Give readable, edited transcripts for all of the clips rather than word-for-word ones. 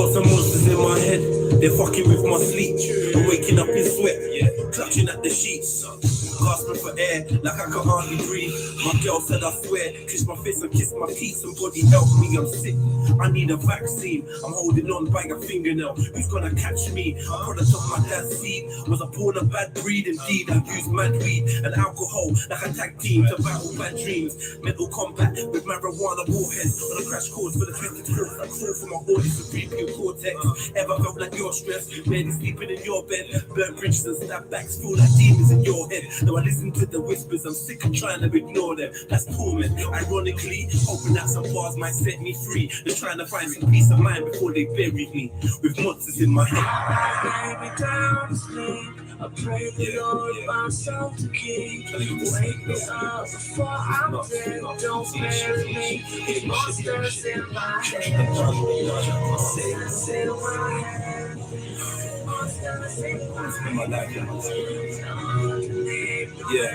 got some monsters in my head, they're fucking with my sleep. I'm waking up in sweat, clutching at the sheets. Gasping for air, like I can hardly breathe. My girl said I swear, kiss my face and kiss my teeth. Somebody help me, I'm sick, I need a vaccine. I'm holding on by a fingernail, who's gonna catch me? A product of my dad's seed. Was I born a bad breed? Indeed, I used mad weed and alcohol like a tag team to battle bad dreams. Mental combat with marijuana warheads on a crash course for the 24th. I call for my audience to preview cortex. Ever felt like you're stressed? Barely sleeping in your bed. Burnt bridges and snapbacks feel like demons in your head. Though I listen to the whispers, I'm sick of trying to ignore them. That's torment. Ironically, hoping that some bars might set me free. They're trying to find some peace of mind before they bury me with monsters in my head. I pray the Lord myself to keep. Wake me up before I'm dead. Don't bury me. Monsters in my head. Monsters in my head. Monsters in my head. Yeah.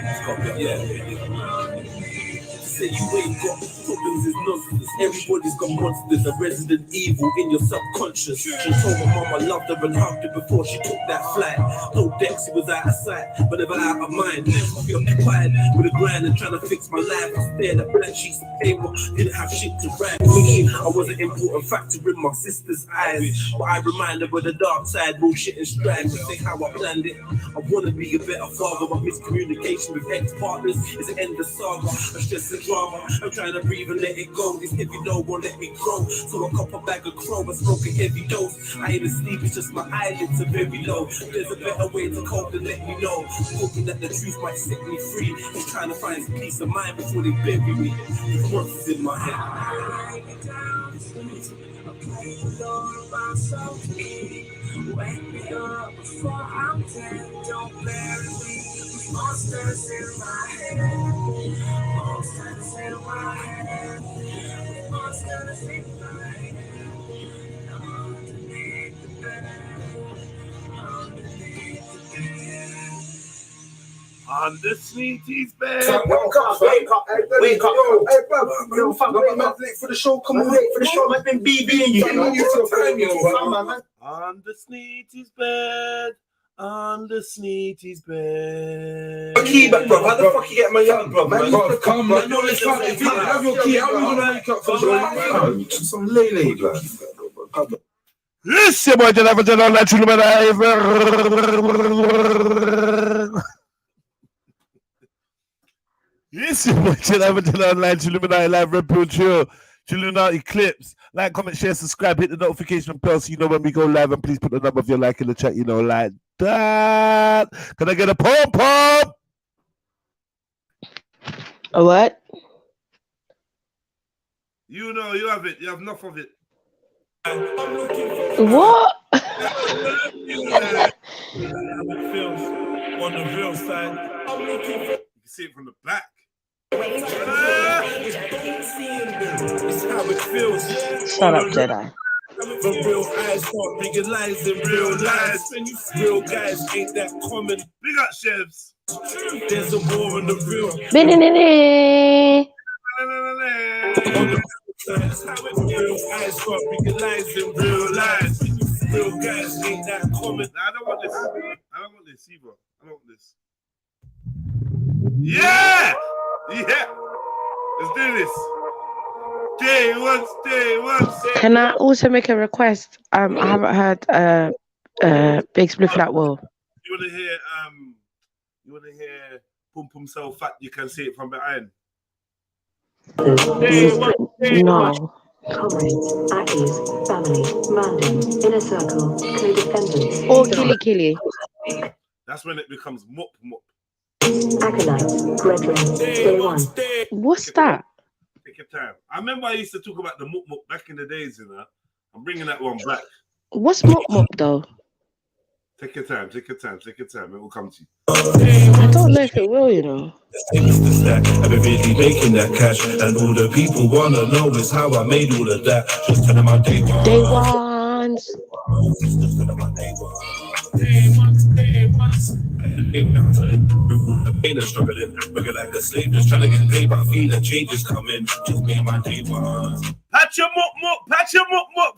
Say you ain't got problems is nonsense. Everybody's got monsters, a resident evil in your subconscious. She told my mom I loved her and hugged her before she took that flight. No Dexy was out of sight, but never out of mind. Preoccupied with a grind and trying to fix my life. I stared at blank sheets of paper, didn't have shit to write. Thinking I was an important factor in my sister's eyes, but I remind her of the dark side, bullshit and strife. To say how I planned it, I wanna be a better father, but miscommunication with ex-partners is the end of saga. I'm stressing drama, I'm trying to breathe and let it go. This heavy load won't let me grow, so I cop a bag of crow and smoke a heavy dose. I ain't asleep, it's just my eyelids are very low. There's a better way to cope than let me know. Hoping that the truth might set me free. I'm trying to find some peace of mind before they bury me with monsters in my head. Wake me up before I'm dead. Don't bury me. Monsters in my head. Monsters in my head. Monsters in my head. Underneath the bed. Underneath the bed. On the sweetie's bed. Wake up. Hey, bro. I'm late for the show. Come on, late for the show. I've been BBing you. On the sweetie's bed. On the sneety's bed. Key back, bro. How the fuck you get my young, bro? Man, come, man. No, let's go. If you have your key, how are you gonna wake up for the show? Some lay, blood. Yes, your boy, Trilluminati. Yes, your boy, Trilluminati, live Red Pill Chill. Trilluminati clips. Like, comment, share, subscribe, hit the notification bell so you know when we go live, and please put the number of your like in the chat, you know, like that. Can I get a pom-pom? A what? You know, you have it. You have enough of it. What? On the real side. You can see it from the back. It's how it feels. Shut up, Jedi. The real eyes start realizing real lies. When you real guys ain't that common. Big up, chefs. There's a war in the real. That's how it feels. Eyes start realizing real lies. Real guys ain't that common. Nah, I don't want this. I don't want this either. I don't want this. Yeah! Yeah! Let's do this. Day one. Can I also make a request? I haven't heard Big Spliff That Will. You wanna hear Pum Pum So Fat You Can See It From Behind? No. Comrades, Ackies, family, Mandem, inner circle, co-defendants. Or Killy. That's when it becomes mop. Acolytes, brethren, day one. What's that? Take your time. I remember I used to talk about the mop back in the days, you know. I'm bringing that one back. What's mop though? Take your time. It will come to you. I don't know if it will, you know. I've been really making that cash, and all the people wanna know is how I made all of that. Just tell them my day ones. Day ones. Pain is struggling, working like a slave, just trying to get paid, but I feel the change is coming. Just me and my day ones. Patch your mop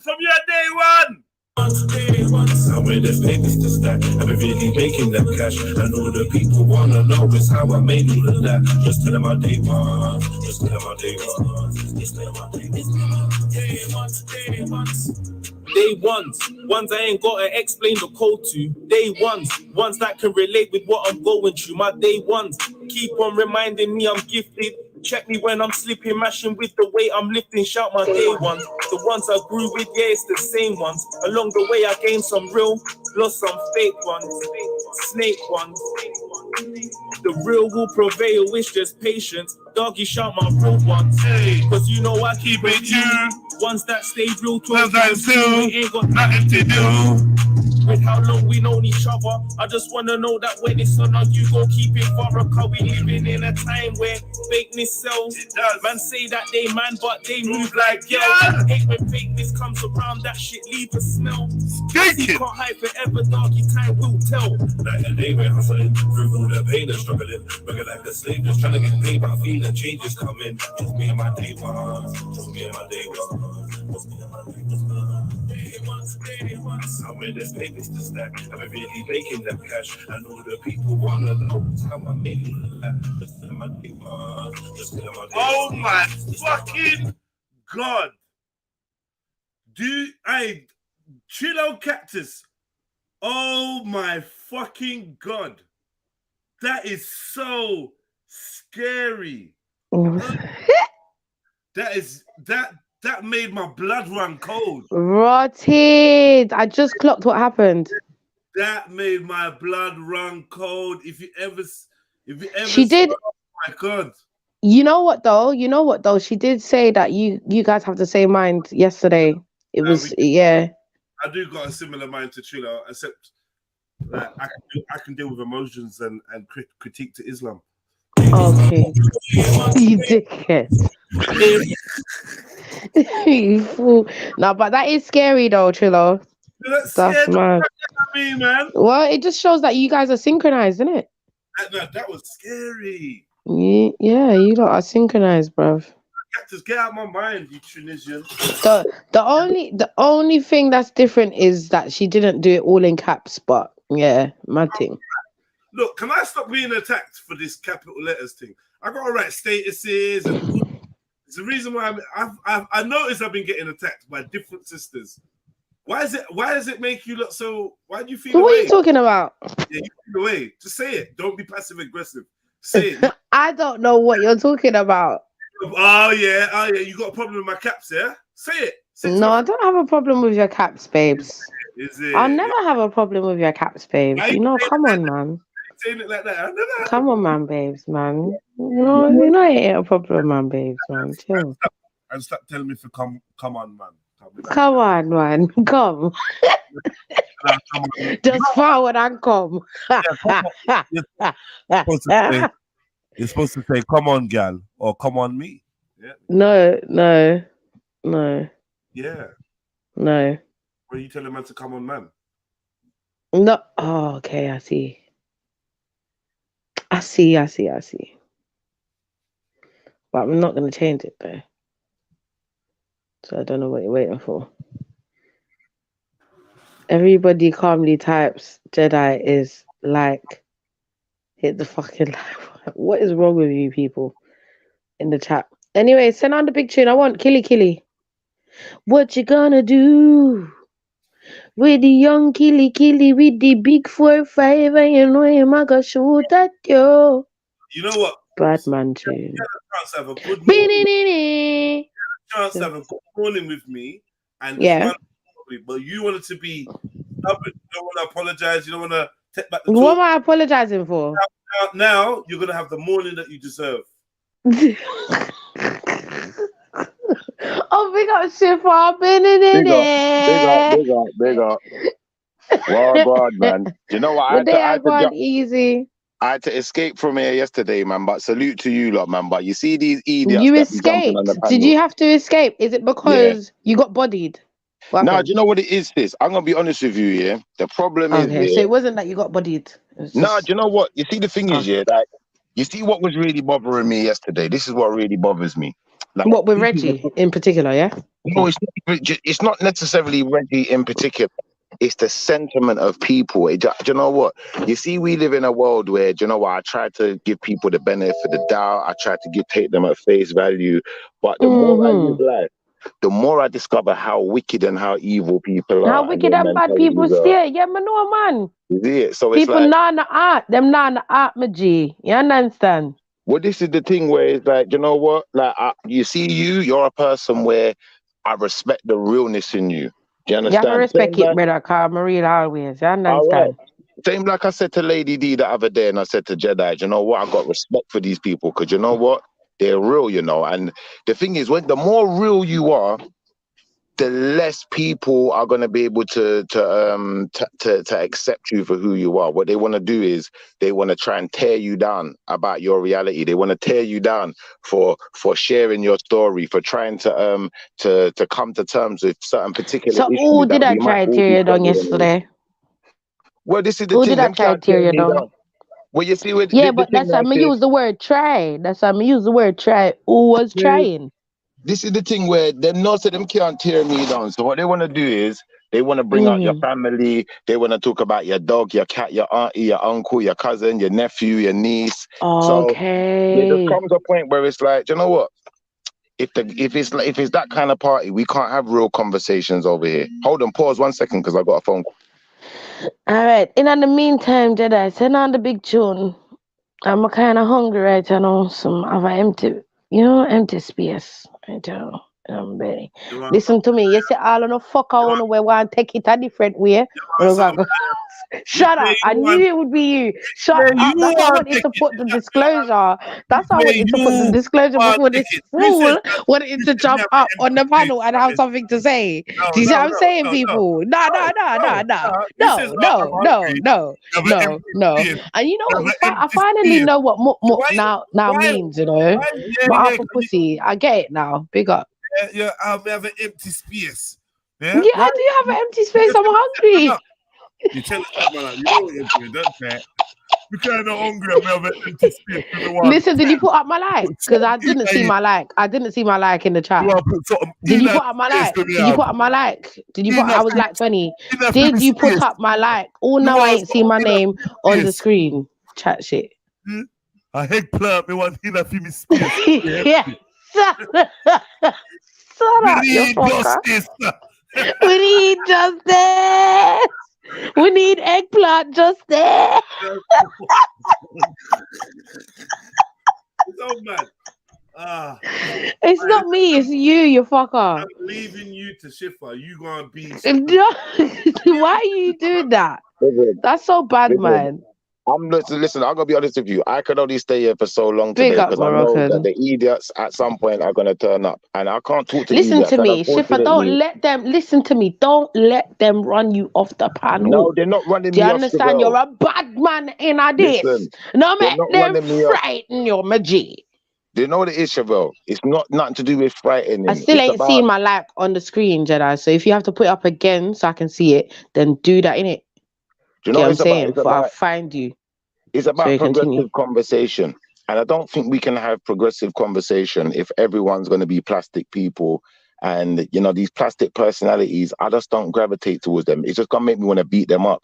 from your day one. How many papers to stack? I've been really making that cash. And all the people wanna know is how I made all of that. Just tell them how day one. Just tell them how day one. Just tell them how day one. Day ones I ain't gotta explain the code to. Day ones that can relate with what I'm going through. My day ones keep on reminding me I'm gifted. Check me when I'm slipping, mashing with the way I'm lifting. Shout my day ones, the ones I grew with, yeah, it's the same ones. Along the way I gained some real, lost some fake ones, snake ones. The real will prevail, it's just patience. Doggy, shout my real ones, cause you know I keep it true. Ones that stay real 12 times 2, we ain't got nothing to do. With how long we known each other, I just wanna know that when it's on us, you gon' keep it thorough. Cause we living in a time where fakeness sells. Man say that they man, but they move like girls. Hate when fakeness comes around, that shit leave a smell. You can't hide forever, doggy, time will tell. Like a day we're hustling, through all the pain and struggling. Looking like a slave, just trying to get paid, but feeling changes coming. Just me and my day one, just me and my day one. Just me and my day one. Day ones, how many papers to stack? I've been really making them cash. And all the people wanna know how I made it. Just tell my day one. Just tell my day one. Oh my fucking God. Trillo Cactus. Oh my fucking God. That is so scary. That made my blood run cold. Rotted. I just clocked what happened. That made my blood run cold. If you ever She did. Oh my God. You know what though? She did say that you guys have the same mind yesterday. It was yeah. I do got a similar mind to Trillo, except that I can deal with emotions and critique to Islam. Okay. You dickhead. You fool. No, but that is scary though, Trillo. That's mad. Me, man. Well, it just shows that you guys are synchronized, isn't it? That was scary. Yeah, you lot are synchronized, bruv. Just get out of my mind, you Tunisian. The only thing that's different is that she didn't do it all in caps, but yeah, mad thing. Look, can I stop being attacked for this capital letters thing? I gotta write statuses and it's the reason why I noticed I've been getting attacked by different sisters. Why does it make you look so? Why do you feel? What are you talking about? Yeah, you feel away. Just say it. Don't be passive aggressive. Say it. I don't know what you're talking about. Oh yeah. You got a problem with my caps, yeah? Say it. No, I don't have a problem with your caps, babes. Is it? I'll never have a problem with your caps, babes. You know, come on, man. Saying it like that. Come on, man, babes, man. No, you know, it ain't a problem, man, babes, man. Chill. And stop telling me to come on, man. Come on, man. Come. Just forward and come. You're supposed to say, come on, gal, or come on me. Yeah. No. Yeah. No. What are you telling man to come on, man? No. Oh, okay, I see. But I'm not going to change it, though. So I don't know what you're waiting for. Everybody calmly types JEDI is like, hit the fucking live. What is wrong with you people in the chat? Anyway, send on the big tune. I want Killy. What you gonna do with the young Killy with the big 4-5 and you know him I got shoot at you. You know what? Bad man tune. Chance to have a good morning. Chance to have a good morning with me, and yeah. But you wanted to be stubborn. You don't want to apologize. You don't want to take back the talk. What am I apologizing for? Now you're gonna have the morning that you deserve. Oh, big up Shifa, big up. Well, God, man. Do you know what? I had to escape from here yesterday, man. But salute to you lot, man. But you see these idiots. You escaped. Did you have to escape? Is it because you got bodied? No, do you know what it is, sis? I'm gonna be honest with you, yeah. The problem is, so it wasn't that you got bodied. No, do you know what? You see, the thing is, yeah, like, you see what was really bothering me yesterday. This is what really bothers me. Like, what with Reggie in particular, yeah? No, it's not necessarily Reggie in particular. it's the sentiment of people. Do you know what? You see, we live in a world where, do you know what? I try to give people the benefit of the doubt. I try to take them at face value. But the more I live life, the more I discover how wicked and how evil people are. How wicked and bad people stay. Yeah, man, no, man. Yeah, so people it's like, not in the art. Them not in the art, my G. You understand? Well, this is the thing where it's like, you know what? Like, you see, you're a person where I respect the realness in you. Do you understand? You have to respect it, brother, because I'm real always. You understand? All right. Same like I said to Lady D the other day, and I said to Jedi, you know what? I got respect for these people because you know what? They're real, you know. And the thing is, when the more real you are, the less people are going to be able to accept you for who you are. What they want to do is they want to try and tear you down about your reality. They want to tear you down for sharing your story, for trying to come to terms with certain particular issues. So who did I try to tear you down yesterday? Well, this is the who thing. Who did I try to tear you down? Well, you see, with yeah, but that's why I use the word try. That's why I use the word try. Who was trying? This is the thing where most of them can't tear me down. So what they want to do is they want to bring out your family. They want to talk about your dog, your cat, your auntie, your uncle, your cousin, your nephew, your niece. Okay. So there just comes a point where it's like, you know what? If it's that kind of party, we can't have real conversations over here. Hold on, pause 1 second because I got a phone call. All right. And in the meantime, Jedi, send on the big tune. I'm kind of hungry right now. Some of an empty space. Right now. I'm ready. Listen to me. You say all of the fuck I want to want to take it a different way. Shut up. I knew it would be you. Shut up. That's why I wanted to put the disclosure. That's why I wanted to put the disclosure before this fool wanted to jump up on the panel and have something to say. Do you see what I'm saying, people? No. And you know what? I finally know what now means, you know? My upper pussy. I get it now. Big up. Yeah, I have an empty space. Yeah, I do have an empty space. I'm hungry. You tell us that, man. You know what you're doing, don't you? We're kind of hungry and we have an empty space. Listen, did you put up my like? Because I didn't see my like. I didn't see my like in the chat. Did you put up my like? Did you put up my like? Did you put? I was like 20. Did you put up my like? Oh no, I ain't seen my name on the screen. Chat shit. A eggplant, me want to see me space. Yeah. We need justice. We need justice. We need eggplant justice. So mad. It's not me, it's you fucker. I'm leaving you to Shifa. You gonna be. Why are you doing that? That's so bad, man. Listen, I'm gonna be honest with you. I could only stay here for so long today because I know that the idiots at some point are gonna turn up, and I can't talk to listen idiots. To me, Shifa. Don't let them listen to me. Don't let them run you off the panel. No, they're not running me off. Do you understand? You're a bad man in a this. No, make them frighten you, my G. Do you know what it is, Chevelle? It's nothing to do with frightening. I still ain't seen my like on the screen, Jedi. So if you have to put it up again so I can see it, then do that, innit? Do you know what I'm saying? I'll find you. It's about progressive conversation. And I don't think we can have progressive conversation if everyone's going to be plastic people. And, you know, these plastic personalities, I just don't gravitate towards them. It's just going to make me want to beat them up.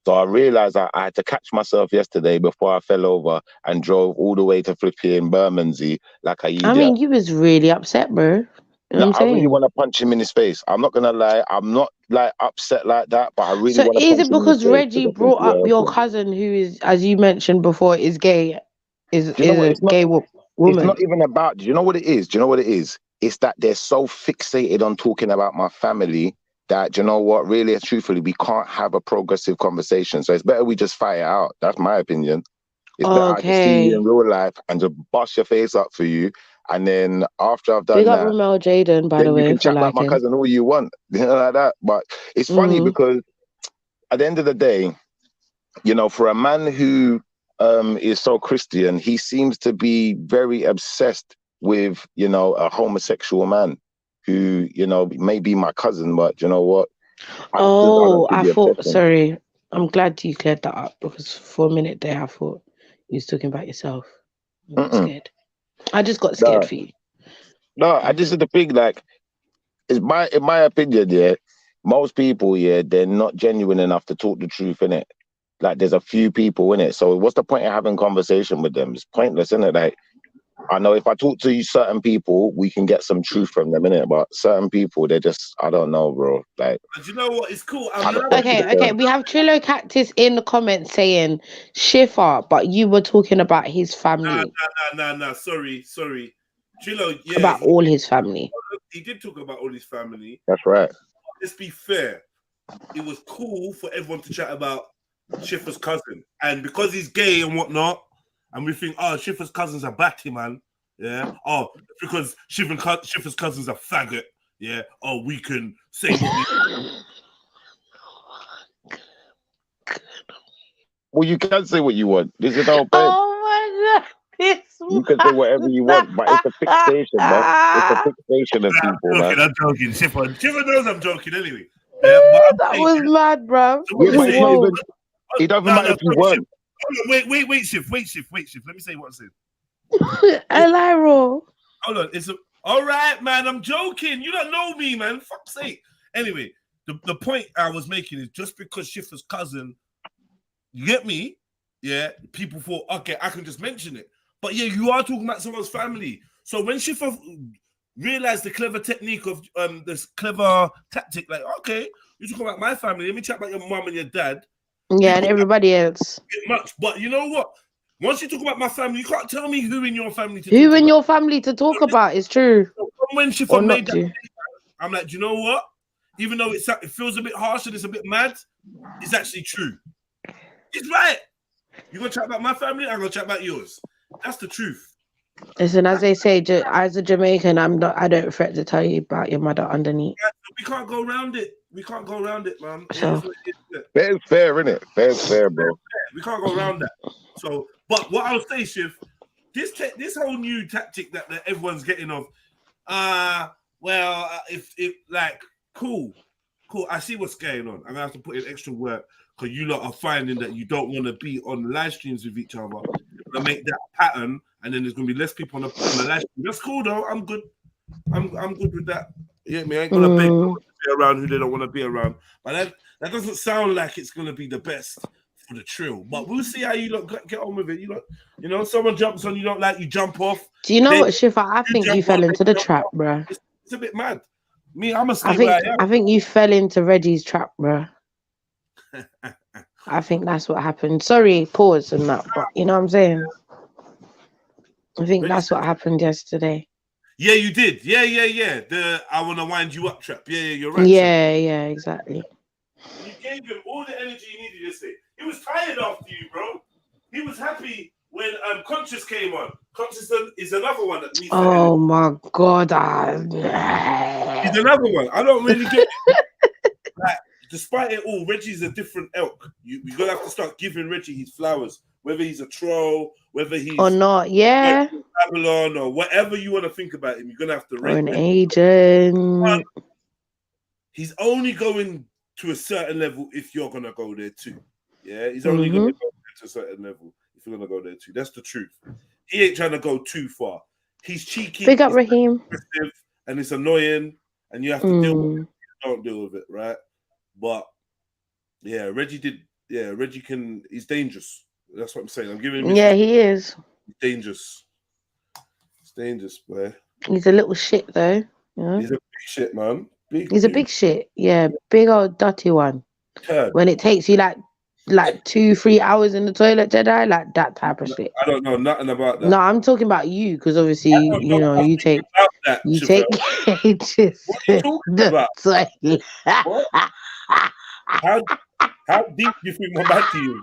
So I realized I had to catch myself yesterday before I fell over and drove all the way to flipping Bermondsey like I mean, you was really upset, bro. You know what I'm saying? I really want to punch him in his face. I'm not gonna lie. I'm not like upset like that, but I really want to. So is it because Reggie brought up your cousin, who is, as you mentioned before, is gay? Is a gay woman? It's not even about. Do you know what it is? Do you know what it is? It's that they're so fixated on talking about my family that, you know what? Really, truthfully, we can't have a progressive conversation. So it's better we just fight it out. That's my opinion. It's better I just see you in real life and just bust your face up for you. And then after I've done that, Ramel Jaden, by the way, you can chat about my cousin all you want, you know, like that. But it's funny because at the end of the day, you know, for a man who is so Christian, he seems to be very obsessed with, you know, a homosexual man who, you know, may be my cousin, but you know what? I thought, sorry, I'm glad you cleared that up because for a minute there, I thought you was talking about yourself. I'm scared. I just got scared for you. No, this is the thing. Like, in my opinion, yeah, most people, yeah, they're not genuine enough to talk the truth, innit? Like, there's a few people in it. So what's the point of having conversation with them? It's pointless, innit? Like, I know if I talk to certain people, we can get some truth from them, innit? But certain people, they're just, I don't know, bro. Like, But you know what? It's cool. Okay. We have Trillo Cactus in the comments saying Schiffer, but you were talking about his family. Nah. Sorry. Trillo, yeah. About all his family. He did talk about all his family. that's right. Let's be fair. It was cool for everyone to chat about Schiffer's cousin. And because he's gay and whatnot, and we think, oh, Schiffer's cousins are batty, man. Yeah. Oh, because Schiffer's cousins are faggot. Yeah. Oh, we can say what we Well, you can say what you want. This is the whole point. Oh my God. You can say whatever you want, but it's a fixation, man. It's a fixation of people, man. I'm joking. Schiffer knows I'm joking anyway. That was mad, bro. Yeah, but it's not even, it doesn't matter if you weren't. Wait, Shift. Let me say what I said. Eliro. Hold on. All right, man. I'm joking. You don't know me, man. Fuck's sake. Anyway, the point I was making is just because Schiffer's cousin, you get me? Yeah. People thought, okay, I can just mention it. But yeah, you are talking about someone's family. So when Schiffer realized the clever technique of this clever tactic, like, okay, you're talking about my family. Let me chat about your mom and your dad. Yeah, and everybody else. Much, but you know what? Once you talk about my family, you can't tell me who in your family to Who talk in about. your family to talk about is true. So when Schiffer made that, I'm like, do you know what? Even though it feels a bit harsh and it's a bit mad, it's actually true. It's right. You're gonna chat about my family, I'm gonna chat about yours. That's the truth. Listen, as they say, as a Jamaican, I don't fret to tell you about your mother underneath. We can't go around it. Man. So Fair's fair, innit? Fair's fair, bro. We can't go around that. So, but what I'll say, Shiv, this whole new tactic that everyone's getting of, if like, cool. I see what's going on. I'm gonna have to put in extra work because you lot are finding that you don't want to be on live streams with each other. You're gonna make that pattern, and then there's gonna be less people on the live stream. That's cool though. I'm good. I'm good with that. Yeah, me. I ain't gonna beg people to be around who they don't want to be around. But that doesn't sound like it's gonna be the best for the trill. But we'll see how you lot get on with it. You know, someone jumps on, you don't like, you jump off. Do you know what, Schiffer? I think you fell into the trap, bro. It's a bit mad. Me, I'm a stay where I am. I think you fell into Reggie's trap, bro. I think that's what happened. Sorry, pause and that, but you know what I'm saying? I think that's what happened yesterday. Yeah, you did. Yeah. The I want to wind you up trap. Yeah, you're right. Yeah, exactly. You gave him all the energy he needed yesterday. He was tired after you, bro. He was happy when Conscious came on. Conscious is another one that needs. Oh my God! He's another one. I don't really get it. Like, despite it all, Reggie's a different elk. You're gonna have to start giving Reggie his flowers, whether he's a troll, whether he's or not. Yeah, Babylon or whatever you want to think about him. You're gonna have to or an agent. He's only going to a certain level if you're gonna go there too. Yeah, he's only gonna go to a certain level if you're gonna go there too. That's the truth. He ain't trying to go too far. He's cheeky. Big up, Raheem. And it's annoying, and you have to deal with it. Don't deal with it, right? But yeah, Reggie did. Yeah, Reggie can. He's dangerous. That's what I'm saying. I'm giving him. Yeah, he is. He's dangerous. It's dangerous, boy. He's a little shit, though. Yeah. He's a big shit, man. He's a big shit. Yeah, big old dirty one. When it takes you like 2-3 hours in the toilet, Jedi, like that type of shit. I don't know nothing about that. No, I'm talking about you, because obviously you take ages in the toilet. How deep do you think my back to you?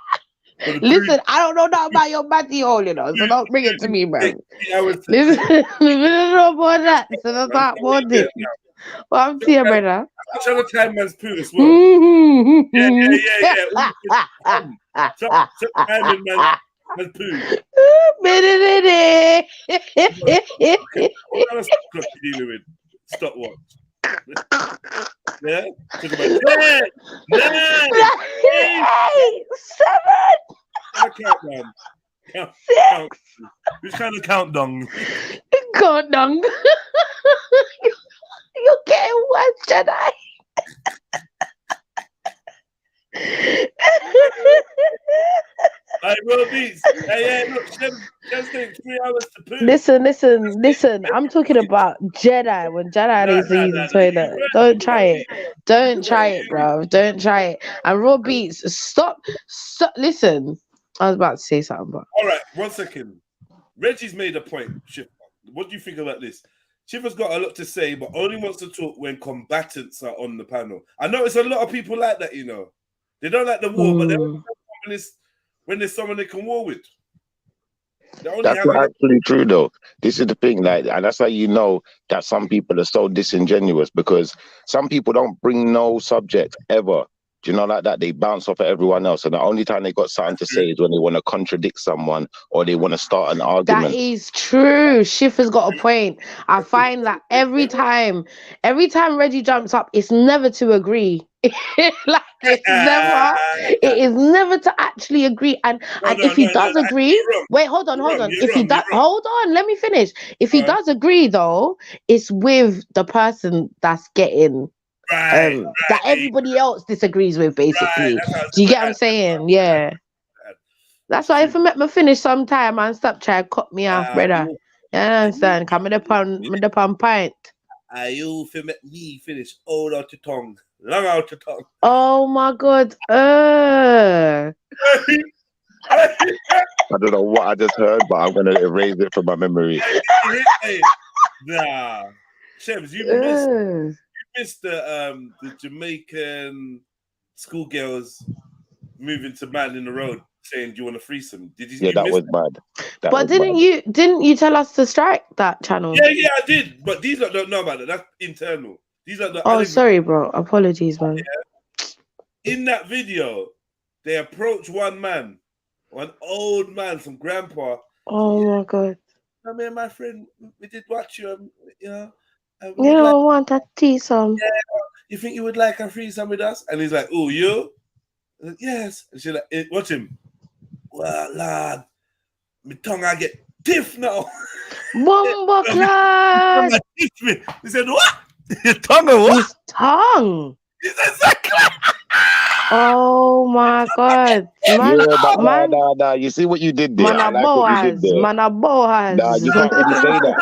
Listen, I don't know nothing about your batty hole, so don't bring it to me, bro. Listen, no more of that. So don't talk more this. Well, I'm here, brother. I'm trying to time man's poo as well. Yeah. Time man's poo. What kind of stopwatch you dealing with? Stopwatch. Yeah? Talk about 10, 9, 8, 7. Countdown. Count. Which kind of countdown? Countdown. You're getting worse, Jedi. Real beats. Hey, yeah, look, Shem's taking 3 hours to poo. Listen. I'm talking about Jedi. When Jedi needs to use the toilet, don't try it. Don't try it, bro. Don't try it. And raw beats. Stop. Listen, I was about to say something, but all right, 1 second. Reggie's made a point. Shiffer, what do you think about this? Shiffer's got a lot to say, but only wants to talk when combatants are on the panel. I notice a lot of people like that, you know. They don't like the war, but they only when there's someone they can war with. That's not actually true, though. This is the thing, like, and that's how you know that some people are so disingenuous, because some people don't bring no subject ever. Do you know, like that? They bounce off at everyone else, and the only time they got something to say is when they want to contradict someone or they want to start an argument. that is true. Shiffer's got a point. I find that every time Reggie jumps up, it's never to agree. Like it is never to actually agree. And if he does agree, wait, hold on. If he does, hold on, let me finish. If he does agree, though, it's with the person that's getting that everybody else disagrees with, basically. Do you get what I'm saying? Yeah. That's why if I met me finish sometime and stop trying to cut me off, brother. You understand? Come with the pint. You fi make me finish old out your tongue, long out your tongue. Oh my God. I don't know what I just heard, but I'm gonna erase it from my memory. Nah, Shems, you missed the Jamaican schoolgirls moving to man in the road saying, "Do you want a threesome?" Did you? Yeah, that was bad. But didn't you tell us to strike that channel? Yeah, I did. But these lot don't know about it. That's internal. These are the. Oh, sorry, bro. Apologies, man. Yeah. In that video, they approach one old man, some grandpa. Oh my God. I mean, my friend, we did watch you. You know. You don't want that threesome. Yeah. You think you would like a threesome with us? And he's like, "Oh, you?" Like, yes. And she's like, "Watch him." Well, lad, my tongue I get stiff now. Bumbo clad. He said, "What? Your tongue or what?" His tongue. He said, oh my God. Nah. You see what you did there? Man, a Boaz. Nah, you can't really say that.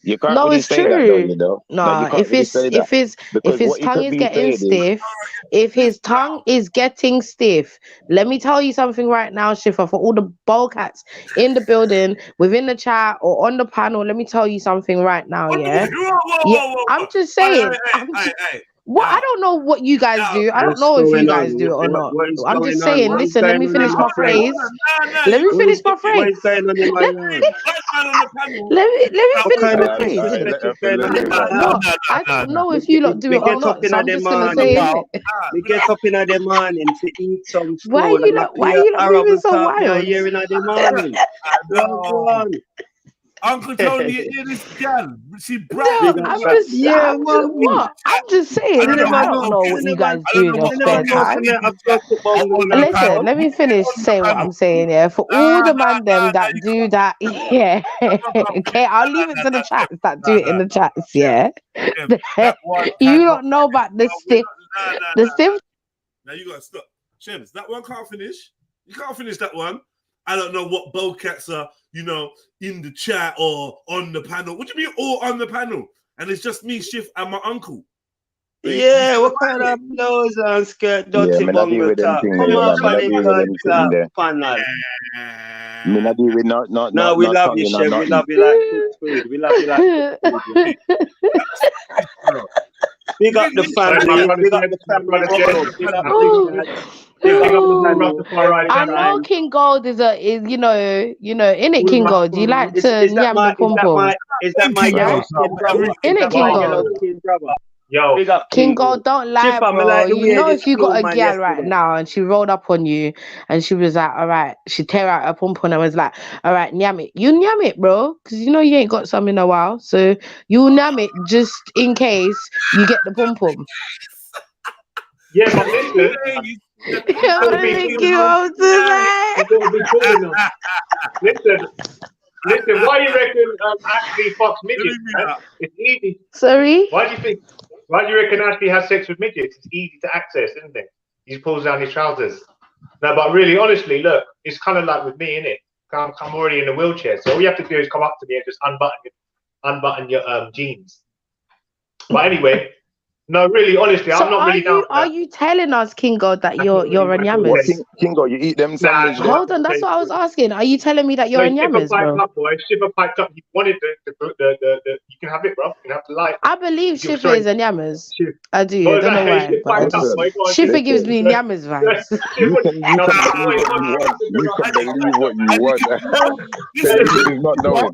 You can't no, really it's say true. that, though, you know. No, if his tongue is getting stiff, if his tongue is getting stiff, let me tell you something right now, Schiffer, for all the bowl cats in the building, within the chat or on the panel, let me tell you something right now, yeah? I'm just saying. What? I don't know what you guys do. I don't know if you guys do it or not. I'm just saying, listen, let me finish my phrase. Let me finish my phrase. Let me finish my phrase. No, I don't know if you lot do it or not, so I'm just gonna say it. We get up in the morning to eat some food. Why are you not moving so wild? Here in the morning. Uncle Tony, you hear this gal? She no, I'm just saying. I don't know what you guys do in your spare time. Listen, let me finish saying what I'm saying. Yeah, for all the man them that do that. Yeah, okay, I'll leave it to the chats that do it in the chats. Yeah, you don't know about the stiff. The stiff. Now you gotta stop, Shems. That one can't finish. You can't finish that one. I don't know what bowcats are, you know, in the chat or on the panel. What do you mean all on the panel? And it's just me, Shift, and my uncle. Yeah, what kind of blows and skirt dirty bungle talk? Come on, panel. No, we love you, Chef. We love you like cooked food. We love you like cooked food. Big up the family. Big up the family. I know King Gold is you know, in it, King Gold. You like to yam the pom pom. Is that my in it, King Gold? Yo, King Gold, don't lie, bro. You know, if you got a gal right now and she rolled up on you and she was like, all right, she tear out her pom pom and was like, all right, nyam it. You nyam it, bro, because you know you ain't got some in a while, so you nyam it just in case you get the pom pom. Yeah, but listen. Listen, why you reckon Ashley fucks midgets? It's easy. Sorry? Why do you reckon Ashley has sex with midgets? It's easy to access, isn't it? He just pulls down his trousers. No, but really, honestly, look, it's kind of like with me, innit? I'm already in a wheelchair, so all you have to do is come up to me and just unbutton your jeans. But anyway, no, really, honestly, So I'm not really down for are that. you telling us, Kingo, that That's not you're really a my forte. What, Nyammers? Kingo, you eat them Nah, sandwich it's there? not Hold my on, that's forte. what I was asking. Are you telling me that you're a No, Shipper Nyammers, piped bro? up, boy. Shipper piped up. He wanted the you can have it, bro. You can have the light. I believe You're Shifa is sorry. a Nyammers. Ship. I do. I Oh, don't know no, why, he but I piped up, just boy. Go on, Shifa gives Listen. me Nyammers vibes. You Shipper, can believe what you want. You can believe what you And you want. can know, Believing is not knowing.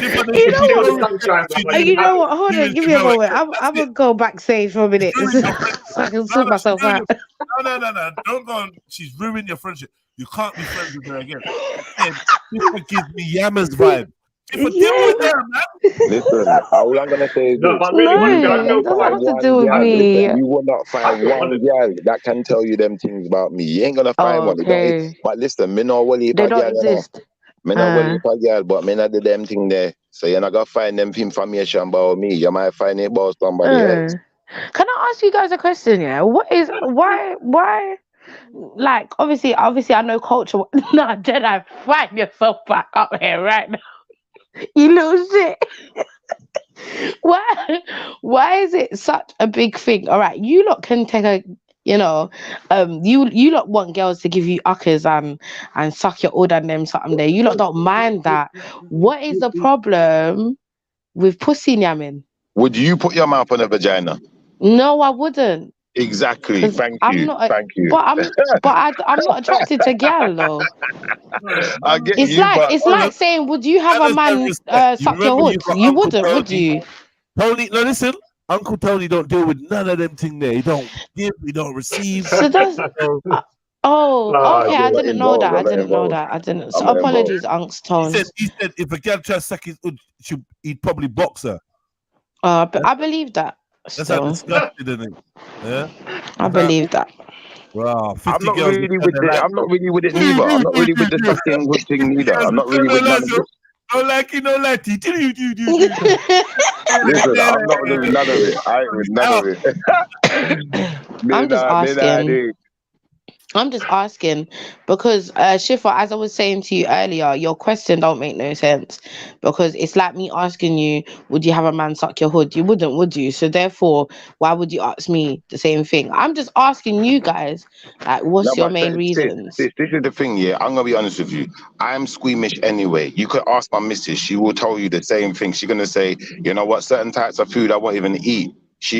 Shifa, You there's know Till the what? sunshine, bro. you You know Have it. what? Hold on, doing give me a Jamaica. moment. I'm That's gonna it. go backstage for a minute Ruin so your friendship. I can No, sort no, she's myself ruined out. no. Don't go on. She's ruined your friendship. You can't be friends with her again. And Shifa gives me Yammers vibe. Shifa, deal Yeah, with her, man. Listen, all I'm gonna say is No, this: but really, you honestly, will I no, not feel it for doesn't her. find have to one do with girl. Listen, me. you will not I find feel one honest. girl that can tell you them things about me. You ain't gonna find one. It don't, Okay, but listen, me know well if they a don't girl, you know. exist. Me know well if a girl, but me not do them thing there. So you're not gonna find them information about me. You might find it about somebody else. Can I ask you guys a question? Yeah, why? Like, obviously, I know culture. Nah, Jedi, find yourself back up here right now, you little shit. Why is it such a big thing? All right, you lot can take a, you lot want girls to give you uckers and suck your old and them something there. You lot don't mind that. What is the problem with pussy nyamming? Would you put your mouth on a vagina? No, I wouldn't. Exactly. Because Thank I'm you. not, Thank you. I'm not attracted to gal though. I get It's you, like but it's like saying, would you have a Manners and man respect. You suck your remember you hood? got You Uncle wouldn't, would Tony. you? Tony, no, listen. Uncle Tony don't deal with none of them thing there. He don't give, he don't receive. So that's So oh, okay. I'm I not didn't know involved. that. I'm not involved. I didn't. So I'm not involved. apologies, Unks Tones. he said if a girl tries to suck his hood, he'd probably box her. But I believe that. That's how Still, disgusted, isn't it? Yeah. I believe that. Wow, 50 I'm not girls really with with their the. lights. I'm not really with it neither. I'm not really with the sucking good thing neither. I'm not really with none of it. Don't like it, don't like it. Listen, I'm not with none of it. I ain't with none of it. I'm just asking. I'm just asking because Shifa, as I was saying to you earlier, your question don't make no sense because it's like me asking you, would you have a man suck your hood? You wouldn't, would you? So therefore, why would you ask me the same thing? I'm just asking you guys, like, what's your main reasons? This is the thing, yeah. I'm gonna be honest with you. I'm squeamish anyway. You could ask my missus; she will tell you the same thing. She's gonna say, you know what, certain types of food I won't even eat.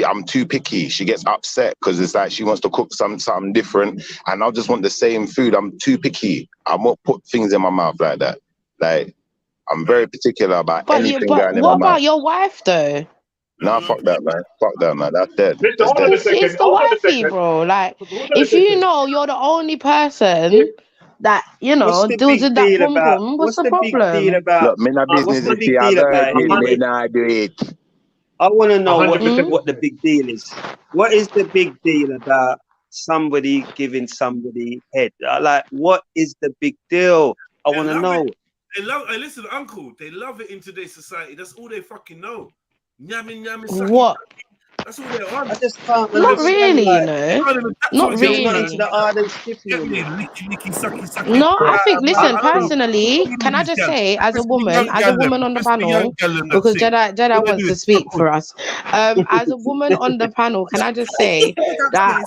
I'm too picky. She gets upset because it's like she wants to cook something different, and I just want the same food. I'm too picky. I won't put things in my mouth like that. Like I'm very particular about anything going in my what mouth. about your wife though? Nah, fuck that, man. Fuck that, man. That's dead. Mister, hold on a second. It's the wifey, bro. Like, if you know you're the only person that deals with that pom pom, what's the problem? Look, me not business if she a virgin, me not do it. I want to know what 100%. the big deal is. What is the big deal about somebody giving somebody head? Like, what is the big deal? I want to know. They love. Hey, listen, Uncle. They love it in today's society. That's all they fucking know. Yamming, what? That's all they want. I just can't Not understand. really, like, Not really. The ardent Get me, licky, sucky. No, I think. Listen, personally, can I just say, as a woman on the panel, because Jedi wants to speak for us. As a woman on the panel, can I just say that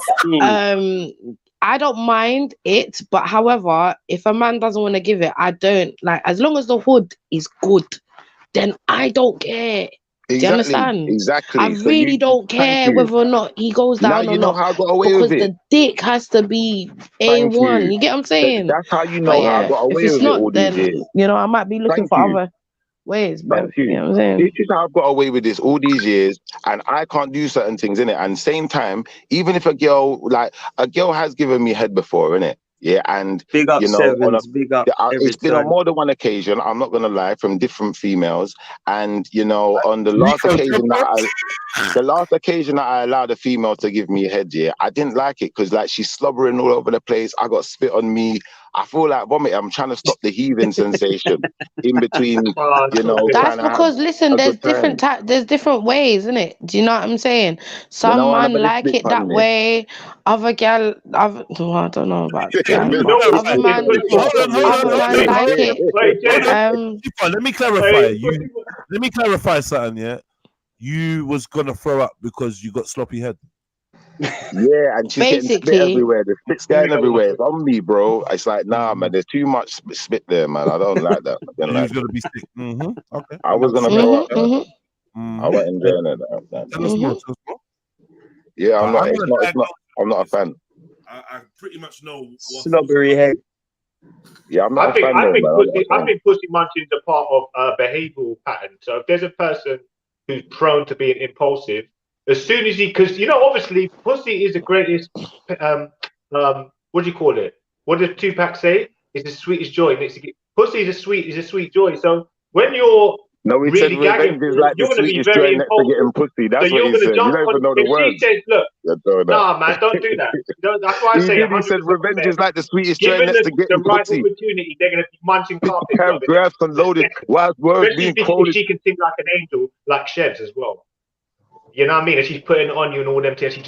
I don't mind it, but however, if a man doesn't want to give it, I don't like. As long as the hood is good, then I don't care. Do you understand? Exactly. I really don't care whether or not he goes down or not. How I got away because with it. the dick has to be A1. You get what I'm saying? That's how you know how I got away with it all these years. I might be looking for other ways. But you know what I'm saying? This is how I've got away with this all these years, and I can't do certain things in it. And same time, even if a girl has given me head before, innit? Yeah, and big up Sevens, big up. It's been on more than one occasion. I'm not gonna lie, from different females, and on the last occasion that I allowed a female to give me a head, yeah, I didn't like it because she's slobbering all over the place. I got spit on me. I feel like vomit. I'm trying to stop the heaving sensation in between, you know. That's trying to have because listen, a there's good different time. there's different ways, isn't it? Do you know what I'm saying? You Some know, I man never like listening it that on me. way. Other gal, well, I don't know about gal, You but know what's other man, other man Wait, like it. Jay. Let me clarify. Let me clarify something. Yeah, you was gonna throw up because you got sloppy head. Yeah, and she's getting spit Basically, everywhere. The spit's going everywhere. It's on me, bro. It's like, nah, man. There's too much spit there, man. I don't like that. I don't You like was gonna be sick. Okay. I was gonna throw up. mm-hmm. I wasn't enjoying it. Tell us more. Tell us more. Yeah, I'm But not. It's not. It's not. I'm not a fan. I pretty much know what Slobbery head. Yeah, I'm not I a think fan. I think pussy munching is a part of a behavioural pattern. So if there's a person who's prone to being impulsive, as soon as because you know, obviously, pussy is the greatest. What do you call it? What does Tupac say? It's the sweetest joy. Pussy is a sweet joy. So when you're No, he said really gagging, revenge is like you're the going to be sweetest joy very next to getting impulsive. pussy. That's So what you're he going to said. You jump don't on. even know the If words. she says, "Look, nah, man, don't do that." That's why I He say did. He 100% said revenge is like the sweetest joy given next to the getting right pussy. opportunity, they're going to be munching carpet. Have graphs unloaded. Wild words Especially being if quoted. she can sing like an angel, like Shebs as well. You know what I mean? And she's putting on you and all them things. She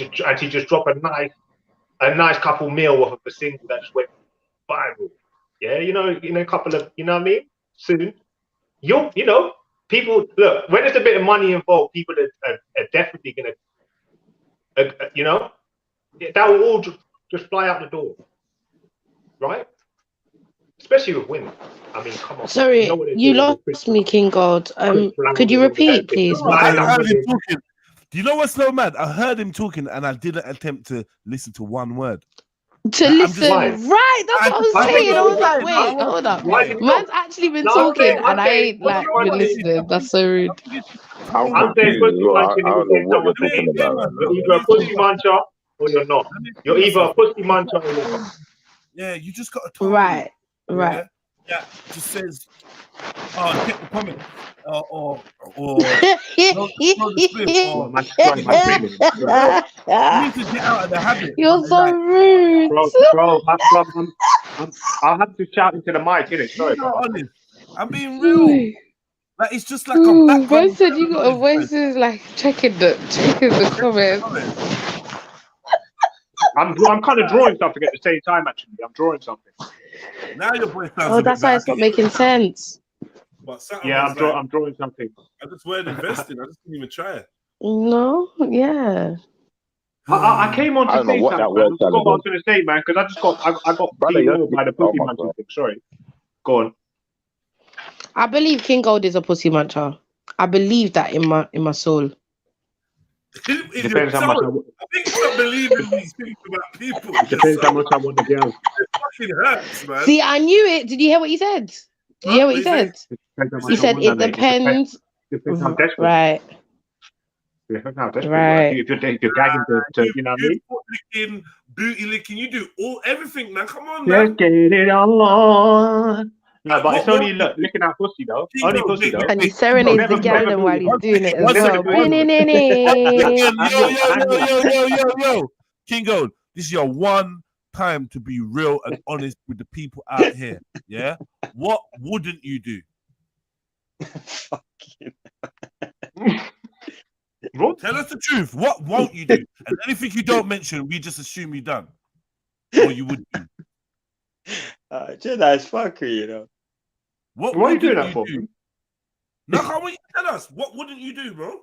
just drop a nice couple mil off of a single that just went viral. Yeah, you know, a couple of, you know what I mean? Soon, you know, people look when there's a bit of money involved, people are definitely gonna, you know, that will all just fly out the door, right? Especially with women. I mean, come on. Sorry, You know what they're you doing lost me, King Gold. Could you repeat, please? I Because heard him talking. Do you know what's so mad? I heard him talking and I didn't attempt to listen to one word. to listen, right? That's what I was saying. I was like, wait, hold up. Man's actually been talking, and I ain't like been listening. That's so rude. I'm saying pussy munching. I don't know what you're talking about right now. You're either a pussy muncher or you're not. You're either a pussy muncher or you're not. Yeah, you just got to tell right. Yeah, just says, oh, check the comment, or you need to get out of the habit. You're so rude, bro. I'll have to shout into the mic, innit? Sorry, honest. I'm being real. Like it's just like a background. Vincent, you got a voice is like checking the comments. I'm kind of drawing something at the same time. Actually, I'm drawing something. Now your voice sounds. Oh, that's why it's not making sense. But yeah, I'm drawing something. I just weren't investing. I just didn't even try it. No, yeah. I came on to say something. I forgot what I was going to say, man, because I got PO by the pussy munching thing. Sorry. Go on. I believe King Gold is a pussy muncher. I believe that in my soul. It depends how much I think you don't believe in these things about people. It depends how much I want the girl. It fucking hurts, man. See, I knew it. Did you hear what he said? Did you hear what he said? He said it depends. Depends how desperate. Right. Depends how desperate. Right. If you're gagging to, you know what I mean? Licking, booty licking, you do everything, man. Come on, man. Let's get it on. No, but it's only licking out pussy though. Only pussy though. And he serenades the gal while he's doing it as well. Yo. King Gold, this is your one time to be real and honest with the people out here. Yeah? What wouldn't you do? Tell us the truth. What won't you do? And anything you don't mention, we just assume you done. Or you would do. Jedi is fuckery, you know. What are you doing that for? No, how will you tell us? What wouldn't you do, bro?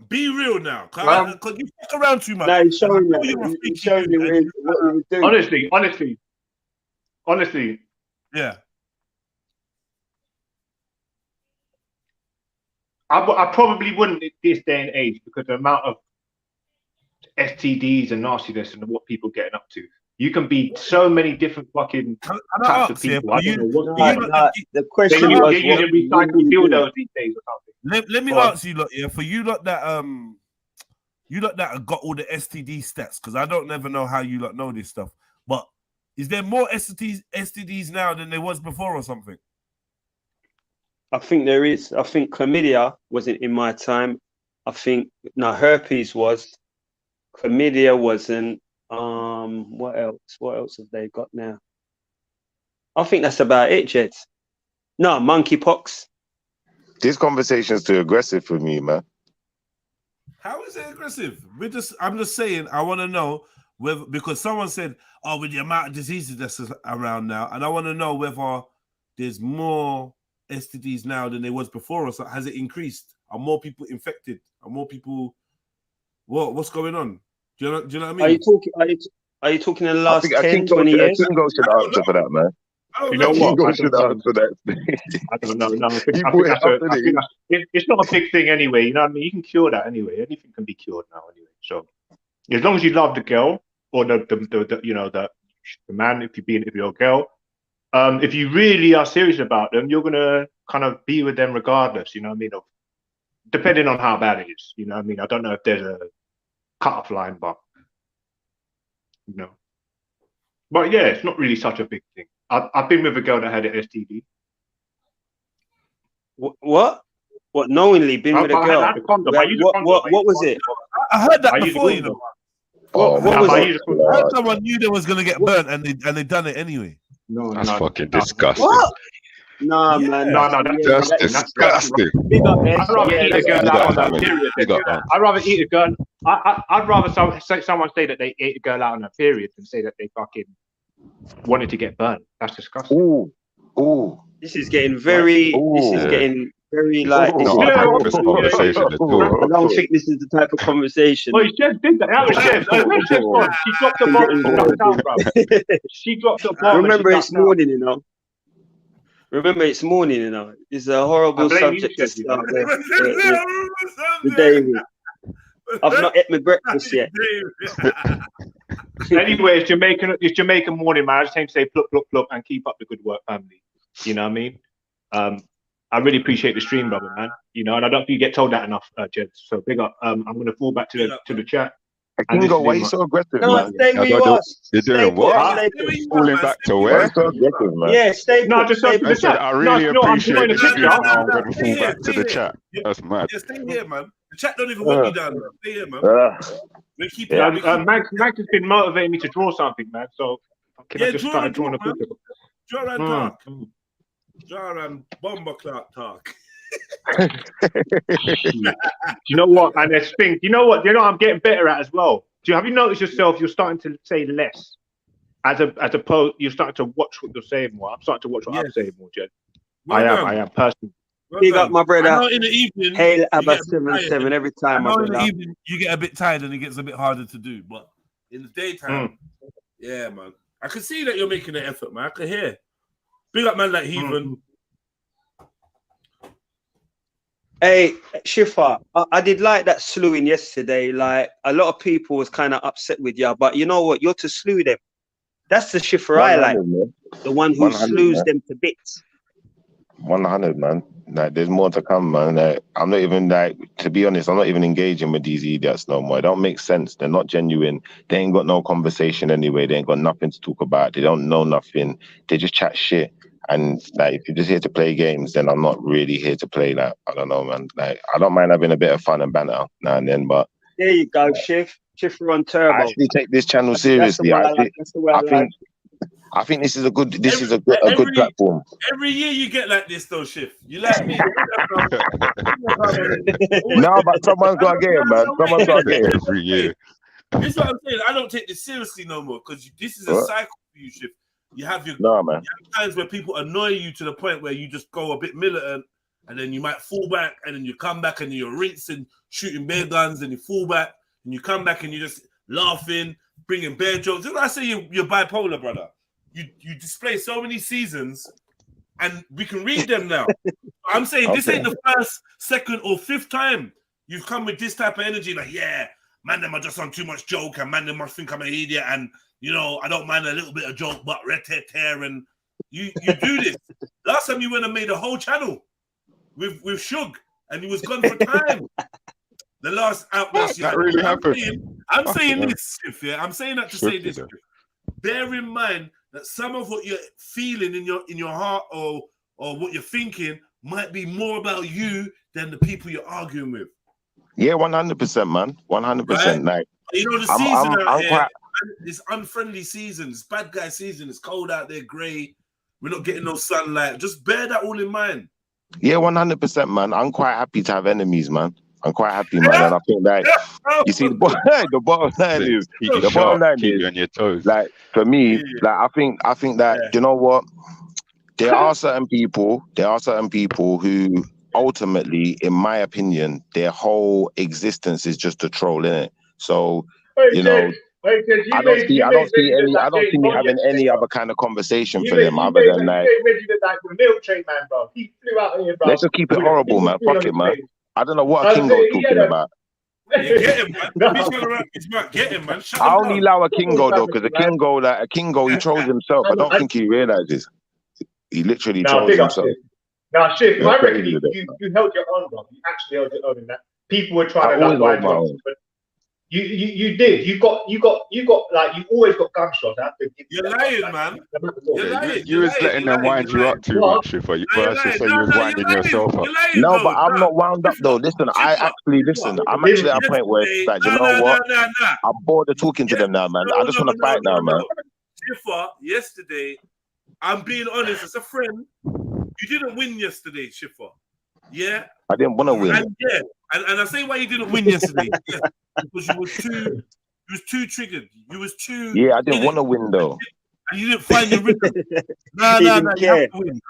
Be real now, because you fuck around too much. No, he's showing you what you would do. Honestly. Yeah. I probably wouldn't at this day and age because the amount of STDs and nastiness and what people getting up to. You can be so many different fucking types of people. I don't know what the question was using recycled dildos these days or something. Let me ask you, lot, yeah, for you lot that you lot that got all the STD stats, because I don't never know how you lot know this stuff. But is there more STDs now than there was before or something? I think there is. I think chlamydia wasn't in my time. I think herpes was. Chlamydia wasn't. What else? What else have they got now? I think that's about it, Jeds. No, monkeypox. This conversation's too aggressive for me, man. How is it aggressive? I'm just saying, I want to know whether, because someone said, oh, with the amount of diseases that's around now, and I want to know whether there's more STDs now than there was before, or so has it increased? Are more people infected? Are more people? What's going on? Do you know what I mean? Are you talking in the last 10, 20 20 years? Kingo should answer for that, man. You know what? Kingo should answer that. I don't know. No, I think it's not a big thing anyway. You know what I mean? You can cure that anyway. Anything can be cured now anyway. So as long as you love the girl or the man, if you're a girl, if you really are serious about them, you're gonna kind of be with them regardless. You know what I mean? Depending on how bad it is. You know what I mean? I don't know if there's a cut-off line, but you know. But yeah, it's not really such a big thing. I've been with a girl that had an STD. What? What? Knowingly been with a girl? I had a condom. What was it? I heard that before, you know. What was it? I heard someone knew they was gonna get burnt, and they done it anyway. That's fucking disgusting. What? No, man. No, that's disgusting. I'd rather eat a girl out on her period. I'd rather eat a girl. I'd rather someone say that they ate a girl out on her period than say that they fucking wanted to get burnt. That's disgusting. Ooh. This is getting very. This is getting very like. This conversation at all. I don't think this is the type of conversation. Well, Chef did that. That was Chef. She dropped the bomb. She dropped the bomb. Remember, it's morning, you know. It's a horrible subject to start the day with. I've not ate my breakfast yet. Anyway, it's Jamaican morning, man. I just came to say pluck, pluck, pluck, and keep up the good work, family. You know what I mean? I really appreciate the stream, brother, man. You know, and I don't think you get told that enough, Jed. So big up. I'm going to fall back to the chat. Kingo, why are you so aggressive, man? Stay where you are. You're doing what? Falling back to where? Yeah, stay. No, just I said I really appreciate the stream. I'm going to fall back to the chat. That's mad. Yeah, stay here, man. The chat don't even want you down. Stay here, man. We keep Max has been motivating me to draw something, man. So can I just start drawing a picture? Draw around talk. Draw around bomber clock talk. You know what? And there's things. You know what? I'm getting better at as well. Have you noticed yourself? You're starting to say less, as opposed. You're starting to watch what you're saying more. I'm starting to watch what I'm saying more, Jed. I am personally. Big up my brother. I know in the evening, Hail Abba 77 every time. I know in the evening you get a bit tired and it gets a bit harder to do, but in the daytime, yeah, man. I can see that you're making an effort, man. I can hear. Big up, man, like Heathen. Hey, Shifa, I did like that slewing yesterday. Like, a lot of people was kind of upset with you, but you know what? You're to slew them. That's the Shifa I like. The one who slews them to bits. 100, man. Like, there's more to come, man. Like, I'm not even, like, to be honest, I'm not even engaging with these idiots no more. It don't make sense. They're not genuine. They ain't got no conversation anyway. They ain't got nothing to talk about. They don't know nothing. They just chat shit. And like, if you're just here to play games, then I'm not really here to play that. I don't know, man. Like, I don't mind having a bit of fun and banter now and then, but there you go, Shifter on Turbo. I actually take this channel seriously. I think this is a good good platform. Every year you get like this though, Shift. You like me? No, but someone's got to get it, man. Someone's got to get it every year. This is what I'm saying. I don't take this seriously no more because this is a cycle for you, Shift. You have your man. You have times where people annoy you to the point where you just go a bit militant, and then you might fall back, and then you come back and you're rinsing, shooting bear guns, and you fall back, and you come back and you're just laughing, bringing bear jokes. When I say you're bipolar, brother, you display so many seasons, and we can read them now. I'm saying this ain't the first, second, or fifth time you've come with this type of energy. Like, yeah, man, them are just on too much joke, and man, them must think I'm an idiot, and you know, I don't mind a little bit of joke, but red-tear, and you do this. Last time you went and made a whole channel with Shug, and he was gone for time. The last outburst. That really happened. I'm saying this, Shift, yeah? I'm saying that to say this. Bear in mind that some of what you're feeling in your heart or what you're thinking might be more about you than the people you're arguing with. Yeah, 100%, man. 100%. Like, you know, the season It's unfriendly season. It's bad guy season. It's cold out there, grey. We're not getting no sunlight. Just bear that all in mind. Yeah, 100%, man. I'm quite happy to have enemies, man. I'm quite happy, man. And I think that you see the bottom line is Keep you the bottom sharp, line keep is you on your toes. like for me, like I think that you know what? There are certain people who ultimately, in my opinion, their whole existence is just a troll, innit? So you know, I don't see me having any other kind of conversation for them other than like. Reggie the milk train man, bro. He flew out here, bro. Let's just keep it horrible, man. Fuck it, man. I don't know what a Kingo's talking about. Yeah, get him, man. He's gonna wrap his back. Get him, man. Shut I him only down. allow a Kingo though, because a Kingo, he trolls himself. I don't think he realizes. He literally trolls himself. Now, shit, I reckon you held your own, bro. You actually held your own in that. People were trying to like wind you up, but you did. You got like you always got gunshots. You're lying, man. You're lying. You was letting them wind you up too much, Shifa. You were actually saying you was winding yourself up. No, but I'm not wound up though. Listen, I'm actually at a point where it's like, you know what? I'm bored of talking to them now, man. I just want to fight now, man. Shifa, yesterday, I'm being honest, as a friend, you didn't win yesterday, Shifa. Yeah? I didn't want to win. And I say why you didn't win yesterday. Yeah, because you was too triggered. You was too. Yeah, I didn't want to win though. And you didn't find the rhythm. No, you have to win.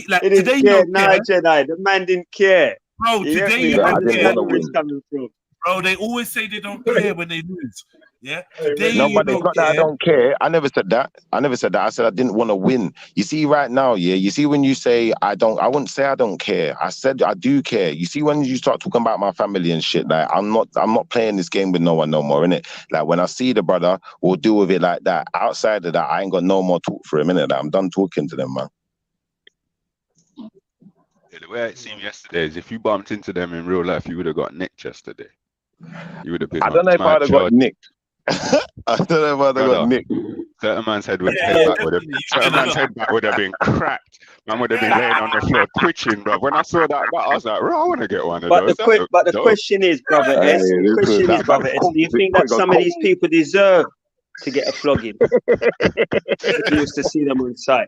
Like today, you don't care. Jedi, the man didn't care. Bro, today you I don't didn't care. want to win. Bro, they always say they don't care when they lose. Yeah. Today No, but it's not that I don't care. I never said that. I said I didn't want to win. You see, right now, yeah. You see, when you say I wouldn't say I don't care. I said I do care. You see, when you start talking about my family and shit, like I'm not playing this game with no one no more, innit? Like when I see the brother, we'll deal with it like that. Outside of that, I ain't got no more talk for him, innit? Like, I'm done talking to them, man. Yeah, the way it seemed yesterday is if you bumped into them in real life, you would have got nicked yesterday. You would have been. I don't know if I'd have got nicked. I don't know if I'd have got nicked. Certain man's head back would have been cracked. Man would have been laying on the floor twitching, bro. When I saw that, I was like, bro, I want to get one of those. But the question is, brother S, do you think that some of these people deserve to get a flogging? If you used to see them on site.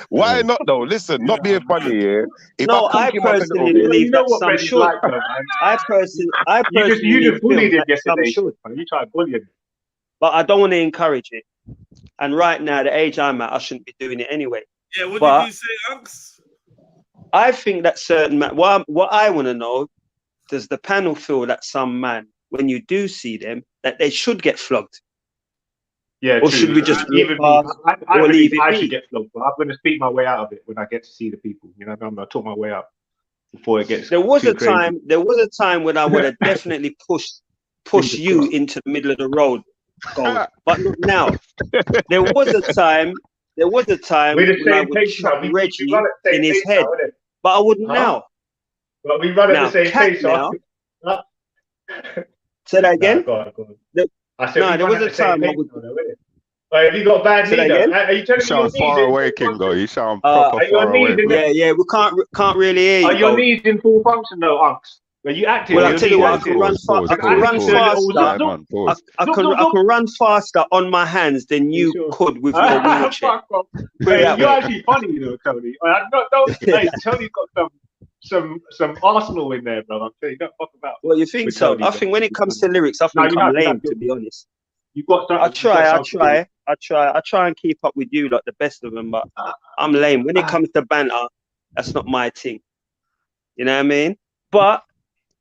Why not though? Listen, not being funny here. No, I personally believe that some should. I personally you just bullied him yesterday. Should. You tried to bully him. But I don't want to encourage it. And right now, the age I'm at, I shouldn't be doing it anyway. Yeah, what did you say, Unks? I think that certain man. What I want to know, does the panel feel that some man, when you do see them, that they should get flogged? Yeah, or should we just I leave it? I should get flogged, but I'm going to speak my way out of it when I get to see the people. You know, I'm going to talk my way out before it gets. There was a time when I would have definitely pushed you into the middle of the road, but not now. There was a time when I would shot Reggie in his head, but I wouldn't now. But we run at the same pace now. Say that again. Go on. I said, no, there was a time I would. Have you got bad knee? Are you telling me sound far away, Kingo? You sound proper far away. Yeah, we can't really hear you. Are your knees in full function though, Unks? Are you active? Well, I'll tell you what, I can run faster. I can run faster on my hands than you could with your wheelchair. You're actually funny, you know, Tony. Tony's got some Arsenal in there, brother. I'm telling you, don't fuck about. Well, you think so? I think when it comes to lyrics, I think I'm lame, to be honest. I try and keep up with you like the best of them, but I'm lame. When it comes to banter, that's not my thing. You know what I mean? But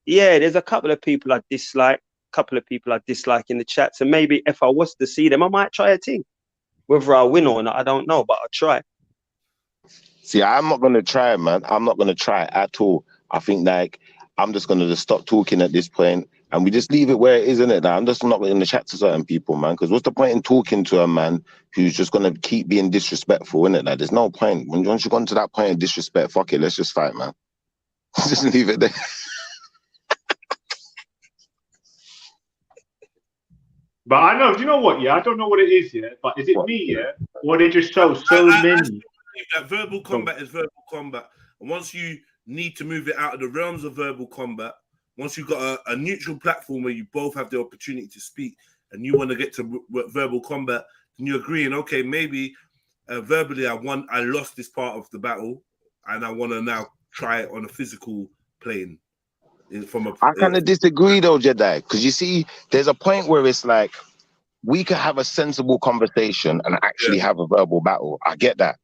yeah, there's a couple of people I dislike, in the chat. So maybe if I was to see them, I might try a thing. Whether I win or not, I don't know, but I'll try. See, I'm not going to try, man. I'm not going to try at all. I think like I'm just going to stop talking at this point and we just leave it where it is, isn't it? Like, I'm just not going to chat to certain people, man, because what's the point in talking to a man who's just going to keep being disrespectful, isn't it? Like, there's no point. Once you've gone to that point of disrespect, fuck it, let's just fight, man. Just leave it there. But I know, do you know what, yeah? I don't know what it is, yeah? But is it me, yeah? Or they just show so many? That verbal combat is verbal combat. And once you need to move it out of the realms of verbal combat, once you've got a neutral platform where you both have the opportunity to speak, and you want to get to verbal combat, then you're agreeing, okay, maybe verbally I lost this part of the battle, and I want to now try it on a physical plane. I kind of disagree though, Jedi, because you see, there's a point where it's like we can have a sensible conversation and actually have a verbal battle. I get that,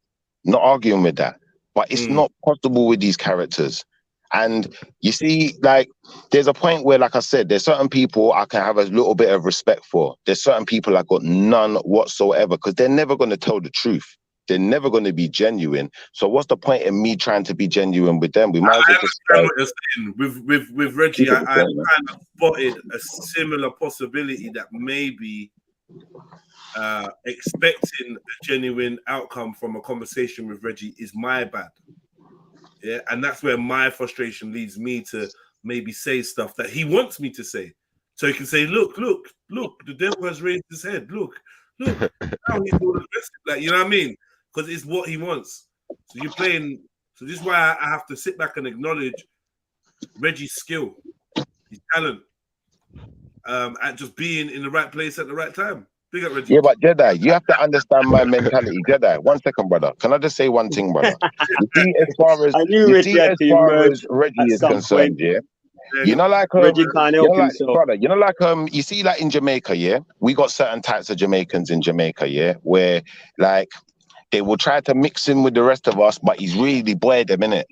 not arguing with that, but it's not possible with these characters. And you see, like, there's a point where, like I said, there's certain people I can have a little bit of respect for. There's certain people I got none whatsoever, because they're never going to tell the truth. They're never going to be genuine. So what's the point in me trying to be genuine with them? We might as well just what you're saying. With Reggie, I kind of spotted a similar possibility that maybe expecting a genuine outcome from a conversation with Reggie is my bad. Yeah, and that's where my frustration leads me to maybe say stuff that he wants me to say. So he can say, look, the devil has raised his head. Look, now he's all aggressive. Like, you know what I mean? Because it's what he wants. So you're playing. So this is why I have to sit back and acknowledge Reggie's skill, his talent, at just being in the right place at the right time. Big up, Reggie. Yeah, but Jedi, you have to understand my mentality. Jedi, 1 second, brother. Can I just say one thing, brother? You see, as far as Reggie is concerned, yeah. You know, like Reggie can't help himself, brother. You know, like you see, like in Jamaica, yeah, we got certain types of Jamaicans in Jamaica, yeah, where like they will try to mix him with the rest of us, but he's really boy them, innit?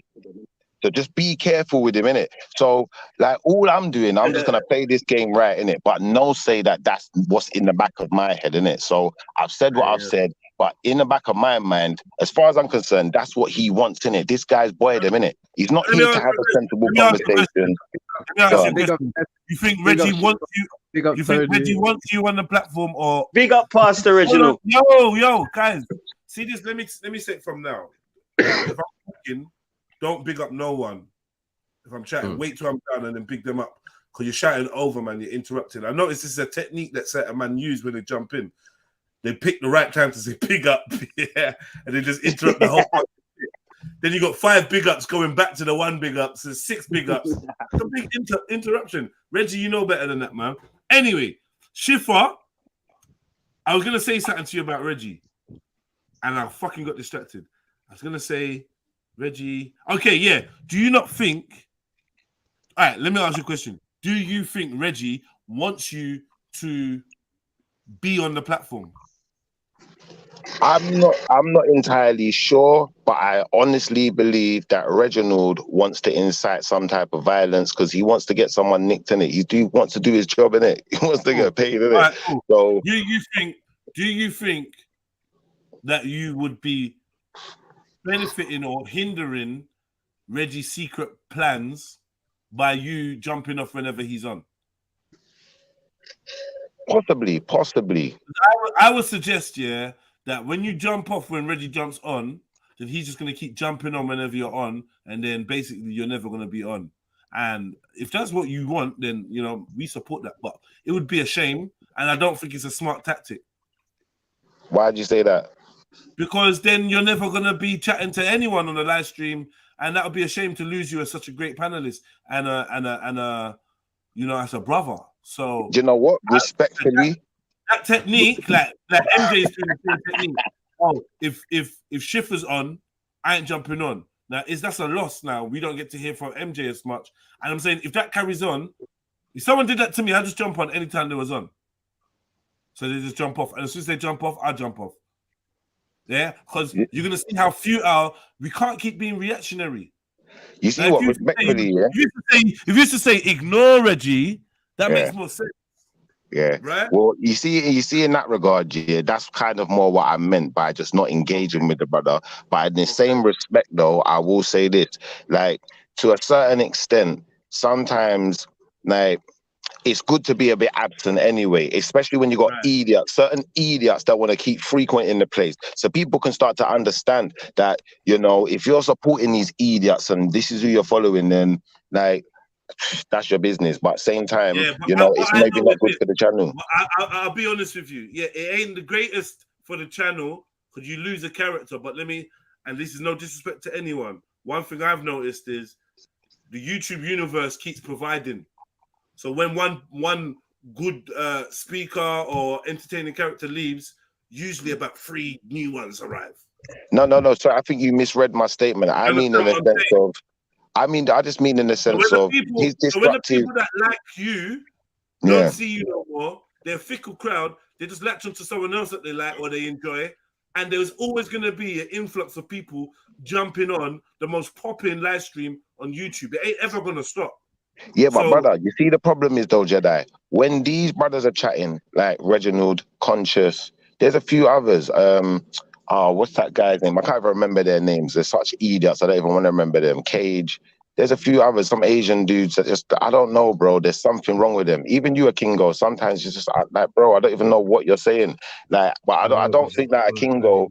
So just be careful with him, innit? So, like, all I'm doing, I'm just gonna play this game right, innit? But no say that that's what's in the back of my head, innit? So I've said what I've said, but in the back of my mind, as far as I'm concerned, that's what he wants, innit? This guy's boyed him, innit? He's not here to have a sensible conversation. You think Reggie wants you? You think Reggie wants you on the platform, or big up Pastor Reginald? Yo, guys, see this. Let me say it from now. If I'm talking, don't big up no one. If I'm chatting, wait till I'm done and then big them up. Because you're shouting over, man. You're interrupting. I notice this is a technique that certain man use when they jump in. They pick the right time to say big up, yeah, and they just interrupt the whole. Then you got 5 big ups going back to the 1 big up, so 6 big ups. It's a big interruption. Reggie, you know better than that, man. Anyway, Shifa, I was gonna say something to you about Reggie, and I fucking got distracted. I was gonna say, Reggie. Okay, yeah. Do you not think? All right, let me ask you a question. Do you think Reggie wants you to be on the platform? I'm not entirely sure, but I honestly believe that Reginald wants to incite some type of violence because he wants to get someone nicked in it. He wants to do his job in it. He wants to get paid in it. Right, cool. So do you think that you would be benefiting or hindering Reggie's secret plans by you jumping off whenever he's on? Possibly. I would suggest, yeah, that when you jump off when Reggie jumps on, then he's just going to keep jumping on whenever you're on, and then basically you're never going to be on. And if that's what you want, then, you know, we support that. But it would be a shame, and I don't think it's a smart tactic. Why'd you say that? Because then you're never going to be chatting to anyone on the live stream, and that would be a shame to lose you as such a great panelist and you know, as a brother. So do you know what? Respectfully, that technique, like MJ is doing the same technique. Oh, if Schiffer's on, I ain't jumping on. Now, that's a loss now. We don't get to hear from MJ as much. And I'm saying, if that carries on, if someone did that to me, I just jump on anytime they was on. So they just jump off. And as soon as they jump off, I jump off. Yeah? Because you're going to see how futile. We can't keep being reactionary. You see what? Respectfully, yeah? If you used to say ignore Reggie, that makes more sense. Yeah. Right? Well, you see in that regard, yeah, that's kind of more what I meant by just not engaging with the brother. But in the same respect, though, I will say this, like, to a certain extent, sometimes, like, it's good to be a bit absent anyway, especially when you got certain idiots that want to keep frequenting the place. So people can start to understand that, you know, if you're supporting these idiots and this is who you're following, then, like, that's your business. But same time, you know, it's maybe not good for the channel. I'll be honest with you. Yeah, it ain't the greatest for the channel because you lose a character. But and this is no disrespect to anyone. One thing I've noticed is the YouTube universe keeps providing. So when one good speaker or entertaining character leaves, usually about 3 new ones arrive. No. So I think you misread my statement. I mean in the sense of, I just mean in the sense of he's So when the disruptive. people that like you don't see you no more, they're a fickle crowd. They just latch onto someone else that they like or they enjoy. And there's always going to be an influx of people jumping on the most popping live stream on YouTube. It ain't ever going to stop. Yeah, but brother, you see the problem is though, Jedi, when these brothers are chatting, like Reginald, Conscious, there's a few others. What's that guy's name? I can't even remember their names. They're such idiots. I don't even want to remember them. Cage. There's a few others, some Asian dudes that just, I don't know, bro. There's something wrong with them. Even you, a Kingo, sometimes it's just like, bro, I don't even know what you're saying. Like, but I don't think that a Kingo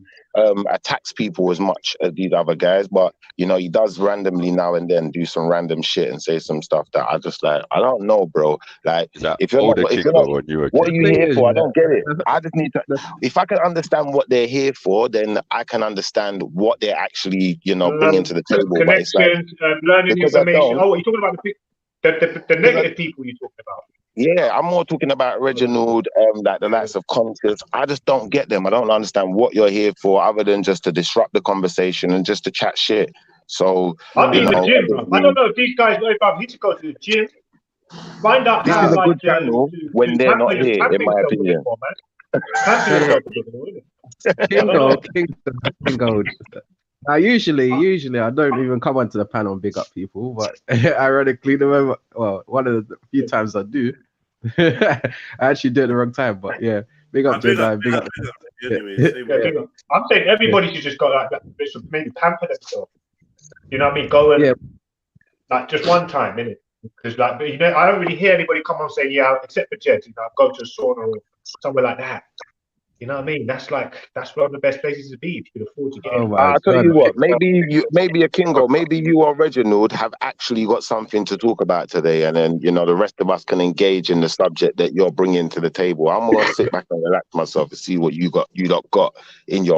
attacks people as much as these other guys. But, you know, he does randomly now and then do some random shit and say some stuff that I just like, I don't know, bro. Like, if you're not, what are you here for? I don't get it. I just need to, if I can understand what they're here for, then I can understand what they're actually, you know, bringing to the table. Connections, but it's like, learning information. Oh, you're talking about the negative people you're talking about. Yeah, I'm more talking about Reginald, like the likes of Conscious. I just don't get them. I don't understand what you're here for, other than just to disrupt the conversation and just to chat shit. So I'll be in the gym, bro. I don't know if these guys, if I need to go to the gym, find out this how is a good channel when they're not here, in my opinion. Kingo. Now, usually I don't even come onto the panel and big up people, but ironically, one of the few times I do, I actually do it the wrong time. But yeah, big up Jedi, big up. I'm saying everybody should just go like that, maybe pamper themselves. You know what I mean? Go and like just one time, innit? Because like, you know, I don't really hear anybody come on saying, yeah, except for Jed, you know, go to a sauna or somewhere like that. You know what I mean? That's one of the best places to be if you can afford to get in. I'll tell you what, maybe a Kingo, maybe you or Reginald have actually got something to talk about today, and then, you know, the rest of us can engage in the subject that you're bringing to the table. I'm gonna sit back and relax myself and see what you got in your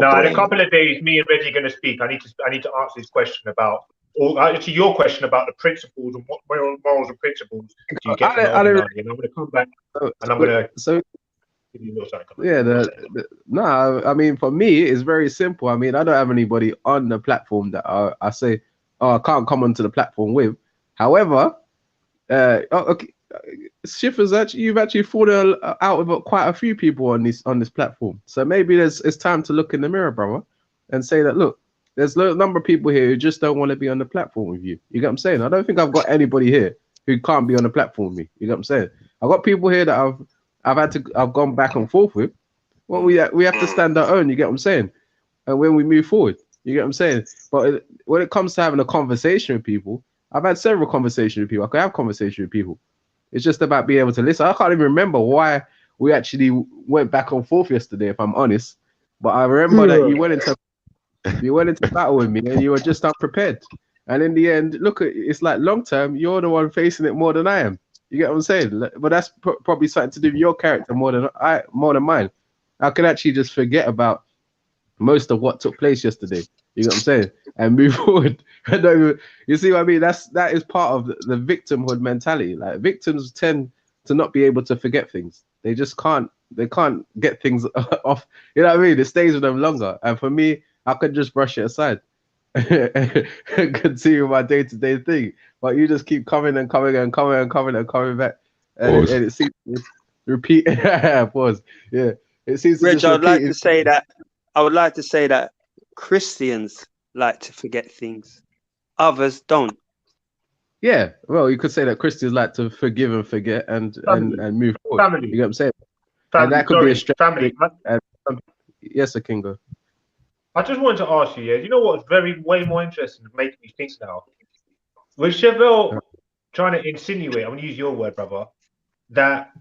brain. In a couple of days, me and Reggie are gonna speak. I need to answer this question about, or actually your question about the principles and what morals and principles do you get from and I'm gonna come back and I'm gonna I mean, for me, it's very simple. I mean, I don't have anybody on the platform that I say, I can't come onto the platform with. However, Shiffers, you've actually fallen out with quite a few people on this platform. So maybe it's time to look in the mirror, brother, and say that, look, there's a number of people here who just don't want to be on the platform with you. You get what I'm saying? I don't think I've got anybody here who can't be on the platform with me. You get what I'm saying? I've got people here that I've gone back and forth with. Well, we have to stand our own. You get what I'm saying? And when we move forward, you get what I'm saying? But when it comes to having a conversation with people, I've had several conversations with people. I can have conversations with people. It's just about being able to listen. I can't even remember why we actually went back and forth yesterday, if I'm honest. But I remember that you went into battle with me and you were just unprepared. And in the end, look, it's like long term, you're the one facing it more than I am. You get what I'm saying? But that's probably something to do with your character more than mine. I could actually just forget about most of what took place yesterday. You know what I'm saying? And move forward. You see what I mean? That is part of the victimhood mentality. Like, victims tend to not be able to forget things. They just can't. They can't get things off. You know what I mean? It stays with them longer. And for me, I could just brush it aside and continue my day-to-day thing. But you just keep coming and coming and coming and coming and coming back, and it seems to repeat. Pause. Yeah, it seems to Reg, I would like to say that Christians like to forget things, others don't. Yeah, well, you could say that Christians like to forgive and forget and move forward. Family. You get what I'm saying? Family, and that could be a strategy. Family. Yes, Kingo. I just wanted to ask you, you know what's way more interesting and making me think now? Was Chevelle trying to insinuate, I'm going to use your word, brother, that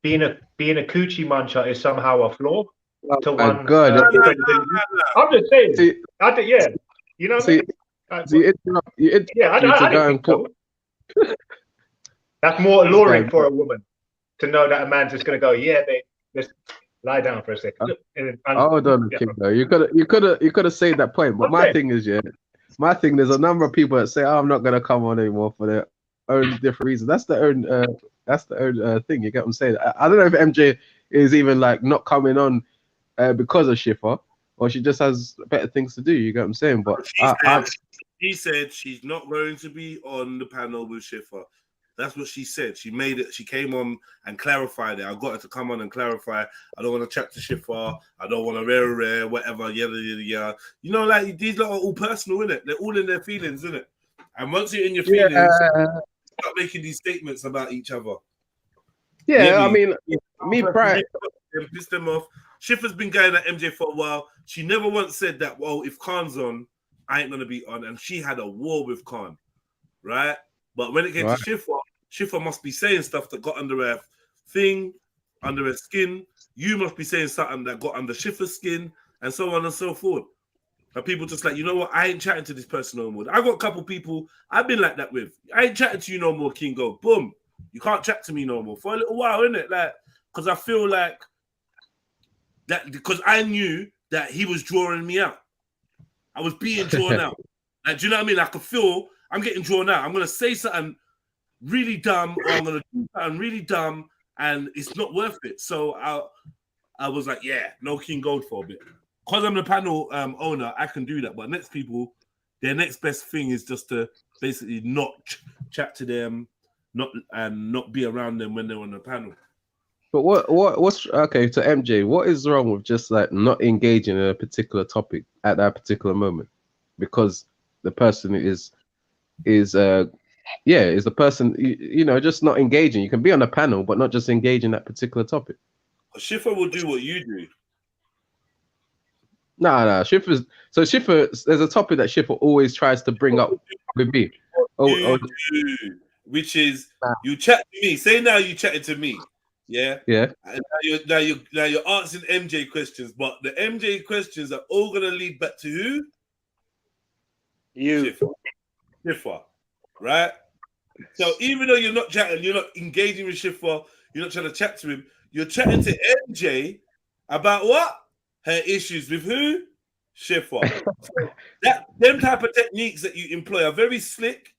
being a coochie muncher is somehow a flaw? Oh my God. I'm just saying. You know what I mean? That's more alluring for a woman to know that a man's just going to go, yeah, babe, let's lie down for a second. Hold on, Kingo. You could have saved that point. But my thing is, there's a number of people that say, I'm not going to come on anymore for their own different reasons. That's their own That's the only thing. You get what I'm saying? I don't know if MJ is even like not coming on because of Schiffer, or she just has better things to do. You get what I'm saying? But She said she's not going to be on the panel with Schiffer. That's what she said. She made it. She came on and clarified it. I got her to come on and clarify. I don't want to chat to Schiffer. I don't want to rare, whatever, yada, yada, yada. You know, like, these lot are all personal, innit? They're all in their feelings, innit? And once you're in your feelings, start making these statements about each other. Yeah, I mean, me pride. Piss them off. Schiffer's been going at MJ for a while. She never once said that, well, if Khan's on, I ain't going to be on. And she had a war with Khan, right? But when it came to Schiffer, Schiffer must be saying stuff that got under her thing, under her skin. You must be saying something that got under Schiffer's skin, and so on and so forth. And people just like, you know what? I ain't chatting to this person no more. I got a couple people I've been like that with. I ain't chatting to you no more, Kingo. Boom. You can't chat to me no more for a little while, innit? Like, because I feel like that, because I knew that he was drawing me out. I was being drawn out. Like, do you know what I mean? I could feel I'm getting drawn out. I'm going to say something really dumb, or I'm going to do something really dumb, and it's not worth it. So I was like, yeah, no King Gold for a bit. Because I'm the panel owner, I can do that. But next people, their next best thing is just to basically not chat to them, not be around them when they're on the panel. But what's okay to MJ? What is wrong with just like not engaging in a particular topic at that particular moment, because the person is the person, you know, just not engaging. You can be on a panel, but not just engage in that particular topic. Schiffer will do what you do. No, Schiffer. There's a topic that Schiffer always tries to bring up with me. Which is you chat to me. Say now you chatting to me. Yeah. Yeah. And now you're answering MJ questions, but the MJ questions are all gonna lead back to who? You. Schiffer. Right? So even though you're not chatting, you're not engaging with Schiffer, you're not trying to chat to him, you're chatting to MJ about what? Her issues with who? Schiffer. So them type of techniques that you employ are very slick,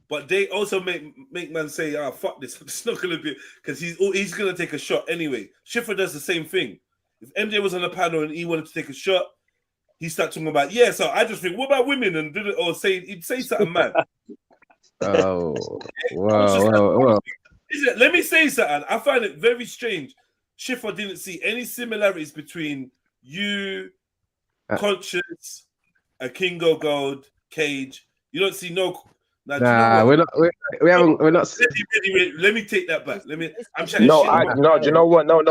but they also make man say, "Ah, fuck this. It's not gonna be," because he's gonna take a shot anyway. Schiffer does the same thing. If MJ was on a panel and he wanted to take a shot, he started talking about, yeah. So I just think, what about women? And did it or he'd say something mad. Oh, wow. Let me say something. I find it very strange. Schiffer didn't see any similarities between you, Conscious, a Kingo Gold, Cage. You don't see no. Now, nah, we're not. We're not. Let me take that back. I'm chatting shit. No. Do you know what? No. Wait,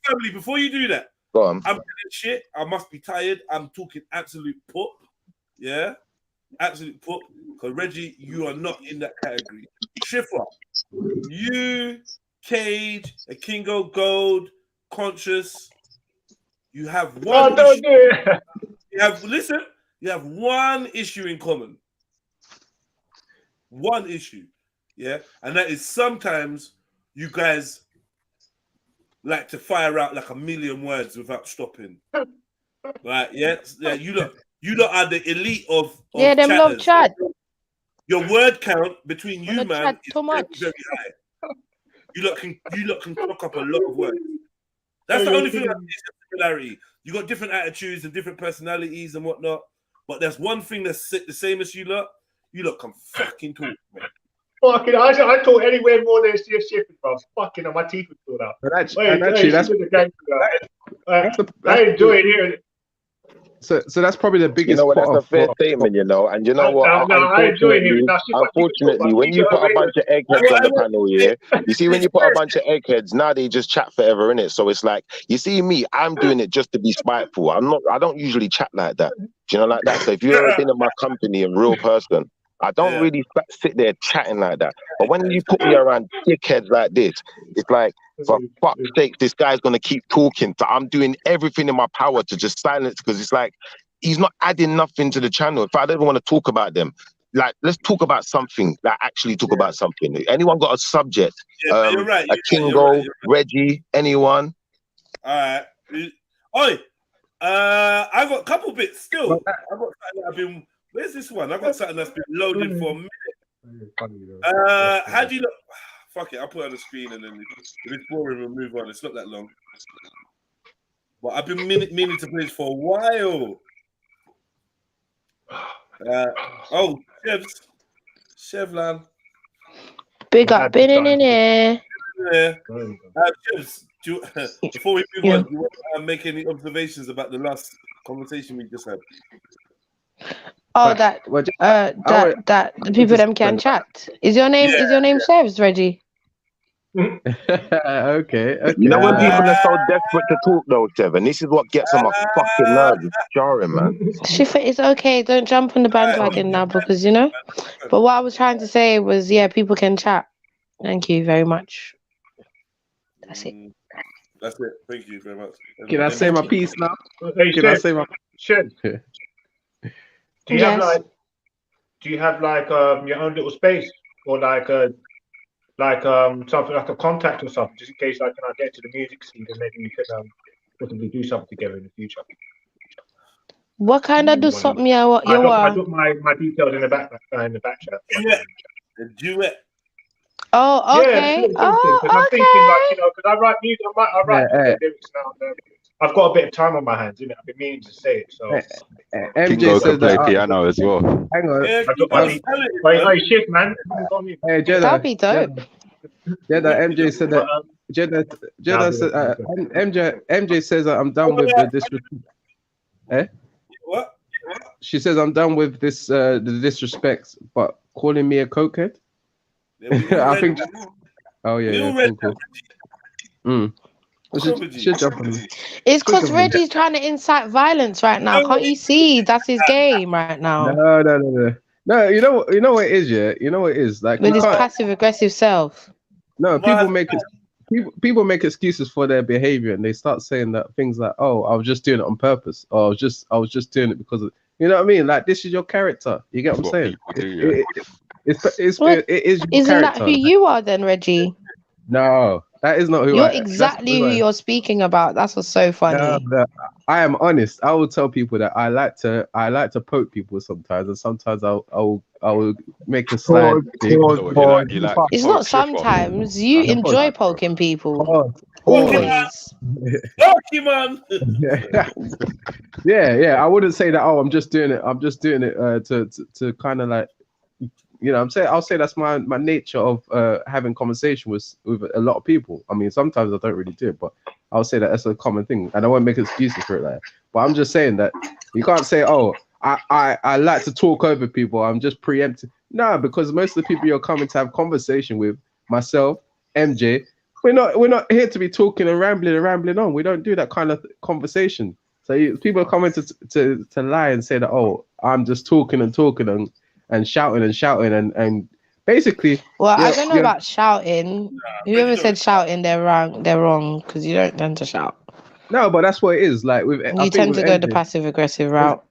family. Before you do that, go on. I'm chatting shit. I must be tired. I'm talking absolute pop. Yeah, absolute pop. Because Reggie, you are not in that category. Schiffer, you, Cage, a Kingo Gold, Conscious. You have one. You have one issue in common. One issue, yeah, and that is sometimes you guys like to fire out like a million words without stopping. Right? Yeah. You lot are the elite of them chatters. love chat. Your word count between you, man, is too much. very high. You lot can clock up a lot of words. That's the only thing that is similarity. You got different attitudes and different personalities and whatnot, but there's one thing that's the same as you lot. You lot can fucking talk, man. Fucking, I talk anywhere more than Schiffer, bro. Fucking, my teeth would fall out. But actually, that's I enjoy it here. So that's probably the biggest. You know what? That's a fair statement, you know. And you know what? Unfortunately, when you put a bunch of eggheads on the panel, yeah, you see, when you put a bunch of eggheads, now they just chat forever, innit? So it's like, you see me, I'm doing it just to be spiteful. I don't usually chat like that. Do you know, like that? So if you've ever been in my company in real person, I don't really sit there chatting like that. But when you put me around dickheads like this, it's like, for fuck's sake, this guy's going to keep talking. So I'm doing everything in my power to just silence, because it's like, he's not adding nothing to the channel. If I don't want to talk about them, like, let's talk about something, like actually talk about something. Anyone got a subject? You're right. A Kingo, Reggie, anyone? All right. Oi, I got a couple bits still. I got something that I've been. Where's this one? I got something that's been loaded for a minute. How do you look? Fuck it, I'll put it on the screen and then if it's boring, we'll move on. It's not that long. But I've been meaning to play this for a while. Chevlan. Big up, been in here. Yeah. Chevs, before we move on, do you want to make any observations about the last conversation we just had? Oh, that the people them can chat. Is your name Chevs, Reggie? Okay. You know when people are so desperate to talk though, Seven, this is what gets on my fucking nerves. It's jarring, man. Shifa, it's okay. Don't jump on the bandwagon now because you know. But what I was trying to say was, yeah, people can chat. Thank you very much. That's it. That's it. Thank you very much. Can I say my piece now? Hey, Can I say my Shed. Do you have like your own little space or something like a contact or something, just in case I cannot get to the music scene and maybe we could possibly do something together in the future. What kind of do something you I want? got my details in the back chat. A duet. Oh, okay. Yeah, because I'm thinking like, because I write music, I write lyrics now. I've got a bit of time on my hands, innit? I've been meaning to say it, so. MJ says play that piano as well. Hang on. Yeah, Hey, shit, man. Hey, Jedi. That'd be dope. Jedi, MJ said that. Jedi said, MJ says that I'm done with the disrespect. Eh? What? She says I'm done with this the disrespect, but calling me a cokehead. I think. Oh yeah, cool. Should jump on me. It's because Reggie's trying to incite violence right now. Can't you see? That's his game right now. No, you know what it is, yeah? You know what it is? Like with his passive aggressive self. No, people make excuses for their behavior and they start saying that things like, oh, I was just doing it on purpose, or I was just doing it because of, you know what I mean? Like, this is your character. You get what I'm saying? Isn't that who you are then, Reggie? No, that is not who you're exactly who you're speaking about. That's what's so funny. No, I am honest. I will tell people that I like to poke people sometimes, and sometimes I will make a slide. It's not sometimes. You enjoy poking people. Always. Pokemon. Yeah. I wouldn't say that. Oh, I'm just doing it. I'm just doing it to kind of like. You know, I'll say that's my nature of having conversation with a lot of people. I mean, sometimes I don't really do it, but I'll say that that's a common thing, and I won't make excuses for it. Like, but I'm just saying that you can't say, "Oh, I like to talk over people. I'm just preempting." No, because most of the people you're coming to have conversation with, myself, MJ, we're not here to be talking and rambling on. We don't do that kind of conversation. So people are coming to lie and say that, "Oh, I'm just talking and shouting and basically." Well, I don't know about shouting. Whoever said shouting, they're wrong because you don't tend to shout. No, but that's what it is. Like you tend to go the passive aggressive route.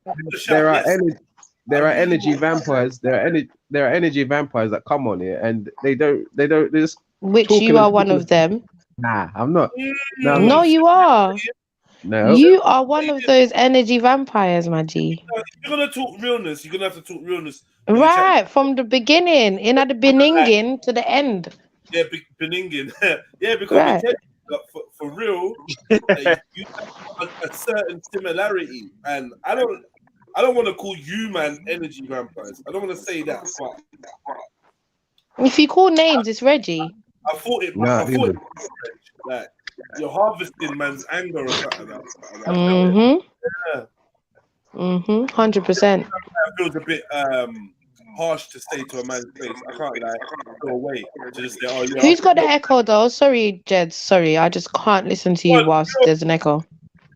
There are energy vampires. There are energy vampires that come on here and they just. Which you are one of them. Nah, I'm not. No, you are. No. You are one of those energy vampires, my G. If you're gonna talk realness, you're gonna have to talk realness. Right, from the beginning, in at the beginning to the end. Yeah, beginning. Yeah, because for real, you have a certain similarity, and I don't want to call you, man, energy vampires. I don't want to say that. But if you call names, it's Reggie. I thought it was like you're harvesting man's anger or something like that. Yeah. 100%. That feels a bit harsh to say to a man's face. I can't like go away to just say, oh yeah. Who's got the echo though? Sorry, Jed. Sorry, I just can't listen to you whilst there's an echo.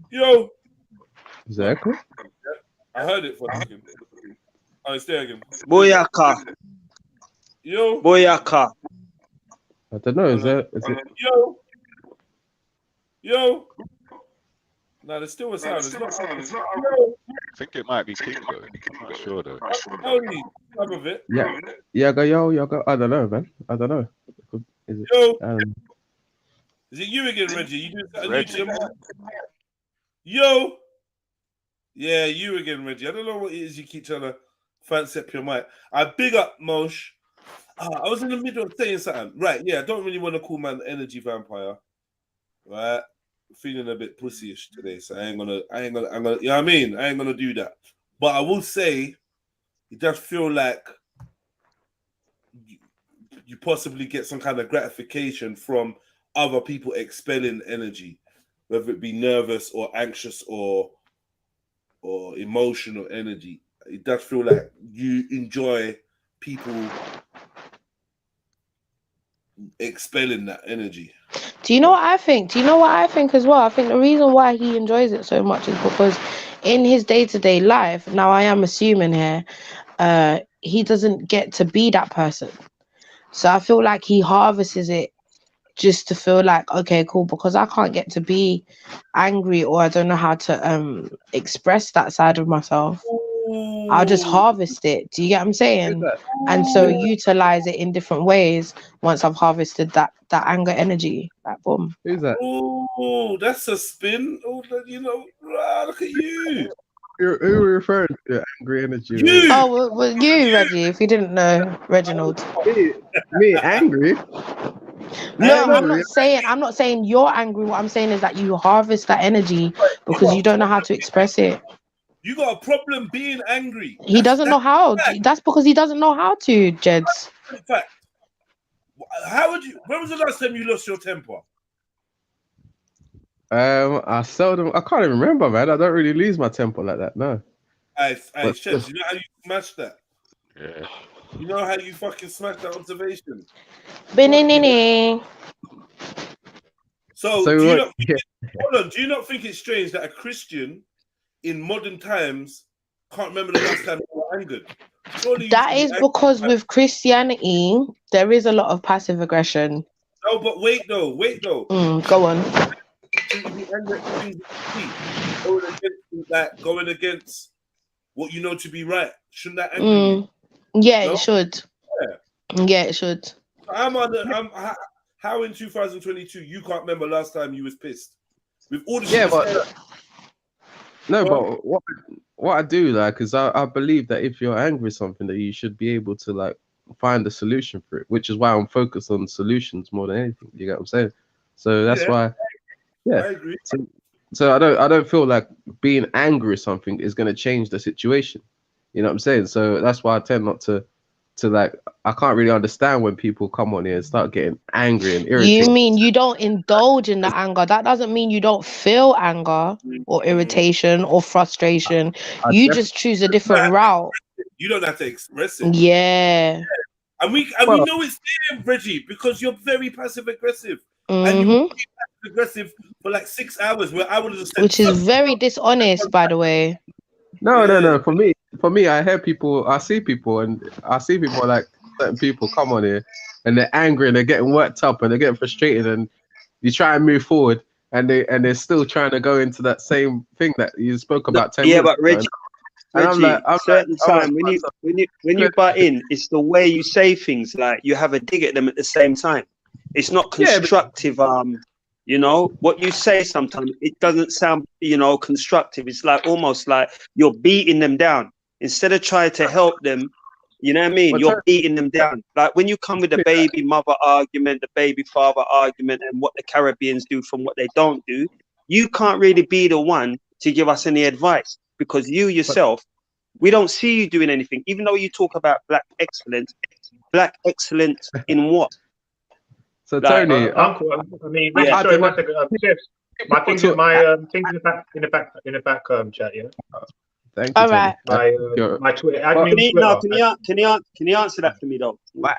Yo. Is there echo? I heard it for a second. Oh, it's there again. Boyaka. Yo. Boyaka. I don't know. Is it? Yo. No, there's still a sound. It's not. I think it might be King though. I'm not sure though. Only some of it. Yeah. Go. I don't know, man. I don't know. Is it? Yo. Is it you again, Reggie? You do Reggie. Yo. Yeah, you again, Reggie. I don't know what it is you keep trying to fancy up your mic. I big up Mosh I was in the middle of saying something. Right, yeah, I don't really want to call man an energy vampire. Right? Feeling a bit pussyish today, so I'm gonna, you know what I mean? I ain't gonna do that. But I will say, it does feel like you possibly get some kind of gratification from other people expelling energy, whether it be nervous or anxious or emotional energy. It does feel like you enjoy people expelling that energy. Do you know what I think? Do you know what I think as well? I think the reason why he enjoys it so much is because in his day-to-day life, now I am assuming here, he doesn't get to be that person. So I feel like he harvests it just to feel like, okay, cool, because I can't get to be angry or I don't know how to express that side of myself. I'll just harvest it. Do you get what I'm saying? And so utilize it in different ways once I've harvested that anger energy. Like, boom. Who's that? Oh, that's a spin. Oh, you know, look at you. Who are you referring to? Angry energy. You. Oh, well, you, Reggie, if you didn't know, Reginald. Me angry? No, I'm not saying you're angry. What I'm saying is that you harvest that energy because you don't know how to express it. You got a problem being angry. He doesn't know how. That's because he doesn't know how to, Jeds. In fact, when was the last time you lost your temper? I can't even remember, man. I don't really lose my temper like that, no. Sheds, you know how you smash that? Yeah. You know how you fucking smash that observation? So do you not think it's strange that a Christian in modern times can't remember the last time they were angered? Surely that is because with Christianity, there is a lot of passive aggression. No, but wait though. Go on. Going against what you know to be right. Shouldn't that anger you? Yeah, it should. Yeah, it should. How in 2022 you can't remember last time you was pissed? With all the but what I do like is I believe that if you're angry with something, that you should be able to like find a solution for it, which is why I'm focused on solutions more than anything. You get what I'm saying? So that's why. Yeah, I agree. So I don't feel like being angry with something is going to change the situation. You know what I'm saying? So that's why I tend not to like, I can't really understand when people come on here and start getting angry and irritated. You mean you don't indulge in the anger? That doesn't mean you don't feel anger or irritation or frustration. You just choose a different route. You don't have to express it. Yeah. And we know it's there, Reggie, because you're very passive aggressive. And you were passive aggressive for like 6 hours, where I would have said, which is very dishonest, by the way. No. For me, I see people like certain people come on here and they're angry and they're getting worked up and they're getting frustrated, and you try and move forward and they're still trying to go into that same thing that you spoke about 10 minutes but Reggie, ago. When you butt in, it's the way you say things. Like you have a dig at them at the same time. It's not constructive. You know what you say sometimes it doesn't sound constructive. It's like almost like you're beating them down instead of trying to help them. You know what I mean? You're beating them down. Like when you come with the baby mother argument, the baby father argument, and what the Caribbeans do from what they don't do, you can't really be the one to give us any advice, because you yourself, we don't see you doing anything. Even though you talk about black excellence in what? So Tony, Uncle, I mean, sorry, my things in the back chat, yeah. Thank you. All right. My Twitter. Can you answer that for me though? But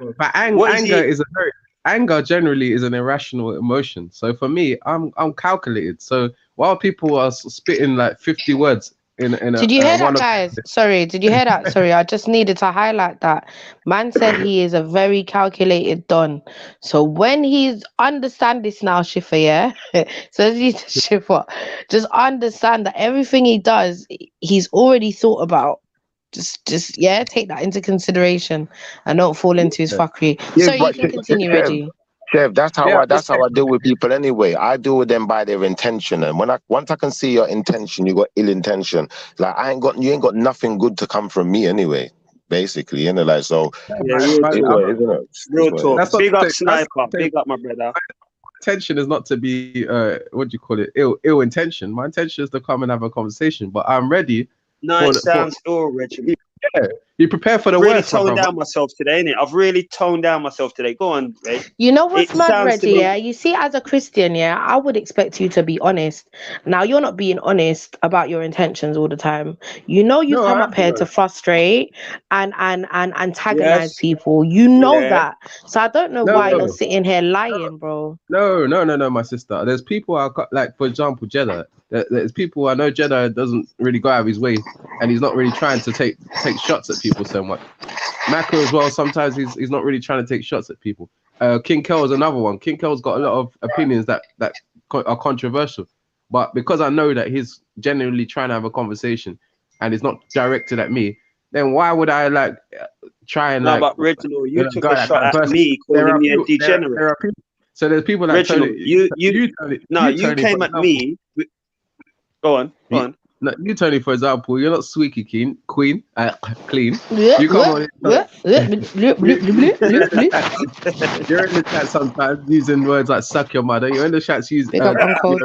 anger generally is an irrational emotion. So for me, I'm calculated. So while people are spitting like 50 words did you hear that, guys? Sorry, did you hear that? Sorry, I just needed to highlight that. Man said he is a very calculated don. So when he's understand this now, Shifa, yeah? So Shifa, just understand that everything he does, he's already thought about. Just take that into consideration and don't fall into his fuckery. So you can continue, Reggie. Chef, that's how I deal with people anyway. I deal with them by their intention, and once I can see your intention, you got ill intention. Like you ain't got nothing good to come from me anyway. basically, innit? Like, so Yeah, real But it's talk. what it is, isn't it? Real It's what it talk. is. that's not Big to up say, that's Sniper. Big up my brother. intention is not to be what do you call it, ill intention. My intention is to come and have a conversation, but I'm ready No, for it sounds ill, Reggie. you prepare for the I've really worst, my toned brother. down myself today, innit? I've really toned down myself today. Go on, Reg. You know what's It mad, sounds to Reggie? me. Yeah, you see, as a Christian, yeah, I would expect you to be honest. Now you're not being honest about your intentions all the time. You know, you No, come I up here to frustrate and antagonize Yes. people. You know Yeah. that. So I don't know no, why you're sitting here lying, bro. no, my sister. There's people like, for example, JEDI. There's people I know. JEDI doesn't really go out of his way, and he's not really trying to take shots at people so much. Mako as well. Sometimes he's not really trying to take shots at people. King Kel is another one. King Kel's got a lot of opinions that are controversial, but because I know that he's genuinely trying to have a conversation, and it's not directed at me, then why would I like try and No, like? but Reginald, you took go a at shot that at person? me, There calling are me a people- degenerate. there are people. So there's people like Reginald, Tony. you Tony, came for at example. me. Go on. No, you, Tony, for example, you're not squeaky clean. Clean. Yeah, You come on. You're in the chat sometimes using words like "suck your mother." You're in the chats using Big up, Uncle.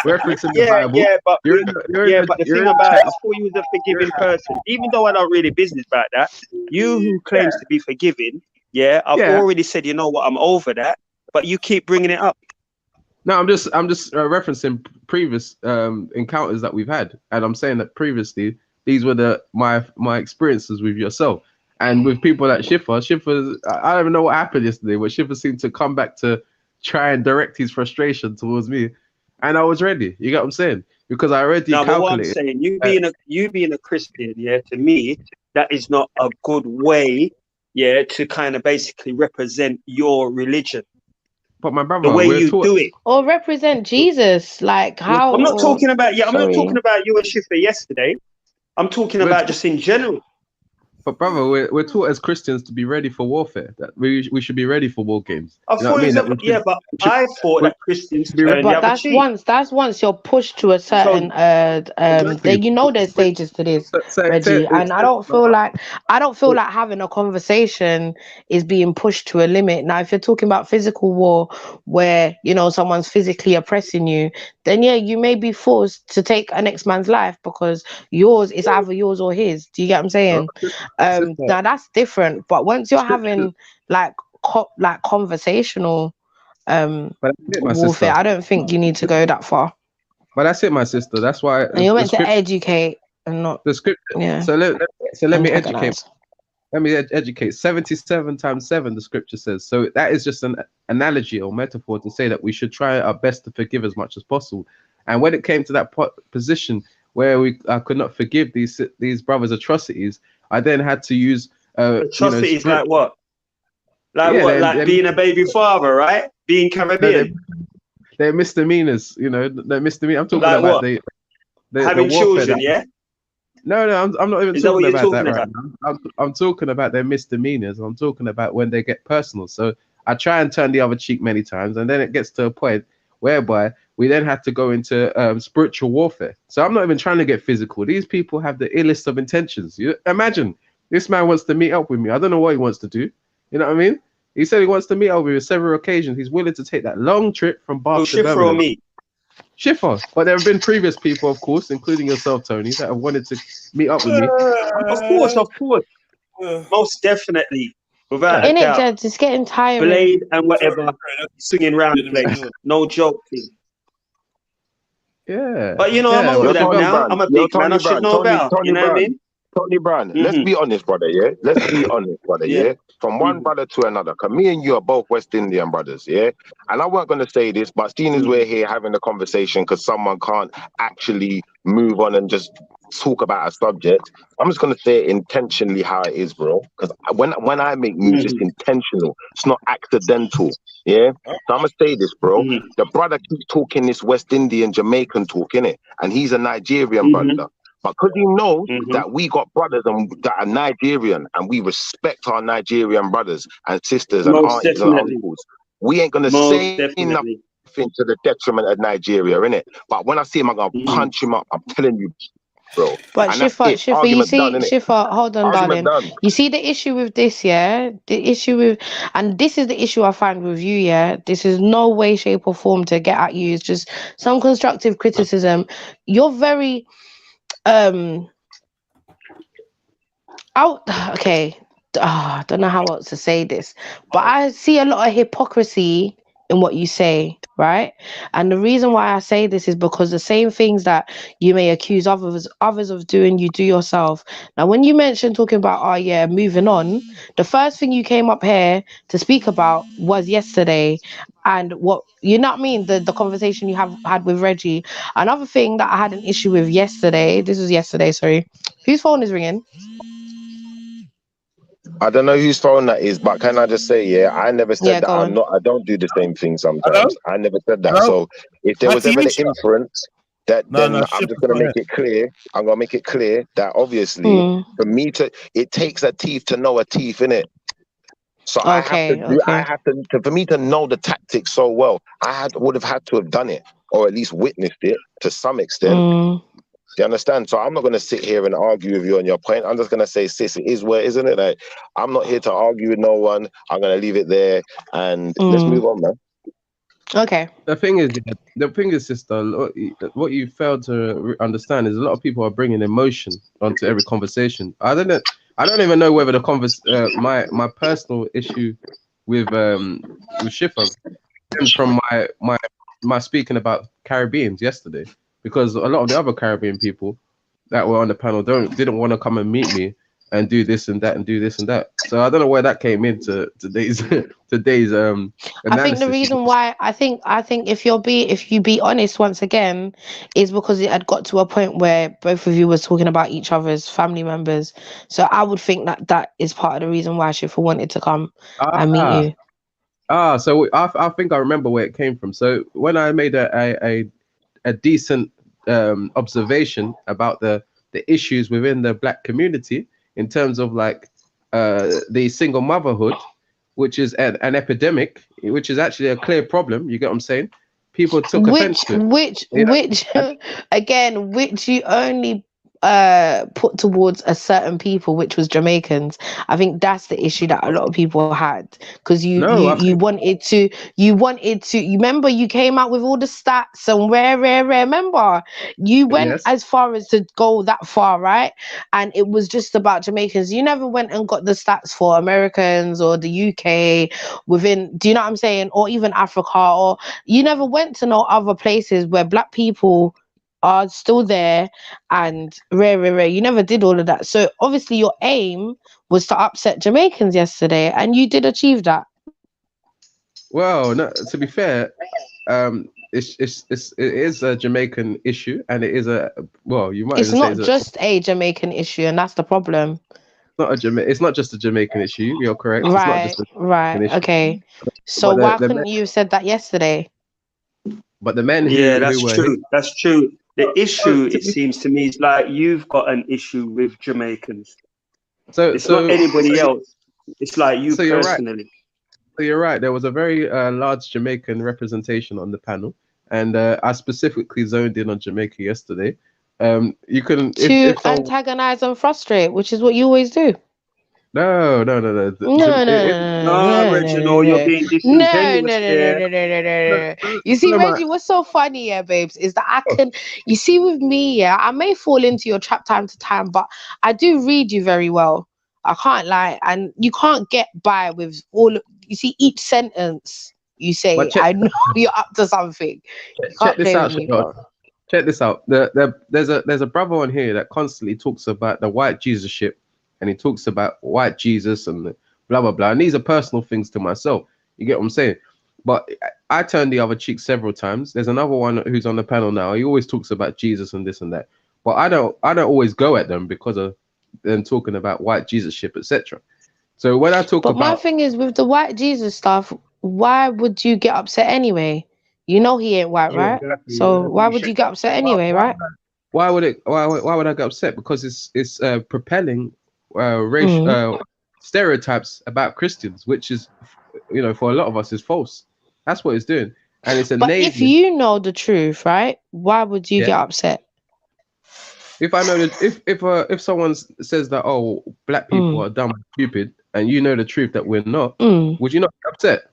referencing the Bible. Yeah, but You're in the, but the you're thing in the about chat. it, I thought you was a forgiving person. Even though I don't really business about that, you who claims to be forgiving, I've already said, you know what, I'm over that, but you keep bringing it up. No, I'm just referencing previous encounters that we've had, and I'm saying that previously these were my experiences with yourself and with people like Schiffer. Schiffer, I don't even know what happened yesterday, but Schiffer seemed to come back to try and direct his frustration towards me, and I was ready. You get what I'm saying? Because I already calculated. But what I'm saying, you being a Christian, to me, that is not a good way, to kind of basically represent your religion. But my brother, the way you do it, or represent Jesus, like how? I'm not talking about I'm not sorry. talking about you and Schiffer yesterday. I'm talking about just in general. But brother, we're taught as Christians to be ready for warfare. That we should be ready for war games. I thought I thought that Christians turn but that's once you're pushed to a certain then you know there's stages to this, Reggie. And I don't feel like having a conversation is being pushed to a limit. Now, if you're talking about physical war where someone's physically oppressing you, then you may be forced to take an next man's life because yours is either yours or his. Do you get what I'm saying? Now that's different. But once you're having like conversational warfare, I don't think you need to go that far. But that's it, my sister. That's why. And you're meant to educate and not the script. Yeah. So let me educate. Let me educate. 77 times 7, the scripture says. So that is just an analogy or metaphor to say that we should try our best to forgive as much as possible. And when it came to that position where I could not forgive these brothers' atrocities, I then had to use atrocities like what? Like being a baby father, right? Being Caribbean. They're misdemeanors, they're misdemeanors. I'm talking like about the having children, No, I'm not even talking about that right now. I'm talking about their misdemeanors. I'm talking about when they get personal. So I try and turn the other cheek many times, and then it gets to a point whereby we then have to go into spiritual warfare. So I'm not even trying to get physical. These people have the illest of intentions. You imagine this man wants to meet up with me. I don't know what he wants to do. You know what I mean? He said he wants to meet up with me on several occasions. He's willing to take that long trip from Bath to Birmingham. Or me? Schiffer. But there have been previous people, of course, including yourself, Tony, that have wanted to meet up with me. Of course. Most definitely. Without a doubt. Jed, it's getting tiring. Blade and whatever, swinging round the place. No joking. Yeah. But I'm older than now. I'm a big man. I should know better. You know what I mean? Tony Brown, let's be honest, brother, Let's be honest, brother, From one brother to another. Because me and you are both West Indian brothers, And I weren't going to say this, but seeing as we're here having a conversation because someone can't actually move on and just talk about a subject, I'm just going to say it intentionally how it is, bro. Because when I make moves, it's intentional. It's not accidental, So I'm going to say this, bro. The brother keeps talking this West Indian, Jamaican talk, innit? And he's a Nigerian brother. But because he knows that we got brothers that are Nigerian and we respect our Nigerian brothers and sisters and aunties and uncles, we ain't going to say nothing to the detriment of Nigeria, innit? But when I see him, I'm going to punch him up. I'm telling you, bro. But And that's Shifa, it. Shifa, you Argument see, done, innit? Shifa, hold on, Argument darling. done. You see the issue with this, yeah? The issue with, and this is the issue I find with you, yeah? This is no way, shape, or form to get at you. It's just some constructive criticism. You're very, out, okay. I don't know how else to say this, but I see a lot of hypocrisy in what you say, right? And the reason why I say this is because the same things that you may accuse others of doing, you do yourself. Now, when you mentioned talking about, oh yeah, moving on, the first thing you came up here to speak about was yesterday, and what, you know what I mean, the conversation you have had with Reggie. Another thing that I had an issue with yesterday, this was yesterday, sorry. Whose phone is ringing? I don't know whose phone that is, but can I just say, yeah, I never Yeah, said that go on. I don't do the same thing Hello? sometimes. I never said that. Hello? So if there was ever the Matisha? inference that, No, then I'm Shifa, just going go to make ahead. it clear. I'm going to make it clear that obviously Hmm. for me to, it takes a teeth to know a teeth, innit? So I have to do, I Okay. have to, for me to know the tactics so well, would have had to have done it or at least witnessed it to some extent. Mm. Do you understand? So I'm not going to sit here and argue with you on your point. I'm just going to say, sis, it is where, isn't it? Like, I'm not here to argue with no one. I'm going to leave it there and let's move on, man. Okay. The thing is, sister, what you failed to understand is a lot of people are bringing emotion onto every conversation. I don't even know whether my personal issue with Shifa stems from my speaking about Caribbeans yesterday, because a lot of the other Caribbean people that were on the panel didn't want to come and meet me and do this and that and do this and that. So I don't know where that came into today's analysis. I think the reason why I think if you be honest once again is because it had got to a point where both of you was talking about each other's family members. So I would think that is part of the reason why Shifa wanted to come and meet you. So I think I remember where it came from. So when I made a decent observation about the issues within the Black community in terms of like the single motherhood, which is an epidemic, which is actually a clear problem. You get what I'm saying? People took offense to it. Which again, which you only put towards a certain people, which was Jamaicans. I think that's the issue that a lot of people had, because you wanted to you remember you came out with all the stats and rare remember you went as far as to go that far, right? And it was just about Jamaicans. You never went and got the stats for Americans or the UK within, do you know what I'm saying, or even Africa, or you never went to no other places where Black people are still there and rare. You never did all of that. So obviously your aim was to upset Jamaicans yesterday, and you did achieve that. Well, no, to be fair, it is a Jamaican issue, and it is you might It's even say not just a Jamaican issue, and that's the problem. It's not just a Jamaican issue. You're correct. It's not just a Jamaican issue. Okay. So why couldn't you have said that yesterday? But the men that's true. That's true. The issue, it seems to me, is like you've got an issue with Jamaicans. So it's not anybody else. It's like you personally. So you're right. There was a very large Jamaican representation on the panel, and I specifically zoned in on Jamaica yesterday. You can antagonize and frustrate, which is what you always do. No. Reginald, you're being disingenuous there. No. You see, Reggie, what's so funny, babes, is that you see with me, I may fall into your trap time to time, but I do read you very well. I can't lie, and you can't get by with you see, each sentence you say, I know you're up to something. You can't play with me, bro. Check this out. There's a brother on here that constantly talks about the white Jesus ship, and he talks about white Jesus and blah blah blah. And these are personal things to myself. You get what I'm saying? But I turned the other cheek several times. There's another one who's on the panel now. He always talks about Jesus and this and that. But I don't always go at them because of them talking about white Jesus ship, etc. So when I talk about, my thing is with the white Jesus stuff, why would you get upset anyway? You know he ain't white, right? Exactly. So why would you get upset anyway, right? Why would I get upset? Because it's propelling racial stereotypes about Christians, which is, for a lot of us is false. That's what it's doing, and it's But if you know the truth, right? Why would you get upset? if I know that if someone says that black people are dumb and stupid, and you know the truth that we're not, would you not be upset?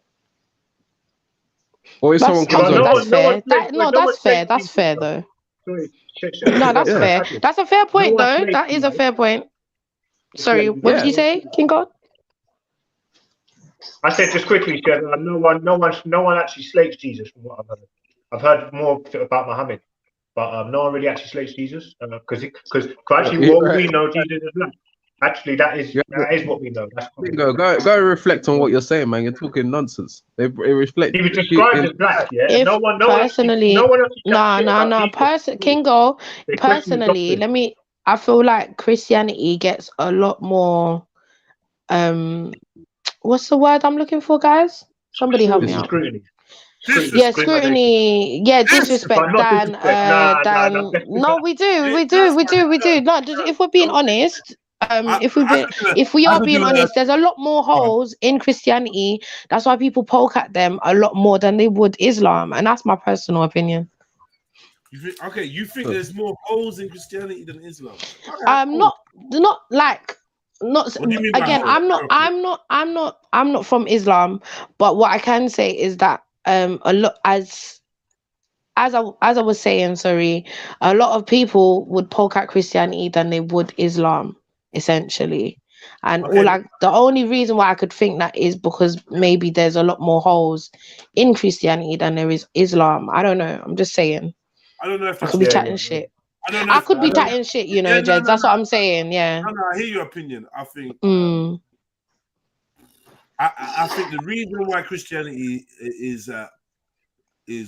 Or if someone comes on, that's fair. That's fair. That's fair though. No, that's fair. That's a fair point though. That is a fair point. Sorry, what did you say, King God? I said just quickly, Jed, no one actually slates Jesus from what I've heard. I've heard more about Muhammad, but no one really actually slates Jesus because actually what we know, Jesus is black. Actually, that is what we know. That's go reflect on what you're saying, man. You're talking nonsense. It reflects. He was described as black, yeah. If no one personally, Kingo, personally, I feel like Christianity gets a lot more. What's the word I'm looking for, guys? Somebody help me out. Scrutiny. Scrutiny. Yeah, disrespect than. No, we do. No, if we're being honest. If we are being honest, there's a lot more holes in Christianity. That's why people poke at them a lot more than they would Islam, and that's my personal opinion. You think there's more holes in Christianity than Islam? Not again. I'm not from Islam, but what I can say is that a lot as I was saying, sorry, a lot of people would poke at Christianity than they would Islam. Essentially, and the only reason why I could think that is because maybe there's a lot more holes in Christianity than there is Islam. I don't know. I'm just saying. I don't know if I could be chatting shit. I could be chatting shit, you know, Jed. That's what I'm saying. Yeah. No, I hear your opinion. I think. I think the reason why Christianity is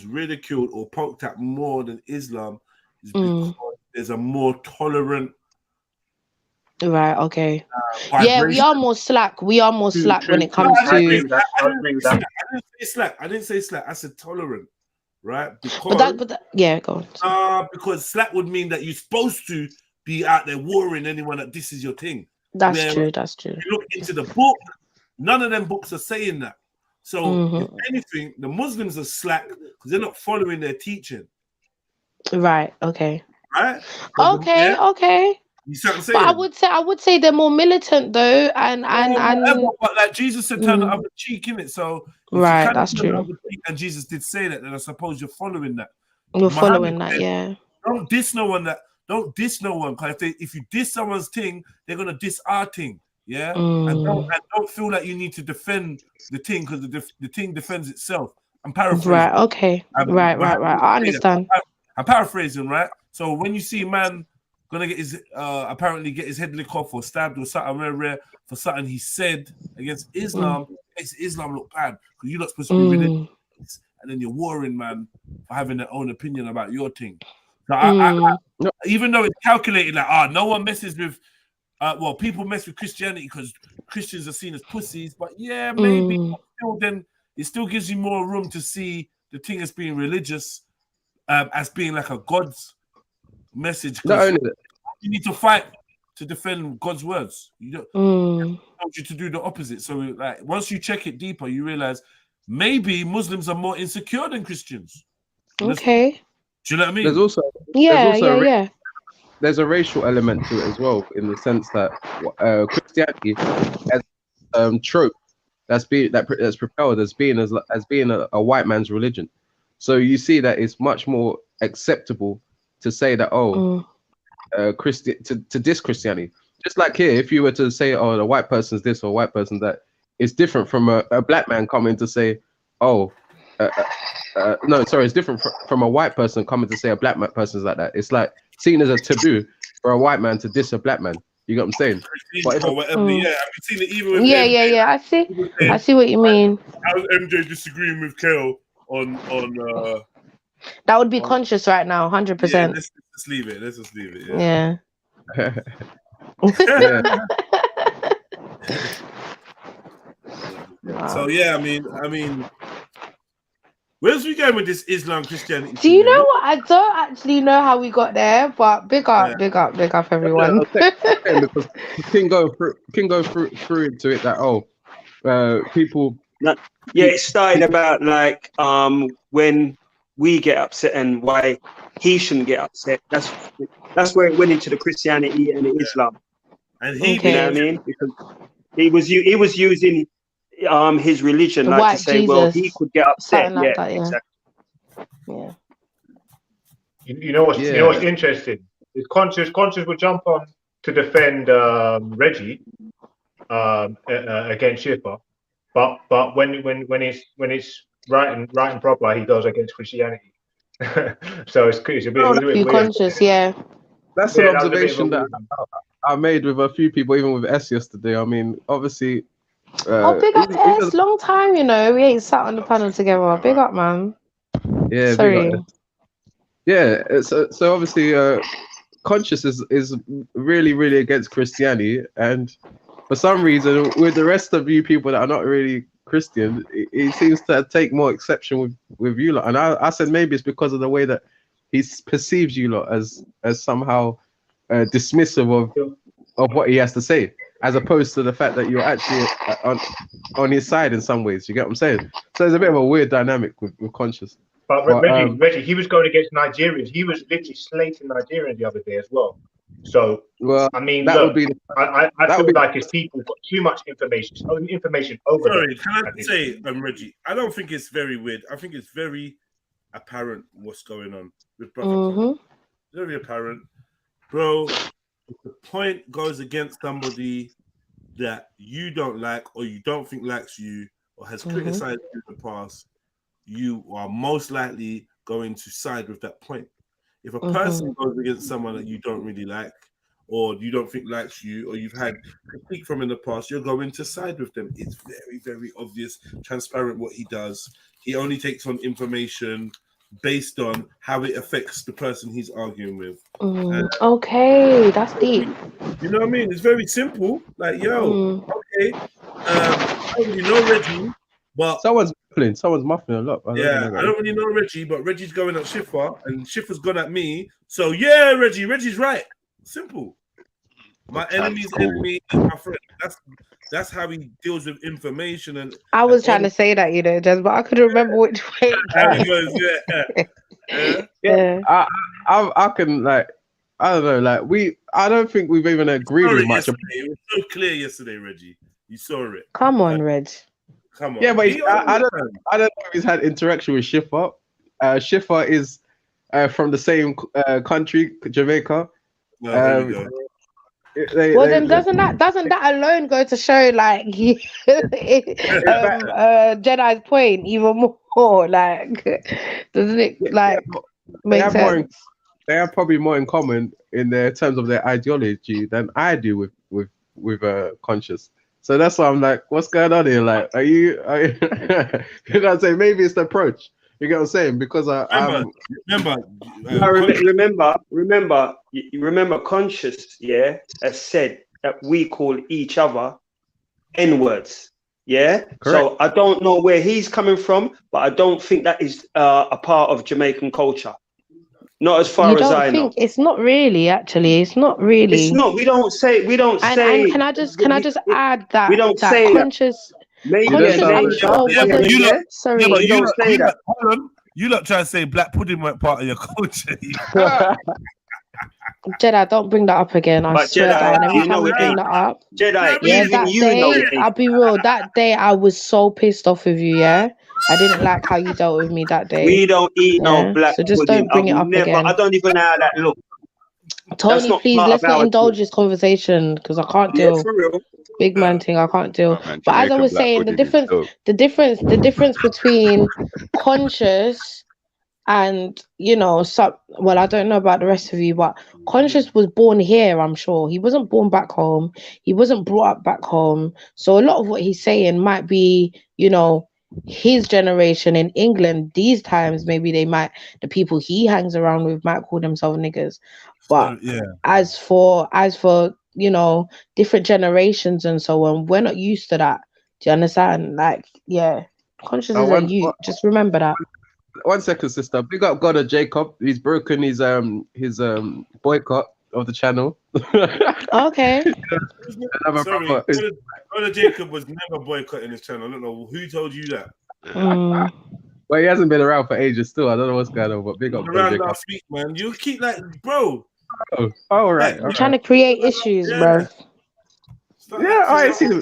ridiculed or poked at more than Islam is because there's a more tolerant. Right. Okay. Yeah, we are more slack. We are more slack when it comes to. I agree with that. I didn't say slack. I said tolerant. Right. Because. Yeah. Go on. Because slack would mean that you're supposed to be out there warring anyone that this is your thing. That's true. That's true. You look into the book. None of them books are saying that. So if anything, the Muslims are slack because they're not following their teaching. Right. Okay. Right. Okay. Okay. You see what I'm saying? But I would say they're more militant though, and but like Jesus said, turn the other cheek, innit? So right, that's true. And Jesus did say that, and I suppose you're following that. You're following that, yeah. Don't diss no one. Because if you diss someone's thing, they're gonna diss our thing. Yeah, and don't feel like you need to defend the thing because the thing defends itself. I'm paraphrasing. Right. Okay. Right. I understand. I'm paraphrasing, right? So when you see a man gonna get his apparently get his head licked off or stabbed or something rare for something he said against Islam, makes Islam look bad because you're not supposed to be religious, and then you're warring, man, for having their own opinion about your thing. So I, even though it's calculated, like no one messes with. Well, people mess with Christianity because Christians are seen as pussies, but yeah, maybe then it still gives you more room to see the thing as being religious, as being like a God's message. Not only that, you need to fight to defend God's words. You don't want you to do the opposite. So, like, once you check it deeper, you realize maybe Muslims are more insecure than Christians. Okay. Do you know what I mean? There's also there's a racial element to it as well, in the sense that Christianity has trope that's propelled as being a white man's religion. So you see that it's much more acceptable to say that to diss Christianity. Just like here, if you were to say, the white person's this or a white person's that, it's different from a black man coming to say, it's different from a white person coming to say a black person's like that. It's like seen as a taboo for a white man to diss a black man. You get what I'm saying? But I've seen it even with I see what you mean. How's MJ disagreeing with Kel on that would be conscious right now, 100%. Yeah, let's leave it. Let's just leave it. Yeah. So yeah, I mean, where's we going with this Islam Christianity? Do you know what? I don't actually know how we got there, but big up everyone. Because can go through into it that people. Yeah, it started about like when we get upset and why he shouldn't get upset. That's where it went into the Christianity and the Islam. And he, you know what I mean? Because he was using his religion The like white to say, Jesus, well, he could get upset. something like that, exactly. Yeah. You know what's interesting? Is conscious would jump on to defend Reggie against Schiffer, but when it's right and proper, he goes against Christianity. So it's a bit You weird. conscious, yeah. That's an observation that I made with a few people, even with S yesterday. I mean, obviously. Big up S, long time, you know. We ain't sat on the panel together. Big up, man. Yeah, sorry. Big up. Yeah, so obviously, conscious is really, really against Christianity, and for some reason, with the rest of you people that are not really Christian, he seems to take more exception with you lot. And I said maybe it's because of the way that he perceives you lot as somehow dismissive of what he has to say, as opposed to the fact that you're actually on his side in some ways. You get what I'm saying? So there's a bit of a weird dynamic with conscious. But Reggie, he was going against Nigerians. He was literally slating Nigerians the other day as well. So, I mean, look, I feel like his people got too much information over. Sorry, can I say, Reggie, I don't think it's very weird. I think it's very apparent what's going on with brother. Very apparent. Bro, if the point goes against somebody that you don't like or you don't think likes you or has criticized you in the past, you are most likely going to side with that point. If a person goes against someone that you don't really like or you don't think likes you or you've had critique from in the past, you're going to side with them. It's very, very obvious, transparent what he does. He only takes on information based on how it affects the person he's arguing with. Okay, that's deep. You know what I mean? It's very simple. Like, yo, okay, I don't really know Reggie, but someone's muffling a lot. I don't really know Reggie, but Reggie's going at Schiffer, and Schiffer's gone at me. So yeah, Reggie's right. Simple. My enemy's enemy is my friend. That's how he deals with information. And I was trying to say that, you know, Jez, but I couldn't remember which way. I can I don't know, I don't think we've even agreed with much. It was so clear yesterday, Reggie. You saw it. Come on, Reg. Come on. Yeah, but I don't know if he's had interaction with Schiffer. Schiffer is from the same country, Jamaica. There you go. Then doesn't that alone go to show Jedi's point even more? Doesn't it make sense? They have probably more in common in their terms of their ideology than I do with conscious. So that's why I'm like, what's going on here? Are you you know what I'm saying? Maybe it's the approach. You get what I'm saying? Because remember, conscious, has said that we call each other N-words. Yeah. Correct. So I don't know where he's coming from, but I don't think that is a part of Jamaican culture. Not as far as I know. It's not really, actually. It's not really. It's not. We don't say. And can I just add that we don't that say conscious. Maybe sorry. You don't say that. Hold on. You lot try to say black pudding weren't part of your culture. Jedi, don't bring that up again. I swear down. Every time we bring that up. Jedi, I'll be real. That day I was so pissed off with you, I didn't like how you dealt with me that day. We don't eat no black pudding. So just don't bring it up again. I don't even know how that looks. Tony, please, let's not indulge this conversation because I can't deal. Big man thing, I can't deal. But as I was saying, the difference between conscious and I don't know about the rest of you, but conscious was born here. I'm sure he wasn't born back home. He wasn't brought up back home. So a lot of what he's saying might be, his generation in England these times. Maybe the people he hangs around with might call themselves niggas. But as for different generations and so on, we're not used to that. Do you understand? Conscious is a youth. Just remember that. 1 second, sister. Big up God of Jacob. He's broken his boycott of the channel. Okay. Sorry, God of Jacob was never boycotting his channel. I don't know who told you that. Well, he hasn't been around for ages still. I don't know what's going on, but big up. Around last week, man. You keep like, bro. Oh, all right. Like, All Trying right. to create issues, Yeah. bro. Yeah, I ain't seen him.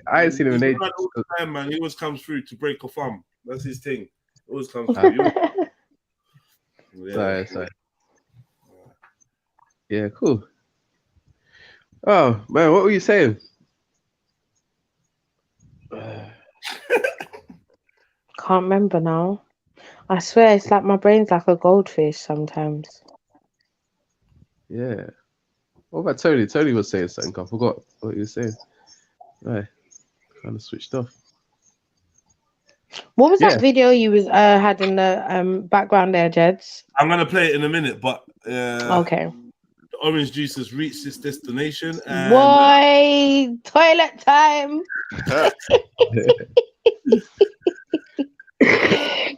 I ain't seen him in He's ages. around all the time, man. He always comes through to break a thumb. That's his thing. Always comes through. Yeah. Sorry. Yeah, cool. Oh man, what were you saying? Can't remember now. I swear it's like my brain's like a goldfish sometimes. Yeah. What about Tony? Tony was saying something. I forgot what he was saying. Right. Kind of switched off. What was that video you was had in the background there, Jeds? I'm gonna play it in a minute, but Okay. the orange juice has reached its destination. And Boy, toilet time.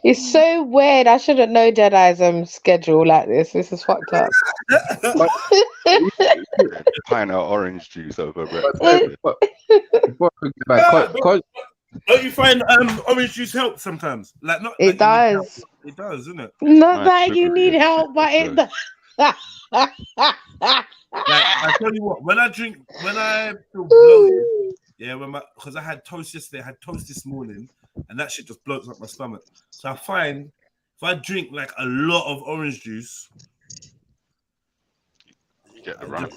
It's so weird. I shouldn't know Jedi's schedule like this. This is fucked up. Pint of orange juice over bread. Don't you find orange juice help sometimes? Like not. It does. It does, isn't it? Not that you need help, but it does. Like, I tell you what, when I feel bloated, yeah, because I had toast yesterday, I had toast this morning, and that shit just bloats up my stomach. So I find if I drink like a lot of orange juice, you get the run.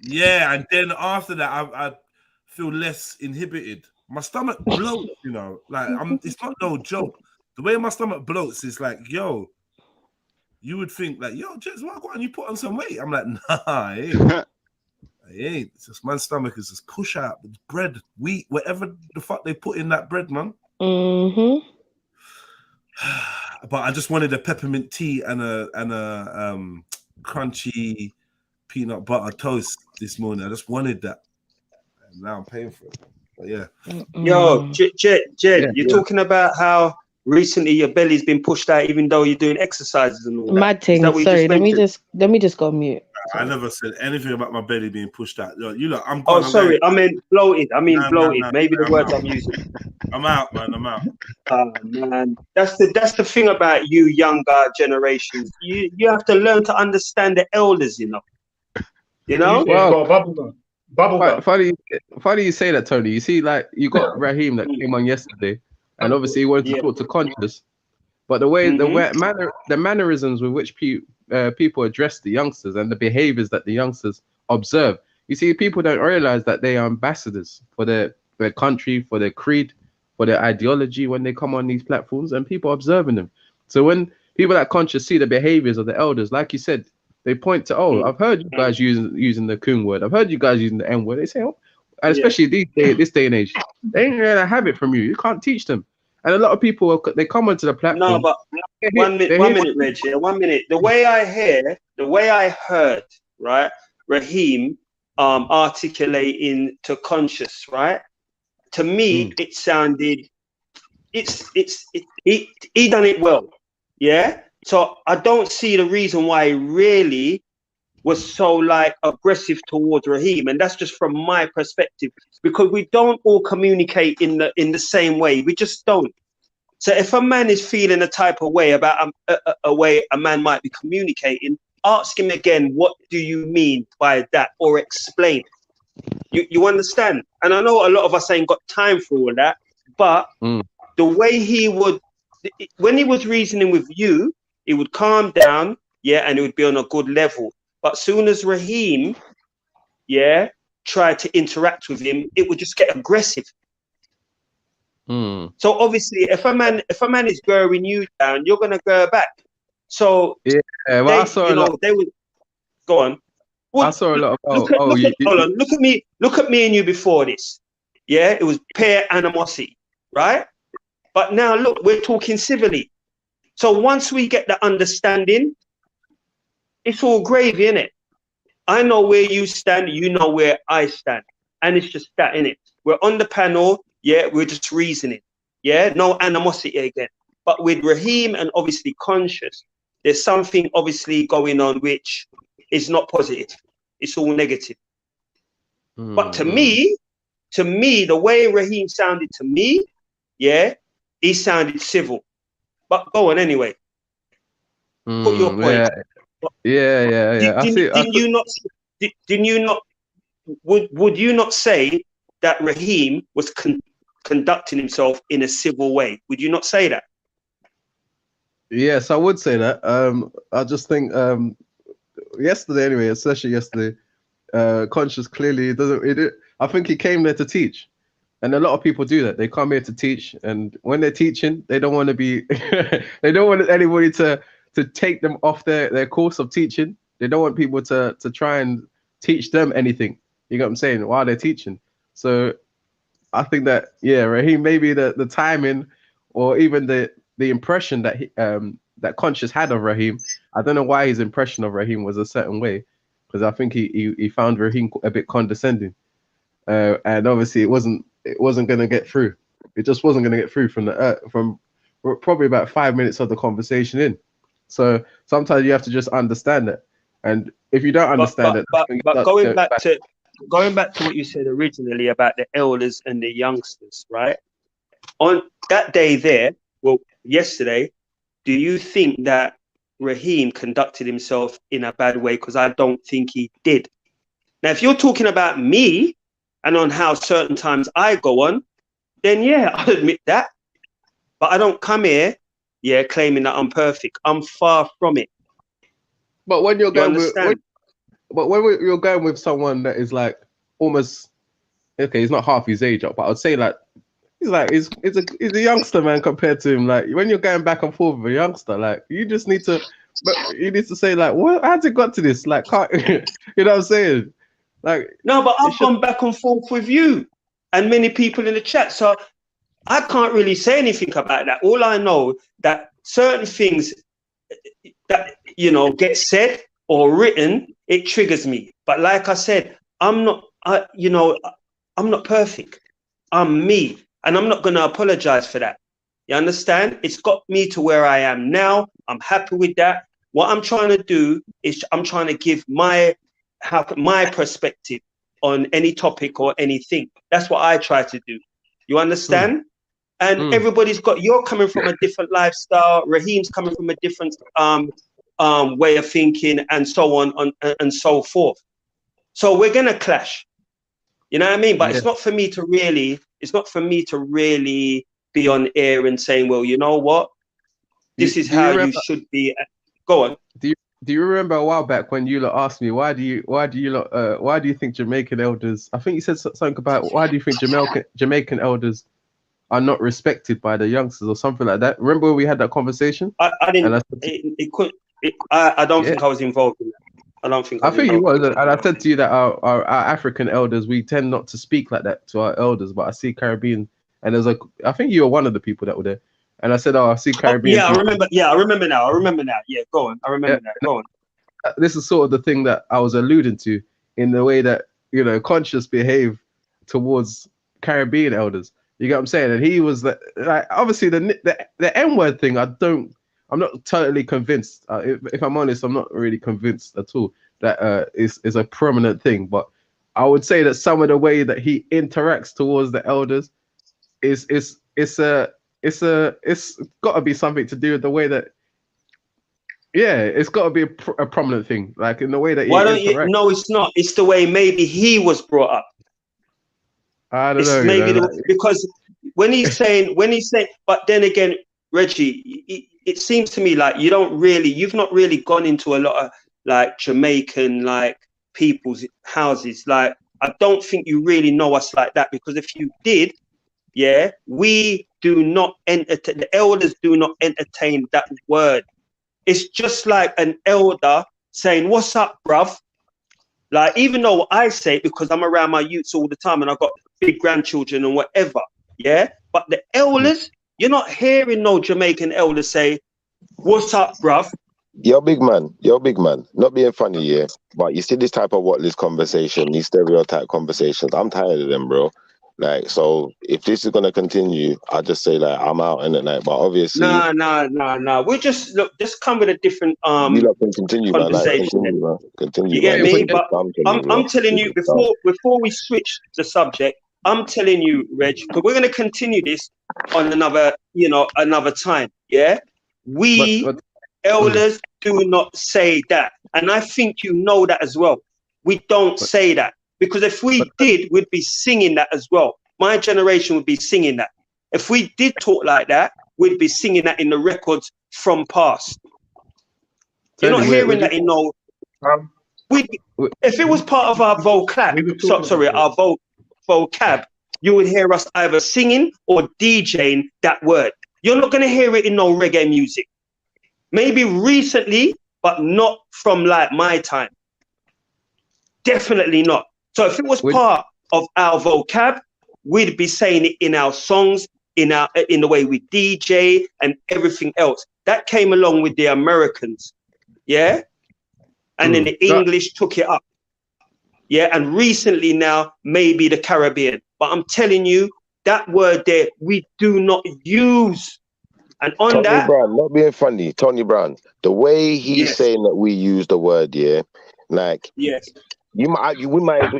Yeah, and then after that, I feel less inhibited. My stomach bloats, you know, like it's not no joke. The way my stomach bloats is like, yo, you would think like, yo, Jez, why go on? You put on some weight? I'm like, nah, I ain't. I ain't. It's just my stomach is just push out bread, wheat, whatever the fuck they put in that bread, man. Mm-hmm. But I just wanted a peppermint tea and a crunchy peanut butter toast this morning. I just wanted that, and now I'm paying for it. But yeah. Yo, Jed, you're talking about how recently your belly's been pushed out, even though you're doing exercises and all that. Mad thing. Sorry, let me just go mute. I never said anything about my belly being pushed out. You look, I'm Oh, gone. sorry, I meant bloated. Bloated. No, Maybe the I'm words out. I'm using. I'm out, man. I'm out. Oh man, that's the thing about you younger generations. You have to learn to understand the elders, you know. You know. Well, bubble gum. Funny you say that, Tony. You see, like you got Raheem that came on yesterday, and obviously he wanted to talk to conscious, but the mannerisms with which people address the youngsters and the behaviors that the youngsters observe. You see, people don't realize that they are ambassadors for their country, for their creed, for their ideology when they come on these platforms, and people observing them. So when people that conscious see the behaviors of the elders, like you said, they point to, oh, I've heard you guys using the coon word. I've heard you guys using the N word. They say, oh, and especially this day and age, they ain't gonna have it from you. You can't teach them. And a lot of people, they come onto the platform. No, but one minute, Reg. Yeah, 1 minute. The way I heard, right, Raheem articulating to conscious, right. To me, it sounded, he done it well, yeah. So I don't see the reason why he really was so like aggressive towards Raheem, and that's just from my perspective, because we don't all communicate in the same way. We just don't. So if a man is feeling a type of way about a way a man might be communicating, ask him again, what do you mean by that, or explain. You understand? And I know a lot of us ain't got time for all that, but the way he would, when he was reasoning with you, he would calm down, yeah, and it would be on a good level. But soon as Raheem, yeah, tried to interact with him, it would just get aggressive. So obviously, if a man is going you down, you're gonna go back. So yeah, well, they would go on. Well, I saw a lot of hold on, look at me and you before this. Yeah, it was pure animosity, right? But now look, we're talking civilly. So once we get the understanding, it's all gravy, innit? I know where you stand, you know where I stand. And it's just that, innit? We're on the panel, yeah, we're just reasoning. Yeah, no animosity again. But with Raheem and obviously conscious, there's something obviously going on which is not positive. It's all negative. But to me, the way Raheem sounded to me, yeah, he sounded civil. But go on anyway. Put your point. Yeah. Didn't you not? Would you not say that Raheem was conducting himself in a civil way? Would you not say that? Yes, I would say that. I just think yesterday, anyway, especially yesterday, Conscious clearly doesn't. I think he came there to teach, and a lot of people do that. They come here to teach, and when they're teaching, they don't want to be. They don't want anybody to take them off their course of teaching. They don't want people to try and teach them anything. You get what I'm saying? While they're teaching. So I think that, yeah, Raheem, maybe the timing or even the impression that that Conscious had of Raheem, I don't know why his impression of Raheem was a certain way, because I think he found Raheem a bit condescending, and obviously it wasn't gonna get through. It just wasn't gonna get through from probably about 5 minutes of the conversation in. So sometimes you have to just understand it, and if you don't understand but going back to what you said originally about the elders and the youngsters, right? On that day there, well, yesterday, do you think that Raheem conducted himself in a bad way? Because I don't think he did. Now, if you're talking about me and on how certain times I go on, then yeah, I'll admit that. But I don't come here, claiming that I'm perfect. I'm far from it. But when you're going you're going with someone that is like almost, okay, he's not half his age up, but I'd say like he's a youngster, man, compared to him. Like when you're going back and forth with a youngster, like you just need to say like, what? How's it got to this? Like, can't, you know what I'm saying? Like, no, but I've gone back and forth with you and many people in the chat, so I can't really say anything about that. All I know that certain things that get said or written, it triggers me. But like I said, I'm not perfect. I'm me. And I'm not going to apologize for that. You understand? It's got me to where I am now. I'm happy with that. What I'm trying to do is I'm trying to give my perspective on any topic or anything. That's what I try to do. You understand? And everybody's you're coming from a different lifestyle. Raheem's coming from a different way of thinking, and so on and so forth. So we're going to clash. You know what I mean? But it's not for me to really be on air and saying, well, you know what? This is how you should be. Go on. Do you remember a while back when you lot asked me why do you think Jamaican elders? I think you said something about why do you think Jamaican elders are not respected by the youngsters or something like that. Remember when we had that conversation? I didn't. I don't think I was involved in that. I think you was, and I said to you that our African elders, we tend not to speak like that to our elders, but I see Caribbean, and there's I think you were one of the people that were there, and I said, I see Caribbean. I remember. Yeah, I remember now. Yeah, go on. I remember that. Go on. This is sort of the thing that I was alluding to in the way that Conscious behave towards Caribbean elders. You get what I'm saying? And he was like obviously the N-word thing. I'm not totally convinced. If I'm honest, I'm not really convinced at all that is a prominent thing. But I would say that some of the way that he interacts towards the elders it's got to be something to do with the way that. Yeah, it's got to be a prominent thing, like in the way that. Why don't you? No, it's not. It's the way maybe he was brought up. I don't know. Maybe because when he's saying, but then again, Reggie, it seems to me like you've not really gone into a lot of like Jamaican like people's houses. Like I don't think you really know us like that, because if you did, we do not entertain. The elders do not entertain that word. It's just like an elder saying, "What's up, bruv?" Like, even though I say it because I'm around my youths all the time and I've got big grandchildren and whatever, but the elders, you're not hearing no Jamaican elders say, "What's up, bruv?" You're big man. Not being funny, but you see this type of what this conversation, these stereotype conversations, I'm tired of them, bro. Like, so if this is gonna continue, I just say like I'm out in it, like. But obviously, no. We'll just come with a different You lot can continue, conversation. Man. Continue. You get man. me? But I'm telling you, before we switch the subject, I'm telling you, Reg, because we're going to continue this on another, another time. Yeah, we elders do not say that, and I think you know that as well. We don't say that because if we did, we'd be singing that as well. My generation would be singing that. If we did talk like that, we'd be singing that in the records from past. You're not hearing that in no. If it was part of our vocab, you would hear us either singing or DJing that word. You're not going to hear it in no reggae music. Maybe recently, but not from like my time. Definitely not. So if it was part of our vocab, we'd be saying it in our songs, in the way we DJ and everything else. That came along with the Americans, yeah? And then the English took it up. Yeah, and recently now, maybe the Caribbean. But I'm telling you, that word there, we do not use. And on Tony that... Brown, not being funny, Tony Brown, the way he's saying that we use the word, yeah, like... Yes. We might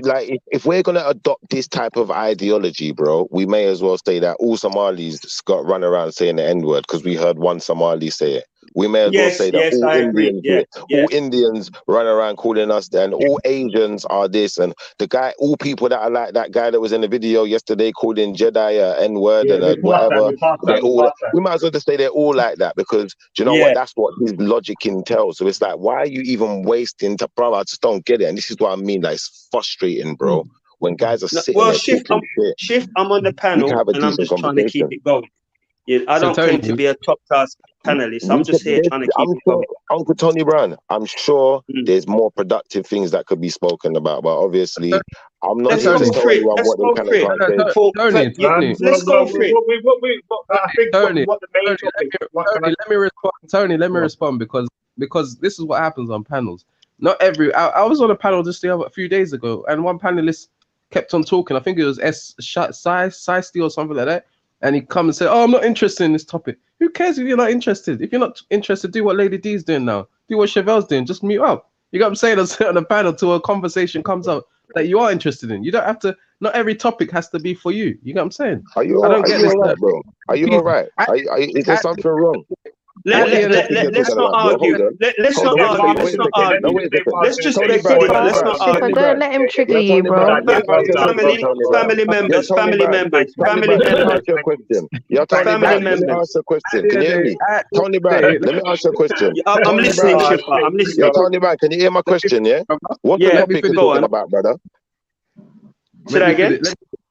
like if we're gonna adopt this type of ideology, bro, we may as well say that all Somalis got run around saying the N-word because we heard one Somali say it. We may as well say that all Indians, all Indians run around calling us, and all Asians are this, and all people that are like that guy that was in the video yesterday calling JEDI N-word and whatever. We might as well just say they're all like that because do you know what? That's what his logic entails. So it's like, why are you even wasting time, bro? I just don't get it, and this is what I mean. Like, it's frustrating, bro. When guys are sitting there talking shit. I'm on the panel, and I'm just trying to keep it going. Yeah, I don't claim to be a top class panelist. I'm just here trying to keep it going. Uncle Tony Brown, I'm sure there's more productive things that could be spoken about, but obviously, I'm not here to tell anyone what they can and can't say. Tony, let's go for it. Tony, let me respond because this is what happens on panels. Not every. I was on a panel just a few days ago, and one panelist kept on talking. I think it was Sisti or something like that. And he come and say, "Oh, I'm not interested in this topic." Who cares if you're not interested? If you're not interested, do what Lady D's doing now. Do what Chevelle's doing. Just mute up. You got what I'm saying? On the panel till a conversation comes up that you are interested in. You don't have to. Not every topic has to be for you. You got what I'm saying? Are you all right, bro? Are you all right? Is there something wrong? Let's not argue. Let's not argue. Let's just let's not argue. Don't let him trigger you, bro. Family members. Family members. Let me ask you a question. Can you hear me? Tony Brown, let me ask you a question. I'm listening, Shifa. I'm listening. Tony Brown, can you hear my question, yeah? What's the topic you're talking about, brother? Say that again?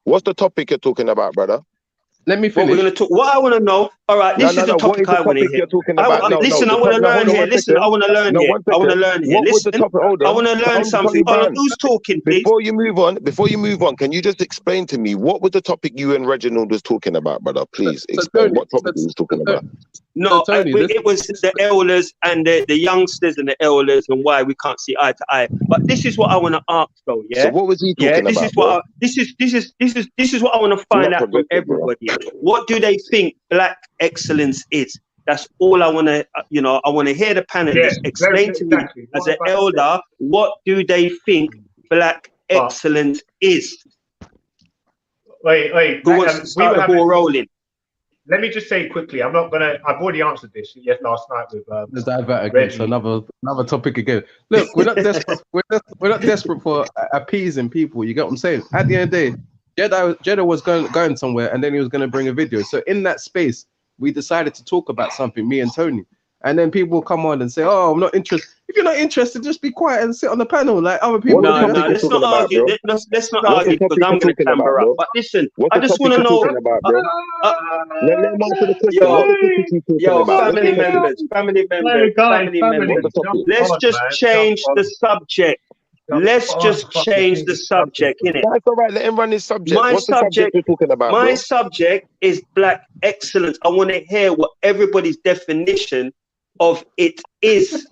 What's the topic you're talking about, brother? Let me finish. What I want to know. All right, this is the topic I want to hear. Listen, I want to learn here. Listen, I want to learn here. I want to learn here. Listen, I want to learn something. Who's talking, please? Before you move on, can you just explain to me what was the topic you and Reginald was talking about, brother? Please explain what topic he was talking about. No, it was the elders and the youngsters and the elders and why we can't see eye to eye. But this is what I want to ask, though. Yeah. So what was he talking about? This is what I want to find out from everybody. What do they think black excellence is? That's all I want to, I want to hear the panelists explain to me as an elder, what do they think black excellence is? Wait. Start the ball rolling. Let me just say quickly, I've already answered this last night with let's divert again. So another topic again. Look, we're not desperate. We're not desperate for appeasing people. You get what I'm saying? At the end of the day, JEDI was going somewhere, and then he was going to bring a video. So in that space, we decided to talk about something, me and Tony. And then people will come on and say, "Oh, I'm not interested." If you're not interested, just be quiet and sit on the panel like other people. No, let's not argue. Let's not argue because I'm going to camera up. But listen, I just want to know. Family members. Let's just change the subject. Let's just change the subject, innit? That's all right. Let him run his subject. What's the subject we're talking about? My subject is black excellence. I want to hear what everybody's definition of it is.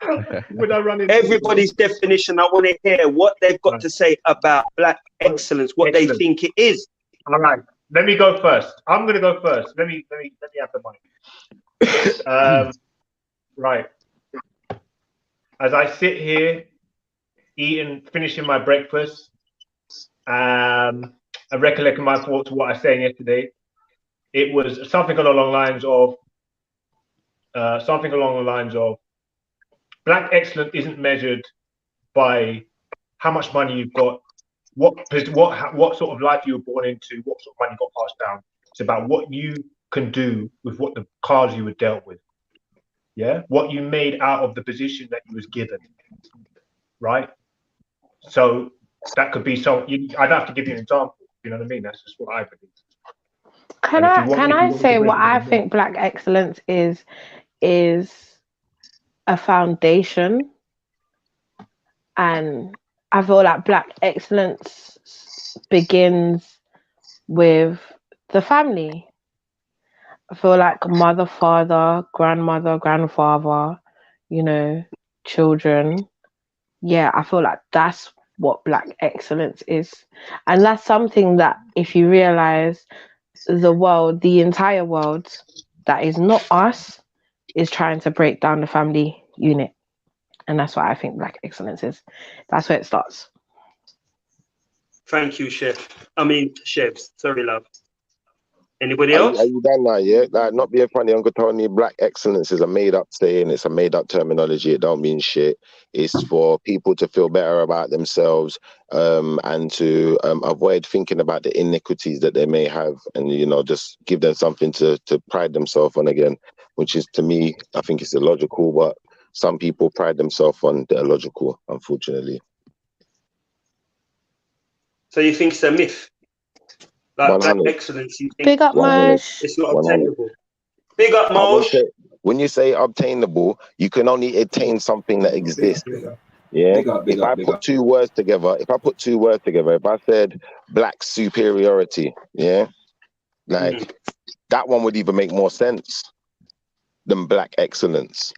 Everybody's definition. I want to hear what they've got to say about black excellence, what they think it is. All right. Let me go first. I'm going to go first. Let me have the mic. Right. As I sit here, finishing my breakfast, recollecting my thoughts, what I was saying yesterday, it was something along the lines of black excellence isn't measured by how much money you've got, what sort of life you were born into, what sort of money got passed down. It's about what you can do with what the cards you were dealt with. Yeah, what you made out of the position that you was given, right? So that could be I'd have to give you an example. You know what I mean? That's just what I believe. Can I say what I think black excellence is a foundation, and I feel like black excellence begins with the family. I feel like mother, father, grandmother, grandfather, you know, children. Yeah, I feel like that's what black excellence is. And that's something that if you realize the world, the entire world that is not us, is trying to break down the family unit. And that's what I think black excellence is. That's where it starts. Thank you, Chef. I mean, chefs. Sorry, love. Anybody else? Are you done now? Yeah, like, not being funny, Uncle Tony. Black excellence is a made-up saying. It's a made-up terminology. It don't mean shit. It's for people to feel better about themselves, and to avoid thinking about the iniquities that they may have, and just give them something to pride themselves on again. Which is, to me, I think it's illogical, but some people pride themselves on the illogical, unfortunately. So you think it's a myth? Like black excellence, you think big up, Mosh. It's not obtainable. Big up, Mosh. When you say obtainable, you can only attain something that exists. Yeah. If I put two words together, if I said black superiority, yeah, like that one would even make more sense than black excellence.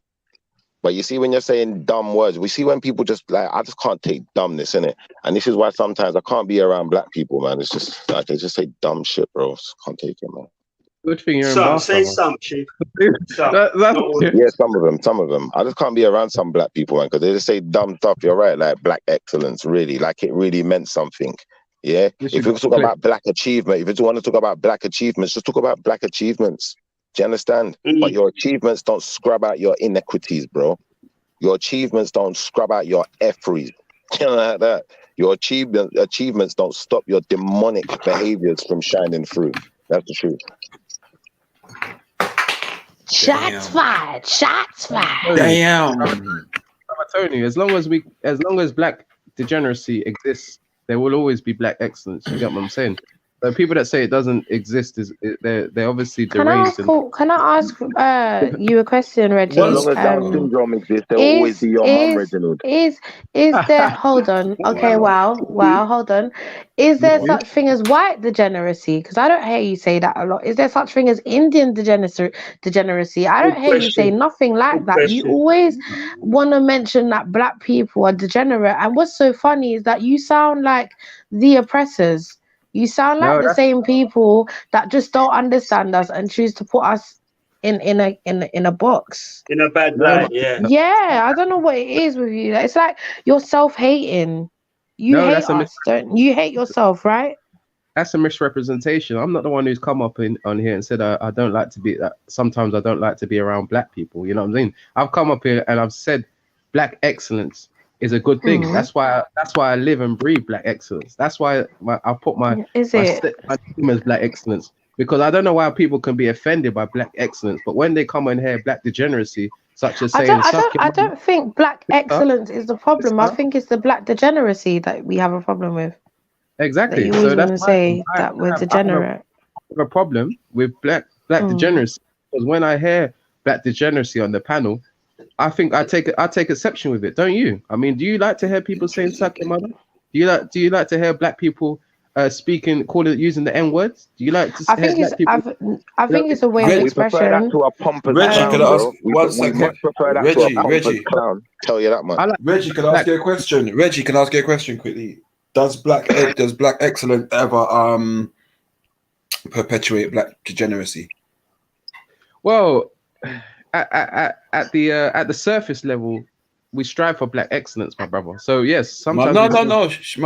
But you see, when you're saying dumb words, we see when people just like, I just can't take dumbness in it. And this is why sometimes I can't be around black people, man. It's just like, they just say dumb shit, bro. Just can't take it, man. Good thing you're in say some, Chief. Yeah, some of them. I just can't be around some black people, man, because they just say dumb stuff. You're right, like black excellence, really. Like it really meant something. Yeah? If you talk about black achievement, if you want to talk about black achievements, just talk about black achievements. Do you understand? But your achievements don't scrub out your inequities, bro. Your achievements don't scrub out your effery. You know, like that. Your achievements don't stop your demonic behaviors from shining through. That's the truth. Shots fired. Shots fired. Damn. Tony, as long as black degeneracy exists, there will always be black excellence. You get what I'm saying? The people that say it doesn't exist they're obviously deranged. Can I ask you a question, Reggie? As long as Down syndrome exists, there will always be your mum, Reginald. Is there? Hold on. Okay, wow. Hold on. Is there such thing as white degeneracy? Because I don't hear you say that a lot. Is there such thing as Indian degeneracy? I don't hear you say nothing like that. You always want to mention that black people are degenerate. And what's so funny is that you sound like the oppressors. You sound like the same people that just don't understand us and choose to put us in a box. In a bad light, yeah. Yeah, I don't know what it is with you. It's like you're self-hating. You hate us, don't you? Hate yourself, right? That's a misrepresentation. I'm not the one who's come up on here and said I don't like to be that. Sometimes I don't like to be around black people. You know what I'm saying? I've come up here and I've said black excellence is a good thing. That's why I live and breathe black excellence. That's why I put my name as black excellence, because I don't know why people can be offended by black excellence, but when they come and hear black degeneracy, such as saying I don't think black excellence is the problem. I think it's the black degeneracy that we have a problem with. Exactly. So that's say that we're degenerate. I have a problem with black degeneracy, because when I hear black degeneracy on the panel, I think I take exception with it, don't you? I mean, do you like to hear people saying "suck your mother"? Do you like to hear black people using the N words? Do you like to? I think it's a way of expression. Prefer that to a pompous clown, can I ask one second? Much prefer that to a pompous clown. Tell you that much. Reggie, can I ask you a question? Reggie, can I ask you a question quickly? Does black excellence ever perpetuate black degeneracy? Well, at the surface level, we strive for black excellence, my brother. So yes, No, sometimes my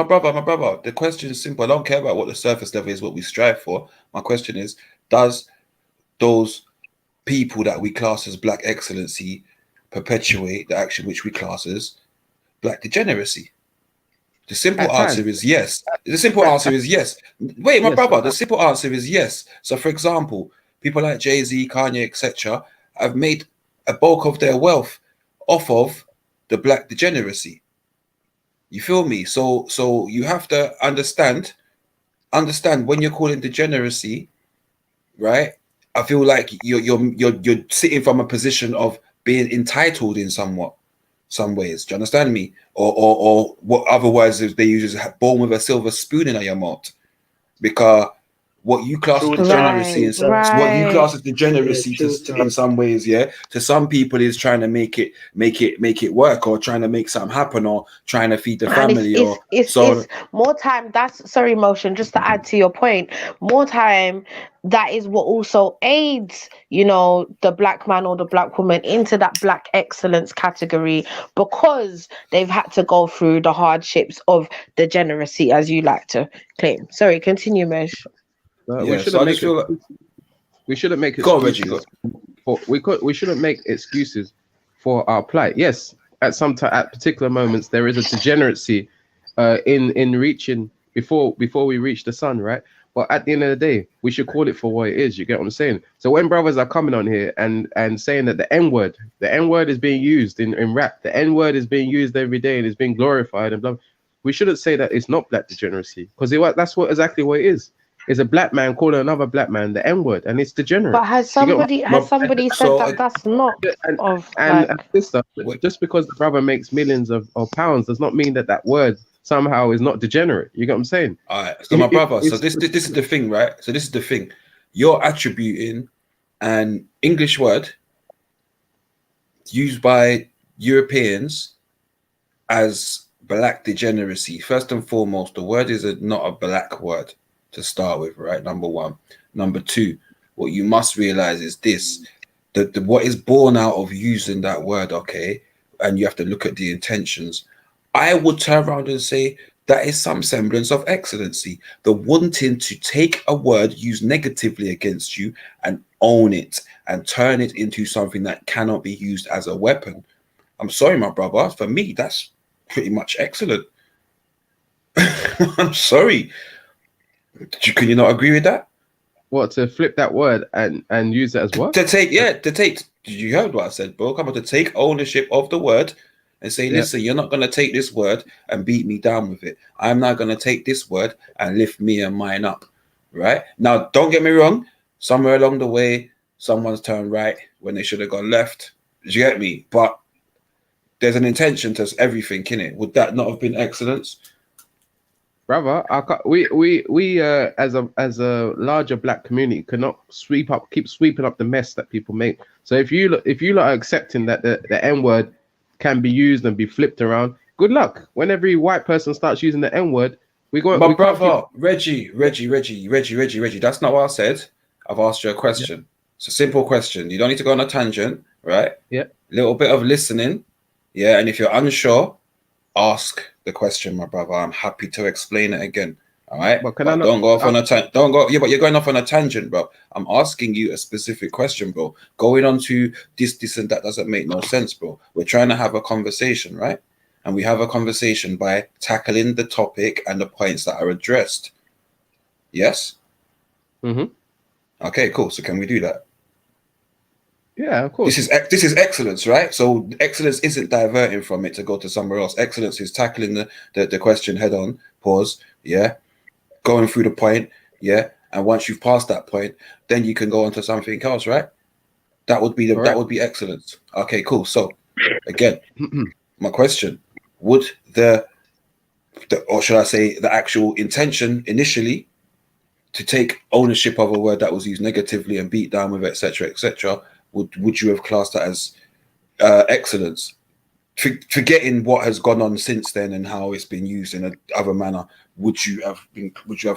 brother. The question is simple. I don't care about what the surface level is, what we strive for. My question is, does those people that we class as black excellency perpetuate the action which we class as black degeneracy? The simple answer is yes. The simple answer is yes. Wait, my brother, the simple answer is yes. So, for example, people like Jay-Z, Kanye, etc., have made a bulk of their wealth off of the black degeneracy. You feel me? So you have to understand when you're calling degeneracy, right? I feel like you're sitting from a position of being entitled in some ways. Do you understand me? Or what other words they use is born with a silver spoon in your mouth, because what you class as degeneracy what you class as degeneracy in some ways, to some people is trying to make it work, or trying to make something happen, or trying to feed the family, it's more time. That's sorry, Motion, just to add to your point, more time that is what also aids, you know, the black man or the black woman into that black excellence category, because they've had to go through the hardships of degeneracy, as you like to claim. Sorry, continue, Mesh. We shouldn't make excuses. We shouldn't make excuses for our plight. Yes, at particular moments there is a degeneracy in reaching before we reach the sun, right? But at the end of the day, we should call it for what it is. You get what I'm saying? So when brothers are coming on here and saying that the N-word is being used in rap, the N-word is being used every day and it's being glorified and blah, we shouldn't say that it's not black degeneracy, because that's exactly what it is. Is a black man calling another black man the N-word, and it's degenerate. But has somebody said that that's not sister, just because the brother makes millions of pounds does not mean that word somehow is not degenerate. You get what I'm saying? All right. So my brother, so this is the thing, right? So this is the thing. You're attributing an English word used by Europeans as black degeneracy. First and foremost, the word is not a black word to start with, right? Number one. Number two, what you must realize is this: what is born out of using that word, okay? And you have to look at the intentions. I would turn around and say that is some semblance of excellency. The wanting to take a word used negatively against you and own it and turn it into something that cannot be used as a weapon. I'm sorry, my brother. For me, that's pretty much excellent. I'm sorry. Can you not agree with that? What, to flip that word and use it as what? To take. You heard what I said, bro. Come on, to take ownership of the word and say, listen, you're not going to take this word and beat me down with it. I'm not going to take this word and lift me and mine up, right? Now, don't get me wrong. Somewhere along the way, someone's turned right when they should have gone left. Do you get me? But there's an intention to everything, innit? Would that not have been excellence? Brother, we as a larger black community cannot keep sweeping up the mess that people make. So if you are accepting that the N-word can be used and be flipped around, good luck. When every white person starts using the N-word, My brother, Reggie, that's not what I said. I've asked you a question. It's a simple question. You don't need to go on a tangent, right? Yeah. Little bit of listening. Yeah, and if you're unsure, ask the question, my brother. I'm happy to explain it again. All right. But don't go off on a tangent. Don't go. Yeah, but you're going off on a tangent, bro. I'm asking you a specific question, bro. Going on to this and that doesn't make no sense, bro. We're trying to have a conversation, right? And we have a conversation by tackling the topic and the points that are addressed. Yes. Okay, cool. So can we do that? Yeah, of course. This is excellence, right? So excellence isn't diverting from it to go to somewhere else. Excellence is tackling the question head on, pause, yeah, going through the point, yeah, and once you've passed that point, then you can go on to something else, right? That would be excellence. Okay, cool. So again, my question: would or should I say the actual intention initially to take ownership of a word that was used negatively and beat down with, etc., would you have classed that as excellence? Forgetting what has gone on since then and how it's been used in another manner, would you have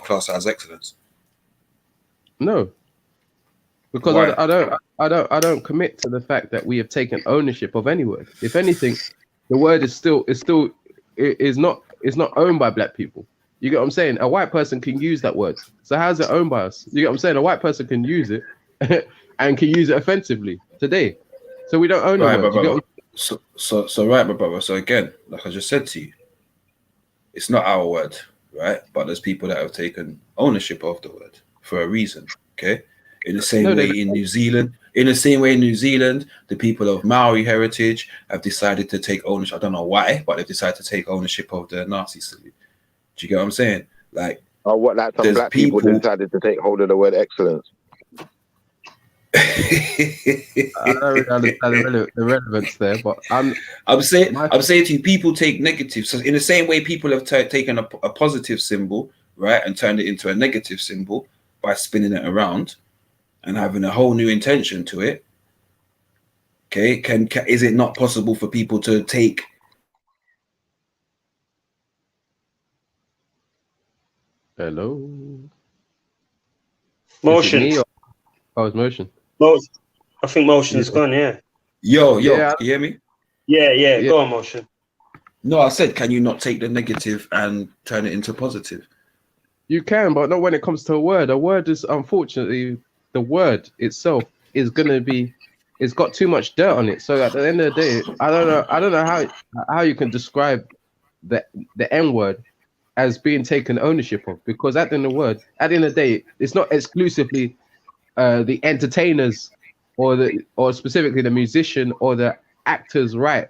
classed that as excellence? No, because why? I don't commit to the fact that we have taken ownership of any word. If anything, the word is not owned by black people. You get what I'm saying? A white person can use that word. So how's it owned by us? You get what I'm saying? A white person can use it and can use it offensively today. So we don't own the Right, word. my You get brother. what So right, my brother. So again, like I just said to you, it's not our word, right? But there's people that have taken ownership of the word for a reason. Okay. In the same No, they way in New Zealand, the people of Maori heritage have decided to take ownership. I don't know why, but they've decided to take ownership of the Nazi salute. Do you get what I'm saying? Like, Or what, like some there's black people people. decided to take hold of the word excellence. I don't really understand the relevance there, but I'm saying to you, people take negative. So in the same way, people have taken a positive symbol, right, and turned it into a negative symbol by spinning it around and having a whole new intention to it. Okay, is it not possible for people to take? Hello. Motion. Is it me or... Oh, it's motion. I think motion's gone. Yeah. Yo, Yeah. can you hear me? Yeah. Go on, motion. No, I said, can you not take the negative and turn it into positive? You can, but not when it comes to a word. A word is, unfortunately, the word itself is gonna be, it's got too much dirt on it. So at the end of the day, I don't know how you can describe the N word as being taken ownership of, because at the end of the day, it's not exclusively the entertainers or specifically the musician or the actor's right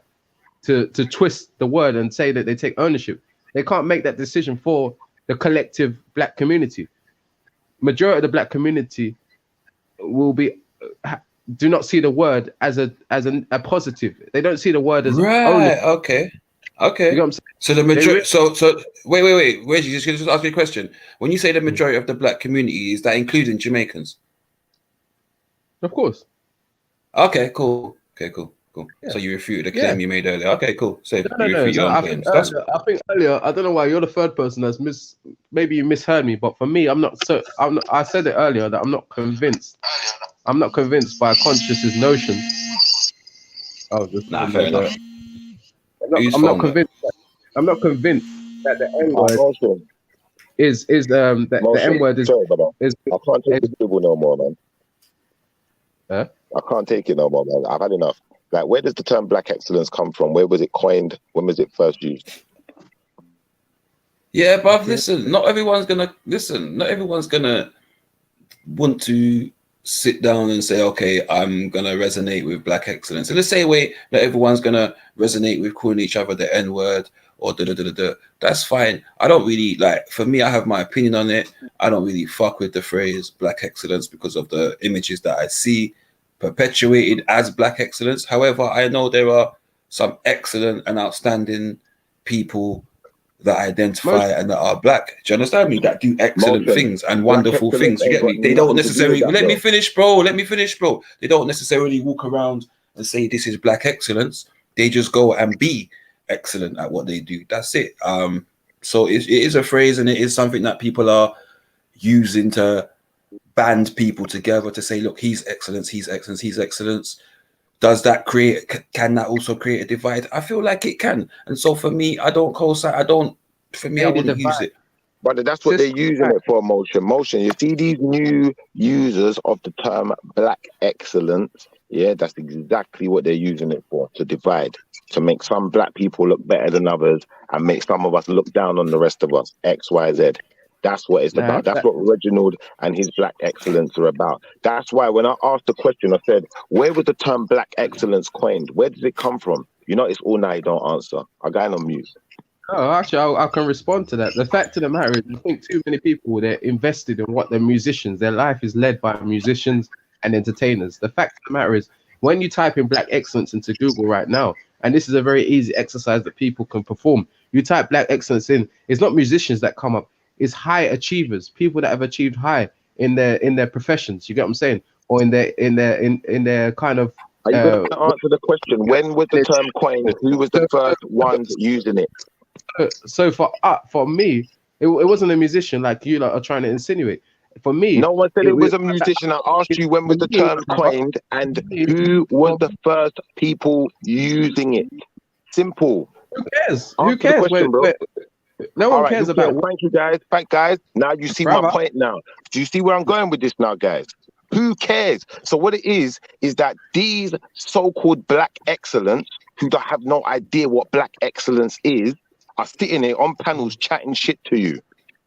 to twist the word and say that they take ownership. They can't make that decision for the collective black community. Majority of the black community will be do not see the word as a positive. They don't see the word as ownership. Okay. You know what I'm saying? So the majority. So wait. Wait, just ask me a question. When you say the majority of the black community, is that including Jamaicans? Of course. Okay, cool. Yeah. So you refuted the claim you made earlier. Okay, cool. So No. I think earlier, I don't know why you're the third person that's maybe you misheard me, but for me, I said it earlier that I'm not convinced. I'm not convinced by consciousness notion. Oh, fair enough. I'm not convinced. I'm not convinced that the N word is the N word is. Sorry, brother. I can't take is, this Google no more, man. Huh? I can't take it no more, man. I've had enough. Like, where does the term black excellence come from? Where was it coined? When was it first used? Yeah, but listen, not everyone's gonna want to sit down and say, okay, I'm gonna resonate with black excellence. In the same way, not everyone's gonna resonate with calling each other the N-word or da. That's fine. I don't really for me, I have my opinion on it. I don't really fuck with the phrase black excellence because of the images that I see perpetuated as black excellence. However, I know there are some excellent and outstanding people that identify and that are black. Do you understand me? That do excellent things and wonderful things. You get me? They don't necessarily let me finish, bro. They don't necessarily walk around and say this is black excellence. They just go and be excellent at what they do. That's it. So it is a phrase, and it is something that people are using to band people together to say, look, he's excellence. Does that can that also create a divide? I feel like it can. And so for me, I don't co-sign. I wouldn't use it. But that's what they're using it for, motion. You see these new users of the term black excellence, yeah, that's exactly what they're using it for, to divide, to make some black people look better than others and make some of us look down on the rest of us, X, Y, Z. That's what it's about. That's what Reginald and his black excellence are about. That's why when I asked the question, I said, where was the term black excellence coined? Where did it come from? You know, it's all now you don't answer. I'm going on mute. Oh, actually, I can respond to that. The fact of the matter is, I think too many people, they're invested in what they're musicians. Their life is led by musicians and entertainers. The fact of the matter is, when you type in black excellence into Google right now, and this is a very easy exercise that people can perform, you type black excellence in, it's not musicians that come up. It's high achievers, people that have achieved high in their professions. You get what I'm saying, or in their kind of. Are you going to answer the question? When was the term coined? Who was the first one using it? So for me, it wasn't a musician like you are trying to insinuate. For me, no one said it was a musician. I asked you when was the term coined and who was the first people using it. Simple. Who cares? Answer Who cares? the question, bro. No All one right, cares who about. Thank you, guys. Thank guys. Now you see my Brother. point now. Do you see where I'm going with this now, guys? Who cares? So what it is that these so-called black excellence, who don't have no idea what black excellence is, are sitting there on panels chatting shit to you.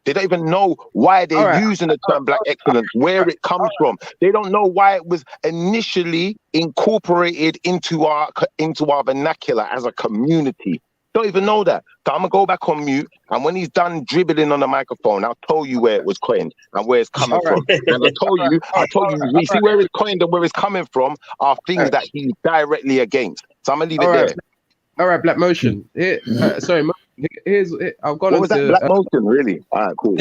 They don't even know why they're using the term black excellence, where it comes from. They don't know why it was initially incorporated into our vernacular as a community. Don't even know that. So I'm gonna go back on mute, and when he's done dribbling on the microphone, I'll tell you where it was coined and where it's coming from. And I told you, you see where it's coined and where it's coming from are things that he's directly against. So I'm gonna leave it there. All right, Black Motion. Here, sorry, here's I've gone what was that? Black Motion, really? All right, cool.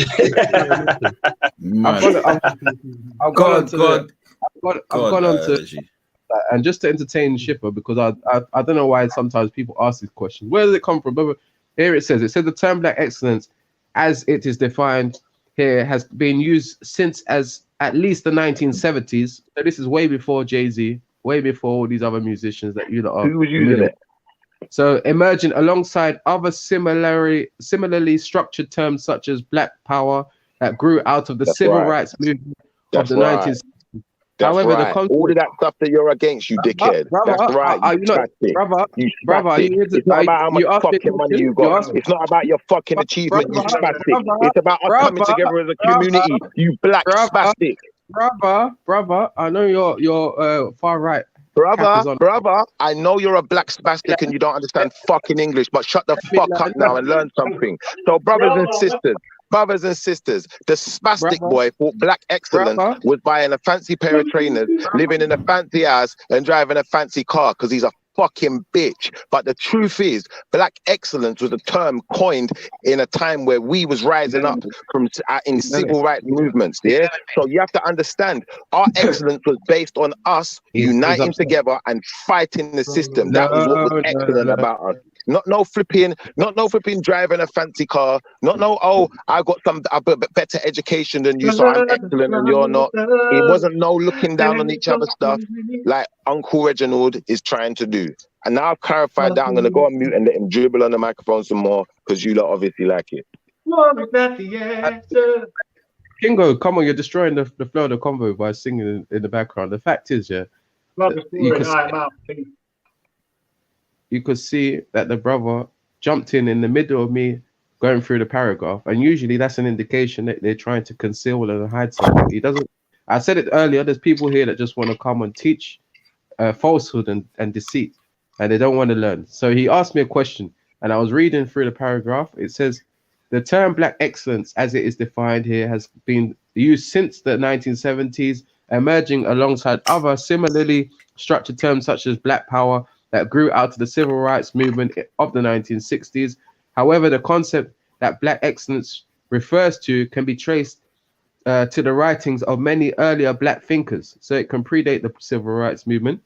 I've gone on to and just to entertain Shipper, because I don't know why sometimes people ask these questions. Where does it come from? But here it says the term black excellence, as it is defined here, has been used since at least the 1970s. So this is way before Jay-Z, way before all these other musicians that you lot are. Who was using it? So emerging alongside other similarly structured terms such as black power that grew out of the civil rights movement of the 1960s. However, the concept, all of that stuff that you're against, you dickhead. That's right. It's not about how much fucking money you got. It's not about your fucking achievement, you spastic. It's about us coming together as a community, you black spastic. Brother, I know you're far right. Brother, I know you're a black spastic and you don't understand fucking English, but shut the fuck up now and learn something. So brothers and sisters, the spastic boy thought black excellence was buying a fancy pair of trainers, living in a fancy house and driving a fancy car because he's a fucking bitch. But the truth is, black excellence was a term coined in a time where we was rising up from in civil rights movements. Yeah, so you have to understand, our excellence was based on us uniting together and fighting the system. That was what was excellent about us. Not no flipping driving a fancy car. I got a better education than you, so I'm excellent and you're not. It wasn't no looking down on each other stuff like Uncle Reginald is trying to do. And now I've clarified that. I'm gonna go on mute and let him dribble on the microphone some more because you lot obviously like it. Kingo, come on, you're destroying the flow of the convo by singing in the background. The fact is, you could see that the brother jumped in the middle of me going through the paragraph, and usually that's an indication that they're trying to conceal and hide something. He doesn't. I said it earlier. There's people here that just want to come and teach falsehood and deceit, and they don't want to learn. So he asked me a question, and I was reading through the paragraph. It says the term black excellence, as it is defined here, has been used since the 1970s, emerging alongside other similarly structured terms such as black power that grew out of the civil rights movement of the 1960s. However, the concept that black excellence refers to can be traced to the writings of many earlier black thinkers, so it can predate the civil rights movement.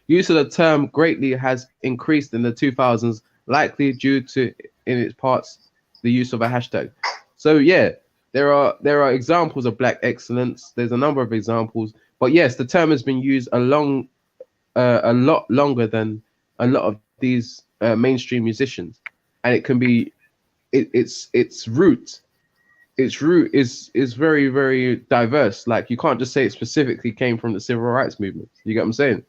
Use of the term greatly has increased in the 2000s, likely due to, in its parts, the use of a hashtag. So yeah, there are examples of black excellence. There's a number of examples, but yes, the term has been used a lot longer than a lot of these mainstream musicians, and it can be its root is very, very diverse. Like, you can't just say it specifically came from the civil rights movement. You get what I'm saying?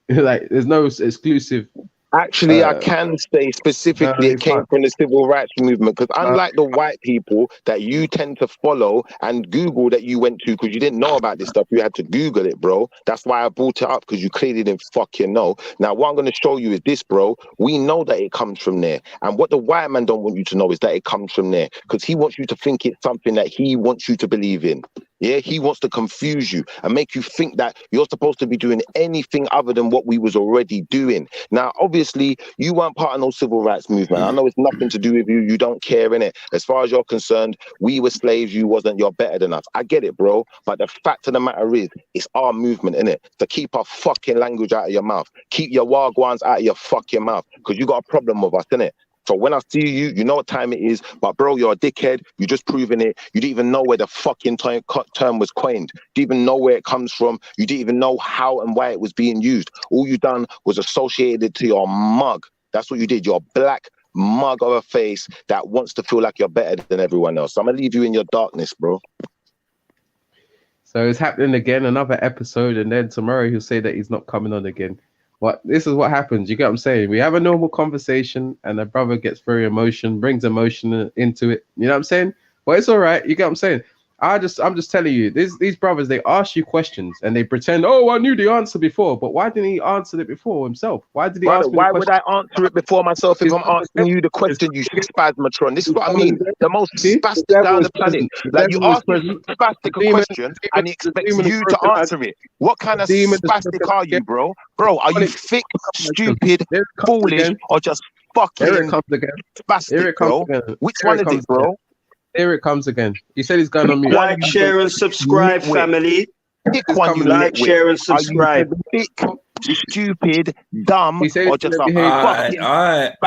Like, there's no exclusive. Actually, I can say specifically it came from the civil rights movement, because unlike the white people that you tend to follow and Google that you went to because you didn't know about this stuff, you had to Google it, bro. That's why I brought it up, because you clearly didn't fucking know. Now, what I'm going to show you is this, bro. We know that it comes from there. And what the white man don't want you to know is that it comes from there, because he wants you to think it's something that he wants you to believe in. Yeah, he wants to confuse you and make you think that you're supposed to be doing anything other than what we was already doing. Now, obviously, you weren't part of no civil rights movement. I know it's nothing to do with you. You don't care, innit? As far as you're concerned, we were slaves. You wasn't. You're better than us. I get it, bro. But the fact of the matter is, it's our movement, innit? To keep our fucking language out of your mouth. Keep your wagwans out of your fucking mouth, because you got a problem with us, innit? So when I see you, you know what time it is. But bro, you're a dickhead. You just proven it. You didn't even know where the fucking term was coined. You didn't even know where it comes from. You didn't even know how and why it was being used. All you done was associated it to your mug. That's what you did. You're a black mug of a face that wants to feel like you're better than everyone else. So I'm gonna leave you in your darkness, bro. So it's happening again, another episode, and then tomorrow he'll say that he's not coming on again. But this is what happens. You get what I'm saying? We have a normal conversation, and the brother gets very brings emotion into it. You know what I'm saying? But it's all right. You get what I'm saying? I'm just telling you, these brothers, they ask you questions and they pretend, oh, I knew the answer before. But why didn't he answer it before himself? Why did he ask me? Why would I answer it before myself if I'm asking you the question, you spasmatron? This is what I mean. The most spastic guy on the planet. Like, you ask me spastic a question and he expects you to answer it. What kind of spastic are you, bro? Bro, are you thick, stupid, foolish, or just fucking spastic, bro? Which one is it, bro? Here it comes again. He said he's going on mute. Like, share, and subscribe, family. Pick one you like, share, and subscribe. Are you thick, stupid, dumb, or just a fucking Alright,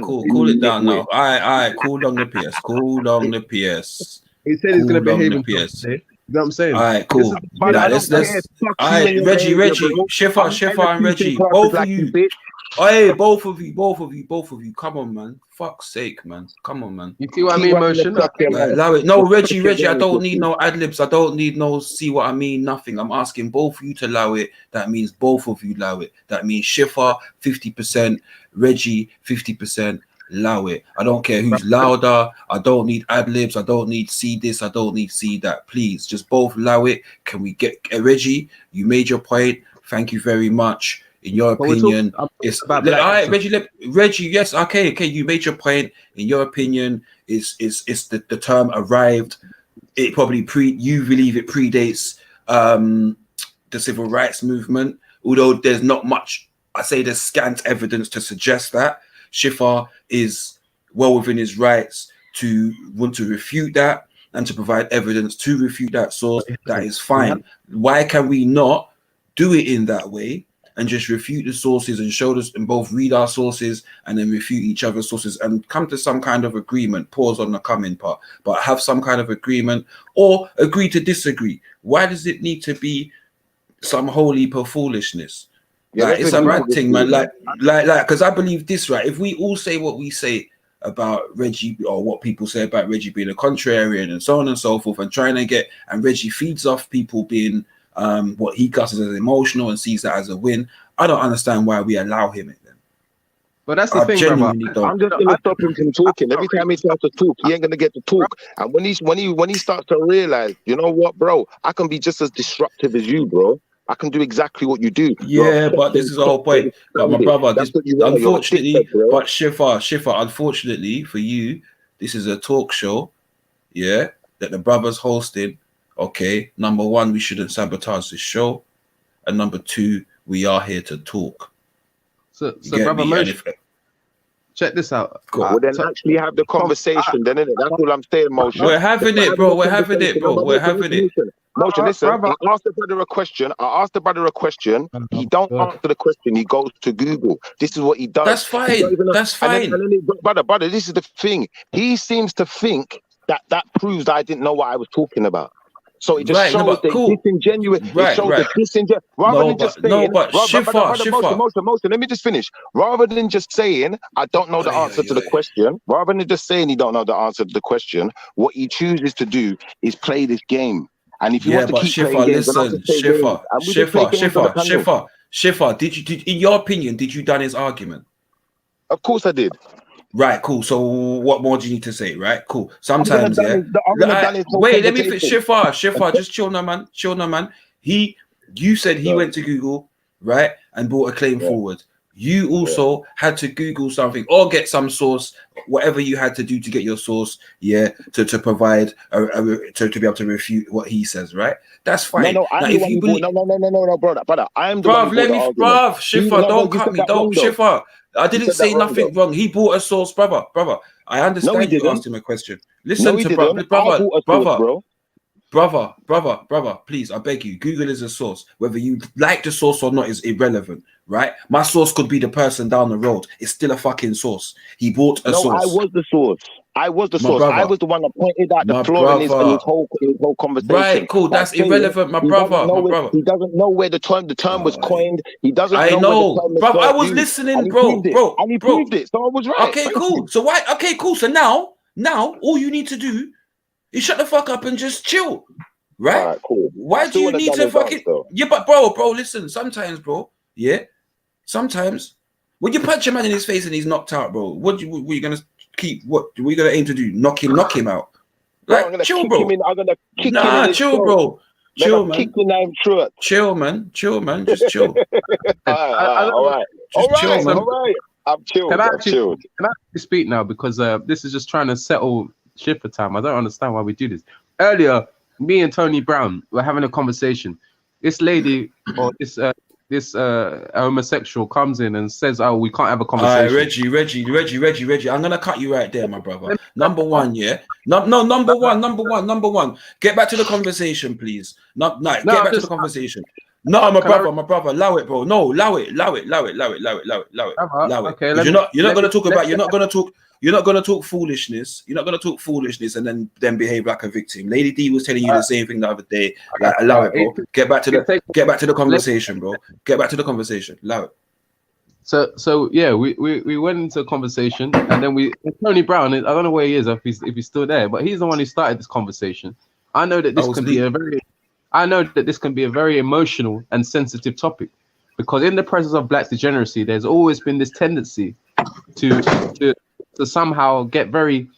cool it down now. Alright, cool down the PS. Cool down the PS. He said he's going to behave the himself. PS. You know what I'm saying? Alright, cool. Let's alright, Reggie, Shifa, and Reggie. Both of you. Hey, both of you. Come on, man. Fuck's sake, man. Come on, man. You see what I mean, motion? Allow it. No, Reggie, I don't need no ad-libs. I don't need no see what I mean, nothing. I'm asking both of you to allow it. That means both of you allow it. That means Shifa, 50%, Reggie, 50%. Allow it. I don't care who's louder. I don't need ad-libs. I don't need see this. I don't need see that. Please, just both allow it. Can we get Reggie? You made your point. Thank you very much. In your opinion, it's about Reggie. Yes, okay. You made your point. In your opinion, it's the term arrived. It probably you believe it predates the civil rights movement. Although there's not much, I say there's scant evidence to suggest that. Shifa is well within his rights to want to refute that and to provide evidence to refute that source. That is fine. Why can we not do it in that way and just refute the sources and show us and both read our sources and then refute each other's sources and come to some kind of agreement? Pause on the coming part, but have some kind of agreement or agree to disagree. Why does it need to be some whole heap of foolishness? Yeah, like, it's a mad thing, man. Like, because I believe this, right? If we all say what we say about Reggie, or what people say about Reggie being a contrarian and so on and so forth, and trying to get, and Reggie feeds off people being what he classes as emotional and sees that as a win. I don't understand why we allow him in them. But that's the thing, brother. I'm just gonna stop him from talking. Every time he starts to talk, he ain't gonna get to talk. And when he starts to realize, you know what, bro, I can be just as disruptive as you, bro. I can do exactly what you do. Yeah, but this is the whole point. But my brother, unfortunately, but Shifa, unfortunately for you, this is a talk show, yeah, that the brother's hosting. Okay, number one, we shouldn't sabotage this show, and number two, we are here to talk. So brother Motion, check this out. Well, then actually have the conversation, then, innit? That's all I'm saying, Motion. We're having it, bro. We're having it, bro. We're having it. Motion, listen, I asked the brother a question. He don't answer the question. He goes to Google. This is what he does. That's fine. That's fine. Brother, this is the thing. He seems to think that proves that I didn't know what I was talking about. So it just shows the disingenuous. It shows the disingenuous. Rather than just saying, Motion, let me just finish. Rather than just saying, I don't know the answer to the question, rather than just saying he don't know the answer to the question, what he chooses to do is play this game. And if you want to keep playing games, Shifa, did you, in your opinion, did you done his argument? Of course I did. Right, cool. So what more do you need to say? Right, cool. Sometimes, wait, let me finish. Shifa, just chill now, man. You said he went to Google, right, and brought a claim forward. You also had to Google something or get some source, whatever you had to do to get your source, to provide to be able to refute what he says, right? That's fine. No, brother. I am the one. Shifa, don't cut me, Shifa. I didn't say nothing wrong. He brought a source, brother. I understand you asked him a question. Listen to brother. brother, please, I beg you, Google is a source. Whether you like the source or not is irrelevant, right? My source could be the person down the road. It's still a fucking source. He bought a No, source. I was the source. I was the My source. I brother. was the one that pointed out the My flaw in his brother. whole conversation. Right, cool. By That's saying irrelevant, my he brother. doesn't know My brother. He doesn't know where the term was coined. He doesn't I know where the know, term was bro. I first was used. listening, And he bro. proved it. And he proved it. So I was right. Okay, Thank cool. you. So why? Okay, cool. So now, all you need to do is shut the fuck up and just chill, right? All right, cool. Why do you need to fucking? Yeah, but bro, listen. Sometimes, bro. Yeah, sometimes when you punch a man in his face and he's knocked out, bro, what you gonna keep? What are we gonna aim to do? Knock him out. Bro, Like, I'm gonna chill, kick bro. him in. I'm gonna kick him in Nah, his chill, throat. bro. Chill, man. Kick your name through it. Chill, man. Just chill. All right. Just chill, man. All right. I'm chilled. Can I I'm chilled. actually speak now? Because this is just trying to settle shit for time. I don't understand why we do this. Earlier, me and Tony Brown were having a conversation. This lady or this homosexual comes in and says, "Oh, we can't have a conversation." Reggie. I'm gonna cut you right there, my brother. Number one, yeah. Number one. Get back to the conversation, please. Get back to the conversation. No, my brother, allow it, bro. No, allow it. Okay, You're not gonna talk foolishness. You're not gonna talk foolishness and then behave like a victim. Lady D was telling you the same thing the other day. Like, allow it, bro. Get back to the conversation, bro. Get back to the conversation. Allow it. So yeah, we went into a conversation, and then Tony Brown. I don't know where he is, if he's still there, but he's the one who started this conversation. I know that this can be a very emotional and sensitive topic, because in the presence of black degeneracy, there's always been this tendency to somehow get very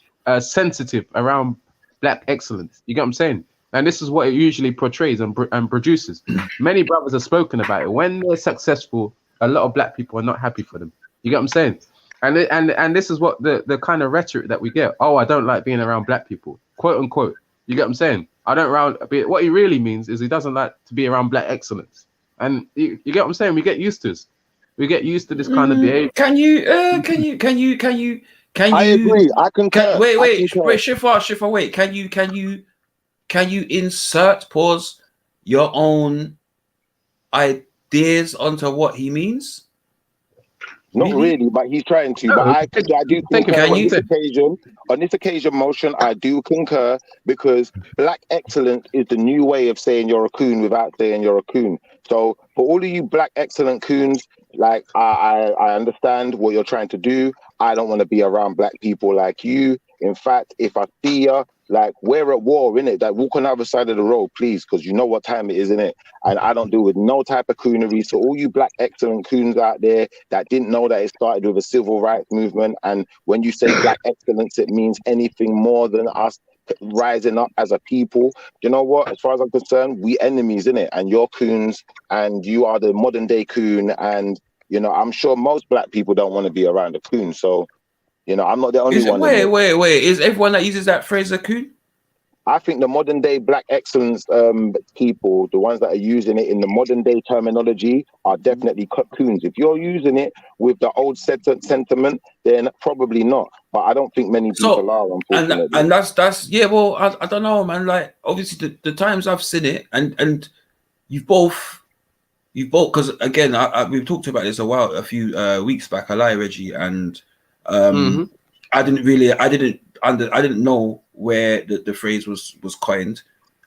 sensitive around black excellence. You get what I'm saying? And this is what it usually portrays and produces. Many brothers have spoken about it. When they're successful, a lot of black people are not happy for them. You get what I'm saying? And this is what the kind of rhetoric that we get. Oh, I don't like being around black people, quote unquote. You get what I'm saying? What he really means is he doesn't like to be around black excellence. And you get what I'm saying? We get used to this. We get used to this kind of behavior. Can you? I agree. I concur. Wait, Shifa, wait. Can you insert your own ideas onto what he means? Not really, but he's trying to. But I do concur on this occasion, Motion, I do concur, because black excellence is the new way of saying you're a coon without saying you're a coon. So for all of you black excellent coons, like I understand what you're trying to do. I don't want to be around black people like you. In fact, if I see you, like, we're at war, innit? Like, walk on the other side of the road, please, because you know what time it is, innit? And I don't deal with no type of coonery. So all you black excellent coons out there that didn't know that it started with a civil rights movement, and when you say black excellence, it means anything more than us rising up as a people. You know what? As far as I'm concerned, we enemies, innit? And you're coons, and you are the modern day coon. And, you know, I'm sure most black people don't want to be around a coon. So, you know, I'm not the only one. Wait. Is everyone that uses that phrase a coon? I think the modern day black excellence people, the ones that are using it in the modern day terminology, are definitely coons. If you're using it with the old sentiment, then probably not. But I don't think many people are, unfortunately. And that's yeah. Well, I don't know, man. Like, obviously, the times I've seen it, and you've both, because again, we've talked about this a few weeks back. I lie, Reggie, and I didn't know where the phrase was coined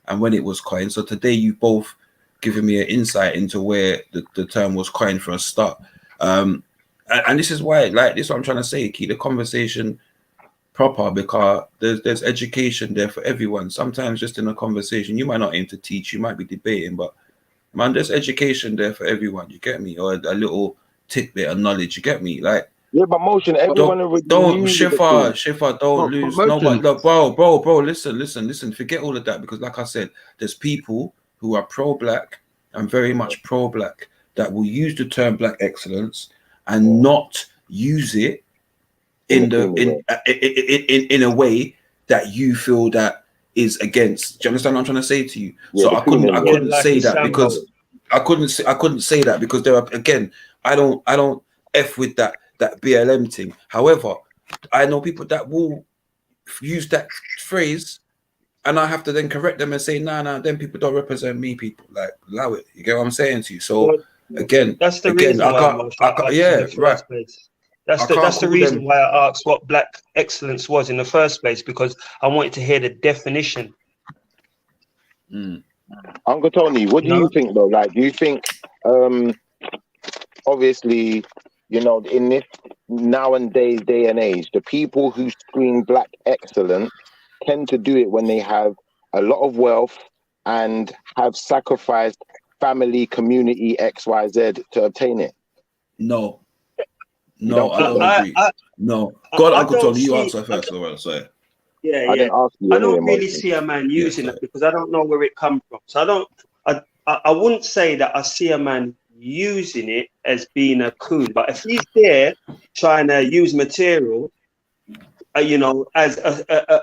and when it was coined. So today you both given me an insight into where the term was coined for a start. And this is why, like, this is what I'm trying to say, keep the conversation proper, because there's education there for everyone. Sometimes just in a conversation, you might not aim to teach, you might be debating, but man, there's education there for everyone, you get me? Or a little tidbit of knowledge, you get me? Like, yeah, but Motion, everyone don't Shifa, don't lose. No, but look, bro, listen. Forget all of that, because, like I said, there's people who are pro-black and very much pro-black that will use the term black excellence and not use it in a way that you feel that is against. Do you understand what I'm trying to say to you? Yeah, so I couldn't say that because I couldn't say that because there are, again, I don't F with that BLM thing. However, I know people that will use that phrase and I have to then correct them and say, nah, then people don't represent me. People like allow it. You get what I'm saying to you? So Well, again, that's the reason why I can't, in yeah, the right. first place. That's I can't the call reason them. why I asked what black excellence was in the first place, because I wanted to hear the definition. Uncle Tony, what do you think though? Like, do you think, obviously, you know, in this nowadays day and age, the people who scream black excellence tend to do it when they have a lot of wealth and have sacrificed family, community, XYZ to obtain it? No, don't I think don't so? agree. No, go on, I Uncle don't Tony, you see. answer first. Sorry. Yeah, I didn't ask you I anyway, don't really Moses. see a man using sorry. it because I don't know where it comes from. So I wouldn't say that I see a man using it as being a coon. But if he's there trying to use material, you know, as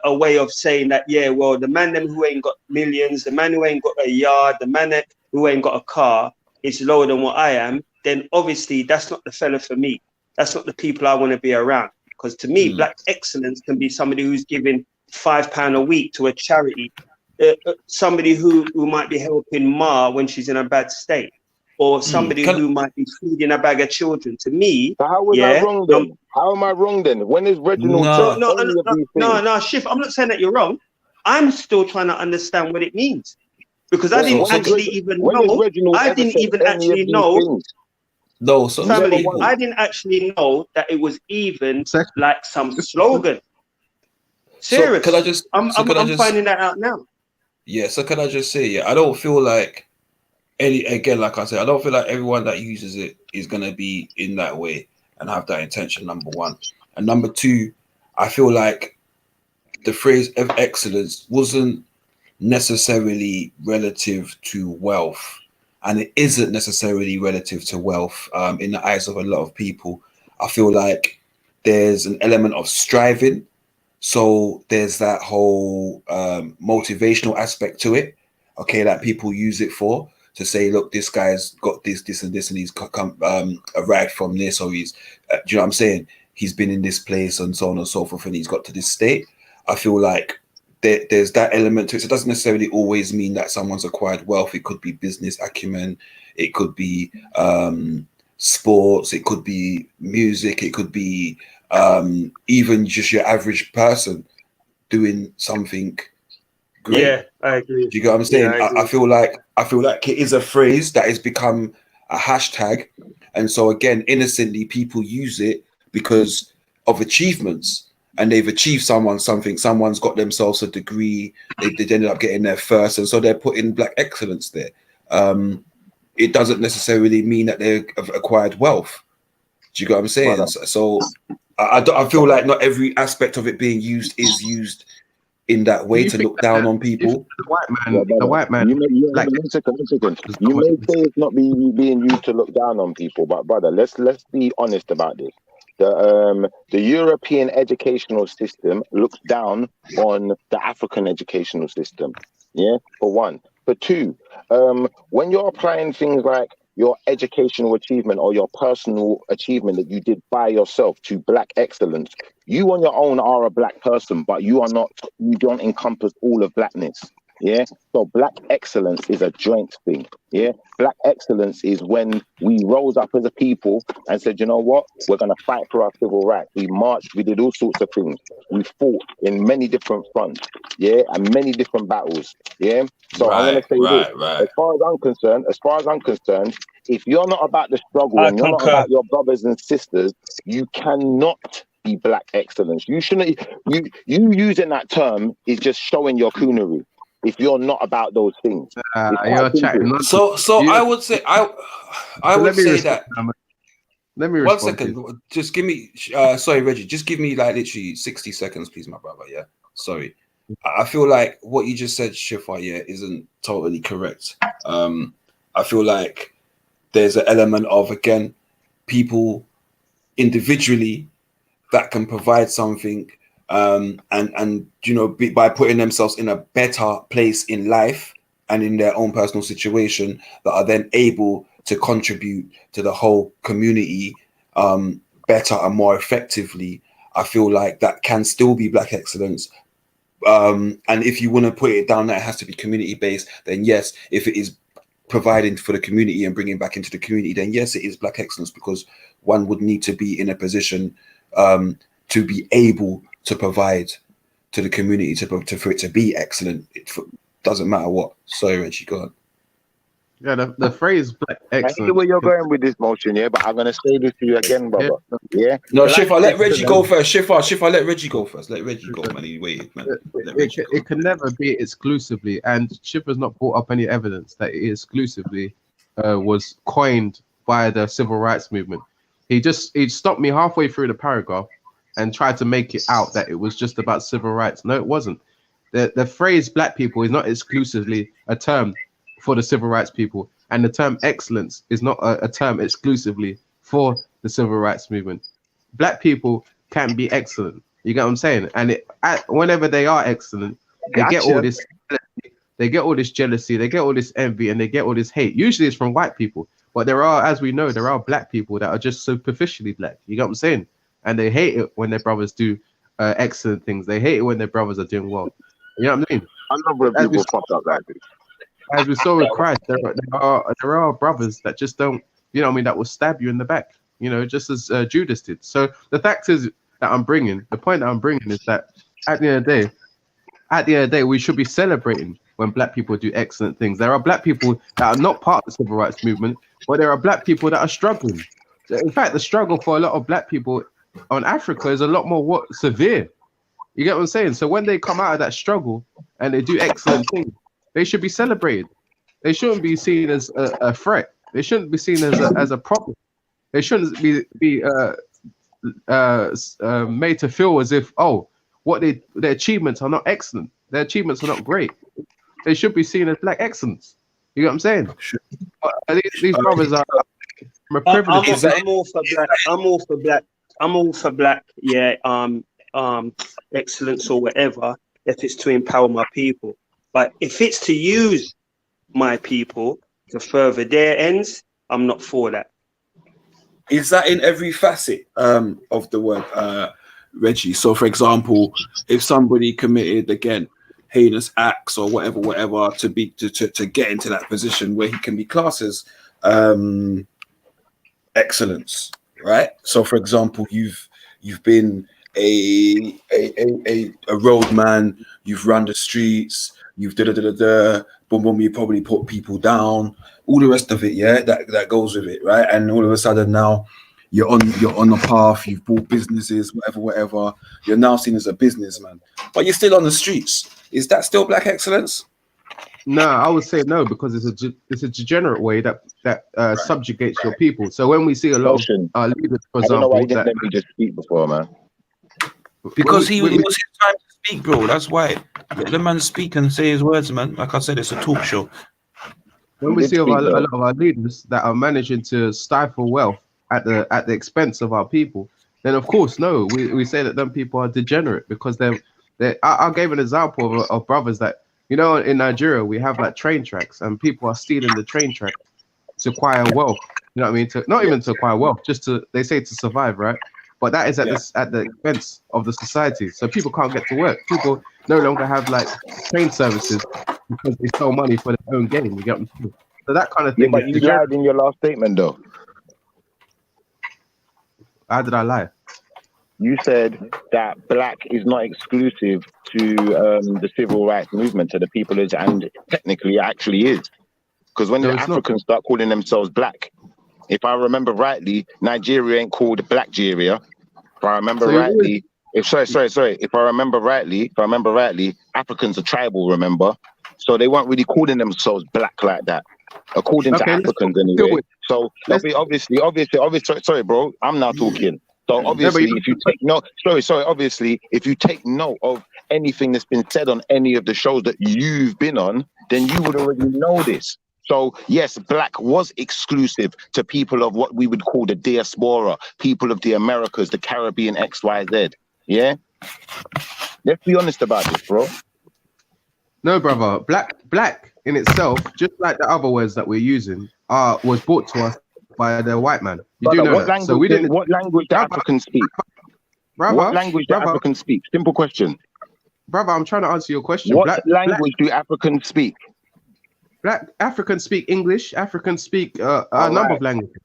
a way of saying that, yeah, well, the man them who ain't got millions, the man who ain't got a yard, the man who ain't got a car is lower than what I am, then obviously that's not the fella for me. That's not the people I want to be around. Because to me, black excellence can be somebody who's giving £5 a week to a charity, somebody who might be helping Ma when she's in a bad state, or somebody who might be feeding a bag of children. To me, So how was I wrong then? How am I wrong then? When is Reginald No. No, Shift, I'm not saying that you're wrong. I'm still trying to understand what it means. Because I didn't actually even know. I didn't even actually know. No, so family, I didn't actually know that it was even like some slogan. Serious. So could I just? I'm finding that out now. Yeah. So can I just say, I don't feel like like I said, I don't feel like everyone that uses it is gonna be in that way and have that intention. Number one, and number two, I feel like the phrase of excellence wasn't necessarily relative to wealth, and it isn't necessarily relative to wealth in the eyes of a lot of people. I feel like there's an element of striving, so there's that whole motivational aspect to it. Okay, that people use it for, to say, look, this guy's got this and this, and he's come arrived from this, or he's do you know what I'm saying, he's been in this place and so on and so forth, and he's got to this state. I feel like there's that element to it. So it doesn't necessarily always mean that someone's acquired wealth. It could be business acumen, it could be sports, it could be music, it could be even just your average person doing something great. Yeah, I agree. Do you get what I'm saying? Yeah, I feel like it is a phrase that has become a hashtag, and so again, innocently, people use it because of achievements, and they've achieved something. Someone's got themselves a degree. They ended up getting there first, and so they're putting black excellence there. It doesn't necessarily mean that they've acquired wealth. Do you get what I'm saying? So I feel like not every aspect of it being used is used in that way to look down on people. The white man. You may, one second. You may say it's not being used to look down on people, but brother, let's be honest about this. The European educational system looks down on the African educational system. Yeah, for one. For two, when you're applying things like your educational achievement or your personal achievement that you did by yourself to black excellence, you on your own are a black person, but you don't encompass all of blackness. Yeah. So black excellence is a joint thing. Yeah. Black excellence is when we rose up as a people and said, you know what, we're going to fight for our civil rights. We marched, we did all sorts of things. We fought in many different fronts. Yeah. And many different battles. Yeah. So I'm going to say this. As far as I'm concerned, if you're not about the struggle and you're not about your brothers and sisters, you cannot be black excellence. You shouldn't. You using that term is just showing your coonery. If you're not about those things, you're chatting. So I would say I would say that. Let me respond. 1 second. Just give me. Sorry, Reggie. Just give me like literally 60 seconds, please, my brother. Yeah. Sorry. I feel like what you just said, Shifa, isn't totally correct. I feel like there's an element of, again, people individually that can provide something, and you know, by putting themselves in a better place in life and in their own personal situation, that are then able to contribute to the whole community better and more effectively. I feel like that can still be black excellence, And if you want to put it down that it has to be community based, then yes. If it is providing for the community and bringing back into the community, then yes, it is black excellence, because one would need to be in a position to be able to provide to the community for it to be excellent. It doesn't matter what. Sorry, Reggie, go on. Yeah, the phrase black I excellence. see where you're going with this motion, yeah, but I'm gonna say this to you again, brother. Yeah. No, Black Shifa, let Reggie go excellence- first. Shifa, let Reggie go first. Let Reggie go, man. He waited, man. Let Reggie go. It can never be exclusively, and Shifa's not brought up any evidence that it exclusively was coined by the civil rights movement. He stopped me halfway through the paragraph and tried to make it out that it was just about civil rights. No, it wasn't. The phrase black people is not exclusively a term for the civil rights people, and the term excellence is not a term exclusively for the civil rights movement. Black people can be excellent. You get what I'm saying? And whenever they are excellent, they get all this jealousy, they get all this envy, and they get all this hate. Usually it's from white people, but there are, as we know, there are black people that are just superficially black. You get what I'm saying? And they hate it when their brothers do excellent things. They hate it when their brothers are doing well. You know what I mean? I love when people pop up like this. As we saw with Christ, there are brothers that just don't, you know what I mean, that will stab you in the back, you know, just as Judas did. So the fact is that the point that I'm bringing is that at the end of the day, we should be celebrating when black people do excellent things. There are black people that are not part of the civil rights movement, but there are black people that are struggling. In fact, the struggle for a lot of black people on Africa is a lot more severe. You get what I'm saying? So when they come out of that struggle and they do excellent things, they should be celebrated. They shouldn't be seen as a threat. They shouldn't be seen as a problem. They shouldn't be made to feel as if, their achievements are not excellent. Their achievements are not great. They should be seen as black excellence. You know what I'm saying? These brothers are privileged. I'm all for black. Yeah. Excellence or whatever. If it's to empower my people. But if it's to use my people to further their ends, I'm not for that. Is that in every facet of the word, Reggie? So, for example, if somebody committed, again, heinous acts or whatever, to get into that position where he can be classed as excellence, right? So, for example, you've been a roadman, you've run the streets, you've boom, you probably put people down, all the rest of it, yeah, that goes with it, right? And all of a sudden now you're on the path, you've bought businesses, whatever, you're now seen as a businessman, but you're still on the streets. Is that still black excellence? No, I would say no, because it's a degenerate way that subjugates your people. So when we see a lot of leaders, for example, I don't know why you didn't let me just speak before, man. Because it was his time to speak, bro. That's why. Let the man speak and say his words, man. Like I said, it's a talk show. When we see a lot of our leaders that are managing to stifle wealth at the expense of our people, then of course, no, we say that them people are degenerate because I gave an example of brothers that, you know, in Nigeria we have like train tracks and people are stealing the train track to acquire wealth. You know what I mean? Not even to acquire wealth, they say to survive, right? But that is at the expense of the society. So people can't get to work. People no longer have like train services because they stole money for their own gain. You get what I'm saying? So that kind of thing. Yeah, but you lied in your last statement, though. How did I lie? You said that black is not exclusive to the civil rights movement, to the people, and technically it actually is. Because when the Africans start calling themselves black, if I remember rightly, Nigeria ain't called Blackgeria. If I remember rightly, if I remember rightly, Africans are tribal, remember? So they weren't really calling themselves black like that, according to Africans anyway. So obviously, sorry, bro, I'm now talking. So obviously, if you take note, obviously, if you take note of anything that's been said on any of the shows that you've been on, then you would already know this. So yes, black was exclusive to people of what we would call the diaspora, people of the Americas, the Caribbean, XYZ. Yeah? Let's be honest about this, bro. No, brother. Black in itself, just like the other words that we're using, was brought to us by the white man. You do know what that. What language do Africans speak? What language do Africans speak? Simple question. brother, I'm trying to answer your question. What language do Africans speak? Black Africans speak English. Africans speak a number of languages.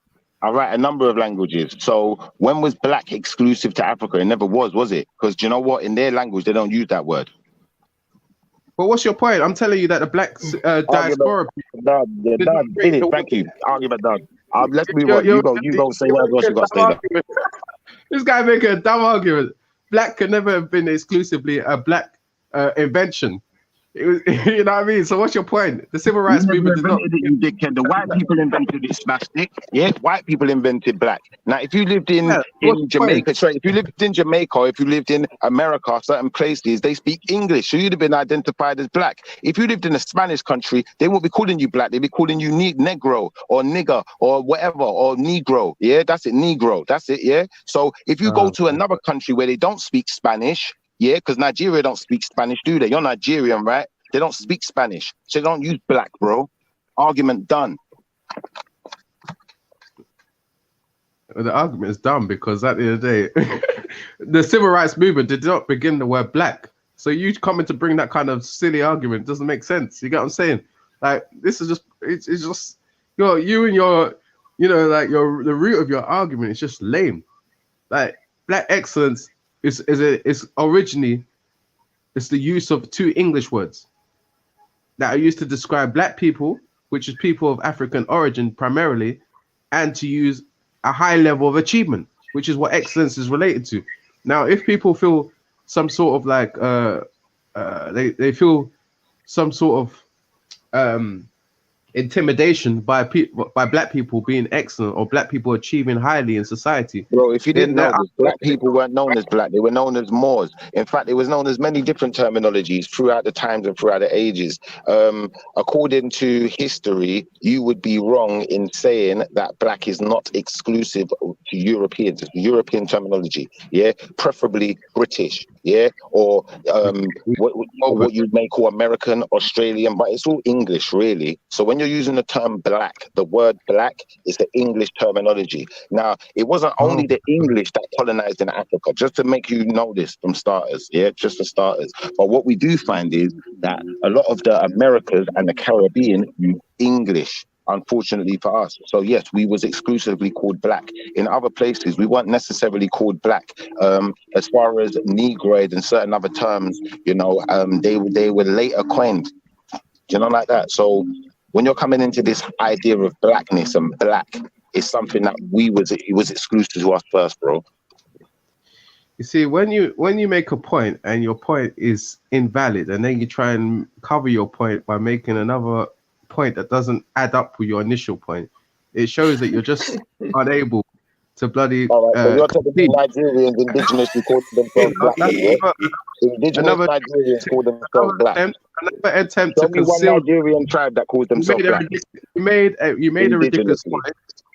All right, a number of languages. So when was black exclusive to Africa? It never was it? Because do you know what? In their language, they don't use that word. But what's your point? I'm telling you that the black diaspora. Thank you. Argument done. Let's move on. You go. Say what else you got to say. This guy making a dumb argument. Black could never have been exclusively a black invention. It was, you know what I mean? So what's your point? The civil rights movement did not. The white people invented it, spastic. Yeah, white people invented black. Now, if you lived in Jamaica, sorry, if you lived in Jamaica, or if you lived in America, certain places, they speak English. So you'd have been identified as black. If you lived in a Spanish country, they won't be calling you black. They'd be calling you Negro or nigger or whatever, or Negro. Yeah, that's it, Negro. That's it, yeah? So if you go to another country where they don't speak Spanish, yeah, because Nigeria don't speak Spanish, do they? You're Nigerian, right? They don't speak Spanish, so they don't use black, bro. Argument done. The argument is done because at the end of the day, the civil rights movement did not begin the word black. So you coming to bring that kind of silly argument doesn't make sense. You get what I'm saying? Like, this is just, it's just, the root of your argument is just lame. Like, black excellence is originally, it's the use of two English words that are used to describe black people, which is people of African origin primarily, and to use a high level of achievement, which is what excellence is related to. Now, if people feel some sort of like, they feel some sort of intimidation by black people being excellent or black people achieving highly in society. Bro, if you didn't know this, black people weren't known as black, they were known as Moors. In fact, it was known as many different terminologies throughout the times and throughout the ages. According to history, you would be wrong in saying that black is not exclusive to Europeans. It's European terminology, yeah? Preferably British, yeah? Or what you may call American, Australian, but it's all English, really. So when you're using the term black, the word black is the English terminology. Now, it wasn't only the English that colonized in Africa, just to make you know this from starters, yeah, just for starters. But what we do find is that a lot of the Americas and the Caribbean use English, unfortunately for us. So yes, we was exclusively called black. In other places, we weren't necessarily called black. As far as Negroid and certain other terms, you know, they were later coined, you know, like that. So when you're coming into this idea of blackness and black, is something that it was exclusive to us first, bro. You see, when you make a point and your point is invalid, and then you try and cover your point by making another point that doesn't add up with your initial point, it shows that you're just unable to bloody. All right, so you're talking about Nigerians, indigenous, who call themselves black. Indigenous Nigerians call themselves black. Another attempt to conceal. One Nigerian tribe that calls themselves black. You made a ridiculous point.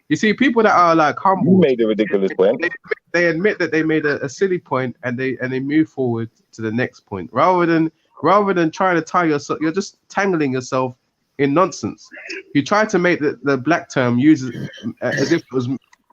You see, people that are like humble. You made a ridiculous point. They admit that they made a silly point, and they move forward to the next point rather than trying to tie yourself. You're just tangling yourself in nonsense. You try to make the black term use as if it was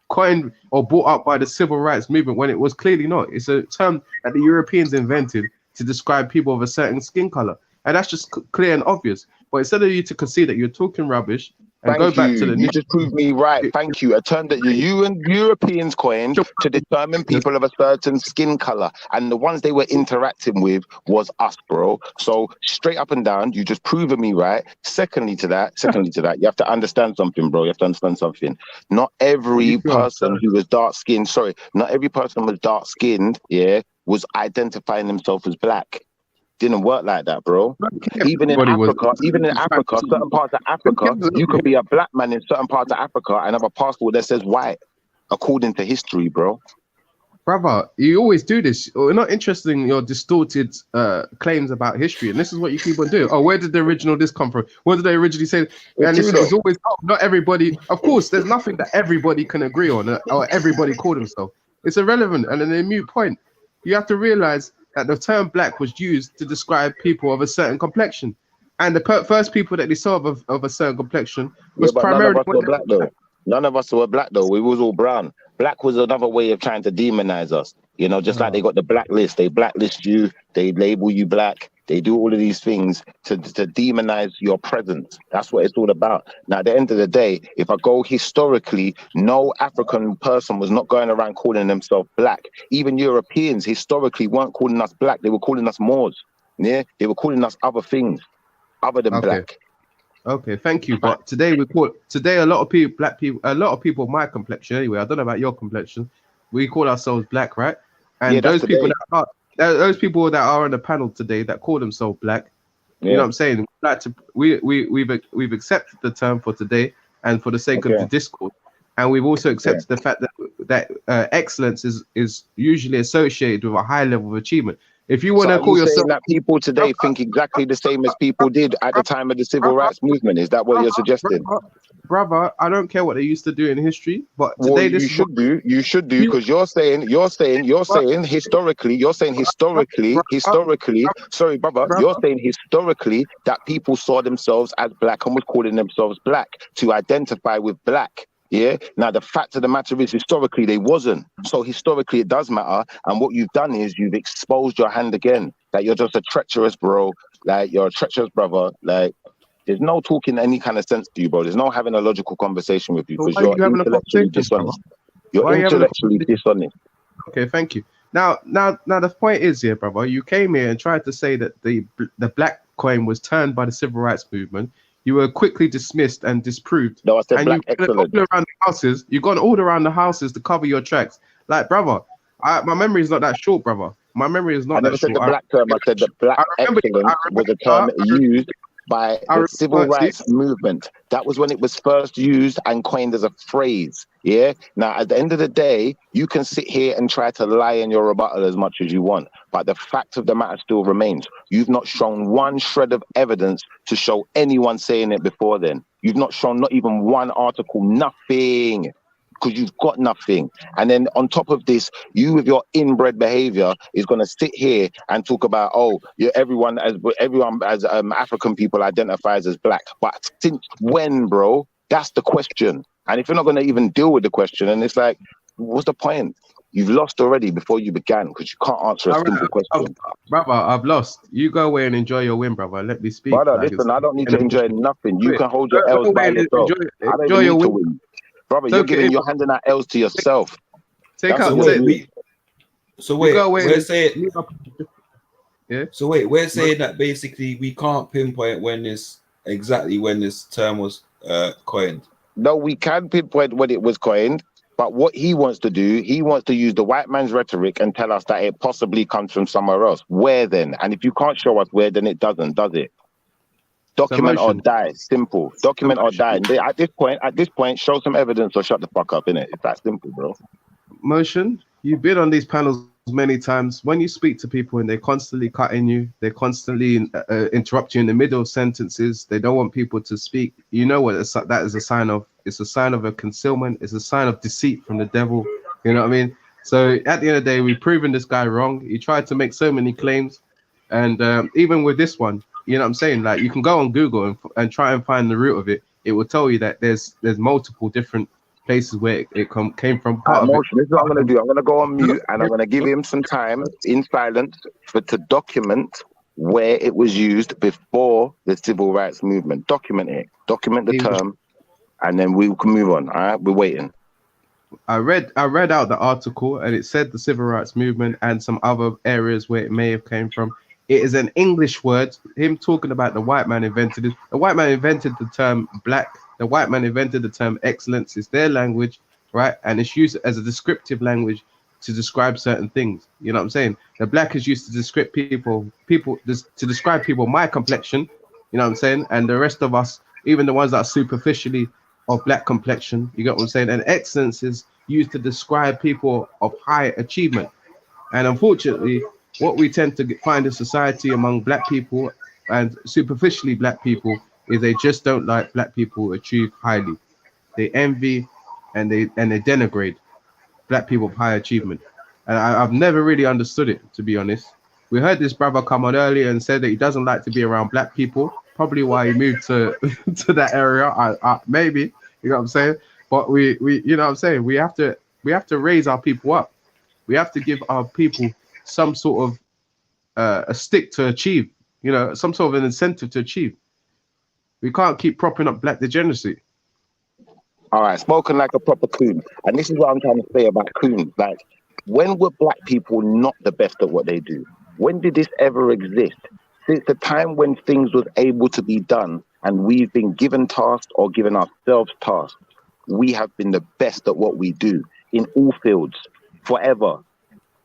coined or brought up by the civil rights movement when it was clearly not. It's a term that the Europeans invented to describe people of a certain skin color, and that's just clear and obvious. But instead of you to concede that you're talking rubbish and go back to the you just proved me right. Thank you. A term that you and Europeans coined to determine people of a certain skin color, and the ones they were interacting with was us, bro. So straight up and down, you just proven me right. Secondly to that, you have to understand something, bro. You have to understand something. Not every person who was dark skinned, not every person who was dark skinned, yeah, was identifying themselves as black. Didn't work like that, bro. Even in Africa, certain parts of Africa, you could be a black man in certain parts of Africa and have a passport that says white, according to history, bro. Brother, you always do this. We're not interested in your distorted claims about history, and this is what you keep on doing. Oh, where did the original this come from? What did they originally say? And it's always not everybody. Of course, there's nothing that everybody can agree on, or everybody call themselves. It's irrelevant and a moot point. You have to realize that the term black was used to describe people of a certain complexion, and the first people that they saw of a certain complexion was primarily none of us were black though. We was all brown. Black was another way of trying to demonize us. You know, just like they got the blacklist, they blacklist you, they label you black, they do all of these things to demonize your presence. That's what it's all about. Now, at the end of the day, if I go historically, no African person was not going around calling themselves black. Even Europeans historically weren't calling us black. They were calling us Moors. Yeah, they were calling us other things other than black. Okay, thank you. But today a lot of people, black people, a lot of people of my complexion anyway. I don't know about your complexion. We call ourselves black, right? And Yeah, those people that are on the panel today that call themselves black, you know what I'm saying? We've accepted the term for today and for the sake of the discourse, and we've also accepted the fact that excellence is usually associated with a high level of achievement. If you want to call yourself that people today think exactly the same as people did at the time of the civil rights movement, is that what you're suggesting? Brother, I don't care what they used to do in history, but today you should do, because you're saying historically, sorry, brother, you're saying historically that people saw themselves as black and was calling themselves black to identify with black. Yeah. Now the fact of the matter is, historically they wasn't. So historically it does matter. And what you've done is you've exposed your hand again. Like you're just a treacherous bro. Like you're a treacherous brother. Like there's no talking any kind of sense to you, bro. There's no having a logical conversation with you because you're intellectually dishonest. You're intellectually dishonest. Okay, thank you. Now the point is here, brother. You came here and tried to say that the black coin was turned by the civil rights movement. You were quickly dismissed and disproved. No, I said black excellence. You've gone all around the houses to cover your tracks. Like, brother, my memory is not that short, brother. My memory is not that short. I never said the black term. I said the black excellence was a term used by the civil rights movement. That was when it was first used and coined as a phrase. Yeah. Now, at the end of the day, you can sit here and try to lie in your rebuttal as much as you want, but the fact of the matter still remains. You've not shown one shred of evidence to show anyone saying it before then. You've not shown not even one article, nothing. Because you've got nothing. And then on top of this, you with your inbred behavior is going to sit here and talk about, oh, everyone as African people identifies as black. But since when, bro? That's the question. And if you're not going to even deal with the question, and it's like, what's the point? You've lost already before you began because you can't answer a simple question. Brother, I've lost. You go away and enjoy your win, brother. Let me speak. Brother, listen, I don't need to enjoy nothing. You can hold your L's by yourself. I don't even need to win. Brother, you're handing out L's to yourself. We're saying that basically we can't pinpoint when this term was coined. No, we can pinpoint when it was coined, but what he wants to do, he wants to use the white man's rhetoric and tell us that it possibly comes from somewhere else. Where then? And if you can't show us where, then it doesn't, does it? Document or die. Simple. Document or die. And at this point, show some evidence or shut the fuck up, innit? It's that simple, bro. Motion, you've been on these panels many times. When you speak to people and they're constantly cutting you, they constantly interrupt you in the middle of sentences, they don't want people to speak. You know what that is a sign of? It's a sign of a concealment. It's a sign of deceit from the devil. You know what I mean? So at the end of the day, we've proven this guy wrong. He tried to make so many claims. And even with this one, you know what I'm saying? Like you can go on Google and try and find the root of it. It will tell you that there's multiple different places where it came from. This is what I'm going to do. I'm going to go on mute and I'm going to give him some time in silence to document where it was used before the civil rights movement. Document it. Document the term, and then we can move on. All right, we're waiting. I read out the article and it said the civil rights movement and some other areas where it may have came from. It is an English word. Him talking about the white man invented it. The white man invented the term black. The white man invented the term excellence. It's their language, right? And it's used as a descriptive language to describe certain things. You know what I'm saying? The black is used to describe people to describe people my complexion. You know what I'm saying? And the rest of us, even the ones that are superficially of black complexion. You get what I'm saying? And excellence is used to describe people of high achievement. And unfortunately, what we tend to find in society among black people and superficially black people is they just don't like black people who achieve highly. They envy and they denigrate black people of high achievement. And I've never really understood it, to be honest. We heard this brother come on earlier and said that he doesn't like to be around black people, probably why he moved to to that area. Maybe, you know what I'm saying? But we you know what I'm saying? We have to We have to raise our people up. We have to give our people some sort of a stick to achieve, you know, some sort of an incentive to achieve. We can't keep propping up black degeneracy. All right, spoken like a proper coon. And this is what I'm trying to say about coons. Like, when were black people not the best at what they do? When did this ever exist? Since the time when things was able to be done and we've been given tasks or given ourselves tasks, we have been the best at what we do in all fields, forever.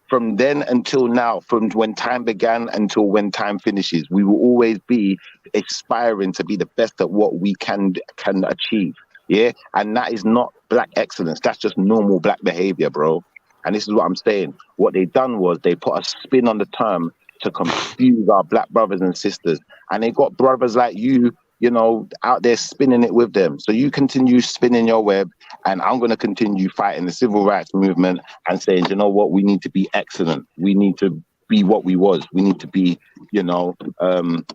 From then until now, from when time began until when time finishes, we will always be aspiring to be the best at what we can achieve. Yeah, and that is not black excellence. That's just normal black behavior, bro. And this is what I'm saying. What they done was they put a spin on the term to confuse our black brothers and sisters. And they got brothers like you, you know, out there spinning it with them. So you continue spinning your web, and I'm going to continue fighting the civil rights movement and saying, you know what, we need to be excellent. We need to be what we was. We need to be, you know, I'm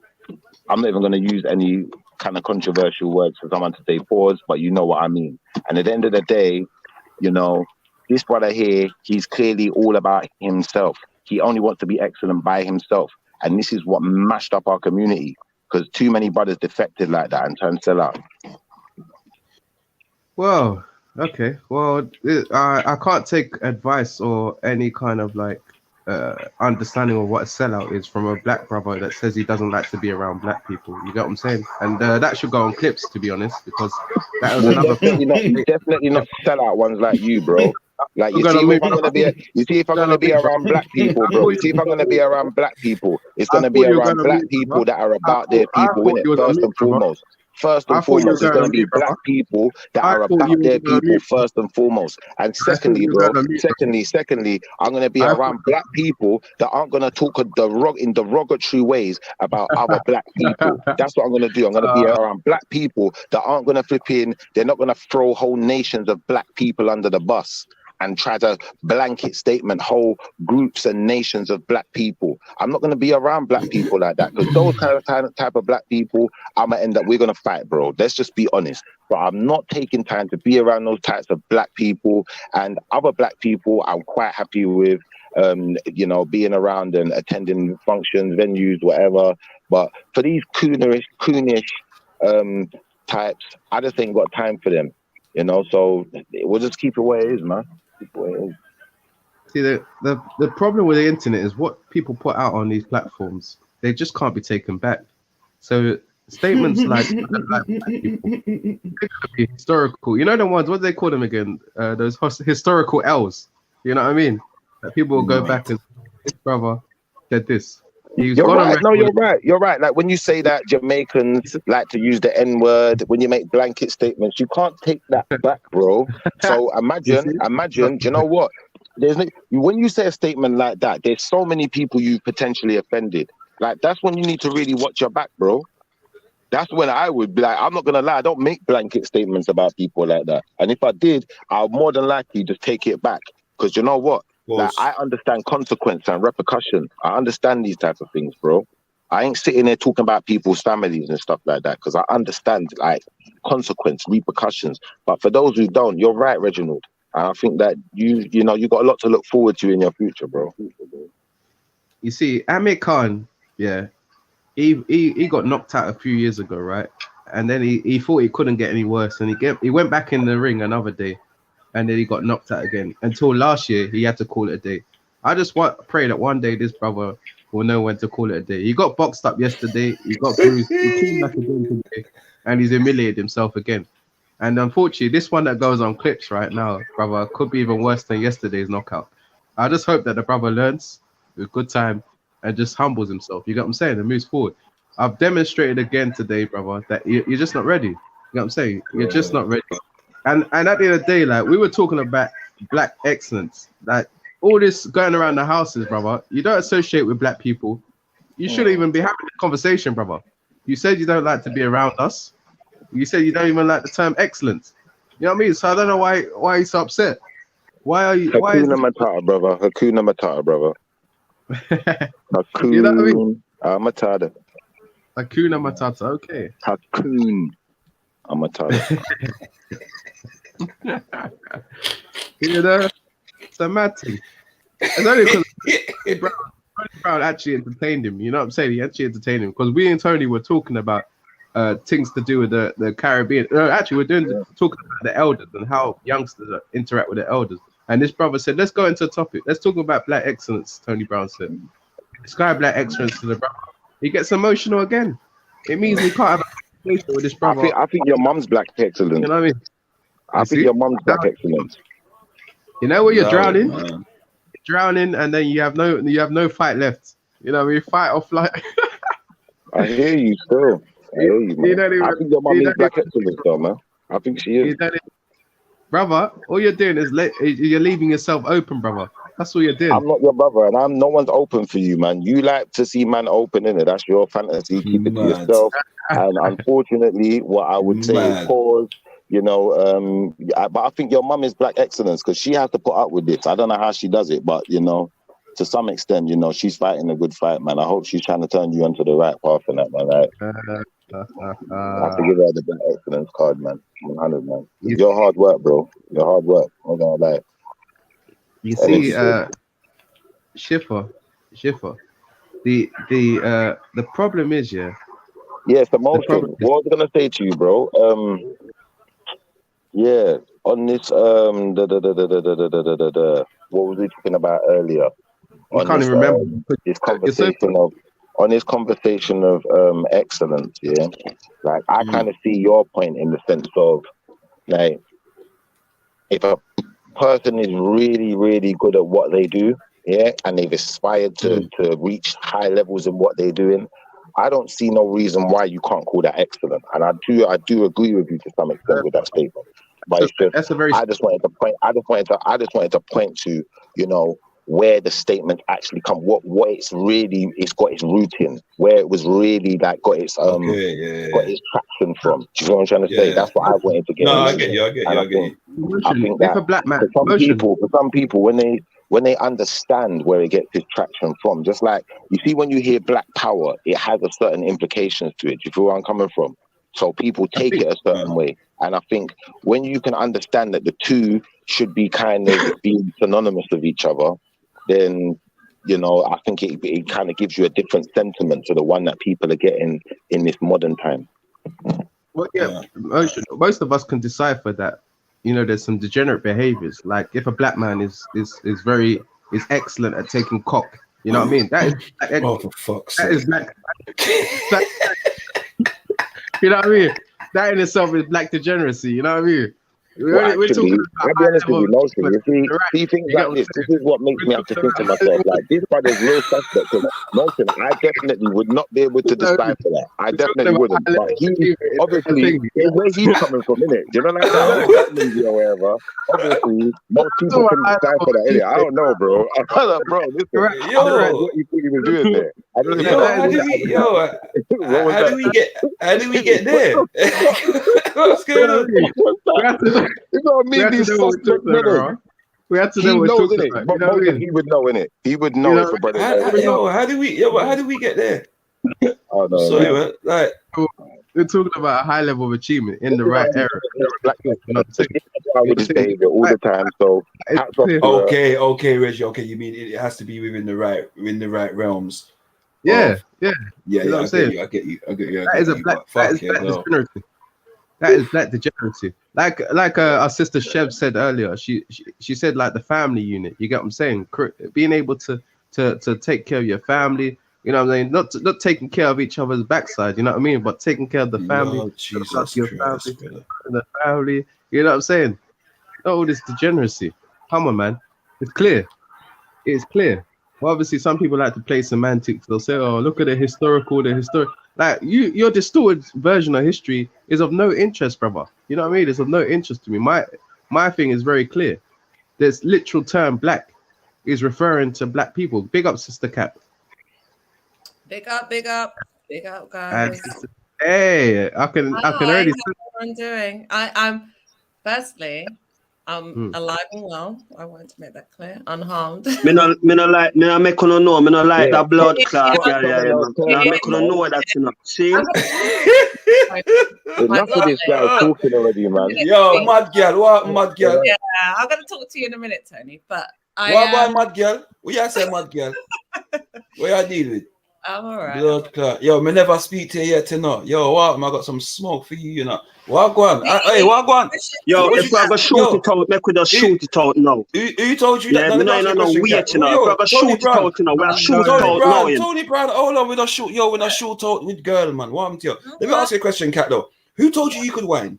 not even going to use any kind of controversial words for someone to say pause, but you know what I mean. And at the end of the day, you know, this brother here, he's clearly all about himself. He only wants to be excellent by himself. And this is what mashed up our community, because too many brothers defected like that and turned sellout. Well, okay. Well, I can't take advice or any kind of like understanding of what a sellout is from a black brother that says he doesn't like to be around black people. You get what I'm saying? And that should go on clips, to be honest, because that was another definitely not sellout ones like you, bro. Like, you see, if I'm gonna be, if I'm gonna be around black people, bro. You see, if I'm gonna be around black people, it's gonna be around black people that are about their people, innit? First and foremost. First and foremost, it's going to be black people that are about their people first and foremost. And secondly, bro, secondly, I'm going to be around black people that aren't going to talk in derogatory ways about other black people. That's what I'm going to do. I'm going to be around black people that aren't going to flip in. They're not going to throw whole nations of black people under the bus and try to blanket statement whole groups and nations of black people. I'm not going to be around black people like that, because those type of black people, I'm going to end up, we're going to fight, bro. Let's just be honest. But I'm not taking time to be around those types of black people, and other black people I'm quite happy with, you know, being around and attending functions, venues, whatever. But for these coonish types, I just ain't got time for them, you know. So we'll just keep it where it is, man. See, the problem with the internet is what people put out on these platforms, they just can't be taken back. So statements like black people, they could be historical. You know the ones, what do they call them again? Those historical L's. You know what I mean? That people will go back and this brother said this. You're right. No, you're right. You're right. Like when you say that Jamaicans like to use the N-word, when you make blanket statements, you can't take that back, bro. So imagine, do you know what? When you say a statement like that, there's so many people you potentially offended. Like, that's when you need to really watch your back, bro. That's when I would be like, I'm not gonna lie, I don't make blanket statements about people like that. And if I did, I'll more than likely just take it back. Because you know what? Like, I understand consequence and repercussion. I understand these types of things, bro. I ain't sitting there talking about people's families and stuff like that, because I understand like consequence, repercussions. But for those who don't, you're right, Reginald. And I think that you know, you got a lot to look forward to in your future, bro. You see, Amir Khan, yeah, he got knocked out a few years ago, right? And then he thought he couldn't get any worse, and he went back in the ring another day. And then he got knocked out again. Until last year, he had to call it a day. I just pray that one day this brother will know when to call it a day. He got boxed up yesterday. He got bruised. He came back again today, and he's humiliated himself again. And unfortunately, this one that goes on clips right now, brother, could be even worse than yesterday's knockout. I just hope that the brother learns with good time and just humbles himself. You get what I'm saying? And moves forward. I've demonstrated again today, brother, that you're just not ready. You know what I'm saying? You're just not ready. And at the end of the day, like, we were talking about black excellence, like all this going around the houses, brother. You don't associate with black people. You shouldn't even be having a conversation, brother. You said you don't like to be around us. You said you don't even like the term excellence. You know what I mean? So I don't know why you're so upset. Why are you? Hakuna Matata, brother. Hakuna Matata, brother. Hakuna, you know what I mean? Matata. Hakuna Matata. Okay. Hakuna Matata. You know, it's a mad thing. It's only because Brown actually entertained him. You know what I'm saying? He actually entertained him because we and Tony were talking about things to do with the Caribbean. Actually, we're talking about the elders and how youngsters interact with the elders. And this brother said, let's go into a topic. Let's talk about black excellence, Tony Brown said. Describe black excellence to the brother. He gets emotional again. It means we can't have a conversation with this brother. I think your mum's black excellence. You know what I mean? I think your mum's black excellence. You know where you're drowning? You're drowning, and then you have no fight left. You know, we fight or flight. I hear you still. I hear you, man. I think your mum is black excellence, though, man. I think she is. Brother, all you're doing is you're leaving yourself open, brother. That's all you're doing. I'm not your brother, and no one's open for you, man. You like to see man open, innit? That's your fantasy. Keep it to yourself. And unfortunately, what I would say is pause. You know, but I think your mum is black excellence because she has to put up with this. I don't know how she does it, but you know, to some extent, you know, she's fighting a good fight, man. I hope she's trying to turn you onto the right path and that, man. Right? I have to give her the black excellence card, man. 100, man. Your hard work, bro. Your hard work. I'm gonna lie. You see, Schiffer. The problem is, yes, emotion. What I was gonna say to you, bro. Yeah, on this what was we talking about earlier? I can't even remember. This conversation of excellence, yeah. Like I kind of see your point in the sense of like if a person is really, really good at what they do, yeah, and they've aspired to reach high levels in what they're doing, I don't see no reason why you can't call that excellent. And I do agree with you to some extent with that statement. But it's just, I just wanted to point to, you know, where the statement actually come, what it's got its root in, where it was really like got its traction from. Do you know what I'm trying to say? That's what I wanted to get. No, I get you. I think that if a black man, for some people, when they understand where it gets its traction from, just like you see when you hear black power, it has a certain implications to it. Do you feel where I'm coming from? So people take it a certain way. And I think when you can understand that the two should be kind of being synonymous with each other, then, you know, I think it kind of gives you a different sentiment to the one that people are getting in this modern time. Well, yeah, most of us can decipher that. You know, there's some degenerate behaviors. Like if a black man is excellent at taking cock, you know what I mean? That is for fuck's sake. That is black. You know what I mean? That in itself is black degeneracy. You know what I mean? We're talking about I'll be honest with you, Notion. See things like this. This is what makes me have to think to myself, like, this brother's real suspect. Because Notion, I definitely would not be able to decipher that. I definitely wouldn't. But he, obviously, where he's coming from, innit? Do you know, like that or wherever? Obviously, most people can decipher that, innit? I don't know, bro. Bro, listen. I don't know what you think he was doing there. How do we get there? What's going on? We had to know what talking about. But he would know, innit? He would know if a brother. How do we get there? Oh no! Sorry, man. Like we're talking about a high level of achievement in the right era. With this behavior all the time. So okay, Reggie. Okay, you mean it has to be within the right realms? Yeah. You know what I'm saying? I get you. That is black degeneracy. That is black degeneracy. Like our sister Shev said earlier. She said like the family unit. You get what I'm saying? Being able to take care of your family. You know what I'm saying? Not taking care of each other's backside. You know what I mean? But taking care of the family. Oh, Jesus your Christ, family, the family. You know what I'm saying? Not all this degeneracy. Come on, man. It's clear. It's clear. Well, obviously, some people like to play semantics. They'll say, "Oh, look at the historic." Like your distorted version of history is of no interest, brother. You know what I mean? It's of no interest to me. My thing is very clear. This literal term "black" is referring to black people. Big up, Sister Cat. Big up, guys. Hey, I can already. What I'm doing. I'm firstly, I'm alive and well. I wanted to make that clear. Unharmed. Me no make no know. Me no like that blood clot. Fuck Yeah. someone else, turn Me no back, make no man. know that, you know. See? Enough of this guy talking already, man. Yo, mad girl, what mad girl? Yeah, I'm gonna talk to you in a minute, Tony. But What about mad girl? What you say, mad girl? What you deal with? I'm alright. Blood clot. Yo, me never speak to you yet tonight. Yo, what? I got some smoke for you, you know. What go on? Hey, what go on? Yo, What if I go shoot it out, make we just shoot it out now. Who told you that? Yeah, me no wait, you know. If I go shoot it out, you know, we'll shoot it out now. Tony Brown, hold on, we don't shoot. Yo, we don't shoot out with girl, man. What am I tell you? Let me ask you a question, Kat, though. Who told you could whine?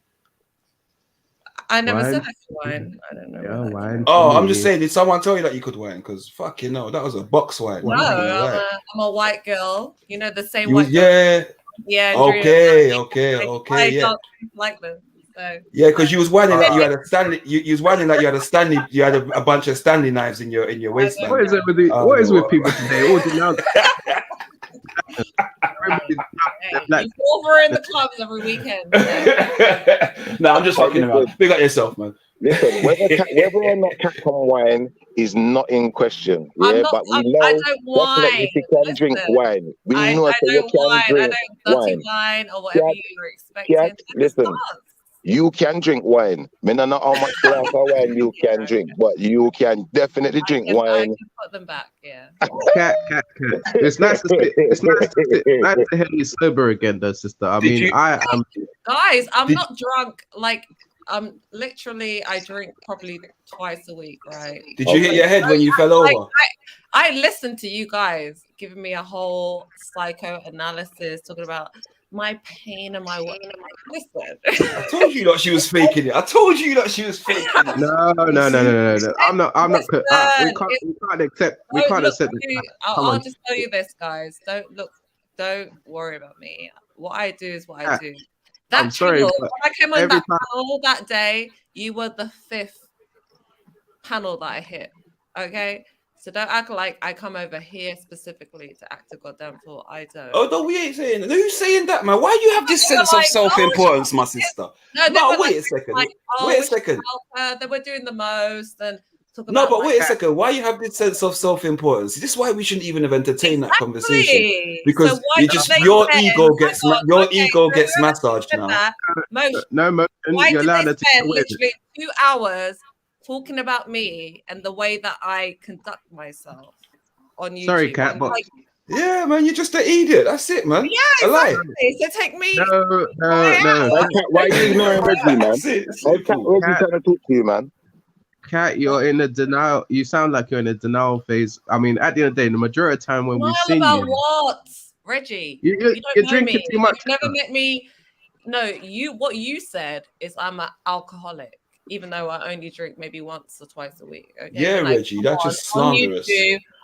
I never said I could whine. I don't know. Yeah, whine. Oh, I'm just saying, did someone tell you that you could whine? Because fucking no, that was a box whine. No, I'm a white girl. You know, the same You, white girl. yeah. Yeah. Okay, I yeah. don't like them. So. Yeah, because you was whining that you had a Stanley. You was whining that you had a Stanley. You had a bunch of Stanley knives in your waistband. What is it with the, what is with people today? All denounce. You over in the clubs every weekend. No, I'm just fucking around. Big up yourself, man. Listen, whether or not Cat can wine is not in question. Yeah, but we know I don't definitely she can drink wine. We know that you can drink wine. Wine or whatever you were expecting. Cat, listen, you can drink wine. I don't know how much glass of wine you can drink, but you can definitely drink wine. I can put them back, yeah. Cat. It's nice to hear you sober again, though, sister. I mean, I am. Guys, I'm not drunk. Like, literally, I drink probably twice a week, right? Did you hit your head when you fell over? I listened to you guys giving me a whole psychoanalysis, talking about my pain and my what. Listen, I told you that she was faking it. No. I'm not. We can't accept. We can't accept it. I'll just tell you this, guys. Don't worry about me. What I do is what I do. I'm sorry, when I came on that panel that day, you were the 5th panel that I hit. Okay. So don't act like I come over here specifically to act a goddamn fool. I don't. Oh, no, we ain't saying that. Who's saying that, man? Why do you have this sense of self-importance, my sister? No, wait a second. Wait a second. They were doing the most and talk about. No, but wait a second. Why you have this sense of self-importance? This is why we shouldn't even have entertained that conversation. Because your ego gets massaged now. No, why you're did allowed they to spend literally 2 hours talking about me and the way that I conduct myself on YouTube? Sorry, Kat, but yeah, man, you're just an idiot. That's it, man. Yeah, exactly. So take me. No. Why are you ignoring Reggie, man? Reggie trying to talk to you, man. Kat, you're in a denial. You sound like you're in a denial phase. I mean, at the end of the day, the majority of the time when we've seen you, what, Reggie? You're drinking too much. You never met me. No, what you said is I'm an alcoholic, even though I only drink maybe once or twice a week. Okay? Yeah, Reggie, that's just slanderous.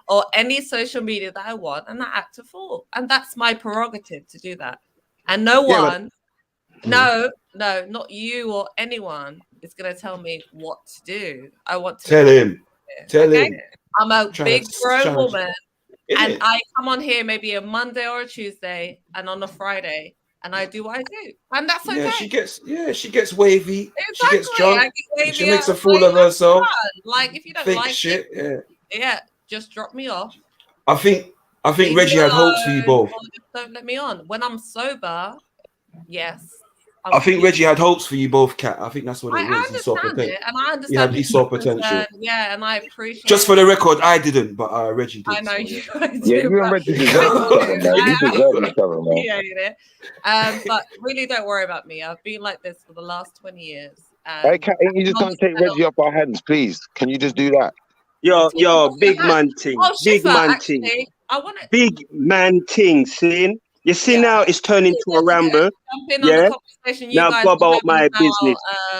Or any social media that I want, and I act a fool, and that's my prerogative to do that. And no one, no, not you or anyone is going to tell me what to do. I want to tell him. I'm a big grown woman, and I come on here maybe a Monday or a Tuesday, and on a Friday. And I do what I do, and that's okay. Yeah, she gets wavy. Exactly. She gets drunk. She makes a fool of herself. Like if you don't fake like shit, yeah, just drop me off. I think Reggie had hopes for you both. Don't let me on when I'm sober. Yes. I think Reggie had hopes for you both, Kat. I think that's what it was. He saw potential. And I understand. He saw potential. Yeah, and I appreciate. Just for the record, I didn't, but Reggie did. I know you. Yeah, you and Reggie deserve each other, man. Yeah, you did. But really, don't worry about me. I've been like this for the last 20 years. Hey, Kat, you just can't take Reggie off our hands, please. Can you just do that? Yo, big man thing. Big man thing. Big man thing, see? You see now it's turning to a ramble. Yeah. Now go about my business.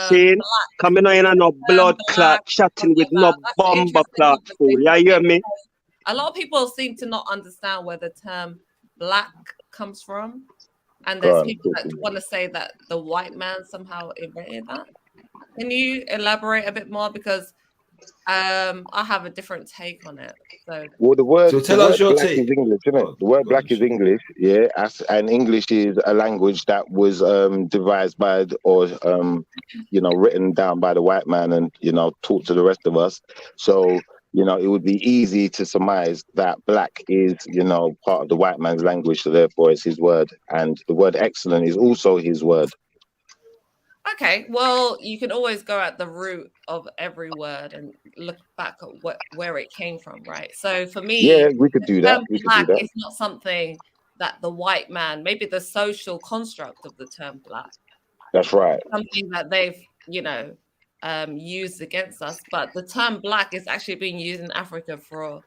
See? Coming on in no blood clot, chatting with no bomber clot fool. Yeah, you hear me? A lot of people seem to not understand where the term black comes from. And there's people that want to say that the white man somehow invented that. Can you elaborate a bit more? Because I have a different take on it. So Well, the word, So the tell word us your black take. is English, isn't it? The word black is English, yeah. And English is a language that was devised by, written down by the white man and, taught to the rest of us. So, it would be easy to surmise that black is, part of the white man's language. So therefore it's his word. And the word excellent is also his word. okay, well, you can always go at the root of every word and look back at where it came from, right? So for me, Yeah, we could do that. term We could do black that. is not something that the white man, maybe the social construct of the term black, That's right. something that they've, used against us. But the term black is actually being used in Africa for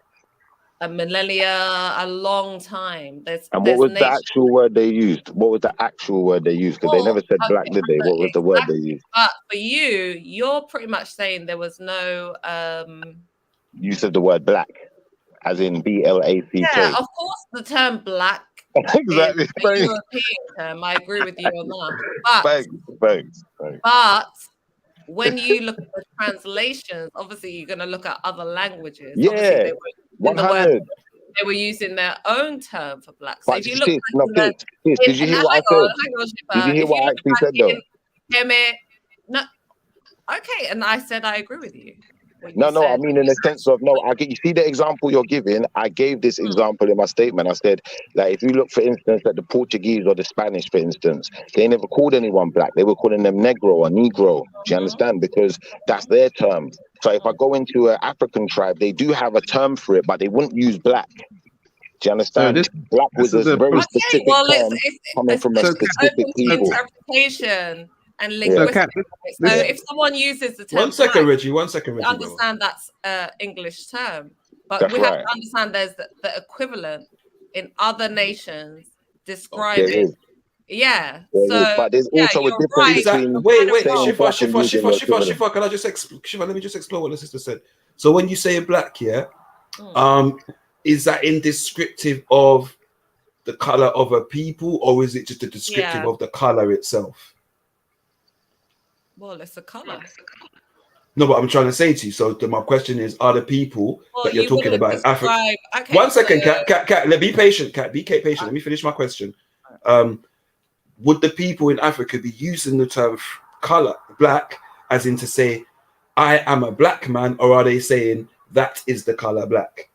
a millennia, a long time. And what There's was the nations. actual word they used? What was the actual word they used? Because they never said black, did they? What was the word they used? But for you're pretty much saying there was no. You said the word black, as in BLACK. Yeah, of course, the term black Exactly. is a European term. I agree with you on that. Thanks. But when you look at the translations, obviously you're going to look at other languages. Obviously, Yeah, they were using the word. 100. They were using their own term for black. So But if you look, sis, did you hear what I said? Did you hear what I actually said though? No, okay, and I said I agree with you. No, I mean in the sense of you see the example you're giving. I gave this example in my statement. I said, like, if you look, for instance, at the Portuguese or the Spanish, for instance, they never called anyone black. They were calling them negro or negro. Do you understand? Because that's their term. So if I go into an African tribe, they do have a term for it, but they wouldn't use black. Do you understand? this Black was a very specific term coming from a specific people. Interpretation and linguistics. So if someone uses the term One second, black, Reggie. we understand that's an English term, but That's we have right. to understand there's the equivalent in other nations describing. Yeah. But there's also a difference between wait, saying black and using the equivalent. Shifa, can I just Shifa, let me just explore what the sister said. So when you say black, is that in descriptive of the color of a people, or is it just a descriptive of the color itself? Well, it's a color. No, but I'm trying to say to you. So my question is: are the people that you're talking about in Africa? Okay, one second, Kat. Be patient, Kat. Be patient. Let me finish my question. Would the people in Africa be using the term color, black, as in to say, "I am a black man," or are they saying that is the color black,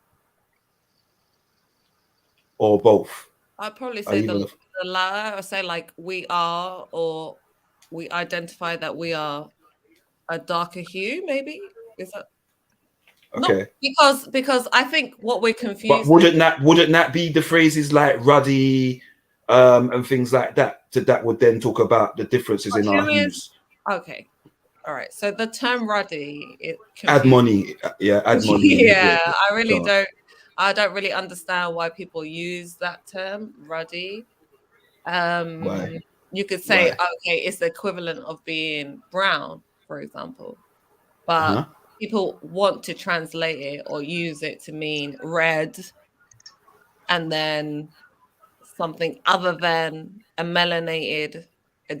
or both? I'd probably say the latter. Or say like we are, or we identify that we are a darker hue. Maybe is that okay? No, because I think what we're confused. But wouldn't that be the phrases like ruddy, and things like that? That would then talk about the differences in our hues. Okay, all right. So the term ruddy, add money. Yeah, I really don't. I don't really understand why people use that term, ruddy. Why? You could say, okay, it's the equivalent of being brown, for example, but people want to translate it or use it to mean red, and then something other than a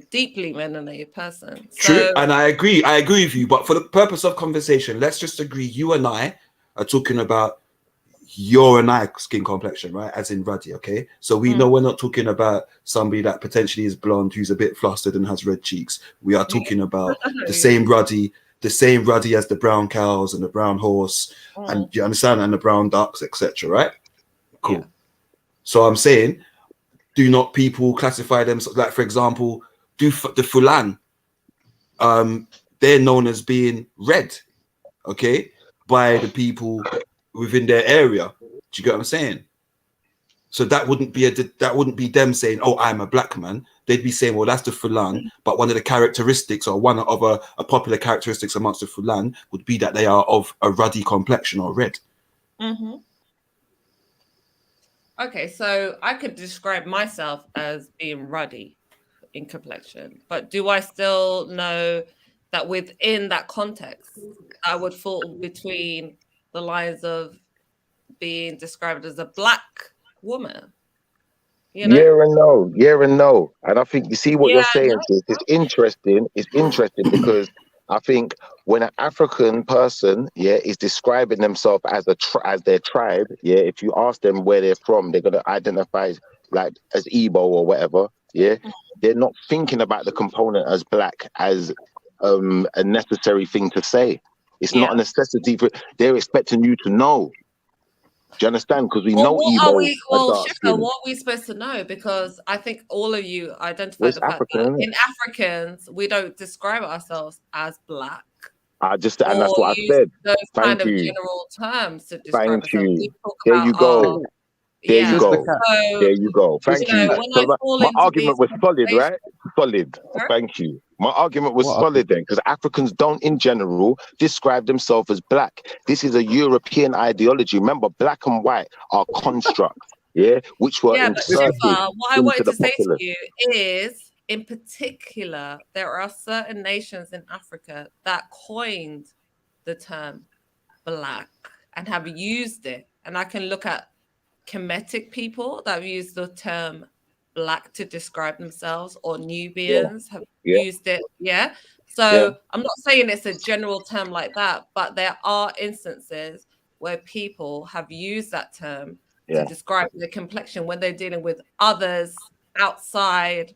deeply melanated person. True, and I agree with you. But for the purpose of conversation, let's just agree you and I are talking about your and I skin complexion, right? As in ruddy, okay? So we know we're not talking about somebody that potentially is blonde, who's a bit flustered and has red cheeks. We are talking about the same ruddy as the brown cows and the brown horse, and you understand, and the brown ducks, etc. Right? Cool. Yeah. So I'm saying, do not people classify them like, for example, the Fulan? They're known as being red, okay, by the people within their area. Do you get what I'm saying? So that wouldn't be them saying, "Oh, I'm a black man." They'd be saying, "Well, that's the Fulan," but one of the characteristics, or one of a popular characteristics amongst the Fulan, would be that they are of a ruddy complexion or red. Okay, so I could describe myself as being ruddy in complexion, but do I still know that within that context, I would fall between the lines of being described as a black woman? You know? Yeah and no. And I think you see what you're saying is interesting. It's interesting because I think when an African person, yeah, is describing themselves as as their tribe, yeah, if you ask them where they're from, they're gonna identify like as Igbo or whatever, yeah. They're not thinking about the component as black as a necessary thing to say. It's not a necessity for. They're expecting you to know. Do you understand? Because we know what are Igbo we? are Well, dark Shifra, skinned. what are we supposed to know? Because I think all of you identify Well, it's the fact African, that isn't it? in Africans we don't describe ourselves as black. And that's Or what I use said. those kind Thank of you. general terms to describe Thank ourselves. We you. talk There about you go. There you Sister go. Cat. so There you go. Thank you know, you. when So I fall my into argument these was solid, conversations, right? Solid. sorry? Thank you. My argument was What solid then, because Africans don't, in general, describe themselves as black. This is a European ideology. Remember, black and white are constructs, yeah, which were Yeah, but inserted Shiva, what I into wanted the to say to populace. you is, in particular, there are certain nations in Africa that coined the term black and have used it. And I can look at Kemetic people that have used the term black to describe themselves, or Nubians have Yeah. used it. Yeah. Yeah. So I'm not saying it's a general term like that, but there are instances where people have used that term to describe their complexion when they're dealing with others outside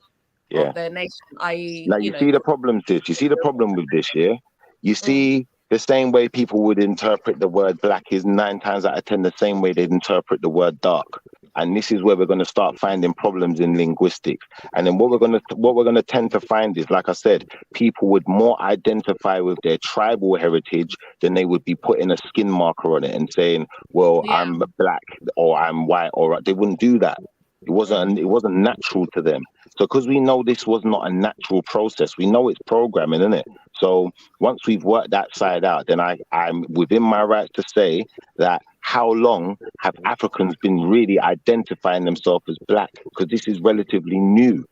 of their nation, i.e., Now you see the problem, sis. You see the problem with this, yeah? You see the same way people would interpret the word black is 9 times out of 10 the same way they'd interpret the word dark. And this is where we're going to start finding problems in linguistics. And then what we're going to tend to find is, like I said, people would more identify with their tribal heritage than they would be putting a skin marker on it and saying, well, I'm black or I'm white, or they wouldn't do that. It wasn't natural to them. So because we know this was not a natural process, we know it's programming, isn't it? So once we've worked that side out, then I'm within my rights to say that how long have Africans been really identifying themselves as black? Because this is relatively new.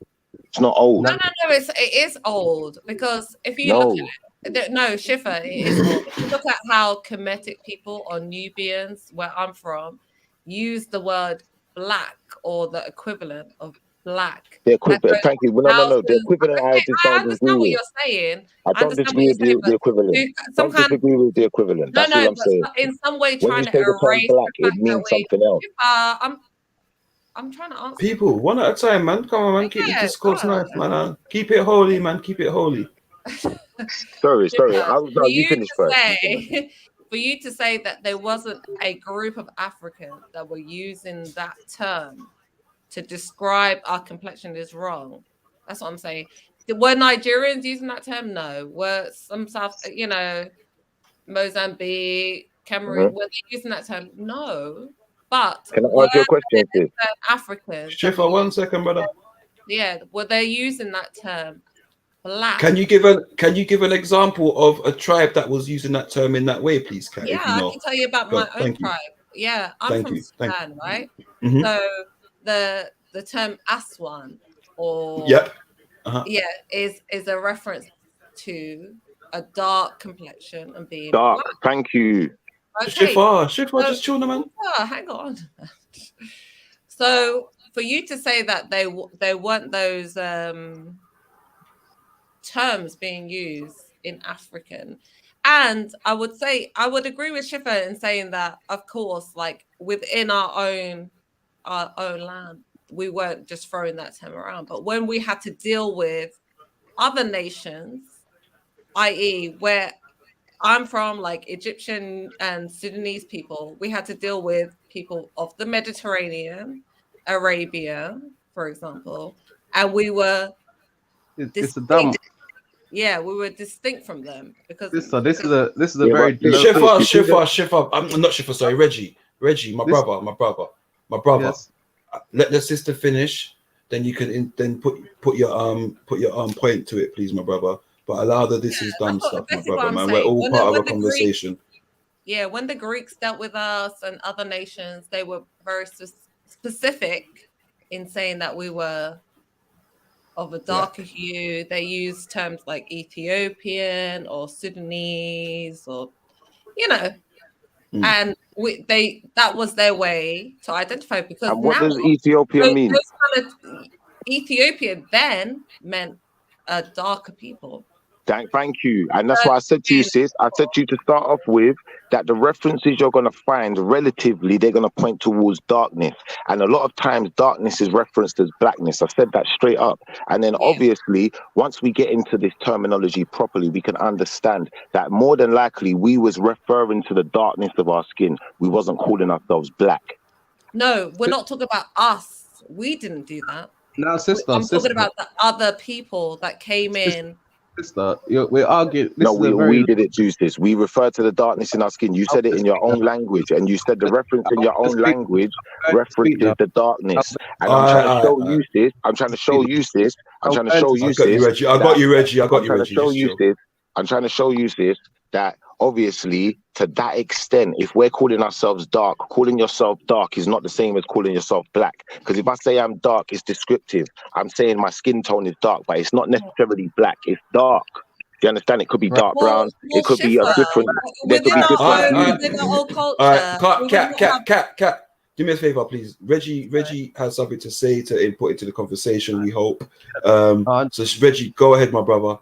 It's not old. No, it is old, because if you look at it, no, Shifa, it is old. If you look at how Kemetic people or Nubians, where I'm from, use the word black or the equivalent of black. The equivalent, thank you. No. The equivalent I just I don't agree understand what with. you're saying. I don't understand what disagree you're with saying, the equivalent. some Don't kind disagree with the equivalent. That's all I'm saying. but in some way When you trying to say the term erase black, the it fact that means something else. I'm trying to answer. People, one at a time, man. Come on, man. Keep the discourse nice, man. Keep it holy, man. Keep it holy. Sorry. No, you you finish to first. say, for you to say that there wasn't a group of Africans that were using that term to describe our complexion is wrong. That's what I'm saying. Were Nigerians using that term? No. Were some Mozambique, Cameroon, were they using that term? No. But Can I were ask you a question, sis? Africans? Shifa, 1 second, brother. Yeah, were they using that term? Black. Can you give an example of a tribe that was using that term in that way, please, Kat? Yeah, if you know. I can tell you about my own tribe. Yeah, I'm from Sudan, right? So the term Aswan or is a reference to a dark complexion and being dark. black. Thank you. Okay. Shifa, just chill, man. Hang on. So for you to say that they weren't those terms being used in African, and I would agree with Shifa in saying that, of course, like within our own land, we weren't just throwing that term around. But when we had to deal with other nations, i.e., where I'm from, like Egyptian and Sudanese people, we had to deal with people of the Mediterranean, Arabia, for example, and we were it's a dumb. Yeah, we were distinct from them because this is a very Shifa. I'm not Shifa. Sorry, Reggie, my brother. Yes. Let the sister finish, then you can then put your point to it, please, my brother. But allow this is dumb stuff, my brother, man. We're all part of a conversation. When the Greeks dealt with us and other nations, they were very specific in saying that we were of a darker hue. They used terms like Ethiopian or Sudanese, or and that was their way to identify, because and what does Ethiopia mean? Ethiopian then meant darker people. Thank you. And that's why I said to you, sis, I said to you to start off with that the references you're going to find relatively, they're going to point towards darkness. And a lot of times darkness is referenced as blackness. I said that straight up. And then obviously, once we get into this terminology properly, we can understand that more than likely we was referring to the darkness of our skin. We wasn't calling ourselves black. No, we're not talking about us. We didn't do that. No, sister, I'm talking about the other people that came in. Sister, we're arguing. No, we did it, Justice. We refer to the darkness in our skin. You said it in your own language, and you said the reference in your own language references the darkness. And I'm trying to show you this. I'm trying to show you this. I'm trying to show you this. I got you, Reggie. I got you, Reggie. I'm trying to show you this, that obviously, to that extent, if we're calling ourselves dark, calling yourself dark is not the same as calling yourself black. Because if I say I'm dark, it's descriptive. I'm saying my skin tone is dark, but it's not necessarily black. It's dark. Do you understand? It could be dark brown. It could be a different. There could be different. All right, Cat. Do me a favor, please. Reggie has something to say to input into the conversation. We hope. So Reggie, go ahead, my brother.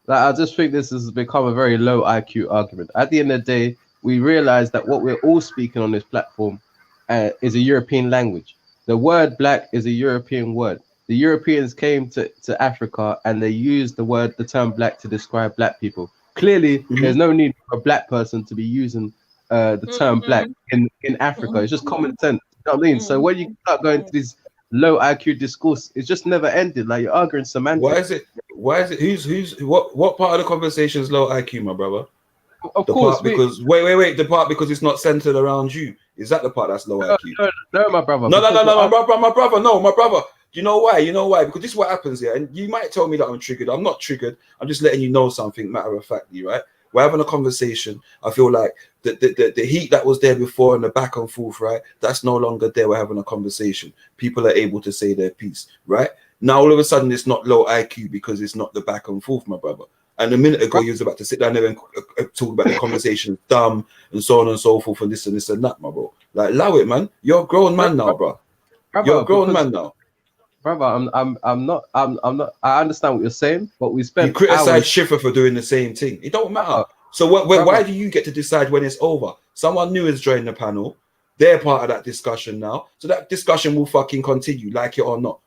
Like, I just think this has become a very low IQ argument. At the end of the day, we realize that what we're all speaking on this platform is a European language. The word black is a European word. The Europeans came to Africa and they used the term black to describe black people. Clearly, there's no need for a black person to be using the term black in Africa. It's just common sense. You know what I mean? So when you start going to these low IQ discourse, it's just never ended. Like, you're arguing semantics. Why is it? What part of the conversation is low IQ, my brother? Of course, because wait. The part because it's not centered around you. Is that the part that's low IQ? No, my brother. No, my brother. No, my brother. You know why? Because this is what happens here. And you might tell me that I'm triggered. I'm not triggered. I'm just letting you know something matter of factly, right? We're having a conversation. I feel like the heat that was there before and the back and forth, right? That's no longer there. We're having a conversation. People are able to say their piece, right? Now all of a sudden it's not low IQ because it's not the back and forth, my brother. And a minute ago you was about to sit down there and talk about the conversation dumb and so on and so forth and this and that, my bro. Like, allow it, man. You're a grown man now, bro. You're a grown man now. Brother, I'm not. I understand what you're saying, but we spent. You criticize Schiffer for doing the same thing. It don't matter. So why do you get to decide when it's over? Someone new has joined the panel. They're part of that discussion now. So that discussion will fucking continue, like it or not.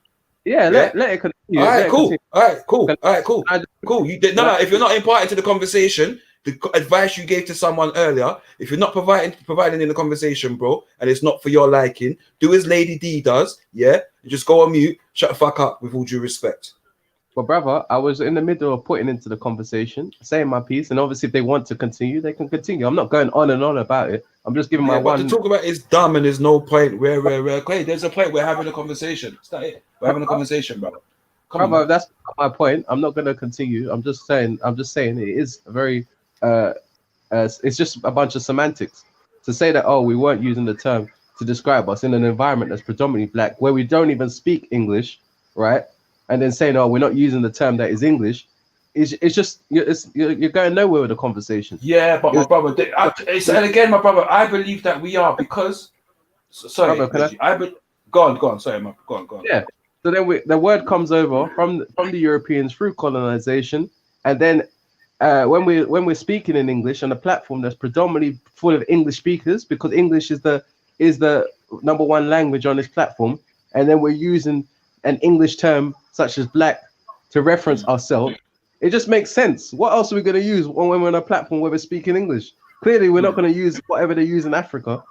Yeah, let it continue. All right, cool. You did no. If you're not imparting to the conversation, the advice you gave to someone earlier, if you're not providing in the conversation, bro, and it's not for your liking, do as Lady D does, yeah? Just go on mute, shut the fuck up, with all due respect. Well, brother, I was in the middle of putting into the conversation, saying my piece, and obviously if they want to continue, they can continue. I'm not going on and on about it. I'm just giving my one. To talk about it's dumb and there's no point where okay, there's a point. We're having a conversation. Is that it? We're having a conversation, brother. Brother, that's not my point. I'm not going to continue. I'm just saying it is a very it's just a bunch of semantics to say that, oh, we weren't using the term to describe us in an environment that's predominantly black, where we don't even speak English, right? And then saying, oh, we're not using the term that is English. It's just you're going nowhere with the conversation. Yeah, but my brother, and again, my brother, I believe that we are because. Sorry, brother, go on. Sorry, go on. Yeah. So then the word comes over from the Europeans through colonization, and then when we're speaking in English on a platform that's predominantly full of English speakers, because English is the number one language on this platform, and then we're using an English term such as black to reference ourselves. It just makes sense. What else are we going to use when we're on a platform where we're speaking English? Clearly, we're not going to use whatever they use in Africa.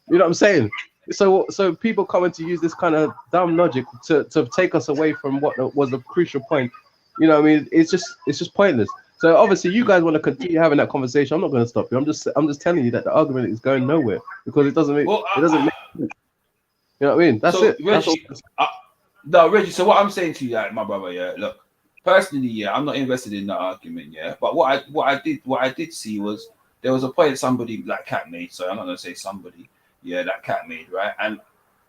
You know what I'm saying? So people coming to use this kind of dumb logic to take us away from what was a crucial point. You know what I mean? It's just pointless. So obviously you guys want to continue having that conversation. I'm not going to stop you. I'm just telling you that the argument is going nowhere because it doesn't make sense. You know what I mean? That's it. Reggie, no, Reggie. So what I'm saying to you, my brother, yeah. Look, personally, yeah, I'm not invested in that argument, yeah. But what I did see was there was a point somebody like Cat made. So I'm not going to say somebody, yeah, that Cat made, right? And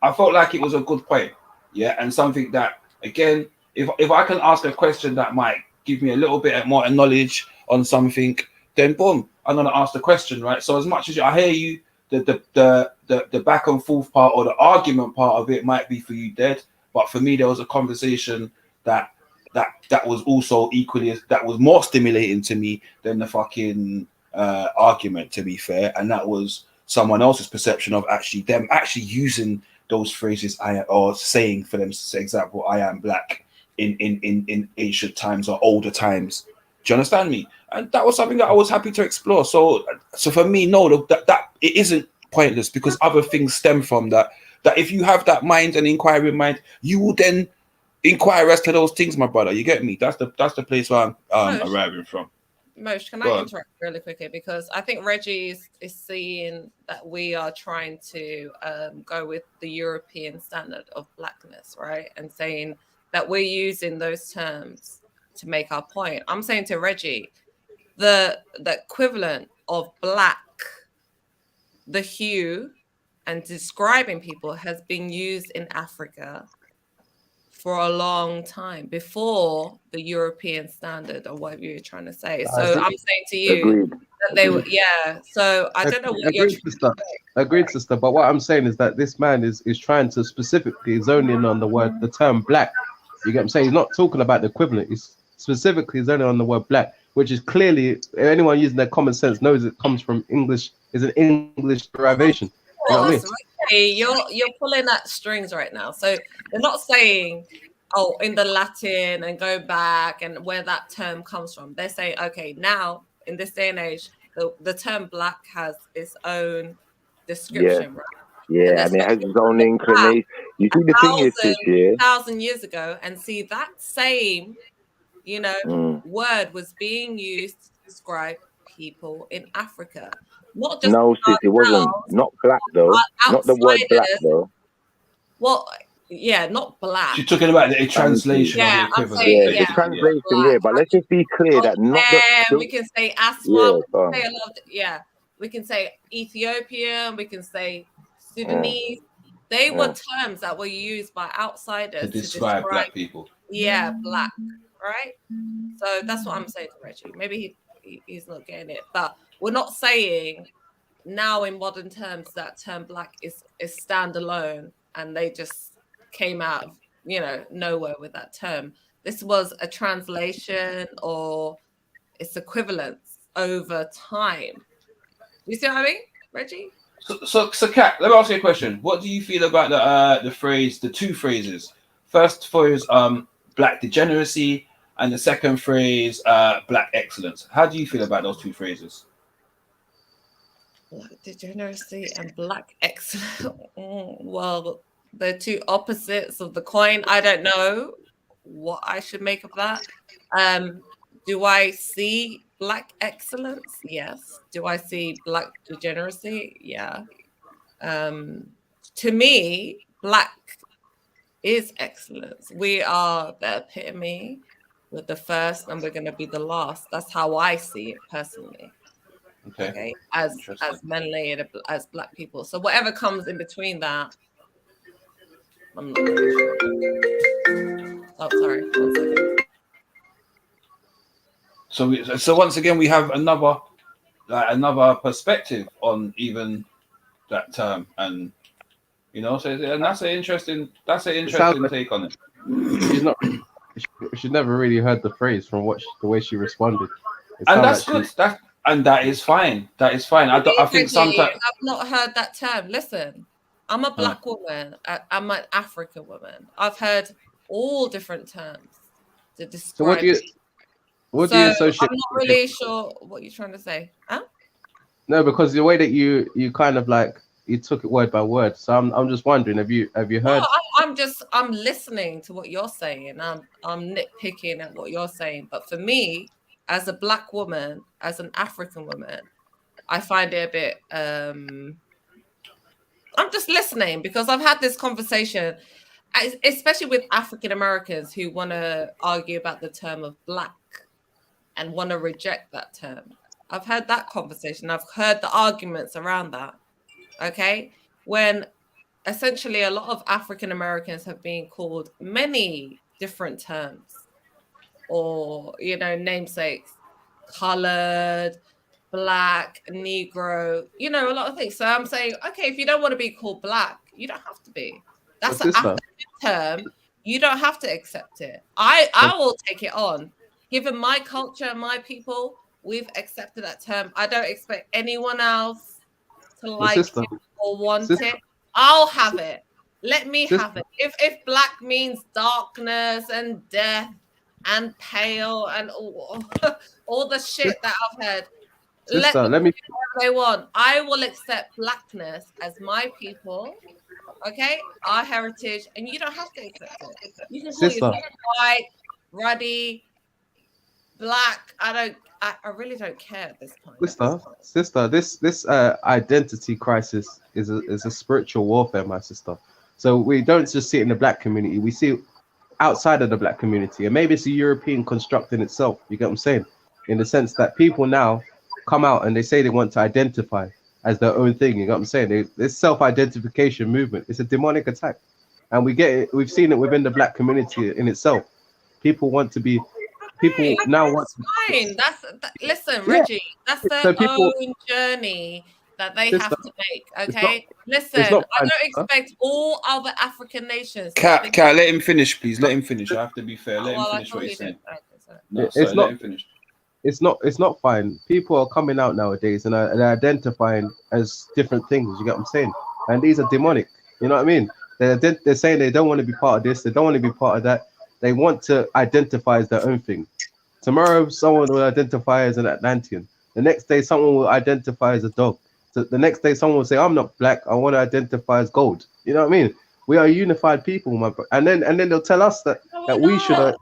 I felt like it was a good point, yeah, and something that again, if I can ask a question that might give me a little bit more knowledge on something, then boom, I'm gonna ask the question, right? So as much as I hear you, the back and forth part or the argument part of it might be for you dead, but for me there was a conversation that that was also equally that was more stimulating to me than the fucking argument, to be fair, and that was someone else's perception of them actually using those phrases or saying for them, for example, I am black in ancient times or older times. Do you understand me? And that was something that I was happy to explore. So for me, no, that it isn't pointless, because other things stem from that. That if you have that mind and inquiring mind, you will then inquire as to those things, my brother. You get me? That's the place where I'm arriving from. Mosh, can I interrupt really quickly? Because I think Reggie is seeing that we are trying to go with the European standard of blackness, right? And saying that we're using those terms to make our point. I'm saying to Reggie, the equivalent of black, the hue and describing people has been used in Africa for a long time before the European standard or whatever you're trying to say. So I'm saying to you that they were, so I don't know what you're trying to say. Agreed, sister. But what I'm saying is that this man is trying to specifically zone in on the term black. You get what I'm saying? He's not talking about the equivalent. He's specifically zoning on the word black, which is clearly, anyone using their common sense knows it comes from English, is an English derivation. You know what I mean? You're pulling at strings right now. So they're not saying, oh, in the Latin and go back and where that term comes from. They're saying, okay, now in this day and age, the term black has its own description, right? Yeah, and it has its own inclination. You see, the thing is this, 1,000 years ago, and see that same, word was being used to describe people in Africa. Not just sis, it wasn't. Not black though. Not the word black though. Well, yeah, not black. You're talking about the translation of the equivalent. The translation, but let's just be clear that not we can say Aswan, we can say Ethiopian, we can say Sudanese. They were terms that were used by outsiders to describe black people. Yeah, black, right? So that's what I'm saying to Reggie. Maybe he's not getting it, but we're not saying now in modern terms that term black is standalone and they just came out of nowhere with that term. This was a translation or its equivalence over time. You see what I mean, Reggie? So Kat, let me ask you a question. What do you feel about the two phrases? First phrase, black degeneracy, and the second phrase, black excellence. How do you feel about those two phrases? Black degeneracy and black excellence. Well, they're two opposites of the coin. I don't know what I should make of that. Do I see black excellence? Yes. Do I see black degeneracy? Yeah. To me, black is excellence. We are the epitome. We're the first and we're going to be the last. That's how I see it personally. Okay. As men-layered as black people. So whatever comes in between that, I'm not really sure. Oh, sorry. 1 second. So once again, we have another perspective on even that term, and and that's an interesting take on it. She's never really heard the phrase from the way she responded. And that's good. That is fine. That is fine. I think sometimes I've not heard that term. Listen, I'm a black woman. I'm an African woman. I've heard all different terms to describe. So what do you associate? I'm not really sure what you're trying to say. Huh? No, because the way that you kind of like you took it word by word. So I'm just wondering, have you heard? No, I'm listening to what you're saying. I'm nitpicking at what you're saying. But for me, as a black woman, as an African woman, I find it a bit. I'm just listening because I've had this conversation, especially with African Americans who want to argue about the term of black and want to reject that term. I've had that conversation. I've heard the arguments around that. Okay, when essentially a lot of African Americans have been called many different terms or, namesakes, colored, black, Negro, a lot of things. So I'm saying, okay, if you don't want to be called black, you don't have to be. That's an African term You don't have to accept it. I will take it on. Given my culture and my people, we've accepted that term. I don't expect anyone else to like sister, it or want sister, it. I'll have it. Let me sister. have it. If black means darkness and death and pale and all the shit that I've heard, Sister, let me do whatever they want. I will accept blackness as my people, okay, our heritage, and you don't have to accept it. You can call Sister. yourself white, ruddy, black. I really don't care at this point. Sister, this identity crisis is a spiritual warfare, my sister. So we don't just see it in the black community, we see it outside of the black community, and maybe it's a European construct in itself. You get what I'm saying? In the sense that people now come out and they say they want to identify as their own thing. You know what I'm saying? This self-identification movement, it's a demonic attack, and we get it. We've seen it within the black community in itself. People want to be. People now want. Fine. Listen, Reggie. That's their own journey that they have to make. Okay. Listen, I don't expect all other African nations. Cat, let him finish, please. Let him finish. I have to be fair. Let him finish what he's saying. No, sorry, let him finish. It's not fine. People are coming out nowadays and they're identifying as different things. You get what I'm saying? And these are demonic. You know what I mean? They're saying they don't want to be part of this. They don't want to be part of that. They want to identify as their own thing. Tomorrow, someone will identify as an Atlantean. The next day, someone will identify as a dog. So the next day, someone will say, "I'm not black. I want to identify as gold." You know what I mean? We are a unified people, my bro. And then they'll tell us that we should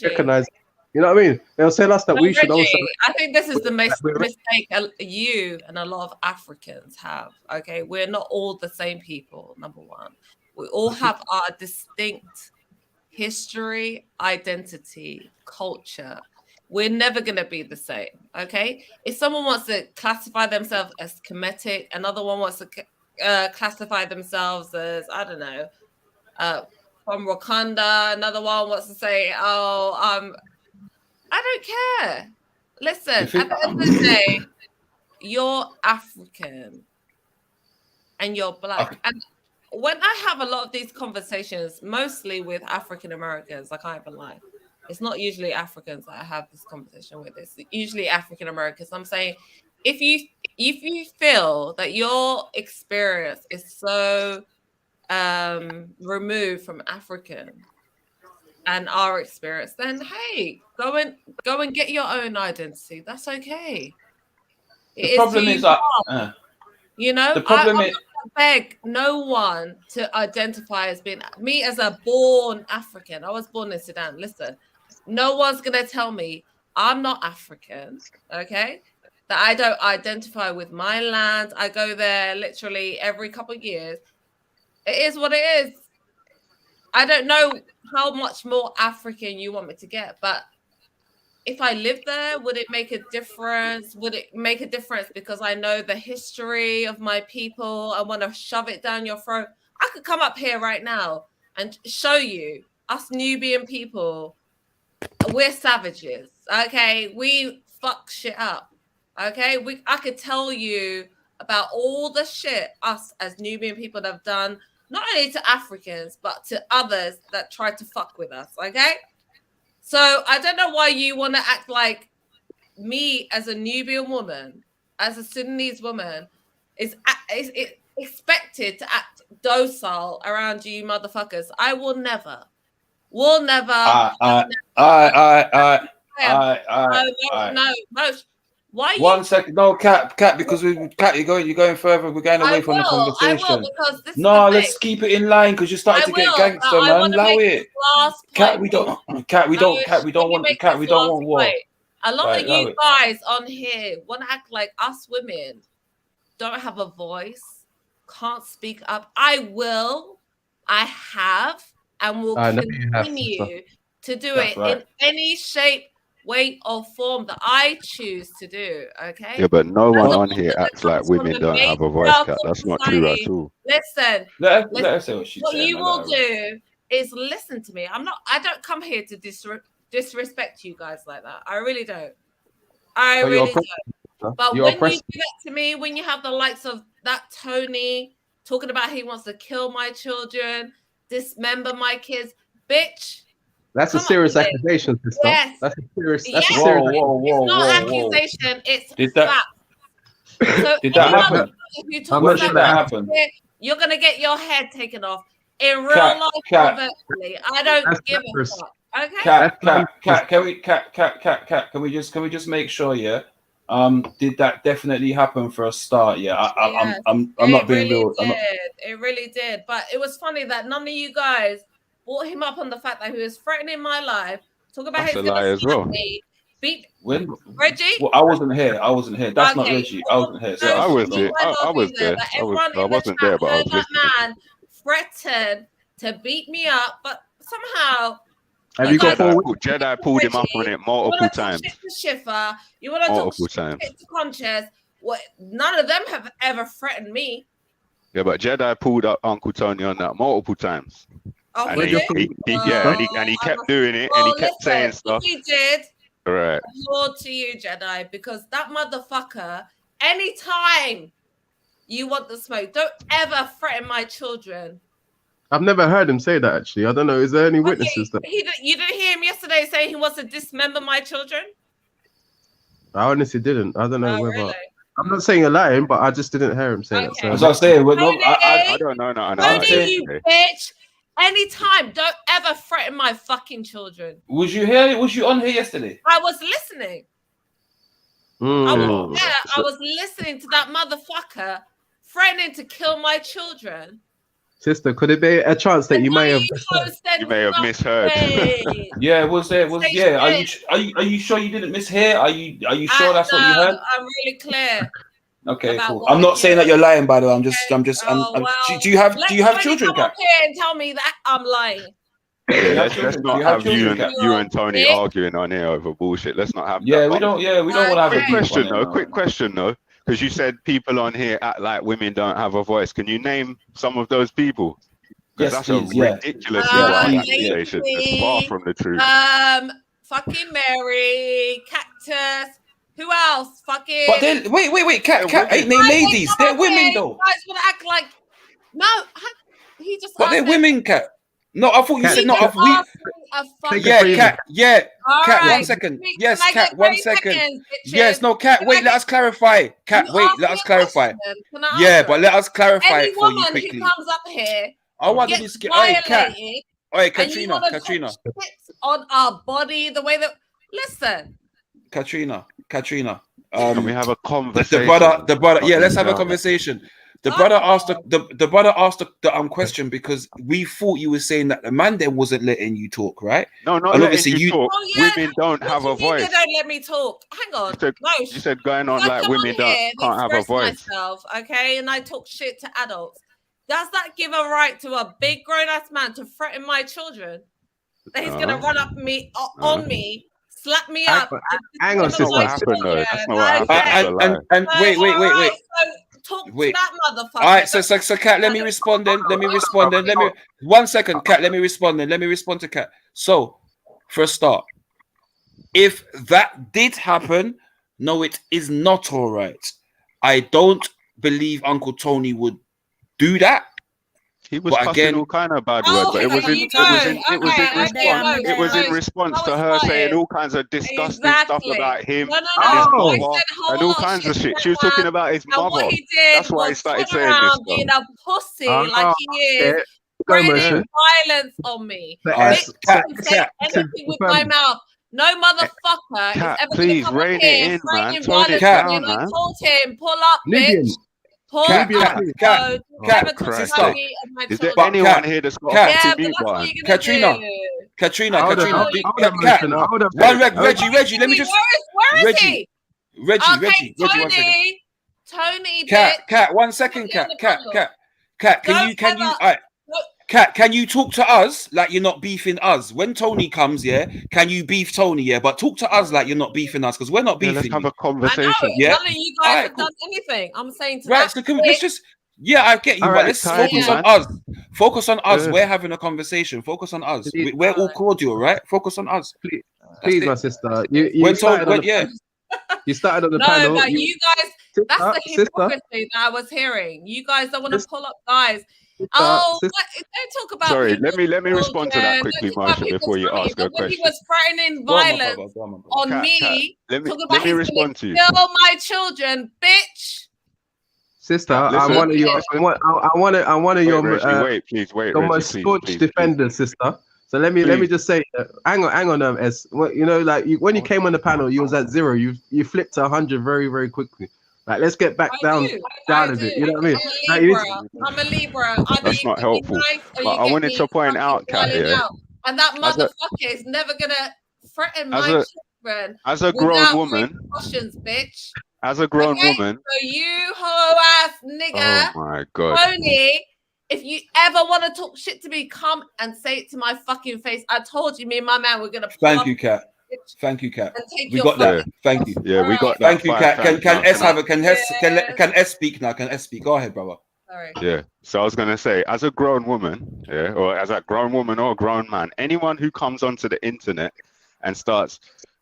recognize. You know what I mean? They'll tell us that we should also. I think this is the mistake you and a lot of Africans have. Okay, we're not all the same people. Number one, we all have our distinct history, identity, culture. We're never going to be the same. Okay, if someone wants to classify themselves as Kemetic, another one wants to classify themselves as, I don't know, from Wakanda. Another one wants to say, I don't care. Listen, at the end of the day, you're African and you're black. And when I have a lot of these conversations, mostly with African Americans, I can't even lie. It's not usually Africans that I have this conversation with. It's usually African Americans. I'm saying, if you feel that your experience is so removed from African and our experience, then hey, go and get your own identity. That's okay. The problem is that you know, the problem I'm is not gonna beg no one to identify as being me as a born African. I was born in Sudan. Listen, no one's gonna tell me I'm not African, okay? That I don't identify with my land. I go there literally every couple of years. It is what it is. I don't know how much more African you want me to get, but if I lived there, would it make a difference? Would it make a difference because I know the history of my people? I want to shove it down your throat. I could come up here right now and show you us Nubian people. We're savages, okay? We fuck shit up, okay? I could tell you about all the shit us as Nubian people have done, not only to Africans, but to others that try to fuck with us, okay? So I don't know why you want to act like me as a Nubian woman, as a Sudanese woman, is expected to act docile around you motherfuckers. I will never. Will never. No. Why you? 1 second, no, Cat, because you're going further. We're going away from the conversation. I will, because this no, is let's keep it in line because you started to get gangster, man. Allow it. Cat, we don't want war. A lot of you guys on here want to act like us women don't have a voice, can't speak up. I have, and will continue to do it in any shape, way, or form that I choose to do. Okay. Yeah, but no one on here acts like women don't have a voice, Cat. That's not true at all. Listen, let her say what she's what saying. you will do is listen to me. I don't come here to disrespect you guys like that. I really don't. I really don't. But when you do that to me, when you have the likes of that Tony talking about he wants to kill my children, dismember my kids, bitch. That's a Come on serious with it. accusation, sister. Yes. That's a serious. Yes. That's a serious. It's not accusation. It's Did that- fact. So Did that anyone happen? If you talk I'm not about sure that happened. shit, you're gonna get your head taken off in real Cat, life cat. or virtually. I don't That's give a dangerous. fuck. Okay. Cat, can we just make sure, yeah? Did that definitely happen for a start? Yeah, I'm not being real. It really did. But it was funny that none of you guys brought him up on the fact that he was threatening my life. Talk about That's his a lie as well. Beat When Reggie. Well, I wasn't here. That's not Okay. Reggie. I wasn't here. So Yeah, I was you there. went I off was in there. But I everyone in wasn't the there, chat but I heard was that listening. man threatened to beat me up, but somehow Have you got Jedi pulled him up on it multiple times. Schiffer, you want to talk Multiple shit times. to Conscious? What? None of them have ever threatened me. Yeah, but Jedi pulled up Uncle Tony on that multiple times. Oh, And he he did? and he kept doing it, and he kept saying stuff. If he did, Right. Lord to you, Jedi, because that motherfucker, anytime you want the smoke, don't ever threaten my children. I've never heard him say that, actually. I don't know. Is there any witnesses that? You didn't hear him yesterday saying he wants to dismember my children? I honestly didn't. I don't know whether. Really? I'm not saying you're lying, but I just didn't hear him say that. So. As I say, I don't know. Tony, you bitch. Anytime, don't ever threaten my fucking children. Was you here? Was you on here yesterday? I was listening. I was listening to that motherfucker threatening to kill my children. Sister, could it be a chance that you may have misheard? Yeah, was there? Yeah. Are you sure you didn't mishear? Are you sure that's what you heard? I'm really clear. Okay, cool. I'm not saying that you're lying, by the way. Do you have children, Kat? Come up here and tell me that I'm lying. Yeah, let's not have you and Tony arguing on here over bullshit. Let's not have. Yeah, we don't want to have a quick question though, because you said people on here act like women don't have a voice. Can you name some of those people? Because that's a ridiculously wild accusation. It's far from the truth. Fucking Mary, Cactus. Who else? Fucking. But then wait, Cat ain't they ladies? They're women though. You guys want to act like no? He just. But they're women, Cat. No, I thought you said no. Cat. Cat. 1 second. Yes, Cat. 1 second. Yes, no, Cat. Wait, let us clarify. Cat, wait, let us clarify. Yeah, but let us clarify it for you quickly. Any woman who comes up here, I want to be scared. Hey, Cat. Hey, Katrina. On our body, the way that. Listen. Katrina. Can we have a conversation? The brother. Yeah, let's have a conversation. The brother asked the question because we thought you were saying that the man then wasn't letting you talk, right? No, not letting you talk. Women don't have a voice. They don't let me talk. Hang on. You said going on like women can't have a voice. Okay, and I talk shit to adults. Does that give a right to a big grown-ass man to threaten my children? That he's gonna run up on me, slap me up. Hang on, sister. That's not what happened. And wait. Talk to that motherfucker. All right, so Kat, let me respond then. 1 second, Kat. Let me respond to Kat. So, for a start, if that did happen, no, it is not all right. I don't believe Uncle Tony would do that. He was cussing all kind of bad words, but it was in response to her saying all kinds of disgusting stuff about him and his mother and all kinds of shit. She was talking about his mother. That's why he started saying this stuff. Being a pussy like he is, threatening violence on me. Anything with my mouth. No motherfucker is ever please rein it in, man. Tone it down, man. I told him, pull up, bitch. Is there anyone here that's got a mute button? Katrina. Reggie, let me just. Where is he? Reggie, Tony. Cat, 1 second, Cat. Can you talk to us like you're not beefing us? When Tony comes, can you beef Tony, but talk to us like you're not beefing us because we're not beefing. Let's have a conversation. None of you guys have done anything. I'm saying to right. So let's just. Yeah, I get you, but let's focus on us. Focus on us. We're having a conversation. Focus on us. We're all cordial, right? Focus on us. Please, my sister. You started on the panel. No, you guys. That's the hypocrisy that I was hearing. You guys don't want to pull up guys. Oh, what? Don't talk about Sorry, people's let me respond to that children. quickly, Don't talk about Marsha, people's before you families. ask her And when he question. was threatening Go on, my violence brother, go on, my brother. on Kat, me, let me talking about he's respond to gonna you. kill my children, bitch. Sister, Kat, I'm listen, one of your, listen. I'm one of Wait, your, Reggie, wait, please, wait, your Reggie, most please, staunch please, defenders, sister. So let me please. just say, hang on, S. Well, you know, like when you came on the panel, you was at 0. You flipped to 100 very, very quickly. Like, let's get back down I a do. bit. You know what I mean? I'm a Like, Libra. I'm a Libra. Either That's you not get me helpful. nice or But you I get wanted me to point fucking out, Kat, wilding yeah, out. And that as a motherfucker is never gonna threaten as my a children as a grown without woman, repercussions, bitch. as a grown Okay? woman. So you hoe ass nigga, Oh my god. Tony, if you ever want to talk shit to me, come and say it to my fucking face. I told you, me and my man, we're gonna pull Thank up you, Kat. bitch, Thank you, Kat. and take We your got that. fucking Thank you. Yeah, we got that. Thank you, Kat. Can Thanks, S man. have a can S speak now? Can S speak? Go ahead, brother. Sorry. Yeah. So I was gonna say, as a grown woman, yeah, or as a grown woman or a grown man, anyone who comes onto the internet and starts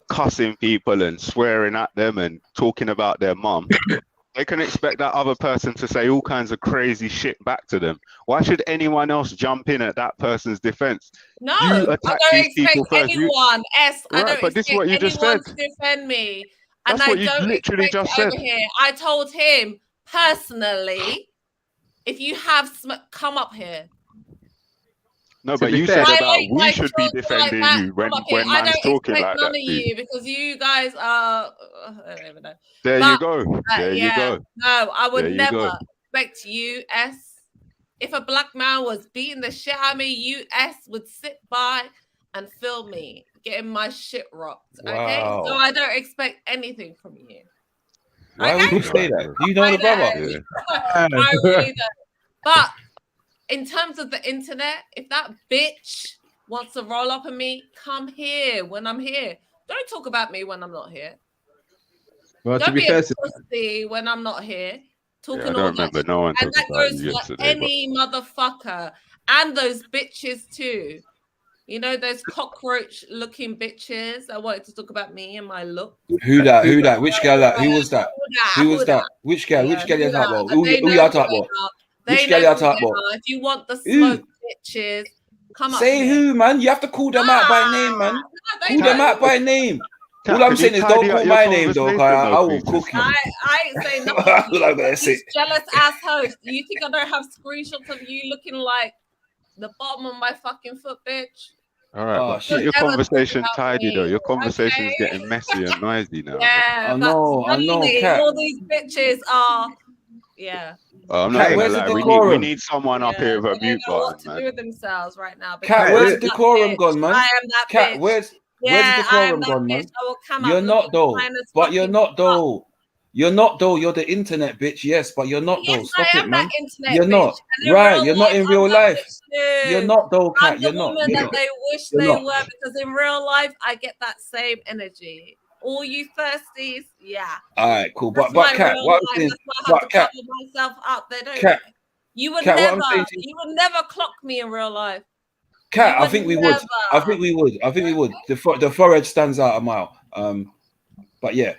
cussing people and swearing at them and talking about their mum, they can expect that other person to say all kinds of crazy shit back to them. Why should anyone else jump in at that person's defense? No, You I attack don't these expect people first. anyone. I Right, don't but this is expect what you just anyone said. to defend me. And That's I what you don't literally expect just it over said. here. I told him personally, if you have come up here. No, To but be you fair, said I about like we my should be children like defending that. you Come up here. when I man's don't talking expect like none that of to you. you because you guys are. I don't even know. There But, you go. There you yeah, go. no, I would There you never go. expect you, S. If a black man was beating the shit out of me, you, S, would sit by and film me getting my shit rocked. Okay, Wow. so I don't expect anything from you. Why would you say that? Do you know the brother? I really don't. But in terms of the internet, if that bitch wants to roll up on me, come here when I'm here. Don't talk about me when I'm not here. Well, Don't to be be fair, a pussy when I'm not here. Talking I all don't that remember shit. no one And talking that about goes you for yesterday. any motherfucker and those bitches too. You know those cockroach-looking bitches that wanted to talk about me and my look. Who that? Who that? Which girl that? Who was that? Who was that? Which girl? Yeah, Which girl you who talk that? about? Who They know you who talk they about? are. They Which know girl you who talk they about? are. If you want the Who? smoke, bitches, come up Say here. who, man? You have to call them out by name, man. They Call them know. out by name. Kat, All I'm can you saying is don't tidy up call your my name though, conversation cause though, I will please, cook you. I ain't saying nothing Like to you. that's These it. jealous ass hosts. You think I don't have screenshots of you looking like the bottom of my fucking foot, bitch? All right, Oh but shit. keep your Ever talk conversation about tidy though. me, Your conversation is okay? getting messy and noisy now. Yeah, I that's know, funny. Kat. All these bitches are, yeah. I'm not Kat, gonna where's the lie. We decorum? need someone up Yeah, here with a they don't mute know what button, to man. do with themselves right now. Kat, Because where's I'm the that decorum bitch. gone, man? I am that Kat, bitch. where's the Yeah, I am decorum that gone, bitch. man? I will come You're up not looking though. fine as But you're fucking not fuck. though. You're not though. You're the internet bitch. Yes, but you're not though. Yes, Stop I it, am that man. internet You're bitch. not. And in Right. real You're not life, in I'm real that life. bitch You're too. not though, I'm Kat. the You're not. woman You're that not. they wish You're they not. were because in real life, I get that same energy. All you thirsties, yeah. All right, cool. That's But my Kat, real what I'm life. saying, That's why I have to but Kat, cover myself up. They don't. Kat, You would Kat, what never. I'm saying to you, You would never clock me in real life. Kat, You I would think we would. never. I think we would. I think we would. The forehead stands out a mile. But yeah,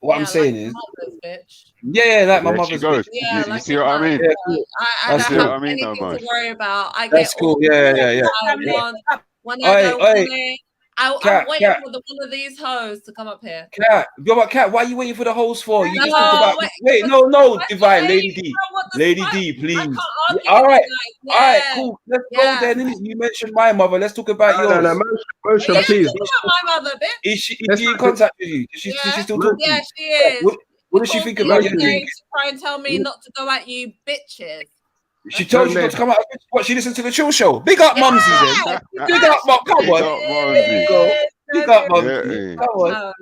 what I'm Yeah, like saying your is, mother's bitch. yeah, like my There she mother's goes. bitch. Yeah, You like see your what I mother. mean? Yeah, cool. I That's don't You see have what cool. I mean, though, anything to Mosh? worry about. I That's get cool. all the Yeah, stuff yeah, I yeah. want when I Oi, don't oi, want it. I'm Kat, waiting Kat, for one of these hoes to come up here. Kat. Yo, but Kat, why are you waiting for the host for? You just talked No, about. wait, Wait, because no, I Divine, ain't Lady D, know what the Lady smoke. D, I please. can't Yeah, argue all with right, you guys. all right, Yeah, cool. Let's go yeah. then. Innit? You mentioned my mother. Let's talk about no, yours. motion, Yeah, please. talk about my mother, bitch. Is she Let's in not contact with you? Does Yeah, she still talk to yeah, you? she is. What does She she called think me about your yesterday drink? to try and tell me not to go at you bitches. She told you not to come out. What, she listened to the Chill Show. Big up, Mumsy, then. Big up, Mum. Come Big on. up, There you Mumsy. go. Big up, Yeah, Mumsy. Come on. No,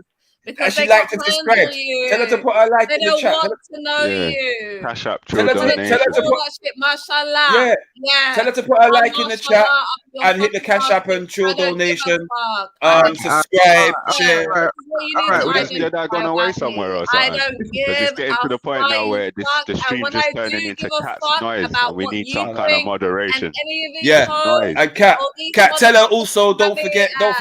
because And she they liked can't to handle subscribe. Tell her to you. put her like They in the don't chat. want to know yeah. you. Cash App, Tell Trill her to Wanna donation. do all put. that shit, mashallah. Yeah. Yeah. Tell her to put her I'm like in the chat mashallah up your and hit the fucking Cash ass, App and bitch. Trill I don't give a donation. fuck. I don't Subscribe, Yeah, share. this is what you need to Well, this identify Jedi gone away about somewhere me. or I something. don't Because it's give getting a to the point now flying where fuck. the And stream when just I turning do into give a cat's fuck noise, about and we what need you some kind of think and moderation. any of these Yeah. hoes And Kat, or these tell her motherfuckers also have don't it, forget yeah,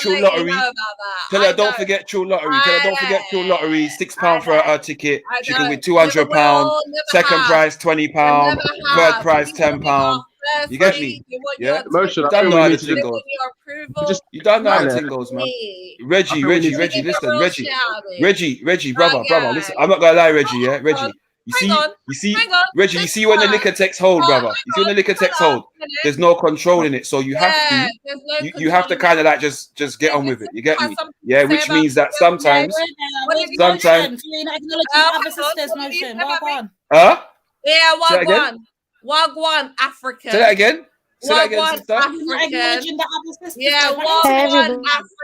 Trill I'll let you Lottery. know about that. Tell I her don't don't. forget Trill Lottery. Tell her don't forget Trill Lottery. £6 for her ticket. I She can win know. Never £200. will, never Second have. prize £20. Never Third have. prize You want £10. your first You get seat, me? you want Yeah. your Emotion, You I don't think know we how need the to thing they goes. want your approval. just You don't know how Not the Lana, thing goes, man. me. Reggie, we need to Reggie, Get the listen, real Reggie, shit out of me. Reggie, brother. Yeah. Listen, I'm not gonna lie, Reggie, yeah, Hang on. Reggie. Hang on. Hang on. Reggie, you This see when the one. liquor takes hold, Oh, brother. hang You see when the on. liquor takes Hold on hold, a minute. there's no control in it. So you have Yeah, to, there's no you have to control kind of in like just get on with it. You get has me? something to Yeah, say which about means that women. sometimes, What did you sometimes, say? So you're not acknowledging Hang the on. other sisters' What did you motion. say, Well, go baby? on. huh? Yeah, Say that again. Wagwan, African. Say that again. Say that again, Wagwan, sister. You're not African. acknowledging the other sisters. Yeah, though. Hang on to Hey, the Wagwan, man. African.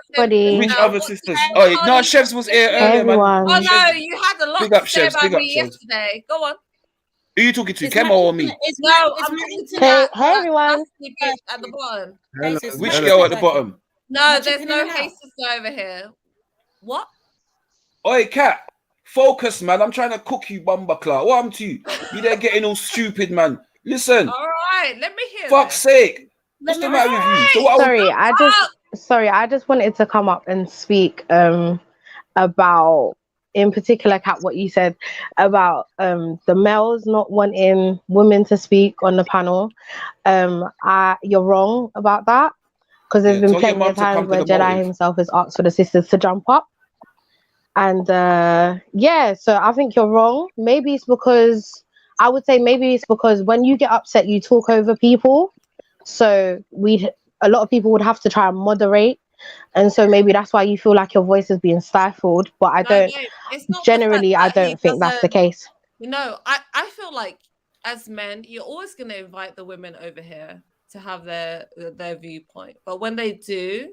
Which everybody. other What sisters? you Oh, no, Charlie Chefs was here Hey, earlier, man. Oh everyone. no, Chefs, you had a lot big to up, say Chefs. about Big up, me Chefs. yesterday. Go on. Who you talking to, Is my Kemo or internet? me? No, Is I'm my talking to internet? Hey, everyone. nasty bitch at the bottom. hello, Sis, Which my hello. girl internet at the working? bottom? No, Am I there's chipping no in and hey out? sister over here. What? Oi, cat, focus, man. I'm trying to cook you, bumba clout. What I'm to you? You there getting all stupid, man. Listen, All right, let me hear fuck's this. sake. Let What's me the matter with you? So Hey, what Sorry, I just wanted to come up and speak about, in particular, Kat, what you said about the males not wanting women to speak on the panel. You're wrong about that, because there's Yeah, been tell your plenty mum of to come times to where the Jedi motive. himself has asked for the sisters to jump up. And yeah, so I think you're wrong. Maybe it's because when you get upset, you talk over people. So a lot of people would have to try and moderate, and so maybe that's why you feel like your voice is being stifled. But I no, don't. it's not Generally, the I fact that he don't think that's the doesn't. case. You know, I feel like as men, you're always going to invite the women over here to have their viewpoint. But when they do,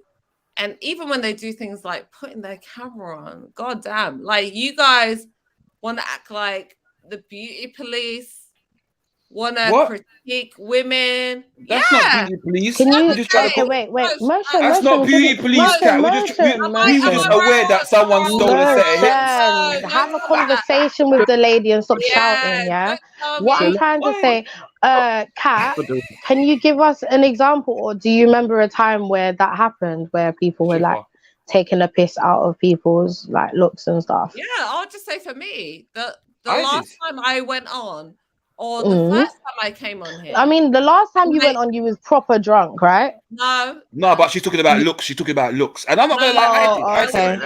and even when they do things like putting their camera on, goddamn, like you guys want to act like the beauty police, want to What? critique women. That's not beauty police. Can you? We're just trying to Okay, put. wait. Motion, That's not beauty police, cat. Am We were just aware that someone stole a set of hips. Don't Have a tell me that. conversation with the lady and stop Yeah, shouting. Yeah. don't tell What I'm me. trying to say, Kat, can you give us an example, or do you remember a time where that happened, where people were like taking a piss out of people's like looks and stuff? Yeah, I'll just say for me, the I last did. time I went on, or the first time I came on here. I mean, the last time you went on, you was proper drunk, right? No. No, but she's talking about looks. She's talking about looks, and I'm not gonna lie. I said. You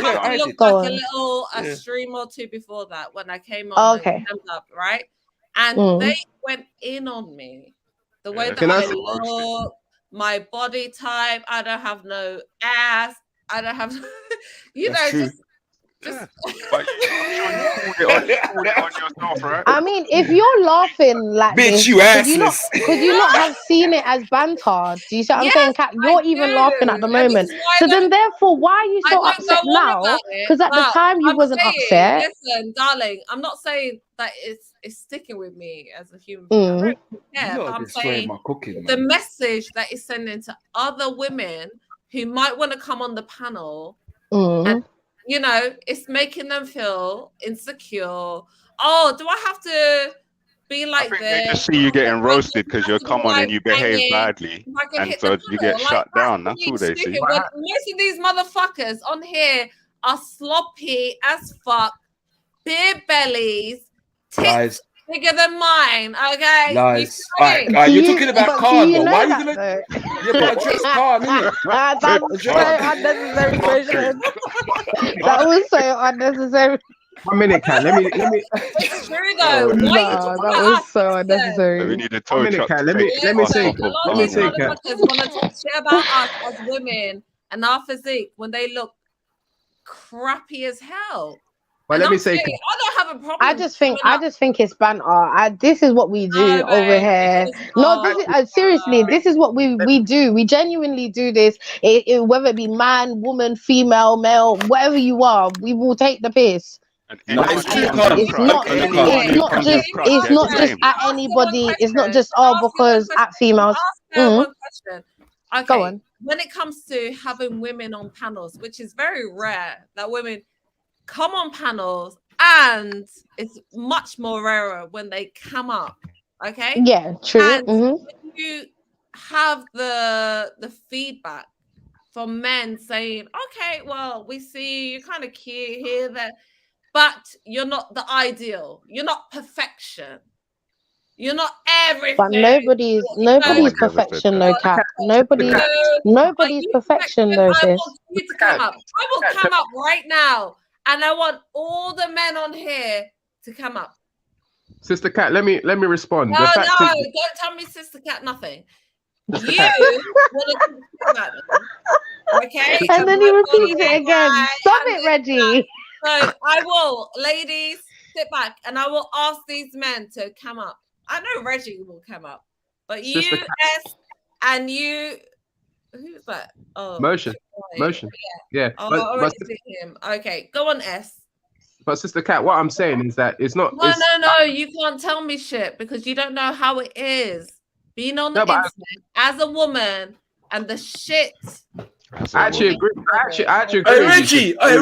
have to look Go back on. a little, Yeah. stream or two before that when I came on. Okay. And came up, right? And they went in on me. The way that I look, my body type. I don't have no ass. I don't have, That's true. just I mean, if you're laughing like Bitch, this, you could you not have seen it as banter? Do you see what I'm saying, Kat? You're even laughing at the moment. So then, therefore, why are you so upset now? Because at the time you wasn't upset. Listen, darling, I'm not saying that it's sticking with me as a human being. I don't care, but I'm saying my cooking, the message that is sending to other women who might want to come on the panel, and you know, it's making them feel insecure. Oh, do I have to be like this? They just see you getting roasted because you're come on and you behave badly, and so you get shut down. That's all they see. When most of these motherfuckers on here are sloppy as fuck, beer bellies, tits bigger than mine. Okay, lies. You're talking about Khan, though. Why are you gonna? You better address Khan, innit? That's so unnecessary question. That was so unnecessary. 1 minute, Kat. Let me. It's true though. No, that was so unnecessary. We need a 1 minute, Kat. Let me say, Kat. Motherfuckers want to talk shit about us as women and our physique when they look crappy as hell. Well, let me say, I don't have a problem. I just think it's banter. This is what we do over here. No, this is seriously. This is what we do. We genuinely do this. Whether it be man, woman, female, male, whatever you are, we will take the piss. No, it's not just at anybody. It's not just because at females. One question. Okay. Go on. When it comes to having women on panels, which is very rare that women come on panels, and it's much more rarer when they come up. Okay. Yeah, true. And when you have the feedback from men saying, okay, well, we see you kind of cute here, there, but you're not the ideal. You're not perfection. You're not everything. But nobody's perfection, though, Cat. Nobody's perfection, though, I sis. want you to come up. I will come up right now, and I want all the men on here to come up. Sister Cat, let me respond. No, don't tell me, Sister Cat, nothing. Sister You Cat. want to talk about me, okay? And then he repeats it again. Stop it, Reggie. So I will, ladies, sit back, and I will ask these men to come up. I know Reggie will come up, but you, S, and you, who's that? Oh, Motion. Yeah. Oh, I already see him. Okay, go on, S. But Sister Cat, what I'm saying is that it's not. No, you can't tell me shit because you don't know how it is being on the internet as a woman and the shit. I actually agree. I actually agree. Hey,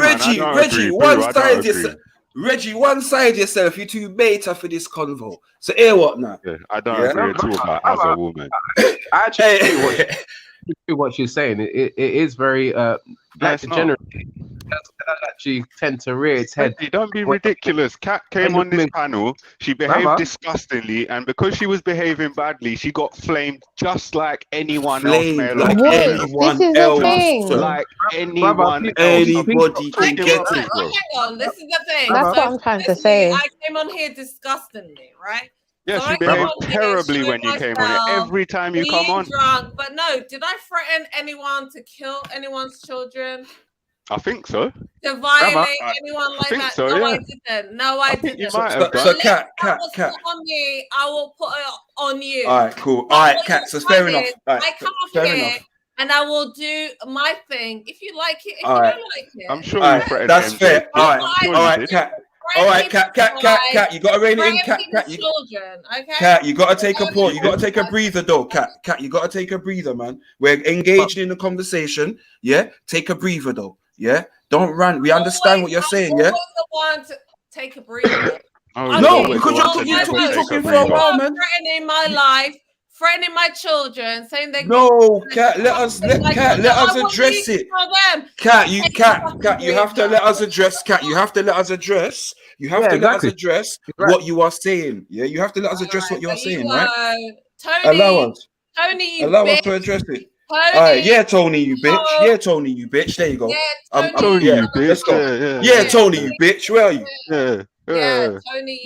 Reggie, one side yourself. You too beta for this convo. So hear what now? Yeah, I don't agree at all about as a woman. I actually agree what she's saying. It is very black generally. That's actually tend to rear its head. Don't be ridiculous. Kat came on this panel. She behaved disgustingly, and because she was behaving badly, she got flamed just like anyone else. Like anyone else. Like anyone else. Anybody can get it, bro. Hang on, this is the thing. That's what I'm trying to say. I came on here disgustingly, right? Yeah, So she behaved terribly when you came on here. Every time you come on. Drunk, but no, did I threaten anyone to kill anyone's children? I think so. To violate anyone like that? So, no, yeah. I didn't. No, I didn't. You might have done. So, Cat. On me, I will put it on you. All right, cool. All right, Cat. So fair enough. I come off here and I will do my thing. If you like it, if you don't like it, I'm sure you threatened. That's fair. All right, Cat. All right, Cat. You gotta rein it in, Cat. Cat, you gotta take a pause. You gotta take a breather, though, Cat. You gotta take a breather, man. We're engaging in the conversation. Yeah, take a breather, though. Yeah, don't run. We understand what you're saying. Yeah. Want to take a breather? No, because you're talking for a while, man. Threatening my life, threatening my children, saying they. No, Cat. Let us address it. Cat, you have to let us address. Cat, you have to let us address. You have to let us address what you are saying. Yeah, you have to let us address what you are saying, right? Tony, allow us to address it. Tony, all right, yeah, Tony, you bitch. Yeah, Tony, you bitch. There you go. Yeah, Tony, you bitch. Let's go. Yeah, Tony, you bitch. Where are you? Yeah, Tony,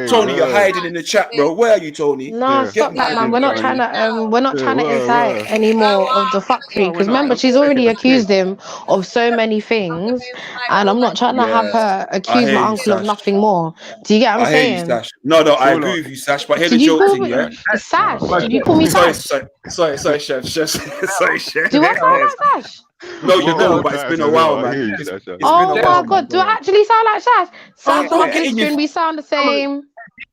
Tony, you're hiding in the chat, bro. Where are you, Tony? No, stop that, man. We're not trying to incite any more of the fuckery. Because remember, she's already accused him of so many things, and I'm not trying to have her accuse my uncle of nothing more. Do you get what I'm saying? You, no, I agree with you, Sash. But here's the joke thing, yeah. Sash? Did you call me Sash? Sorry, Chef. Sorry, Chef. Do I sound like Sash? No, you don't, but it's been a while, man. Oh my God, do I actually sound like Sash? Sash on Instagram, we sound the same.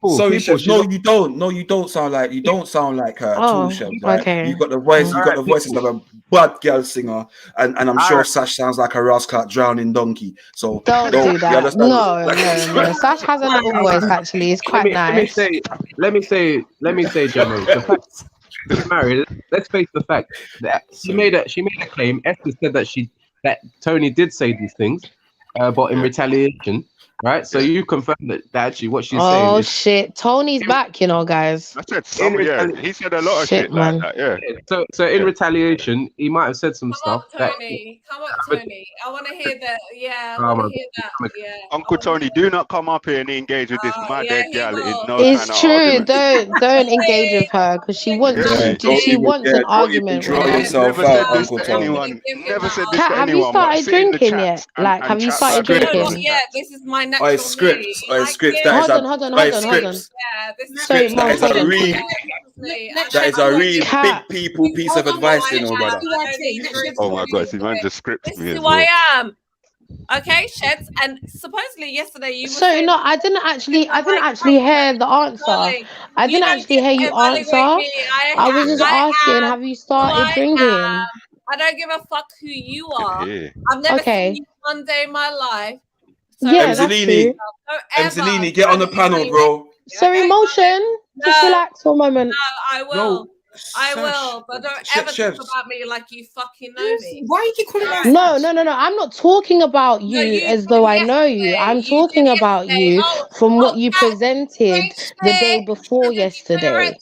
Sorry, Chef. No, you don't. No, you don't sound like her at all, Chef. Right? Okay. You got the voice. You got the voices of a bad girl singer, and I'm sure Sash sounds like a rascal drowning donkey. So don't do that. No. Sash has a little voice. Actually, it's quite nice. Let me say, General. To be married, let's face the fact that she made a claim. Esther said that Tony did say these things, but in retaliation, right? So you confirmed that actually what she's saying. Oh shit, Tony's back, you know, guys. I said some, he said a lot of shit man. Like that, yeah. So in retaliation, he might have said some stuff. Come up, Tony. I want to hear that. Yeah, I want to hear that. Yeah. Uncle Tony, do not come up here and engage with this mad dead girl. It's true. Don't engage with her because she wants an argument. Never said this to anyone. Have you started drinking yet? Like, have you started drinking? Yeah, this is my natural scripts. Hold on. Sorry, that is a really big people piece of advice, you know, brother. Oh my God, this man just scripted me. This is who I am. Okay, Sheds, and supposedly yesterday you. I didn't actually hear the answer. I didn't actually hear you answer. I was just asking, have you started drinking? I don't give a fuck who you are. I've never seen you one day in my life. So yeah, Emzalini, get on the panel, bro. Sorry, Motion. Just relax for a moment. No, I will. I will, but don't ever talk about me like you fucking know me. Why you keep calling me? No. I'm not talking about you you as did though I know you. yesterday. I'm You talking did about yesterday. you from what you Cat, presented the day before yesterday.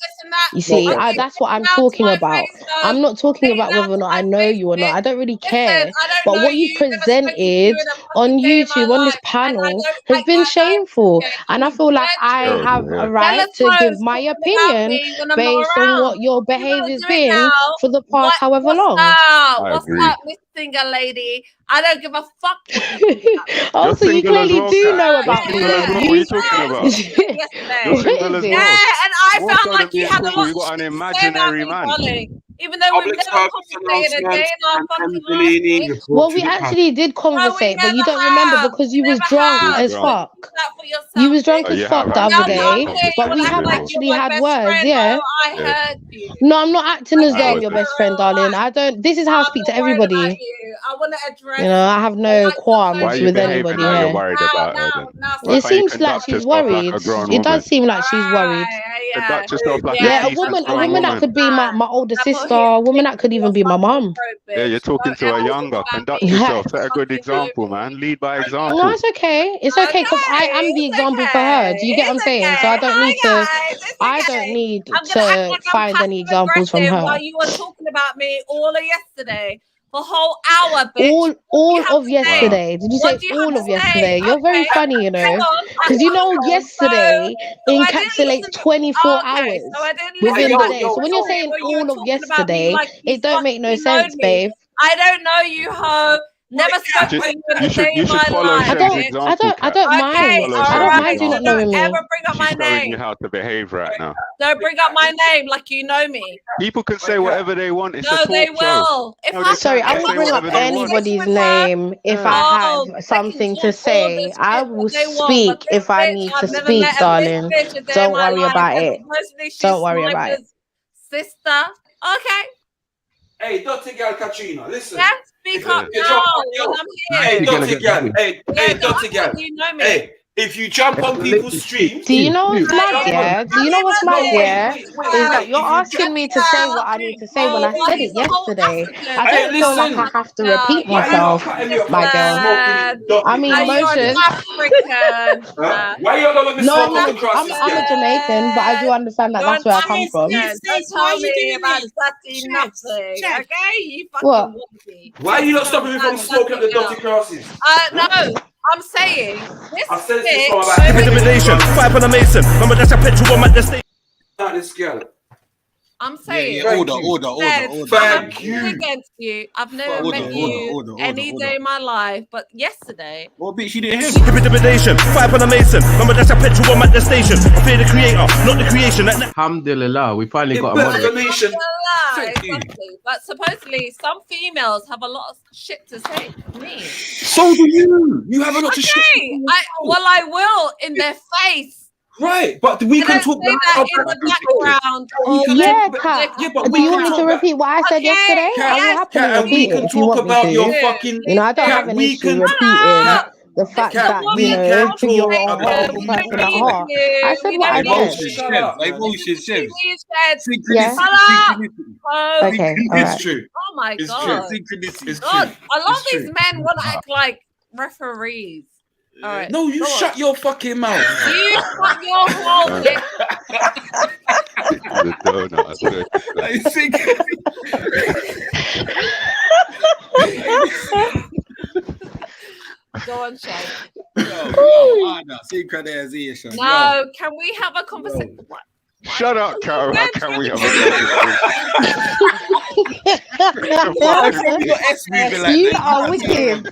You see, that's what I'm talking about. I'm not talking about whether or not I know you or not. I don't really care. I don't But know what you've you, never spoken to you presented in a on fucking day of my YouTube on this life, and I panel don't has like been my life. shameful. Okay, And I you feel like went I to have a Bella's right to give Rose my talking about opinion me when I'm not based on around. what your You're gonna behavior's do it been now. for the past however What's long. up? I What's agree. up, Miss Singer Lady? I don't give a fuck what you think about me. Oh, You're so you single as clearly well, do Kat. know You're about me single as then. well. What are you talking about? Yesterday. You're What single is as it? well. Yeah, and I More felt so like than you being had a single, lot you of got an shit to say about imaginary me, man. darling. Even though we've Public never service conversated a day announcement in our and fucking life, Angelini bitch. Well, we actually did No, we conversate, but you never don't remember have. because We you was never drunk have. as So drunk. fuck. keep that for You yourself, was drunk Oh, bitch. as you fuck have the had other Now to come day, drink here, you but will we conversations act have like before. you're actually my had best words, friend. yeah. No, I Yeah, heard you. No, I'm not acting as I though I I'm heard your you in wasn't. best friend, real darling. life. I don't. This is how I I'm speak not to worried about everybody. you. I want to You address know, I have the no likes of qualms Why are Tony you with Day. behaving anybody like you're here. worried about her then? Why It can't you seems like conduct she's yourself like worried. a grown It woman? does seem like she's worried. Yeah, Conduct yourself like a Yeah, decent a grown woman that woman. could be my older Apple sister, here a woman sticks that could to even your be my fucking mom. throat, Yeah, bitch. you're talking Don't to a ever talk younger. about Conduct me like yourself. you Set a good fucking know example, me. man. Lead by No, example. it's okay. It's okay because I'm the It's example for her. Do you get what I'm okay. saying? So Hi I don't need to. guys, it's I don't okay. need I'm gonna act to like I'm find any passive examples from aggressive her. while you were talking about me all of yesterday for a whole hour, bitch. What do All you have of to say? yesterday. Did you What say do you all have of to say? yesterday? You're very Okay, funny, you hang know, on. because you know yesterday So I didn't encapsulates listen. 24 Okay, hours so I didn't listen within the back to day. So when you're yesterday saying where you were all of talking about me yesterday, like you it don't make no fucking know sense, me. babe. I don't know you, ho. Never spoke to you in a day You in should my follow life, Shem's bitch. example, Kat. I don't You should Okay, mind. follow I Shem's don't mind so you not example. don't knowing me. ever bring up my She's showing you name. how to behave right now. Don't bring up my name like you know me. People can say whatever they want. It's a No, they talk show. will. If No, I they Sorry, can't. I They will say bring up whatever they want. anybody's with her, name if I have they can something to talk all this say. I shit will that they want. But speak this if I bitch, need to I've never met speak, a this darling. bitch a day in Don't my worry life. about And it. supposedly she's Don't worry about it. Sniper's sister. Okay. Hey, dirty girl Katrina, listen. Yeah, speak up now when I'm Hey, here. dirty girl. Hey, Yeah, dirty girl. you know me. Hey, if you jump on people's streams, Do you know what's if you mad, jump on yeah? Do you know what's no, mad, yeah? Is that you're If you jump, asking me to say what I need to say when I said it He's a whole yesterday. African. I hey, don't feel like listen. I have to repeat Why you not myself, cutting me off my when I'm girl. smoking dirty I mean, You're an crosses, Moses. African. huh? Why you not let me No, smoke up the crosses, I'm a girl? Jamaican, but I do understand that You're an that's where I come from. African. Don't tell me about dirty nothing. Okay? You fucking What? wumpy. Why are you not stopping me from smoking up the dirty crosses? No, I'm saying this I've said this bitch. before about Intimidation. Five on a mason. Remember that's a petrol bomb at the station. not this girl. I'm saying, Order. Thank you. Against you. I've never met you any day order. in my life, but yesterday. Well, bitch, you didn't hear me. Intimidation. Five on a mason. Remember that's a petrol bomb at the station. I fear the creator, not the creation. Alhamdulillah, we finally got a model. Information. Exactly. But supposedly some females have a lot of shit to say to me. So do you. You have a lot of shit. I will in their face. Right, but we can talk say that in the background. Yeah, Kat. but Do you want me to repeat what I said yesterday? I will happily repeat it if you want me to. You know, I don't have an issue repeating the fact that, you know, you're a horrible person at heart. I said what I said. Yeah. Okay, all right. It's true. Oh my It's God. true. It's God, true. a lot of these men want to act like referees. All right. No, you shut your fucking mouth. You shut your hole. The donut. Go on, Shay. Synchronization. No, can we have a conversation? Shut up, Carol. How can we have a You lot are wicked.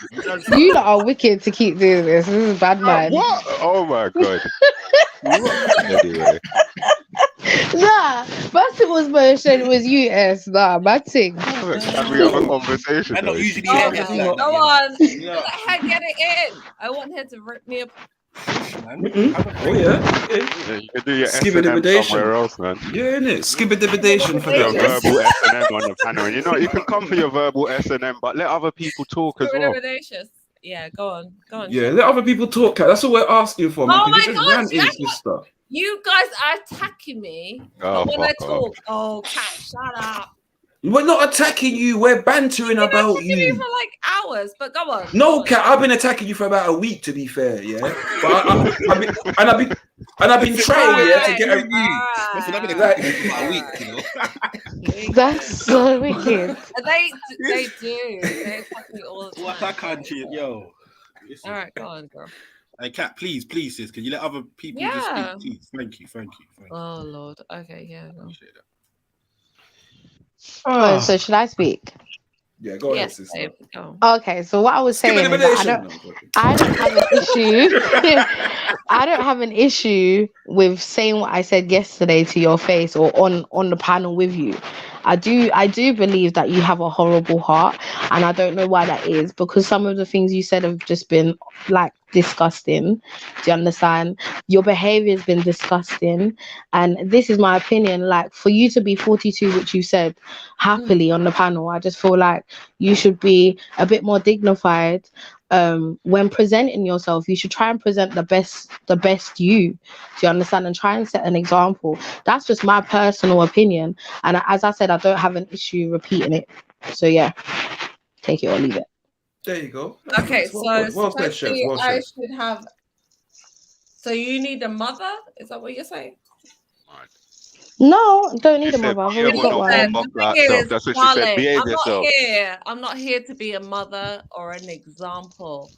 You lot are wicked to keep doing this. This is bad, man. What? Oh my God. Anyway. Nah, first it was motion, it was US. Nah, bad thing. Can we have a conversation? I don't usually Go on. Let her get it in. I want her to rip me up. Oh yeah. You can do your Skibidibidation. S&M somewhere else, man. Yeah, innit? Skibidibidation for Your them. verbal S&M on the panel. You know, you can come for your verbal S&M, but let other people talk as well. Yeah, go on. Yeah, let other people talk, Cat. That's all we're asking for, man. Oh my You're just God, ranting, see, sister. you guys are attacking me. Oh, But when I fuck off. talk, oh, Cat, shut up. We're not attacking you. We're bantering You've been about attacking me you. for like hours, but go on. No, go on. Cat. I've been attacking you for about a week, to be fair. Yeah, but I've been trying, yeah, to get a Listen, I've been attacking you for about a week, you know. That's so wicked. They do. They attack me all the time. What I can't, yo. Listen. All right, go on, girl. Hey, Cat, please, sis, can you let other people just Yeah. speak, please? Thank you. Oh Lord. Okay, yeah. Go. Appreciate that. Oh, so should I speak? Yeah, go ahead, Yes, sister. babe, go. Okay, so what I was saying is that I don't have an issue. I don't have an issue with saying what I said yesterday to your face or on the panel with you. I do believe that you have a horrible heart, and I don't know why that is, because some of the things you said have just been like disgusting. Do you understand? Your behavior has been disgusting, and this is my opinion. Like, for you to be 42, which you said happily on the panel, I just feel like you should be a bit more dignified when presenting yourself. You should try and present the best you. Do you understand? And try and set an example. That's just my personal opinion, and as I said, I don't have an issue repeating it. So yeah, take it or leave it. There you go. Okay, so well said, Chef. Well I said. should have. So you need a mother? Is that what you're saying? No, don't need a mother. I've already got one. That's what she said. Behave yourself. I'm not here to be a mother or an example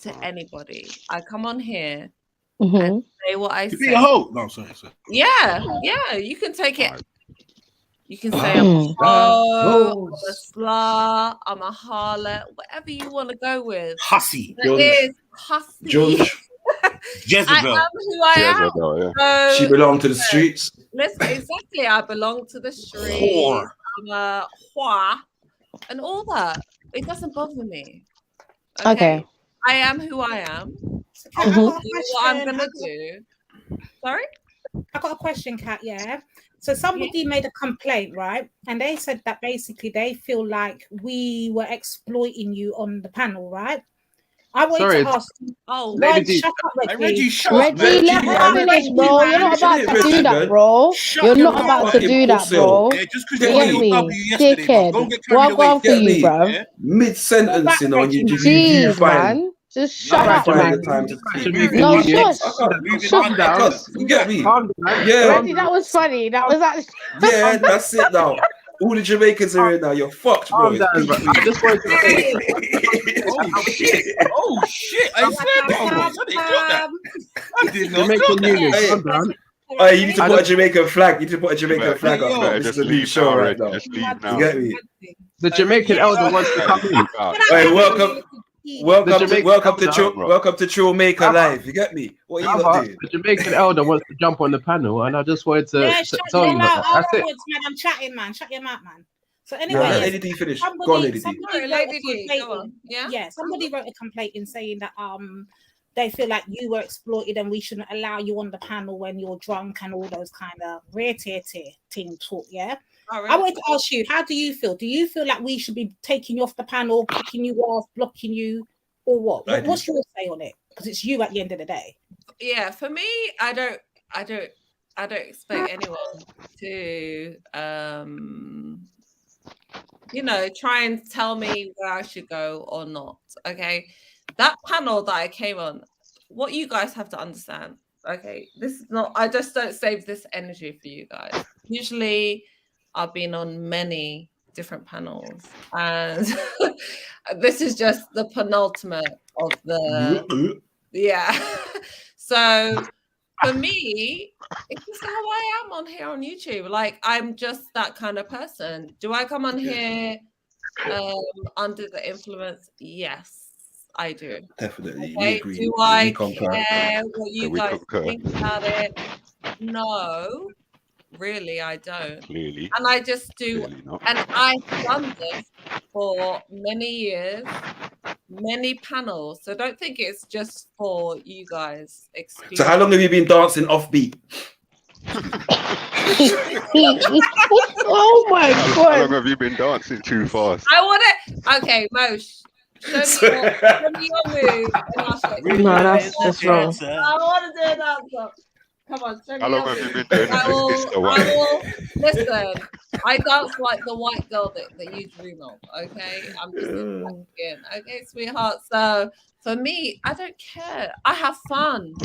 to anybody. I come on here and say what I say. Be a hoe. No, sorry. Yeah, you can take it. You can say I'm a hoe, I'm a slut, I'm a harlot, whatever you want to go with. Hussy. It is hussy. George. Jezebel. I am who I am. Yeah. So, she belonged to the streets. Listen, exactly. I belong to the streets. Whore. I'm a whore and all that. It doesn't bother me. Okay. I am who I am. Kat, I got a Do question. what I'm gonna do. Sorry? I got a question, Kat. Yeah. So somebody made a complaint, right? And they said that basically they feel like we were exploiting you on the panel, right? I wanted to ask you. Oh, shut up, Reggie. Reggie, let her finish, bro. You're not about to do that, bro. You're not about to do that, bro. Yeah, just because Get me, dickhead. What going for you, bro? Mid-sentence, you know, you Jeez, man. Just shut up, man. No, shush. You get me? Yeah. Reggie, that was funny. That was actually. Yeah, that's it now. All the Jamaicans are in now. You're fucked, bro. I just wanted to say. Oh shit! I said that. I did not Jamaican Union. Hey, you need to put a Jamaican flag. You need to put a Jamaican flag up, bro. This is the new show right now. Just leave now. You get me? The Jamaican elder wants to come in. Hey, welcome to Trilluminati Live. You get me? What are you gonna do? The Jamaican elder wants to jump on the panel, and I just wanted to tell you that. That's it. Man, I'm chatting, man. Shut your mouth, man. So anyway, Yeah, Lady D, finish. Go on, Lady D. Lady D, go on. Yeah, somebody wrote a complaint in saying that they feel like you were exploited and we shouldn't allow you on the panel when you're drunk and all those kind of rare tear team talk. Yeah. I wanted to ask you, how do you feel? Do you feel like we should be taking you off the panel, kicking you off, blocking you, or what? What's your say on it? Because it's you at the end of the day. Yeah, for me, I don't expect anyone to try and tell me where I should go or not. Okay. That panel that I came on, what you guys have to understand. Okay, this is not, I just don't save this energy for you guys. Usually I've been on many different panels, and this is just the penultimate of the So for me, it's just how I am on here on YouTube. Like, I'm just that kind of person. Do I come on here under the influence? Yes, I do. Definitely. Okay. We agree. Do I care what you guys think about it? No, really, I don't. Clearly. And I just do. And I've done this for many years, many panels. So don't think it's just for you guys. So how long have you been dancing offbeat? Oh my god! How long have you been dancing too fast? Okay, Mosh. Show me your move. And I'll show you. No, that's wrong. I want to do an answer. Come on, show me How your long have you move. been doing this, Mr. White? Listen, I dance like the white girl that you dream of, okay? I'm just in black skin, okay, sweetheart? So for me, I don't care. I have fun.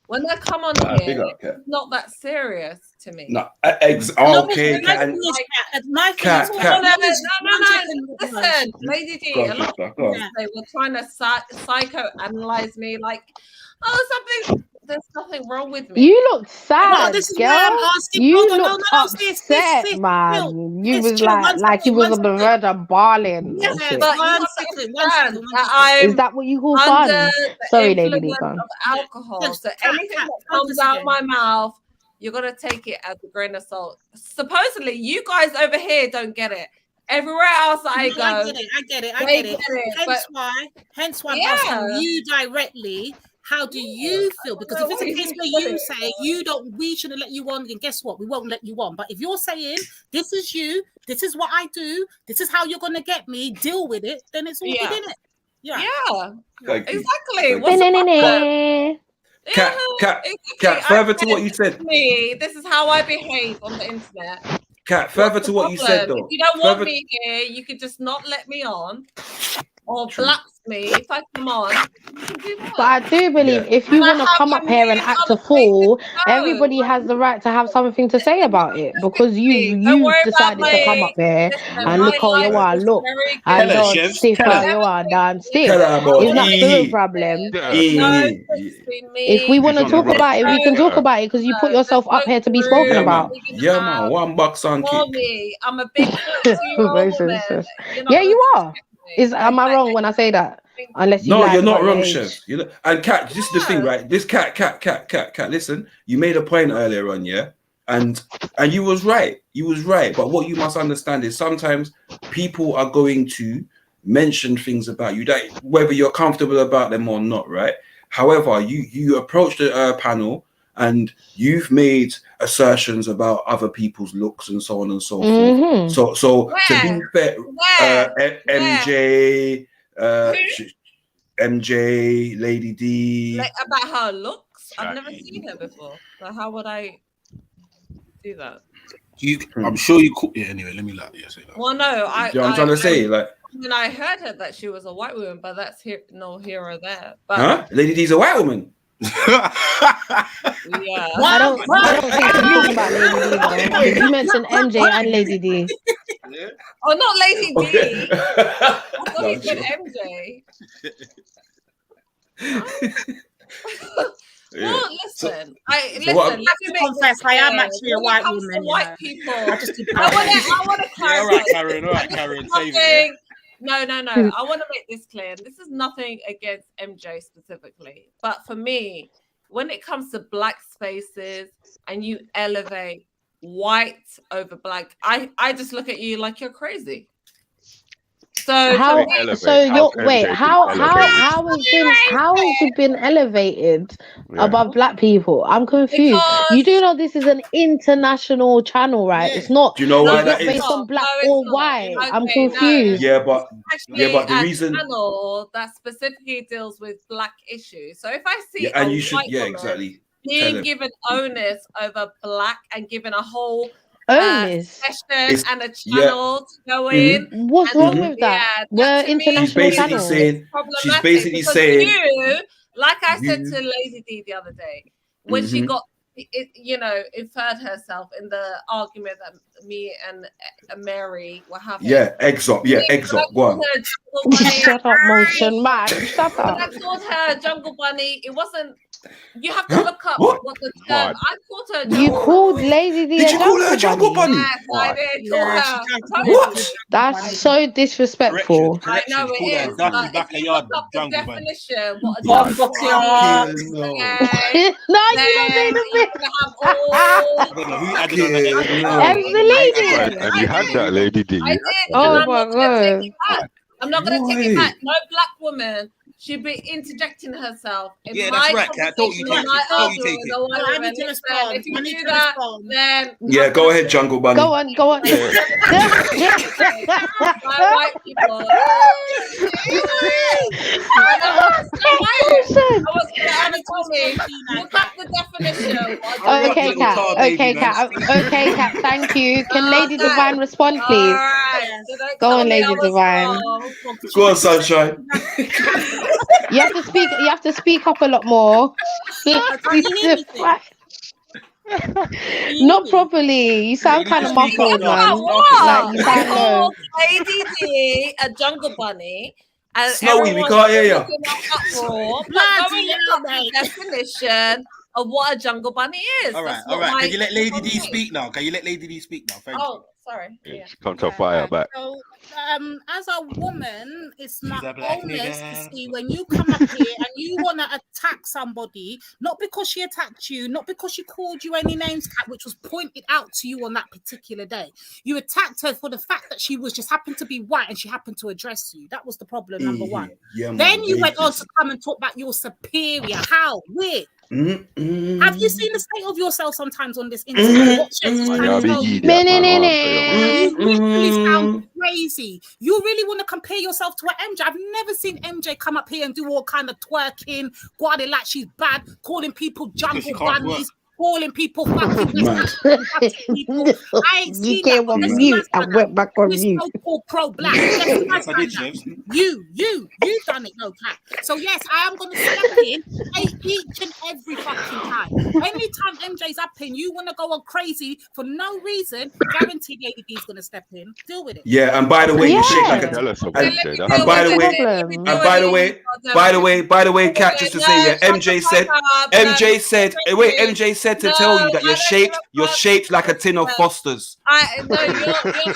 When I come on here, it's not that serious to me. No, okay, Listen, Lady D, a lot of people say we're trying to psychoanalyze me like, oh, there's nothing wrong with me. You look sad, this is girl. why I'm asking. You No, look upset, man. You was like you was on the verge of bawling. Yeah, Okay. but one second. Is that what you call fun? Sorry, Lady D. Of alcohol. So anything that comes out of my mouth, you're gonna take it as a grain of salt. Supposedly, you guys over here don't get it. Everywhere else I go, I get it. Hence why I'm asking you directly. How do you feel? Because if it's a case where you say we shouldn't let you on, then guess what? We won't let you on. But if you're saying this is you, this is what I do, this is how you're gonna get me, deal with it, then it's all good, innit? Yeah. Exactly. What's the Cat, further to what you said. This is how I behave on the internet. Cat, further to what you said though. If you don't want me here, you could just not let me on. Or blacks me if I come on. But I do believe if you want to come up here and act a fool, everybody has the right to have something to say about it because you've decided to come up here and look how you are, look and don't stiff how you are, dance stiff. It's not the problem. If we want to talk about it, we can talk about it because you put yourself up here to be spoken about. Yeah, man. $1 on kick. I'm a big woman. Yeah, you are. Am I wrong when I say that? Unless you you're not wrong, Chef. And Cat, this is the thing, right? This cat. Listen, you made a point earlier on, yeah, and you was right. You was right. But what you must understand is sometimes people are going to mention things about you that whether you're comfortable about them or not, right? However, you approach the panel and you've made assertions about other people's looks and so on and so forth. So to be fair, MJ, Lady D. Like about her looks? I've never seen her before. So how would I do that? I'm sure you could. Yeah, anyway, let me say that. Well, no, I'm trying to say, like, when I heard her that she was a white woman, but that's no here or there. But Lady D's a white woman. Yeah. I don't think you're about Lady D though. You mentioned MJ and Lady D. Yeah. Oh, not Lady D. I thought he said MJ. Well, listen. Let me confess. I am actually a white woman. White people. I want to clarify. All right, Karen. Save it. No. I want to make this clear. This is nothing against MJ specifically, but for me, when it comes to black spaces and you elevate white over black, I just look at you like you're crazy. So how has it been elevated above black people? I'm confused. You do know this is an international channel, right? It's not. Do you know why that is? Based on black or white. Okay, I'm confused. No. Yeah, but the reason channel that specifically deals with black issues. So if I see exactly being given onus over black and given a whole session and a channel to go in. What's wrong with that? We're international channels. She's basically saying you, like I said to Lady D the other day, when she got inferred herself in the argument that me and Mary were having. Exo. Go on. Shut up, motion man. Shut up. When I called her Jungle Bunny, it wasn't. You have to look up what the term. I called her. You called Lady D. Did you call her Jungle Bunny? Yes, I did. Call her. What? That's so disrespectful. I know it is. If you look up the definition, what a no, you don't say the bit. As the lady. And you had that, Lady D. I did. Oh my God. I'm not going to take it back. No black woman she'd be interjecting herself in Yeah, my that's right, Kat. Don't you conversation take when I it. Don't you argue take with it. the one I woman. need to Listen, respond. if you I need do to that, respond. then Yeah, go ahead, Jungle Bunny. Go on, go on. my white people. Look up the definition. Okay, Kat. Okay, Kat. Thank you. Can Lady Divine respond, please? All right. So don't Go tell on, me I Lady was Divine. wrong. Go on, Sunshine. You have to speak. You have to speak up a lot more. Can't you hear me? Not properly. You sound kind of muffled, man. Like you sound low. Lady D, a jungle bunny, and Snowy, we can't hear you. Uproar, but Bloody going hell, up the mate. definition of what a jungle bunny is. All right, That's all what right. my Can you let Lady D people speak now? Can you let Lady D speak now? Thank you. Oh, sorry. Yeah. Come to fire back. So, as a woman, it's my a black onus to nigga. see when you come up here and you want to attack somebody, not because she attacked you, not because she called you any names, Kat, which was pointed out to you on that particular day. You attacked her for the fact that she was just happened to be white and she happened to address you. That was the problem, number one. Yeah, Then man, you went on racist. to come and talk about your superior. How? Where? Mm-mm. Have you seen the state of yourself sometimes on this internet? What she's trying to tell you? You literally sound crazy. You really want to compare yourself to an MJ? I've never seen MJ come up here and do all kind of twerking, go at it like she's bad, calling people jungle bunnies, calling people fucking people. I ain't seen came that. on Let's mute man and went back on mute. so-called pro-black. Let's man that. You done it, no Kat. So yes, I am going to step in each and every fucking time. Anytime MJ's up in, you want to go on crazy for no reason, guaranteed Lady D's going to step in. Deal with it. Yeah, and by the way, you shake like a. And by the way, Kat, just to say, yeah, MJ said, MJ said to tell you that you're shaped like a tin of Fosters.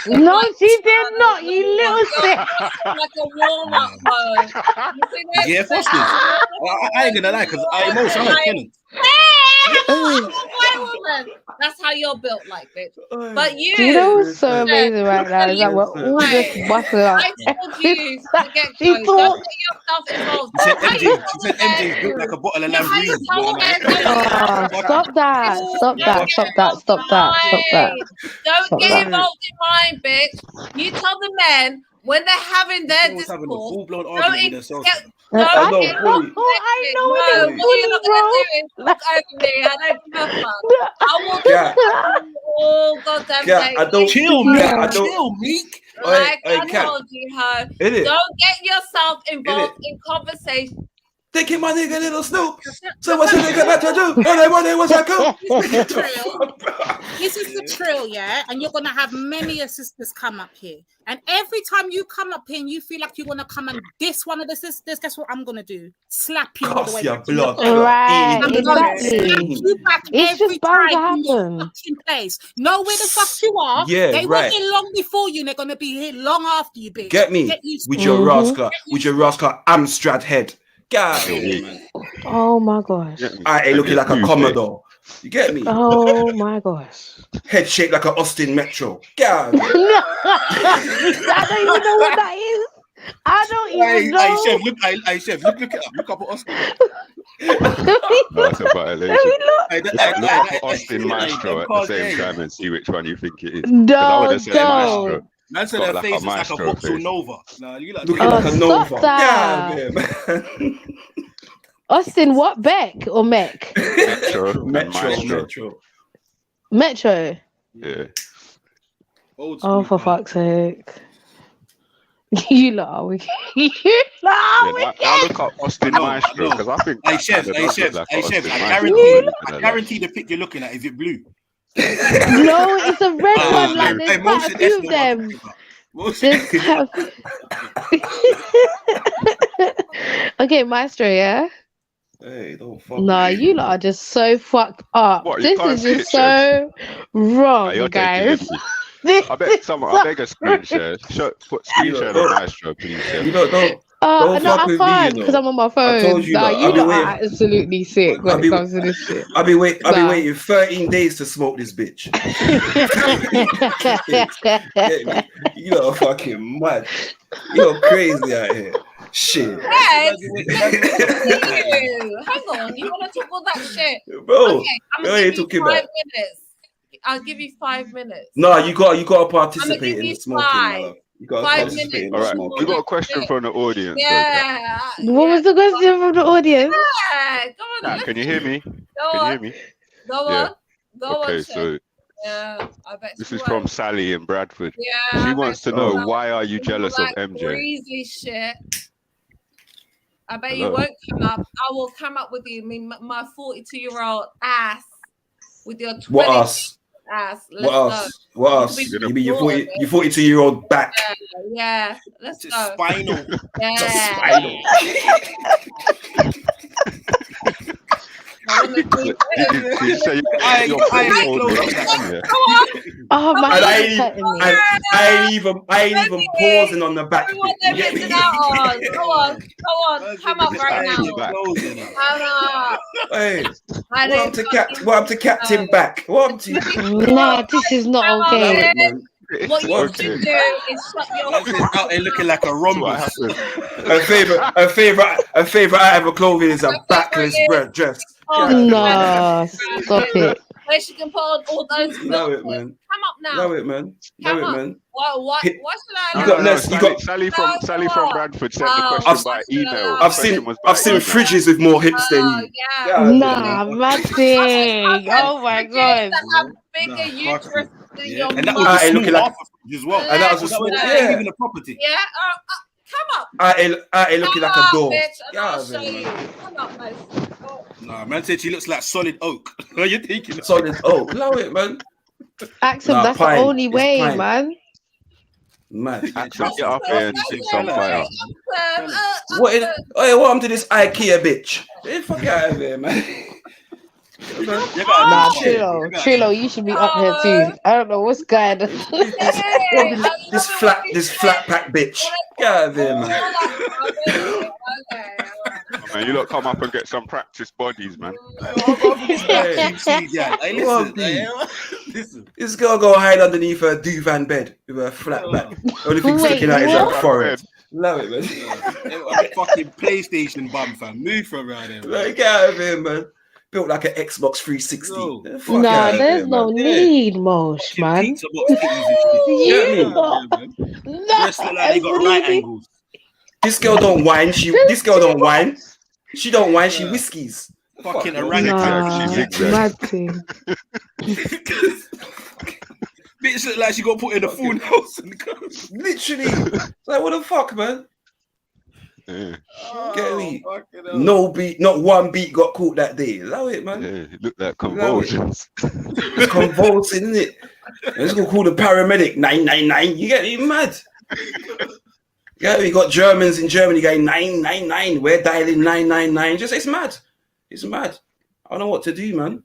No, she did not. You little sick. Like a walnut, Yeah, Fosters. I ain't gonna lie, because I emotion like killing. That's how you're built, like, bitch. But you, Do you know what's so amazing right now is that we're all just busting up. I told you to get going. Don't get yourself involved. She said MJ's built like a bottle of Lamborghini. Stop that. Don't get involved in mine, bitch. You tell the men when they're having their discourse. I know when what you're not gonna do is look over me. I don't give a fuck. I will do all goddamn day. I don't chill, Meek. Like I told you, ho. Don't get yourself involved in conversation. They keep my nigga Little Snoop. So what's a nigga got to do? What's that go? This is the trill, yeah? And you're going to have many sisters come up here. And every time you come up here and you feel like you want to come and diss one of the sisters, guess what I'm going to do? Slap you all the way back. Right, I'm exactly. slap you back It's every just bound to time in your happen. fucking place. Know where the fuck you are. Yeah, they right. were here long before you and they're going to be here long after you, bitch. Get me with your rascal Amstrad head. God, oh my gosh. I ain't looking like a Commodore. You get me? Oh my gosh. Head shaped like an Austin Metro. God. I don't even know what that is. I don't even know. Hey, Chef, look it up. Look up at Austin. That's a violation. Look up at Austin Maestro at the same time and see which one you think it is. Don't. Man said her face is like a Vauxhall Nova. Nah, you like looking like a Nova. Yeah, man. Austin, what? Beck or Mech? Metro. Yeah. Oh, for fuck's sake. You lot are wicked. You lot are wicked. Now look up Austin Maestro, because I think. Hey, Chef, I guarantee the pic you're looking at, is it blue? No, it's a red one. Like there's quite a few of them. Okay, Maestro, yeah? Hey, don't fuck No, you lot are just so fucked up. What, this is just so wrong, guys. I beg a screen share. Put screen share on Maestro, please. You know, don't no, fuck I with can't me, because I'm on my phone. I told you, nah, that. You lot are absolutely sick when it comes to this shit. I've been waiting 13 days to smoke this bitch. You know, fucking mad. You're crazy out here. Shit. Yes. Hang on, you want to talk all that shit? Bro, okay, I'm what gonna are you give you talking 5 about? minutes. I'll give you 5 minutes. No, you got to I'm gonna participate give in you the smoking, my 5. love. You got to 5 participate minutes. in All the right, we smoking. got a question from the audience. Yeah. What was the question from the audience? Yeah. Go on. Kat, can you hear me? Go Can on. you hear me? Go Yeah. on. Go Okay, on. so Yeah, I bet this she is won't. from Sally in Bradford. Yeah, She I wants bet to know, she won't. why are you All jealous of that MJ? Greasy shit. I bet you Hello? won't come up. I will come up with you. I mean, my 42-year-old ass with your 20 What ass? ass. What Let's go. else? What You else? could be You mean your daughter, 42-year-old back? Yeah, let's go. Spinal. Yeah. Spinal. Did you say your Oh, my And head is hurting me. I ain't even pausing on the back bit. You get me? Go on. Come up right now. Come up. Hey, I what up to Captain Back? What up to you? Nah, this is not Come up, okay. man. Man. What you What? should do is shut your out there looking like a rhombus. Her favorite item of clothing is a backless dress. Nah, stop it. Where she can put on all those Love it, filters. man. Come up now. Love it, man. Love it, man. What should I You got less. Sally, You got. Sally from Bradford sent the question by email. I've seen fridges with more hips than you. Nah, Matty. Oh my god. Bigger uterus than your And that was a small half of fridge as well. And that was a small. Yeah. Even a property. Yeah. Come up. I looking like a door. Bitch, and I'll show you. Come up, man. Nah, man said she looks like solid oak. What are you thinking? Solid oak. Love it, man. Axel, Nah, that's pine. the only It's way, pine. man. Man. Axel, get up here and sing some fire. What happened to this IKEA bitch? Get the fuck out of here, man. Nah, Trillo, you should be up here too. I don't know what's going on. This flat pack bitch. Get out of here, man. Man, you lot come up and get some practice bodies, man. Listen. This girl go hide underneath her duvet bed with her flat back. Only thing sticking out is her forehead. Love it, man. Fucking PlayStation bum, fam. Move from around here. Like, get out of here, man. Built like an Xbox 360. Nah, there's no need, Mosh, man. Pizza box kitties and shit. They got right angles. This girl don't whine. This girl don't whine. She don't whine. She whiskies. Fucking orangutan. Bitch look like she got put in a full house. Literally. It's like, what the fuck, man? Yeah. Get me? No beat, not one beat got caught that day. Love it, man. Yeah, it looked like convulsions. It's convulsing, isn't it? Let's go call the paramedic 999. You get me? Mad. Yeah, we got Germans in Germany going 999. We're dialing 999. Just it's mad. It's mad. I don't know what to do, man.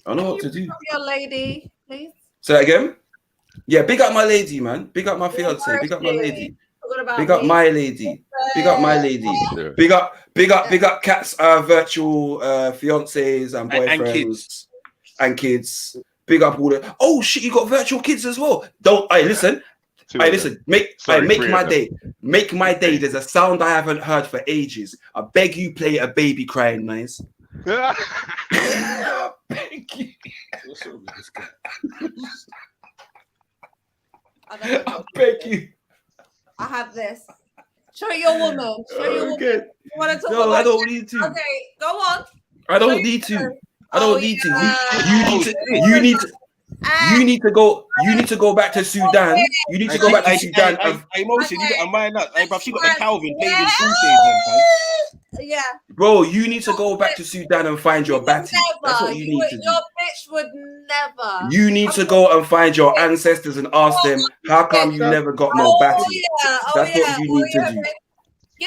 I don't know what to do. Your lady, please. Say that again. Yeah, big up my lady, man. Big up my fiance. Big up my lady. Big up my lady. Big up my lady. Big up Kat's virtual fiancés and boyfriends and kids. Big up all the. Oh shit, you got virtual kids as well. Don't I listen? I listen. Make my day. Make my day. There's a sound I haven't heard for ages. I beg you, play a baby crying noise. Thank you. What's up with this guy? I beg you. I have this. Show your woman. Show your woman. Okay. You want to talk No, about I don't need to. Okay, go on. I don't need to. I don't need to. You need to. You need to go. You need to go back to Sudan. You need to go back to Sudan. Emotion, you got a mind up. Hey, bro, she got the Calvin paid in full days, yeah. Bro, you need to go back to Sudan and find your batty. That's what you need to do. Your bitch would never. You need to go and find your ancestors and ask them, how come you never got no batty? That's what you need to do.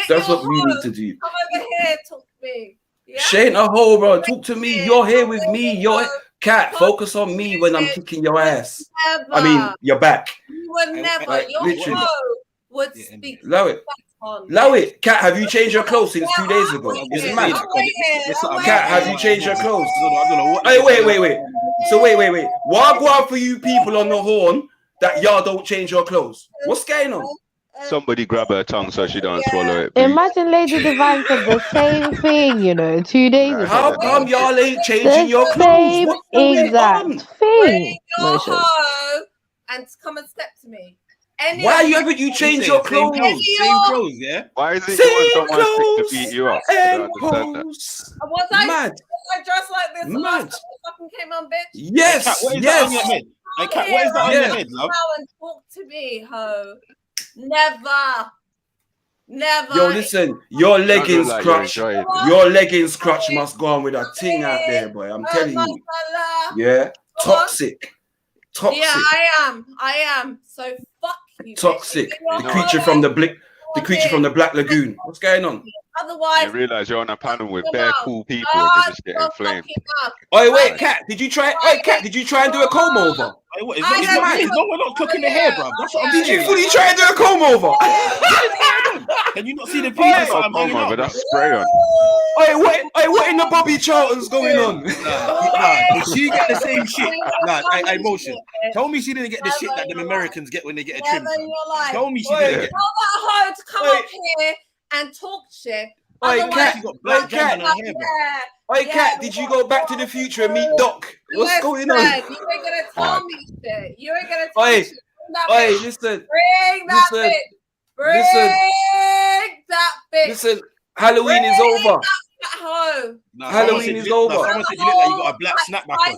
That's what we need to do. Come over here, talk to me. Yeah? She ain't a hoe, bro. Talk to me. You're here with me. You're Cat. Focus on me when I'm kicking your ass. I mean, your back. You would never. Like, Your literally. hoe would speak. Love it. Love it. Cat, have you changed your clothes since 2 days ago? It's mad. Cat, have you changed your clothes? Hey, wait. So wait. What go out for you people on the horn that y'all don't change your clothes? What's going on? Somebody grab her tongue so she don't swallow it. Imagine Lady Divine said the same thing, you know, 2 days ago. How come y'all ain't changing The your clothes? same What's going exact on? thing. Your Motion. hoe and come and step to me. Any Why of haven't you changed your clothes? Same clothes, yeah. Why is it you want someone sick to beat you up? I don't understand that. Was I dressed like this the last time I fucking came on, bitch? Yes, Kat, what is yes. that on your head? Hey, Kat, what is that on your head, love? Now and talk to me, ho. Never. Never. Yo, listen, your leggings like crutch, you're enjoying your leggings crutch must go on with a ting out there, boy. I'm telling you. Yeah, toxic. Toxic. Yeah, I am. So fuck you. Toxic. Bitch. The creature from the Black Lagoon. What's going on? Otherwise, You realise you're on a panel with bare cool people and you're just getting flamed. Oh wait, Kat, did you try? Wait, Kat, did you try and do a comb over? Hey, what, is no one not cooking the hair, bro? That's what I'm Did saying. you fully try and do a comb over? Can you not see the pieces I'm hanging out? But that's spray on. What in the Bobby Charlton's going on? Nah, did she get the same shit? Nah, I motion. Tell me she didn't get the shit that them Americans get when they get a trim. Tell me she didn't get. Tell that hoe to come up here and talk shit. Kat, did you go back to the future and meet Doc? What's going on? You ain't gonna tell me shit. You ain't gonna tell me shit. Listen. Bring that bitch. Bring that bitch. Listen, Halloween is over. Halloween is over. Someone said you look like you got a black snapback on.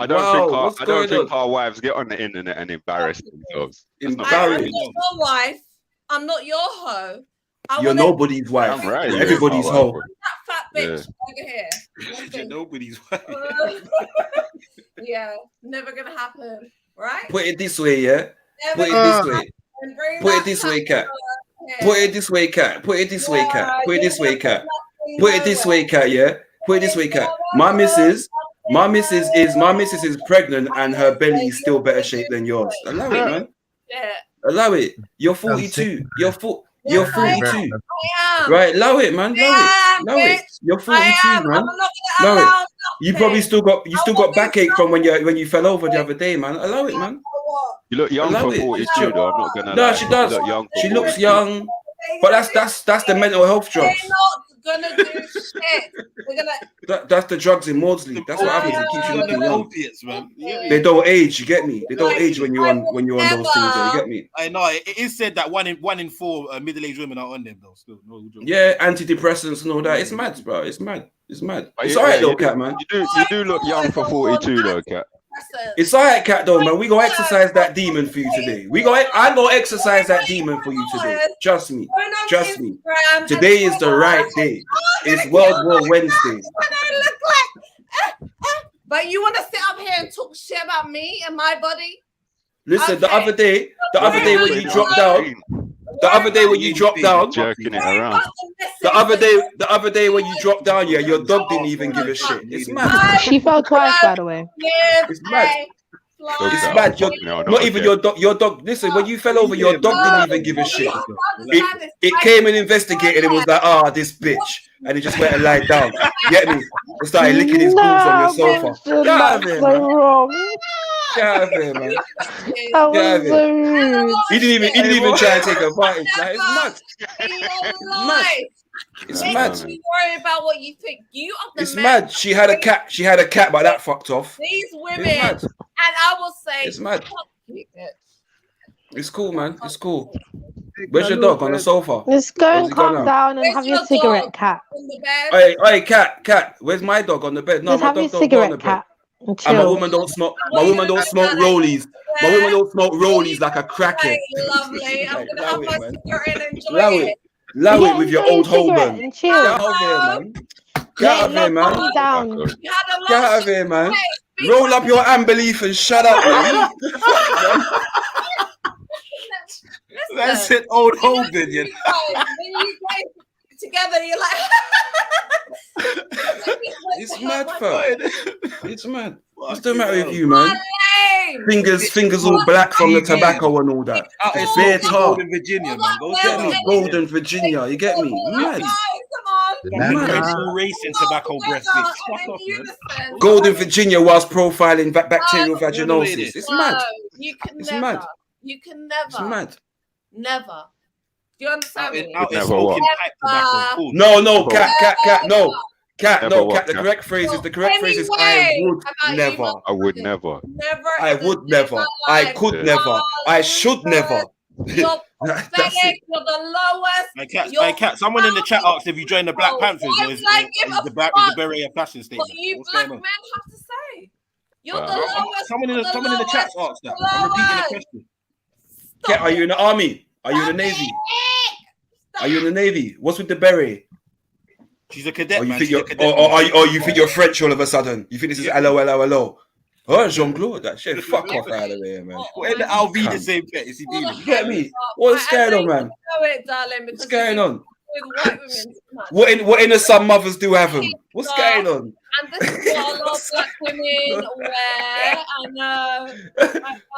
I don't think our wives get on the internet and embarrass themselves. I'm not your wife. I'm not your hoe. You're nobody's wife. I'm right. Everybody's hoe. That fat bitch over here. You're nobody's wife. Yeah, never gonna happen. Right? Put it this way, yeah. Put it this way. Put it this way, Kat. Put it this way, Kat. Put it this way, Kat. Put it this way, Kat. Put it this way, Kat. Yeah. Put it this way, Kat. My missus is pregnant and her belly is still better shape than yours. Allow it, man. Yeah. Allow it. You're 42. You're 42. am. Right, allow it, man. Allow it. You're 42, man. Allow it. You probably still got backache from when you fell over the other day, man. Allow it, man. You look young for 42, though. I'm not gonna lie. No, she does. She looks young, but that's the mental health drugs. We're not gonna do shit. We're gonna. That's the drugs in Maudsley. That's what happens. It keeps you looking young. Opiates, man. They don't age. You get me? They don't age when you're on those things. You get me? I know. It is said that one in four middle-aged women are on them, though. Still, no joke. Yeah, antidepressants and all that. It's mad, bro. It's mad. It's mad. It's alright though, Kat, man. You do look young for 42, though, Kat. It's alright, Kat, though, man. We gonna exercise that demon for you today. I'm gonna exercise that demon for you today. Trust me. Trust me. Today is the right day. It's World War Wednesday. But you want to sit up here and talk shit about me and my body? Listen, the other day when you dropped down. The other day when you dropped down, jerking it around. The other day when you dropped down, yeah, your dog didn't even give a shit. It's mad. She fell twice, by the way. It's mad. It's mad. Not even your dog. Your dog. Listen, when you fell over, your dog didn't even give a shit. It came and investigated and was like, this bitch, and it just went and lied down. Get me? It started licking his balls on your sofa. Get out of here, man. Get out of here, man. Get out of here. He didn't even try to take advantage. Like, it's mad. It's mad. You worry about what you think. You are the It's mad. She had a cat, but that fucked off. These women, and I will say, it's mad. It's cool, man. It's cool. Where's your dog on the sofa? Let's go and calm down and have your cigarette, Cat. Hey, Cat. Where's my dog on the bed? No, Let's my have dog your don't go on cigarette, the bed. Cat. And my woman don't smoke. My woman don't smoke rollies. My woman don't smoke rollies like a crackhead. Lovely. I'm gonna have my cigarette and enjoy Allow it. Allow it with your old Holborn. Chill. Get out of here, man. Get out of here, man. Get out of here, man. Roll up your unbelief and shut up, man. That's it, old Holborn. When you guys together, you're like. It's mad, fam. It's mad. What's the matter with you, man? Fingers all black from the tobacco and all that. It's bare tar. Golden Virginia, man. Go get me, Golden Virginia. You get me? Mad. Mad. Racing tobacco breath. Fuck off, man. Golden Virginia whilst profiling bacterial vaginosis. It's mad. You can It's never. mad. You can never. It's mad. Never. Do you understand me? Never what? No, cat, no. Cat, Never no, what, cat. The Cat? correct phrase is I would never. I would never. I would never. I could never. I should never. You're pathetic. You're the lowest. Hey, Cat. Someone in the chat asked if you joined the Black Panthers or is the beret a fashion statement? What you black men have to say? You're the lowest. Someone in the chat asked that. I'm repeating the question. Cat, are you in the army? Are you in the navy? Are you in the navy? What's with the beret? She's a cadet, you think you think you're French all of a sudden? You think this is hello? Oh, Jean-Claude, that shit. Fuck off out of here, man. What in the LV the same pet is he dealing? You get me? What's going on, man? What's going on? What in the some mothers do have them? What's going on? And this is what a lot of black women wear. I know.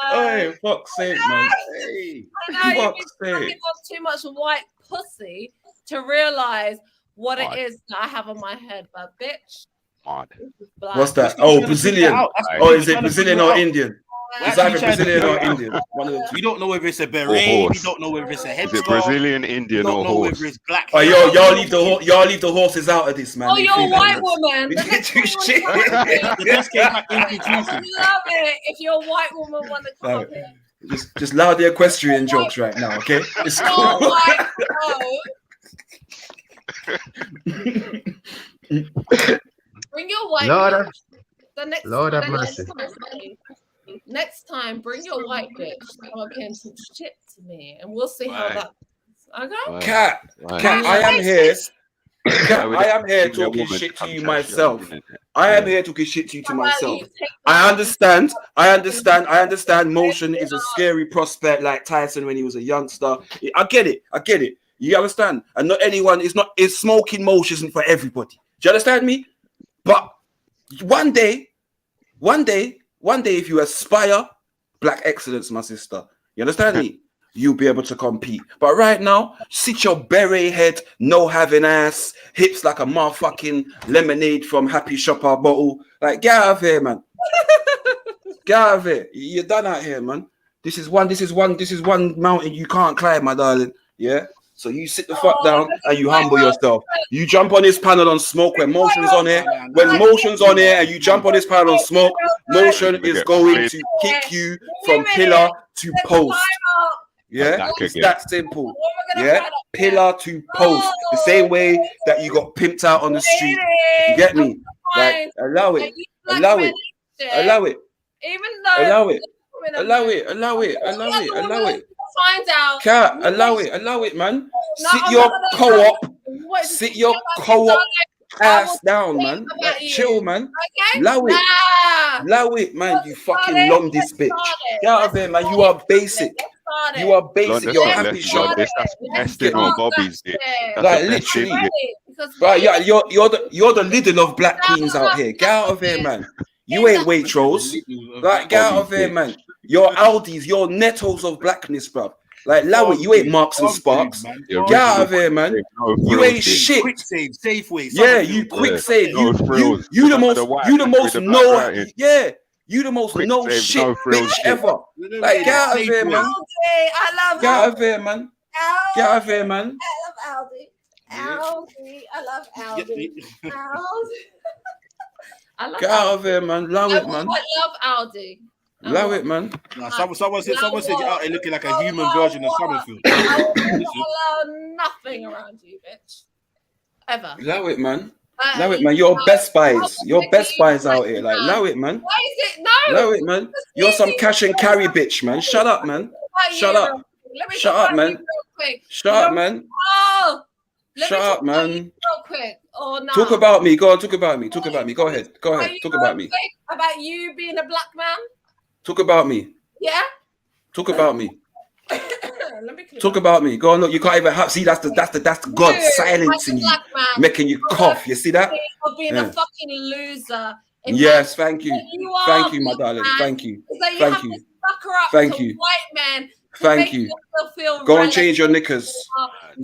Oh, fuck's sake, man. Hey, I know you've been sucking on too much white pussy to realise what it is that I have on my head, but bitch. What's that? Oh, Brazilian. Oh, is it Brazilian or Indian? It's either Brazilian or Indian. We don't know whether it's a beret. We don't know whether it's a headscarf. Is it Brazilian, Indian, or horse? Whether it's black. Oh, y'all leave the horses out of this, man. Oh, you're a white woman. We didn't do shit. I love it. If you're a white woman, want to come up here. Just allow the equestrian jokes right now, okay? It's cool. Bring your white Lord bitch. The next Lord have mercy. Next time, bring your white bitch to come up here and talk shit to me, and we'll see how that. Okay. Cat, I am here. I am here talking shit to you myself. I am here talking shit to you to myself. I understand. Motion is a scary prospect, like Tyson when he was a youngster. I get it. You understand? And not anyone is smoking motion isn't for everybody. Do you understand me? But one day, if you aspire black excellence, my sister, you understand me? You'll be able to compete. But right now, sit your beret head, no having ass, hips like a motherfucking lemonade from Happy Shopper bottle. Like, get out of here, man. Get out of here. You're done out here, man. This is one mountain you can't climb, my darling. Yeah. So you sit the fuck down and you humble yourself. You jump on this panel on smoke when motion's on here. When motion's on here and you jump on this panel on smoke, motion is going to kick you from pillar to post. Yeah, it's that simple. Yeah, pillar to post. The same way that you got pimped out on the street. You get me? Like, allow it. Allow it. Find out. Cat, allow it, man. Sit your co-op ass down, man. Like, chill, man. Allow it, man. You fucking lom this bitch. Get out of here, man. You are basic. You're Happy Shop. That's on Bobby's dick. Like, literally. Right, yeah, you're the Lidl of black queens out here. Get out of here, man. You ain't Waitrose. Like, get out of here, man. You're Aldis, you're Nettos of blackness, bruv. Like, allow it. You ain't Marks and Sparks. Get out of here, man. You ain't shit. Quick save, Safeway. Yeah, you quick save. You the most no. Yeah, you the most no shit bitch ever. Like, get out of here, man. Get out of here, man. Get out of here, man. I love Aldi. I love Aldi. Get out of here, man. Allow it, man. I love Aldi. Allow it, man. Nah, someone said you're out here looking like a human version of Summerfield. I will allow nothing around you, bitch. Ever. Allow it, man. Allow it, man. You're Best Buys. You're Best Buys out here. Like, allow it, man. Why is it? No. Allow it, man. You're some cash and carry bitch, man. Shut up, man. Shut up. Shut up, man. Shut up, man. Shut up, man. Real quick. Or no. Talk about me. Go on. Talk about me. Talk about me. Go ahead. Go ahead. Talk about me. About you being a black man. Talk about me. Yeah. Talk about me. Talk about me. Go on. Look, you can't even have. See, that's the God silencing you, making you cough. You see that? Of being a fucking loser. Yes, thank you. Thank you, my darling. Thank you. Thank you. Thank you. White men. Thank you. Go and change your knickers.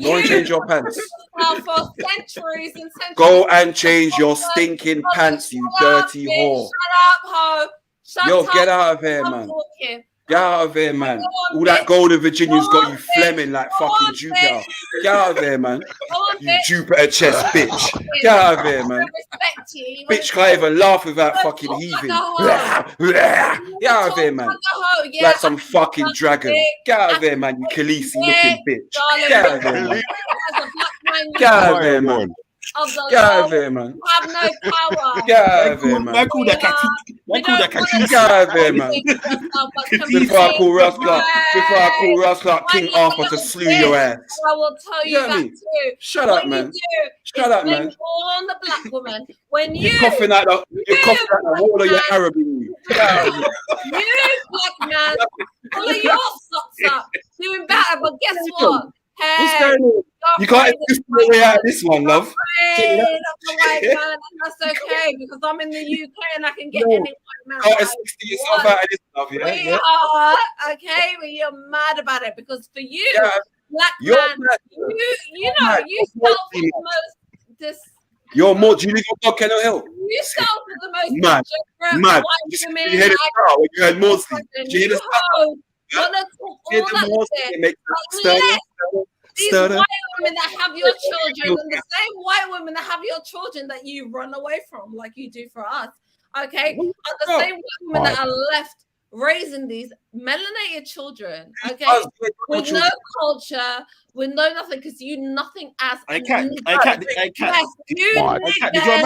Go and change your pants. For centuries and centuries. Go and change your stinking pants, you dirty whore. Shut up, ho. Yo, get out of here, man. Get out of here, man. All that golden Virginia's got you flemming like fucking Jupiter. Get out of here, man. You Jupiter chest bitch. Get out of here, man. Bitch can't even laugh without fucking heaving. Get out of here, man. Like some fucking dragon. Get out of here, man. You Khaleesi looking bitch. Get out of here, man. Get out of here, man. Get out of here, man. You have no power. Get out of here, man. I call that Get out of here, man. Before I call Ross Clark King Arthur to slew your ass. I will tell you that too. Shut up, man. Shut up, man. All on the black woman. When you're coughing out the wall of your Arab in you. You, black man, pull your socks up, doing better. But guess what? What's going on? You can't exist your way out of this one, love. That's a white man, and that's okay because I'm in the UK and I can get any white man. Can't exist yourself out of this, love. We are okay, but you're mad about it because for you, black man, you know, you sell for the most You're more. Do you live on Dog Kennel Hill? You sell for the most mad. white women. You hear the star when you heard Maudsley. Did you hear the star? These white women that have your children and the same white women that have your children that you run away from like you do for us, okay, are the same white women that are left raising these melanated children, okay, with no culture, with no nothing, because you nothing as I can't. Yes, did your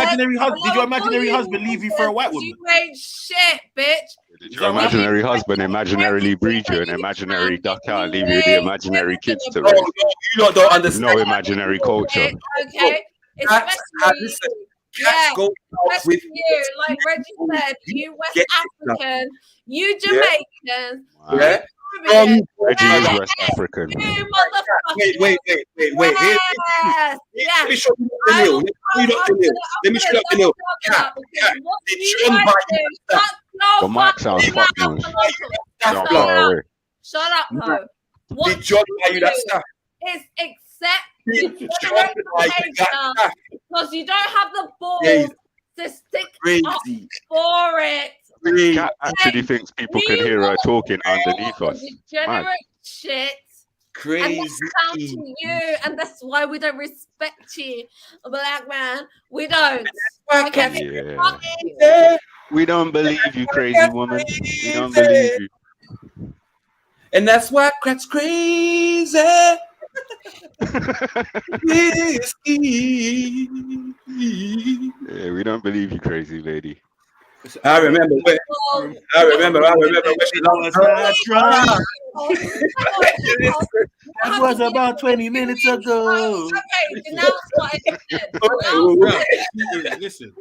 imaginary husband leave you for a white woman? You ain't shit, bitch. Did your imaginary husband imaginarily breed you and imaginary duck out, leave you the imaginary kids to raise? You lot don't understand. No imaginary culture. Okay, especially with you, like Reggie said, you West African, you Jamaicans, Reggie is West African. Wait. Let me show you the nail. Let me show you the nail. Did John buy you that? The mic sounds fucking. Shut up, no. Did John buy you that stuff? It's accept because you don't have the balls to stick up for it. Cat actually thinks people can hear her talking underneath us. Degenerate shit. Crazy. And that's down to you, and that's why we don't respect you, black man. We don't. Yeah. We don't believe you, crazy woman. We don't believe you. And that's why crack's crazy. Yeah, we don't believe you, crazy lady. I remember when she lost that was about 20 minutes ago. Okay, now listen.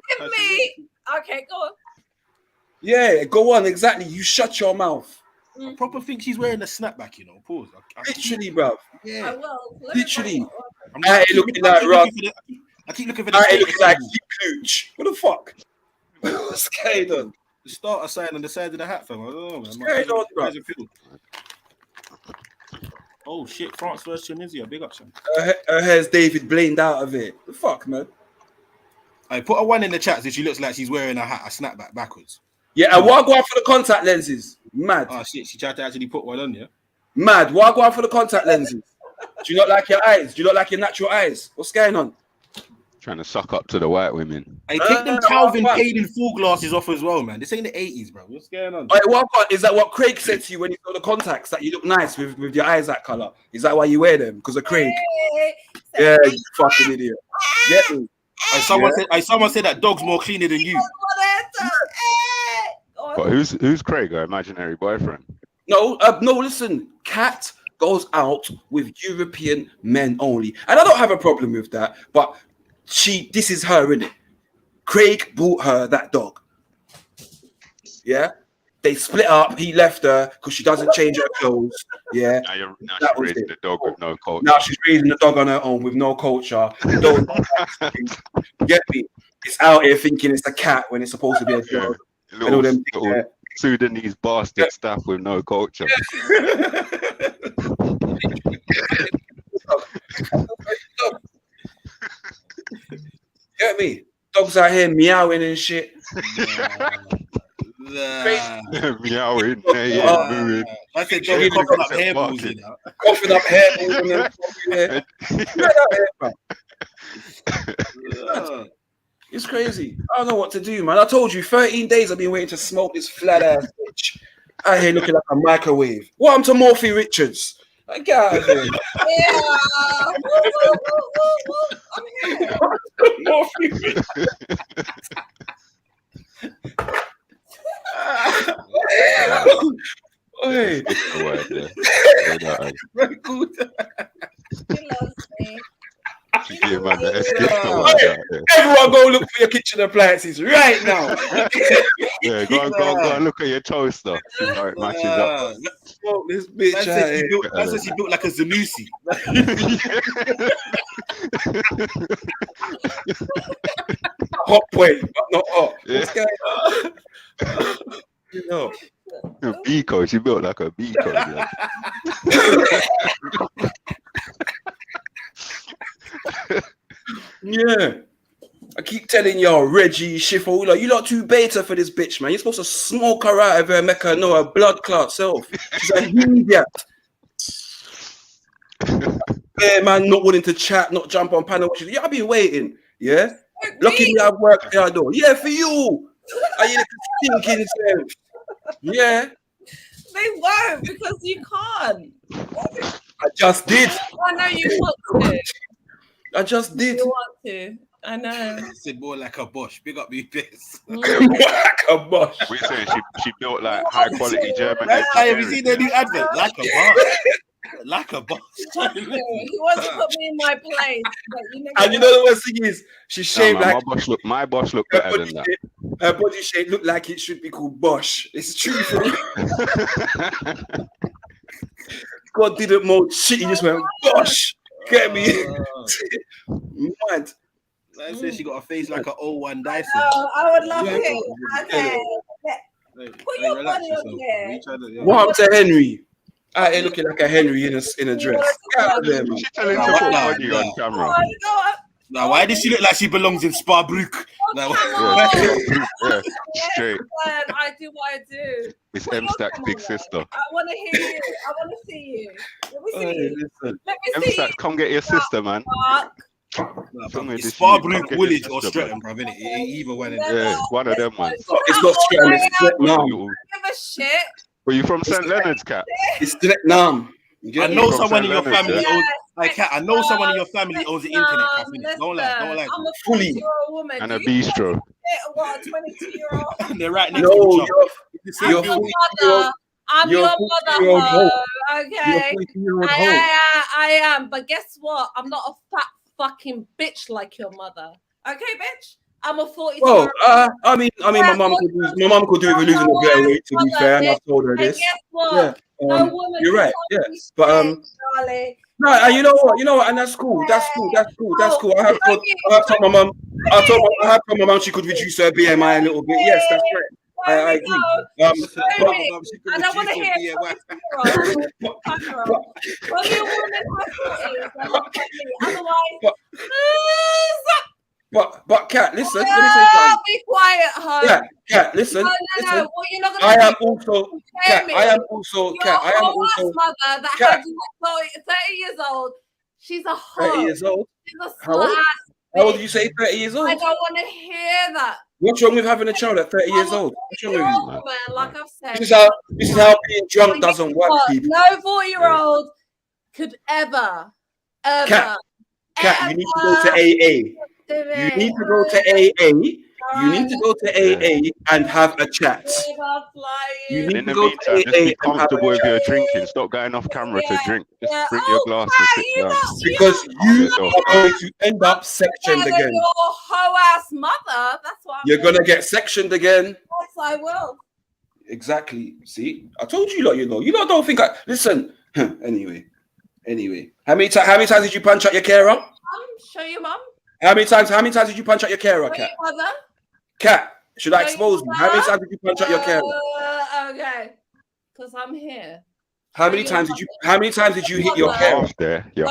Okay, go on. Yeah, go on. Exactly. You shut your mouth. I proper think she's wearing a snapback, you know. Pause. Literally, bro. Yeah. I will. Literally. I ain't looking like Rob. I keep looking for the. I ain't looking like Cooch. What the fuck? What's going on? The starter sign on the side of the hat, fam. I don't know, man. What's going on, bro? Oh shit! France versus Tunisia. Big up, son. Her hair's David Blaine out of it. The fuck, man. I put a one in the chat that she looks like she's wearing a hat, a snapback backwards. Yeah, and what go out for the contact lenses? Mad. Oh shit! She tried to actually put one on, yeah. Mad. What go out for the contact lenses? Do you not like your eyes? Do you not like your natural eyes? What's going on? Trying to suck up to the white women. I take them Calvin paid in full glasses off as well, man. This ain't the 80s, bro. What's going on? Is that what Craig said to you when you saw the contacts that you look nice with your eyes that color? Is that why you wear them? Because of Craig? Yeah, you fucking idiot. Get me. Someone said that dog's more cleaner than you. But who's Craig, her imaginary boyfriend? No, listen. Kat goes out with European men only. And I don't have a problem with that, but this is her, innit? Craig bought her that dog. Yeah? They split up. He left her because she doesn't change her clothes. Yeah. Now she's raising the dog with no culture. Now she's raising the dog on her own with no culture. Get me? It's out here thinking it's a cat when it's supposed to be a dog. Little Sudanese bastard stuff with no culture. Get me? Dogs out here meowing and shit. Meowing, neighing, mooing. I said, don't coughing up hairballs, you know. Coughing up hairballs and then it's crazy. I don't know what to do, man. I told you, 13 days I've been waiting to smoke this flat ass bitch. Out here looking like a microwave. What happened to Morphy Richards? Like, get out of here. I'm here. Morphy Richards. Hey. Very good. He loves me. Everyone go look for your kitchen appliances right now. Yeah, go and look at your toaster. How it matches up. Smoke this bitch. That's says she built like a Zanussi. Hot point, but not hot. What's going on? You know. A Biko, she built like a Biko. Yeah. I keep telling y'all, Reggie, Shifo, like, you lot too beta for this bitch, man. You're supposed to smoke her out of her, make her know her blood clot self. She's a idiot. Yeah, man, not willing to chat, not jump on panel. Yeah, I've been waiting. Yeah. Lucky me, I've worked there, though. Yeah, for you. Are you thinking self? Yeah. They won't because you can't. I just did. I know you want to. I just did. You want to. I know. I said more like a Bosch. Big up me, bits. More like a Bosch. We're saying she built like high quality German. Have you seen the new advert? Like a Bosch. Like a Bosch. He wants to put me in my place. And you know the worst thing is, she shaved like my Bosch look better than that. Her body shape looked like it should be called Bosch. It's true for me. God didn't mold shit. He just went Bosch. Get me? Mad. I said she got a face like an 01 Dyson. Oh, I would love it. Okay. Put your body on there. What happened to Henry? Out here looking like a Henry in a dress. She's telling you to put body on camera. Now, why does she look like she belongs in Sparbrook? Straight. I do what I do. It's M-Stack's big sister. I want to hear you. I want to see you. Let me see you. Let me see M-Stack, come get your sister, man. It's Sparbrook, Woolwich, or Streatham, bro, innit? Either one of them. Yeah, one of them, man. It's not Streatham, it's Streatham. Give a shit. Were you from St. Leonard's, Cat? It's Streatham. I know someone in your family owns. Like, Cat, I know someone in your family owns the internet cafe. Don't lie. I'm a fully 40-year-old woman. And a bistro. What, a 22-year-old? They're right next to each other. I'm your mother. Okay. I am. But guess what? I'm not a fat fucking bitch like your mother. Okay, bitch? I'm a 42. Well, I mean, my mum could do it with losing a bit of weight. To be fair, and I've told her this. And guess what? Yeah, no woman. You're right. Yeah, but darling. no, you know what, and that's cool. That's cool. I have told my mum. I have told my mum she could reduce her BMI a little bit. Yes, that's right. I agree. I don't want to hear it. But Kat, listen. Let me say something. Be quiet, hun. Kat, listen. No. Listen. Well, you're not gonna I am also Kat. I am also mother that had you at 30 years old. She's a hoe. 30 years old. She's a How old? How old did you say? 30 years old. I don't want to hear that. What's wrong with having a child at 30 years old? What's wrong with you? Man, like I've said. This is how being drunk doesn't work, people. No 4-year-old could ever. Kat, you need to go to AA. You need to go to AA. You need to go to AA and have a chat. You need to go to AA just be comfortable with your drinking. Stop going off camera to drink. Just bring your glass and sit down. Because you are going to end up sectioned again. Your hoe-ass mother. That's why you're going to get sectioned again. Yes, I will. Exactly. See, I told you lot, you lot don't think listen. Anyway. How many times did you punch out your carer? Show your mum. How many times did you punch out your carer, Kat? Kat, should I expose you? How many times did you punch out your carer? Okay, because I'm here. How many times did you hit your carer? You're half there. You're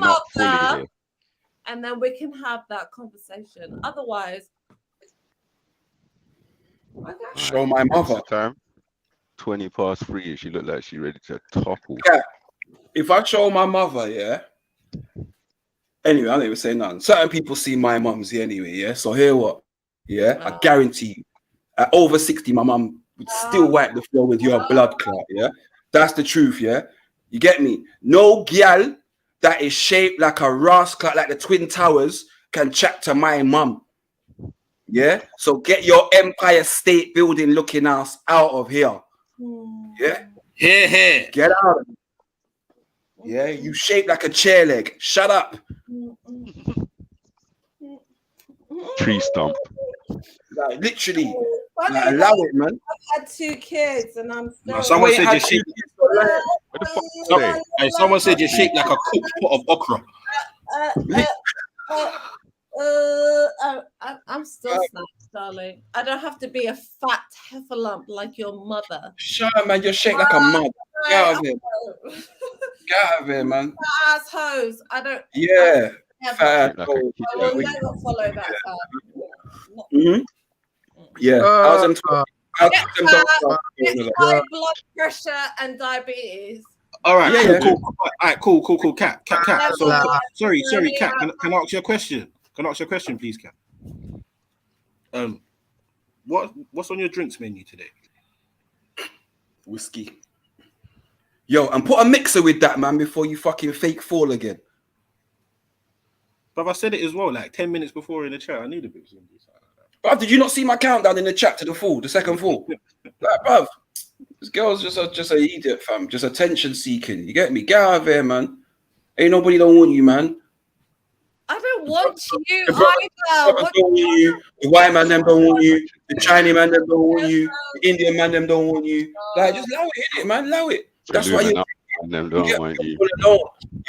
not fully here. And then we can have that conversation. Otherwise, Okay. Show my mother. Time 3:20. She looked like she ready to topple. Yeah. If I show my mother, yeah. Anyway, I don't even say nothing. Certain people see my mumsy anyway, yeah. So here what? Yeah, I guarantee you, at over 60, my mum would still wipe the floor with your blood clot, yeah. That's the truth, yeah. You get me? No gal that is shaped like a rascal, like the Twin Towers, can chat to my mum. Yeah. So get your Empire State Building looking ass out of here. Yeah. Here. Get out of here. Yeah, you shaped like a chair leg. Shut up. Tree stump. Like, literally. Like, allow it, man. I've had 2 kids and I'm still. No, someone said you're shaped. Someone said you're shaped like a cooked pot of okra. I'm still snatched, darling. I don't have to be a fat heifer lump like your mother. Shut up, man. You're shaped like a mud. Get out of here. Get out of here, man. Ass hoes. I don't. Yeah. I Fat. will never follow that. Yeah. High blood pressure and diabetes. All right. Yeah. Cool. All right. Cool. Cat. So, sorry, Cat. Can I ask you a question? Can I ask you a question, please, Cat? What's on your drinks menu today? Whiskey. Yo, and put a mixer with that, man, before you fucking fake fall again. But I said it as well, like 10 minutes before in the chat. I knew the bits. Bruv, did you not see my countdown in the chat to the second fall? Like, bruv, this girl's just an idiot, fam. Just attention seeking. You get me? Get out of here, man. Ain't nobody don't want you, man. I don't want you The either. don't want you. The white man them don't want you. The Chinese man them don't want you. The Indian man them don't want you. Like, just allow it, innit, man. Allow it. That's why you're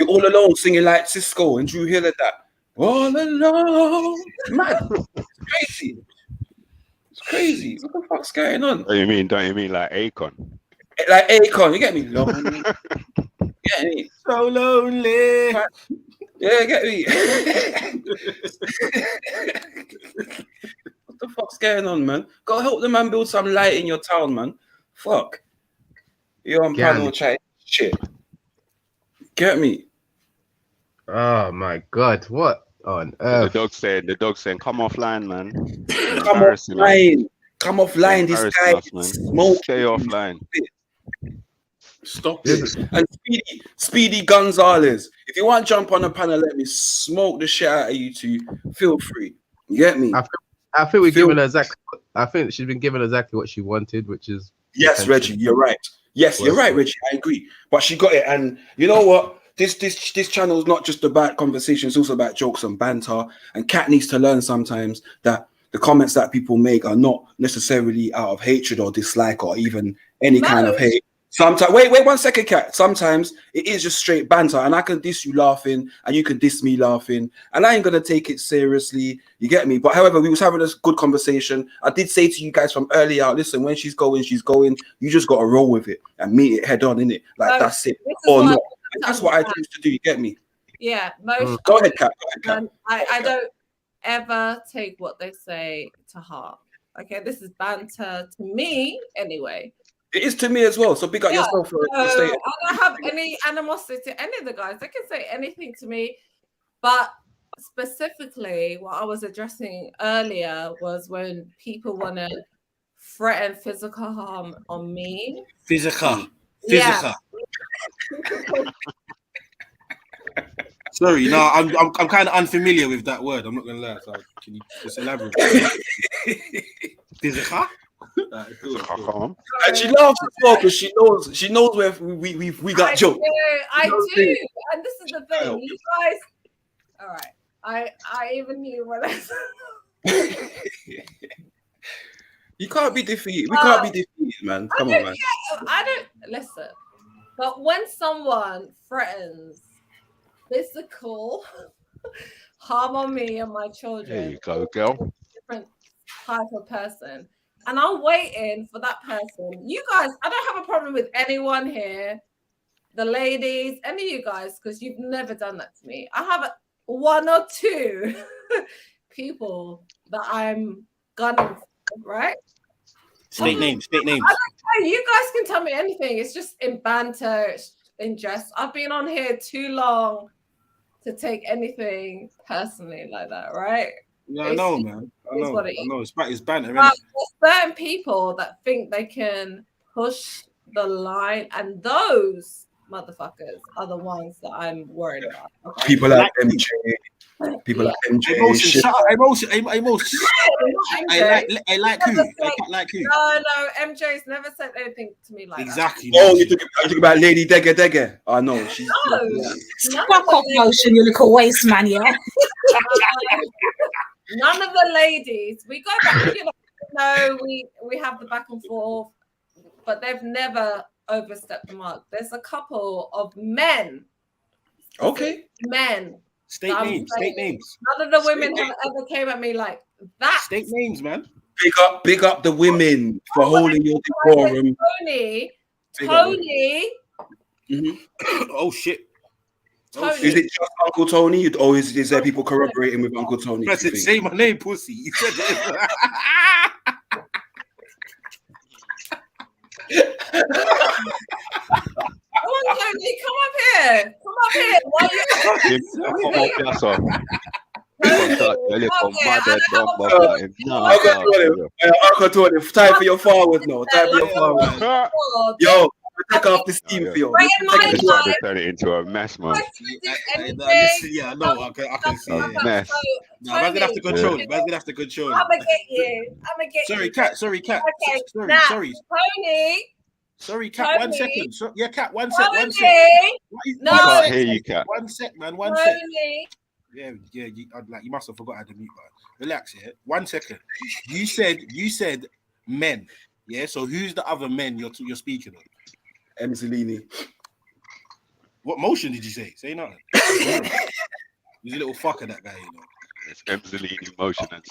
all alone singing like Cisco and Drew Hill and that. All alone. Man, it's crazy. It's crazy. What the fuck's going on? Don't you mean like Akon? Like Akon, you get me? Lonely. Get me? So lonely. Yeah, get me? What the fuck's going on, man? Go help the man build some light in your town, man. Fuck. You're on panel chat. Shit. Get me? Oh my God! What on earth? The dog saying, "Come offline, man. Come offline. Come offline. This guy smoke. Stay offline. Stop it." And Speedy Gonzalez, if you want to jump on the panel, let me smoke the shit out of you two. Feel free. You get me? I think we're giving her exactly. I think she's been given exactly what she wanted, which is yes, Reggie. You're right. Yes, you're right, Reggie. I agree. But she got it, and you know what? This channel is not just about conversation, it's also about jokes and banter. And Kat needs to learn sometimes that the comments that people make are not necessarily out of hatred or dislike or even any kind of hate. Sometimes, wait 1 second, Kat. Sometimes it is just straight banter, and I can diss you laughing, and you can diss me laughing, and I ain't gonna take it seriously. You get me? But however, we was having a good conversation. I did say to you guys from earlier, listen, when she's going, she's going. You just gotta roll with it and meet it head on, innit? Like that's it, or not. That's what I choose to do. You get me? Yeah. Most. Go ahead, Kat. I don't ever take what they say to heart. Okay, this is banter to me, anyway. It is to me as well. So big up yourself for I don't have any animosity to any of the guys. They can say anything to me, but specifically, what I was addressing earlier was when people want to threaten physical harm on me. Physical. Yeah. Sorry, no, I'm kind of unfamiliar with that word. I'm not gonna lie. So can you just elaborate? Physical. And she laughs as well because she knows where we got jokes. I do, and this is the thing, you guys. All right, I even knew what I said. You can't be defeated. We can't be defeated, man. Come on, man. I don't listen. But when someone threatens physical harm on me and my children, there you go, girl. Different type of person. And I'm waiting for that person. You guys, I don't have a problem with anyone here, the ladies, any of you guys, because you've never done that to me. I have one or two people that I'm gunning for, right? State names. I don't know. You guys can tell me anything. It's just in banter, in jest. I've been on here too long to take anything personally like that, right? Yeah, I know, man. I know. It's banter. But there's certain people that think they can push the line, and those motherfuckers are the ones that I'm worried about. Okay? People like MJ. People like MJ. I like who? Like who? No, MJ's never said anything to me like exactly. that. Oh, you're talking about Lady Degga Degga? Oh, no. She's fuck off motion, you little waste man, yeah. None of the ladies. We go back, we have the back and forth, but they've never overstepped the mark. There's a couple of men. Okay. Men. State names. None of the women have ever came at me like that. State names, man. Big up the women for holding your decorum. Tony. Oh shit. Tony. Is it just Uncle Tony, or is there people corroborating with Uncle Tony? Say my name, pussy. You said that. Come on, Tony, come up here. Why Uncle Tony, time for your forward now. Yo, take off the steam for you. Turn it into a mess, man. Yeah, I know. I can see it. Mess. No, I'm gonna have to control it. I'm gonna have to control it. I'm gonna get you. Sorry, Cat. Okay, Sorry. Tony. Sorry, Cat. 1 second. Yeah, Cat. 1 sec. 1 sec. No. I can't hear you, Cat. 1 sec, man. 1 sec. Tony. Yeah. You must have forgot how to mute, man. Relax, yeah. 1 second. You said men. Yeah. So who's the other men you're speaking of? Emzalini. What motion did you say? Say nothing. He's a little fucker, that guy, you know. It's Emzalini motion and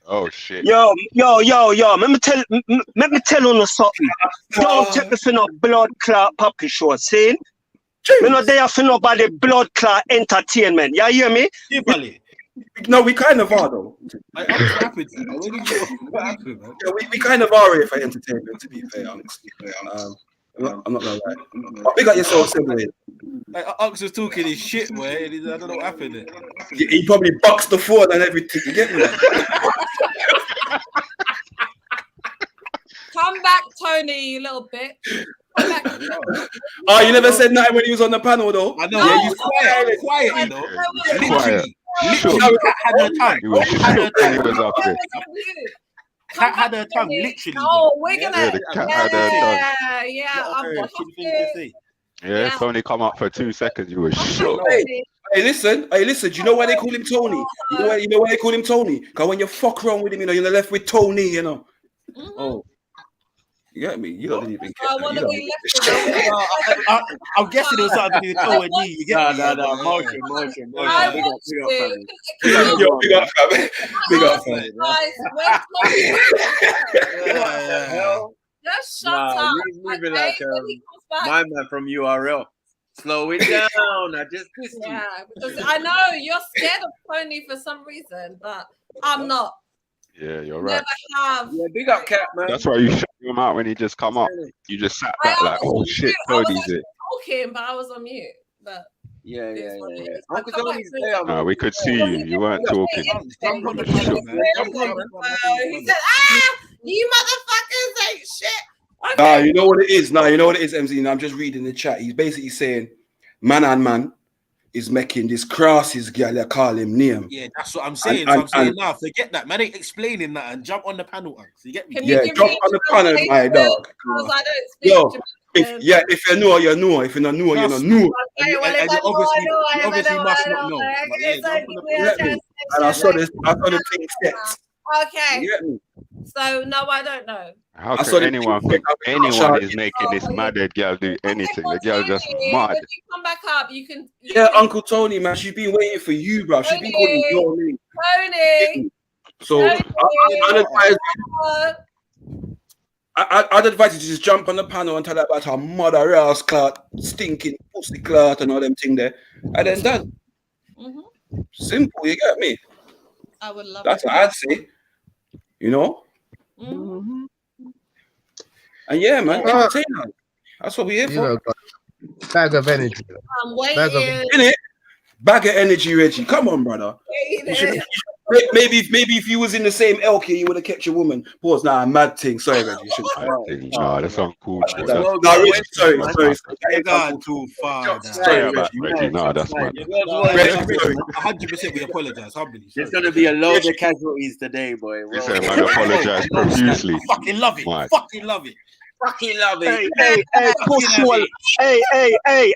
Oh shit. Yo. Let me tell you something. Don't take me for no blood clot puppy show, see? Me not there for nobody blood clot entertainment. You hear me? No, we kind of are though. What happened, man? Yeah, we kind of are here for entertainment, to be fair. I'm not gonna lie. But big up yourself, anyway. Like, Ux was talking his shit, boy. I don't know what happened there. He probably boxed the phone and everything. You get me? Come back, Tony, you little bitch. Come back. Oh, you never said nothing when he was on the panel, though. I know. Yeah, you quiet, though. Literally, Cat had her tongue. Cat had her tongue, literally. Oh, we're gonna. Yeah, Tony come up for 2 seconds. You were shocked. Hey, listen. Do you know why they call him Tony? You know why they call him Tony? Because when you fuck around with him, you're left with Tony, you know. Oh. You get me? You don't even care. I'm guessing it was something to do with O and D. You get me? No. Motion. Yo, big up, fam. Big up, fam. Just shut up. You're moving like my man from URL. Slow it down. I just pissed you. Yeah, because I know you're scared of Tony for some reason, but I'm not. Yeah, you're right. Never have. Yeah, big up, Cat, man. That's why you shut him out when he just come up. You just sat back like, oh shit, Tony's it. Talking, but I was on mute. But yeah. We could see you. You weren't talking. He said, you motherfuckers ain't shit. Okay. You know what it is? MZ. I'm just reading the chat. He's basically saying, man is making this crosses girl. They call him name. Yeah, that's what I'm saying. I'm saying now, forget that. Man ain't explaining that and jump on the panel. So you get me? Jump on the panel, my dog. Because I don't speak if you know, you know. If you don't know, you don't know. You obviously must not know. And I saw the thing set. Okay. So no, I don't know. How can anyone think anyone is making this mad girl do anything? The girl just mad. When you come back up, you can. Uncle Tony, man, she's been waiting for you, bro. She's been calling your name. Tony. So I'd advise you to just jump on the panel and tell her about her mother ass clot, stinking pussy clot, and all them thing there, and then done. Simple, you get me? I would love. That's what I'd say. You know? Mm-hmm. And yeah, man, entertainer. That's what we here for. You know, bag of energy. I'm waiting. Innit? Bag of energy, Reggie. Come on, brother. Maybe if you was in the same elk here, you would have kept your woman. Pause. Nah, mad thing. Sorry, Reggie. Nah, that's uncool. Nah, Reggie, sorry. You're going too far. Sorry about Reggie. Nah, that's mad. 100% we apologize. Humbly. There's gonna be a load of casualties today, boy. He said, man, apologize profusely. Fucking love it. Fucking love it. Fucking love it. Hey, push one. Hey,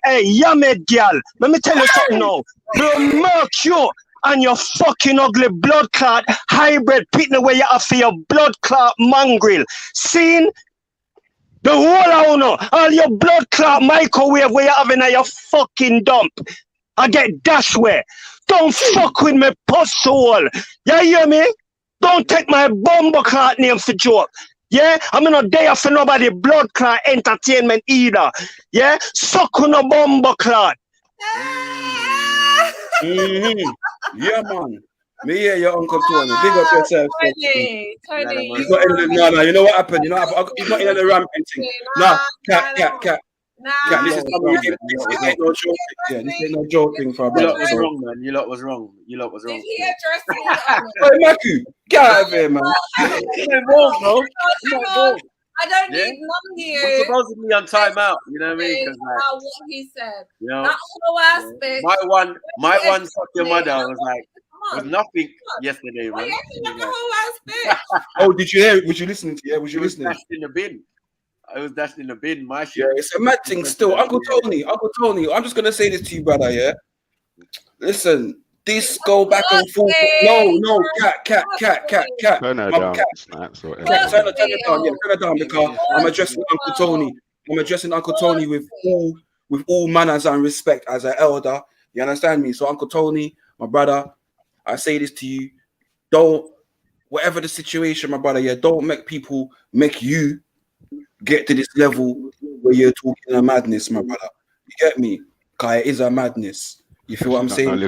Yamed girl. Let me tell you something now. Bro, mark you and your fucking ugly blood clot hybrid pitney where you have for your blood clot mongrel. Seen the whole of all your blood clot microwave where you having at your fucking dump. I get dash where. Don't fuck with me pussy hole. You hear me? Don't take my bomber clot name for joke. Yeah, I'm not there for nobody blood clot entertainment either. Yeah, suck on a bomber clot. Yeah, man. Me hear your Uncle Tony. Big up yourself. Tony. He's not in the, no. You know what happened? He's not in the ramping thing. No, cat. This is something you give. This ain't no joke. Yeah, this ain't no joke thing for a brother. You lot was wrong, man. You lot was wrong. Did he address me? Hey, Maku, get out of here, man. I don't need none of you. I'm supposedly on timeout. You know what I mean? About what he said. You know, that whole aspect. My one suck your mother was like, was nothing yesterday, man. Oh, did you hear it? Was you listening to it? Was you listening? Dashed in the bin. I was dashed in the bin. My shit. Yeah, it's a mad thing still. Uncle Tony, I'm just gonna say this to you, brother. Yeah. Listen, this go back and forth. No, cat. Turn her down. Turn it down because I'm addressing Uncle Tony with all manners and respect as an elder. You understand me? So Uncle Tony, my brother, I say this to you. Don't, whatever the situation, my brother, don't make people make you get to this level where you're talking a madness, my brother. You get me? Because it is a madness. You feel what I'm saying?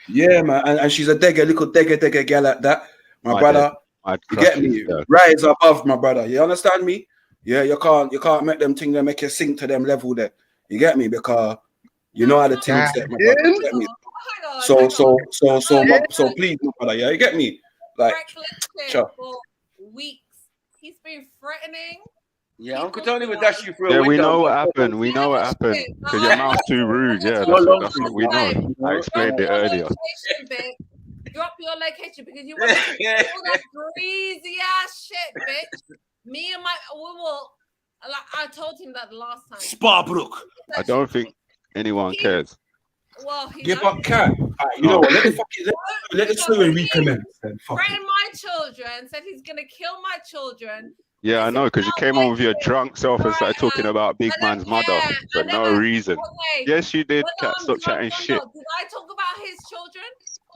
Yeah, man. And she's a little degger girl like that. My brother, you get me? Rise above, my brother. You understand me? Yeah, you can't make them things that make you sink to them level there. You get me? Because you know how the things that, my brother. You get me? So please, my brother, yeah, you get me? Like, for weeks. He's been threatening. Yeah, Uncle Tony would dash you through a window. We know what happened. Because your mouth's too rude. Yeah, that's what we know. I explained it earlier. Drop your location because you want to do all that greasy ass shit, bitch. Me and I told him that the last time. Sparbrook. I don't think anyone cares. Well, give up, cat. You know what? Let the children recommence. Threatened my children. Said he's gonna kill my children. Yeah, I know, because you came on with your drunk self and started talking about big man's mother for no reason. Yes, you did, Cat. Stop chatting shit. Did I talk about his children?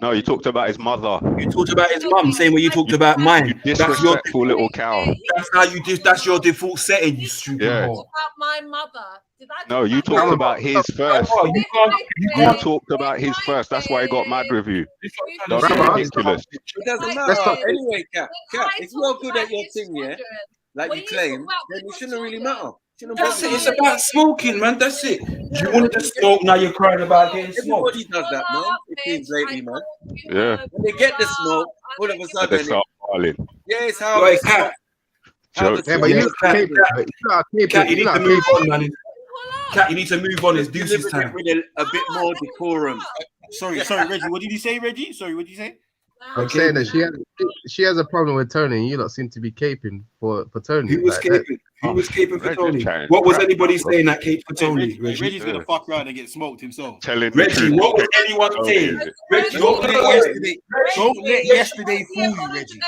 No, you talked about his mother. You talked about his mum, same way you talked about mine. You disrespectful little cow. That's how you did. That's your default setting, you stupid. Yeah. About my mother. Did I? No, you talked about his first. You talked about his first. That's why he got mad with you. That's ridiculous. It doesn't matter. Anyway, Cat, if you're good at your thing, yeah, like you claim, then it shouldn't really matter. That's it. It's about smoking, man. That's it. You wanted to smoke, now you're crying about getting smoked. Everybody does that, man. It seems lately, man. Yeah. When they get the smoke, all of a sudden they start falling. Yeah, it's how. Cat. Yeah, but you need to move on, man. Cat, you need to move on. It's Deuce's time. With a bit more decorum. Sorry, Reggie. What did you say, Reggie? Sorry, what did you say? I'm saying that she has a problem with Tony, and you lot seem to be caping for Tony. Who was caping? Who was caping for Tony? What was anybody saying that cape for Tony? Reggie's gonna fuck around and get smoked himself. Reggie, what was anyone saying? Reggie, don't let yesterday fool you, Reggie.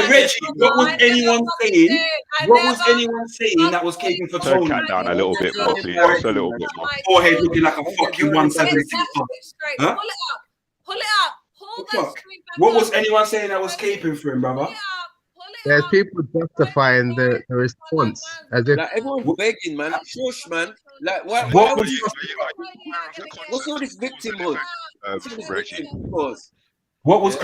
Reggie, what was anyone saying? What was anyone saying that was caping for Tony? Turn Cat down a little bit more, please. Just a little bit more. Forehead looking like a fucking 176. Huh? Pull it up. What was anyone saying that was caping for him, brother? There's people justifying the response as if like everyone's begging, man. Shush, man. Like what's all this victimhood? What was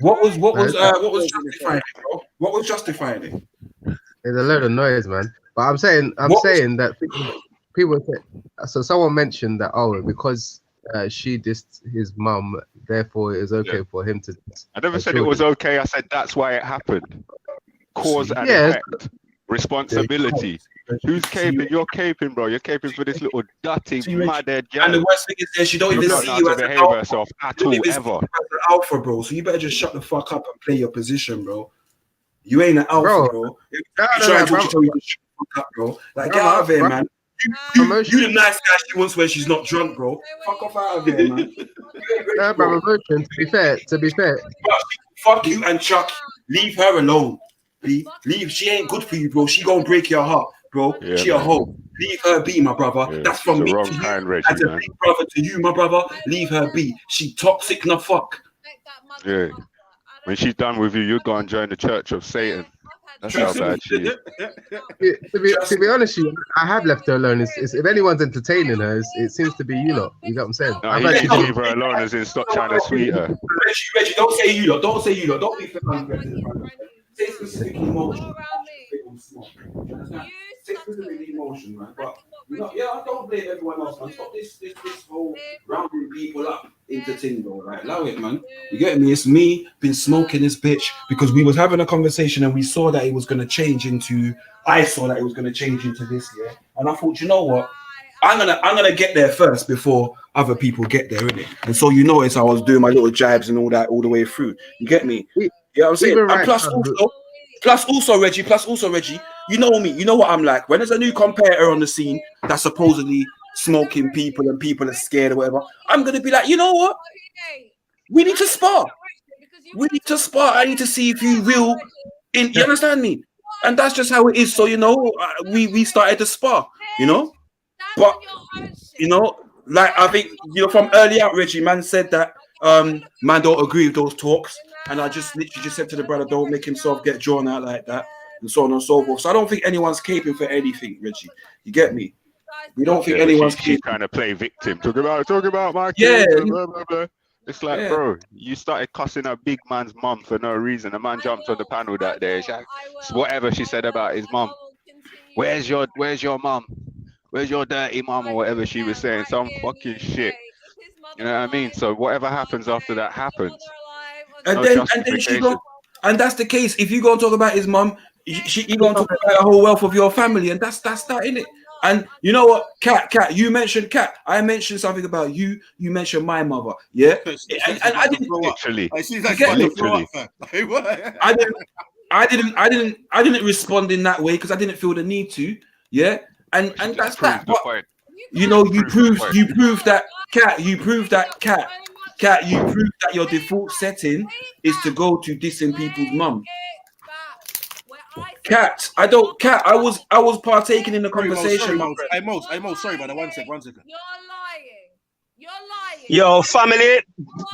What was justifying it, bro? What was justifying it? There's a load of noise, man. But I'm saying that people say, so someone mentioned that because she dissed his mum, therefore it is okay for him to. I never said it was okay. I said that's why it happened. Cause and effect. Responsibility. Who's caping? You're caping, bro. You're caping for this little dirty, mad-head girl. And the worst thing is, she don't even see you as an alpha. At all, ever. As an alpha, bro. So you better just shut the fuck up and play your position, bro. You ain't an alpha, bro. If you try to tell you to shut the fuck up, bro. Like, get out of here, man. You the nice guy she wants when she's not drunk, bro. Fuck off out of here, man. No, bro, emotion. To be fair. Fuck you and Chuck. Leave her alone. Leave. She ain't good for you, bro. She gonna break your heart, bro. Yeah, she a hoe. Leave her be, my brother. Yeah, that's from me to you. As a big brother to you, my brother. Leave her be. She toxic na fuck. Yeah. When she's done with you, you go and join the Church of Satan. That's how bad she is. To be honest, I have left her alone. It's if anyone's entertaining her, it seems to be you lot. You get what I'm saying? No, he needs to leave her alone as in stop trying to sweet her. Reggie, don't say you lot. Don't say you lot. Don't be say specific emotion. Say specific emotion, man. But I don't blame everyone else, man. Stop this whole rounding people up into thing, bro. Right? Allow it, man. You get me? It's me been smoking this bitch because we was having a conversation and we saw that it was gonna change into. I saw that it was gonna change into this, yeah. And I thought, you know what? I'm gonna get there first before other people get there, innit? And so you notice I was doing my little jabs and all that all the way through. You get me? You know what I'm saying? And plus also, Reggie, you know me, you know what I'm like. When there's a new competitor on the scene that's supposedly smoking people and people are scared or whatever, I'm gonna be like, you know what? We need to spar. I need to see if you real in. You understand me? And that's just how it is. So you know, we started to spar. You know, but you know, like I think from early out, Reggie, man said that man don't agree with those talks. And I just literally just said to the brother, don't make himself get drawn out like that, and so on and so forth. So I don't think anyone's caping for anything, Reggie. You get me? We don't think anyone's caping. She's trying to play victim. Talk about my kids. Blah, blah, blah. It's like, bro, you started cussing a big man's mum for no reason. The man jumped on the panel that day. Whatever she said about his mum. Where's your mum? Where's your dirty mum or whatever she was saying? Some fucking shit. You know what I mean? So whatever happens after that happens. And then she go, and that's the case. If you go and talk about his mum, you go and talk about the whole wealth of your family, and that's that, innit? And you know what, Kat, you mentioned Kat. I mentioned something about you. You mentioned my mother, yeah. And I didn't literally. I didn't respond in that way because I didn't feel the need to, yeah. And that's that. But, you know, you proved that Kat. You proved that your default setting is to go to dissing people's mum. Kat, I was partaking in the conversation. Hey, Mo, sorry, brother. One second. You're lying. Yo, family,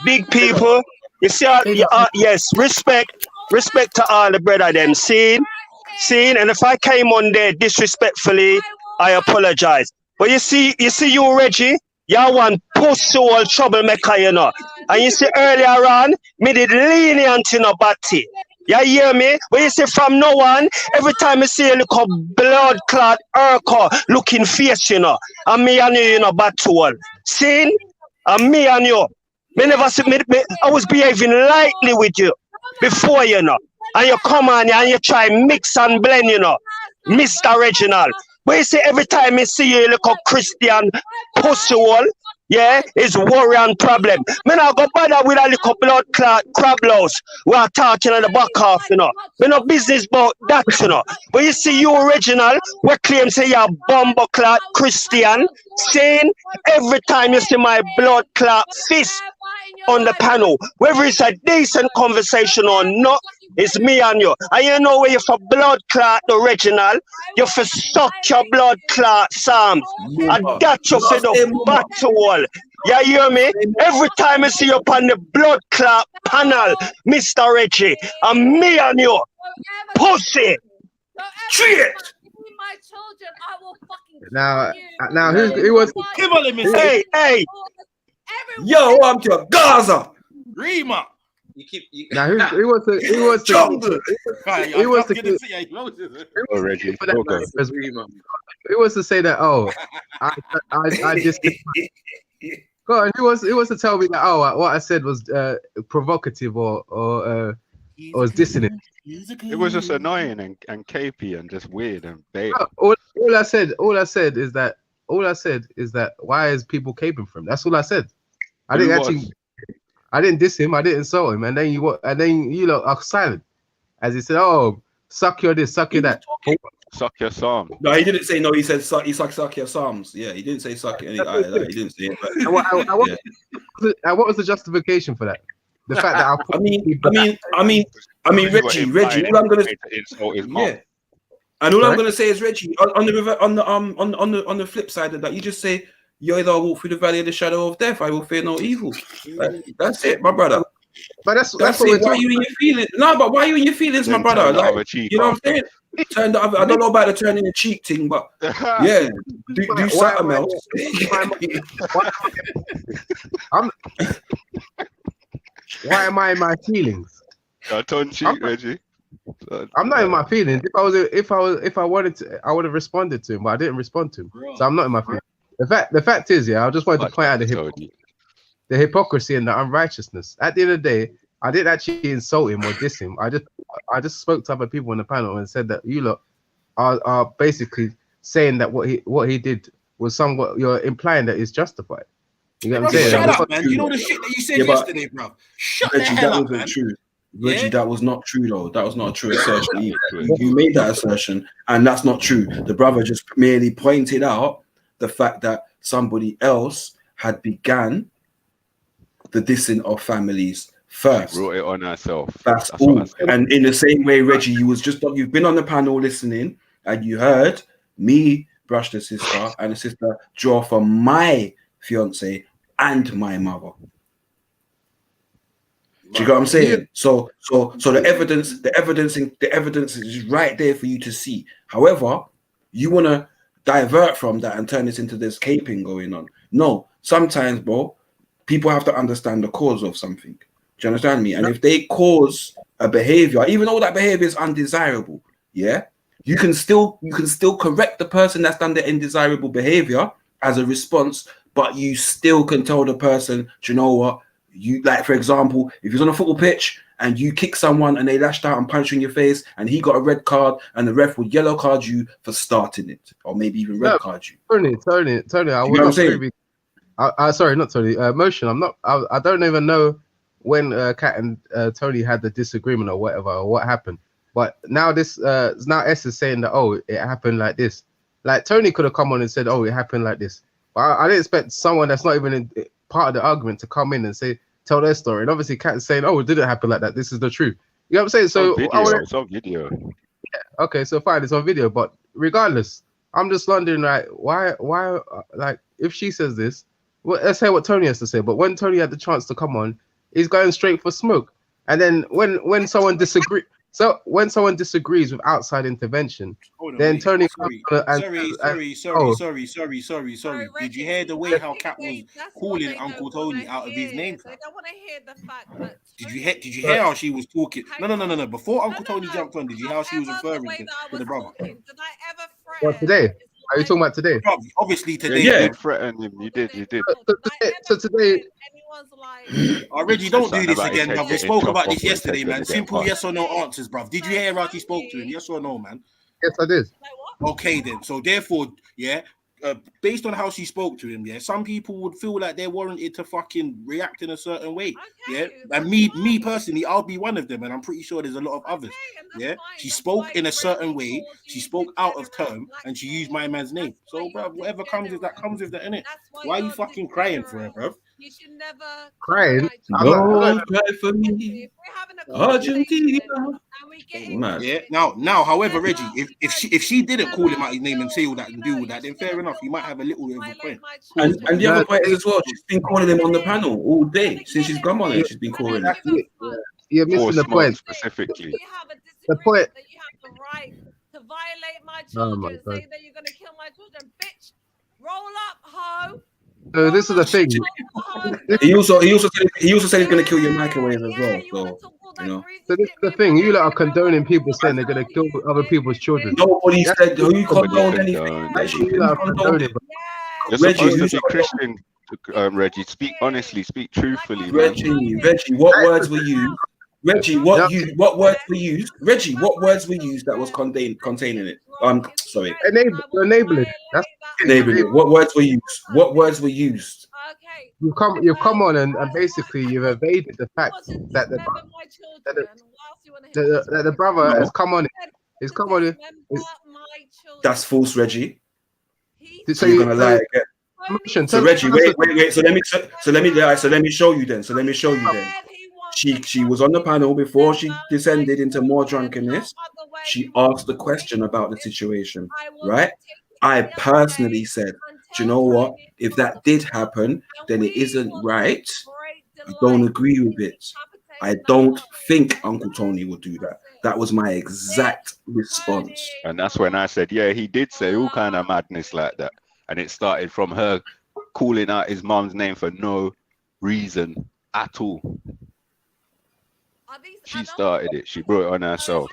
big people. You see, yes, respect to all the brother them. Seen, and if I came on there disrespectfully, I apologize. But you see, you Reggie. Y'all one pussy old troublemaker, you know. And you see earlier on, me did lenient in a body. You hear me? But you see from now on, every time you see a little blood clot looking face, you know. And me and you, you know, battle. See? And me and you. Me never see me, I was behaving lightly with you before, you know. And you come on and you try mix and blend, you know. Mr. Reginald. But you see, every time you see you look a Christian pussy wall, yeah, it's worry and problem. Me not go bother with a little blood clot crab louse. We are talking on the back half, you know. We no business about that, you know. But you see, you original, we claim say you're bumbo clot Christian, saying every time you see my blood clot fist on the panel, whether it's a decent conversation or not, it's me and you. And you know where you for blood clot the original, you for suck your blood clot Psalms. And that you for the battle. You hear me? Every time I see you on the blood clot panel, Mr. Reggie, and me and you, pussy, treat. Now, who was? Hey. Yo, I'm to Gaza. Rima. You keep. You... Now who wants to? Who wants to? Who wants to? Oh, Reggie, Who wants to say that? Oh, I just. Go on. Who wants to tell me that? Oh, what I said was provocative or was dissonant? It was just annoying and capey and just weird and bait. All I said is that why is people caping from him? That's all I said. I didn't diss him. I didn't insult him. And then you lot are silent as he said, "Oh, suck your this, suck your that." Suck your psalm. No, he didn't say no. He said suck your psalms. Yeah, he didn't say suck it. He didn't say it. But, and what was the justification for that? The fact that I mean, Reggie. All I'm gonna say, and all I'm gonna say is Reggie. On the flip side of that, you just say, "You either walk through the valley of the shadow of death, I will fear no evil." That's it, my brother. But that's it. Why are you in your feelings? No, but why are you in your feelings, my brother? Like, you know what I'm saying? Turn the other. I don't know about the turning the cheek thing, but yeah, do something else. Why am I in my feelings? Turn cheek, Reggie. I'm not in my feelings. If I wanted to, I would have responded to him, but I didn't respond to him. So I'm not in my feelings. The fact is, yeah, I just wanted to point out the hypocrisy and the unrighteousness. At the end of the day, I didn't actually insult him or diss him. I just spoke to other people on the panel and said that you lot are basically saying that what he did was somewhat, you're implying that it's justified. You get what I'm saying? Shut up, man. You know the shit that you said yesterday, bro. Shut the hell up, man. True. Reggie, that was not true though. That was not a true assertion either. You made that assertion, and that's not true. The brother just merely pointed out the fact that somebody else had began the dissing of families first. Wrote it on herself. That's all. And in the same way, Reggie, you've been on the panel listening, and you heard me brush the sister, and the sister draw from my fiance and my mother. Do you get what I'm saying? So the evidence is right there for you to see. However, you want to divert from that and turn this into this caping going on. No, sometimes, bro, people have to understand the cause of something. Do you understand me? And if they cause a behavior, even though that behavior is undesirable, yeah, you can still correct the person that's done the undesirable behavior as a response, but you still can tell the person, do you know what? You, like, for example, if he's on a football pitch and you kick someone and they lashed out and punched you in your face and he got a red card and the ref would yellow card you for starting it, or maybe even red card you. Tony, I was not privy. Sorry, not Tony. Motion. I don't even know when Kat and Tony had the disagreement or whatever, or what happened. But now now S is saying that, oh, it happened like this. Like, Tony could have come on and said, oh, it happened like this. But I didn't expect someone that's not even part of the argument to come in and tell their story. And obviously Kat is saying, oh, it didn't happen like that. This is the truth. You know what I'm saying? So it's on video. Yeah, okay, so fine, it's on video. But regardless, I'm just wondering, like, why, like, if she says this, well, let's hear what Tony has to say. But when Tony had the chance to come on, he's going straight for smoke. And then when someone disagrees with outside intervention, then Tony sorry. Did you hear the way how Kat was calling Uncle Tony out of his name? They don't want to hear the fact that. Did you hear how she was talking? No. Before Uncle Tony jumped on, did you hear how she was referring to the brother? Did I ever threaten? What, today? Are you talking about today? Obviously today. Yeah, you threatened him. You did. So today. Reggie, don't do this again, bruv. We spoke about this yesterday, man. Simple yes or no answers, bruv. Did you hear how he spoke to him? Yes or no, man? Yes, I did. Okay, then. So therefore, yeah, based on how she spoke to him, yeah, some people would feel like they're warranted to fucking react in a certain way. Yeah, and me personally, I'll be one of them, and I'm pretty sure there's a lot of others. Yeah, she spoke in a certain way, she spoke out of term, and she used my man's name. So, bruv, whatever comes with that, innit? Why are you fucking crying for her, bruv? You should never crying. Don't cry for me, Argentina. Yeah. Now, however, Reggie, if she didn't call him out his name and say all that and do all that, then fair enough. You might have a little bit of a point. And the other point is as well, she's been calling him on the panel all day since she's come on it. She's been calling him. You're missing the point. Specifically, the point that you have the right to violate my children, saying that you're going to kill my children, bitch. Roll up, ho. So this is the thing. He also said he's gonna kill your microwave as well. So you know. So this is the thing. You lot are condoning people saying they're gonna kill other people's children. Nobody said who Nobody condoned condoned anything. anything. You lot are condoning. You're Reggie, supposed to who's be Christian, Reggie. Speak honestly, speak truthfully, man. Reggie, what words were used? Reggie, what words were used? Reggie, what words were used that was containing it? Sorry. Enabling. That's enabling. What words were used? What words were used? You've come on and basically you've evaded the fact that the brother has come on. He's come on. That's false, Reggie. So you're gonna lie again. So Reggie, wait. So let me show you then. She was on the panel before she descended into more drunkenness. She asked the question about the situation, right? I personally said, do you know what? If that did happen, then it isn't right. I don't agree with it. I don't think Uncle Tony would do that. That was my exact response. And that's when I said, yeah, he did say all kind of madness like that. And it started from her calling out his mom's name for no reason at all. She started it. She brought it on herself.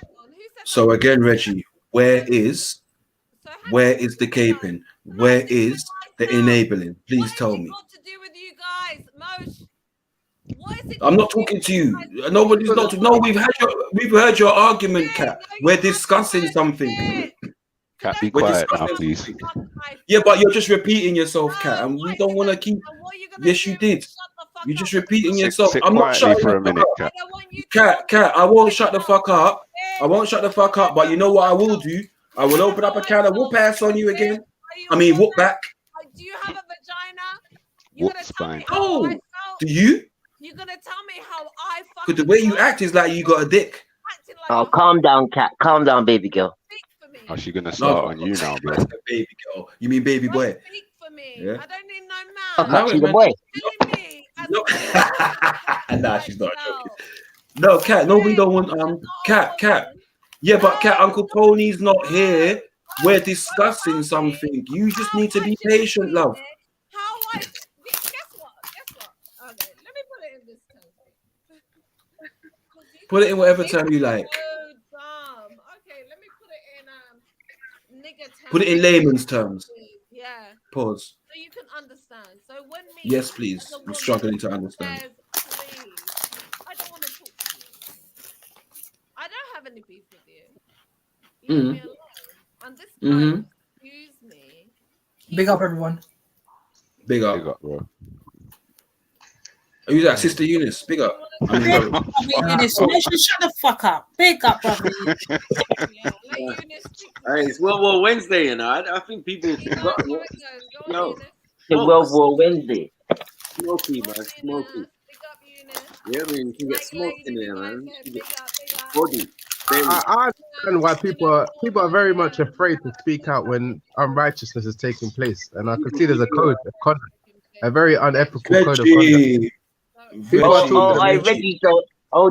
So again, Reggie, where is the caping? Where is the enabling? Please tell me. I'm not talking to you. Nobody's not. No, we've heard your argument, Kat. We're discussing something. Kat, be quiet now, please. Yeah, but you're just repeating yourself, Kat, and we don't want to keep. Yes, you did. You're just repeating yourself. Sit I'm not shutting for a minute, Kat. Kat, I won't shut the fuck up. I won't shut the fuck up. But you know what I will do? I will open up a can of whoop ass on you again. I mean, whoop back. Do you have a vagina? Whoop's fine. Oh, do you? You're gonna tell me how I fucking. Because the way you act is like you got a dick. Oh, calm down, Kat. Calm down, baby girl. Oh, she gonna start on you now, bro. Baby girl. You mean baby boy? Speak for me. Yeah. I don't need no man. Oh, she's the boy. Nah, she's not joking. No, Kat, nobody don't want Kat. Yeah, but Kat, Uncle Tony's not here. We're discussing something. You just need to be patient, love. Guess what? Okay, let me put it in this term. Put it in whatever term you like. So dumb. Okay, let me put it in nigger terms. Put it in layman's terms. Yeah. Pause. So you can understand. So when me, Yes, please. I'm struggling to understand. Please, I don't want to talk to you. I don't have any beef with you. Leave me alone. And this guy, excuse me. Big up, everyone. Big up, bro. Who's that? Sister Eunice. Big up. Eunice, shut the fuck up. Big up, brother. Hey, it's World War Wednesday, you know. I think people forgot. No. It's World War Wednesday. Smoky, man. Smoky. Yeah, I mean, you can get smoke in there, man. You can get body. I understand why people are very much afraid to speak out when unrighteousness is taking place, and I can see there's a very unethical code of conduct. Reggie,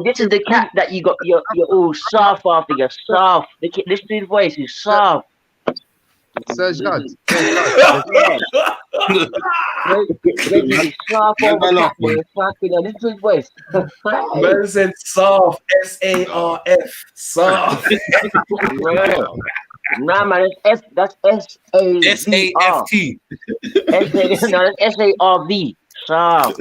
this is the cat that you got. You're all soft after. You're soft. Listen to his voice. He's soft. Serge God. Reggie, soft over cat. Listen to his voice. Man said soft. SARF. Soft. Nah, man, that's SAFT. No, that's SARV. Soft.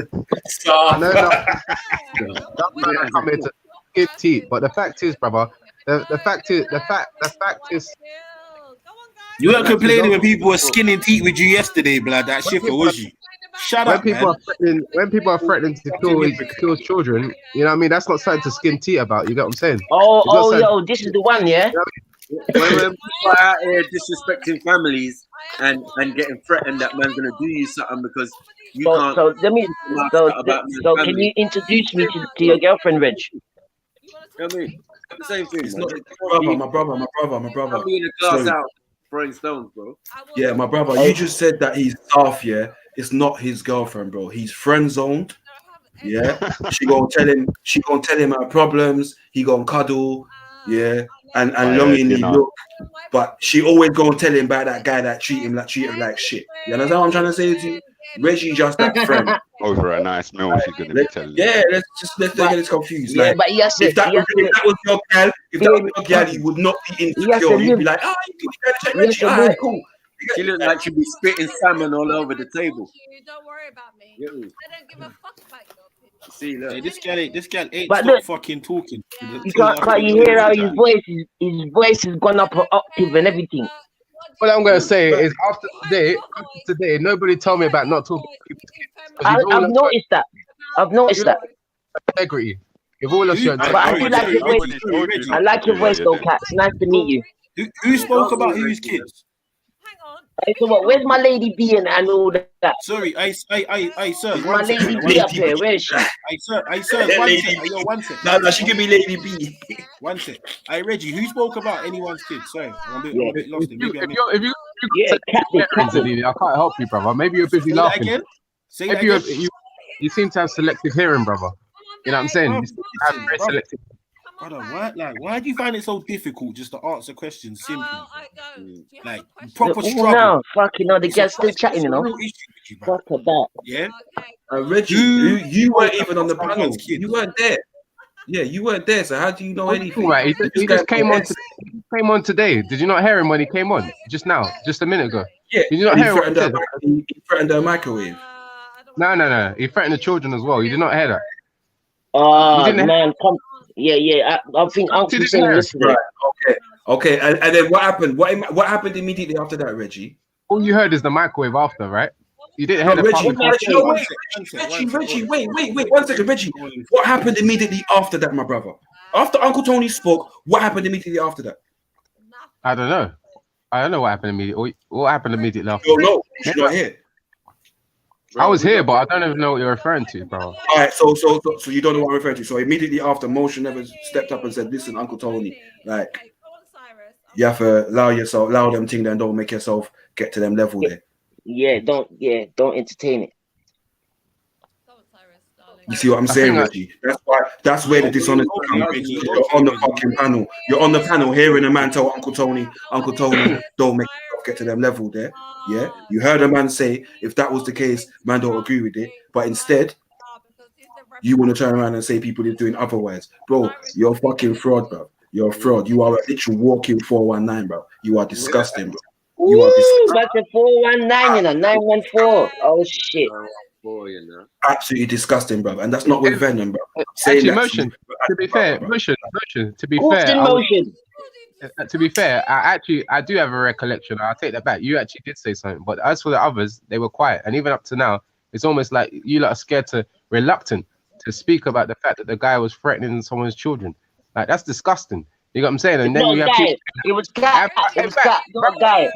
But the fact is, brother, the fact is. You weren't complaining when people were skinning teeth with you yesterday, blood. That shit, was you? Shut up, man. When people are threatening to kill children, you know what I mean? That's not something to skin teeth about. You get what I'm saying? Yo, this is the one, yeah? When people are out here disrespecting families and getting threatened that man's gonna do you something because you can't. So can you introduce me to your girlfriend, Reg? You know what I mean? The same thing. It's not my brother. I'll be in a glass out throwing stones, bro. Yeah, my brother. You just said that he's soft, yeah. It's not his girlfriend, bro. He's friend zoned. Yeah. She gonna tell him her problems. He gonna cuddle. Yeah. And longingly look. But she always gonna tell him about that guy that treat him like shit. You understand what I'm trying to say to you? Reggie just that friend. Over a nice meal, she's gonna be telling you. Yeah, let's not get this confused. Yeah, Like, but he has to, if that was your gal, you would not be insecure. You'd be like, you do check Reggie. All right, cool. She looked like she'd be spitting salmon all over the table. Don't worry about me. Yeah. I don't give a fuck about your opinion. See, look. Hey, this gal ain't But stop look, fucking talking. You can't you hear how his voice has gone up an octave and everything. What I'm gonna say is after today, nobody told me about not talking to people's kids. I've noticed that. I've noticed that. Integrity. You've all lost your But I do like your voice. I like your voice though, Kat. It's nice to meet you. Who spoke about whose kids? So what? Where's my lady B and all that? Sorry, I sir. My lady B up here. Where is she? Sir. One sec. No, she give me Lady B. One sec. Reggie, who spoke about anyone's kids? Sorry, I'm a bit lost. If you I can't help you, brother. Maybe you're busy laughing. Maybe you seem to have selective hearing, brother. You know what I'm saying? You have very selective. Brother, why do you find it so difficult just to answer questions simply? Like proper struggle. No, fucking no, the girl's still chatting, you know. Fuck that. Yeah. Reggie, you weren't even on the panel. You weren't there. Yeah, you weren't there. So how do you know anything? Right, he just came on. Came on today. Did you not hear him when he came on just now, just a minute ago? Yeah. Did you not hear him? He threatened the microwave. No. He threatened the children as well. You did not hear that. Man, come. Yeah. I think Uncle saying yesterday. Right. Okay. And then what happened? What happened immediately after that, Reggie? All you heard is the microwave after, right? You didn't hear the Reggie, wait, 1 second, Reggie. What happened immediately after that, my brother? After Uncle Tony spoke, what happened immediately after that? I don't know what happened immediately. What happened immediately after? You don't know. You're not here. I was here, but I don't even know what you're referring to, bro. All right, so you don't know what I'm referring to. So immediately after, Motion never stepped up and said, "Listen, Uncle Tony, like you have to allow them thing, then don't make yourself get to them level there." Don't entertain it. You see what I'm saying, Reggie? That's where the dishonesty comes. You're on the fucking panel. You're on the panel hearing a man tell Uncle Tony, don't make yourself get to them level there. Yeah, you heard a man say, if that was the case, man don't agree with it. But instead, you want to turn around and say people are doing otherwise. Bro, you're a fucking fraud, bro. You're a fraud. You are a literal walking 419, bro. You are disgusting, bro. You are disgusting. That's a 419, you know, 914. Oh, shit. Absolutely disgusting, bro. And that's not with venom, bro. Actually, Motion, to be fair, to be fair, I do have a recollection. I'll take that back. You actually did say something, but as for the others, they were quiet. And even up to now, it's almost like you lot are reluctant to speak about the fact that the guy was threatening someone's children. Like, that's disgusting. You know what I'm saying? And then you have people. It was Kat. It was Kat, not a guy.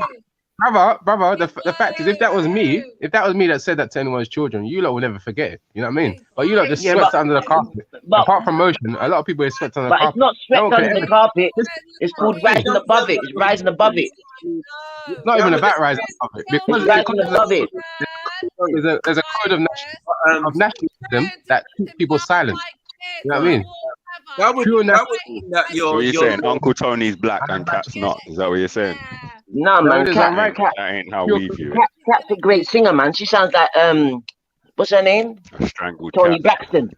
Brother, the fact is, if that was me that said that to anyone's children, you lot will never forget it. You know what I mean? But you lot just swept under the carpet. Apart from Motion, a lot of people are swept under the carpet. But it's not swept under the carpet. It's called rising above it. It's rising above it. It's not even about rising above it. Because rising above it. There's a code of nationalism that keeps people silent. You know what I mean? What are you saying? Uncle Tony's black and Kat's not. Is that what you're saying? No, man. That ain't how we view it. Kat's a great singer, man. She sounds like what's her name? Tony Braxton.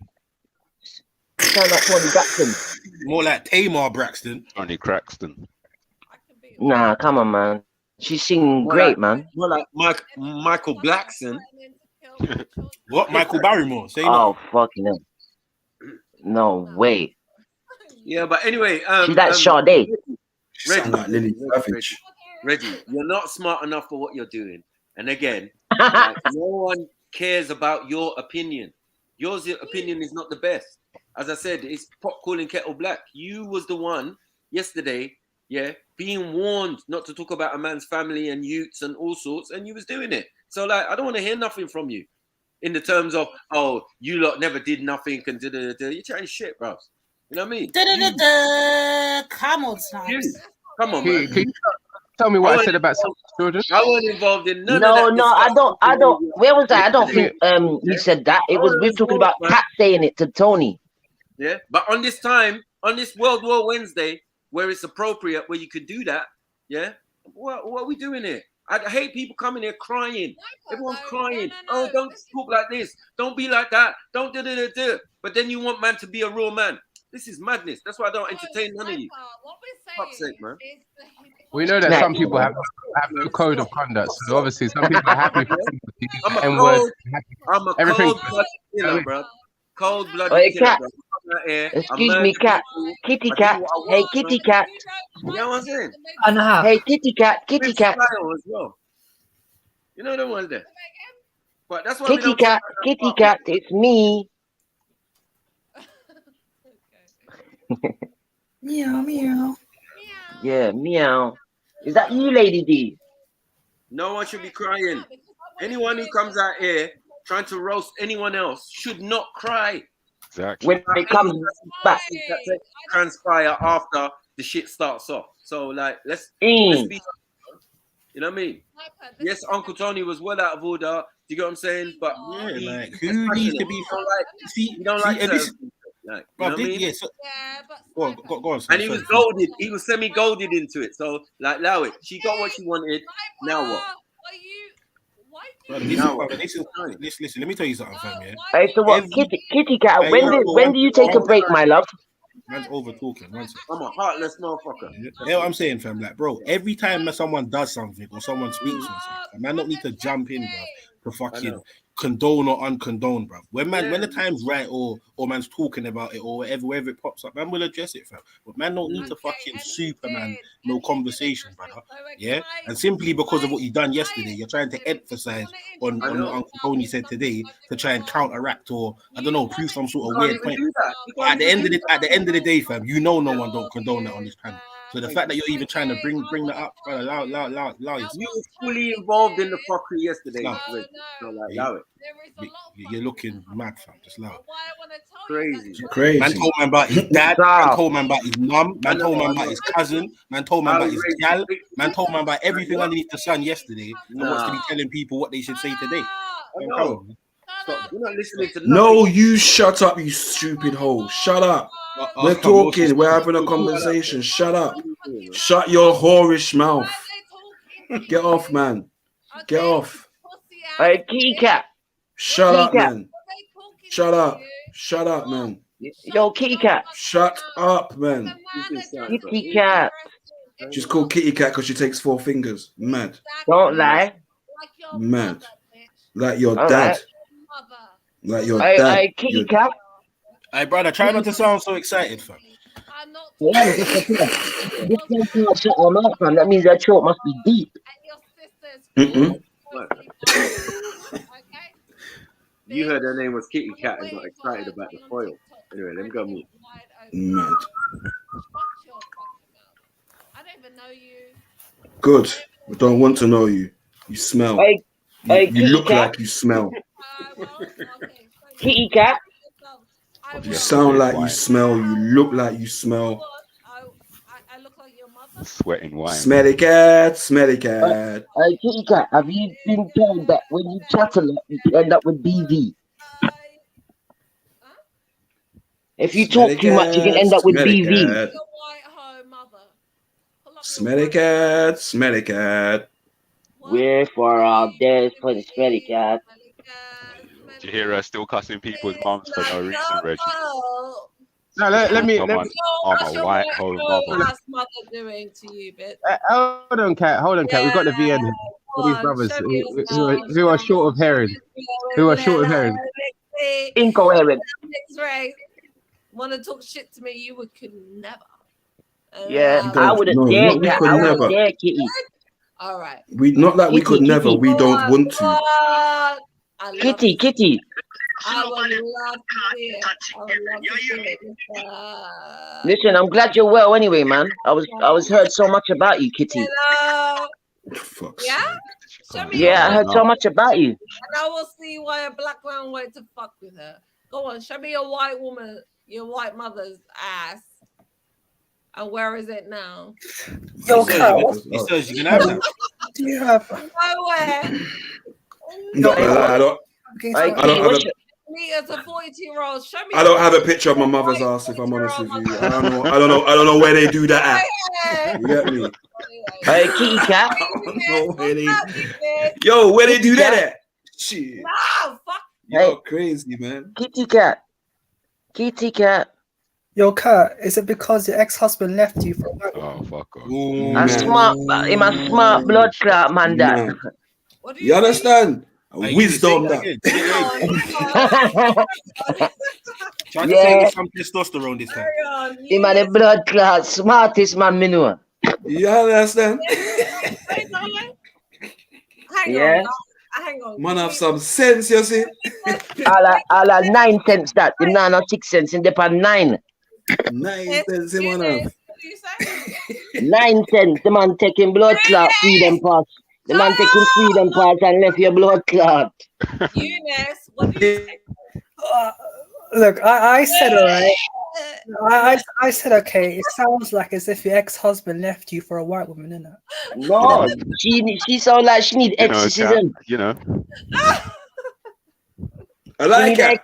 She sounds like Tony Braxton. More like Tamar Braxton. Tony Craxton. Nah, come on, man. She's singing great, man. More like Michael Blackson. What? Michael Barrymore? Say no. Fucking hell. No way. Yeah, but anyway, she's like Sade. Reggie, you're not smart enough for what you're doing. And again, like, no one cares about your opinion. Your opinion is not the best. As I said, it's pot calling kettle black. You was the one yesterday, being warned not to talk about a man's family and youths and all sorts, and you was doing it. So like, I don't want to hear nothing from you in the terms of, oh, you lot never did nothing and you're trying shit, bro. You know what I mean? Come on, Snipes. Come on, man. Can you tell me what I said about some children? I wasn't involved in none of that. No, I don't. Where was that? I don't think he said that. It was, we're talking about Kat saying it to Tony. Yeah, but on this World War Wednesday, where it's appropriate, where you could do that, what are we doing here? I hate people coming here crying. Everyone's crying. Oh, don't talk like this. Don't be like that. Don't do. But then you want man to be a real man. This is madness. That's why I don't entertain none of you. Fuck's sake, man. We know that some people have a code of conduct. So obviously, some people are happy for I'm a cold-blooded killer, bro. Cold-blooded killer, bro. Excuse me, cat. Kitty cat. Hey, kitty cat. You know what I'm saying? Hey, kitty cat. Kitty cat. As well. You know the one there. But that's why Kitty cat. Kitty cat. It's me. Meow, meow. Yeah, meow. Is that you, Lady D? No one should be crying. Anyone who comes out here trying to roast anyone else should not cry. Exactly. When it comes back, transpire after the shit starts off. So like, let's be. You know what I mean? Yes, Uncle Tony was well out of order. Do you get what I'm saying? But yeah, like who needs to be? You don't like this. Like, you know what I mean? Go on. And he was golded. He was semi-golded into it. So, like, allow it. She got what she wanted. Now what? Listen, let me tell you something, fam. Yeah. Hey, so what? Kitty cat. When do you take a break, my love? Man's over talking. I'm a heartless motherfucker. You know what I'm saying, fam? Like, bro, every time someone does something or someone speaks on something, man don't need to jump in, bro, to fucking condone or uncondone, bro. When the time's right or man's talking about it or wherever it pops up, man will address it, fam. But man don't need to fucking Superman no conversation, brother. Yeah? And simply because of what you done yesterday, you're trying to emphasize on what Uncle Tony said today to try and counteract or, I don't know, prove some sort of weird point. But at the end of the day, fam, you know no one don't condone that on this panel. So the fact that you're even trying to bring that up, bro, allow yourself. You were fully involved in the fuckery yesterday. So like, allow it. You're looking mad, fam. Just allow it. Crazy. Man told man about his dad. Man told man about his mum. Man told man about his cousin. Man told man about his gal. Man told man about everything underneath the sun yesterday. And wants to be telling people what they should say today. Stop. You're not listening to nothing. No, you shut up, you stupid hoe. Shut up. We're talking. We're having a conversation. Shut up. Shut your whorish mouth. Get off, man. Get off. Hey, kitty cat. Shut up, man. Shut up. Shut up, man. Yo, kitty cat. Shut up, man. Kitty cat. She's called kitty cat because she takes 4 fingers. Mad. Don't lie. Mad. Like your dad. Like your dad. Hey, kitty cat. Hey, brother, try not to sound so excited, fam. That means that throat must be deep. You heard her name was Kitty Cat and got excited about the foil. Anyway, let me go move. Mad. Good. I don't want to know you. You smell. You look like you smell. Kitty cat. You sound like you smell. You look like you smell. Sweating wine. Smelly cat, smelly cat. Kitty cat, have you been told that when you chat a lot, you end up with BV? If you talk too much, you can end up with BV. Smelly cat, smelly cat. Wherefore our days for the smelly cat. Did you hear her still cussing people's moms for no reason, Reggie? No, let me. I'm a white hole mother. Mother doing to you, bitch. Hold on, cat. We've got the VN here. For these brothers who are short of hearing. Incoherent. Want to talk shit to me? You could never. Yeah, I wouldn't dare, cat. I wouldn't dare, kitty. All right. We not that we could never. We don't want to. Kitty. I would love to see it. Listen, I'm glad you're well anyway, man. I was heard so much about you, Kitty. Yeah? Yeah, I heard so much about you. And I will see why a black man wanted to fuck with her. Go on, show me your white woman, your white mother's ass. And where is it now? He says you can have it. Do you have? Nowhere. No, I don't. meters of 42-year-olds. Show me. I don't have a picture of my mother's ass, if I'm honest with you. I don't know where they do that at. You get me? Hey, kitty cat. No, where they... Yo, where they do that at? Shit. No, fuck. You're crazy, man. Kitty cat. Kitty cat. Yo, Kat, is it because your ex-husband left you for a while? Oh, fuck off. A smart blood clot, man, that. You understand? Wisdom, that. Try to say with some testosterone this time. Him and the blood clot, smartest man me know. You understand? Hang on. Man have some sense, you see? All 9 cents that. The 9 or 6 cents in the pan 9. 9 cents, man have. 9 cents. The man taking blood clot, freedom pass. The man taking freedom pass and left your blood clot. Eunice, what do you say? Look, I said all right. I said okay. It sounds like as if your ex-husband left you for a white woman, isn't it? No, she sound like she need exorcism. You know. I like it.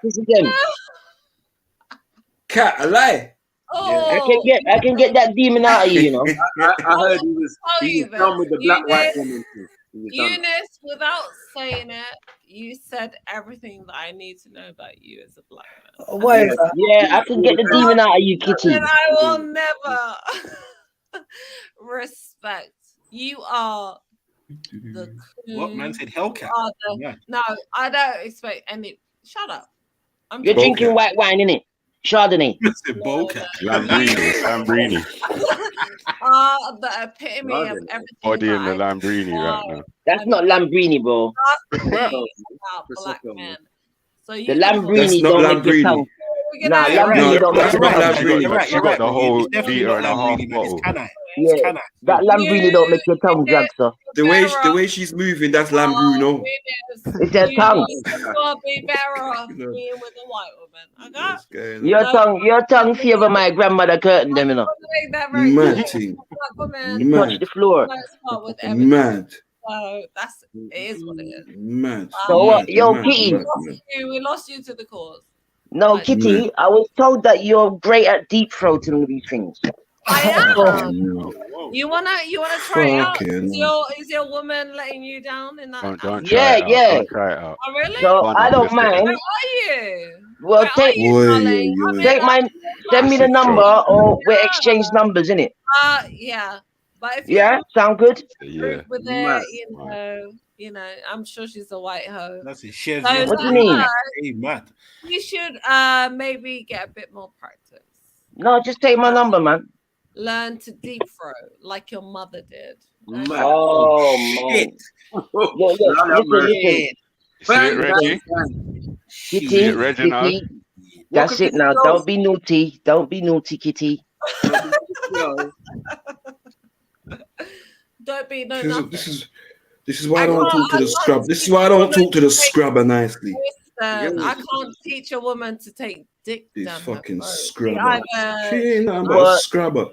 Cat, I lie. Oh. I can get that demon out of you, you know. I heard he was done with the black white woman too. Eunice, without saying it, you said everything that I need to know about you as a black man. Yeah, I can get the demon out of you, Kitty. And I will never respect. You are the What man said Hellcat? No, I don't expect any. Shut up. You're drinking white wine, innit? Chardonnay. Lambrini. The epitome of everything. Body in the Lambrini right now. That's not Lambrini, bro. Black man. So the Lambrini don't make your tongue. Nah, Lambrini don't make your tongue. You got the whole liter and a half bottle. Yeah, that Lambrini don't make your tongue drag, sir. The way she's moving, that's Lambruno. It's her tongue. You'll be better off being with a white woman. Okay? Your tongue favor my grandmother curtain, them, you know. Mad thing. Touch the floor. Mad. So it is what it is. Mad. So what? Yo, Kitty. We lost you to the cause. No, Kitty, I was told that you're great at deep throating all these things. I am. You wanna try it out? Is your woman letting you down in that? Don't try it out. Oh really? So I don't mind. Where are you? Well, send me the number or we'll exchange numbers, innit? Yeah. But if sound good? Yeah. With her, you know, I'm sure she's a white hoe. That's it. So what do you mean? Hey, Matt. You should maybe get a bit more practice. No, just take my number, man. Learn to deep throat like your mother did. Oh, man. Listen. See it, Reggie? Kitty. That's it now. Don't be naughty. Don't be naughty, Kitty. Don't be This is why I don't talk to the scrub. This is why I don't talk to the scrubber nicely. I can't teach a woman to take dick This down fucking her scrubber. She ain't nothing but a scrubber.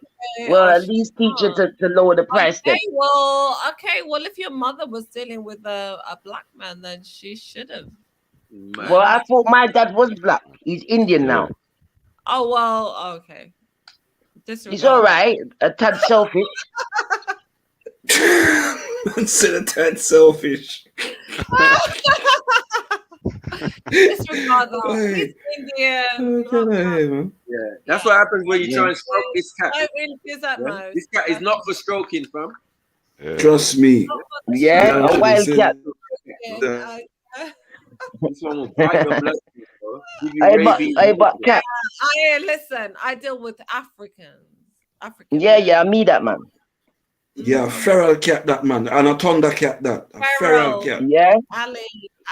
Well, at least teach her to lower the price. Okay, well, if your mother was dealing with a black man, then she should have. Well, I thought my dad was black. He's Indian now. Oh, well, okay. He's all right. A tad selfish. Instead of tad selfish. Disregard that. He's Indian. Yeah, that's what happens when you try and stroke this cat. This cat is not for stroking, fam. Trust me. Yeah, a wild cat. This one will bite your blood. But cat. Listen, I deal with Africans. Yeah, me that man. Yeah, a feral cat that man. And a thunder cat that. A feral cat. Yeah.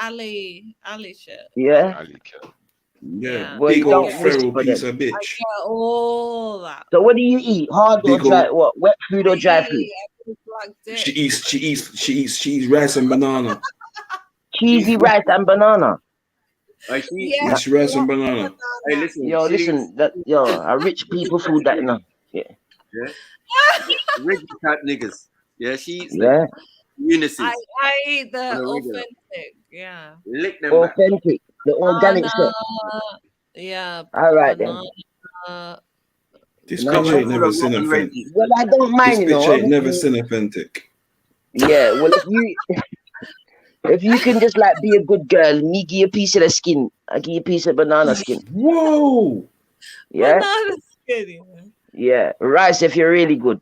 Ali shit. Yeah. Ali cat. Yeah. Well, big old feral piece of bitch. I get all that. So what do you eat? Hard or dry? What? Wet food or dry food? She eats rice and banana. Cheesy rice and banana. It's rice and banana. Hey, listen. A rich people food that now. Yeah. Rich type niggas. Yeah, she eats Unices. I eat the authentic. Yeah. Lick them authentic. The organic stuff. Yeah. All right then. This bitch ain't never seen authentic. Well, I don't mind, This you know. bitch ain't never obviously- seen authentic. Yeah, well, if you can just like be a good girl, me give you a piece of the skin. I give you a piece of banana skin. Whoa. Yeah. Banana skin. Yeah. Rice if you're really good.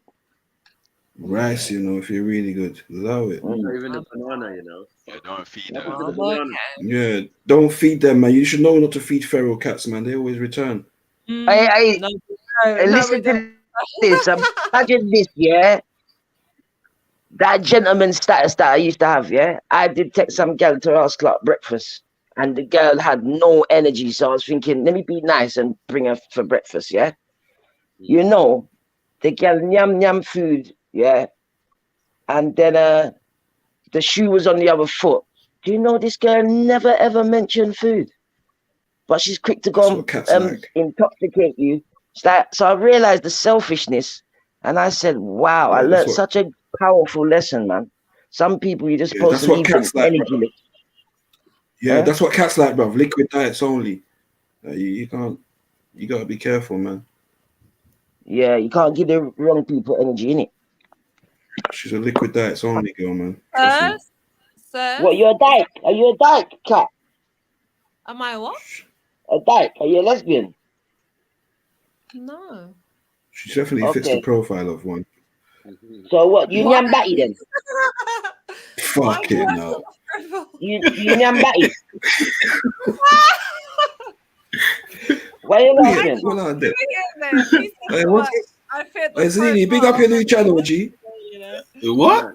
Rice, you know, if you're really good. Love it. Not even a banana, you know. Yeah, don't feed What them. happened to the banana? Yeah, don't feed them, man. You should know not to feed feral cats, man. They always return. Hey, listen to this. Imagine this, yeah. That gentleman status that I used to have, yeah. I did take some girl to our club breakfast, and the girl had no energy. So I was thinking, let me be nice and bring her for breakfast, yeah. You know, the girl yum food, yeah. And then the shoe was on the other foot. Do you know this girl never ever mentioned food? But she's quick to go intoxicate you. So I realized the selfishness, and I said, wow, I learned such a powerful lesson, man. Some people you're just supposed to leave them energy. Yeah, that's what cats like, bruv. Liquid diets only. You can't, you gotta be careful, man. Yeah, you can't give the wrong people energy, innit? She's a liquid diets only girl, man. Sir? What, you're a dyke? Are you a dyke, cat? Am I what? A dyke? Are you a lesbian? No. She definitely fits the profile of one. So what, you nyam batty then? Fuck it, no. You nyam batty? Why are you laughing? What are they? Hey, what's it? Hey, Zini, big up your new channel, G. What?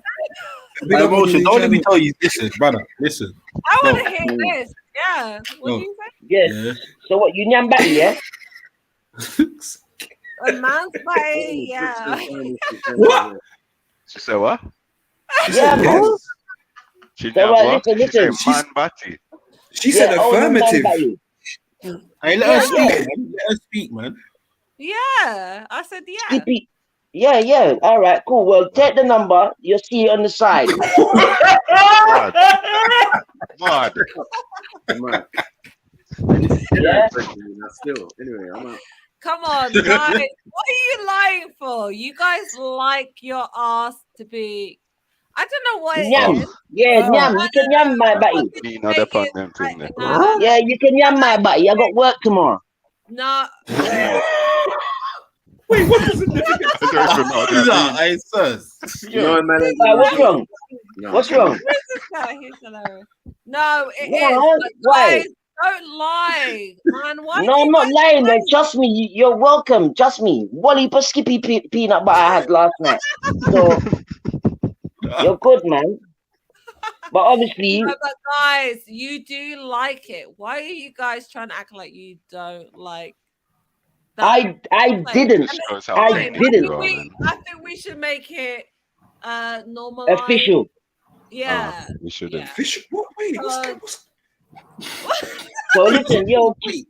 Big up Emotion, your new don't let me channel. tell you. Listen, brother, listen. I want to No. hear this. Yeah. What do you say? Yeah. So what, you nyam batty, yeah? A man's body, yeah. What? She said what? Yeah, bro. She So what? listen. She said man batty. She said affirmative. Hey, let her speak, man. Let her speak, man. Yeah. I said yeah. Yeah. All right, cool. Well, take the number. You'll see it on the side. Mad. Yeah. Still, anyway, I'm out. Come on, guys. What are you lying for? You guys like your ass to be. I don't know what it Nyam. is. Yeah, nyam. You can nyam my body. You know that on them thing there. Yeah, you can nyam my body. I got work tomorrow. No. Wait, what's the significance? Hey, sirs. What's wrong? What's wrong? Where's this guy? He's hilarious. No, it No, is. why? Guys, don't lie, man. Why No, I'm not lying, man. Trust me, you're welcome. Trust me. Wally for skippy peanut butter I had last night. So you're good, man. But obviously, No, but guys, you do like it. Why are you guys trying to act like you don't like that? I didn't. I didn't. I think we should make it normalized. Official. Yeah. We should have. Official. What? Wait, what's So listen, yo, Kitty.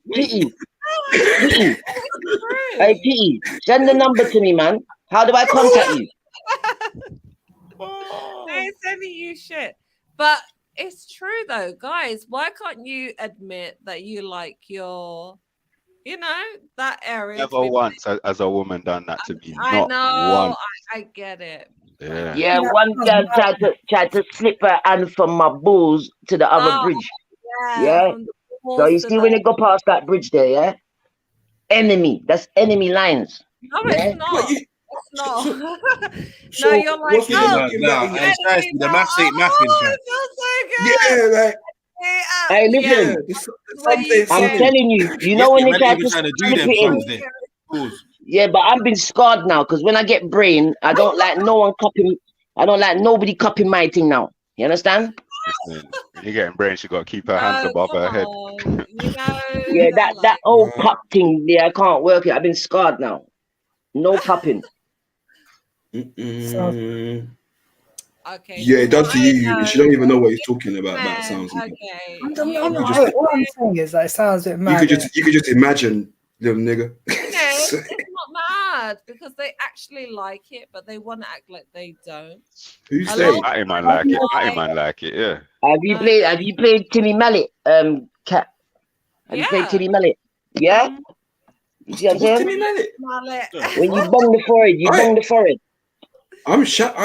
Hey, Kitty, send the number to me, man. How do I contact you? I ain't sending you shit. But it's true though, guys. Why can't you admit that you like your, that area? Never once as a woman done that to me. I Not know. once. I get it. Yeah. Yeah, one girl tried to slip her hand from my balls to the other bridge. Yeah. So you see when you go past that bridge there, yeah? Enemy. That's enemy lines. No, yeah? it's not. It's not. So no, you're like, the maths ain't mathing. Yeah, like. Hey, listen. I'm telling you, you know when they try to slip it in. Yeah, but I've been scarred now because when I get brain, I don't like no one copying. I don't like nobody copying my thing now. You understand? Listen, when you're getting brain, she got to keep her hands above her head. Yeah, that old cup thing there, I can't work it. I've been scarred now. No cupping. Okay. Yeah, it does to you. She don't even know what he's talking about. That sounds like. All I'm saying is that it sounds a bit mad. You could just imagine little nigga. It's not mad because they actually like it, but they want to act like they don't. Who's saying? I might like it. I might like it. Yeah. Have you played Timmy Mallet, Cat? And you play Timmy Mallet. Yeah? You see what I'm saying? Timmy Mallet? When you bong the forehead, you bong the forehead. I'm sheltered.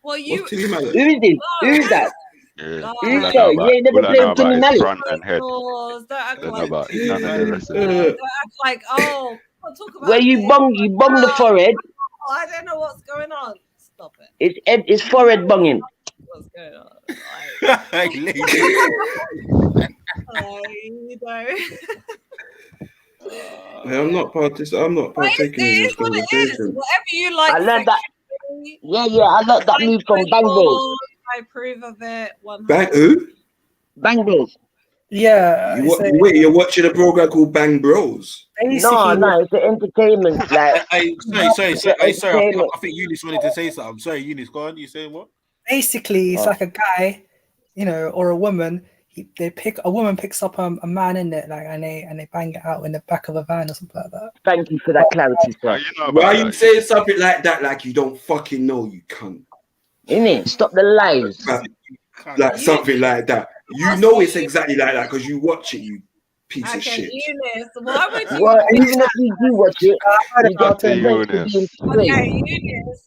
Well, you. What's Timmy Mallet? Who is this? Who is that? Yeah. Who's that? You ain't never played with Timmy his Mallet. front and head. Don't act Don't know like, about none of the rest of don't it. act like, oh, can't talk about Where you bong the forehead. Oh, I don't know what's going on. Stop it. It's forehead bonging. What's going on? I'm not partaking in this conversation. Whatever you like. I learned that. Yeah, I learned that move from Bang Bros. I approve of it. Bang who? Bang Bros. Yeah. Wait, you're watching a program called Bang Bros? No, it's an entertainment. Like, sorry. I think Eunice wanted to say something. Sorry, Eunice, go on. You saying what? Basically, it's like a guy, or a woman. A woman picks up a man in it, like, and they bang it out in the back of a van or something like that. Thank you for that clarity, sir. Why are you saying something like that? Like you don't fucking know, you cunt. Innit? Stop the lies. Like something like that. You know it's exactly like that because you watch it, you piece of shit. Eunice, why would you? Well, even if you do watch it, you got to Okay,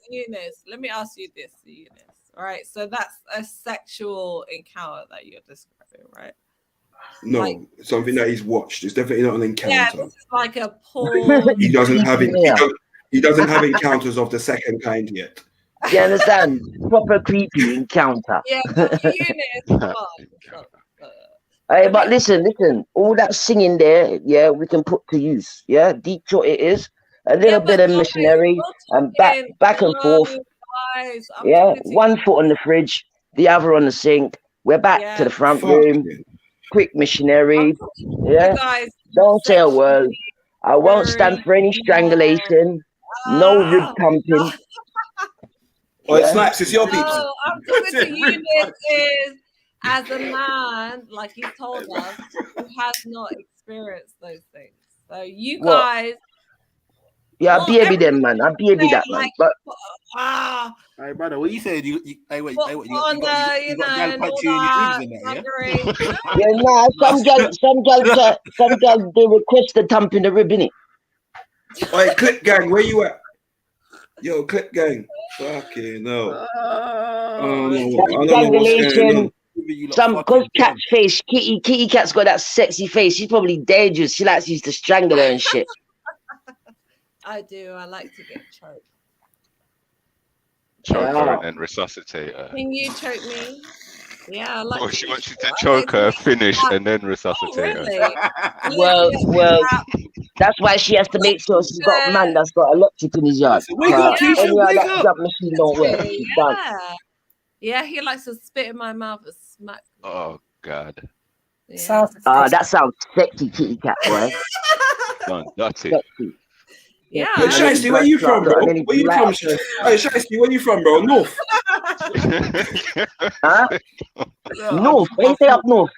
Eunice, let me ask you this, Eunice. All right, so that's a sexual encounter that you're describing, right? No, something that he's watched. It's definitely not an encounter. Yeah, this is like a porn. He doesn't have encounters of the second kind yet. You understand? Proper creepy encounter. Yeah, but Eunice, Hey, but listen. All that singing there, yeah, we can put to use. Yeah, deep short it is. A little bit of missionary and back and forth. Yeah, one foot on the fridge, the other on the sink. We're back to the front room. Quick missionary. Yeah, don't say a word. I won't stand for any strangulation. No rib pumping. Oh, it snaps. It's your people. No, I'm talking to Eunice is as a man, like he told us, who has not experienced those things. So you guys. Yeah, I baby them, man. I baby that, man. But hey, brother, what you said? You got gal punching in your ribs and that, yeah? Yeah, some gal they request the thump in the rib, innit? Hey, Clip Gang, where you at? Yo, Clip Gang. Fucking no. I don't know what's going on. Cause cat's face, Kitty Cat's got that sexy face. She's probably dangerous. She likes you to strangle her and shit. I do. I like to get choked. Choke her and then resuscitate her. Can you choke me? Yeah, I like. Or she wants you to choke her, finish, and then resuscitate her. Well, that's why she has to make sure she's got a man that's got electric in his yard. Wake up, Keisha, wake up. That machine don't work. She's done. Yeah, he likes to spit in my mouth and smack. Oh God. Yeah. That sounds sexy, Kitty Cat, boy. That's it. Sexy. Yeah. Hey, Shiesty, where you from, bro? Where you from, Shiesty? Hey, Shiesty, where you from, bro? North. Huh? North. Where you say up north?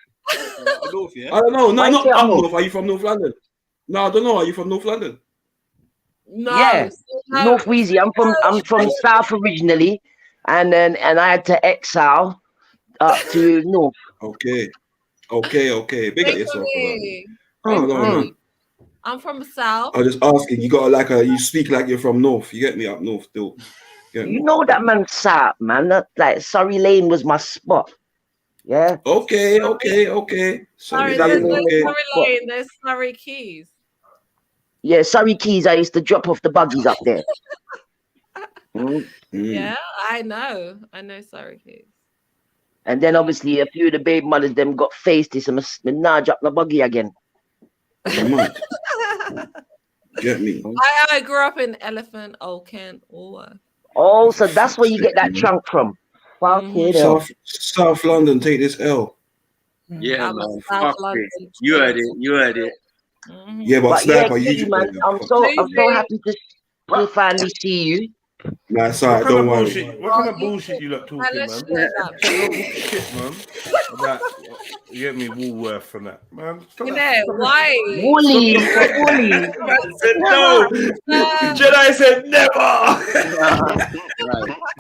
North, yeah. I don't know. No, not up north. Are you from North London? No, I don't know. Are you from North London? No. Yeah, North Wheezy. I'm from South originally, and I had to exile up to North. Okay. Big up yourself. Oh no. I'm from South. I'm just asking. You got you speak like you're from North. You get me up North still. You know that man South, man. That like Surrey Lane was my spot. Yeah. Okay. Sorry, there's no Surrey Lane. There's Surrey Keys. Yeah, Surrey Keys. I used to drop off the buggies up there. Yeah, I know Surrey Keys. And then obviously a few of the baby mothers them got faced this and now drop the buggy again. Get me. I grew up in Elephant, Old Kent, Allworth. Oh, so that's where you get that trunk from. Fuck it up. South London, take this L. Yeah, man. Fuck it. You heard it. Yeah, but Sniper, you man, I'm so happy to finally see you. Nah, sorry, don't worry. What kind of bullshit you lot talking, man? Shit, man. About, you get me Woolworth from that, man. Why? Woolly. Man said no. Jedi said never.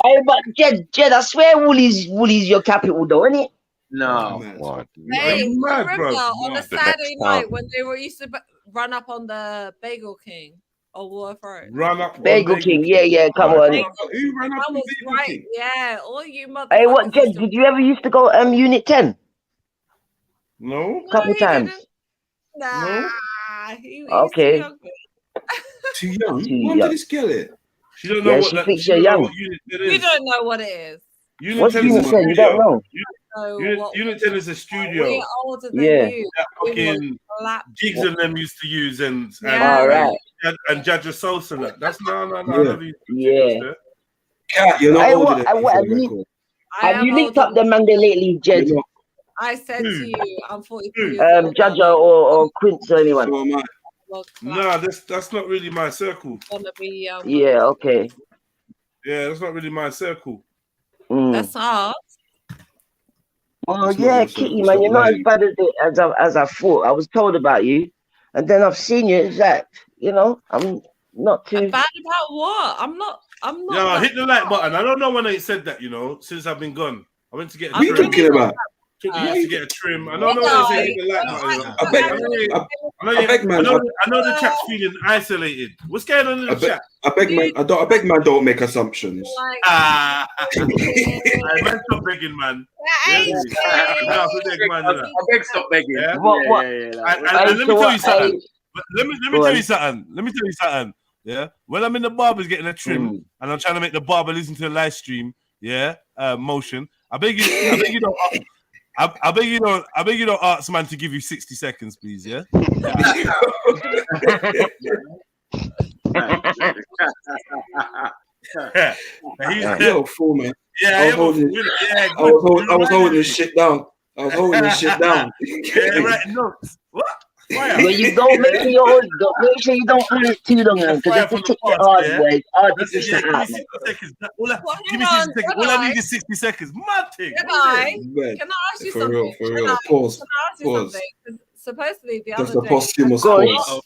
Hey, but Jed, I swear Woolly's your capital, though, isn't it? No. What? Hey, mad, remember bro. on a The Saturday next night town. when they were used to run up on the Bagel King or War Road? Run up on Bagel King, yeah, come on. Who ran up That on was Bagel right. King? Yeah, all you motherfuckers. Hey, what, Jed? Did you ever used to go Unit 10? No. Couple times. Nah, he's too Okay. young. Too young? Too When young. did this get it? She don't know Yeah, what she that. thinks She you're don't know young. what Unit 10 You is. don't know what it is. Unit What's 10 is a Unit 10? You don't studio. know? Unit 10 is a studio. We're older than Yeah. you. That We fucking will slap Jigs you. and them used to use and Yeah. Alright. Jaja Sosa. That's no. I Yeah. never used to Yeah. there. Cat, you're not Hey, older what? than Hey, me what for have the you, record. I have am you linked older up the man there lately, Jed? You're not. I said Who? to you, I'm 42 years old. Jaja or Quince or anyone? So am I. Well, Nah, that's not really my circle. gonna be Yeah, okay. Yeah, that's not really my circle. That's hard. Well, It's not yeah, your Kitty, circle. man, Stop you're not as lying. bad as I thought. I was told about you, and then I've seen you. It's like, you know, I'm not too bad about what? I'm not. Yeah, that hit the like button. I don't know when I said that, since I've been gone. I went to get a I'm trim. really talking about? not Took that me to get a trim. I don't know when I say hit the like button. I beg, man. I know the chat's feeling isolated. What's going on in the chat? I beg, man. I beg, man. Don't make assumptions. Man, stop begging, man. I beg, stop begging. Yeah? Yeah. And let me tell you something. Let me tell you something. Let me tell you something. Yeah, when I'm in the barber's getting a trim and I'm trying to make the barber listen to the live stream, motion. I beg you don't. I beg you don't ask man to give you 60 seconds, please. Yeah. Yo, fool, man. Yeah, I was holding this shit down. I was holding this shit down. Yeah, right. No. What? Well, you don't make sure you hold. Make sure you don't hold it too long, because if you take it hard, boy, it's hard to push that out. Give me 60 seconds. All I need is 60 seconds. Mad thing. Can I ask you something? For real. Pause. Can I ask you something? 'Cause supposedly the That's other the day. posthumous pause.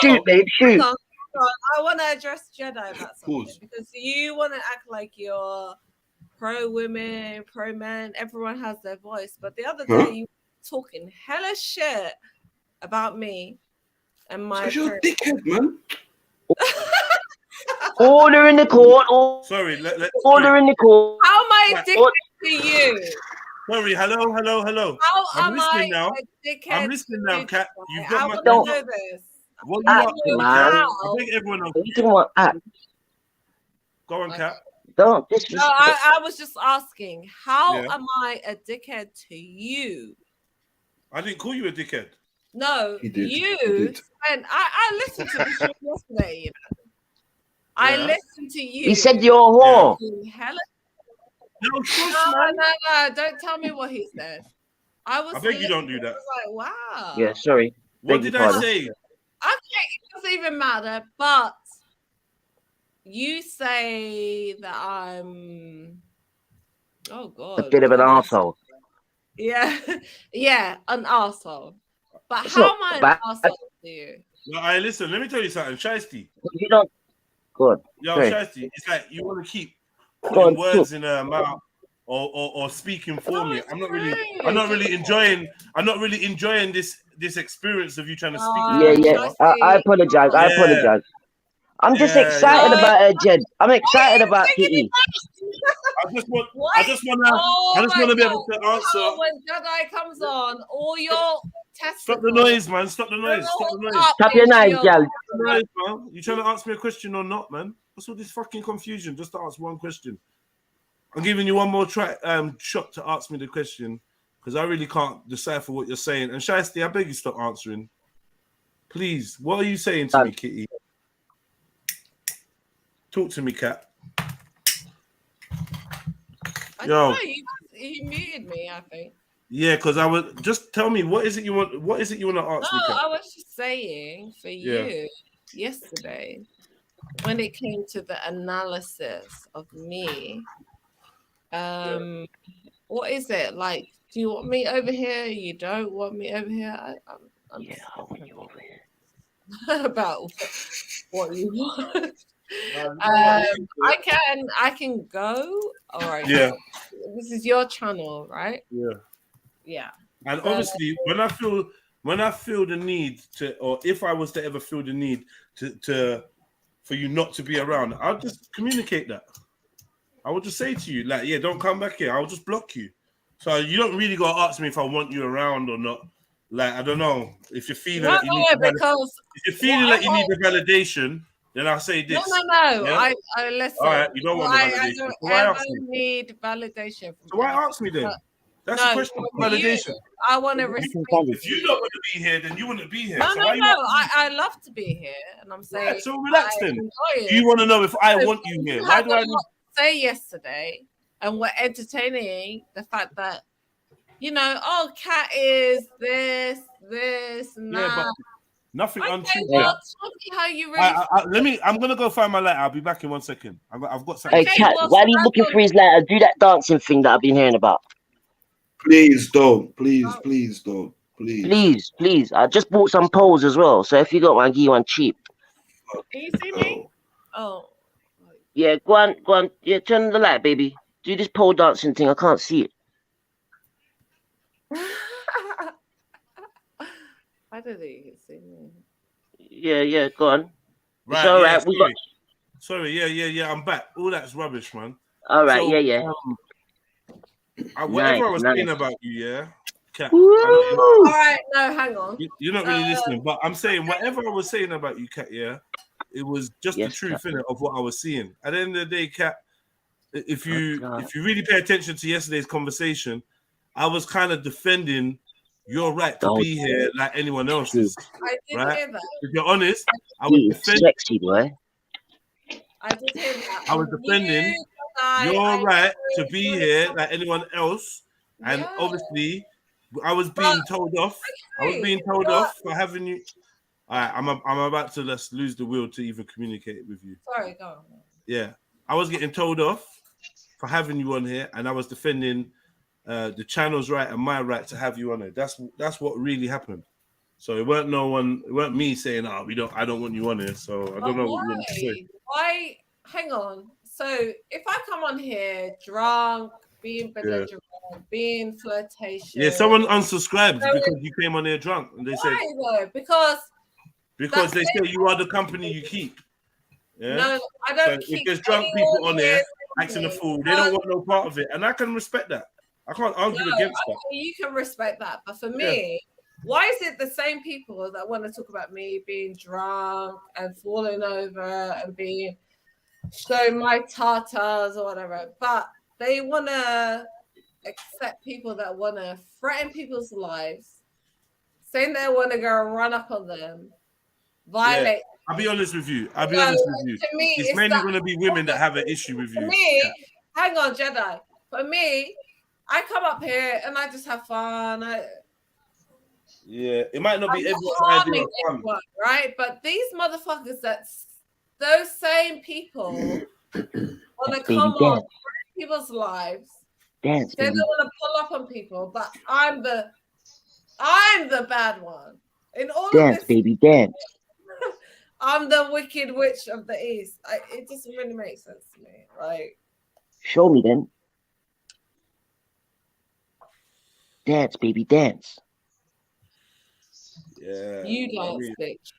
Shoot, babe, shoot. Hold on. I want to address Jedi about something because you want to act like you're pro women, pro men. Everyone has their voice, but the other day you were talking hella shit about me and my. Because you're a dickhead, man. Order in the court. Sorry. Order in the court. How am I addicted to you? Sorry. Hello. How I'm am listening I now. addicted I'm listening to now, you? Kat. You've I got want my. to know this. What you Act, want, man. I think everyone knows. You can want act. Go on, Kat. Don't No, disrespect. I was just asking, how Yeah. am I a dickhead to you? I didn't call you a dickhead. No, He did. you. And I listened to the show yesterday. You know, I listened to you. He said you're a whore. Hella. No, No. Don't tell me what he said. I beg you don't do that. I was like, wow. Yeah, sorry. What Beg did your I pardon. say? Okay, it doesn't even matter. But you say that I'm. Oh God. A bit of an arsehole. Yeah, yeah, an arsehole. But It's how not am I an bad. arsehole to you? No, listen, let me tell you something, Shiesty. You don't. Good. Yo, Sorry. Shiesty, it's like you want to keep Go putting on, words in her mouth or speaking for me. I'm not really enjoying this experience of you trying to speak. Yeah. I apologize. I apologize. I'm just excited about her, Jed. I'm excited about Kitty. I just want to be able to answer. When Jedi comes on, all your Stop the noise, man. Stop the noise. Tap your knife, gal. You trying to ask me a question or not, man? What's all this fucking confusion? Just to ask one question. I'm giving you one more shot to ask me the question because I really can't decipher what you're saying. And Shiesty, I beg you stop answering. Please, what are you saying to me, Kitty? Talk to me, Kat. I Yo. don't know, he muted me, I think. Yeah, because I was just tell me what is it you want? What is it you want to ask me? No, Kat? I was just saying for you yesterday when it came to the analysis of me. What is it like? Do you want me over here? You don't want me over here? I want you over here. About what you want. I can go. All right. Yeah. This is your channel, right? Yeah. Yeah. And So- obviously, when I feel the need to, or if I was to ever feel the need to for you not to be around, I'll just communicate that. I will just say to you, like, yeah, don't come back here. I'll just block you. So you don't really got to ask me if I want you around or not. Like, I don't know. If you're feeling like you need if you're feeling like you need the validation, then I'll say this. No. Yeah? I listen. All right, you don't want the validation. I don't So why ever ask me? need validation. So why ask me then? That's the question. Validation. I want to respect. If you don't want to be here, then you wouldn't be here. No, So why you I love to be here, and I'm saying. Yeah, so relax then. enjoy it. You want to know if I So want you here? you Why had do a I lot to say yesterday, and we're entertaining the fact that, you know, oh, Cat is this, and Yeah, that. but nothing Okay, untrue. well, tell me how you really. I'm gonna go find my lighter. I'll be back in 1 second. I've got something. Hey, Kat, while he's looking for his lighter, do that dancing thing that I've been hearing about. Please don't. Please don't. Please. I just bought some poles as well. So if you got one, give you one cheap. Can you see me? Oh. Yeah, go on. Yeah, turn the light, baby. Do this pole dancing thing. I can't see it. I don't think you can see me. Yeah, go on. Right, it's all yeah, right. We got. Sorry, yeah. I'm back. All that's rubbish, man. All right, So, yeah. Whatever I was nice. saying about you, yeah. Kat, All right, no, hang on. you're not really listening, but I'm saying whatever I was saying about you, Kat, yeah, it was just the truth innit, of what I was seeing. At the end of the day, Kat, if you really pay attention to yesterday's conversation, I was kind of defending your right to be here like anyone else's. I didn't right? hear that. If you're honest, I was defending. Sexy boy. I did hear that. I was defending your right to be here like anyone else, and obviously, I was being told off. I was being told off for having you. All right, I'm about to lose the will to even communicate with you. Sorry, go on. Yeah, I was getting told off for having you on here, and I was defending the channel's right and my right to have you on it. That's what really happened. So it weren't me saying, "Oh, I don't want you on here." So I don't know what you want to say. Why? Hang on. So if I come on here drunk, being belligerent, being flirtatious, yeah, someone unsubscribed because you came on here drunk, and they said, though? Because they say you are the company you keep. Yeah? No, I don't. So if there's drunk people on there acting a fool, they don't want no part of it, and I can respect that. I can't argue against that. You can respect that, but for me, why is it the same people that want to talk about me being drunk and falling over and being showing my tatas or whatever, but they want to accept people that want to threaten people's lives, saying they want to go run up on them, violate. Yeah. I'll be honest with you. To me, it's mainly going to be women that have an issue with you. For me, hang on, Jedi. For me, I come up here and I just have fun. It might not be everyone's idea of fun, right? But these motherfuckers, those same people want to come on people's lives. They don't want to pull up on people, but I'm the bad one in all of this. Baby, dance. I'm the wicked witch of the East. It doesn't really make sense to me. Like, show me then. Dance, baby, dance. Yeah. You dance, bitch.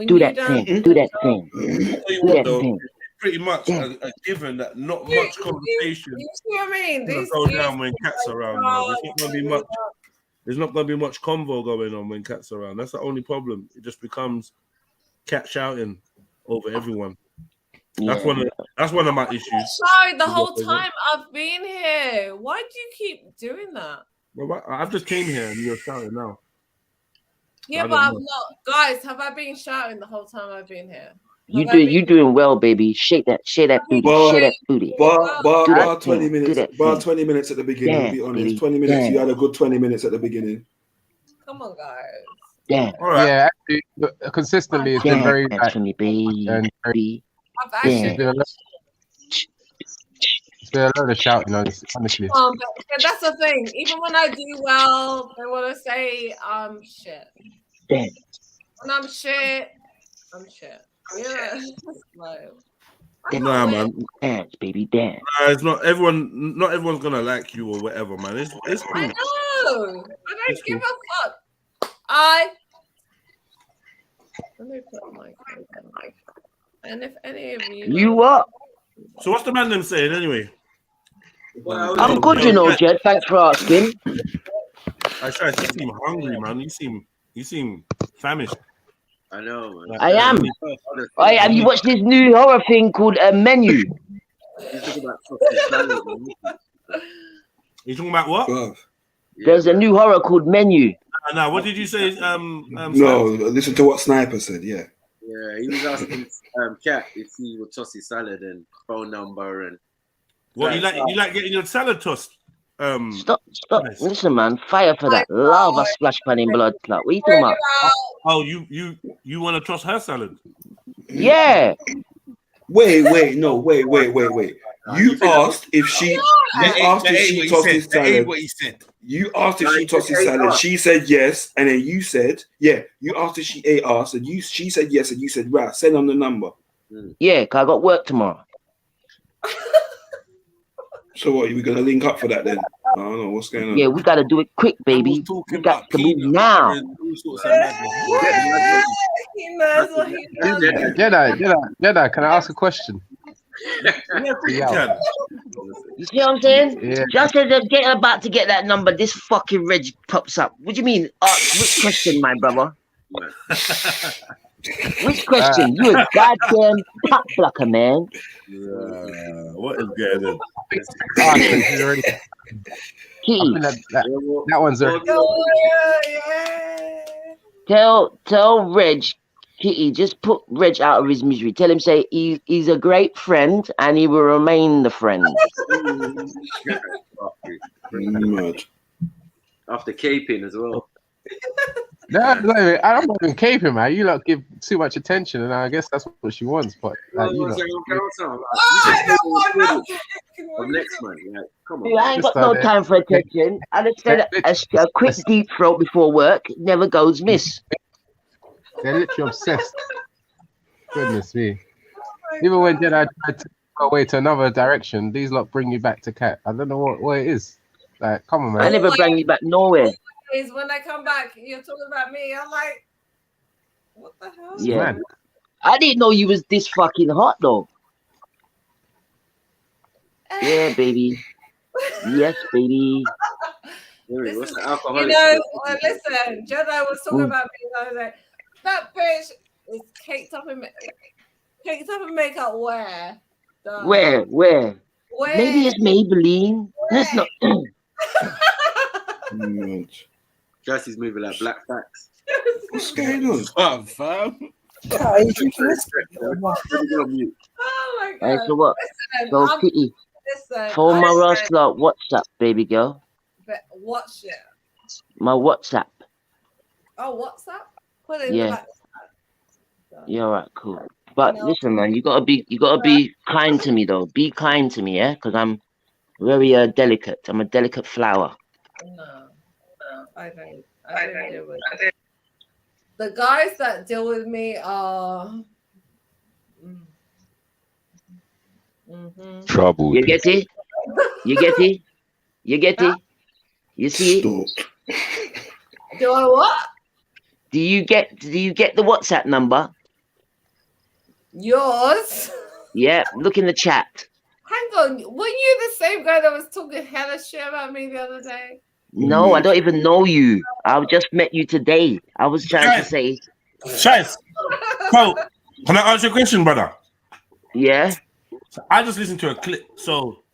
Do that thing. Do that thing. Pretty much a given that not much conversation. You see what I mean? Go down when cats are around. There's not going to be much. There's not going to be much convo going on when cats are around. That's the only problem. It just becomes cat shouting over everyone. That's one of my issues. Sorry, the whole time I've been here. Why do you keep doing that? Well, I've just came here and you're shouting now. Yeah, but I'm not. Guys, have I been shouting the whole time I've been here? You doing well, baby. Shake that booty. Shake that booty. Bar 20 minutes. Bar 20 minutes at the beginning. To be honest, baby. 20 minutes. You had a good 20 minutes at the beginning. Come on, guys. Damn. Right. Yeah, actually, consistently, it's been very. Dance for me, baby. I've actually. It's been a load of shouting, honestly. But that's the thing. Even when I do well, they want to say I'm shit. Damn. When I'm shit, I'm shit. Yeah. Nah, man. Dance, baby, dance. It's not everyone. Not everyone's gonna like you or whatever, man. It's cool. I know. I don't give a fuck. Let me put my code on. And if any of you You what? So what's the man them saying anyway? I'm good, you know, Jed. Thanks for asking. I try. You seem hungry, man. You seem famished. I know, man. I am. Hey, have you watched this new horror thing called Menu? You talk about sausage salad, man. You talking about what? There's a new horror called Menu. No, what did you say? No, listen to what Sniper said. Yeah. Yeah, he was asking Cat if he would toss his salad and phone number and. What you like getting your salad tossed? Stop. Listen, man. Fire for that. Lava splash pan in blood clot. What are you talking about? Oh, you want to toss her salad? Yeah. Wait. You asked if she. You asked if she tossed his salad. What he said. You asked if she tossed his salad. She said yes, and then you said yeah. You asked if she ate ass, and she said yes, and you said right. Send on the number. Yeah, cause I got work tomorrow. So what? Are we gonna link up for that then? I don't know what's going on. Yeah, we gotta do it quick, baby. We got to move now. Jedi, can I ask a question? You see what I'm saying? Yeah. Just as they're about to get that number, this fucking Reg pops up. What do you mean? Which question, my brother? Which question? You a goddamn pop blocker, man. What is going on? That one's there. Tell Reg, Kitty, just put Reg out of his misery. Tell him, say he's a great friend and he will remain the friend. After caping as well. No, I don't even caping, man. You lot give too much attention, and I guess that's what she wants. But next man, come on. I ain't got no time for attention. I just said a quick deep throat before work never goes miss. They're literally obsessed. Goodness me. Even when Jedi tried to go away to another direction, these lot bring you back to Cat. I don't know what it is. Like, come on, man. I never bring you back nowhere. When I come back, you're talking about me. I'm like, what the hell? Yeah. Man. I didn't know you was this fucking hot though. Yeah, baby. Yes, baby. What's the alcoholic? Listen, Jedi was talking about me. And I was like, that bitch is caked up in makeup. Where? Where? Maybe it's Maybelline. That's not. Jesse's moving like black facts. What's going on? Oh, fam. Oh my god. So what? So Kitty, phone my Rustler WhatsApp, baby girl. But what's it? My WhatsApp. Oh, WhatsApp? Put it in the yeah, all right, cool. But listen, man, you gotta be kind to me though. Be kind to me, yeah, because I'm very delicate. I'm a delicate flower. No, I don't deal with it. The guys that deal with me are trouble. You get it? You get it? You get it? You see it? Do I what? Do you get the WhatsApp number? Yours? Yeah, look in the chat. Hang on, weren't you the same guy that was talking hella shit about me the other day? No, I don't even know you. I just met you today. I was trying to say. Shice. So, can I ask you a question, brother? Yeah. So I just listened to a clip. So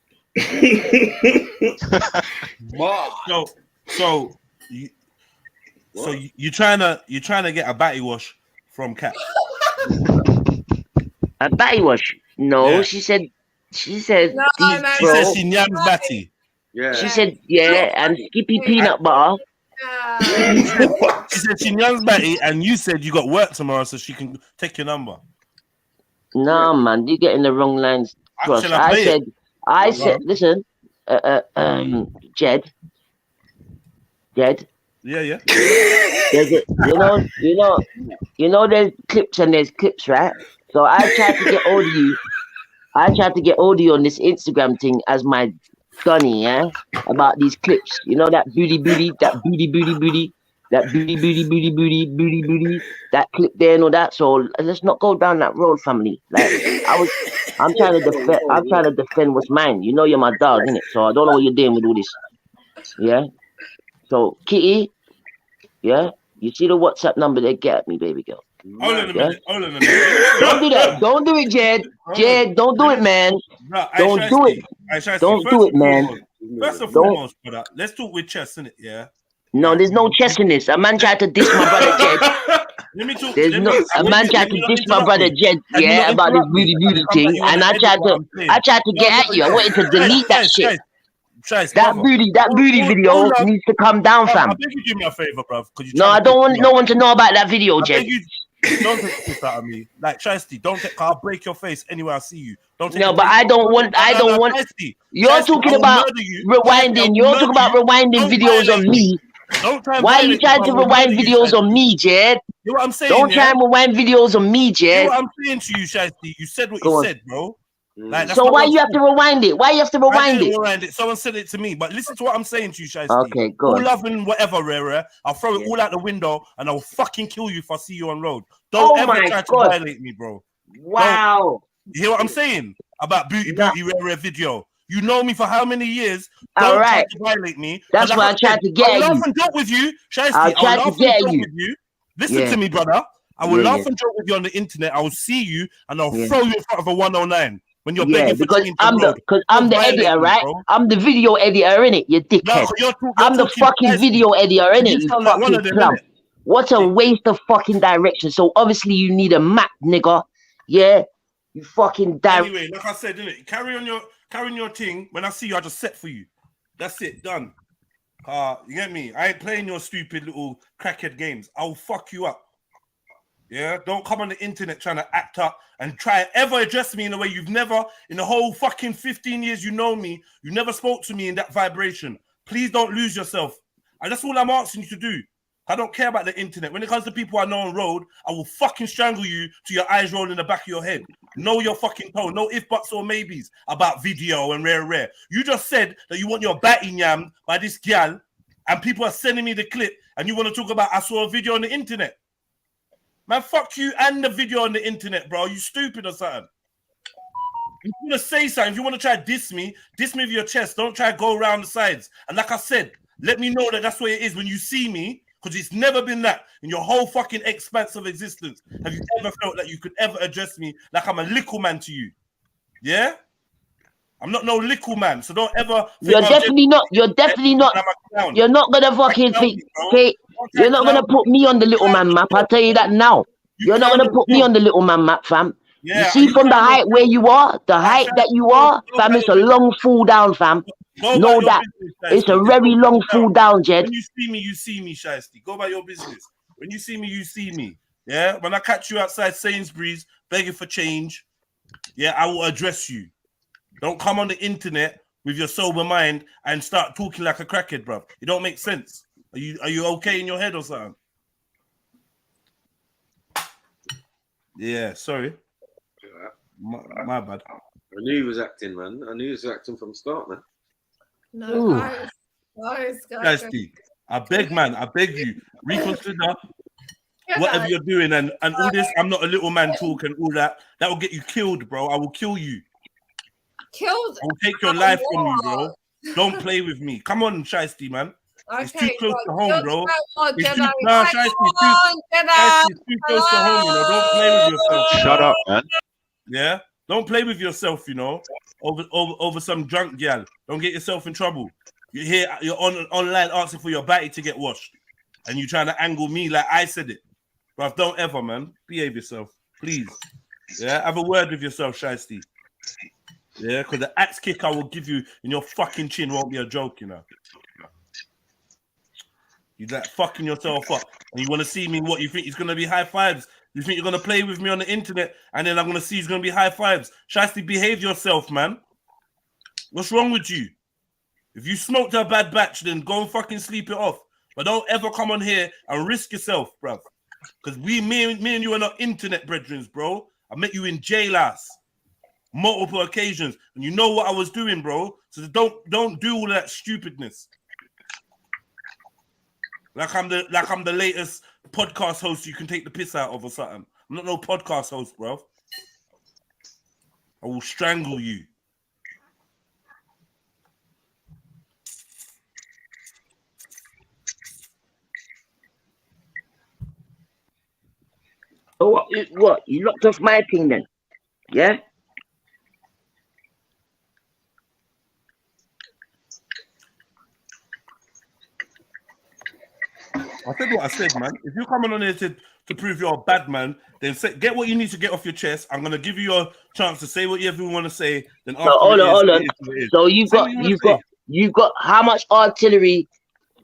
you're trying to get a batty wash from Cat. A batty wash? No, yeah. She said. No, she said she nyams batty. Yeah. She said and Skippy peanut butter. She said she nyams batty, and you said you got work tomorrow, so she can take your number. No, man, you getting the wrong lines. I said, listen, Jed. Yeah. You know, there's clips and there's clips, right? So I tried to get hold of you. I tried to get hold of you on this Instagram thing as my Sonny, yeah, about these clips. You know that booty, that booty, that clip there and all that. So let's not go down that road, family. Like I'm trying to defend what's mine. You know you're my dog, innit? So I don't know what you're doing with all this. Yeah. So Kitty, yeah, you see the WhatsApp number they get at me, baby girl. Hold on a minute. Don't do that. Don't do it, Jed. Jed, don't do it, man. No, don't do it. Don't do it, man. First and foremost, brother, let's talk with chess, innit? Yeah. No, there's no chess in this. A man tried to diss my brother Jed. Let me talk. A man tried to diss my brother Jed, yeah, about this beauty thing, and I tried to get at you. I wanted to delete that shit. That booty video needs to come down, fam. I beg you do me a favor, bruv. No, I don't want no one to know about that video, Jed. Don't take the piss out of me. Like Shiesty, don't take. I'll break your face anywhere I see you. Don't take. No, but I don't want. You're talking about rewinding. You're talking about rewinding videos on me. Why are you trying to rewind videos on me, Jed? You know what I'm saying? Don't try and rewind videos on me, Jed. You know what I'm saying to you, Shiesty? You said what you said, bro. Like, so why you have to rewind it? Why you have to rewind it? Rewind it? Someone said it to me, but listen to what I'm saying to you, Shiesty. Okay, go on. All love and whatever, Rare. I'll throw it all out the window and I'll fucking kill you if I see you on road. Don't ever try to violate me, bro. Wow. You hear what I'm saying about booty Rare video? You know me for how many years? All right. Try to violate me. That's why I tried to get you. I'll laugh and joke with you, Shiesty. I'll try to get you. Listen to me, brother. I will laugh and joke with you on the internet. I will see you and I'll throw you in front of a 109. When you're because I'm the editor, right? Bro. I'm the video editor, innit? You dickhead. I'm the fucking video editor, innit? You fucking plum. What a waste of fucking direction. So obviously you need a map, nigga. Yeah, you fucking Anyway, like I said, innit? Carry on your thing. When I see you, I just set for you. That's it, done. You get me? I ain't playing your stupid little crackhead games. I'll fuck you up. Yeah, don't come on the internet trying to act up and try and ever address me in a way you've never, in the whole fucking 15 years you know me, you never spoke to me in that vibration. Please don't lose yourself. And that's all I'm asking you to do. I don't care about the internet. When it comes to people I know on road, I will fucking strangle you to your eyes roll in the back of your head. Know your fucking tone. No if, buts, or maybes about video and rare. You just said that you want your batty yam by this gal, and people are sending me the clip, and you want to talk about I saw a video on the internet. Man, fuck you and the video on the internet, bro. You stupid or something? If you want to say something, if you want to try to diss me with your chest. Don't try to go around the sides. And like I said, let me know that that's what it is when you see me, because it's never been that in your whole fucking expanse of existence. Have you ever felt that you could ever address me like I'm a little man to you? Yeah? I'm not no little man, so don't ever... You're definitely not going to fucking think... Okay? You're not going to put me on the little man map. I'll tell you that now. You're not going to put me on the little man map, fam. Yeah, you see from the height where you are, the height that you are, fam, it's a long fall down, fam. Know that. It's a very long fall down, Jed. When you see me, Shiesty. Go about your business. When you see me, you see me. Yeah? When I catch you outside Sainsbury's begging for change, yeah, I will address you. Don't come on the internet with your sober mind and start talking like a crackhead, bruv. It don't make sense. Are you okay in your head or something? Yeah, sorry. My bad. I knew he was acting, man. I knew he was acting from the start, man. No, guys. I beg, man. I beg you. Reconsider whatever you're doing and all this. I'm not a little man talk and all that. That will get you killed, bro. I will kill you. Killed? I will take your life from you, bro. Don't play with me. Come on, Shiesty, man. Okay, it's too close to home, bro. It's too close to home, you know. Don't play with yourself. Shut up, man. Yeah? Don't play with yourself, you know, over some drunk gal. Don't get yourself in trouble. You're online asking for your batty to get washed. And you're trying to angle me like I said it. Bruv, don't ever, man. Behave yourself. Please. Yeah? Have a word with yourself, Shiesty. Yeah? Because the axe kick I will give you in your fucking chin won't be a joke, you know. You're like fucking yourself up. And you want to see me, what you think it's going to be high fives? You think you're going to play with me on the internet and then I'm going to see it's going to be high fives? Shiesty, behave yourself, man. What's wrong with you? If you smoked a bad batch, then go and fucking sleep it off. But don't ever come on here and risk yourself, bruv. Because me and you are not internet brethren, bro. I met you in jail ass. multiple occasions, and you know what I was doing, bro. So don't do all that stupidness. Like I'm the latest podcast host you can take the piss out of or something. I'm not no podcast host, bro. I will strangle you. So what? You locked off my thing then? Yeah? I said what I said, man. If you're coming on here to prove you're a bad man, then get what you need to get off your chest. I'm gonna give you your chance to say whatever you want to say. Then after hold on. So you've got how much artillery,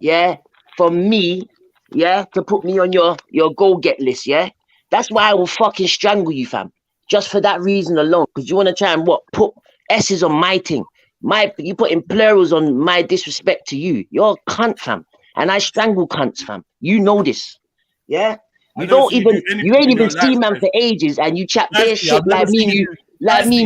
yeah, from me, yeah, to put me on your go get list, yeah? That's why I will fucking strangle you, fam. Just for that reason alone, because you want to try and put S's on my thing. You putting plurals on my disrespect to you. You're a cunt, fam. And I strangle cunts, fam. You know this. Yeah? You ain't even seen man for ages and you chat bare shit like me and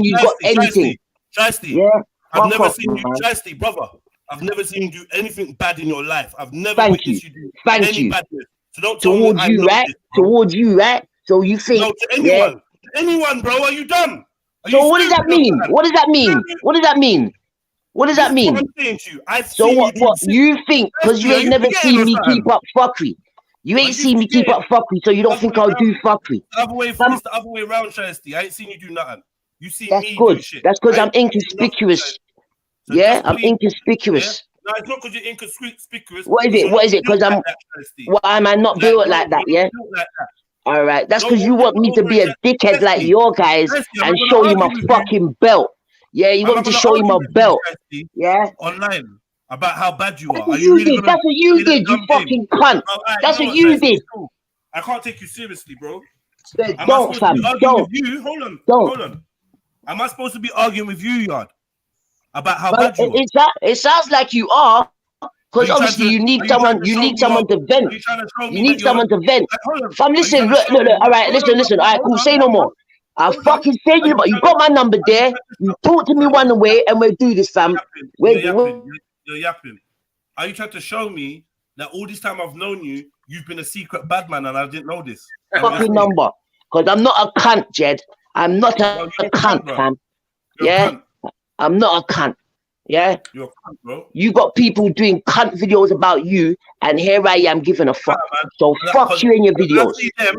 you got anything. Shiesty, yeah? I've never seen you, Shiesty, brother. I've never seen you do anything bad in your life. I've never witnessed you do any badness. So don't tell me I know this, Towards you, right? So you think... No, to anyone. Yeah? To anyone, bro. Are you dumb? So what does that mean? What does that mean? What does that mean? What does that mean? What I'm saying to you. So what you think, because you ain't never seen me keep up fuckery. You ain't seen me keep up fuckery, so you don't think I'll do fuckery. It's the other way around, Shiesty. I ain't seen you do nothing. You see me good. do shit. That's because I'm inconspicuous. So yeah, I'm inconspicuous. Yeah? No, it's not because you're inconspicuous. What is it? What is it? Because why am I not built like that, yeah? All right, that's because you want me to be a dickhead like your guys and show you my fucking belt. Yeah, you want me to show you my belt. Yeah? Online about how bad you are. That's what you did, you fucking cunt. That's what you did. I can't take you seriously, bro. Don't, fam. Don't. Hold on. Am I supposed to be arguing with you, Yard? About how bad you are? It sounds like you are. Because obviously you need someone to vent. You need someone to vent. Fam, listen, look. All right, listen. All right, cool. Say no more. I fucking say you, but you got my number there. You talk to me one way, and we'll do this, fam. You're yapping. Are you trying to show me that all this time I've known you, you've been a secret bad man, and I didn't know this? Fucking number, because I'm not a cunt, Jed. I'm not a cunt, fam. Yeah, I'm not a cunt. Yeah, you're a cunt, bro. You got people doing cunt videos about you, and here I am giving a fuck. So fuck you in your videos.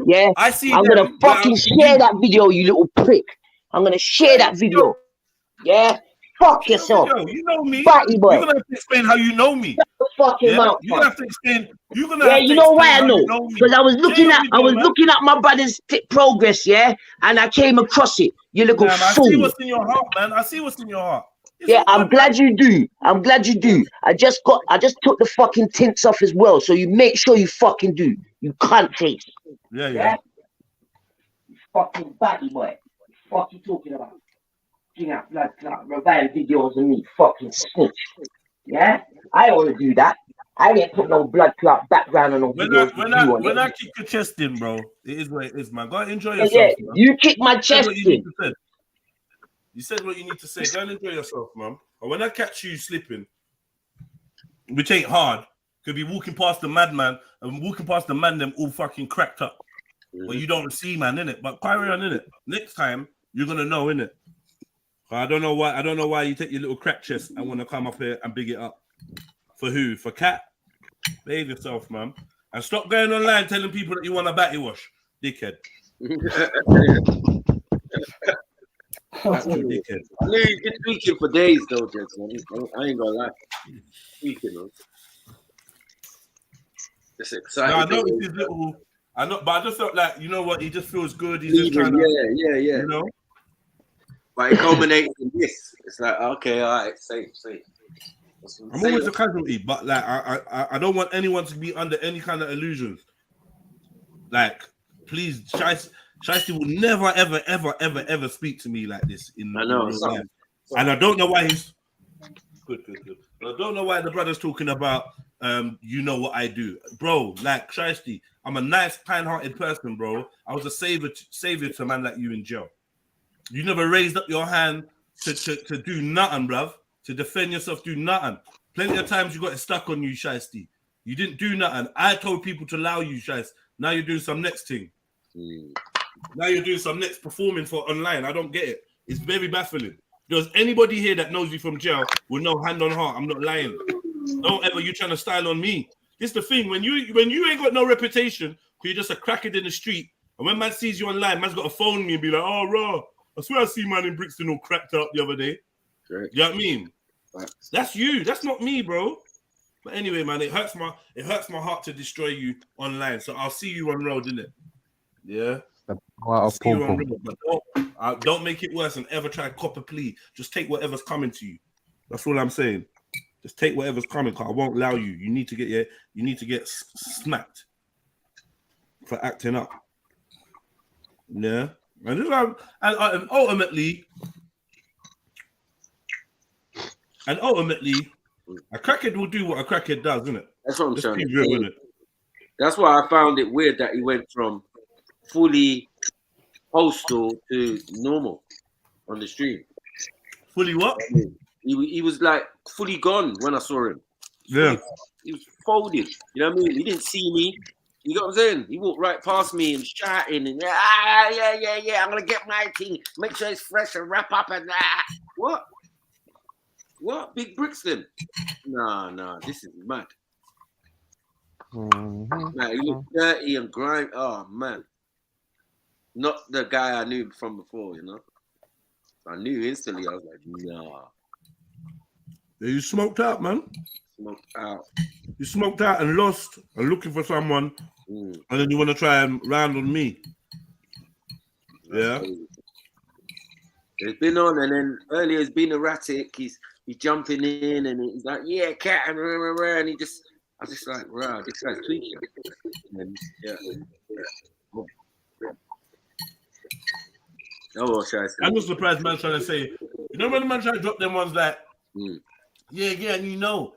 Yeah, I'm gonna fucking share that video, you little prick. I'm gonna share that video. Yeah, fuck yourself. You know me. Batty boy. You're gonna have to explain how you know me. Fucking mouth. You're gonna have to explain. You know why I know? Because I was looking at my brother's progress, yeah, and I came across it. You little fool. I see what's in your heart, man. I see what's in your heart. Yeah, I'm glad you do. I just took the fucking tints off as well. So you make sure you fucking do. You cunt face. Yeah. You fucking batty boy. What you talking about? Bring out blood clot, revile videos of me, fucking snitch. Yeah? I don't want to do that. I didn't put no blood clot background on no videos. When I kick your chest in, bro, it is what it is, man. Go and enjoy yourself. Yeah, you kick my chest in. You said what you need to say. Go and enjoy yourself, man. And when I catch you slipping, which ain't hard, could be walking past the madman and walking past the man them all fucking cracked up. But you don't see, man, innit? But carry on, innit? Next time you're gonna know, innit? I don't know why you take your little crack chest and want to come up here and big it up. For who? For Cat? Behave yourself, man. And stop going online telling people that you want a batty wash, dickhead. That's true, dickhead. I knew you've been tweaking for days, though, Jensen. I ain't gonna lie. Tweaking, man. It's exciting. No, I know it's his little. But I just felt like, you know what? He just feels good. He's just trying to. Yeah. You know. But it culminates in this. It's like, okay, all right, safe. I'm always a casualty, but like I don't want anyone to be under any kind of illusions. Like, please, Shiesty will never, ever speak to me like this in real life. And I don't know why he's good. I don't know why the brother's talking about you know what I do, bro. Like, Shiesty, I'm a nice, kind-hearted person, bro. I was a savior to a man like you in jail. You never raised up your hand to do nothing, bruv. To defend yourself, do nothing. Plenty of times you got it stuck on you, Shiesty. You didn't do nothing. I told people to allow you, Shiesty. Now you're doing some next thing. Now you're doing some next performing for online. I don't get it. It's very baffling. If there's anybody here that knows you from jail will know hand on heart. I'm not lying. Don't ever you trying to style on me. This the thing. When you ain't got no reputation, because you're just a crackhead in the street, and when man sees you online, man's got to phone me and be like, oh, raw. I swear I see man in Brixton all cracked up the other day. Right. You know what I mean? Right. That's you. That's not me, bro. But anyway, man, it hurts my heart to destroy you online. So I'll see you on road, innit? Yeah. I'll see you on road, but don't make it worse and ever try to cop a plea. Just take whatever's coming to you. That's all I'm saying. Just take whatever's coming, because I won't allow you. You need to get smacked for acting up. Yeah. And ultimately, a crackhead will do what a crackhead does, isn't it? That's what I'm trying to say. That's why I found it weird that he went from fully postal to normal on the stream. Fully what? He was like fully gone when I saw him. Yeah. He was folded. You know what I mean? He didn't see me. You know what I'm saying? He walked right past me and shouting and yeah. I'm gonna get my thing. Make sure it's fresh and wrap up and What? What? Big Brixton? Nah. This is mad. Nah, he looked dirty and grimy. Oh man. Not the guy I knew from before, you know. I knew instantly. I was like, nah. Yeah, you smoked out, man. Smoked out. You smoked out and lost and looking for someone, and then you want to try and round on me. Yeah. It's been on, and then earlier he's been erratic. He's jumping in, and he's like, yeah, cat, and I was just like, wow, this guy's tweaking. And I'm just surprised man trying to say, you know when the man trying to drop them ones like, yeah, and you know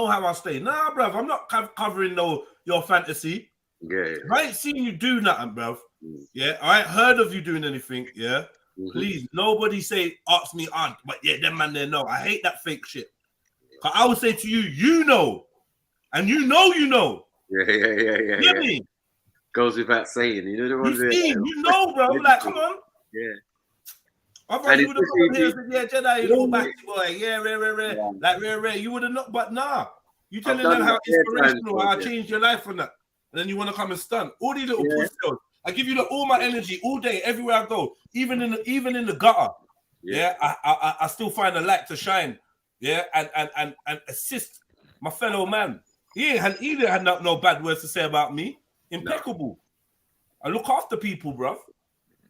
how I stay. Nah, bruv, I'm not covering your fantasy. Yeah. I ain't seen you do nothing, bruv. Yeah, I ain't heard of you doing anything. Yeah, please, nobody ask me, but yeah, them man there know. I hate that fake shit. Cause I would say to you, you know, and you know. Yeah. Get me? Goes without saying, you know the ones you know, bro. Like, come on. Yeah. Otherwise, you would have come here and said, yeah, Jedi, you little backy boy. Yeah, rare. Like, rare. You would have not, but nah. You telling them how inspirational, how I changed your life from that. And then you want to come and stunt. All these little pussies. I give you all my energy all day, everywhere I go. Even in the gutter. Yeah. I still find a light to shine. Yeah. And assist my fellow man. He didn't have no bad words to say about me. Impeccable. I look after people, bruv.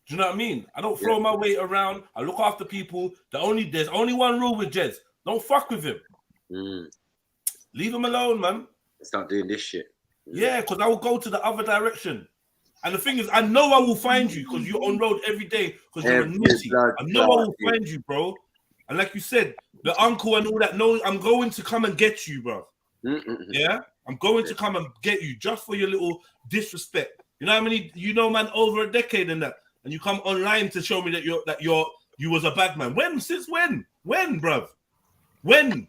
Do you know what I mean? I don't throw my weight around. I look after people. There's only one rule with Jez. Don't fuck with him. Leave him alone, man. Start doing this shit. Yeah, because I will go to the other direction. And the thing is, I know I will find you because you're on road every day because you're a nitty. I know I will find you, bro. And like you said, the uncle and all that, no, I'm going to come and get you, bro. Yeah? I'm going to come and get you just for your little disrespect. You know how many, man, over a decade and that. And you come online to show me that you was a bad man. When? Since when? When, bruv? When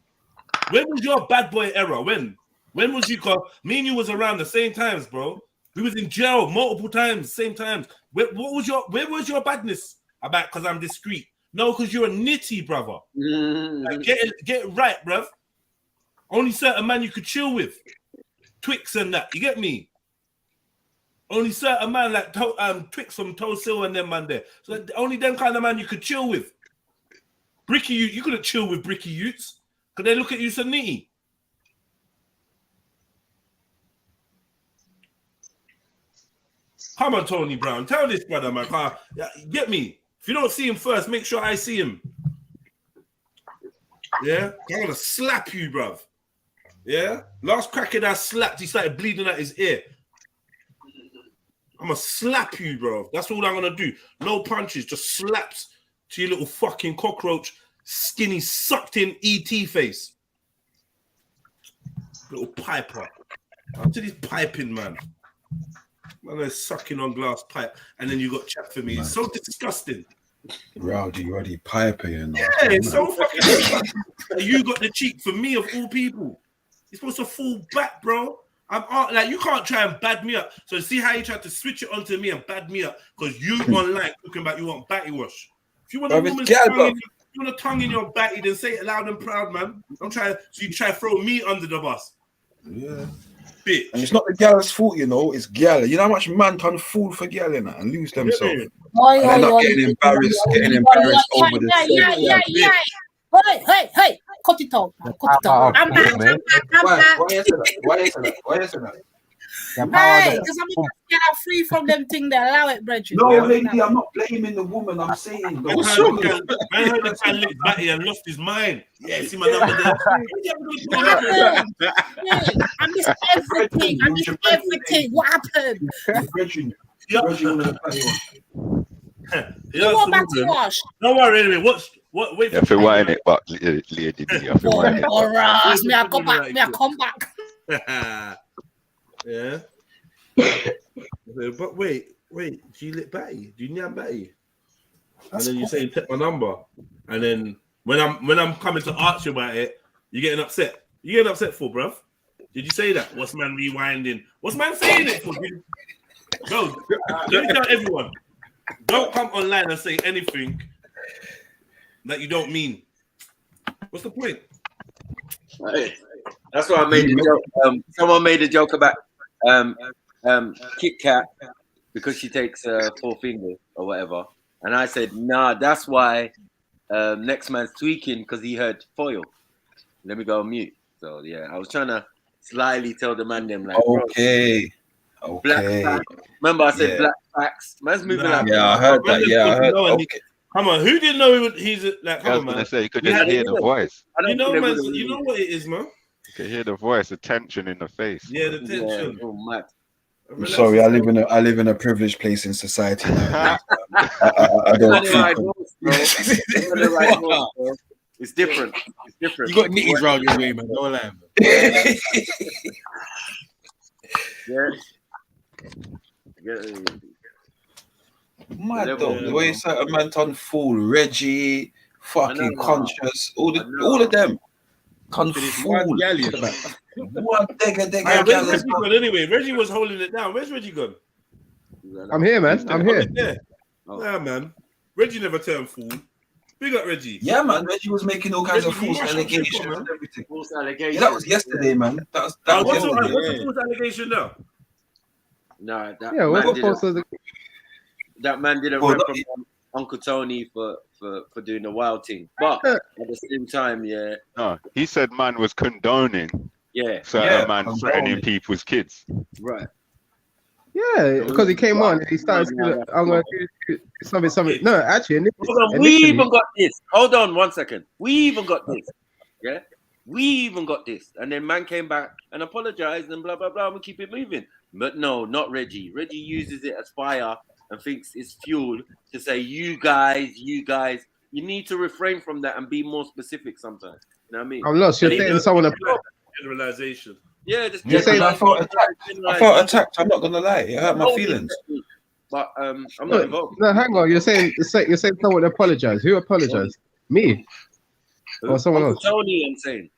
was your bad boy era? When was you? Me and you was around the same times, bro. We was in jail multiple times, same times. Where was your badness about? Because I'm discreet. No, because you're a nitty, brother. Like, get it right, bruv. Only certain man you could chill with. Twix and that. You get me? Only certain man like Twix from Tosil and them man there. So only them kind of man you could chill with. Bricky, you couldn't chill with Bricky Utes because they look at you so nitty. Come on, Tony Brown. Tell this brother, man. Get me. If you don't see him first, make sure I see him. Yeah? I'm going to slap you, bruv. Yeah? Last crackhead I slapped, he started bleeding out his ear. I'm going to slap you, bro. That's all I'm going to do. No punches, just slaps to your little fucking cockroach, skinny, sucked-in ET face. Little piper. After this piping, man. Man, they're sucking on glass pipe, and then you got chat for me. It's so disgusting. Rowdy Piper, you know. Yeah, it's so fucking. You got the cheek for me of all people. You're supposed to fall back, bro. I'm like, you can't try and bad me up. So see how you tried to switch it onto me and bad me up because you online talking about you want batty wash. If you want a woman's tongue in your batty, then say it loud and proud, man. Don't try. So you try to throw me under the bus. Yeah. Bitch. And it's not the gal's fault, you know. It's gal. You know how much man turn fool for gal in that and lose themselves. And they're not getting embarrassed over the Hey, cut it out. Cut it out. I'm back. Why you say that? Hey, because I'm get out free from them thing they allow it, brethren. No, lady, I'm not blaming the woman. I'm saying, I heard the guy licked batty and lost his mind. Yeah, see my number there. I missed everything. What happened? You want back to wash? Don't worry, anyway. What? Wait. I feel whining it, but lady, I feel whining it. All right, me I come back. Yeah. But wait. Do you lick batty? Do you nab batty? And then you say you take my number, and then when I'm coming to ask you about it, you're getting upset. You getting upset for, bruv? Did you say that? What's man rewinding? What's man saying it for? Go. Let me tell everyone. Don't come online and say anything that you don't mean. What's the point? Right. That's why I made the joke. Someone made a joke about Kit Kat because she takes 4 fingers or whatever, and I said, nah, that's why next man's tweaking because he heard foil. Let me go on mute. So yeah, I was trying to slyly tell the man them like, okay. Black facts. Remember I said black facts. Man's moving like I heard that. Yeah, I heard. Okay. Come on, who didn't know he's like? Come on, man. Say you could just hear the voice. You know, man. You know what it is, man. You can hear the voice, the tension in the face. Yeah, the tension. Oh, mad. I'm sorry, I live in a privileged place in society now. I don't It's different. It's different. You got nitties round your way, man. Don't lie, man. Mad though, the way certain man turn fool, Reggie, fucking conscious, all of them turn fool. One Where's Reggie gone anyway? Reggie was holding it down. Where's Reggie gone? I'm here, man. I'm here. Yeah, man. Reggie never turned fool. Big up Reggie. Yeah, man. Reggie was making all kinds of false allegations and everything. False allegations. Yeah, that was yesterday, man. That was yesterday. What's the false allegation now? No, that man didn't reprimand Uncle Tony for doing the wild thing. But at the same time, no, he said man was condoning. Yeah. Certain man threatening people's kids. Right. Yeah, because he came on and he started. I'm going to do something. No, actually, hold on. We even got this. Hold on 1 second. We even got this. Yeah. We even got this. And then man came back and apologized and blah blah blah. And we keep it moving. But no, not Reggie. Reggie uses it as fire and thinks it's fuel to say, you guys, you need to refrain from that and be more specific sometimes. You know what I mean? I'm lost. You're saying someone. Generalization. Yeah, you're saying I felt attacked. I'm not gonna lie. It hurt my feelings. But I'm not involved. No, hang on. You're saying someone apologized. Who apologized? Me? Or someone else? Tony, I'm saying.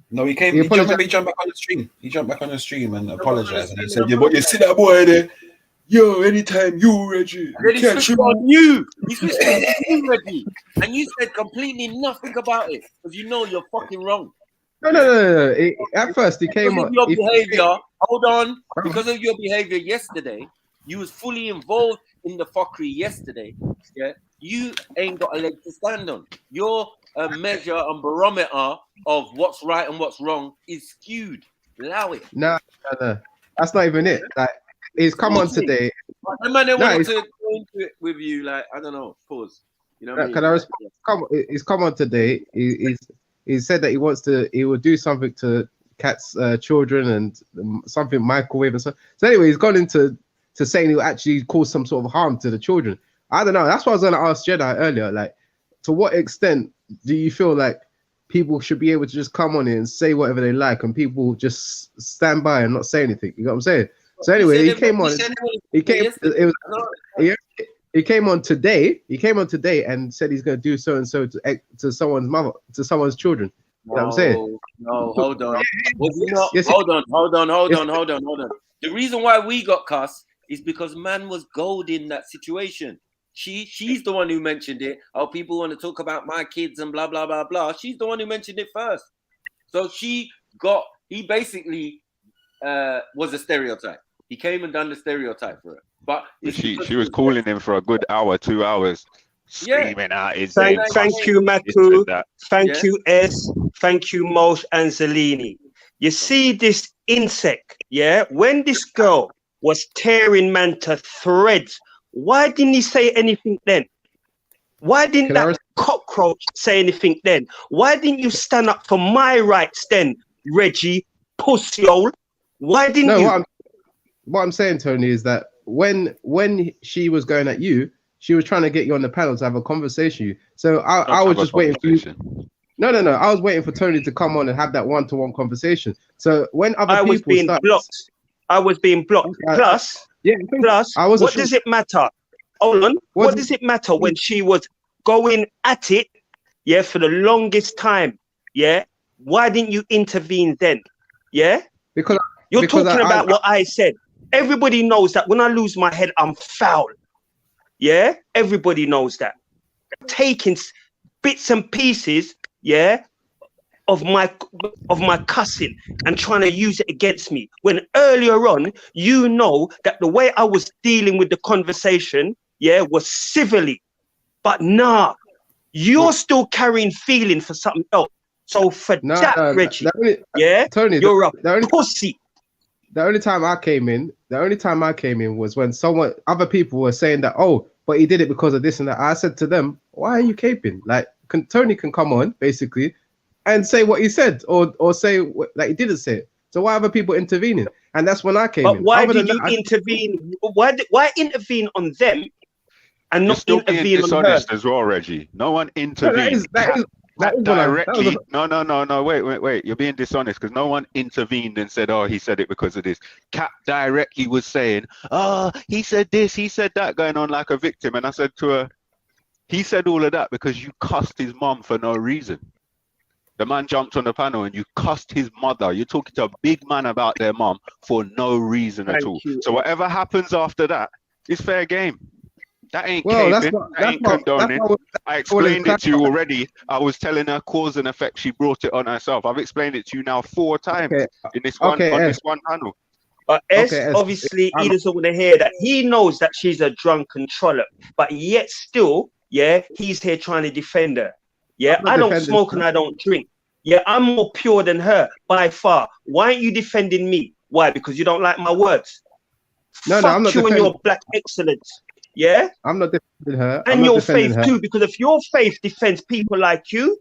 No, he came. He jumped back on the stream. He jumped back on the stream and apologized. And he said, "Yeah, but you see that boy there? Yo, anytime you, Reggie, he switched on you. He switched on you, Reggie, and you said completely nothing about it because you know you're fucking wrong." No. At first, he came on. Your behavior. Hold on. Because of your behavior yesterday, you was fully involved in the fuckery yesterday. Yeah, you ain't got a leg to stand on. Your measure and barometer of what's right and what's wrong is skewed. Allow it. No. That's not even it. Like, he's come on today. The man they wanted to go into it with you, like, I don't know, pause. You know what I mean? Can I respond? He's come on today. He said that he will do something to Kat's children and something microwave and stuff. So anyway, he's gone into saying he'll actually cause some sort of harm to the children. I don't know. That's what I was going to ask Jedi earlier. Like, to what extent do you feel like people should be able to just come on here and say whatever they like and people just stand by and not say anything? You know what I'm saying? So anyway, he came on. He came. He came on today. He came on today and said he's going to do so and so to someone's mother, to someone's children. You know what I'm saying? No, hold on. Was it not? Yes, hold on. The reason why we got cussed is because man was gold in that situation. She's the one who mentioned it. Oh, people want to talk about my kids and blah blah blah blah. She's the one who mentioned it first. So he basically was a stereotype. He came and done the stereotype for her. But she was calling him for a good hour, 2 hours, screaming out his Thank you, Maku. Thank you, S. Thank you, Mosh and Zelini. You see this insect, yeah? When this girl was tearing man to threads, why didn't he say anything then? Why didn't that cockroach say anything then? Why didn't you stand up for my rights then, Reggie, pussyhole? Why didn't you? What I'm saying, Tony, is that when she was going at you, she was trying to get you on the panel to have a conversation. So I was just waiting for you. No. I was waiting for Tony to come on and have that one-to-one conversation. So when other people was being blocked. Plus, what does it matter? Hold on. What does it matter when she was going at it? Yeah, for the longest time. Yeah. Why didn't you intervene then? Yeah. Because you're talking about what I said. Everybody knows that when I lose my head, I'm foul. Yeah, everybody knows that. Taking bits and pieces, yeah, of my cussing and trying to use it against me. When earlier on, you know that the way I was dealing with the conversation, yeah, was civilly. But nah, you're still carrying feeling for something else. So for Reggie, Tony, you're a pussy. The only time I came in was when other people were saying that, oh, but he did it because of this and that. I said to them, why are you caping? Like, Tony can come on, basically, and say what he said, or say that he didn't say it. So why are other people intervening? And that's when I came in. Why did you intervene? Why intervene on them and not intervene on her? As well, Reggie. No one intervened. Directly, no, wait. You're being dishonest because no one intervened and said, oh, he said it because of this. Cap directly was saying, oh, he said this, he said that, going on like a victim. And I said to her, he said all of that because you cussed his mum for no reason. The man jumped on the panel and you cussed his mother. You're talking to a big man about their mum for no reason at all. So whatever happens after that is fair game. That ain't caping, that ain't condoning. I explained it to you already. I was telling her cause and effect. She brought it on herself. I've explained it to you now 4 times in this one panel. But obviously, he doesn't want to hear that. He knows that she's a drunken trollop, but yet still, yeah, he's here trying to defend her. Yeah, I don't smoke and I don't drink. Yeah, I'm more pure than her by far. Why aren't you defending me? Why? Because you don't like my words. No, I'm not you and your black excellence. Yeah, I'm not defending her. And your faith too, because if your faith defends people like you,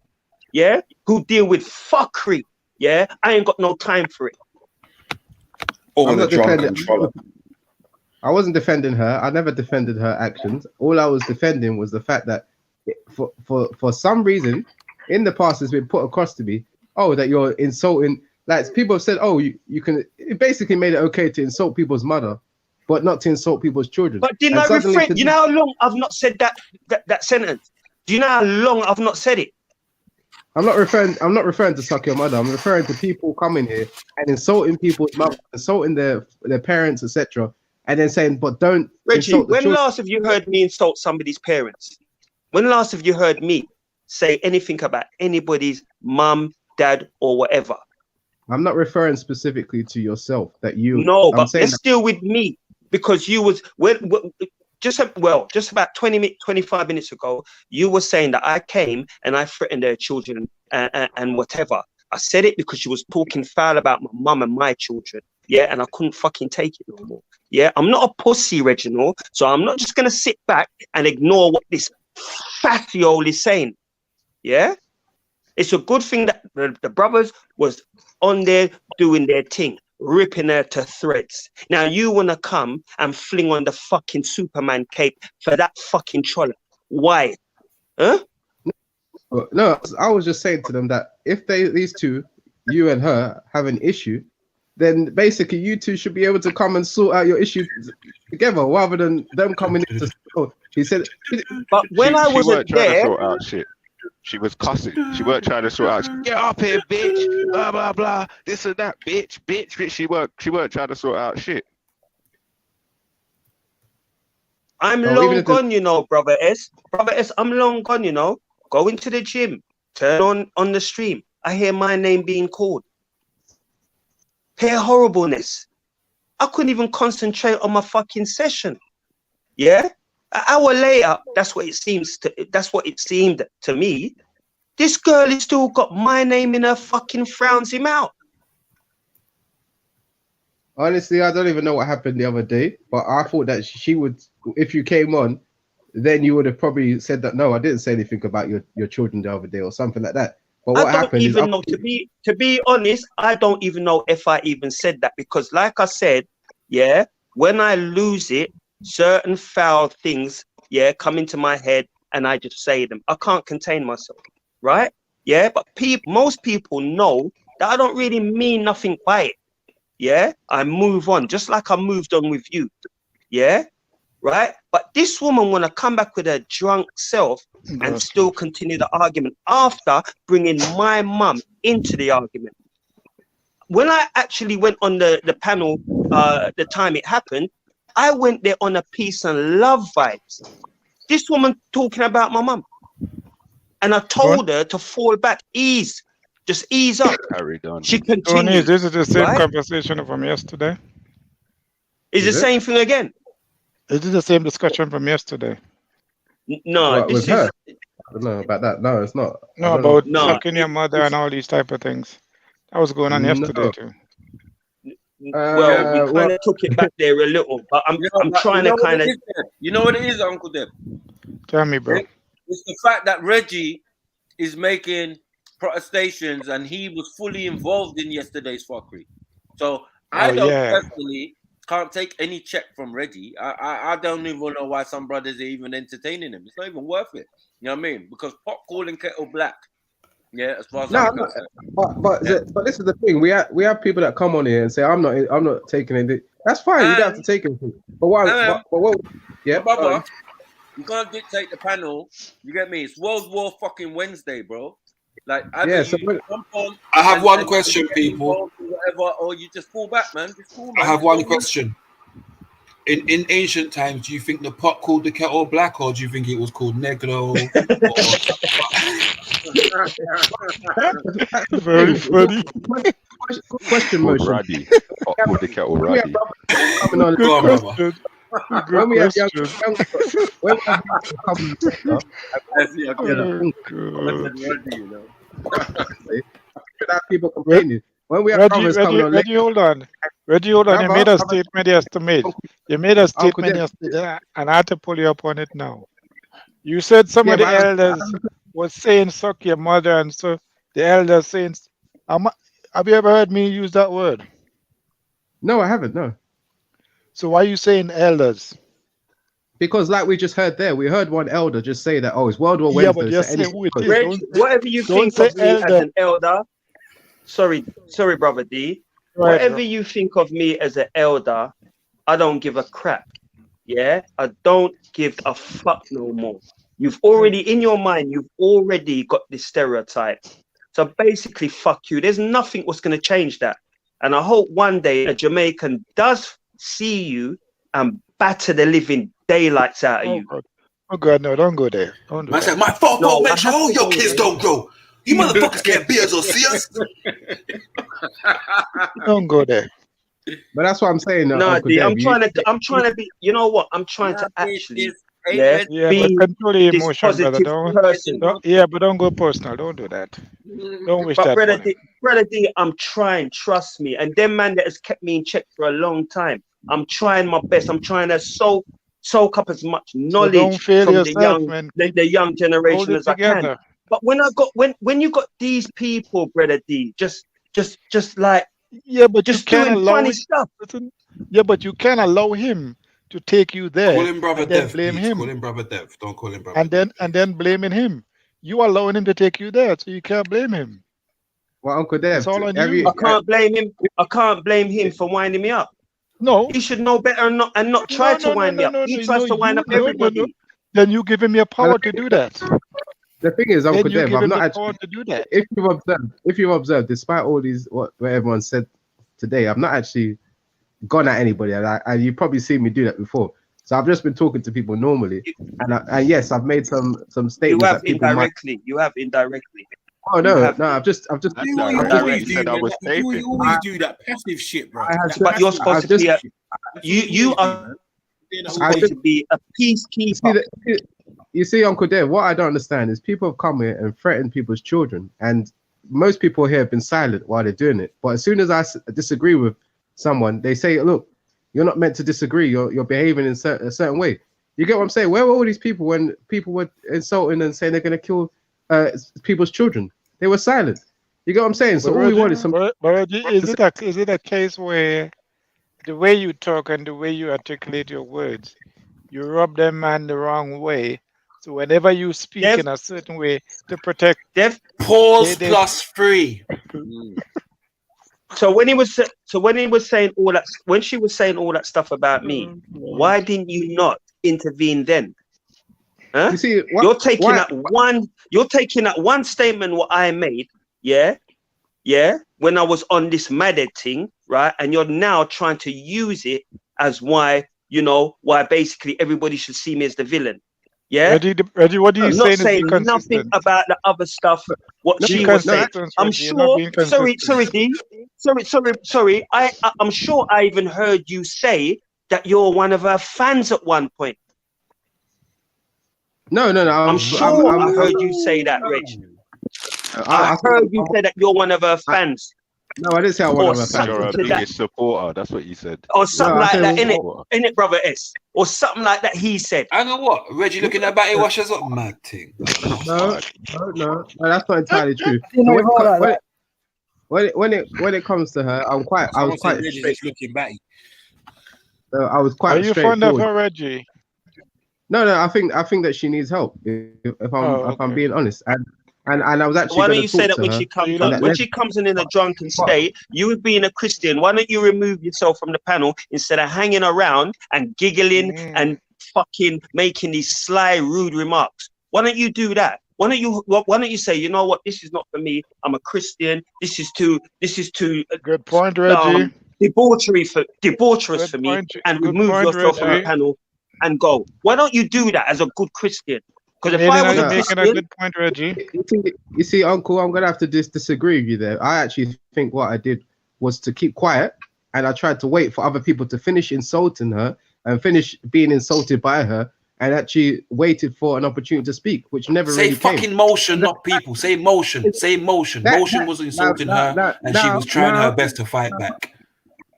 yeah, who deal with fuckery, yeah, I ain't got no time for it. I'm not defending. I wasn't defending her. I never defended her actions. All I was defending was the fact that for some reason in the past it's been put across to me, oh, that you're insulting. Like people have said, oh, you can. It basically made it okay to insult people's mother, but not to insult people's children. But didn't I refrain? You know how long I've not said that sentence? Do you know how long I've not said it? I'm not referring to suck your mother. I'm referring to people coming here and insulting people's mother, insulting their parents, etc. And then saying, but don't. Reggie, when last have you heard me insult somebody's parents? When last have you heard me say anything about anybody's mum, dad, or whatever? I'm not referring specifically to yourself. No, but it's still with me. Because you was just about 25 minutes ago, you were saying that I came and I threatened their children and whatever. I said it because she was talking foul about my mum and my children. Yeah, and I couldn't fucking take it no more. Yeah, I'm not a pussy, Reginald. So I'm not just gonna sit back and ignore what this fatty-ole is saying. Yeah, it's a good thing that the brothers was on there doing their thing, ripping her to threads. Now you want to come and fling on the fucking Superman cape for that fucking troller. Why? Huh? No, I was just saying to them that if these two, you and her, have an issue, then basically you two should be able to come and sort out your issue together rather than them coming in to She said, but when I she wasn't weren't trying to there, sort out shit. She was cussing. She weren't trying to sort out. Get up here, bitch. Blah blah blah. This and that, bitch. She weren't trying to sort out shit. I'm long gone, you know, brother S. Brother S, I'm long gone, you know. Go into the gym, turn on the stream. I hear my name being called. Hear horribleness. I couldn't even concentrate on my fucking session. Yeah? An hour later, that's what it seemed to me. This girl has still got my name in her fucking frowns him out. honestly, I don't even know what happened the other day, but I thought that she would, if you came on, then you would have probably said that, no, I didn't say anything about your children the other day or something like that. But what happened is, to be honest, I don't even know if I even said that, because like I said, yeah, when I lose it, certain foul things, yeah, come into my head and I just say them. I can't contain myself, right? Yeah, but most people know that I don't really mean nothing by it. Yeah, I move on, just like I moved on with you. Yeah, right? But this woman want to come back with her drunk self and still continue the argument after bringing my mum into the argument. When I actually went on the panel, the time it happened, I went there on a peace and love vibes. This woman talking about my mum. And I told her to fall back, just ease up. She continued. Tony, this is the same right? conversation from yesterday. Is the same thing again? It is the same discussion from yesterday. No, this is. Her? I don't know about that. No, it's not. No, about sucking your mother and all these type of things. That was going on yesterday too. Well, we kind of took it back there a little, but I'm trying to kind of. You know what it is, Uncle Deb? Tell me, bro. It's the fact that Reggie is making protestations and he was fully involved in yesterday's fuckery. So I don't personally can't take any check from Reggie. I don't even know why some brothers are even entertaining him. It's not even worth it. You know what I mean? Because pot calling kettle black. Yeah, as far as I'm concerned. But this is the thing. We have people that come on here and say I'm not taking it. That's fine. You don't have to take it. But why? But you can't dictate the panel. You get me? It's World War fucking Wednesday, bro. Like, I have one question, people. Whatever, or you just fall back, man. Just fall back. I have one question. In ancient times, do you think the pot called the kettle black, or do you think it was called negro? Very funny. Question, motion. Raddy. Pot called the kettle raddy. Good question. When we have young people complaining. When we have brothers coming on, Reggie, hold on. You made a statement yesterday. You made a statement yesterday, and I have to pull you up on it now. You said some of the elders was saying "suck your mother," and so the elders saying, "Have you ever heard me use that word?" No, I haven't. No. So why are you saying elders? Because like we just heard there, we heard one elder just say that, it's World War Wednesday. Yeah, but whatever you think of me as an elder, sorry, brother D. Right, whatever you think of me as an elder, I don't give a crap. Yeah, I don't give a fuck no more. You've already, in your mind, you've already got this stereotype. So basically, fuck you. There's nothing what's going to change that. And I hope one day a Jamaican does see you and batter the living daylights out of you. Oh God, no, don't go there. Don't do I said, my fault, make sure all your kids don't grow. You motherfuckers can't beards or see us. Don't go there. But that's what I'm saying. No, D, I'm trying to be, you know what? I'm trying to actually be control the emotion, brother. But don't go personal. Don't do that. Don't wish that. Brother D, I'm trying, trust me. And them man that has kept me in check for a long time. I'm trying my best. I'm trying to soak up as much knowledge from the young generation as I can. But when you got these people, brother D, just like but just you can't doing allow funny stuff. Yeah, but you can't allow him to take you there. Call him brother Dev. Blame him. Call him brother Dev. Don't call him brother. And then blaming him. You allowing him to take you there, so you can't blame him. Well, Uncle Dev, it's all on you. I can't blame him. I can't blame him for winding me up. No, he should know better and not try to wind me up. He tries to wind up everybody. then you giving me a power to do that. The thing is, Uncle Then you Dev, give I'm him not the actually. power to do that. If you've observed, despite all these what everyone said today, I've not actually gone at anybody, and you probably seen me do that before. So I've just been talking to people normally, and yes, I've made some statements You have that people might. indirectly. You have indirectly. Oh no, no, I've just. You always do that passive shit, bro. But you're supposed to be you are supposed to be a peacekeeper. You see, Uncle Dev, what I don't understand is people have come here and threatened people's children, and most people here have been silent while they're doing it. But as soon as I disagree with someone, they say, "Look, you're not meant to disagree. You're behaving in a certain way." You get what I'm saying? Where were all these people when people were insulting and saying they're going to kill people's children? They were silent. You get what I'm saying? So all we want is some. Is it a case where the way you talk and the way you articulate your words, you rub them man the wrong way? So whenever you speak in a certain way to protect, pause +3. So when he was saying all that, when she was saying all that stuff about me, why didn't you not intervene then? Huh? You see, you're taking that one statement what I made, yeah, when I was on this mad thing, right? And you're now trying to use it as why basically everybody should see me as the villain. Yeah, Reggie, what do you say? Not saying nothing about the other stuff. What she was saying, I'm sure. Sorry, D. Sorry. I'm sure I even heard you say that you're one of her fans at one point. No. I'm sure I heard you say that, Reg. I heard you say that you're one of her fans. No, I didn't say I was one of her fans. You're her biggest supporter. That's what you said. Or something like that, innit, brother S? Or something like that he said. I know what? Reggie looking at Batty Washers up, mad thing. No, that's not entirely true. When it comes to her, I was quite looking Batty. I was quite. Are you fond of her, Reggie? No, I think that she needs help. If I'm being honest, and I was actually. Why don't you say that when she comes in a drunken state, you being a Christian, why don't you remove yourself from the panel instead of hanging around and giggling and fucking making these sly, rude remarks? Why don't you do that? Why don't you say, you know what, this is not for me. I'm a Christian. This is too. Good point, Reggie. Debaucherous for me, and remove yourself from the panel and go. Why don't you do that as a good Christian? Because if I was a Christian, a good point, Reggie. You see, Uncle, I'm gonna have to disagree with you there. I actually think what I did was to keep quiet, and I tried to wait for other people to finish insulting her and finish being insulted by her, and actually waited for an opportunity to speak, which never really came. Say fucking motion, not people. Say motion. Say motion. Motion was insulting her, and she was trying her best to fight back.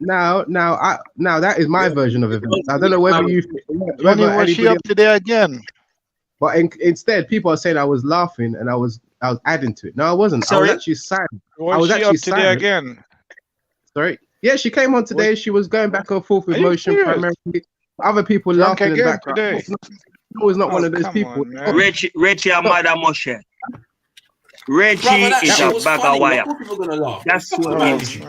Now that is my version of events. I don't know whether you. Was she up today again? But instead, people are saying I was laughing and I was adding to it. No, I wasn't. Sorry? I was actually silent. Was she up today again? Sorry. Yeah, she came on today. She was going back and forth with motion primarily. Other people laughing in the background. I was not one of those people. Reggie Amada Moshe. Reggie is a bag of wire. That's what it is.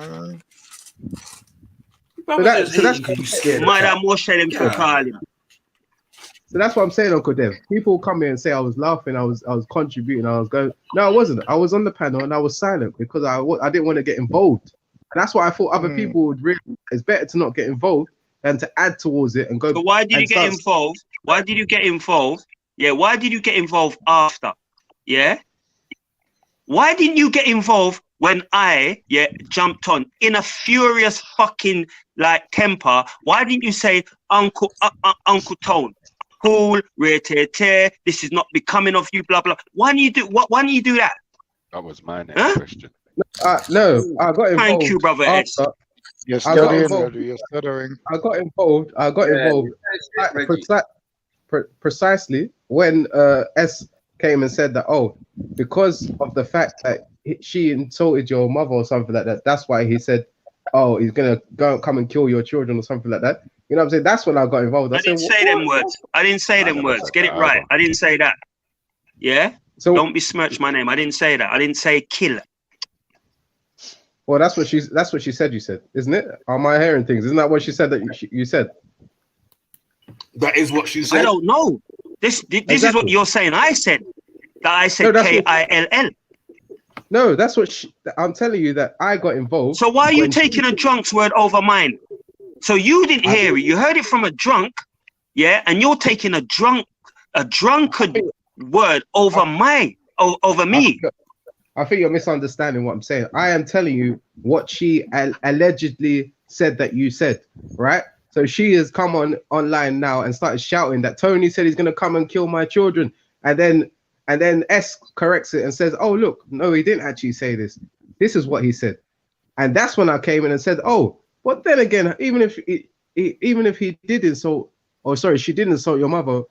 So that's what I'm saying, Uncle Dev. People come here and say I was laughing, I was contributing, I was going. No, I wasn't. I was on the panel and I was silent because I didn't want to get involved. And that's why I thought other people would really. It's better to not get involved than to add towards it and go. So why did you get involved? Why did you get involved? Yeah. Why did you get involved after? Yeah. Why didn't you get involved when I jumped on in a furious fucking temper? Why didn't you say Uncle Tone? Cool, this is not becoming of you, blah blah. Why don't you do that? That was my next question. No, I got involved. Thank you, brother Ed. I got involved precisely when S came and said that because of the fact that she insulted your mother or something like that, that's why he said, he's gonna come and kill your children or something like that. You know what I'm saying? That's when I got involved. I didn't say them words. Get it right. I didn't say that. Yeah? So don't besmirch my name. I didn't say that. I didn't say kill. Well, that's what she said. You said, isn't it? Am I hearing things? Isn't that what she said that you said? That is what she said. I don't know. This is what you're saying. I said KILL. No, that's what I'm telling you, that I got involved. So why are you taking a drunk's word over mine? So you didn't hear it. You heard it from a drunk, yeah, and you're taking a drunkard word over me. I think you're misunderstanding what I'm saying. I am telling you what she allegedly said that you said, right? So she has come online now and started shouting that Tony said he's gonna come and kill my children, and then S corrects it and says, "Oh look, no, he didn't actually say this. This is what he said." And that's when I came in and said, "Oh, but then again, even if he did insult, or sorry, she did insult your mother,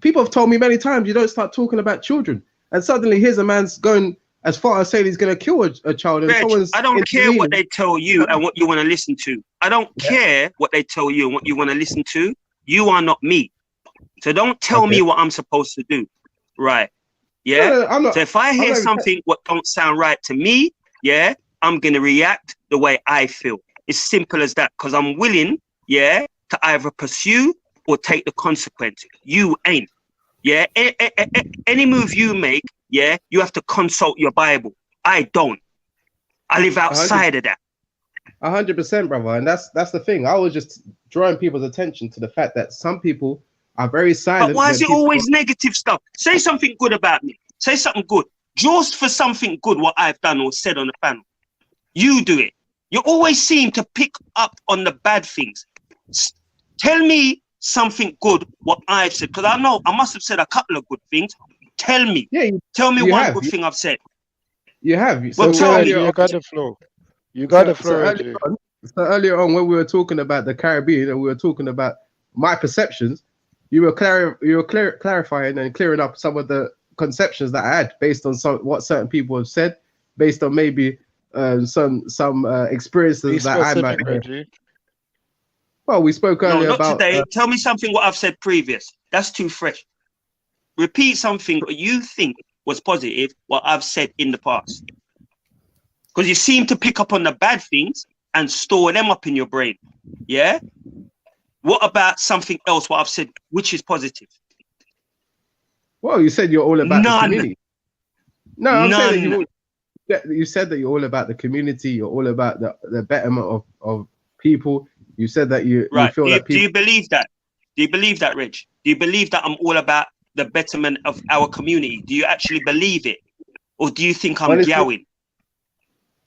people have told me many times you don't start talking about children." And suddenly here's a man's going as far as saying he's going to kill a child. And Reg, I don't care what they tell you and what you want to listen to. I don't care what they tell you and what you want to listen to. You are not me. So don't tell me what I'm supposed to do. Right. Yeah. No, so if I hear something what don't sound right to me, yeah, I'm going to react the way I feel. It's simple as that, because I'm willing, yeah, to either pursue or take the consequence. You ain't. Yeah. Any move you make, yeah, you have to consult your Bible. I don't. I live outside 100%. of that. 100%, brother. And that's the thing. I was just drawing people's attention to the fact that some people are very silent. But why is it always negative stuff? Say something good about me. Say something good. Draws for something good what I've done or said on the panel. You do it. You always seem to pick up on the bad things. Tell me something good what I've said, because I know I must have said a couple of good things. Tell me. Yeah, tell me one good thing I've said. You have. So well, tell me. you got the flow. You got the flow. So earlier on, when we were talking about the Caribbean and we were talking about my perceptions, you were clarifying and clearing up some of the conceptions that I had based on what certain people have said, based on maybe some experiences that I might have. Well, we spoke earlier about today. Tell me something what I've said previous. That's too fresh. Repeat something what you think was positive what I've said in the past, because you seem to pick up on the bad things and store them up in your brain. Yeah. What about something else what I've said which is positive? Well, you said you're all about the community. No, I'm saying that you said that you're all about the community. You're all about the betterment of people. You said that you feel that people. Do you believe that? Do you believe that, Rich? Do you believe that I'm all about the betterment of our community? Do you actually believe it, or do you think I'm yowing?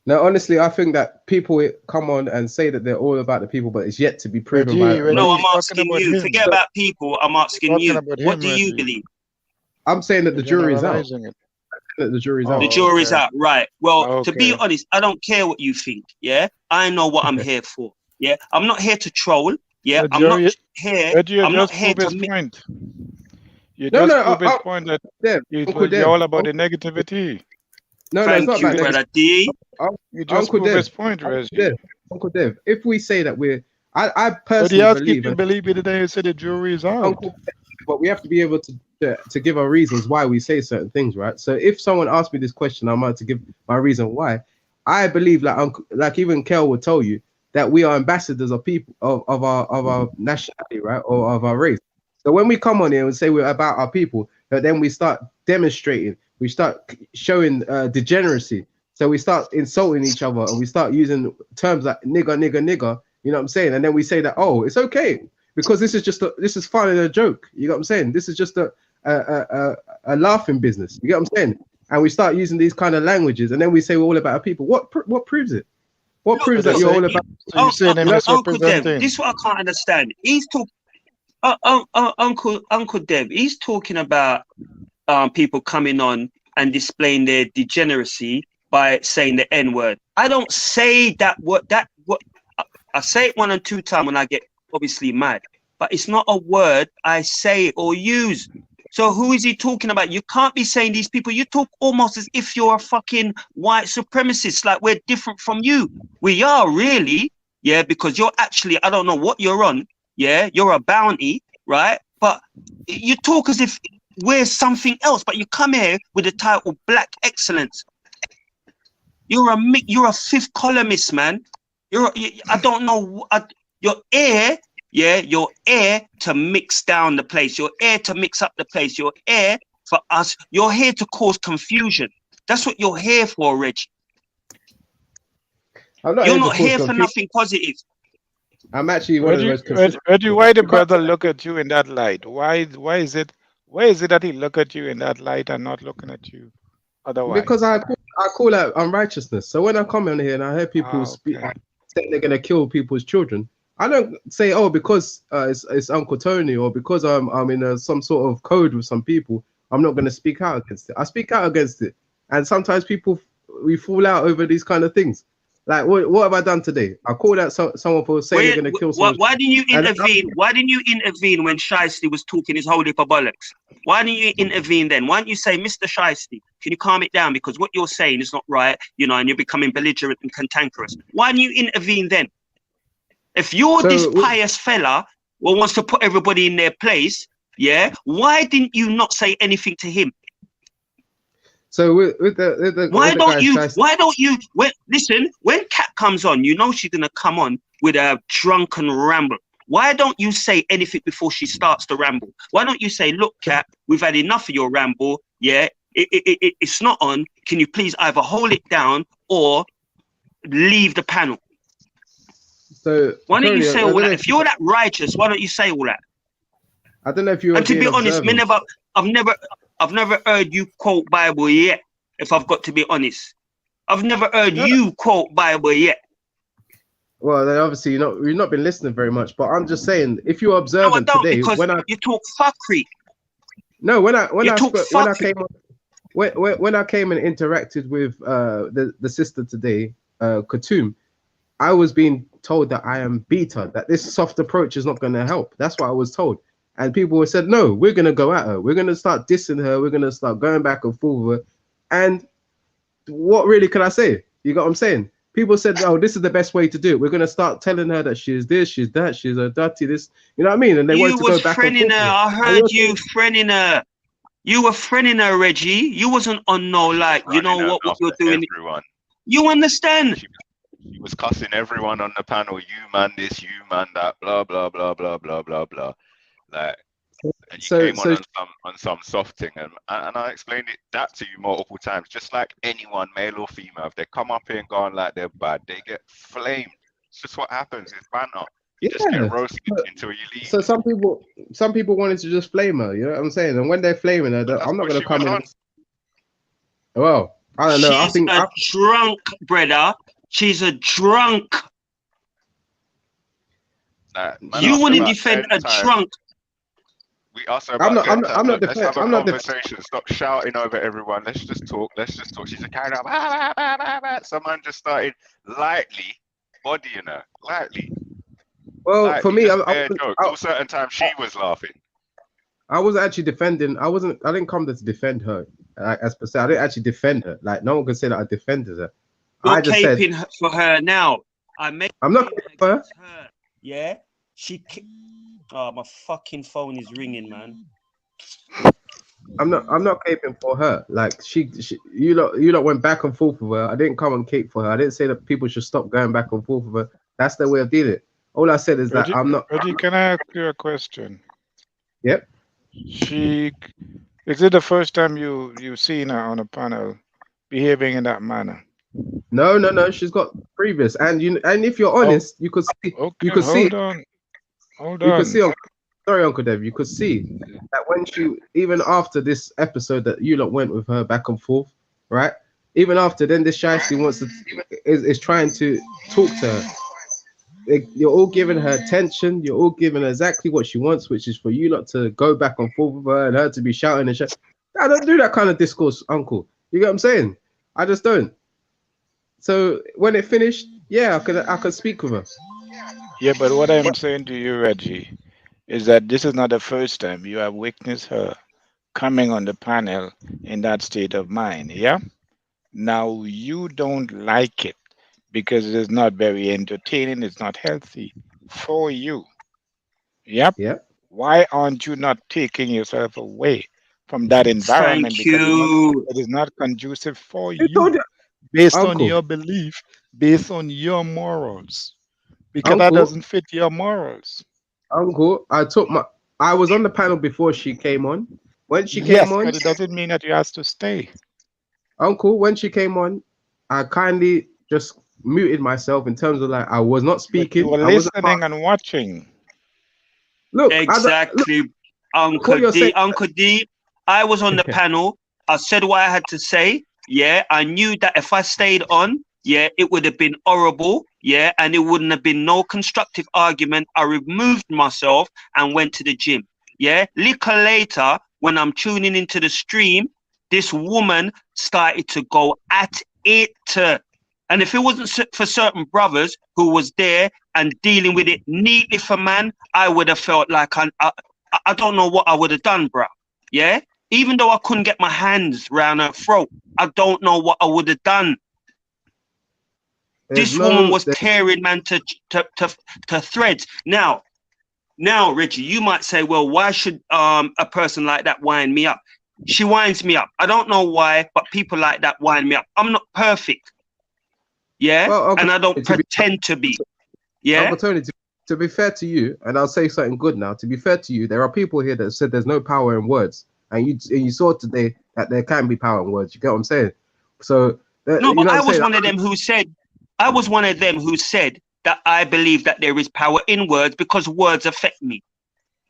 No, honestly, I think that people come on and say that they're all about the people, but it's yet to be proven. No, I'm asking you. Forget about people. I'm asking you. What do you believe? I'm saying that the jury's out. That the jury's out. The jury's out, right? Well, to be honest, I don't care what you think. Yeah, I know what I'm here for. Yeah, I'm not here to troll. Yeah, I'm not here. I'm not here to point. You just prove his point that you're all about the negativity. No, it's not about brother D. You just prove his point, Reggie. Uncle Dev, if we say that I personally believe it today. You said the jury is out. But we have to be able to give our reasons why we say certain things, right? So if someone asked me this question, I'm about to give my reason why. I believe, like even Kel will tell you, that we are ambassadors of people of our nationality, right, or of our race. So when we come on here and say we're about our people, but then we start demonstrating, we start showing degeneracy. So we start insulting each other and we start using terms like nigger, nigger, nigger. You know what I'm saying? And then we say that, oh, it's okay because this is fun and a joke. You know what I'm saying? This is just a laughing business. You get what I'm saying? And we start using these kind of languages, and then we say we're all about our people. What proves it? What proves that you're all about? So you're saying Uncle Dev, this is what I can't understand. He's talking. Uncle Dev, he's talking about people coming on and displaying their degeneracy by saying the N-word. I don't say that word. I say it 1 or 2 times when I get obviously mad, but it's not a word I say or use. So who is he talking about? You can't be saying these people. You talk almost as if you're a fucking white supremacist, like we're different from you. We are really, yeah, because you're actually, I don't know what you're on. Yeah, you're a bounty, right? But you talk as if we're something else, but you come here with the title Black Excellence. You're a fifth columnist, man. I don't know. Your ear Yeah, you're here to mix down the place. You're here to mix up the place. You're here for us. You're here to cause confusion. That's what you're here for, Reggie. You're not here for nothing positive. I'm actually one of the most consistent. Reggie, why the brother look at you in that light? Why is it that he look at you in that light and not looking at you otherwise? Because I call out unrighteousness. So when I come in here and I hear people speak, saying they're gonna kill people's children, I don't say, oh, because it's Uncle Tony, or because I'm in some sort of code with some people, I'm not gonna speak out against it. I speak out against it, and sometimes we fall out over these kind of things. Like, what have I done today? I called out someone for saying they're going to kill someone. Why didn't you intervene? Why didn't you intervene when Shiesty was talking his whole heap of bollocks? Why didn't you intervene then? Why don't you say, Mr. Shiesty, can you calm it down? Because what you're saying is not right, you know, and you're becoming belligerent and cantankerous. Why didn't you intervene then? If you're this pious fella who wants to put everybody in their place, yeah, why didn't you not say anything to him? So why don't you listen, when Kat comes on, you know she's gonna come on with a drunken ramble. Why don't you say anything before she starts to ramble? Why don't you say, look, Kat, we've had enough of your ramble, yeah, it's not on. Can you please either hold it down or leave the panel? So why don't you say all that? If you're that righteous, why don't you say all that? I don't know if you. And to be honest, I've never heard you quote Bible yet. If I've got to be honest, I've never heard you quote Bible yet. Well, then obviously you've not been listening very much. But I'm just saying, if you're observant today, because you talk fuckery. No, when I came and interacted with the sister today, Katoom, I was being told that I am beta, that this soft approach is not going to help. That's what I was told. And people said, no, we're going to go at her. We're going to start dissing her. We're going to start going back and forth with her. And what really can I say? You got what I'm saying? People said, oh, this is the best way to do it. We're going to start telling her that she's this, she's that, she's a dirty this. You know what I mean? And they wanted to go back and forth. I heard you friending her. You were friending her, Reggie. You wasn't on no, like, you know what you're doing. Everyone. You understand? She was cussing everyone on the panel. You man this, you man that, blah, blah, blah, blah, blah, blah, blah. Like, and you came on some soft thing, and I explained that to you multiple times. Just like anyone, male or female, if they come up here and go on like they're bad, they get flamed. It's just what happens. It's banter. You just get roasted until you leave. So some people wanted to just flame her. You know what I'm saying? And when they're flaming her, I'm not going to come in. Well, I don't know. She's a drunk, brother. She's a drunk. You want to defend a drunk? We also I'm not let's have a conversation. Stop shouting over everyone. Let's just talk. She's a carried up. Someone just started lightly bodying her. Lightly. Well, lightly, for me, at certain times she was laughing. I was actually defending. I didn't come there to defend her. As per se, I didn't actually defend her. Like, no one can say that I defended her. You're caping for her now. I'm not caping for her. Yeah, oh, my fucking phone is ringing, man. I'm not caping for her. Like, you lot went back and forth with her. I didn't come and cape for her. I didn't say that people should stop going back and forth with her. That's their way of dealing it. All I said is that I'm not. Reggie, can I ask you a question? Yep. Is it the first time you've seen her on a panel behaving in that manner? No. She's got previous, and if you're honest, you could see. Okay, you could see. Hold you on. could see. Sorry, Uncle Dev. You could see that when even after this episode that you lot went with her back and forth, right? Even after then, this Shiesty is trying to talk to her. You're all giving her attention. You're all giving her exactly what she wants, which is for you lot to go back and forth with her and her to be shouting and shit. I don't do that kind of discourse, Uncle. You get what I'm saying? I just don't. So when it finished, yeah, I could speak with her. Yeah, but what I'm saying to you, Reggie, is that this is not the first time you have witnessed her coming on the panel in that state of mind. Yeah. Now you don't like it because it is not very entertaining. It's not healthy for you. Yep. Yep. Why aren't you not taking yourself away from that environment? Thank you. It is not conducive for you, based on your belief, based on your morals, because that doesn't fit your morals. Uncle, I was on the panel before she came on. When she came Yes, on, but it doesn't mean that you have to stay. Uncle, when she came on, I kindly just muted myself in terms of like I was not speaking. You were I wasn't listening and watching. Look, exactly, Uncle D. Uncle D. I was on the panel. I said what I had to say. Yeah, I knew that if I stayed on, yeah, it would have been horrible. Yeah, and it wouldn't have been no constructive argument. I removed myself and went to the gym. Yeah, little later, when I'm tuning into the stream, this woman started to go at it. And if it wasn't for certain brothers who was there and dealing with it neatly for man, I would have felt like I don't know what I would have done, bro. Yeah, even though I couldn't get my hands round her throat, I don't know what I would have done. This woman was tearing man to threads. Now, Reggie, you might say, well, why should a person like that wind me up? She winds me up. I don't know why, but people like that wind me up. I'm not perfect. Yeah, well, and I don't pretend to be. Yeah, Uncle Tony, to be fair to you, and I'll say something good now. To be fair to you, there are people here that said there's no power in words, and you saw today that there can be power in words. You get what I'm saying? So no, but I was one of them who said. I was one of them who said that I believe that there is power in words because words affect me.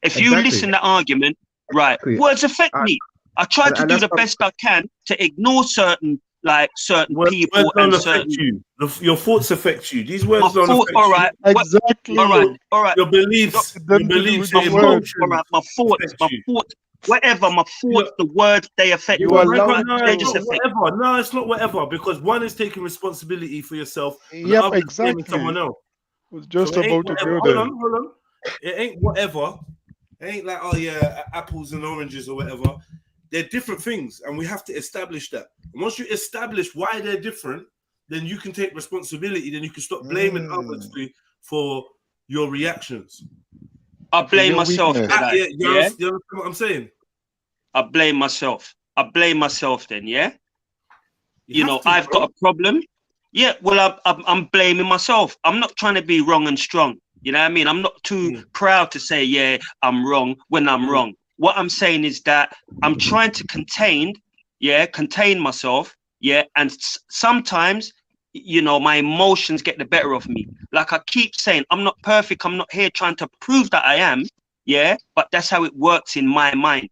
If you listen to argument, right, words affect me. I try to do the best I can to ignore certain people. Words don't affect you. Your thoughts affect you. These words don't affect you. All right. Exactly. All right. Your beliefs. Your beliefs. My thoughts. All right. My thoughts. Whatever. My thoughts. The words they affect you. They just affect. Whatever. No, it's not whatever because one is taking responsibility for yourself. Yep, exactly. Someone else. I was just about to go there. there. Hold on. It ain't whatever. It ain't like apples and oranges or whatever. They're different things, and we have to establish that. And once you establish why they're different, then you can take responsibility. Then you can stop blaming others for your reactions. I blame myself. You understand what I'm saying? I blame myself. Then, yeah. You know, I've got a problem. Yeah, well, I'm blaming myself. I'm not trying to be wrong and strong. You know what I mean? I'm not too proud to say, yeah, I'm wrong when I'm wrong. What I'm saying is that I'm trying to contain myself, and sometimes, you know, my emotions get the better of me. Like I keep saying, I'm not perfect. I'm not here trying to prove that I am, but that's how it works in my mind.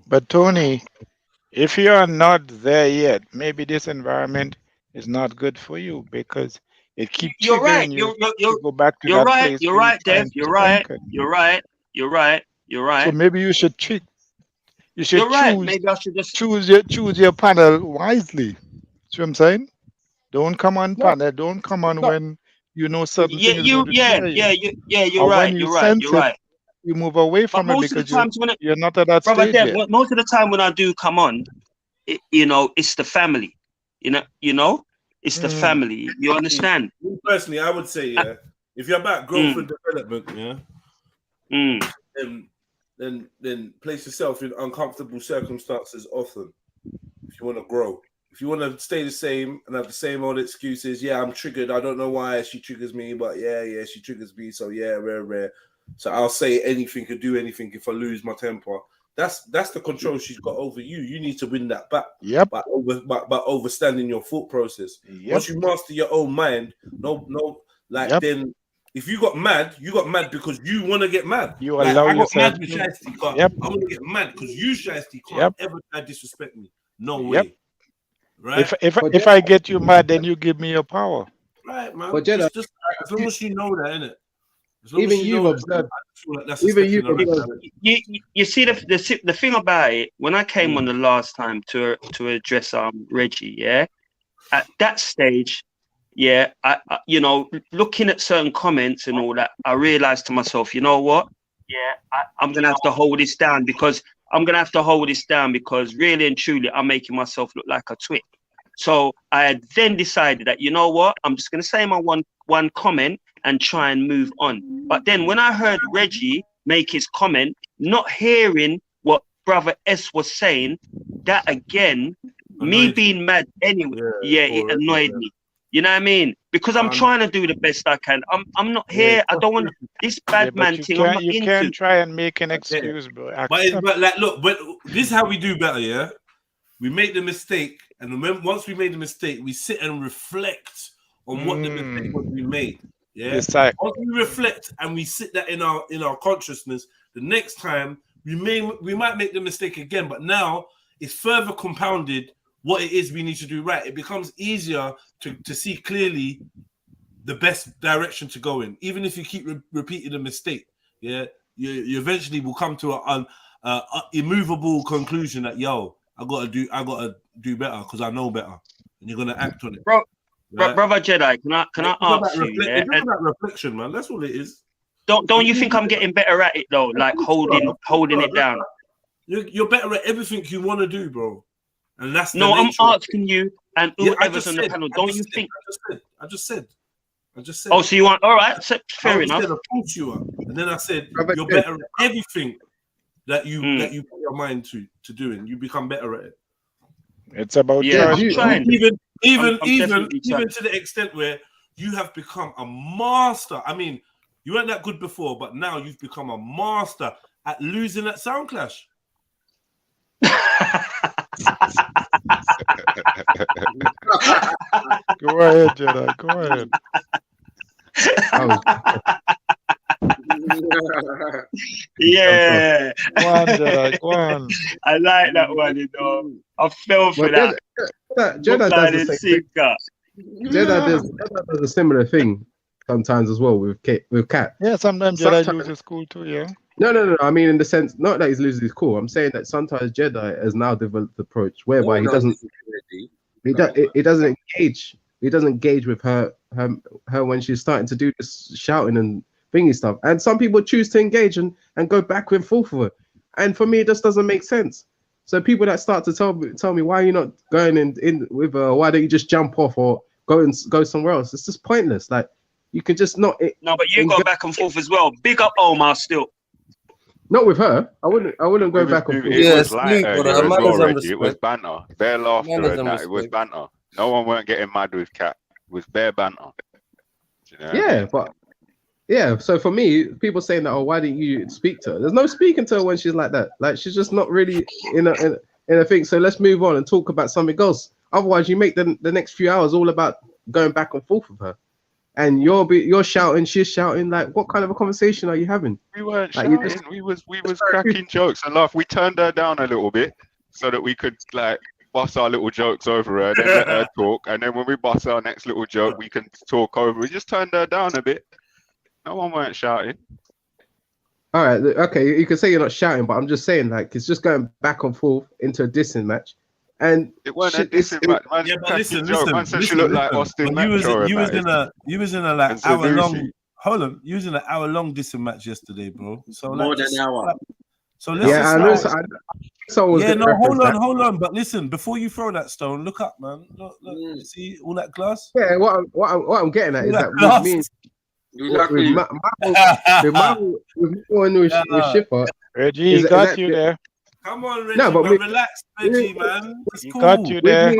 But Tony, if you are not there yet, maybe this environment is not good for you because it keeps triggering you to go back to that place. You're right, Dev. You're right. So maybe you should choose. You're right. Maybe I should just choose your panel wisely. See what I'm saying? Don't come on panel. Don't come on when you know certain things. You're right. You're right. You move away from it because you're not at that stage Dev, yet. most of the time when I do come on, you know, it's the family. You know. It's the family. You understand? Personally, I would say, if you're about growth and development, then place yourself in uncomfortable circumstances often. If you want to grow, if you want to stay the same and have the same old excuses, I'm triggered. I don't know why she triggers me, but she triggers me. So rare. So I'll say anything, could do anything if I lose my temper. That's the control she's got over you. You need to win that back. Yep. By overstanding your thought process. Yep. Once you master your own mind, then if you got mad because you want to get mad. You allow yourself. I want to get mad because you shiesty can't ever disrespect me. No way. Right? If I get you mad, then you give me your power. Right, man. But just as long as you know that, innit? Even you've observed. You see the thing about it. When I came on the last time to address Reggie, at that stage, I you know, looking at certain comments and all that, I realized to myself, you know what? I'm gonna have to hold this down because really and truly, I'm making myself look like a twit. So I had then decided that, you know what? I'm just gonna say my one comment and try and move on. But then when I heard Reggie make his comment, not hearing what Brother S was saying, that again, me being mad anyway, it annoyed me. You know what I mean? because I'm trying to do the best I can. I'm not here. I don't want this bad man thing. I'm not You into. can't try and make an excuse, bro. But like, look, but this is how we do better. Yeah, we make the mistake, and once we made the mistake, we sit and reflect on what the mistake was we made. Yeah, once we reflect and we sit that in our consciousness, the next time we might make the mistake again, but now it's further compounded what it is we need to do right. It becomes easier to see clearly the best direction to go in, even if you keep repeating the mistake. Yeah, you eventually will come to an immovable conclusion that I gotta do better because I know better, and you're gonna act on it, bro. Right? Brother Jedi, can I ask you? It's about reflection, man. That's all it is. Don't you think I'm getting better at it though? Like holding it down. You're better at everything you want to do, bro. And that's I'm asking you and whoever's on the panel. Don't you think? I just said. Oh, so you want? All right, fair enough. Of course you are. And then I said you're better at everything that you put your mind to doing. You become better at it. It's about even to the extent where you have become a master. I mean, you weren't that good before, but now you've become a master at losing at sound clash. Go ahead, Jedi. Go ahead. Yeah. Go on, Jedi. Go on. I like that one, you know. I fell for that. Jedi does the same thing. Jedi does a similar thing sometimes as well with Cat. Yeah, sometimes Jedi loses cool too, yeah. No. I mean, in the sense, not that he's losing his cool. I'm saying that sometimes Jedi has now developed the approach whereby he doesn't engage. He doesn't engage with her when she's starting to do this shouting and thingy stuff. And some people choose to engage and go back and forth with her. And for me, it just doesn't make sense. So people that start to tell me why you're not going in with her, why don't you just jump off or go somewhere else? It's just pointless. Like you can just not. No, but you go back and forth as well. Big up Omar still. Not with her. I wouldn't go back and forth. It was banter. Bare laughter and that. It was banter. No one weren't getting mad with Cat. It was bare banter. You know yeah, but yeah. So for me, people saying that, why didn't you speak to her? There's no speaking to her when she's like that. Like she's just not really in a thing. So let's move on and talk about something else. Otherwise, you make the next few hours all about going back and forth with her. And you're shouting, she's shouting. Like, what kind of a conversation are you having? We weren't shouting. We was cracking jokes and laugh. We turned her down a little bit so that we could like bust our little jokes over her, then let her talk. And then when we bust our next little joke, we can talk over. We just turned her down a bit. No one weren't shouting. All right, okay. You can say you're not shouting, but I'm just saying like it's just going back and forth into a dissing match. And it wasn't a dissing match. Yeah, but listen. Man said she looked like Austin Metro. You was in a like hour long. Hold on, you was in an hour long dissing match yesterday, bro. So more than an hour. So let's hold on. But listen, before you throw that stone, look up, man. Look, see all that glass. Yeah, what I'm getting at is that with Schiffer, Reggie, got you there. Come on, Reggie. No, but relax, Reggie, man. It's cool. Got you there.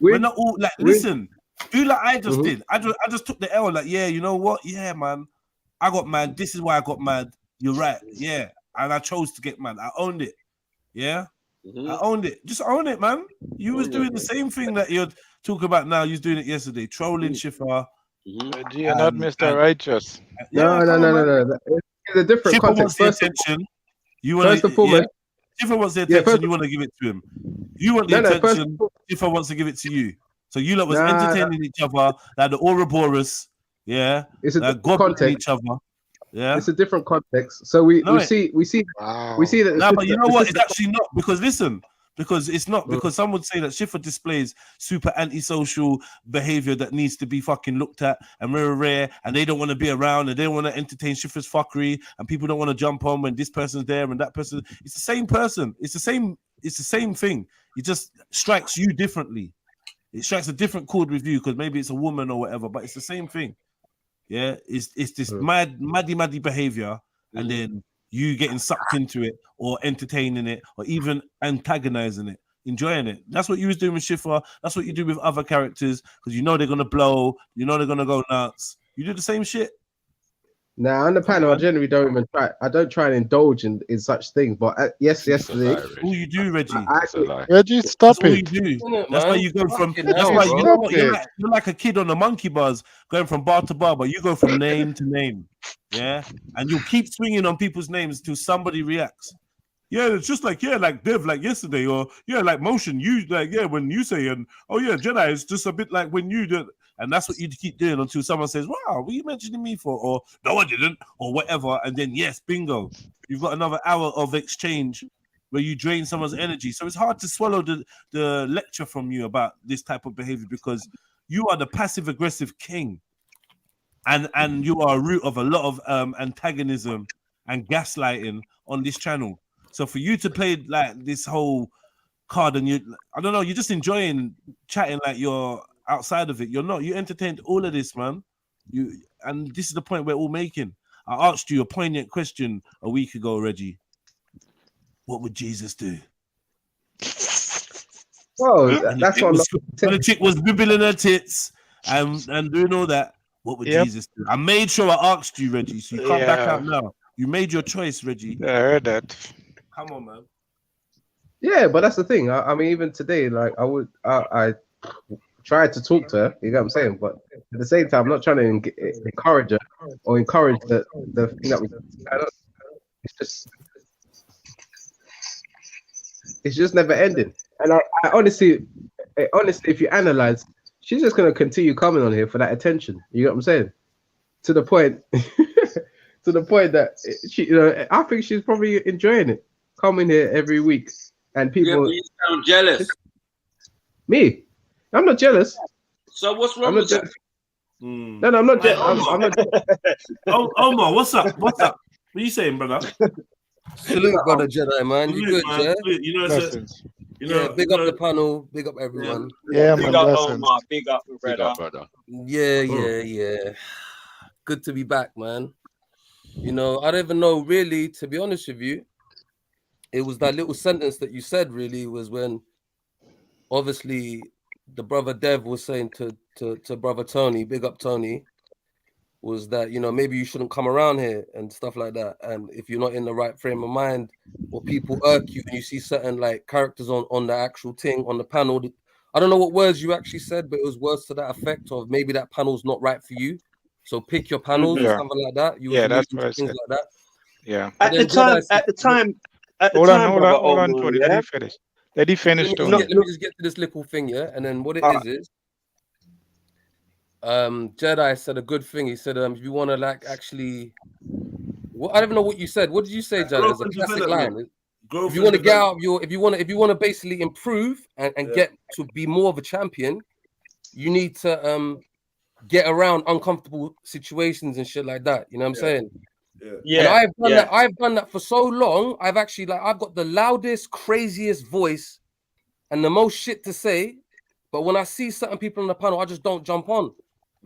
We're not all like. Listen, do like I just did. I just took the L. Like, yeah, you know what? Yeah, man. I got mad. This is why I got mad. You're right. Yeah, and I chose to get mad. I owned it. Yeah, I owned it. Just own it, man. You was doing the same thing that you're talking about now. You was doing it yesterday, trolling Schiffer. Reggie, you're not Mr. Righteous. No. It's a different context. First attention. You want first and foremost. Schiffer wants the attention, you want to give it to him. You want the attention, Schiffer wants to give it to you. So you lot was entertaining each other like the Ouroboros, yeah. It's a context. Each other, yeah. It's a different context. So we see that. No, but you know what? It's actually not because listen, because it's not because some would say that Schiffer displays super antisocial behavior that needs to be fucking looked at and rare, and they don't want to be around and they don't want to entertain Schiffer's fuckery, and people don't want to jump on when this person's there and that person. It's the same person. It's the same thing. It just strikes you differently. It strikes a different chord with you because maybe it's a woman or whatever, but it's the same thing. Yeah, it's this maddy behavior, and then you getting sucked into it or entertaining it or even antagonizing it. enjoying it. That's what you was doing with Schiffer. That's what you do with other characters because you know they're gonna blow. You know they're gonna go nuts. You do the same shit. Now on the panel, I generally don't even try. I don't try and indulge in such things. But yesterday, all you do, Reggie. Reggie, stop That's all you it. do. It, That's why man. you go from. Fucking That's hell, why bro. you know what you're like a kid on the monkey bars going from bar to bar, but you go from name to name, yeah, and you'll keep swinging on people's names till somebody reacts. Yeah, it's just like Dev, like yesterday, or like Motion. You like when you say and Jedi, it's just a bit like when you do, and that's what you keep doing until someone says, "Wow, what are you mentioning me for?" Or "No, I didn't," or whatever, and then yes, bingo, you've got another hour of exchange where you drain someone's energy. So it's hard to swallow the lecture from you about this type of behavior because you are the passive aggressive king, and you are a root of a lot of antagonism and gaslighting on this channel. So for you to play like this whole card and I don't know, you're just enjoying chatting like you're outside of it. You're not. You entertained all of this, man. And this is the point we're all making. I asked you a poignant question a week ago, Reggie. What would Jesus do? Oh, that's what when the chick was bibbling her tits and doing all that. What would Jesus do? I made sure I asked you, Reggie, so you can't back out now. You made your choice, Reggie. I heard that. Come on, man. Yeah, but that's the thing. I mean, even today, like I tried to talk to her. You know what I'm saying? But at the same time, I'm not trying to encourage her or encourage the thing that was. It's just never ending. And I honestly, if you analyze, she's just gonna continue coming on here for that attention. You know what I'm saying? To the point, that she, I think she's probably enjoying it, coming here every week, and people. Yeah, but you sound jealous. Me? I'm not jealous. So what's wrong with that? No, I'm not jealous. I'm not. Omar, what's up? What's up? What are you saying, brother? Salute, brother Jedi, man. You good, man. Yeah? Big up the panel. Big up everyone. Yeah, big man. up, Blessings. Omar. Big up, brother. Yeah. Good to be back, man. I don't even know, really, to be honest with you. It was that little sentence that you said, really, was when obviously the brother Dev was saying to brother Tony, big up Tony, was that, maybe you shouldn't come around here and stuff like that. And if you're not in the right frame of mind or people irk you and you see certain like characters on the actual thing, on the panel, I don't know what words you actually said, but it was words to that effect of maybe that panel's not right for you. So pick your panels or something like that. You that's what I things said. like that. Yeah. At the time, hold on, brother, Tony. Let me finish. Let me finish, Tony. Let me just get to this little thing, yeah? And then what it is Jedi said a good thing. He said, if you want to like actually, I don't even know what you said. What did you say, Jedi? It's a classic line. If you want to get out of your, if you want to basically improve and get to be more of a champion, you need to get around uncomfortable situations and shit like that. You know what I'm saying? And I've done that for so long. I've actually I've got the loudest, craziest voice and the most shit to say. But when I see certain people on the panel, I just don't jump on.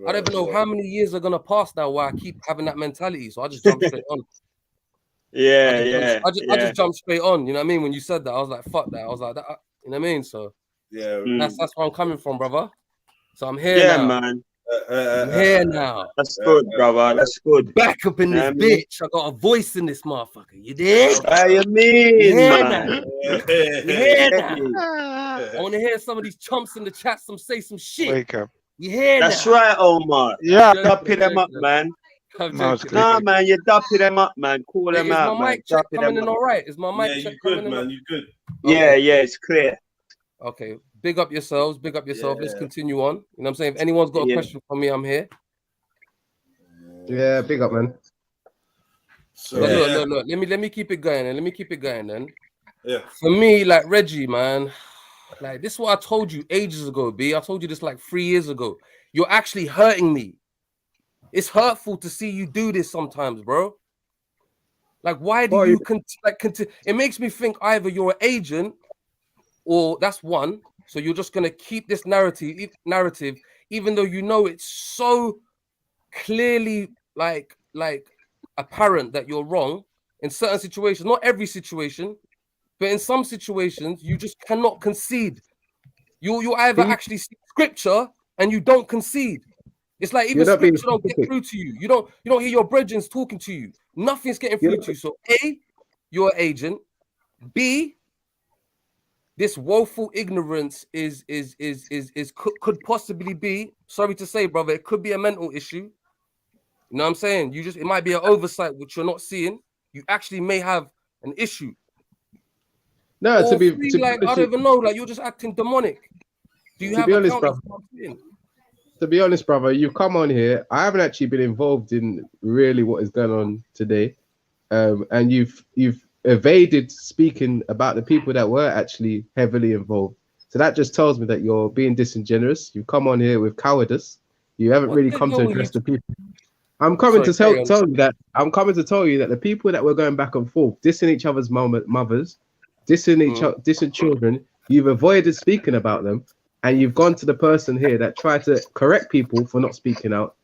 I don't even know how many years are gonna pass now where I keep having that mentality. So I just jump straight on. I just jumped straight on. You know what I mean? When you said that, I was like, fuck that. I was like, that. You know what I mean? So that's where I'm coming from, brother. So I'm here now. Man. I'm here now. That's good, brother. That's good. Back up in this bitch. I got a voice in this motherfucker. You dig? What you mean, You hear man? now? You hear now? I want to hear some of these chumps in the chat say some shit. Wake up. You hear That's now? right, Omar. Yeah. Dupping them up, man. Nah, man, you're dupping them up, man. Call them out, is my man. mic check coming in all right? Is my mic check coming in? Man, you good. Yeah, it's clear. Okay, big up yourselves. Big up yourself. Let's continue on. You know what I'm saying? If anyone's got a question for me, I'm here. Yeah, big up, man. So look. Let me keep it going, and let me keep it going then. Yeah. For me, like Reggie, man, like this is what I told you ages ago, B. I told you this like 3 years ago. You're actually hurting me. It's hurtful to see you do this sometimes, bro. Like, why do you continue? It makes me think either you're an agent, or that's one. So you're just gonna keep this narrative, even though you know it's so clearly like apparent that you're wrong in certain situations. Not every situation, But in some situations, you just cannot concede. You either actually see scripture and you don't concede. It's like even scripture don't get through to you. You don't hear your brethren talking to you. Nothing's getting through to you. So A, you're an agent. B, this woeful ignorance could possibly be, sorry to say, brother, it could be a mental issue. You know what I'm saying? It might be an oversight which you're not seeing. You actually may have an issue. No, or I don't even know, like you're just acting demonic. Do you have a counter? To be honest, brother, you come on here. I haven't actually been involved in really what is going on today, and you've evaded speaking about the people that were actually heavily involved. So that just tells me that you're being disingenuous. You've come on here with cowardice. You haven't really come to address the people. I'm coming to tell you that the people that were going back and forth, dissing each other's mothers, dissing children, you've avoided speaking about them, and you've gone to the person here that tried to correct people for not speaking out.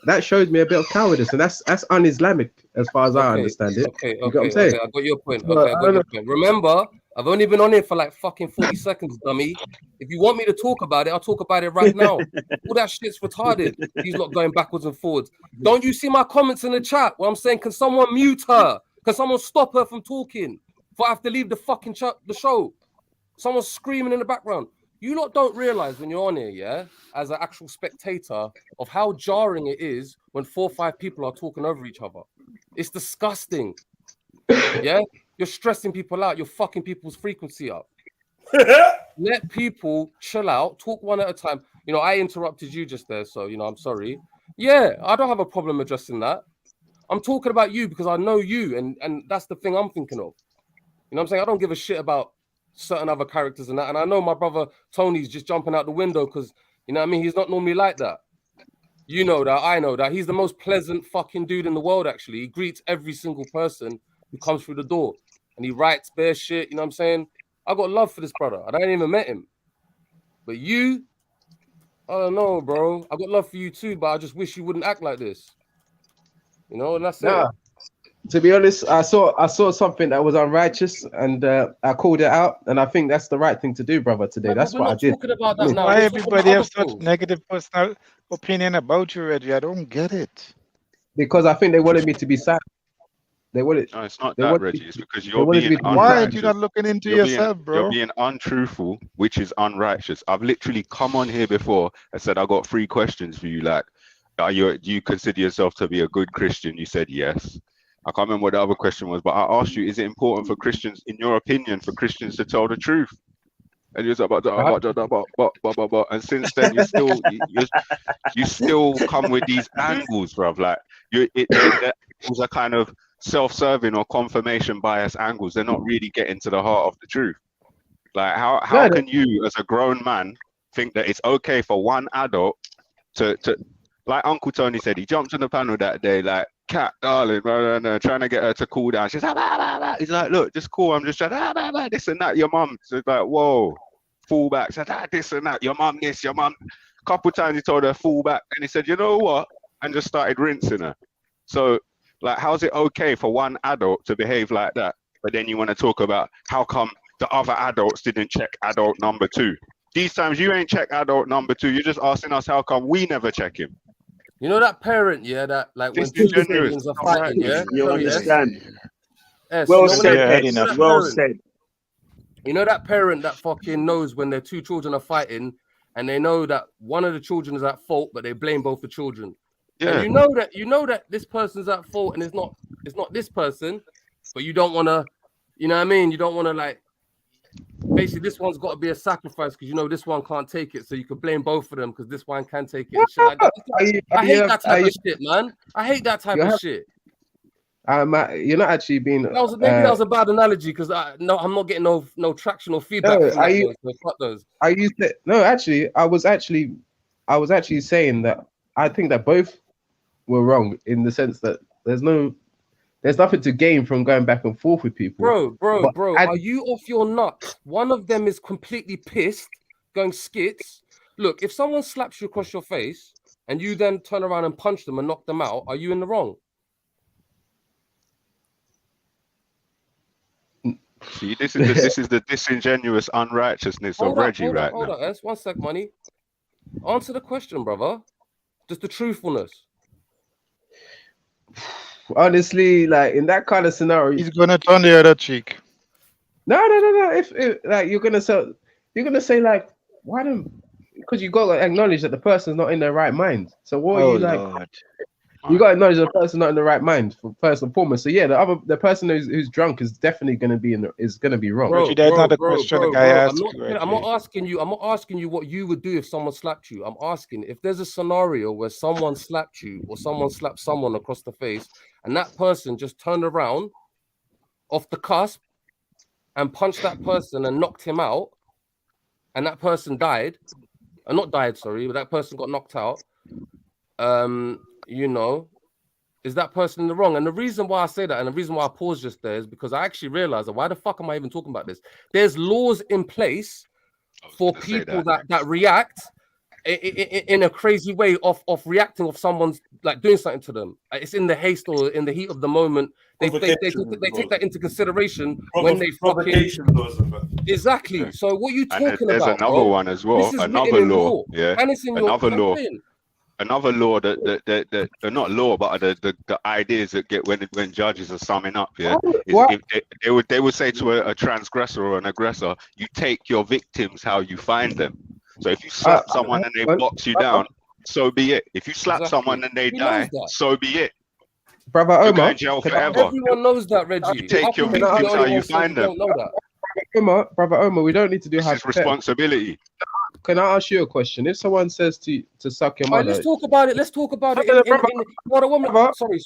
That shows me a bit of cowardice, and that's un-Islamic as far as I understand it. Okay, you know what I'm saying? I got your point. Okay, I got your point. Remember, I've only been on here for like fucking 40 seconds, dummy. If you want me to talk about it, I'll talk about it right now. All that shit's retarded. He's not going backwards and forwards. Don't you see my comments in the chat where I'm saying, can someone mute her? Can someone stop her from talking? Before I have to leave the fucking the show. Someone's screaming in the background. You lot don't realize when you're on here, yeah, as an actual spectator, of how jarring it is when 4 or 5 people are talking over each other. It's disgusting. Yeah, you're stressing people out. You're fucking people's frequency up. Let people chill out. Talk one at a time. You know, I interrupted you just there, so you know I'm sorry. Yeah, I don't have a problem addressing that. I'm talking about you because I know you, and that's the thing I'm thinking of. You know what I'm saying? I don't give a shit about certain other characters and that. And I know my brother Tony's just jumping out the window because, you know what I mean? He's not normally like that. You know that. I know that. He's the most pleasant fucking dude in the world, actually. He greets every single person who comes through the door. And he writes bare shit. You know what I'm saying? I got love for this brother. I ain't even met him. But you, I don't know, bro. I got love for you too, but I just wish you wouldn't act like this. You know, and that's it. To be honest, I saw something that was unrighteous, and I called it out, and I think that's the right thing to do, brother. Today, that's what I did. About that now. Why everybody have such negative personal opinion about you, Reggie? I don't get it. Because I think they wanted me to be sad. They wanted. No, it's not that, Reggie. It's because you're being unrighteous. Why aren't you not looking into yourself, bro? You're being untruthful, which is unrighteous. I've literally come on here before and said I got 3 questions for you. Like, do you consider yourself to be a good Christian? You said yes. I can't remember what the other question was, but I asked you, is it important for Christians, in your opinion, for Christians to tell the truth? And you're like, and since then you still come with these angles, bruv. Like those are kind of self-serving or confirmation bias angles. They're not really getting to the heart of the truth. Like how can you, as a grown man, think that it's okay for one adult to like Uncle Tony said, he jumped on the panel that day, like, cat, darling, trying to get her to cool down. She's like, he's like, look, just cool. I'm just trying, this and that, your mum. So it's like, whoa, fall back. Said, this and that, your mum, this, your mum. A couple times he told her fall back, and he said, you know what? And just started rinsing her. So, like, how's it okay for one adult to behave like that? But then you want to talk about how come the other adults didn't check adult number 2. These times you ain't check adult number 2. You're just asking us how come we never check him. You know that parent, yeah, that like when 2 siblings are fighting, yeah? You understand? Yes. Well said, well said. You know that parent that fucking knows when their 2 children are fighting and they know that one of the children is at fault, but they blame both the children. Yeah. And you know that this person's at fault and it's not this person, but you don't want to, you know what I mean? You don't want to like, basically this one's got to be a sacrifice because you know this one can't take it, so you could blame both of them because this one can take it and shit like that. I hate that type of shit, man. I hate that type of shit. You're not actually being. Maybe that was a bad analogy because I'm not getting no traction or feedback. Actually, I was actually saying that I think that both were wrong in the sense that there's nothing to gain from going back and forth with people. Bro, are you off your nut? One of them is completely pissed, going skits. Look, if someone slaps you across your face and you then turn around and punch them and knock them out, are you in the wrong? See, this is the disingenuous unrighteousness of Reggie right now. Hold on, S. 1 sec, money. Answer the question, brother. Just the truthfulness. Honestly, like in that kind of scenario, he's gonna turn the other cheek. No. If like you're gonna say like, why don't? Because you got to acknowledge that the person's not in their right mind. So what are you like? Lord. You got to acknowledge the person's not in the right mind for first and foremost. So yeah, the person who's drunk is definitely going to be wrong. Reggie, that's not the question the guy asked you. I'm not asking you. I'm not asking you what you would do if someone slapped you. I'm asking if there's a scenario where someone slapped you or someone slapped someone across the face, and that person just turned around off the cusp and punched that person and knocked him out, and that person died. Not died, sorry, but that person got knocked out. You know, is that person in the wrong? And the reason why I say that, and the reason why I paused just there, is because I actually realized that why the fuck am I even talking about this? There's laws in place for people that react in a crazy way of reacting of someone's like doing something to them. It's in the haste or in the heat of the moment. They take that into consideration when they fucking exactly. So what are you talking about? There's another one as well. Another law, yeah. And it's in another your law. campaign. Another law that not law, but the ideas that get when judges are summing up, yeah, is if they would say to a transgressor or an aggressor, you take your victims how you find them. So if you slap someone and they box you down, so be it. If you slap someone and they die, so be it. Brother Omar, you're going to jail forever. Everyone knows that, Reggie. You take your victims how you find them. Brother Omar, we don't need to do responsibility. Can I ask you a question? If someone says to suck your mother, let's talk about it. Let's talk about it.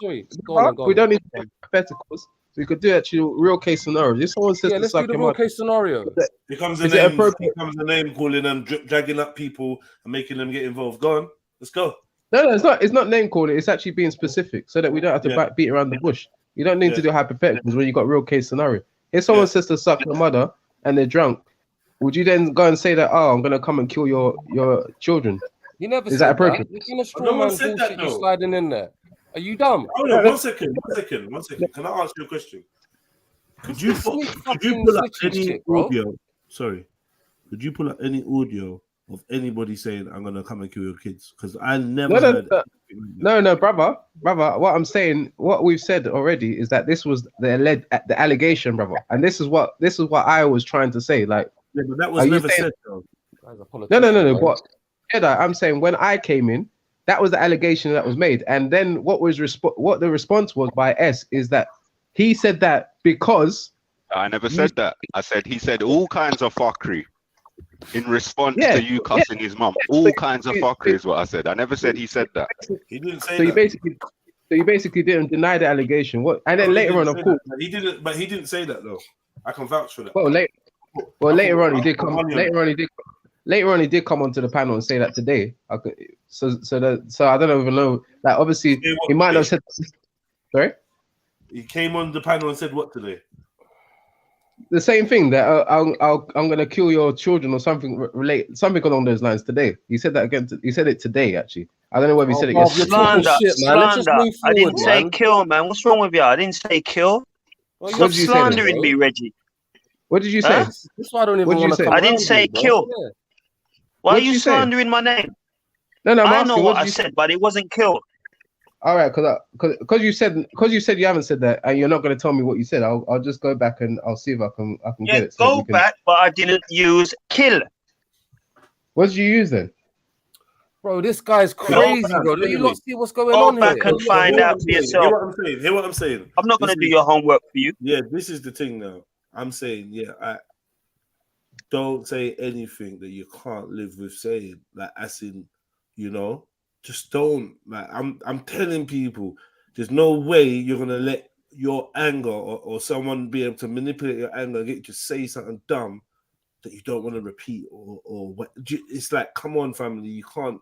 Sorry. Go on. We don't need to do hypotheticals. We could do actually real case scenarios. If someone says to suck your mother, case scenario. Becomes a name calling them, dragging up people and making them get involved. Go on, let's go. No, it's not name calling. It's actually being specific so that we don't have to beat around the bush. You don't need to do hypotheticals when you got real case scenario. If someone says to suck your mother and they're drunk, would you then go and say that, oh, I'm gonna come and kill your children? You never is that appropriate? No one said that. You sliding in there. Are you dumb? Hold on, one second. Can I ask you a question? Could you pull up any audio? Sorry, could you pull up any audio of anybody saying, "I'm gonna come and kill your kids"? Because I never heard. No, brother. What I'm saying, what we've said already is that this was the allegation, brother, and this is what I was trying to say. Like, yeah, but that was never said, though. No. But I'm saying when I came in, that was the allegation that was made, and then what the response was by S is that he said that because I never said that. I said he said all kinds of fuckery in response to you cussing his mum. All kinds of fuckery is what I said. I never said he said that. He didn't say that. You basically didn't deny the allegation. What? And then later on, of course, he didn't. But he didn't say that though. I can vouch for that. Later on, he did come. Later on, he did come onto the panel and say that today. So I don't even know. Like, obviously, he might not have said. Sorry. He came on the panel and said what today? The same thing that I'm gonna kill your children or something along those lines today. He said that again. He said it today actually. I don't know whether he said it yesterday. Slander. I didn't say kill, man. What's wrong with you? I didn't say kill. Stop slandering me, Reggie. What did you say? That's why I don't even want to come. I didn't say kill. Why are you slandering my name? No, I know what I said, but it wasn't kill. All right, because you said you haven't said that, and you're not going to tell me what you said. I'll just go back and I'll see if I can get it. So go back, but I didn't use kill. What did you use then? Bro, this guy's crazy, bro. Do you not see what's going on here? Go back and find out for yourself. Hear what I'm saying. I'm not going to do your homework for you. Yeah, this is the thing now. I'm saying, I don't say anything that you can't live with saying. Like, as in, just don't. Like, I'm telling people, there's no way you're gonna let your anger or someone be able to manipulate your anger and get you to say something dumb that you don't want to repeat or what. It's like, come on, family, you can't.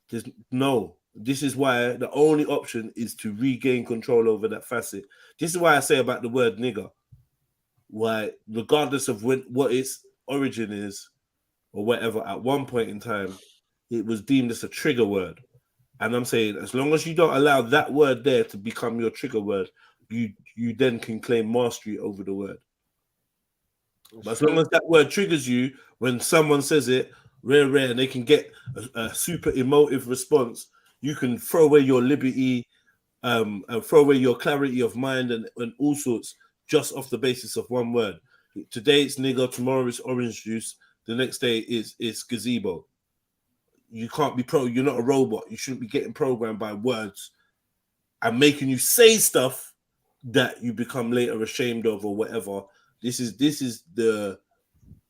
This is why the only option is to regain control over that facet. This is why I say about the word nigger. Why, regardless of what its origin is or whatever, at one point in time, it was deemed as a trigger word. And I'm saying, as long as you don't allow that word there to become your trigger word, you then can claim mastery over the word. But as long as that word triggers you, when someone says it, rare, and they can get a super emotive response, you can throw away your liberty, and throw away your clarity of mind and all sorts just off the basis of one word. Today it's nigger, tomorrow it's orange juice, the next day it's gazebo. You can't be you're not a robot. You shouldn't be getting programmed by words and making you say stuff that you become later ashamed of or whatever. This is the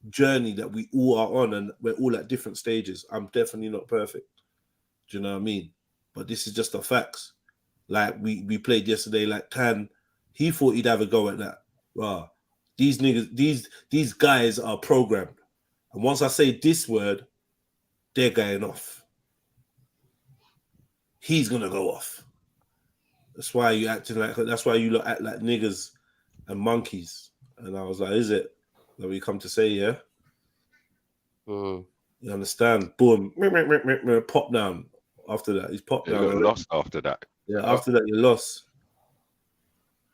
journey that we all are on, and we're all at different stages. I'm definitely not perfect. Do you know what I mean? But this is just the facts. Like we played yesterday, like Tan, he thought he'd have a go at that. Wow. These niggas, these guys are programmed. And once I say this word, they're going off. He's gonna go off. That's why you acting like, that's why you look act like niggas and monkeys. And I was like, is it that we come to say, yeah? You understand? Boom, pop down. After that, he's popped down. You got lost after that. Yeah, after that, you lost.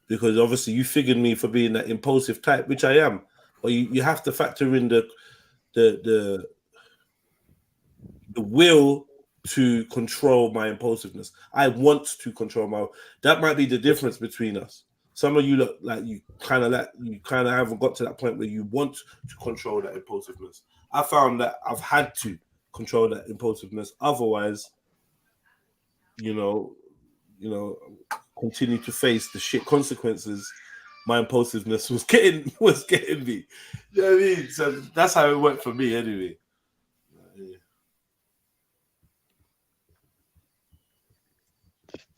Because obviously you figured me for being that impulsive type, which I am. But you have to factor in the will to control my impulsiveness. I want to control that might be the difference between us. Some of you look like you kind of haven't got to that point where you want to control that impulsiveness. I found that I've had to control that impulsiveness. Otherwise, you know, continue to face the shit consequences my impulsiveness was getting me. You know what I mean? So that's how it went for me anyway.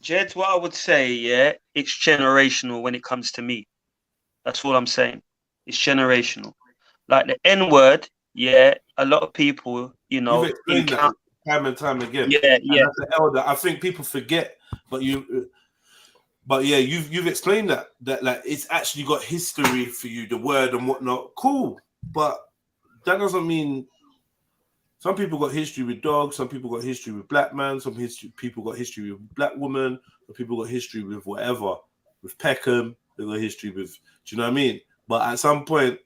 Jed, what I would say, yeah, it's generational when it comes to me. That's all I'm saying. It's generational. Like the N word, yeah, a lot of people, you know, you've explained that time and time again. Yeah. As an elder, I think people forget, but yeah, you've explained that like it's actually got history for you, the word and whatnot. Cool, but that doesn't mean. Some people got history with dogs. Some people got history with black man. People got history with black woman. Some people got history with whatever. With Peckham, they got history with. Do you know what I mean? But at some point,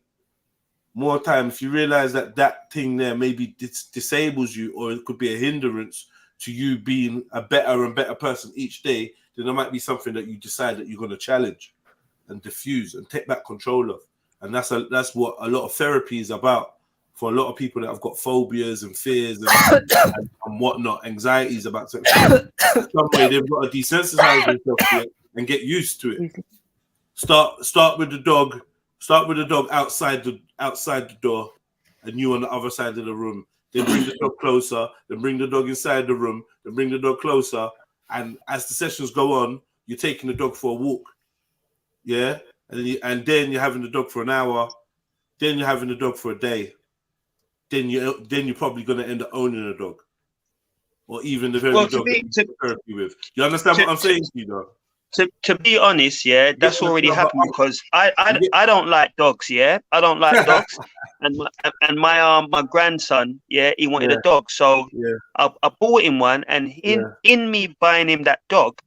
more time, if you realize that thing there maybe disables you, or it could be a hindrance to you being a better and better person each day, then there might be something that you decide that you're going to challenge and diffuse and take back control of. And that's what a lot of therapy is about. For a lot of people that have got phobias and fears and whatnot, anxieties about sex, some way they've got to desensitize themselves to it and get used to it. Start with the dog. Start with the dog outside the door, and you on the other side of the room. Then bring the dog closer. Then bring the dog inside the room. Then bring the dog closer. And as the sessions go on, you're taking the dog for a walk. Yeah, and then you're having the dog for an hour. Then you're having the dog for a day. Then you're probably going to end up owning a dog, or even the very dog that you're therapy with. You understand what I'm saying to you, though? To be honest, yeah, that's already happened because I don't like dogs, yeah, I don't like dogs, and my grandson, yeah, he wanted a dog, so I bought him one, and in me buying him that dog,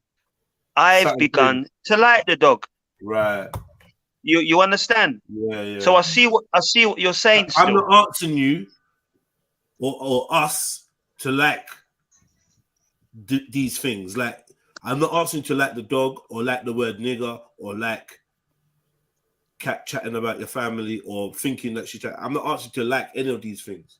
I've begun to like the dog. Right. You understand? Yeah. So I see what you're saying. I'm not asking you or us to like these things. Like, I'm not asking you to like the dog or like the word nigger or like cat chatting about your family or thinking that I'm not asking you to like any of these things.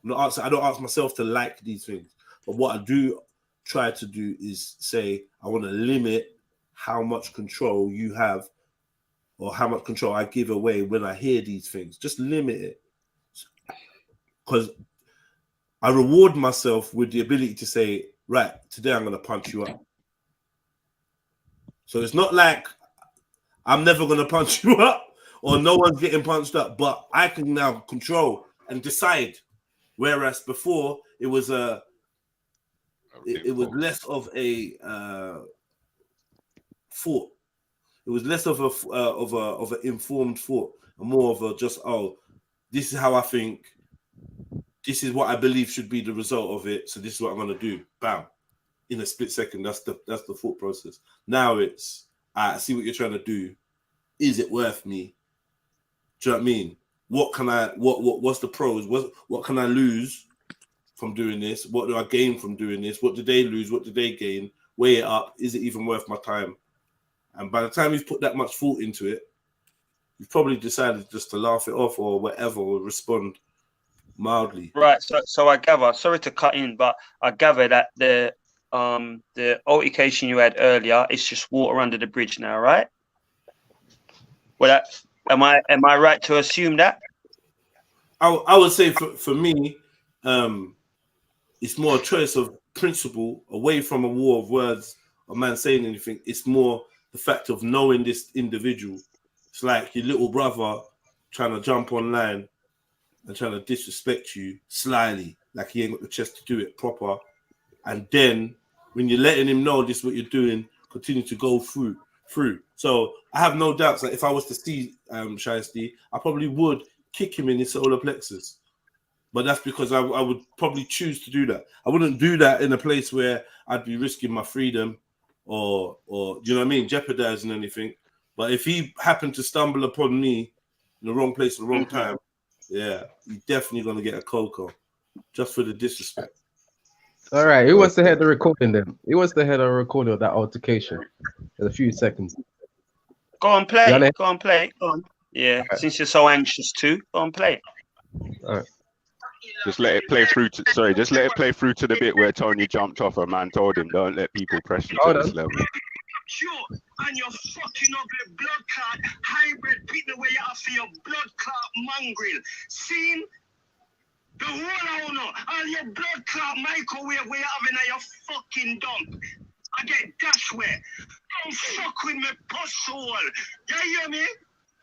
I don't ask myself to like these things. But what I do try to do is say I want to limit how much control you have or how much control I give away when I hear these things. Just limit it. Because I reward myself with the ability to say, right, today I'm going to punch you up. So it's not like I'm never going to punch you up or no one's getting punched up, but I can now control and decide. Whereas before it was it was less of a thought. It was less of an informed thought and more of a just, this is how I think. This is what I believe should be the result of it. So this is what I'm going to do. Bam. In a split second. That's the thought process. Now it's, I see what you're trying to do. Is it worth me? Do you know what I mean? What can I? What's the pros? What can I lose from doing this? What do I gain from doing this? What do they lose? What do they gain? Weigh it up. Is it even worth my time? And by the time you've put that much thought into it, you've probably decided just to laugh it off or whatever, or respond mildly. Right. So I gather. Sorry to cut in, but I gather that the altercation you had earlier is just water under the bridge now, right? Well, am I right to assume that? I would say for me, it's more a choice of principle away from a war of words or man saying anything. It's more the fact of knowing this individual. It's like your little brother trying to jump online and trying to disrespect you slyly, like he ain't got the chest to do it proper. And then when you're letting him know this is what you're doing, continue to go through. So I have no doubts that if I was to see Shiesty, I probably would kick him in his solar plexus. But that's because I would probably choose to do that. I wouldn't do that in a place where I'd be risking my freedom or do you know what I mean, jeopardizing anything. But if he happened to stumble upon me in the wrong place at the wrong time, yeah, you're definitely gonna get a cocoa just for the disrespect. All right, who wants to hear the recording then? Who wants to hear the recording of that altercation in a few seconds? Go on, play. Go on, play. Go on. Yeah, since you're so anxious to, go on, play. All right. Just let it play through to just let it play through to the bit where Tony jumped off. A man told him, "Don't let people press you to this level." And your fucking ugly blood clot hybrid beat the way you have for your blood clot mongrel. Seen the whole owner, all your blood clot microwave we having at your fucking dump. I get dash where. Don't fuck with me, puss hole. You hear me?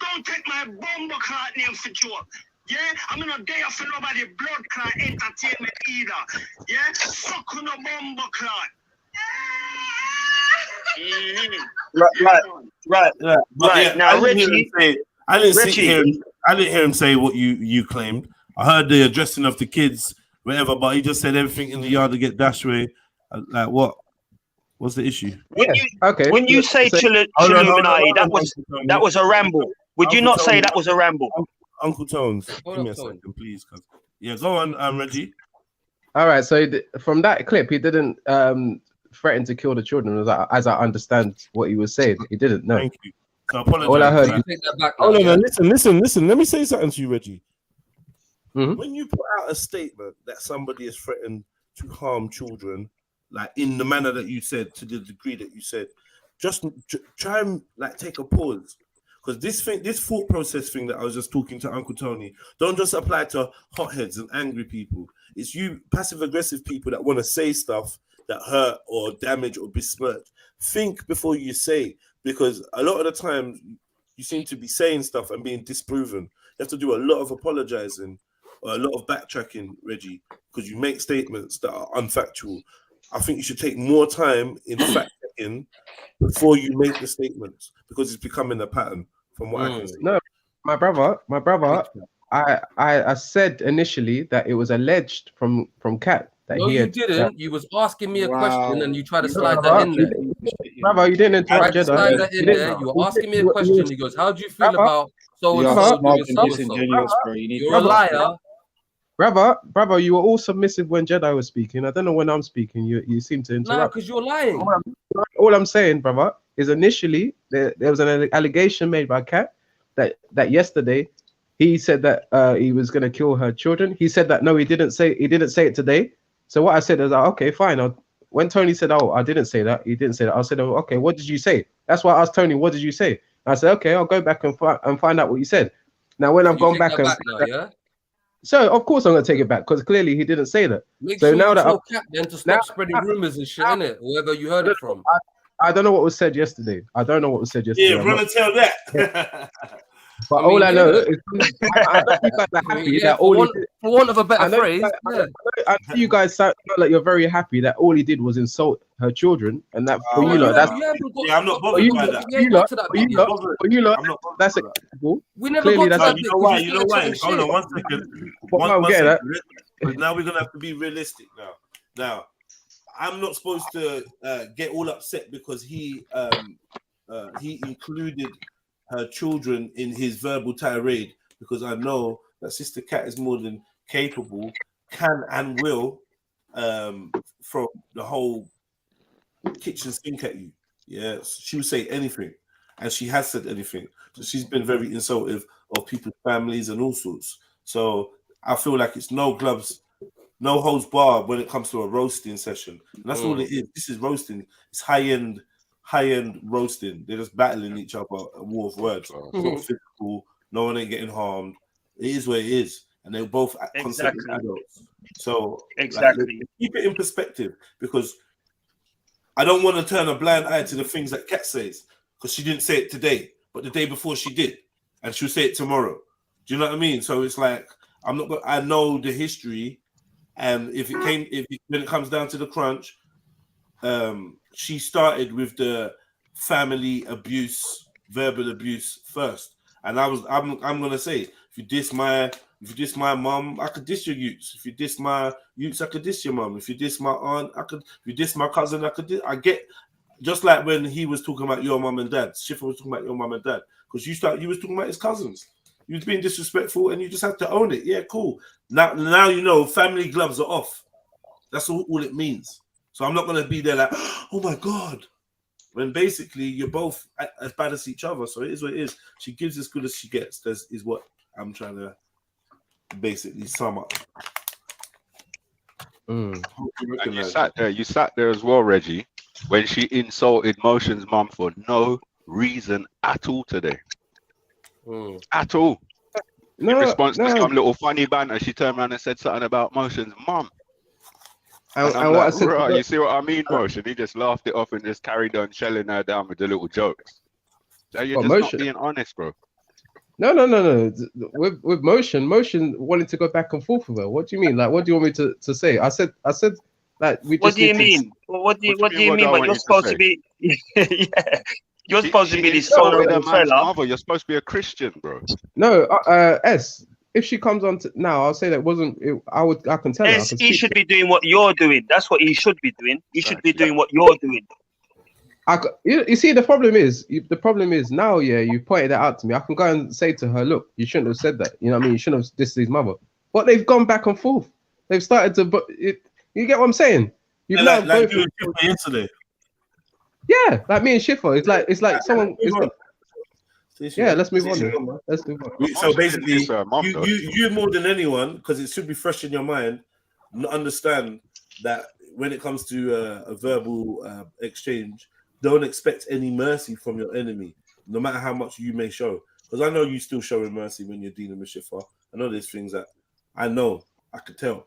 Don't take my bomber clot name for joke. Yeah, I'm not there for nobody blood clot entertainment either. Yeah, fuck with no bomber clot. Right. Yeah, Now, I didn't hear him say what you claimed. I heard the addressing of the kids, whatever, but he just said everything in the yard to get dashed away. Like what? What's the issue? When you say Trilluminati, that was a ramble. Would you not say that was a ramble? Uncle Tones, give me a second, please. Yeah, go on, Reggie. All right, so from that clip, he didn't threaten to kill the children, as I understand what he was saying. He didn't. No. Thank you. So I apologize. All I heard. Listen. Let me say something to you, Reggie. When you put out a statement that somebody is threatened to harm children, like in the manner that you said, to the degree that you said, just try and like take a pause. Because this thought process thing that I was just talking to Uncle Tony, don't just apply to hotheads and angry people. It's you passive aggressive people that want to say stuff that hurt or damage or besmirch. Think before you say, because a lot of the time you seem to be saying stuff and being disproven. You have to do a lot of apologizing or a lot of backtracking, Reggie, because you make statements that are unfactual. I think you should take more time in fact-checking before you make the statements, because it's becoming a pattern from what I can see. No, my brother, I said initially that it was alleged from Kat that no, he you had, didn't. You was asking me a question and you tried to slide that in there. Brother, you didn't interrupt Jedi. Slide that in there. You were asking me a question. He goes, "How do you feel about so and so doing so and so?" You're a liar. Brother, you were all submissive when Jedi was speaking. I don't know when I'm speaking. You seem to interrupt. No, because you're lying. All I'm saying, brother, is initially there was an allegation made by Kat that yesterday he said that he was going to kill her children. He said that no, he didn't say it today. So what I said is, okay, fine. When Tony said, "Oh, I didn't say that," he didn't say that. I said, "Oh, okay, what did you say?" That's why I asked Tony, "What did you say?" And I said, "Okay, I'll go back and find out what you said." Now, when I've gone back and yeah. So of course I'm gonna take it back because clearly he didn't say that. Make so sure now you that tell Kat then to stop spreading rumors and shit, innit? Wherever you heard it from. I don't know what was said yesterday. Yeah, run and tell that. But all I know is I know you guys are happy that all for want of a better phrase. I know you guys sound like you're very happy that all he did was insult her children, and that for you lot, that's I'm not bothered by that. For you lot, that's acceptable. We never got to that. You know why? Hold on 1 second. One second. Now we're gonna have to be realistic now. I'm not supposed to get all upset because he included her children in his verbal tirade, because I know that Sister Cat is more than capable, can and will throw the whole kitchen sink at you. Yeah, she would say anything, and she has said anything. So she's been very insultive of people's families and all sorts. So I feel like it's no gloves, no holds barred when it comes to a roasting session. And that's all it is. This is roasting. It's high-end roasting. They're just battling each other, a war of words. It's not physical. No one ain't getting harmed. It is what it is. And they're both constantly adults. So like, keep it in perspective, because I don't want to turn a blind eye to the things that Kat says, because she didn't say it today, but the day before she did, and she'll say it tomorrow. Do you know what I mean? So it's like I know the history, and when it comes down to the crunch, she started with the family abuse, verbal abuse first, and I'm gonna say, if you diss my mum, I could diss your youths. If you diss my youths, I could diss your mum. If you diss my aunt, I could. If you diss my cousin, I could. I get, just like when he was talking about your mum and dad. Schiffer was talking about your mum and dad, because you was talking about his cousins. You was being disrespectful, and you just have to own it. Yeah, cool. Now you know family gloves are off. That's all it means. So I'm not gonna be there like, oh my god, when basically you're both as bad as each other. So it is what it is. She gives as good as she gets. Is what I'm trying to basically sum up. And you sat there as well, Reggie, when she insulted Motion's mum for no reason at all today. At all. In response to some little funny banter, she turned around and said something about Motion's mum. And I'm like, right, you see what I mean, Motion? He just laughed it off and just carried on shelling her down with the little jokes. So you're just not being honest, bro. No. With Motion wanted to go back and forth with her. What do you mean? Like, what do you want me to say? I said, like, we. What do you mean? What do you mean? But you're supposed to be. Yeah. You're supposed to be this honorable fella. You're supposed to be a Christian, bro. No, if she comes on now, I'll say that wasn't. I can tell her. He should be doing what you're doing. That's what he should be doing. He should be doing what you're doing. You see, the problem is now, yeah, you pointed that out to me. I can go and say to her, look, you shouldn't have said that. You know what I mean? You shouldn't have dissed his mother. But they've gone back and forth. They've started to. You get what I'm saying? You've like you and Schiffer yesterday. Yeah, like me and Schiffer. It's like someone. Yeah, let's move on. Let's move on. So basically, you more than anyone, because it should be fresh in your mind, understand that when it comes to a verbal exchange, don't expect any mercy from your enemy, no matter how much you may show. Because I know you still showing mercy when you're dealing with Schiffer. I know there's things that I could tell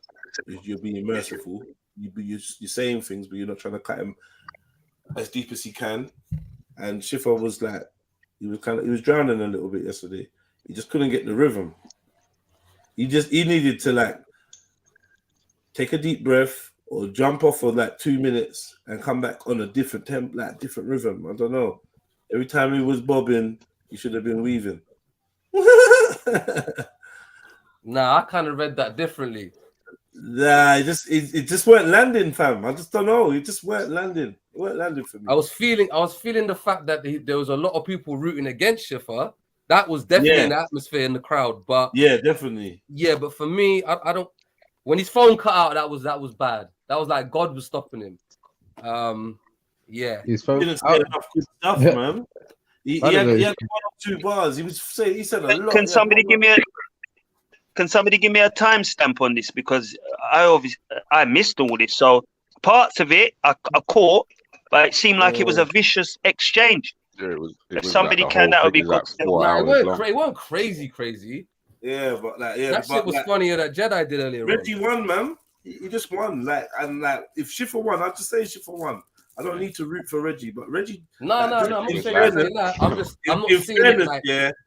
you're being merciful. You're saying things, but you're not trying to cut him as deep as he can. And Schiffer was like, he was drowning a little bit yesterday. He just couldn't get the rhythm. He needed to like take a deep breath or jump off for like 2 minutes and come back on a different tempo, like different rhythm. I don't know. Every time he was bobbing, he should have been weaving. Nah, I kind of read that differently. Nah, it just weren't landing, fam. I just don't know. It just weren't landing. It weren't landing for me. I was feeling the fact that there was a lot of people rooting against Schiffer. That was definitely an atmosphere in the crowd. But yeah, definitely. Yeah, but for me, I don't. When his phone cut out, that was bad. That was like God was stopping him. Yeah. His phone didn't say enough good stuff, man. He had 1 or 2 bars. He said a lot. Can somebody give me a timestamp on this, because I missed all this. So parts of it I caught, but it seemed like it was a vicious exchange. Yeah, if somebody can, that would be good. It wasn't crazy. Yeah, but that shit was funnier that Jedi did earlier. Reggie won, man. He just won. If Schiffer won, I'd just say Schiffer won. I don't need to root for Reggie, but Reggie. No, I'm not saying that. I'm not seeing it like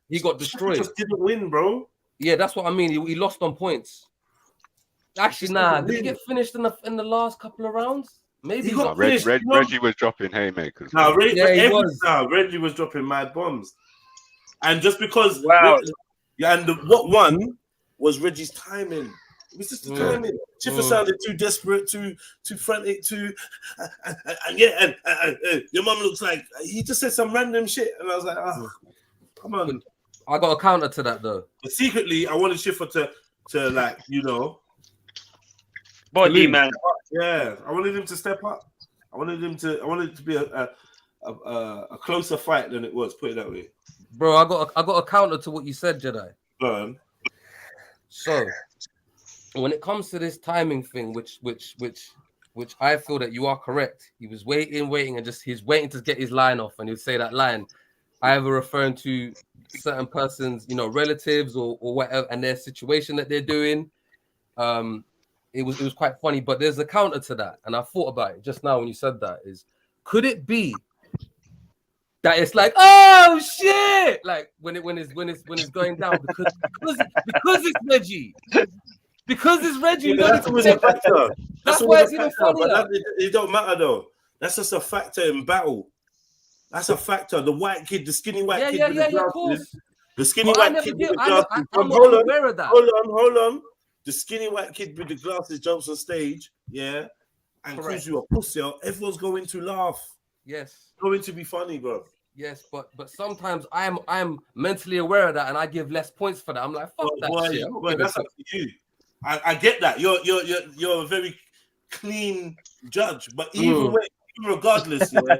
he got destroyed. Just didn't win, bro. Yeah, that's what I mean. He lost on points. Actually, did he get finished in the last couple of rounds? Maybe he got finished. Reggie was dropping haymakers. Reggie was dropping mad bombs, and just because what won was Reggie's timing. It was just the timing. Schiffer sounded too desperate, too frantic, and your mum looks like he just said some random shit, and I was like, oh, come on. I got a counter to that though. But secretly, I wanted Schiffer to like, you know, body man. Yeah, I wanted him to step up. I wanted it to be a closer fight than it was. Put it that way. Bro, I got a counter to what you said, Jedi. So, when it comes to this timing thing, which I feel that you are correct. He was waiting, and he's waiting to get his line off, and he'd say that line, either referring to certain persons, you know, relatives or whatever, and their situation that they're doing. It was quite funny, but there's a counter to that, and I thought about it just now when you said that. Could it be that it's like, oh shit, like when it's going down because it's Reggie, because it's Reggie. Yeah, that's always a factor. That's why it's even funnier. But it don't matter though. That's just a factor in battle. That's a factor. The white kid, the skinny white kid with the glasses. The skinny white kid with the glasses. I'm not aware of that. Hold on. The skinny white kid with the glasses jumps on stage, yeah, and calls you a pussy. Everyone's going to laugh. Yes. Going to be funny, bro. Yes, but sometimes I'm mentally aware of that, and I give less points for that. I'm like, fuck that shit. Boy, that's up to you. I get that. You're a very clean judge, but even regardless, yeah,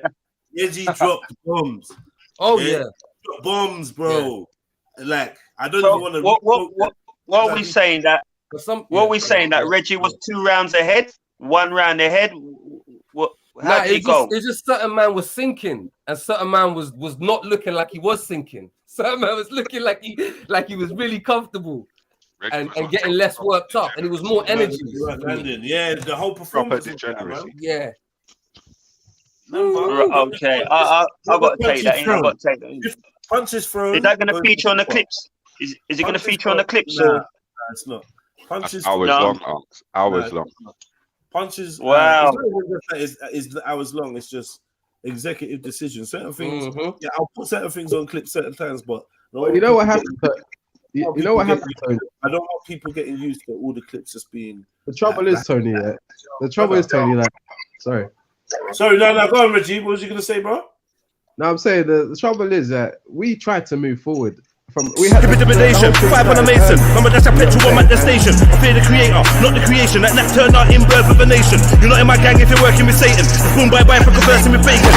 Edgy dropped bombs. Oh yeah, dropped bombs, bro. Yeah. Like I don't even want to. What are we saying that? What are we saying that Reggie was 2 rounds ahead, 1 round ahead? How did he go? It's just certain man was sinking, and certain man was not looking like he was sinking. Certain man was looking like he was really comfortable and getting less worked up, and it was more energy. Yeah, the whole performance. Yeah. Okay, I got to take that. Punches thrown. Is that going to feature on the clips? Is it going to feature on the clips? Nah, it's not. Punches. Hours long. Punches. Wow. Is hours long. It's just executive decision. Certain things. Yeah, I'll put certain things on clips certain times, but you know what happened. You know what happened, Tony? I don't want people getting used to all the clips just being. The trouble is, Tony. The trouble is, Tony. Like, sorry. No, go on, Reggie. What was you gonna say, bro? No, I'm saying the trouble is that we tried to move forward. We had intimidation, 5 on a mason. Remember that's a petrol bomb at the station. I fear the creator, not the creation. That turned out in birth of a nation. You're not in my gang if you're working with Satan. Boom bye bye for conversing with bacon.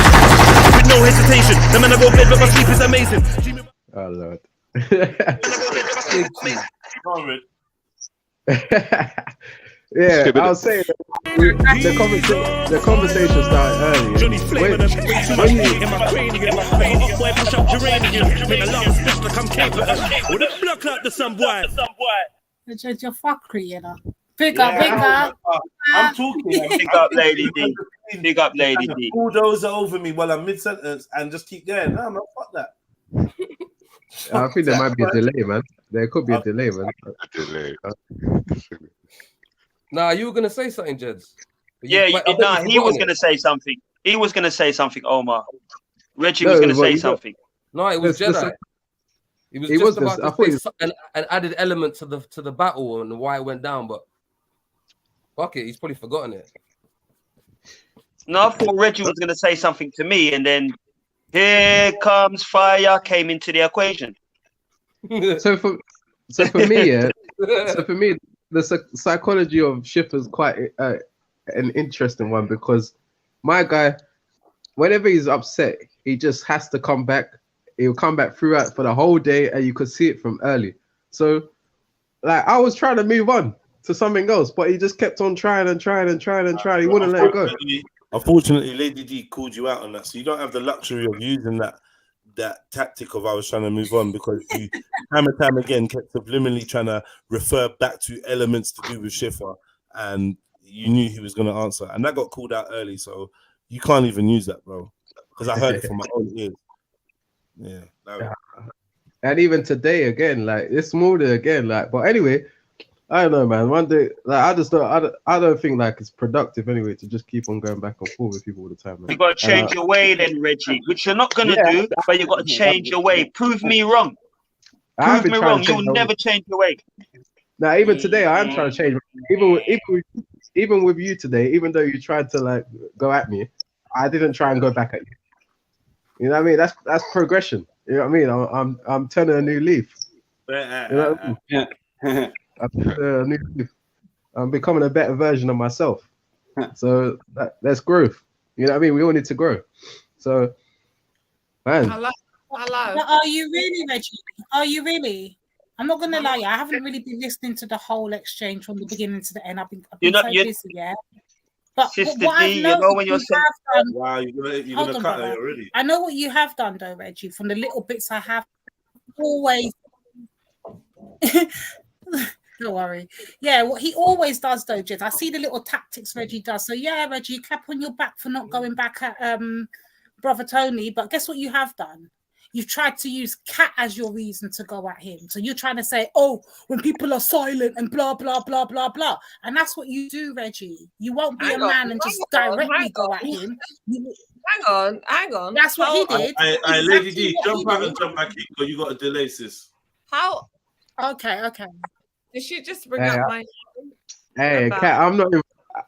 With no hesitation. The man I go bed but my sleep is amazing. Oh Lord. Yeah, I was saying the conversation started It's your fuckery, you know. Pick up. I'm talking. Pick up, Lady D. Pick up, Lady D. Bulldozer over me while I'm mid-sentence and just keep going. No, man, fuck that. I think there might be a delay, man. There could be a delay, man. Nah, you were gonna say something, Jeds. Yeah, he was gonna say something. He was gonna say something, Omar. Reggie was gonna say something. No, it was Jedi. He was just about to say an added element to the battle and why it went down, but fuck it, he's probably forgotten it. No, I thought Reggie was gonna say something to me, and then here comes fire came into the equation. So for me, the psychology of Schiffer is quite an interesting one, because my guy, whenever he's upset, he just has to come back. He'll come back throughout for the whole day, and you could see it from early. So, like, I was trying to move on to something else, but he just kept on trying. He wouldn't let it go. Unfortunately, Lady D called you out on that, so you don't have the luxury of using that tactic of I was trying to move on, because you time and time again kept subliminally trying to refer back to elements to do with Schiffer, and you knew he was going to answer, and that got called out early, so you can't even use that, bro, because I heard it from my own ears. Yeah. And even today again, like it's more again, like, but anyway, I don't know, man. One day, like I don't think like it's productive anyway to just keep on going back and forth with people all the time, man. You got to change your way then, Reggie, which you're not gonna do, but you got to change your way. Prove me wrong. Prove me wrong. You'll never change your way. Now, even today, I am trying to change. Even with you today, even though you tried to like go at me, I didn't try and go back at you. You know what I mean? That's progression. You know what I mean? I'm turning a new leaf. You know what I mean? I'm turning a new leaf. I'm becoming a better version of myself. So that's growth. You know what I mean? We all need to grow. So, man. Hello. But are you really, Reggie? Are you really? I'm not gonna lie, I haven't really been listening to the whole exchange from the beginning to the end. I've been so busy, yeah. But Sister what D, I've you know noticed when you're saying, wow, you're Hold gonna on, cut brother. her already. I know what you have done, though, Reggie. From the little bits I have, always. Don't worry. Yeah, what he always does, though, Jez. I see the little tactics Reggie does. So yeah, Reggie, clap on your back for not going back at brother Tony. But guess what you have done? You've tried to use Cat as your reason to go at him. So you're trying to say, oh, when people are silent and blah, blah, blah, blah, blah. And that's what you do, Reggie. You won't be a man and just directly go at him. Hang on. That's what he did. I Lady D, jump out and jump back in because you got a delay, sis. How? Okay. Did she just bring up my... Hey, Kat, I'm not...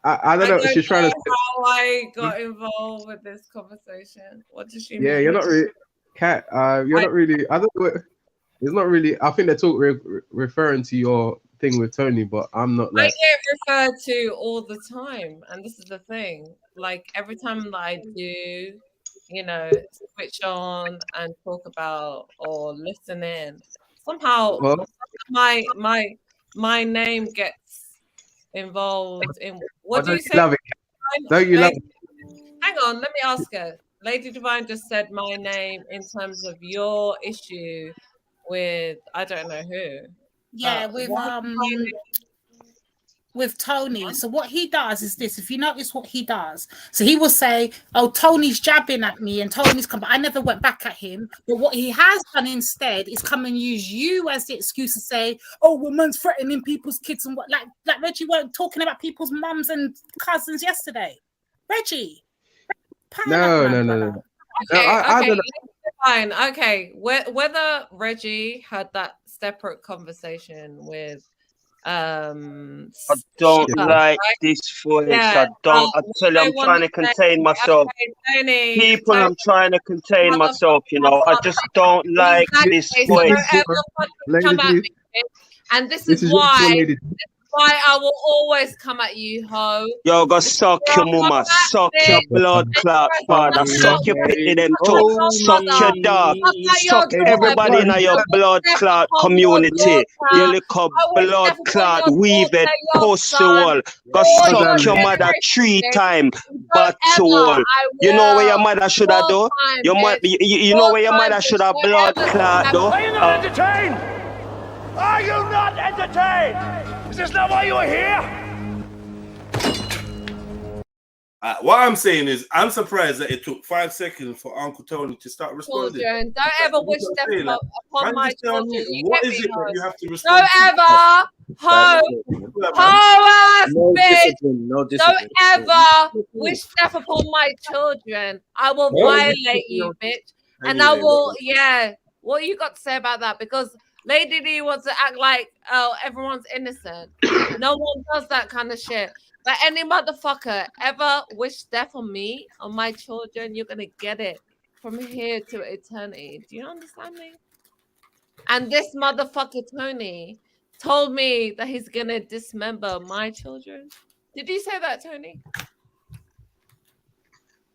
I don't know if she's trying to... how I got involved with this conversation. What does she mean? Yeah, you're not really... Kat, you're not really... I don't know. It's not really... I think they're referring to your thing with Tony, but I'm not like... I get referred to all the time. And this is the thing. Like, every time that I do, you know, switch on and talk about or listen in, somehow my name gets involved in... What do you say? Love it. Don't you love it? Hang on, let me ask her. Lady Divine just said my name in terms of your issue with I don't know who. Yeah, with Tony. So what he does is this. If you notice what he does, so he will say, "Oh, Tony's jabbing at me," and Tony's come. I never went back at him. But what he has done instead is come and use you as the excuse to say, "Oh, woman's threatening people's kids and what." Like Reggie weren't talking about people's mums and cousins yesterday. Reggie. No. Okay, fine. Okay, whether Reggie had that separate conversation with I don't like this voice. I don't. I tell you, I'm trying to contain myself. People, I'm trying to contain myself. You know, I just don't like this voice. And this is why I will always come at you, ho. Yo, go suck your mama, suck your blood clot father, suck your pity them too, suck your dog, suck everybody in your blood clot community. You little blood clot weaved pussy wall. Go suck your mother 3 times, but wall. You know where your mother should have do? You know where your mother should have blood clot do? Are you not entertained? Are you not entertained? Is this not why you are here? What I'm saying is, I'm surprised that it took 5 seconds for Uncle Tony to start responding. Children, don't ever wish death upon my children. What is it that you have to respond Don't ever, ho-ass bitch. Don't ever wish death upon my children. I will violate you, bitch. And I will, what you got to say about that? Because Lady D wants to act like, oh, everyone's innocent. No one does that kind of shit. But any motherfucker ever wish death on me, on my children, you're going to get it from here to eternity. Do you understand me? And this motherfucker, Tony, told me that he's going to dismember my children. Did you say that, Tony?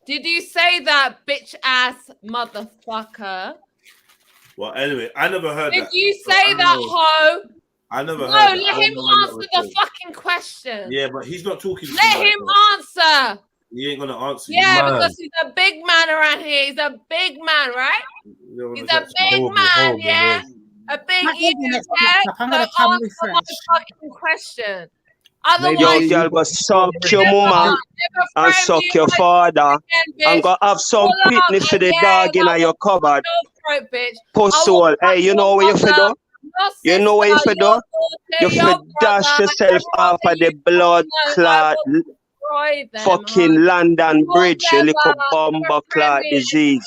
Did you say that, bitch-ass motherfucker? Well, anyway, I never heard that. Did you say that, ho? I never heard that. No, let him answer the fucking question. Yeah, but he's not talking to you. Let him answer. He ain't gonna answer. Yeah, because he's a big man around here. He's a big man, right? He's a big man, yeah. A big yeah. So answer my fucking question. Yo, girl, go suck your mama and suck your father and go have some pitney for the dog in your cupboard. Pussy hole. Hey, you know where you fit do? You know where you fit do? You fit dash yourself off of the blood clot fucking London Bridge, you little bomber clot disease.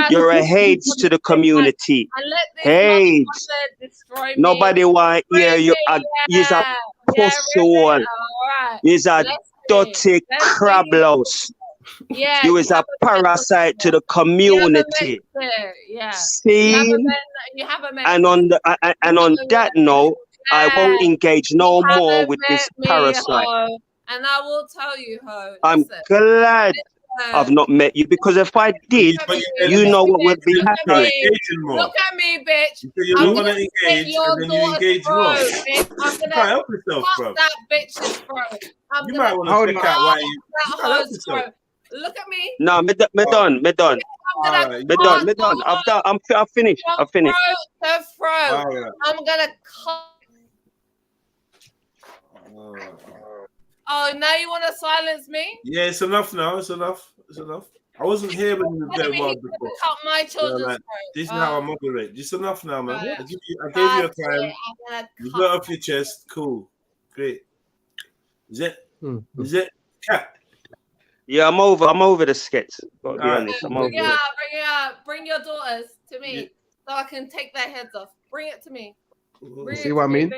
You're a AIDS to the community. AIDS. Nobody want to hear you. He's a pussy hole. He's a dirty crab louse. Yeah, You is a parasite to the community. Yeah. See? You haven't met And on that note, I won't engage no more with this parasite. Ho. And I will tell you, Ho. I'm glad I've not met you, because if I did, you know what would be happening. Look at me, bitch. You're I'm not gonna gonna slit engage, your and then you daughter's engage more. throat, bitch. I'm Can't gonna help yourself, cut bro. that bitch's throat. I'm You gonna might want to check out why you that can't help hoe's yourself. throat. Look at me. No, me done. I'm gonna Me done. I've finished. I've finished. throat to throat. I'm gonna cut. Oh, now you want to silence me? Yeah, it's enough now. It's enough. It's enough. I wasn't here when you were getting wild before. Cut my children's throat. This is how I moderate. Just enough now, man. I gave you a time. You got off your chest. Cool. Great. Is it cat? Yeah, I'm over the skits. Gotta be honest. I'm over Bring it it. up, bring it up. Bring your daughters to me so I can take their heads off. Bring it to me. See what I mean?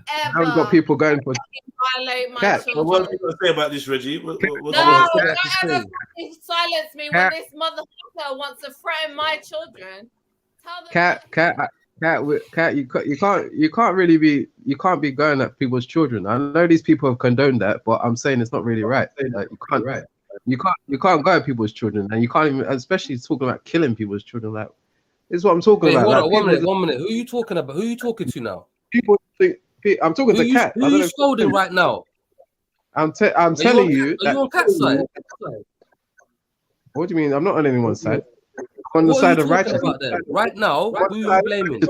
I haven't got people going for violate my cat. children. What are you going to say about this, Reggie? No, don't ever fucking silence me when this motherfucker wants to threaten my children. Tell them Cat, you can't be going at people's children. I know these people have condoned that, but I'm saying it's not really right. Like you can't go at people's children, and you can't even, especially talking about killing people's children. Like, this is what I'm talking about. Hold like, on, one minute. Who are you talking about? Who are you talking to now? People think I'm talking to Cat. Who are you scolding right now? I'm telling you. Are you on Cat's side? What do you mean? I'm not on anyone's side. I'm on the side of righteousness. Right now, who are you blaming?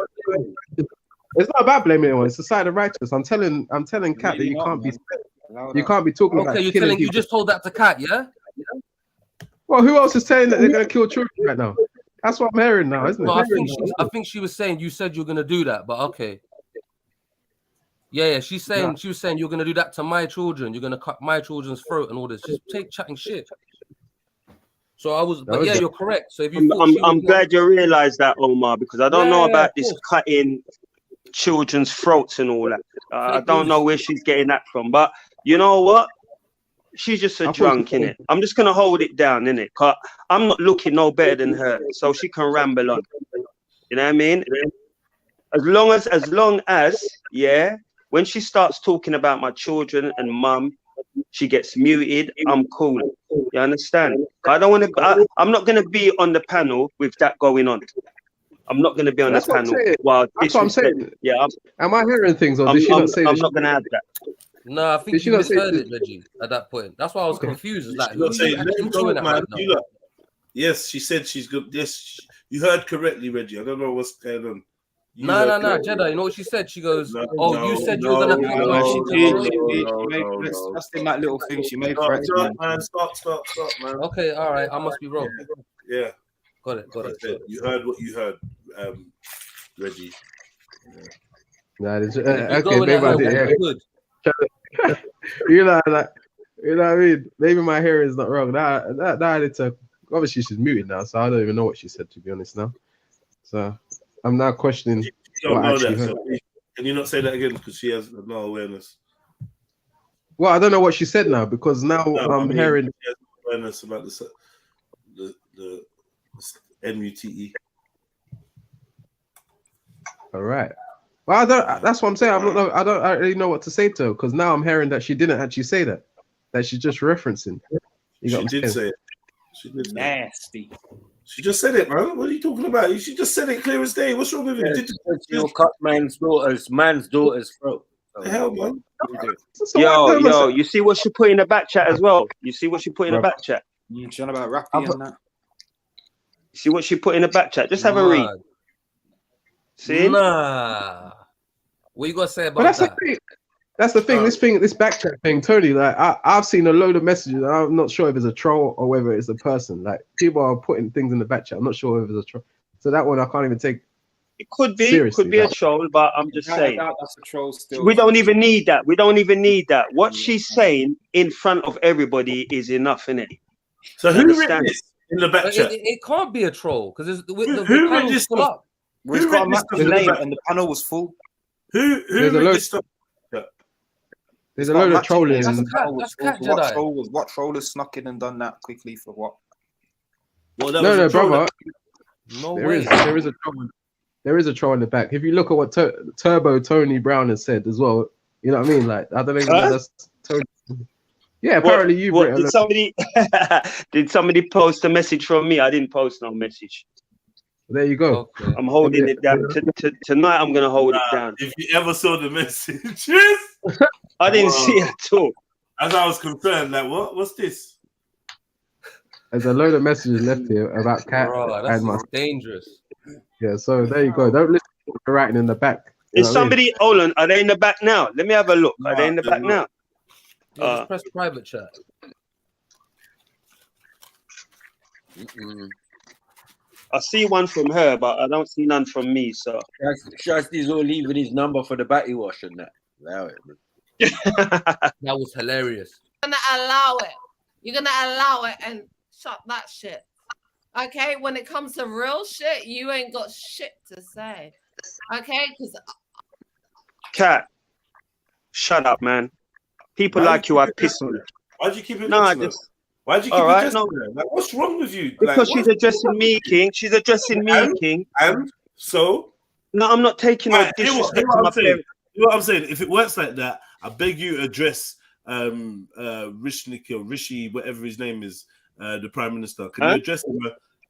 It's not about blaming anyone. It's the side of righteousness. I'm telling Cat that you can't be talking about. Okay, you're killing telling you people. just told that to Cat, yeah? Well, who else is saying that they're going to kill children right now? That's what I'm hearing now, isn't it? No, I think she was saying you said you're going to do that, but okay. Yeah, she was saying you're gonna do that to my children. You're gonna cut my children's throat and all this. Just chatting shit. So you're correct. So if you, I'm glad you realised that, Omar, because I don't know about this cutting children's throats and all that. I don't know where she's getting that from, but you know what? She's just a drunk, innit? I'm just gonna hold it down, innit? Cause I'm not looking no better than her, so she can ramble on. You know what I mean? As long as, yeah. When she starts talking about my children and mum, she gets muted. I'm cool. You understand? I don't want to. I'm not going to be on the panel with that going on. I'm not going to be on the panel. Well, that's what I'm saying. Yeah. Am I hearing things, or did she not say? I'm not going to have that. No, I think you misheard it, Reggie. At that point, that's why I was confused. It's like, who are you actually going at right now? Yes, she said she's good. Yes, you heard correctly, Reggie. I don't know what's going on. No, Jedi. You know what she said? She goes, you said you were gonna pick No, up. she did. That's in that little thing she made. Stop, man. Okay, all right. I must be wrong. Yeah. Got it. You heard what you heard, Reggie. Nah, okay, maybe I did. Yeah. You know what I mean? Maybe my hearing is not wrong. Now I need to. Obviously, she's muted now, so I don't even know what she said, to be honest now. So I'm now questioning. You don't know that, so can you not say that again, because she has no awareness? Well, I don't know what she said now, because now I'm hearing. She has no awareness about the MUTE. All right. Well, I don't. That's what I'm saying. I don't really know what to say to her, because now I'm hearing that she didn't actually say that. That she's just referencing. She did say it. She did. Nasty. She just said it, man. What are you talking about? She just said it clear as day. What's wrong with you? You'll cut man's daughter's throat. The hell, man. Yo, you see what she put in the back chat as well? You see what she put in the back chat? She's on about rapping and that. See what she put in the back chat? Just have a read. See? Nah. What you got to say about that? That's the thing. This backtrack thing, Tony. Like I've seen a load of messages. And I'm not sure if it's a troll or whether it's a person. Like people are putting things in the back chat. I'm not sure if it's a troll. So that one I can't even take. It could be. It could be a troll, but I'm just saying. That's a troll still. We don't even need that. What she's saying in front of everybody is enough, innit? So who written this in the back chat? It can't be a troll because the who panel's read full up. We've got a massive name and the panel was full. Who read this stuff? There's a load of trolling. What trollers snuck in and done that quickly for what? Well, No, brother. No there way. is a troll. There is a troll in the back. If you look at what Turbo Tony Brown has said as well, you know what I mean? Like, I don't even know that's Tony. Yeah, apparently you've written. Did somebody did somebody post a message from me? I didn't post no message. There you go. Okay. I'm holding it down. Tonight I'm gonna hold it down. If you ever saw the messages, I didn't see it at all. As I was concerned, like, what's this? There's a load of messages left here about Cat and my dangerous. Yeah, so there you go. Don't listen to what they're writing in the back. Is somebody hold on? Are they in the back now? Let me have a look. Are they in the back now? Just press private chat. I see one from her, but I don't see none from me. So Shasty's all leaving his number for the batty wash and that. Allow it. That was hilarious. You're gonna allow it. You're gonna allow it and shut that shit. Okay, when it comes to real shit, you ain't got shit to say. Okay, because Cat, shut up, man. People like you are pissing me. Why'd you keep it? No, why'd you keep all right, addressing her? Like, what's wrong with you? Because like, she's addressing me, King. She's addressing me, King. And so? No, I'm not taking no disrespect to my parents. You know what I'm saying? If it works like that, I beg you address Rishnik or Rishi, whatever his name is, the Prime Minister. Can you address him?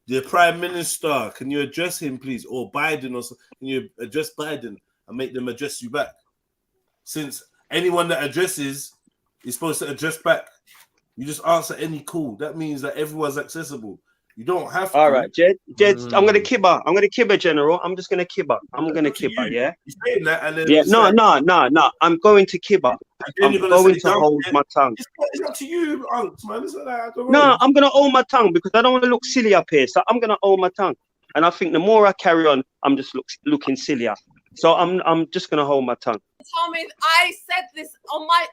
The Prime Minister, can you address him, please? Or Biden, or can you address Biden and make them address you back? Since anyone that addresses is supposed to address back. You just answer any call. That means that everyone's accessible. You don't have to. All right, Jed, I'm gonna kibba. I'm gonna kibba, General. I'm just gonna kibba. I'm gonna kibba, yeah? You're saying that and then no. I'm going to kibba. I'm going to hold my tongue. It's up to you, Unks, man. It's like that. I don't No, know. I'm gonna hold my tongue because I don't want to look silly up here. So I'm gonna hold my tongue. And I think the more I carry on, I'm just looking sillier. So I'm just gonna hold my tongue. tell me I said this on my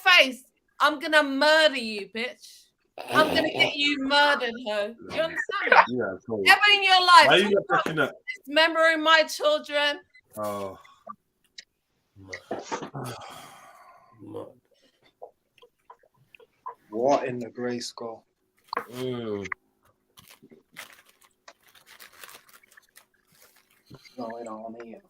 face. I'm gonna murder you, bitch. I'm gonna get you murdered, ho. Do you understand me? Yeah, cool. Ever in your life, Why are you not picking up? dismembering my children. Oh. What in the grey skull? Mm. What's going on here?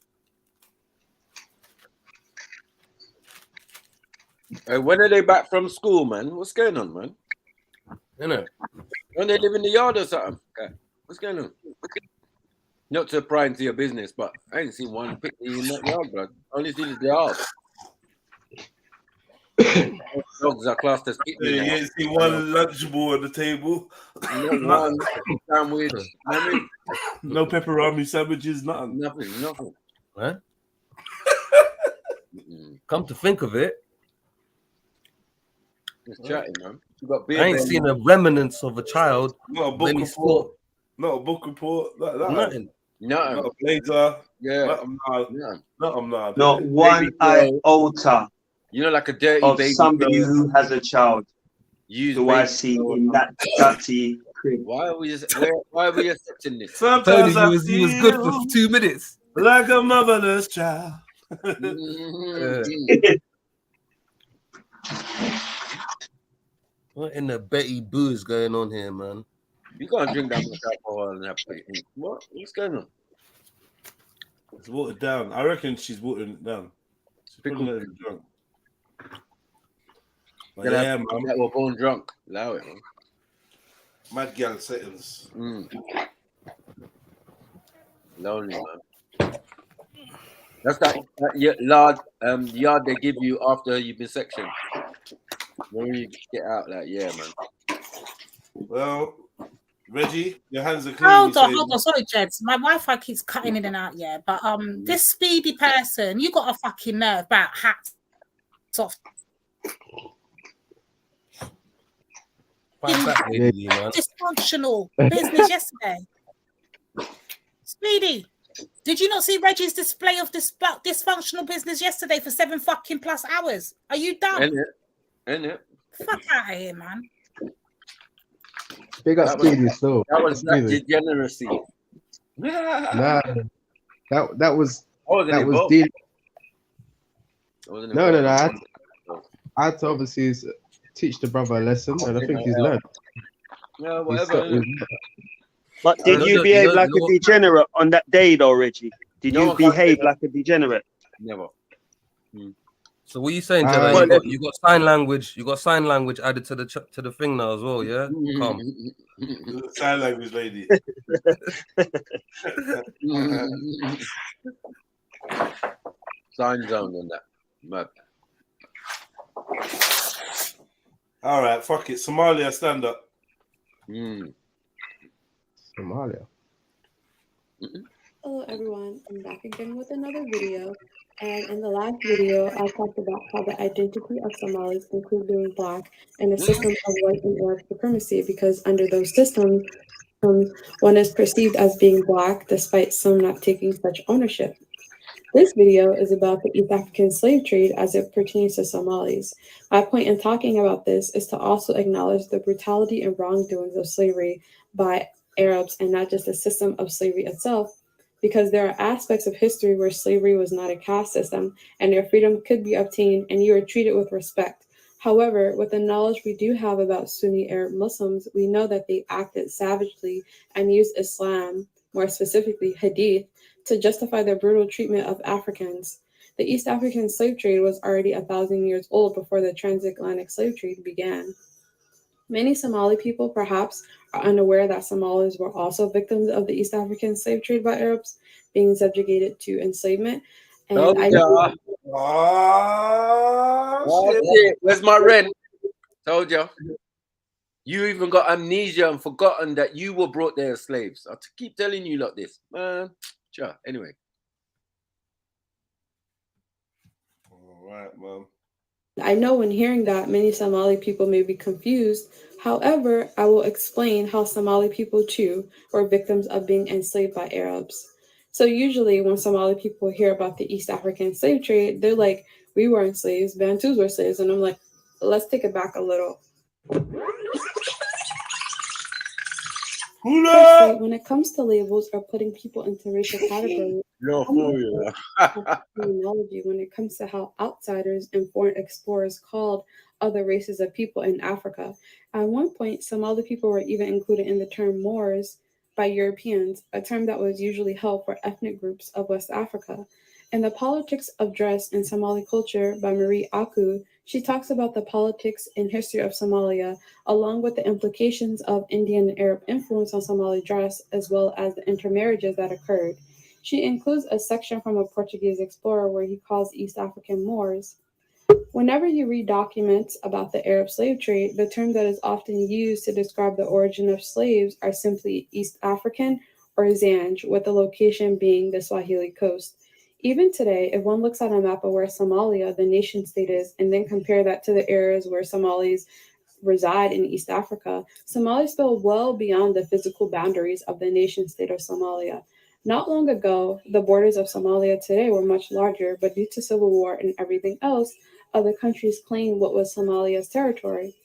Hey, when are they back from school, man? What's going on, man? You know, when they live in the yard or something? Okay. What's going on? Not to pry into your business, but I ain't seen one pick in that yard, bro. Only seen is the yard. Dogs are classed as picnic. You ain't see one lunchable on the table. Not one sandwich. No pepperoni sandwiches, nothing. Nothing. Huh? Come to think of it, just chatting, man. You got I ain't seen a remnants of a child. Not a book report. Not a book report. Nothing. Nothing. Not a blazer. Yeah. Not one iota. You know, like a dirty of baby somebody girl. who has a child. Do I see in that dirty crib? Why are we just accepting this? Sometimes he was good for 2 minutes. Like a motherless child. What in the Betty Boo is going on here, man? You can't drink that much alcohol and have what? What's going on? It's watered down. I reckon she's watering it down. She's probably not even drunk. But yeah, man. That we're born drunk. Allow it, man. Mad gal settings. Lonely, man. That's that yard they give you after you've been sectioned. When you get out, like, yeah, man. Well, Reggie, your hands are clean. Hold on. Sorry, Jeds. My Wi-Fi keeps cutting in and out, yeah. But this speedy person, you got a fucking nerve about hats off. Dysfunctional business yesterday. Speedy, did you not see Reggie's display of dysfunctional business yesterday for 7 fucking plus hours? Are you dumb? Ain't it? Fuck out of here, man. Big up Speedy still. That was that degeneracy. Nah, that was deep. No. I had to obviously teach the brother a lesson, and I think he's learned. Yeah, whatever. But did you behave like a degenerate on that day, though, Reggie? Did you behave like a degenerate? Never. So what are you saying, Jedi? You got sign language. You got sign language added to the thing now as well. Yeah, come. Sign language lady. Sign zone on that. Mad. All right, fuck it. Somalia, stand up. Somalia. Hello everyone, I'm back again with another video, and in the last video I talked about how the identity of Somalis include being black and a system of white and Arab supremacy, because under those systems one is perceived as being black despite some not taking such ownership. This video is about the East African slave trade as it pertains to Somalis. My point in talking about this is to also acknowledge the brutality and wrongdoings of slavery by Arabs and not just the system of slavery itself, because there are aspects of history where slavery was not a caste system and their freedom could be obtained and you are treated with respect. However, with the knowledge we do have about Sunni Arab Muslims, we know that they acted savagely and used Islam, more specifically Hadith, to justify their brutal treatment of Africans. The East African slave trade was already 1,000 years old before the transatlantic slave trade began. Many Somali people perhaps are unaware that Somalis were also victims of the East African slave trade by Arabs, being subjugated to enslavement. And Where's my rent? Told you. You even got amnesia and forgotten that you were brought there as slaves. I keep telling you like this, man. Sure. Anyway. All right, mom. I know when hearing that, many Somali people may be confused. However, I will explain how Somali people too were victims of being enslaved by Arabs. So usually when Somali people hear about the East African slave trade, they're like, we weren't slaves, Bantus were slaves. And I'm like, let's take it back a little. Firstly, when it comes to labels or putting people into racial categories, terminology when it comes to how outsiders and foreign explorers called other races of people in Africa. At one point, Somali people were even included in the term Moors by Europeans, a term that was usually held for ethnic groups of West Africa. In The Politics of Dress in Somali Culture by Marie Aku, she talks about the politics and history of Somalia, along with the implications of Indian and Arab influence on Somali dress, as well as the intermarriages that occurred. She includes a section from a Portuguese explorer where he calls East African Moors. Whenever you read documents about the Arab slave trade, the term that is often used to describe the origin of slaves are simply East African or Zanj, with the location being the Swahili coast. Even today, if one looks at a map of where Somalia, the nation state, is, and then compare that to the areas where Somalis reside in East Africa, Somalia fell well beyond the physical boundaries of the nation state of Somalia. Not long ago, the borders of Somalia today were much larger, but due to civil war and everything else, other countries claimed what was Somalia's territory.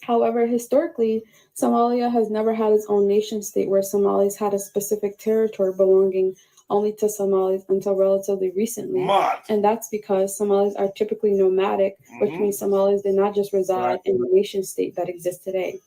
However, historically, Somalia has never had its own nation state where Somalis had a specific territory belonging only to Somalis until relatively recently. And that's because Somalis are typically nomadic, which means Somalis did not just reside in the nation state that exists today.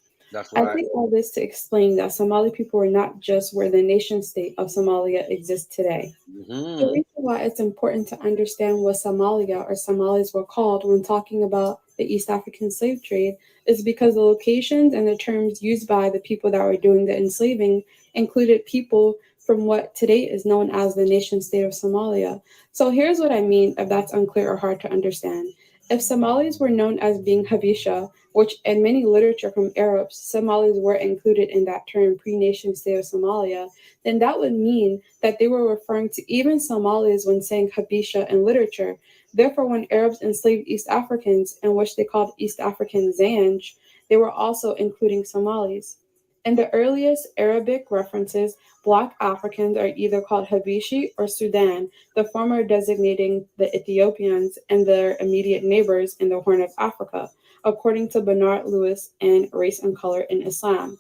I think all this to explain that Somali people are not just where the nation state of Somalia exists today. The reason why it's important to understand what Somalia or Somalis were called when talking about the East African slave trade is because the locations and the terms used by the people that were doing the enslaving included people from what today is known as the nation state of Somalia. So here's what I mean if that's unclear or hard to understand. If Somalis were known as being Habesha, which in many literature from Arabs, Somalis were included in that term pre-nation state of Somalia, then that would mean that they were referring to even Somalis when saying Habesha in literature. Therefore, when Arabs enslaved East Africans, in which they called East African Zanj, they were also including Somalis. In the earliest Arabic references, Black Africans are either called Habishi or Sudan, the former designating the Ethiopians and their immediate neighbors in the Horn of Africa, according to Bernard Lewis and Race and Color in Islam.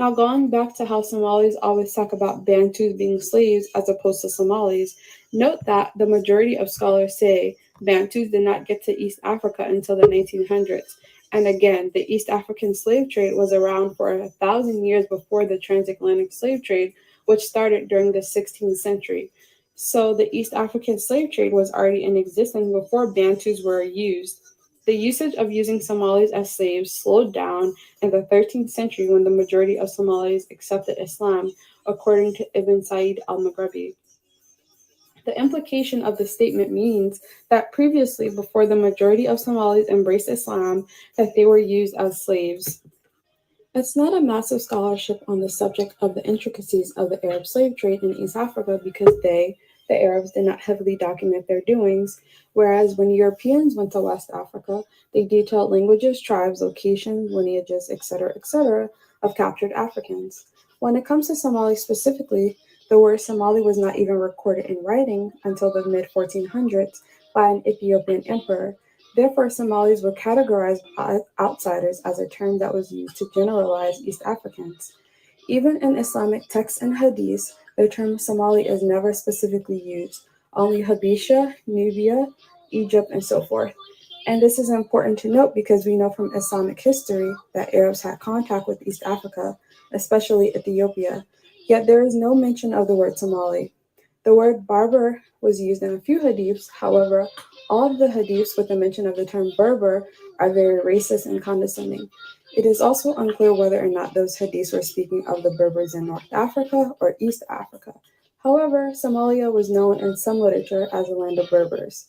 Now, going back to how Somalis always talk about Bantus being slaves as opposed to Somalis, note that the majority of scholars say Bantus did not get to East Africa until the 1900s. And again, the East African slave trade was around for 1,000 years before the transatlantic slave trade, which started during the 16th century. So the East African slave trade was already in existence before Bantus were used. The usage of using Somalis as slaves slowed down in the 13th century when the majority of Somalis accepted Islam, according to Ibn Said al-Maghribi. The implication of the statement means that previously, before the majority of Somalis embraced Islam, that they were used as slaves. It's not a massive scholarship on the subject of the intricacies of the Arab slave trade in East Africa because they, the Arabs, did not heavily document their doings, whereas when Europeans went to West Africa, they detailed languages, tribes, locations, lineages, etc., of captured Africans. When it comes to Somali specifically, the word Somali was not even recorded in writing until the mid-1400s by an Ethiopian emperor. Therefore, Somalis were categorized by outsiders as a term that was used to generalize East Africans. Even in Islamic texts and hadiths, the term Somali is never specifically used, only Habesha, Nubia, Egypt, and so forth. And this is important to note because we know from Islamic history that Arabs had contact with East Africa, especially Ethiopia. Yet there is no mention of the word Somali. The word Berber was used in a few hadiths. However, all of the hadiths with the mention of the term Berber are very racist and condescending. It is also unclear whether or not those hadiths were speaking of the Berbers in North Africa or East Africa. However, Somalia was known in some literature as a land of Berbers.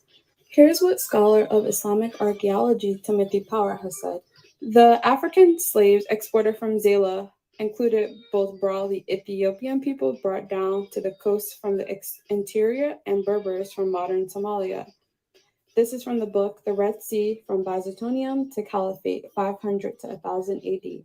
Here's what scholar of Islamic archaeology Timothy Power has said. The African slaves exported from Zela included both broadly Ethiopian people brought down to the coast from the interior and Berbers from modern Somalia. This is from the book The Red Sea from Byzantium to Caliphate, 500 to 1000 AD.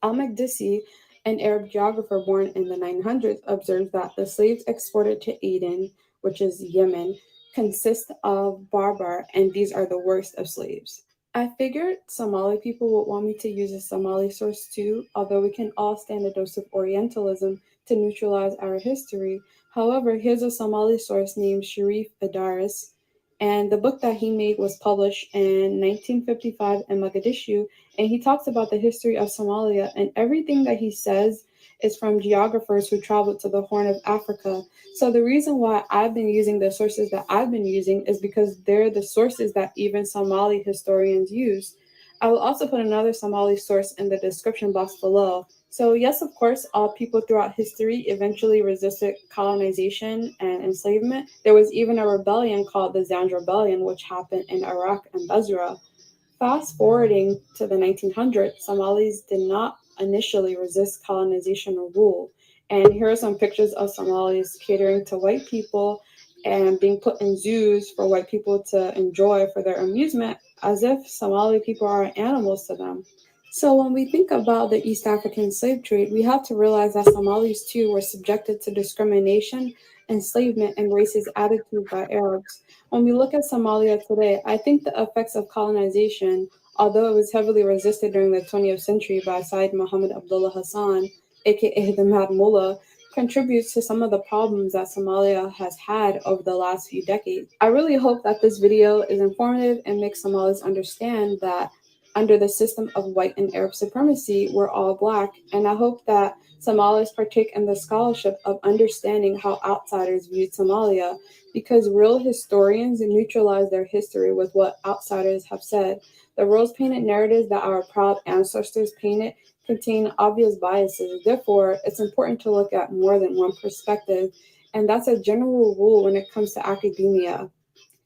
Al-Maqdisi, an Arab geographer born in the 900s, observed that the slaves exported to Aden, which is Yemen, consist of Barbar, and these are the worst of slaves. I figured Somali people would want me to use a Somali source too, although we can all stand a dose of Orientalism to neutralize our history. However, here's a Somali source named Sharif Adaris, and the book that he made was published in 1955 in Mogadishu, and he talks about the history of Somalia, and everything that he says is from geographers who traveled to the Horn of Africa. So the reason why I've been using the sources that I've been using is because they're the sources that even Somali historians use. I will also put another Somali source in the description box below. So yes, of course, all people throughout history eventually resisted colonization and enslavement. There was even a rebellion called the Zand Rebellion, which happened in Iraq and Basra. Fast forwarding to the 1900s, Somalis did not initially resist colonization or rule. And here are some pictures of Somalis catering to white people and being put in zoos for white people to enjoy for their amusement, as if Somali people are animals to them. So when we think about the East African slave trade, we have to realize that Somalis too were subjected to discrimination, enslavement, and racist attitude by Arabs. When we look at Somalia today, I think the effects of colonization, although it was heavily resisted during the 20th century by Said Muhammad Abdullah Hassan, aka the Mad Mullah, contributes to some of the problems that Somalia has had over the last few decades. I really hope that this video is informative and makes Somalis understand that under the system of white and Arab supremacy, we're all Black, and I hope that Somalis partake in the scholarship of understanding how outsiders viewed Somalia, because real historians neutralize their history with what outsiders have said. The rose-painted narratives that our proud ancestors painted contain obvious biases. Therefore, it's important to look at more than one perspective, and that's a general rule when it comes to academia.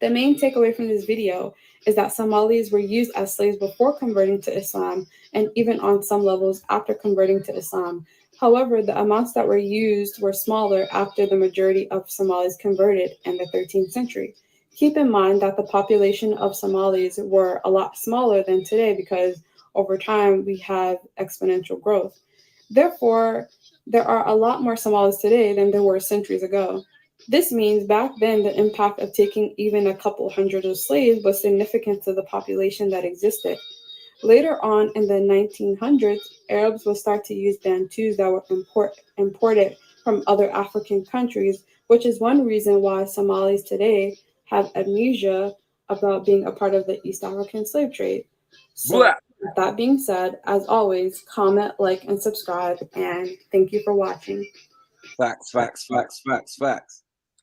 The main takeaway from this video is that Somalis were used as slaves before converting to Islam, and even on some levels after converting to Islam. However, the amounts that were used were smaller after the majority of Somalis converted in the 13th century. Keep in mind that the population of Somalis were a lot smaller than today because over time we have exponential growth. Therefore, there are a lot more Somalis today than there were centuries ago. This means back then the impact of taking even a couple hundred of slaves was significant to the population that existed. Later on in the 1900s, Arabs would start to use Bantus that were imported from other African countries, which is one reason why Somalis today have amnesia about being a part of the East African slave trade. So, with that being said, as always, comment, like, and subscribe, and thank you for watching. Facts.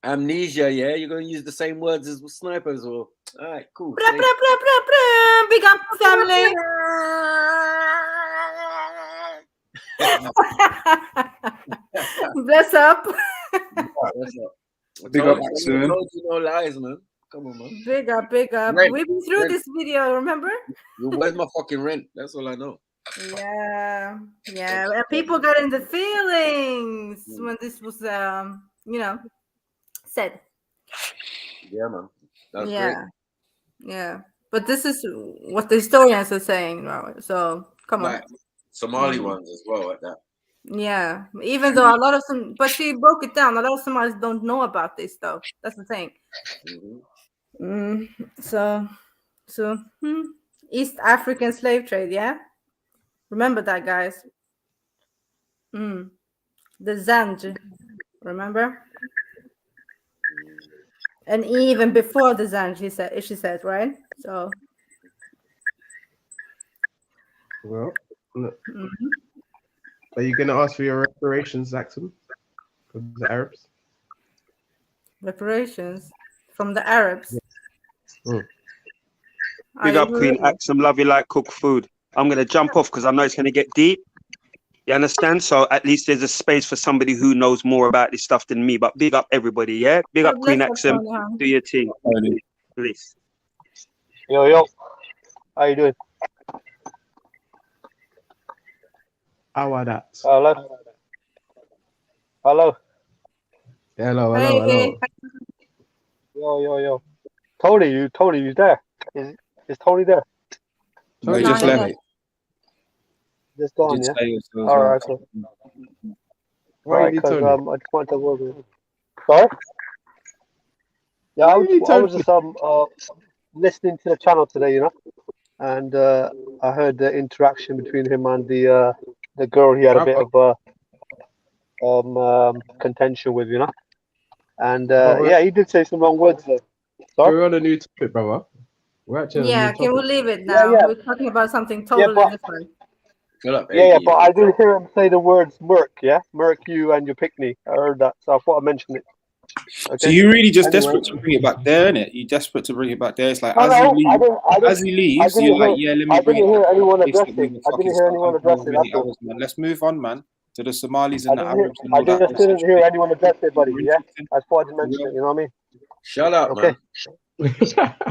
Amnesia, yeah? You're going to use the same words as snipers, or... All right, cool. Big up, family. Bless up. Big up, Axel. No lies, man. Come on, man. Big up. Rent. We've been through this video, remember? Where's my fucking rent? That's all I know. Yeah. And people got in the feelings when this was, said. Yeah, man. That's great. Yeah. But this is what the historians are saying, so come on. Somali ones as well, like that. Yeah, even though a lot of some, but she broke it down. A lot of Somalis don't know about this, though. That's the thing. So, East African slave trade, yeah. Remember that, guys. The Zanj, remember? And even before the Zanj, she said, right? So. Well, look. Are you going to ask for your reparations, Axel, from the Arabs? Reparations from the Arabs? Yes. Big up, Queen Axel. Love you like cooked food. I'm going to jump off because I know it's going to get deep. You understand? So at least there's a space for somebody who knows more about this stuff than me. But big up everybody, yeah? Big up, Queen Axel. Do your team. Please. Yo. How you doing? How are that? Hello. Hello. Yo. Tony's there. Is Tony there? No, he just left. Just gone, yeah? All right, okay. Why because Tony? I just want to work with him. Sorry? Yeah, I was just listening to the channel today, and I heard the interaction between him and the girl he had a bit of contention with, and he did say some wrong words there. Sorry? We're on a new topic, brother. We're actually on a new Can we topic. leave it now? Yeah. We're talking about something totally different. Up, but I didn't hear him say the words "merc." Yeah, merc you and your picnic. I heard that, so I thought I'd mention it. Okay? So you really just desperate to bring it back there, innit? You desperate to bring it back there. It's like as he leaves, you're like, yeah, let me bring it back. I didn't Place hear that we were anyone fucking address it. many hours, man. Let's move on, man. To the Somalis and the Arabs and I all that. just didn't hear anyone address it, buddy. Yeah, I thought I'd mention it. You know what I mean? Shut up, man.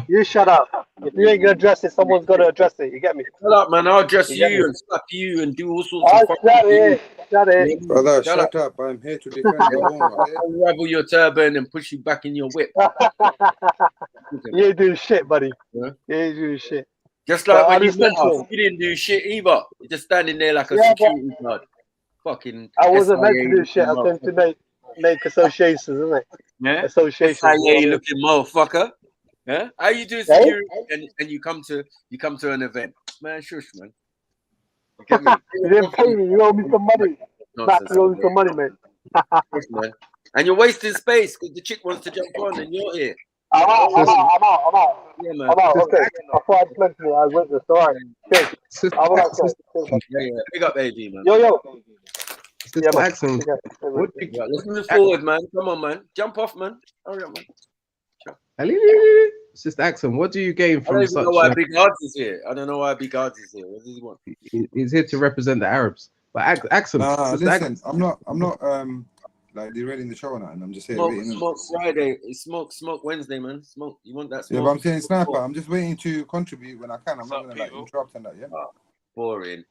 You shut up. If you ain't gonna address it, someone's gonna address it. You get me? Shut up, man. I'll address you and slap you and do all sorts of shut it. Brother, shut up. I'm here to defend your own. Okay? I'll unravel your turban and push you back in your whip. You ain't doing shit, buddy. You ain't doing shit. Just like when you met us, you didn't do shit either. You're just standing there like a security guard. Fucking. I wasn't meant to do shit. I came to make associations, isn't it? Yeah. Associations. SIA looking motherfucker. Yeah. How you do security and you come to an event, man? Shush, man. You get me? You didn't pay me. You owe me some money. Back, you owe me some money, mate. Man. And you're wasting space because the chick wants to jump on and you're here. I'm out. Yeah, man. I'm out. Okay. I thought I'd mention it. I was with this. All right. Cheers. Yeah. Big up, AD, man. Yo. Yeah, Axel. Let's move forward, man. Come on, man. Jump off, man. Hurry up, man. Sister Axel, what do you gain from I such? don't know why Big Guards is here. What does he want? He's here to represent the Arabs. But Axel, listen, I'm not like derailing the show now, and I'm just here. Smoke Friday. It's smoke Wednesday, man. Smoke. You want that smoke? Yeah, but I'm saying sniper. I'm just waiting to contribute when I can. I'm not gonna interrupt and that. Yeah. Boring.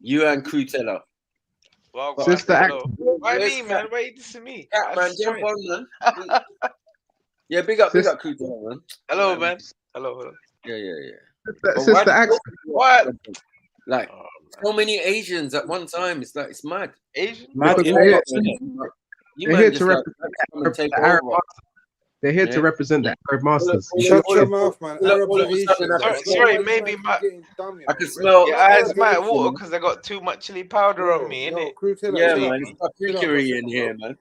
You and Crutella. Well, Sister Axel. Why me, man? Why you dissing me? Man, jump on, man. Yeah, big up Crutella, man. Hello, man. Hello. Yeah. Sister Axel. What? Like so many Asians at one time. It's like it's mad. Asian? They're here to represent the Arab masters. Shut your mouth, man. Sorry, maybe I can smell your eyes might water because I got too much chili powder on me, innit? Yeah, man. It's got trickery in here, man.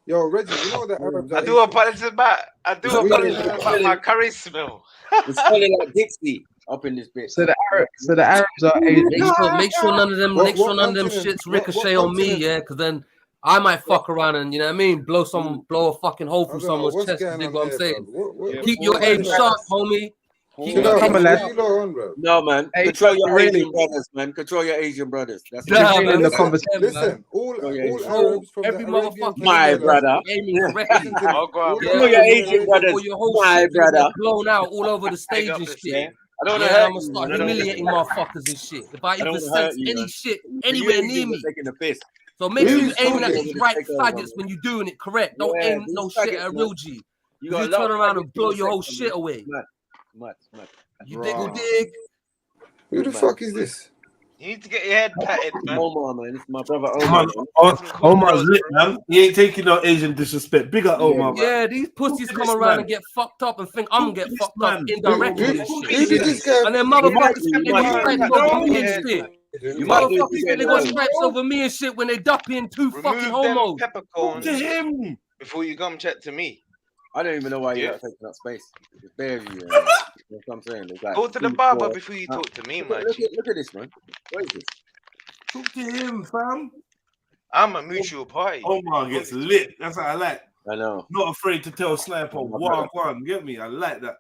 Yo, Reggie, you know that Arabs I do apologize about my curry smell. It's smelling like Dixie up in this bitch. So the Arabs are Make sure none of them shits ricochet on me, yeah, because then I might fuck around and, you know what I mean, blow a fucking hole through someone's chest. You dig what I'm saying? Keep your aim sharp, homie. No, man. Control your Asian brothers, man. Control your Asian brothers. That's the conversation. Listen, all Arabs from every the motherfucker, my brother. Control your Asian brothers, my brother. Blown out all over the stage and shit. I don't I'm hurt gonna you, start man. humiliating motherfuckers and shit. If I even don't sense hurt you, any man. shit For anywhere you, near you me. taking the piss. So make sure you're aiming at talking? these right Take over, faggots man. when you're doing it correct. Don't Yeah, aim these no shit faggots, at a man. real G. You You got a lot turn of around faggots and blow in the your whole sector, shit man. away. Mad. You dig? Who the fuck is this? You need to get your head patted, man. Omar, man. It's my brother Omar. Omar. Omar's lit, man. He ain't taking no Asian disrespect. Big up Omar, man. Yeah, these pussies come around and get fucked up and think I'm gonna get fucked up indirectly and shit. And then motherfuckers think they got stripes over me and shit. Motherfuckers think they got stripes over me and shit when they dup in two fucking homos. Peppercorns to him before you come chat to me. I don't even know why you're not taking up space. It's bare of you. That's what I'm saying. Like Go to the barber before you talk to me, man. Look at this, man. What is this? Talk to him, fam. I'm a mutual party. Omar gets lit. That's what I like. I know. Not afraid to tell Sniper one. Get me? I like that.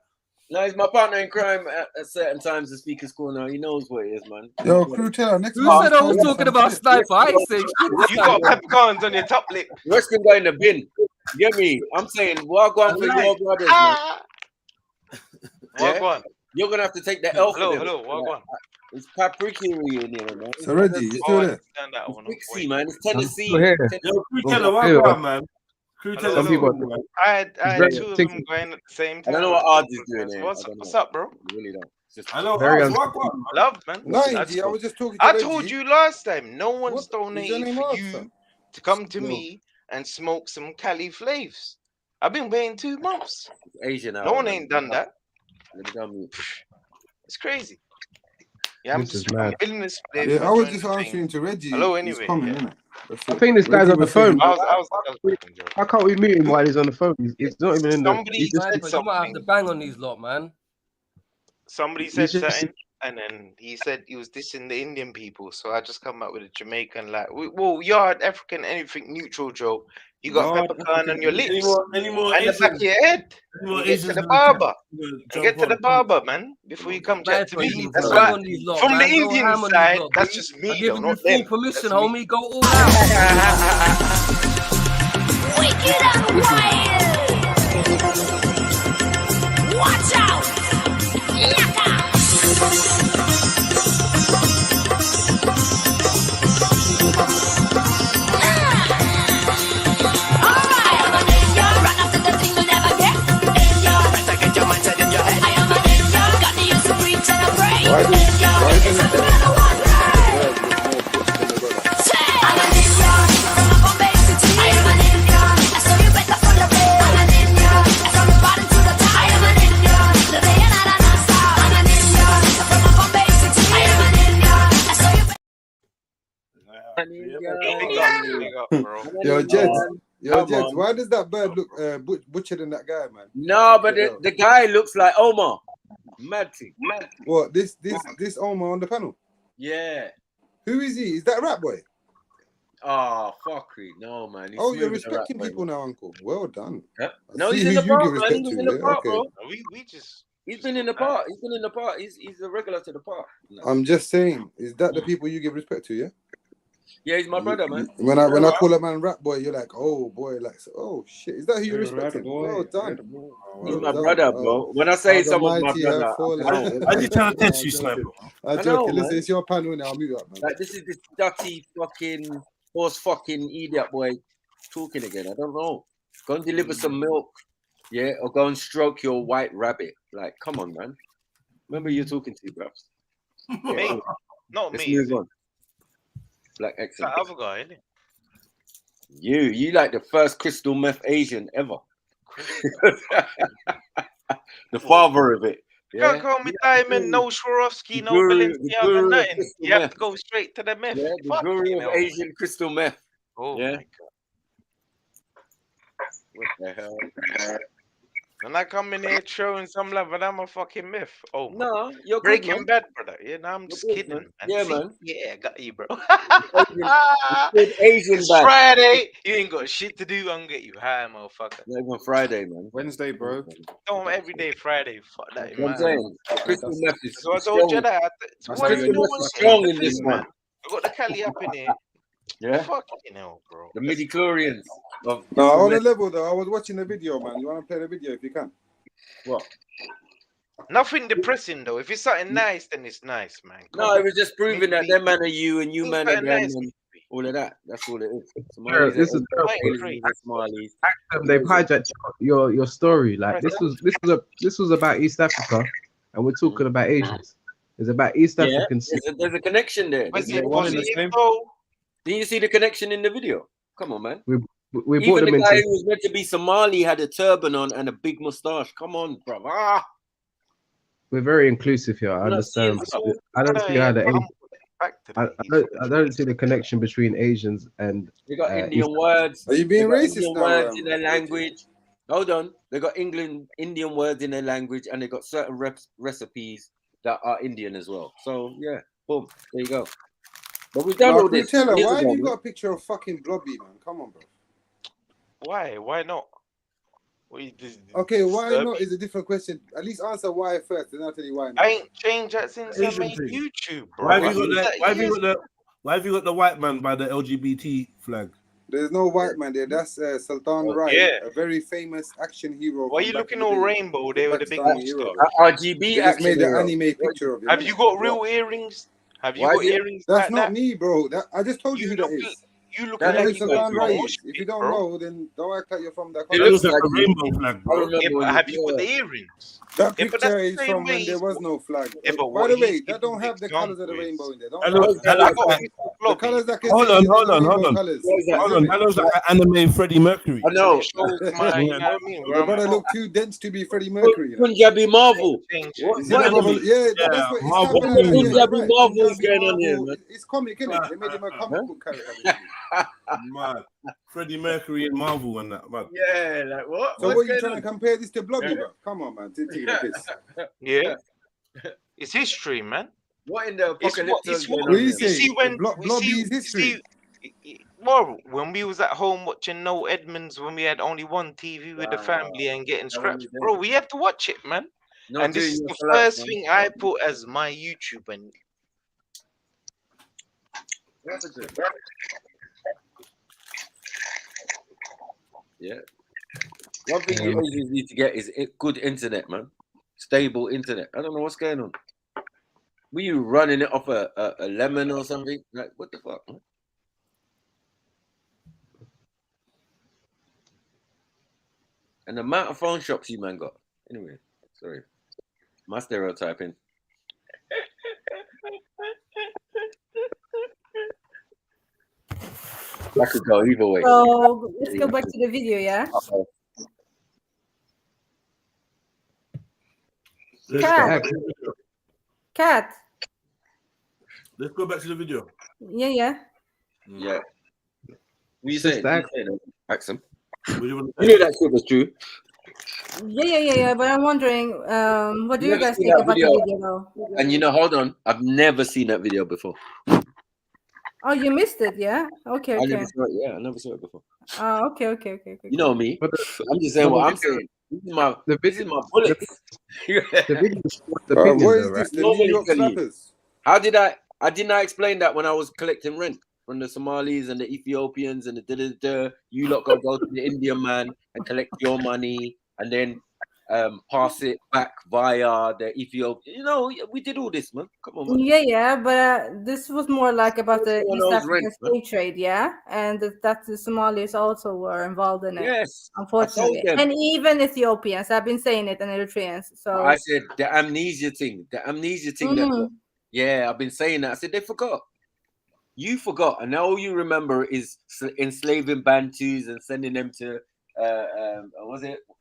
No, he's my partner in crime at certain times. The speaker's corner. He knows what it is, man. Yo, crew teller, next Who said I was talking about Sniper? I ain't saying shit. You got peppercorns on your top lip. Rest can go in the bin. Get me? I'm saying, walk on for your brothers, man. Walk on. You're gonna have to take the L for them. Hello, walk on. It's paprika in here, man. So Reggie, you still there? It's Dixie, man. It's Tennessee. Yo, crew teller, walk on, man. Crew teller, Some people. man. I had two of them going at the same time. I don't know what Ards is doing here. What's up, bro? I really don't. I know. Love, man. I was just talking to I Reggie. told you last time, no one's donated for you to come to me and smoke some Cali Flavs. I've been waiting 2 months. Asian. No one ain't done that. It's crazy. Yeah, I'm This is just mad. feeling this. Yeah, I was just answering to Reggie. Hello, anyway. Innit? I think this guy's on the phone. I was How can't we mute him while he's on the phone? He's not even in the. Somebody He's just, said You might have to bang on these lot, man. Somebody said just- something, and then he said he was dissing the Indian people. So I just come up with a Jamaican like, well, you're African, anything neutral, Joe. You got peppercorn on your lips Any more and the back of your head. Get to the barber. Get to the barber, man. Before you come chat to me. That's right. From the Indian side, that's just me. I'm giving you not full them. permission, homie. Go all out. Wicked and wild. Watch out. Yo, Jeds, why does that bird look butchered than that guy, man? No, but the guy looks like Omar. Mad thing. What, this Omar on the panel? Yeah. Who is he? Is that Rap Boy? Oh, fuckery. No, man. He's You're smooth as a rat, respecting man. people now, Uncle. Well done. Yeah. I No, see he's in who the you part, give man. respect He's to, in the yeah, part, okay. bro. We just. He's been in the part. He's been in the part. He's a regular to the part. I'm just saying, is that the people you give respect to, yeah? Yeah, he's my brother, man. When I call a man Rap Boy, you're like, oh boy, like, oh shit, is that who you're respecting? Well done. He's my brother, bro. When I say someone's my brother, I just trying to test you, Sniper. I'm joking. Listen, it's your panel now. I'll mute you up, man. Like, this is this dirty fucking horse fucking idiot boy talking again. I don't know. Go and deliver some milk, yeah, or go and stroke your white rabbit. Like, come on, man. Remember you're talking to, bruv. Me, not Let's me. move on. Black excellent. That other guy, isn't it? You like the first crystal meth Asian ever. The father of it. You can't call me Diamond, no Swarovski, no Balenciaga, nothing. You have to go straight to the meth. Yeah, the guru of Asian crystal meth. Oh yeah. my God. What the hell? And I come in here showing some love, and I'm a fucking myth. Oh, no, you're good, Breaking man. Bad, brother. Yeah, no, I'm just good, kidding, man. man. Yeah, See? man. Yeah, I got you, bro. Asian It's bad. Friday. You ain't got shit to do. I'm gonna get you high, motherfucker. Not even Friday, man. Wednesday, bro. Don't every day Friday. Fuck that, What I'm man. saying. Crystal meth is So I told you strong. that. Well, Crystal you know meth what's is strong in the this thing, one. man? I got the Cali up in here. Yeah. Fucking hell, bro. The midi-chlorians. No, on a level though, I was watching the video, man. You want to play the video if you can? What? Nothing depressing though. If it's something nice, then it's nice, man. No, it was just proving that them man are you and you It's man are something them nice. and all of that. That's all it is. Sure, Somalis this is are aliens and Somalis. they've hijacked your story. Like this was about East Africa, and we're talking about Asians. It's about East Yeah, African. there's a connection there. Was There's it one in the positive same. though? Didn't you see the connection in the video? Come on, man. We brought Even them the guy into. who was meant to be Somali had a turban on and a big mustache. Come on, bro. We're very inclusive here. I You're not seeing understand. stuff. I don't see how the I don't see the They connection between Asians and. got East Indian words. Are you being They got racist Indian now? words in their language. Hold on. They got Indian words in their language, and they got certain recipes that are Indian as well. So yeah, boom. There you go. But we've done No, all this. Tell her, years why have ago, you man. got a picture of fucking Blobby, man? Come on, bro. Why? Why not? What you Okay, why disturb not me? is a different question. At least answer why first, then I'll tell you why not. I ain't changed that since I Asian made thing. YouTube, bro. Why have you got Why that? Why have you got the white man by the LGBT flag? There's no white man there. That's Sultan Rai, yeah. a very famous action hero. Why from you back looking in the all day. rainbow there with a big Pakistani hero, mustache? bro. RGB They just action made an hero. anime picture of him. Have you got real earrings? Have you Why got is it? earrings That's like not that? me, bro. I just told you who that is. You looking That You know like who you Sultan got Rai more is. shit, If you don't bro. know, then don't act like you're from that It country. looks like a rainbow flag, I bro. remember Yeah, but when have you got yeah. the earrings? That Yeah, but that's picture the is same from way when there he's. was no flag. Yeah, but By what the he's way, that giving don't the have the colors of the example rainbow is. in there. Don't That lie, looks, man. that looks like. The colors that can Hold see on, is hold the on, hold rainbow on. colors. Hold on. That looks like an anime Freddie Mercury. I know. It shows my, you know what I mean? Where Your I'm brother from. look too dense to be Freddie Mercury. Punjabi Marvel. Change What, it. Is it what, Marvel? Yeah, that's what it's type Marvel of like that. Yeah, you're Punjabi right. Marvel is Punjabi going on here, Marvel. man? It's comic, isn't it? They made him a comic book character. Basically. Mad. Freddie Mercury and Marvel and that, man. Yeah, like what? So What's what you going trying on? to compare this to Blobby, bro? Come on, man. Taking the piss. Yeah. It's history, man. What in the It's what apocalypse is going What do on you here? say? see when Blobby is history. Well, when we was at home watching No Edmonds, when we had only one TV with the family and getting scraps, bro, we have to watch it, man. Not And this doing is your the collapse, first man. thing I put as my YouTube, and What happened to it? Yeah. One thing you always need to get is good internet, man. Stable internet. I don't know what's going on. Were you running it off a lemon or something? Like, what the fuck, man? And the amount of phone shops you man got. Anyway, sorry. My stereotyping. That could go either way. So let's go back to the video, yeah? Cat. Let's go back to the video. Yeah. Yeah. What you saying? Axum. You know that shit was true. Yeah. But I'm wondering, what do you guys think about the video, though? And hold on, I've never seen that video before. Oh, you missed it, yeah? Okay. I never saw it. Yeah, I never saw it before. Oh, okay. You know me. I'm just saying what I'm saying. This is my bullets. What is this? The New York slappers? How did I didn't I explain that when I was collecting rent from the Somalis and the Ethiopians and the you lot gotta go to the Indian man and collect your money and then pass it back via the Ethiopian. You know, we did all this, man. Come on, man. Yeah, but this was more like about the East African slave trade, yeah? And that the Somalis also were involved in it. Yes, unfortunately. And even Ethiopians. I've been saying it, and Eritreans. So I said the amnesia thing. That yeah, I've been saying that. I said they forgot. You forgot, and now all you remember is enslaving Bantus and sending them to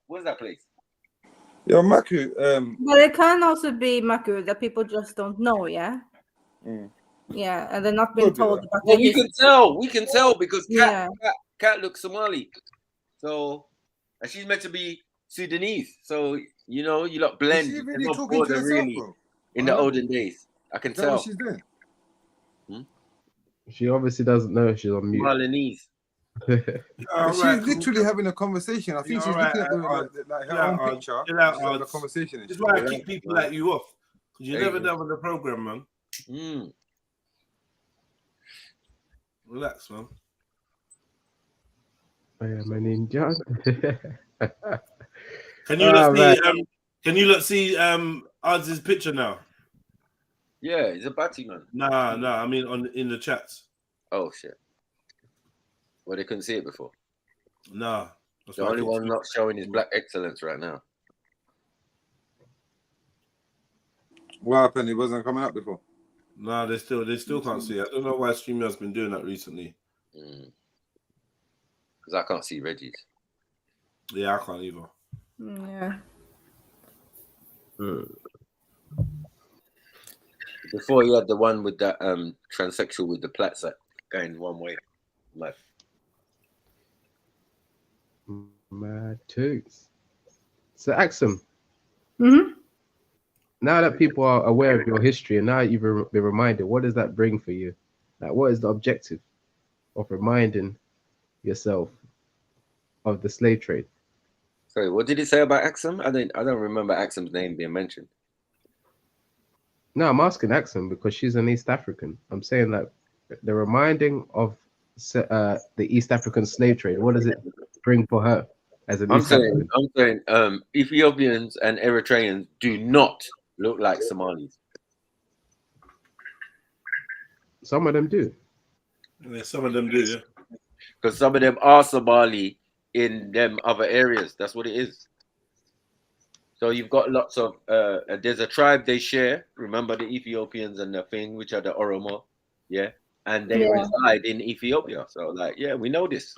what's that place? Yo, Maku. But it can also be Maku that people just don't know, yeah? Yeah, and they're not being told about we can tell because Cat looks Somali. So and she's meant to be Sudanese. So you know, you lot blend. Is she really There's no talking to border herself, really bro? in the olden days. I can Is that what tell. she's doing? She obviously doesn't know she's on mute. Balinese. She's literally having a conversation. I think she's looking at like her own picture. Chill out, She's having a Ards. conversation. This is why I keep people like you off. Because you're There never you go. done with the program, man. Relax, man. I am a ninja. Can you not see? Can you not see Ards' picture now? Yeah, he's a batty man. Nah. I mean, in the chats. Oh shit. Well, they couldn't see it before. Nah. The only one not showing is Black Excellence right now. What happened? It wasn't coming up before. Nah, they still can't see it. I don't know why StreamYard's been doing that recently. Because I can't see Reggie's. Yeah, I can't either. Yeah. Before he had the one with that transsexual with the plaits going one way. Like, Mad toots. So Axum. Mm-hmm. Now that people are aware of your history and now you've been reminded, what does that bring for you? Like, what is the objective of reminding yourself of the slave trade? sorry, what did he say about Axum? I don't remember Axum's name being mentioned. No, I'm asking Axum because she's an East African. I'm saying that the reminding of the East African slave trade, what does it bring for her as an East African? I'm saying Ethiopians and Eritreans do not look like Somalis. Some of them do. Yeah, some of them do, yeah. Because some of them are Somali in them other areas. That's what it is. So you've got lots of there's a tribe they share. Remember the Ethiopians and the thing, which are the Oromo, yeah, and they reside in Ethiopia. So like, yeah, we know this.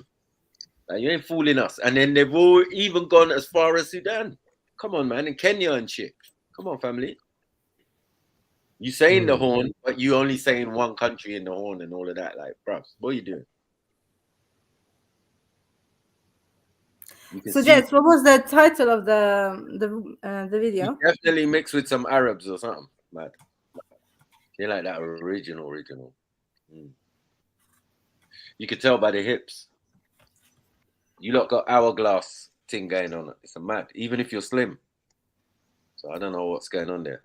Like, you ain't fooling us. And then they've all even gone as far as Sudan. Come on, man, in Kenya and shit. Come on, family. You saying the Horn, but you only saying one country in the Horn and all of that. Like, bruv, what are you doing? So, Jess, what was the title of the video? Definitely mixed with some Arabs or something, mad. They like that original. You could tell by the hips. You lot got hourglass thing going on. It's a mad, even if you're slim. So I don't know what's going on there.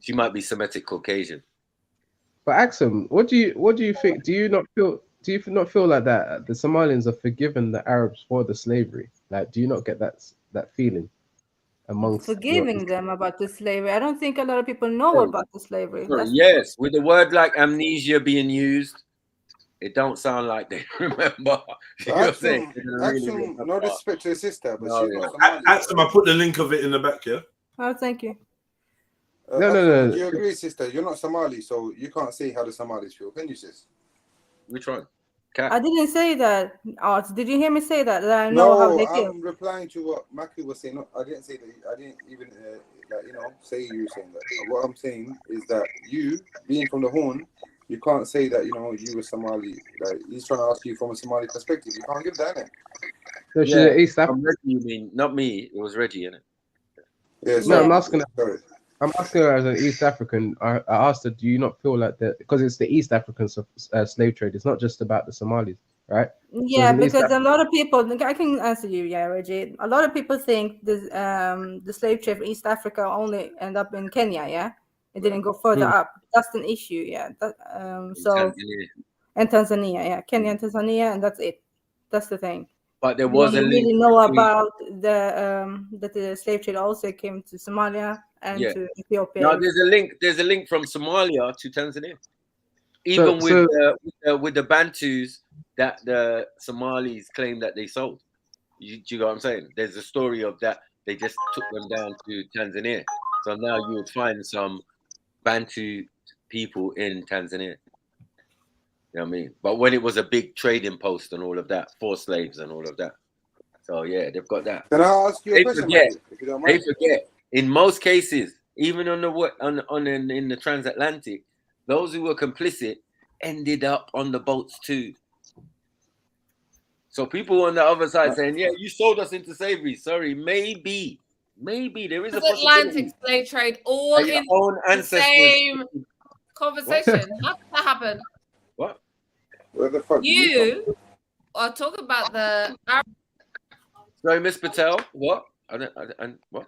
She might be Semitic Caucasian. But Axum, what do you think? Do you not feel like that the Somalians have forgiven the Arabs for the slavery? Like, do you not get that feeling amongst forgiving them about the slavery? I don't think a lot of people know about the slavery. Yes, with the word like amnesia being used, it don't sound like they remember. You know what I'm saying? Axum, no disrespect to his sister, but she's not Somali. Axum, I put the link of it in the back here. Oh, thank you. No. Do you agree, sister? You're not Somali, so you can't say how the Somalis feel, can you, sis? Which one? I didn't say that. Did you hear me say that? That I know how they feel. I'm replying to what Maki was saying. No, I didn't say that. I didn't even say you saying that. What I'm saying is that you, being from the Horn, you can't say that you were Somali. Like, he's trying to ask you from a Somali perspective. You can't give that in. So she's an East African. You mean not me? It was Reggie, innit? Yeah. No, I'm asking her as an East African. I asked her, do you not feel like that? Because it's the East African slave trade. It's not just about the Somalis, right? Yeah, because a lot of people, I can answer you, Reggie. A lot of people think the slave trade in East Africa only end up in Kenya, yeah? It didn't go further up. That's an issue, yeah. And Tanzania, yeah. Kenya and Tanzania, and that's it. That's the thing. But there was a link. Really know about that the slave trade also came to Somalia and to Ethiopia. No, there's a link from Somalia to Tanzania. Even with the Bantus that the Somalis claim that they sold. Do you know what I'm saying? There's a story of that. They just took them down to Tanzania. So now you would find some Bantu people in Tanzania. You know what I mean? But when it was a big trading post and all of that, for slaves and all of that. So yeah, they've got that. Can I ask you a question? If you don't mind? They forget. In most cases, even in the transatlantic, those who were complicit ended up on the boats too. So people on the other side saying, yeah, you sold us into slavery. Sorry, maybe there is a Atlantic possibility. slave trade all Your in own the ancestors. same conversation. How did that happen? What? Where the fuck You are talking about the Arab. Sorry, Miss Patel. What? What?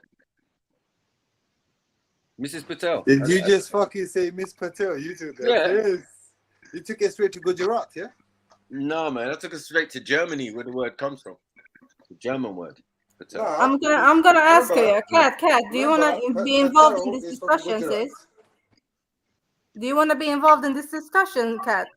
Mrs. Patel. Did you just fucking say Miss Patel? You took that. Yeah. Yes. You took it straight to Gujarat, yeah? No, man. I took it straight to Germany, where the word comes from. The German word. Patel. I'm gonna ask you, Kat, do you wanna be involved in this discussion, sis? Do you wanna be involved in this discussion, Kat?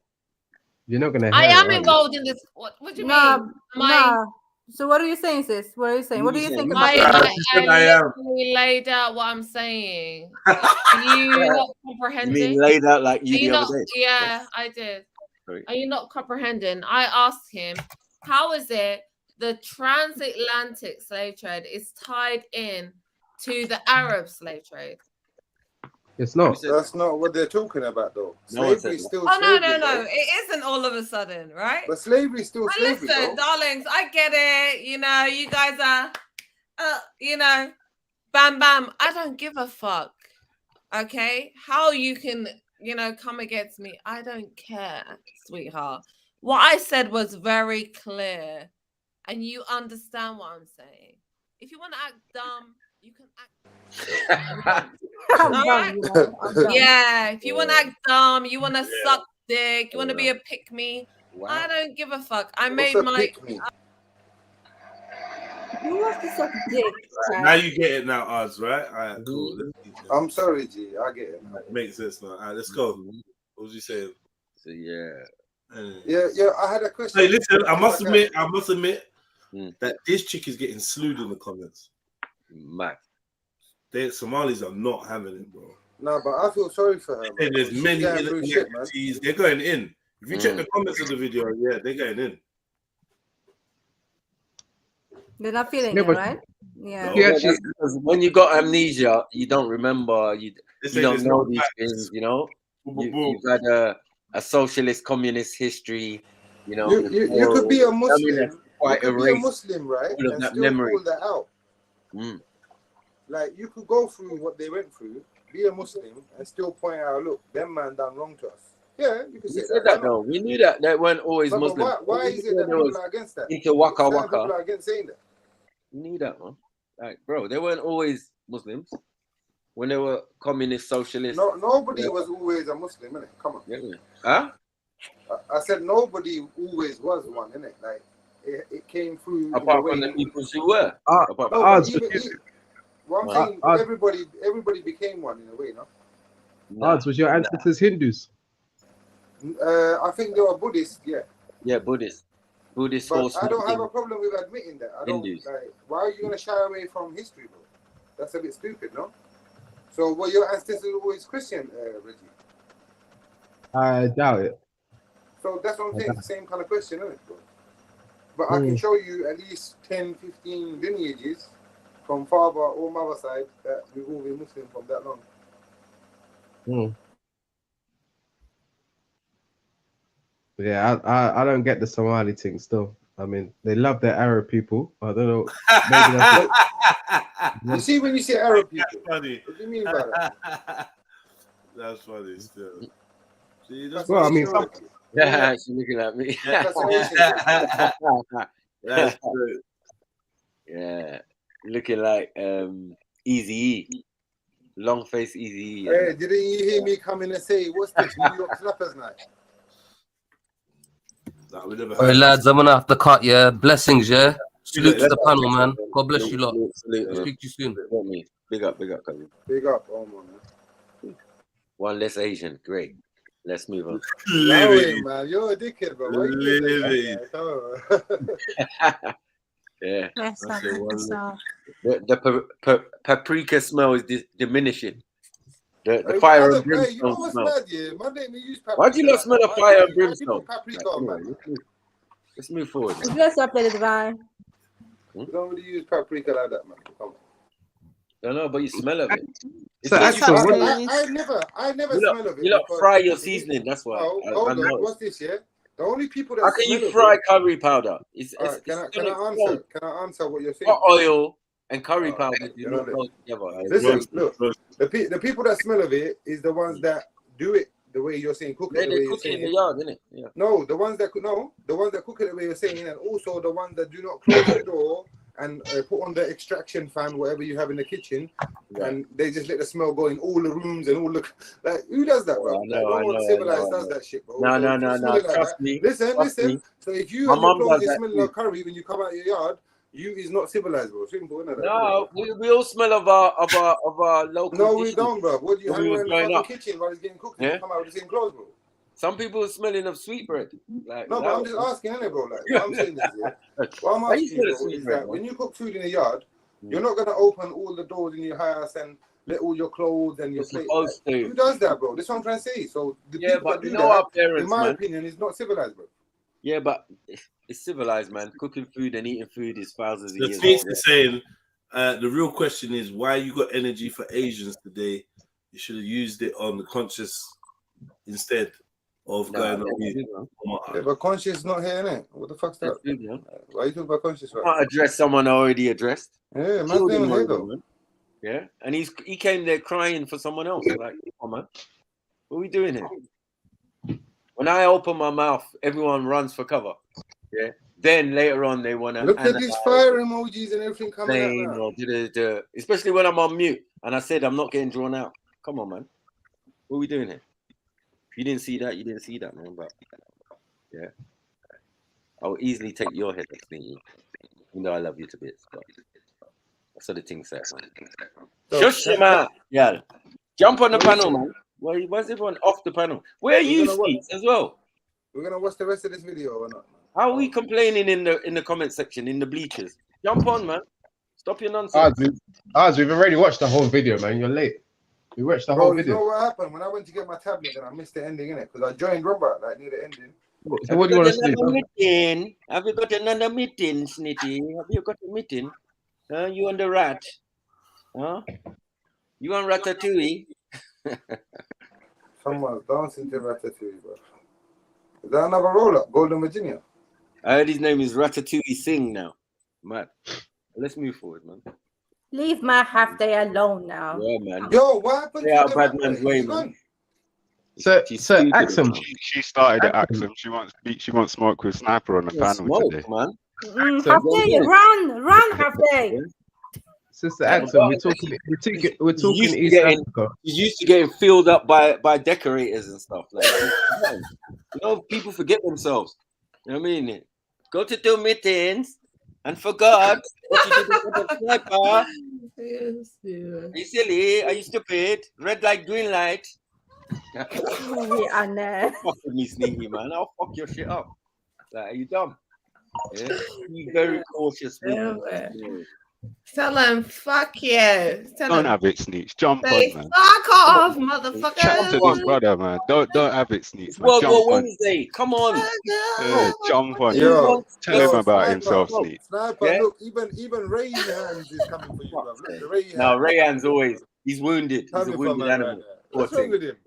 You're not gonna. I am involved in this. What do you mean? Nah. So what are you saying, sis? What are you saying? What do you think about I that? literally laid out what I'm saying. Are you not comprehending? You mean laid out like you Are you the not, other day? yeah, I did. Sorry. Are you not comprehending? I asked him, how is it the transatlantic slave trade is tied in to the Arab slave trade? It's not. That's not what they're talking about, though. No one Slavery is said still Oh, no, slavery. no, no. Bro. It isn't all of a sudden, right? But slavery is still slavery, Listen, bro. darlings, I get it. You know, you guys are, you know, bam, bam. I don't give a fuck. Okay? How you can, you know, come against me, I don't care, sweetheart. What I said was very clear, and you understand what I'm saying. If you want to act dumb, you can act. All right? Yeah, if you want to act dumb, you want to suck dick, you want to be a pick me, I don't give a fuck. I made my. Who wants to suck dick? Now you get it now, Oz, right? All right, cool. I'm sorry, G. I get it. Makes sense now. All right, let's go. What was you saying? So, yeah. Yeah, I had a question. Hey, listen, I must admit that this chick is getting slewed in the comments. Mad. Somalis are not having it, bro. No, but I feel sorry for her. And there's She's many going through shit, man. they're going in. If you check the comments of the video, yeah, they're going in. They're not feeling it, right? Yeah. No, because when you got amnesia, you don't remember. You don't know these things. You know, you've had a socialist, communist history. You know, you could be a Muslim. Quite you could be a Muslim, right? All of and that still memory. pull that out. Like you could go through what they went through, be a Muslim, and still point out, look, them man done wrong to us. Yeah, you can say that. Though we knew that they weren't always but Muslim. Why is it that people are against that? Into waka Certain waka. people are against saying that. You knew that, man. Like, bro, they weren't always Muslims. When they were communist, socialist. No, nobody was always a Muslim, innit? Come on. Yeah. Huh? I said nobody always was one, innit? Like it came through. Apart from the people who were. Everybody became one in a way, no? Odds, was your ancestors Hindus? I think they were Buddhists, yeah. Yeah, Buddhists. Buddhist. But I don't have a problem with admitting that. I don't Hindus. like. Why are you gonna shy away from history, bro? That's a bit stupid, no? So were your ancestors always Christian, Reggie? I doubt it. So that's what I'm saying. It's the same kind of question, isn't it, bro? But I can show you at least 10, 15 lineages from father or mother side that we've all been Muslim from that long. Yeah, I don't get the Somali thing still. I mean, they love their Arab people. I don't know. Maybe that's you see, when you say Arab people, that's funny. What do you mean by that? That's funny still. See, well, I mean, yeah, she's looking at me. That's good. Yeah, looking like Easy, long face Easy. Hey, didn't you hear me come in and say, "What's this New York Slappers night"? Hey lads, I'm gonna have to cut. Yeah, blessings. Yeah, salute to the panel, man. God bless you lot. I'll speak to you soon. Big up, cousin. Big up, oh man. One less Asian, great. Let's move on. Living, man, you're a dickhead, bro. Why you yeah. The paprika smell is diminishing. The fire and brimstone smell. Why'd you not smell the fire and brimstone? Let's move forward. Let's up the divine. You don't really use paprika like that, man. Come on. I know, but you smell of it. So I never you smell of it. You don't fry your seasoning, that's why. Hold on, what's this, yeah? The only people that How can you fry curry powder? Can I answer what you're saying? Hot oil and curry powder do not go together. Listen, look, the people that smell of it is the ones that do it the way you're saying, cook it the way you're saying. in the yard, innit? Yeah. No, the ones that cook it the way you're saying, and also the ones that do not close the door and put on the extraction fan, whatever you have in the kitchen, and they just let the smell go in all the rooms and all the who does that, bro? No one civilized does that shit, bro. No. Trust me. Listen. So if you and your clothes is smelling of curry when you come out of your yard, you is not civilized, bro. Simple, isn't it? No, we all smell of our local. No, we don't, bro. What do you have in the fucking kitchen while it's getting cooked? And you come out with the same clothes, bro. Some people are smelling of sweetbread. No, but I'm just asking, innit, bro? Like, what I'm saying is, what I'm asking you, bro, is that when you cook food in the yard, you're not gonna open all the doors in your house and let all your clothes and your plate. Who does that, bro? That's what I'm trying to say. So the people that do that, our parents, in my opinion, is not civilized, bro. Yeah, but it's civilized, man. Cooking food and eating food is thousands of years. The is saying, the real question is why you got energy for Asians today. You should have used it on the conscious instead of going on. Yeah, but conscious not here, innit? What the fuck's that? Why are you talking about conscious? Right? Not address someone already addressed. Yeah, man's doing here though. Yeah, and he came there crying for someone else. Like, come on, man, what are we doing here? When I open my mouth, everyone runs for cover. Yeah. Then later on, they want to look at these fire emojis and everything coming out now. Especially when I'm on mute. And I said I'm not getting drawn out. Come on, man. What are we doing here? If you didn't see that, you didn't see that, man. But yeah, I will easily take your head, you know I love you to bits. But that's what the thing says, man. Shush your mouth, yeah. Jump on the panel, man. Where's everyone off the panel? Where are you, Steve, as well? We're gonna watch the rest of this video or not? How are we complaining in the comment section, in the bleachers? Jump on, man. Stop your nonsense. We've already watched the whole video, man. You're late. We watched the whole video. You know what happened? When I went to get my tablet and I missed the ending, innit? Because I joined Robert, like, near the ending. So what do you want to say? Have you got another meeting, Snitty? Have you got a meeting? You on the rat? Huh? You on Ratatouille? Someone's dancing to Ratatouille, bro. Is that another roll-up? Golden Virginia? I heard his name is Ratatouille Singh now. Man, let's move forward, man. Leave my half day alone now. Yeah, man. Yo, what happened? Stay out bad man's way, man. So Axum. She started at Axum. She wants smoke with Sniper on the panel today. Man. Half day, run, half day. Sister Axum, we're talking East Africa. He's used to getting filled up by decorators and stuff. Like, you know, people forget themselves. You know what I mean? Go to do meetings and forgot what you did with the sniper. Yes, yeah. Are you silly? Are you stupid? Red light, green light. Fuck with me, sneaky man. I'll fuck your shit up. Like, are you dumb? Yeah? Be very cautious. Tell them, fuck you. Don't have it, Sneech. Jump Say, on, man. Fuck off, motherfucker. Chat to this brother, man. Don't have it, Sneech. World War Wednesday. Come on. Jump on. Tell him about himself, Sneech. Sniper, look, even Ray Hands is coming for you, bro. Look, no, Ray Hands always. He's wounded. He's a wounded animal. What's wrong with him?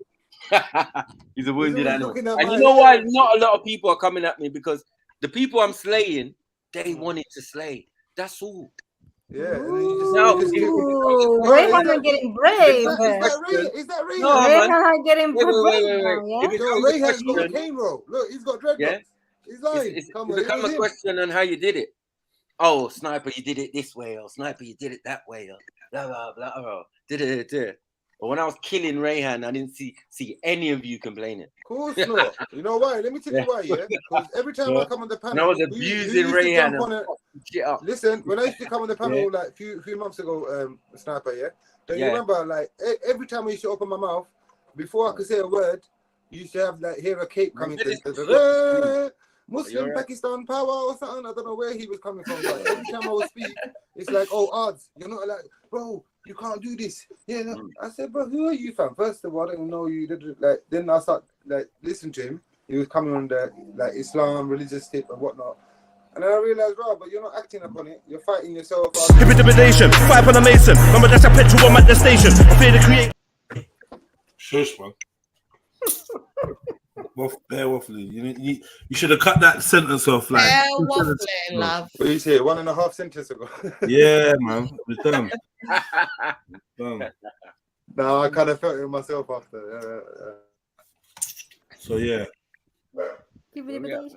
He's a wounded animal. And you know why not a lot of people are coming at me? Because the people I'm slaying, they wanted to slay. That's all. Yeah. Rayhan are getting brave. Is that Ray? No, Rayhan are getting brave. Rayhan's got a cane roll. Look, he's got dreadlocks. Yeah. He's lying. It's become a question on how you did it. Oh, Sniper, you did it this way. Or Sniper, you did it that way. Or blah, blah, blah. Or But when I was killing Rayhan, I didn't see any of you complaining. Of course not. You know why? Let me tell you why, yeah? Because every time I come on the panel, and I was abusing Rayhan. Listen, when I used to come on the panel like a few months ago, Sniper, yeah? Don't you remember, like, every time I used to open my mouth, before I could say a word, you used to have, like, hear a cape coming to Muslim Pakistan power or something. I don't know where he was coming from. But every time I would speak, it's like, oh, odds. You're not like, bro, you can't do this. Yeah, no. I said, bro, who are you, fam? First of all, I didn't know you. Like, then I start like listening to him. He was coming on the like Islam religious tip and whatnot. And then I realized, bro, but you're not acting upon it. You're fighting yourself. Intimidation. Fight on the Mason. Remember that's a petrol bomb at the station. I fear to create. Shush, man. Bear waffling. You should have cut that sentence off like. Bear waffling, love. What you say? 1.5 sentences ago. Yeah, man. We're done. Done. No, I kind of felt it myself after. So yeah. Give it a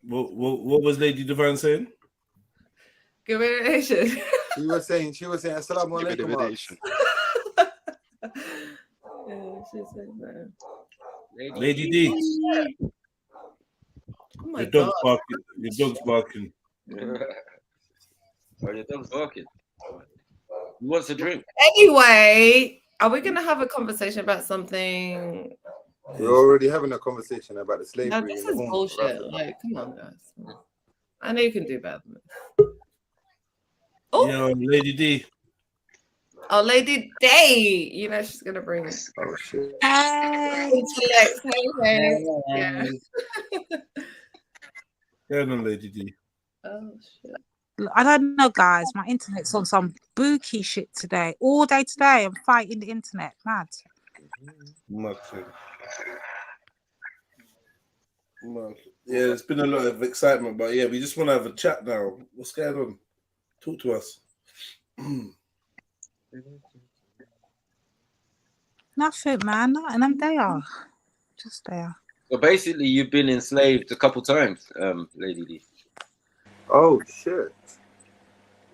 What was Lady Divine saying? Give it an Asian. She was saying, Assalamu alaikum. Lady D. Oh my Your dog's God. barking. Your dog's barking. Oh, your dog's barking. He wants a drink. Anyway, are we going to have a conversation about something? We're already having a conversation about the slavery. No, this in the is Horn of bullshit. Africa. Like, come on, guys. I know you can do better than this. Oh, yo, Lady D. Oh, Lady Day. You know she's gonna bring. Oh shit. Intellect. Hey. Yeah. Go on, Lady D. Oh shit. Look, I don't know, guys. My internet's on some bookie shit today. All day today, I'm fighting the internet. Mad. Yeah, there's been a lot of excitement, but yeah, we just want to have a chat now. What's going on? Talk to us. Nothing, man. And I'm there. Just there. So basically, you've been enslaved a couple times, Lady D. Oh shit.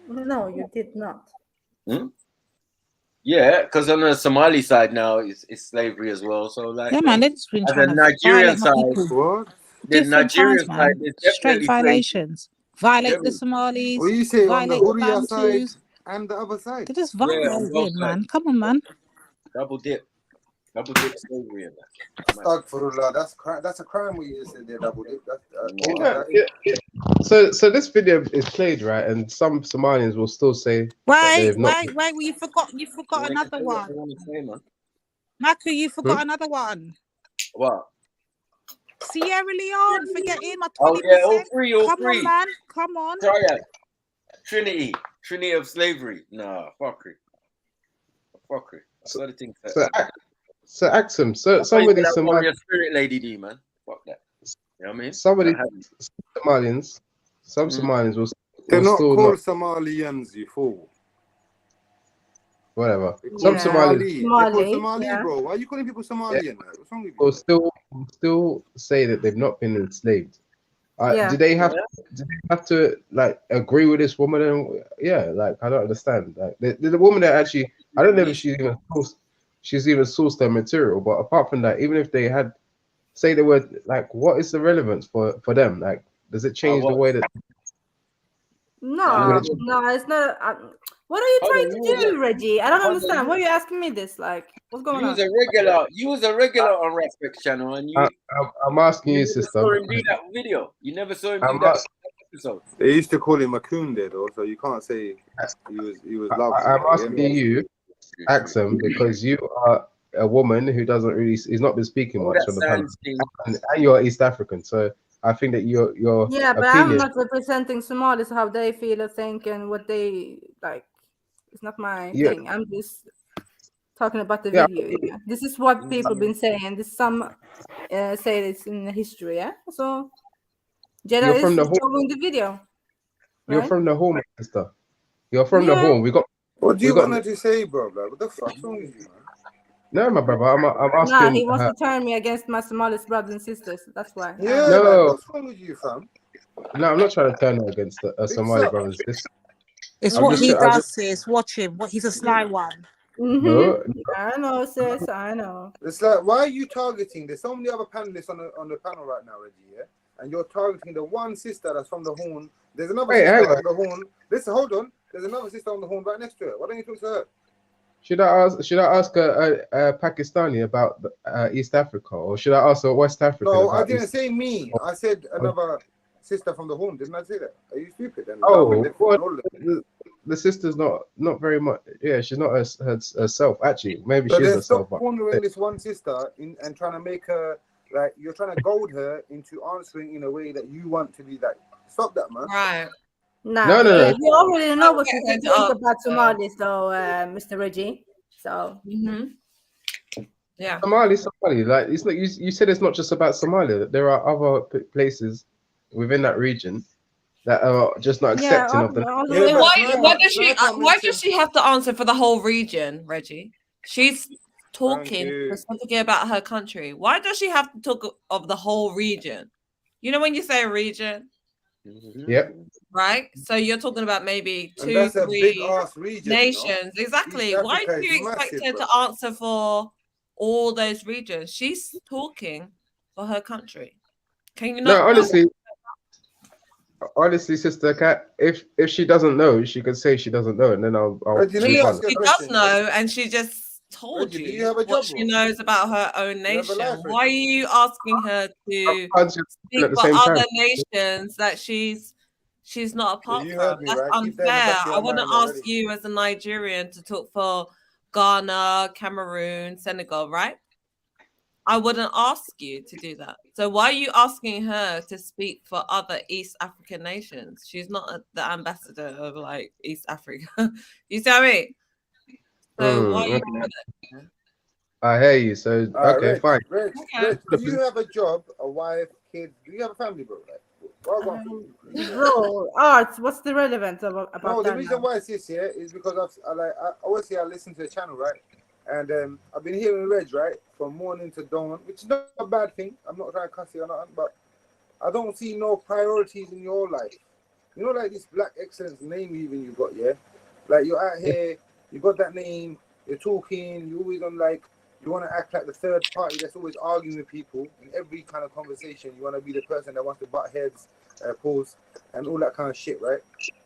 No, you did not. Hmm? Yeah, because on the Somali side now it's slavery as well. So like, Yeah, man, they've just been as trying a to Nigerian violate my side, people. What? the Different Nigerian times, man. side is Straight definitely violations. Violate Yeah, the Somalis. What you say on the Violate the Huria side Bantus. and the other side? They're just yeah, on violating, both sides. man. Come on, man. Double dip slavery in that. Astaghfirullah, that's a crime what you just said there, double dip. So this video is played, right? And some Somalians will still say that they've not. Wait. Well, you forgot another one. Maku, you forgot another one. What? Sierra Leone, forget him. Oh yeah, all three. Come on, man. Come on. Triad. Trinity of slavery. Nah, fuckery. That's what I think. So Axum, so somebody Somali spirit, Lady D, man. Fuck that. You know what I mean? some Somalians will. They're not still called Somalians, you fool. Whatever. Some Somali. They're called Somali, bro. Why are you calling people Somalian? What's wrong with you? Will still say that they've not been enslaved. Yeah. Do they have to like agree with this woman? And yeah, like I don't understand. Like the woman that actually, I don't know if she's even sourced their material. But apart from that, even if they had, say they were like, what is the relevance for them? Like, does it change the way that? No, it's not. What are you trying to do, Reggie? I don't understand. Why are you asking me this? Like, what's going on? You was a regular on Respect Channel, and you. I'm asking you, sister. Saw him do that video. You never saw him do that episode. They used to call him Makunde, though, so you can't say he was loved. I'm asking you, Axum, because you are a woman who doesn't really, he's not been speaking much on the panel, and you're East African, so I think that your yeah, but opinion, I'm not representing Somalis how they feel or think and what they like. It's not my thing. I'm just talking about the video. Yeah. This is what people been saying. This some say it's in the history. Yeah. So JEDI is showing the video. You're from the home, sister. You're from the home. What do you want her to say, bro? What the fuck's wrong with you, man? No, my brother. I'm asking. Nah, he wants to turn me against my Somali brothers and sisters. That's why. Yeah. No. Like, what's wrong with you, fam? No, I'm not trying to turn her against the Somali brothers. It's what he does, sis. Watch him. He's a sly one. No. I know, sis. I know. It's like, why are you targeting? There's so many other panelists on the panel right now, Reggie. Yeah, and you're targeting the one sister that's from the Horn. There's another sister from the Horn. Listen, hold on. There's another sister on the Horn right next to her. Why don't you talk to her? Should I ask a Pakistani about East Africa, or should I ask a West African? No, I didn't say me. I said another sister from the Horn. Didn't I say that? Are you stupid? Then? Oh, the sister's not very much. Yeah, she's not herself. Actually, maybe she's herself. Stop cornering this one sister and trying to make her like you're trying to goad her into answering in a way that you want to be like. Stop that, man. Right. No. You already know what you think about Somalis, though, Mr. Reggie. So. Yeah. Somali. Like it's not. You said it's not just about Somalia. There are other places within that region that are just not accepting of the. Why does she have to answer for the whole region, Reggie? She's talking specifically about her country. Why does she have to talk of the whole region? You know when you say a region? Yep. Right? So you're talking about maybe And 2, that's a 3 big-ass region, nations. you know? Exactly. East Why Africa do you is expect massive, her bro. to answer for all those regions? She's talking for her country. Can you not? No, honestly, Sister Cat, if she doesn't know, she can say she doesn't know, and then I'll She move on. does know, and she just told Reggie, do you you have a what job, she knows about her own You have a nation. life, Why are you asking her to speak at the for same other time. nations that she's not a part you from? heard me, That's right? Keep that in the unfair. back of I your wouldn't mind ask already. you as a Nigerian to talk for Ghana, Cameroon, Senegal, right? I wouldn't ask you to do that. So why are you asking her to speak for other East African nations? She's not the ambassador of like East Africa. You see what I mean? So why are you Okay. doing it? I hear you. So okay, fine. Reg, do you have a job, a wife, kids? Do you have a family, bro? Like, Bro, Art, what's the relevance about no, that? the reason why it's this here is because I obviously I listen to the channel, right? And I've been hearing Reg, right, from morning to dawn, which is not a bad thing. I'm not trying to cuss you or nothing, but I don't see no priorities in your life. You know, like this black excellence name even you got, yeah? Like you're out here, you got that name, you're talking, you always on like, you want to act like the third party that's always arguing with people in every kind of conversation. You want to be the person that wants to butt heads, pause, and all that kind of shit, right?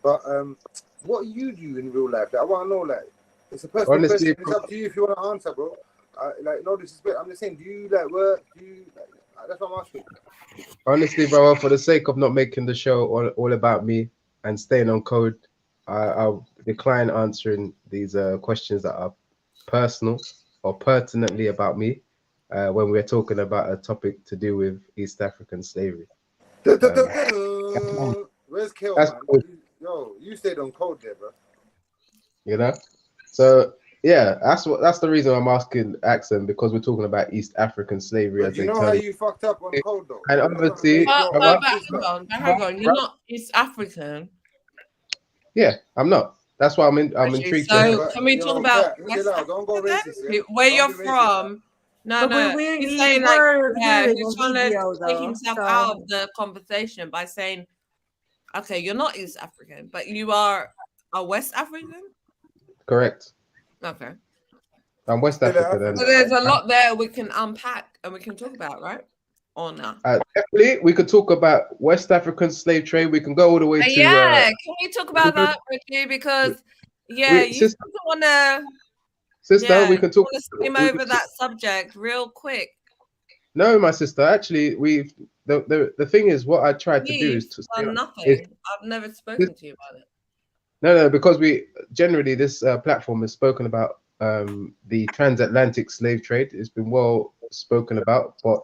But what you do in real life, like, I want to know, like, it's a personal Honestly, question. It's up to you if you want to answer, bro. Like, no disrespect. I'm just saying, do you like work? Do you like, that's what I'm asking. Honestly, brother, for the sake of not making the show all about me and staying on code, I'll decline answering these questions that are personal or pertinently about me when we're talking about a topic to do with East African slavery. Where's Kel, That's man? cool. Yo, you stayed on code there, bro. You know, so yeah, that's the reason I'm asking Axon, because we're talking about East African slavery But as you they know term how it. you fucked up on code, though. And obviously, But hang on, you're not East African. yeah, I'm not. That's why I'm intrigued. So can we talk about don't go racist, yeah? where Don't you're be racist, from? No, But he's saying like, yeah, viewing he's on trying video, to take though, himself so- out of the conversation by saying, okay, you're not East African, but you are a West African. Correct. Okay. I'm West African. And So there's a lot there we can unpack and we can talk about, right? Or not? Definitely, we could talk about West African slave trade. We can go all the way to. Yeah, can we talk about that, Ricky? Because you sister, don't want to. Sister, we can talk. Want to skim over that subject real quick. No, my sister. Actually, the thing is, what I tried to do is to done nothing. I've never spoken to you about it. No, because we generally this platform has spoken about the transatlantic slave trade. It's been well spoken about, but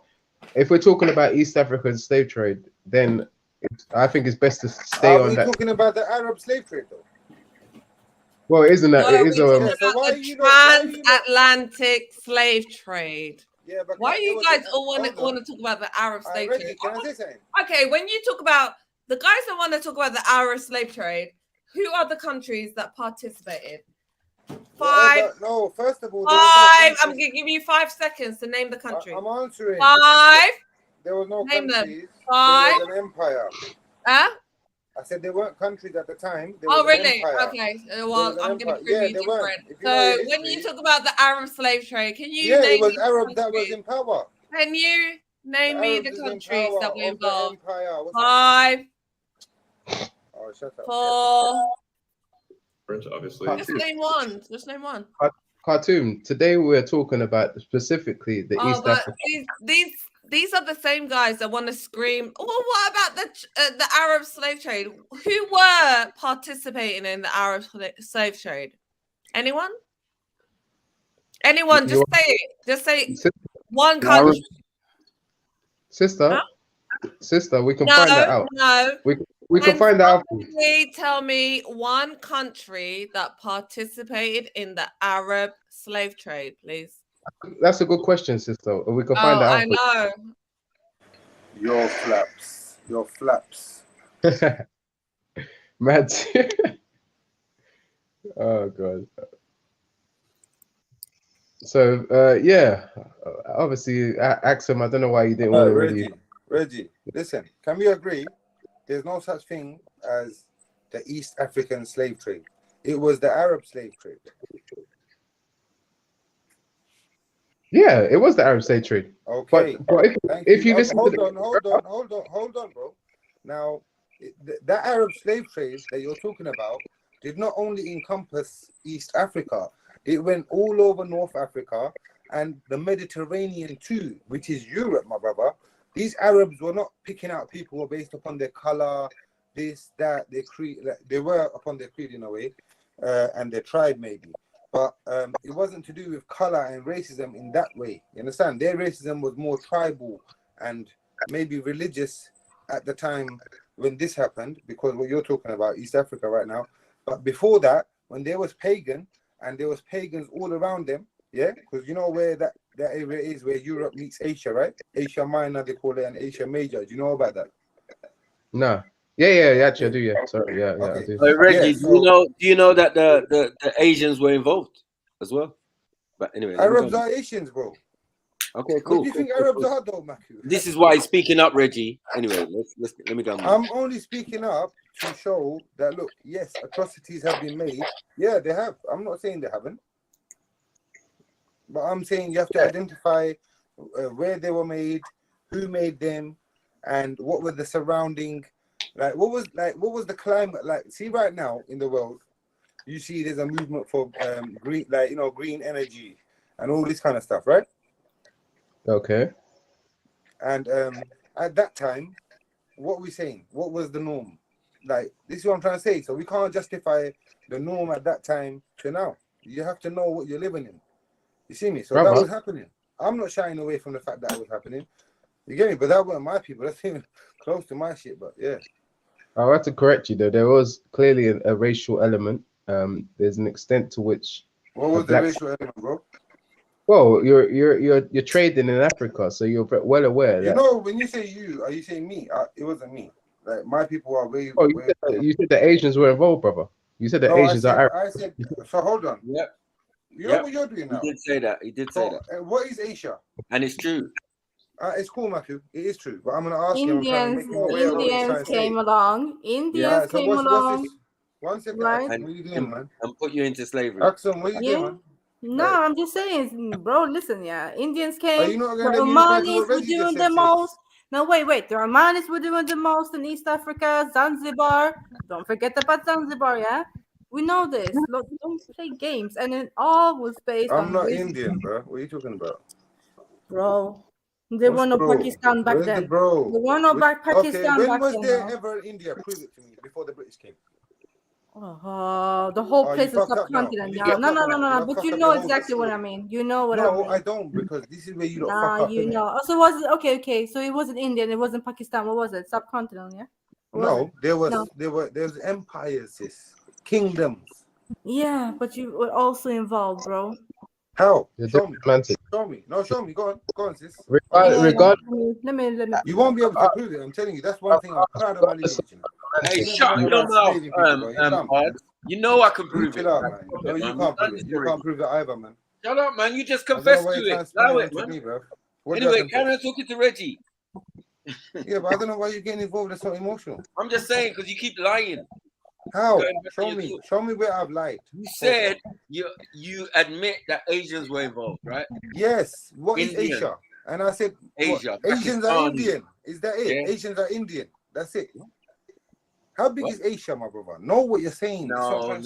if we're talking about East African slave trade, then I think it's best to stay on that. Are we talking about the Arab slave trade, though? Well, isn't that? No, It is we're talking about the transatlantic slave trade. Yeah, but why do you guys all want to talk about the Arab slave trade? Can I say something? Okay, when you talk about the guys that want to talk about the Arab slave trade, who are the countries that participated? 5. No, first of all, 5. I'm gonna give you 5 seconds to name the country. I'm answering. 5. There was no name countries. them. 5. There was an empire. Huh? I said there weren't countries at the time. Oh, really? Okay. Well, I'm going to prove you different. So, when you talk about the Arab slave trade, can you name? It was Arab that was in power. Can you name me the countries that were involved? 5. Oh, shut up. 4. Obviously. Just name one. Just name one. Khartoum. Today we're talking about specifically the East African. These are the same guys that want to scream. Well, what about the Arab slave trade? Who were participating in the Arab slave trade? Anyone? Anyone? Just say it. Just say one country. Sister, we can find that out. No. We can find out. Tell me one country that participated in the Arab slave trade, please. That's a good question, sister. We can find Oh, out. I know. Your flaps. Your flaps. Mad. Oh god. So yeah, obviously, Axum. I don't know why you didn't want to really. Reggie, listen. Can we agree? There's no such thing as the East African slave trade. It was the Arab slave trade. Yeah, it was the Arab slave trade. Okay. But if you listen hold to on, bro. Now, that Arab slave trade that you're talking about did not only encompass East Africa, it went all over North Africa and the Mediterranean too, which is Europe, my brother. These Arabs were not picking out people based upon their color, this, that, their creed. They were upon their creed in a way, and their tribe maybe. But it wasn't to do with color and racism in that way. You understand? Their racism was more tribal and maybe religious at the time when this happened, because what you're talking about, East Africa right now. But before that, when there was pagan and there was pagans all around them, yeah, because you know where that area is where Europe meets Asia, right? Asia Minor, they call it, and Asia Major. Do you know about that? No. Yeah, actually I do, yeah. Sorry, yeah, Okay. I do. Reggie, Yeah, so, do you know that the Asians were involved as well? But anyway, Arabs are Asians, bro. Okay, cool. What do you think Arabs are, though, Maku? This is why he's speaking up, Reggie. Anyway, let me go. I'm only speaking up to show that, look, yes, atrocities have been made. Yeah, they have. I'm not saying they haven't. But I'm saying you have to identify where they were made, who made them, and what were the surrounding, what was the climate like? See, right now in the world, you see there's a movement for green, green energy and all this kind of stuff, right? Okay. And at that time, what we saying? What was the norm? Like, this is what I'm trying to say. So we can't justify the norm at that time to now. You have to know what you're living in. You see me? So that was happening. I'm not shying away from the fact that was happening. You get me? But that weren't my people. That's even close to my shit. But yeah. I have to correct you though. There was clearly a racial element. There's an extent to which. What was the racial element, bro? Well, you're trading in Africa, so you're well aware that. You know, when you say you, are you saying me? It wasn't me. Like, my people are way. Oh, you said the Asians were involved, brother. You said the Asians are Arab. I said. So hold on. Yep. You know what you're doing now? He did say that. He did say that. What is Asia? And it's true. It's cool, Matthew. It is true. But I'm going to ask Indians came along. Indians came along. One second. Right? What are you doing, man? And put you into slavery. Axum, what are you doing, man? No, I'm just saying, bro, listen, Indians came. Are you not the going to Omanis were doing the most. No, wait. The Omanis were doing the most in East Africa, Zanzibar. Don't forget about Zanzibar, yeah? We know this. Look, don't play games. And it all was based on. I'm not Indian, bro. What are you talking about? Bro. There were no Pakistan back then. There were no Pakistan when back was then. there ever India? Prove it to me before the British came. The whole place is subcontinent now. No. But you know exactly what I mean. You know what I mean. No, I don't, because this is where you don't fuck up. You know. So was it okay? So it wasn't Indian. It wasn't Pakistan. What was it? Subcontinent, yeah. No, there was empires, sis. Kingdoms. Yeah, but you were also involved, bro. How? Show me. No, show me. Go on, sis. Regard. Let me. You won't be able to prove it. I'm telling you. That's one thing I'm proud of my lineage. Hey, shut your mouth, you know I can prove it. No, you can't prove it. You can't prove it either, man. Shut up, man. You just confessed to it. Allow it, man. Anyway, carry on talking to Reggie. Yeah, but I don't know why you're getting involved. That's so emotional. I'm just saying, because you keep lying. How? Show me where I've lied. You said you admit that Asians were involved, right? Yes. What is Asia? And I said Asia. Asians are Indian. Is that it? Yeah. Asians are Indian. That's it. How big is Asia, my brother? Know what you're saying. No. Like,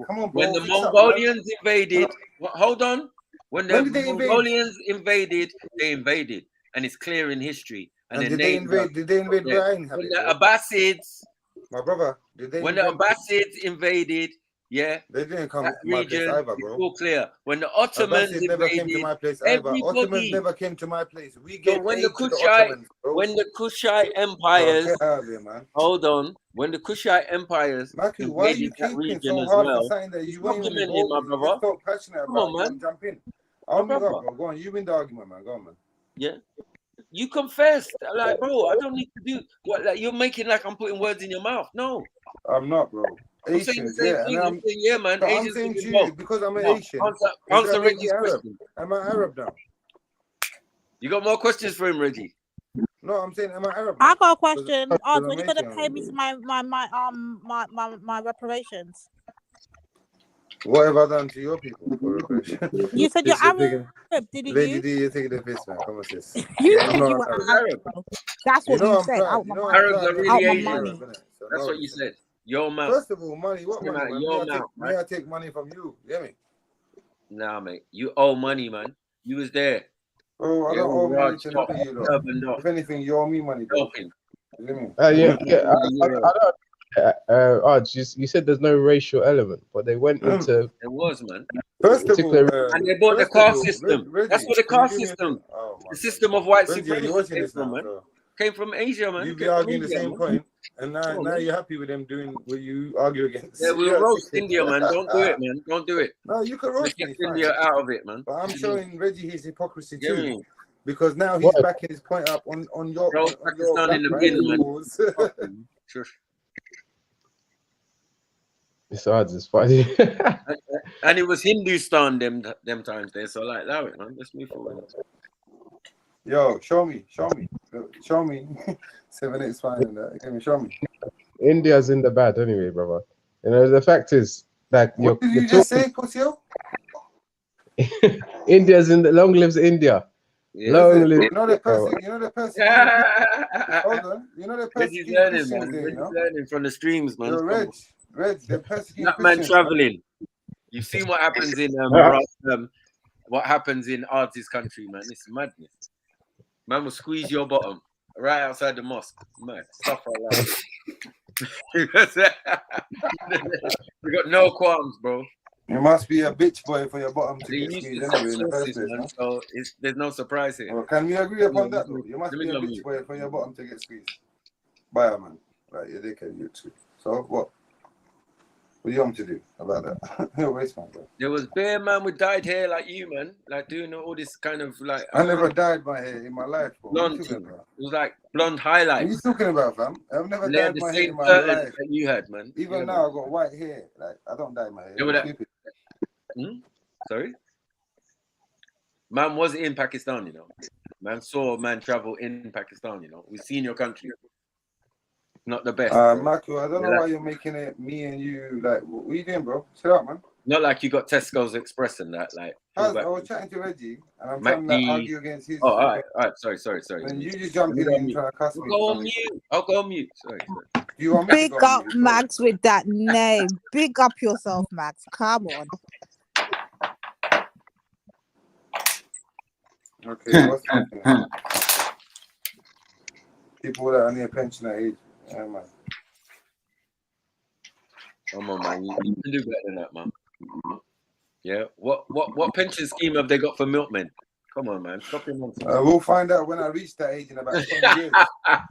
come on, bro. When the Mongolians invaded, hold on. When the Mongolians invaded, they invaded, and it's clear in history. And did they invade? Did they invade where I when the Abbasids, my brother, did they? When the Abbasids invaded, they didn't come to my place either, bro. It's all clear. When the Ottomans invaded, never came to my place either. Ottomans never came to my place. We get when the Kushite empires, hold on. When the Kushite empires Matthew, why are you keeping so hard for something that you weren't even involved in? My brother. So passionate about. Come on, man. Jump in. I'll mute up, bro. Go on, you win the argument, man. Go on, man. Yeah. You confessed. Like, bro, I don't need to do what like you're making like I'm putting words in your mouth. No. I'm not, bro. I'm saying the same thing. I'm saying, yeah, man. So I'm Asians saying are to involved. you, because I'm an No, Asian. Answer Reggie's Arab? question. Am I Arab now? You got more questions for him, Reggie? No, I'm saying, am I Arab? I got a question. Because Oh, I'm when you gonna Asian. pay me my reparations? What have I done to your people for reparation? You said you're Arab, didn't Lady you? D, you're taking the piss, man. Come on, sis. You I'm said not you were Arab. Arab. Bro. That's what you I'm said. proud. Out You my know money. Arabs are really Out Asian. my money. So That's what you said. Your mouth. First of all, money. What money, man? May I take money from you? Get me? Nah, mate. You owe money, man. You was there. Oh, I don't owe money to none of you, lot. If anything, you owe me money, bro. You get me? You said there's no racial element, but they went into. There was, man. First of all, and they bought the caste system. Reggie, that's what the caste system. The system of white supremacy came from, man. Came from Asia, man. You be arguing the same point, and now you're happy with them doing what you argue against. Yeah, we'll roast India, man. Don't do it, man. Don't do it. No, you can roast me. India out of it, man. But I'm showing Reggie his hypocrisy too, because now he's backing his point up on your. Pakistan in the bin, man. It's hard, it's funny. And it was Hindustan them times there, so like that, man. Let's move forward. Yo, show me. 7-8's fine and that. Can you show me? India's in the bad anyway, brother. You know, the fact is that what did you just say, Kosio? India's in the long lives India. Yeah. Long live. You know the person. Hold on. You know the person. Learning from the streams, man. Yo, Reg, the person. That man traveling. You've seen what happens in what happens in artist country, man. It's madness. Man will squeeze your bottom right outside the mosque. Man, stuff like that. We got no qualms, bro. You must be a bitch boy for your bottom to get squeezed anyway in the first place, man. So there's no surprise here. Well, can we agree upon that, though? You must be a bitch boy for your bottom to get squeezed. Bye, man. Right, you're dickhead, you too. So what? What do you want me to do about that? No waste, man, bro. There was bare man with dyed hair like you, man. Like doing all this kind of like. I never dyed my hair in my life, bro. Blonde. It was like blonde highlights. What are you talking about, fam? I've never dyed my hair in my life. That you had, man. Even now, I've got white hair. Like, I don't dye my hair. Sorry? Man was in Pakistan, you know. Man saw man travel in Pakistan, you know. We've seen your country. Not the best. Marco, I don't know why you're making it me and you. Like, what are you doing, bro? Sit up, man. Not like you got Tesco's Express and that. Like, I was chatting to Reggie, and I'm trying to argue against his. Oh, all right. Sorry. And you just jumped in and trying to cuss me. Go on mute. I'll go on mute. Sorry. You want me Big up Max with that name. Big up yourself, Max. Come on. Okay, what's happening? People that are near pensioner age. Yeah, man. Come on, man. You can do better than that, man. Yeah. What pension scheme have they got for milkmen? Come on, man. Stop your nonsense. We'll find out when I reach that age in about 20 years.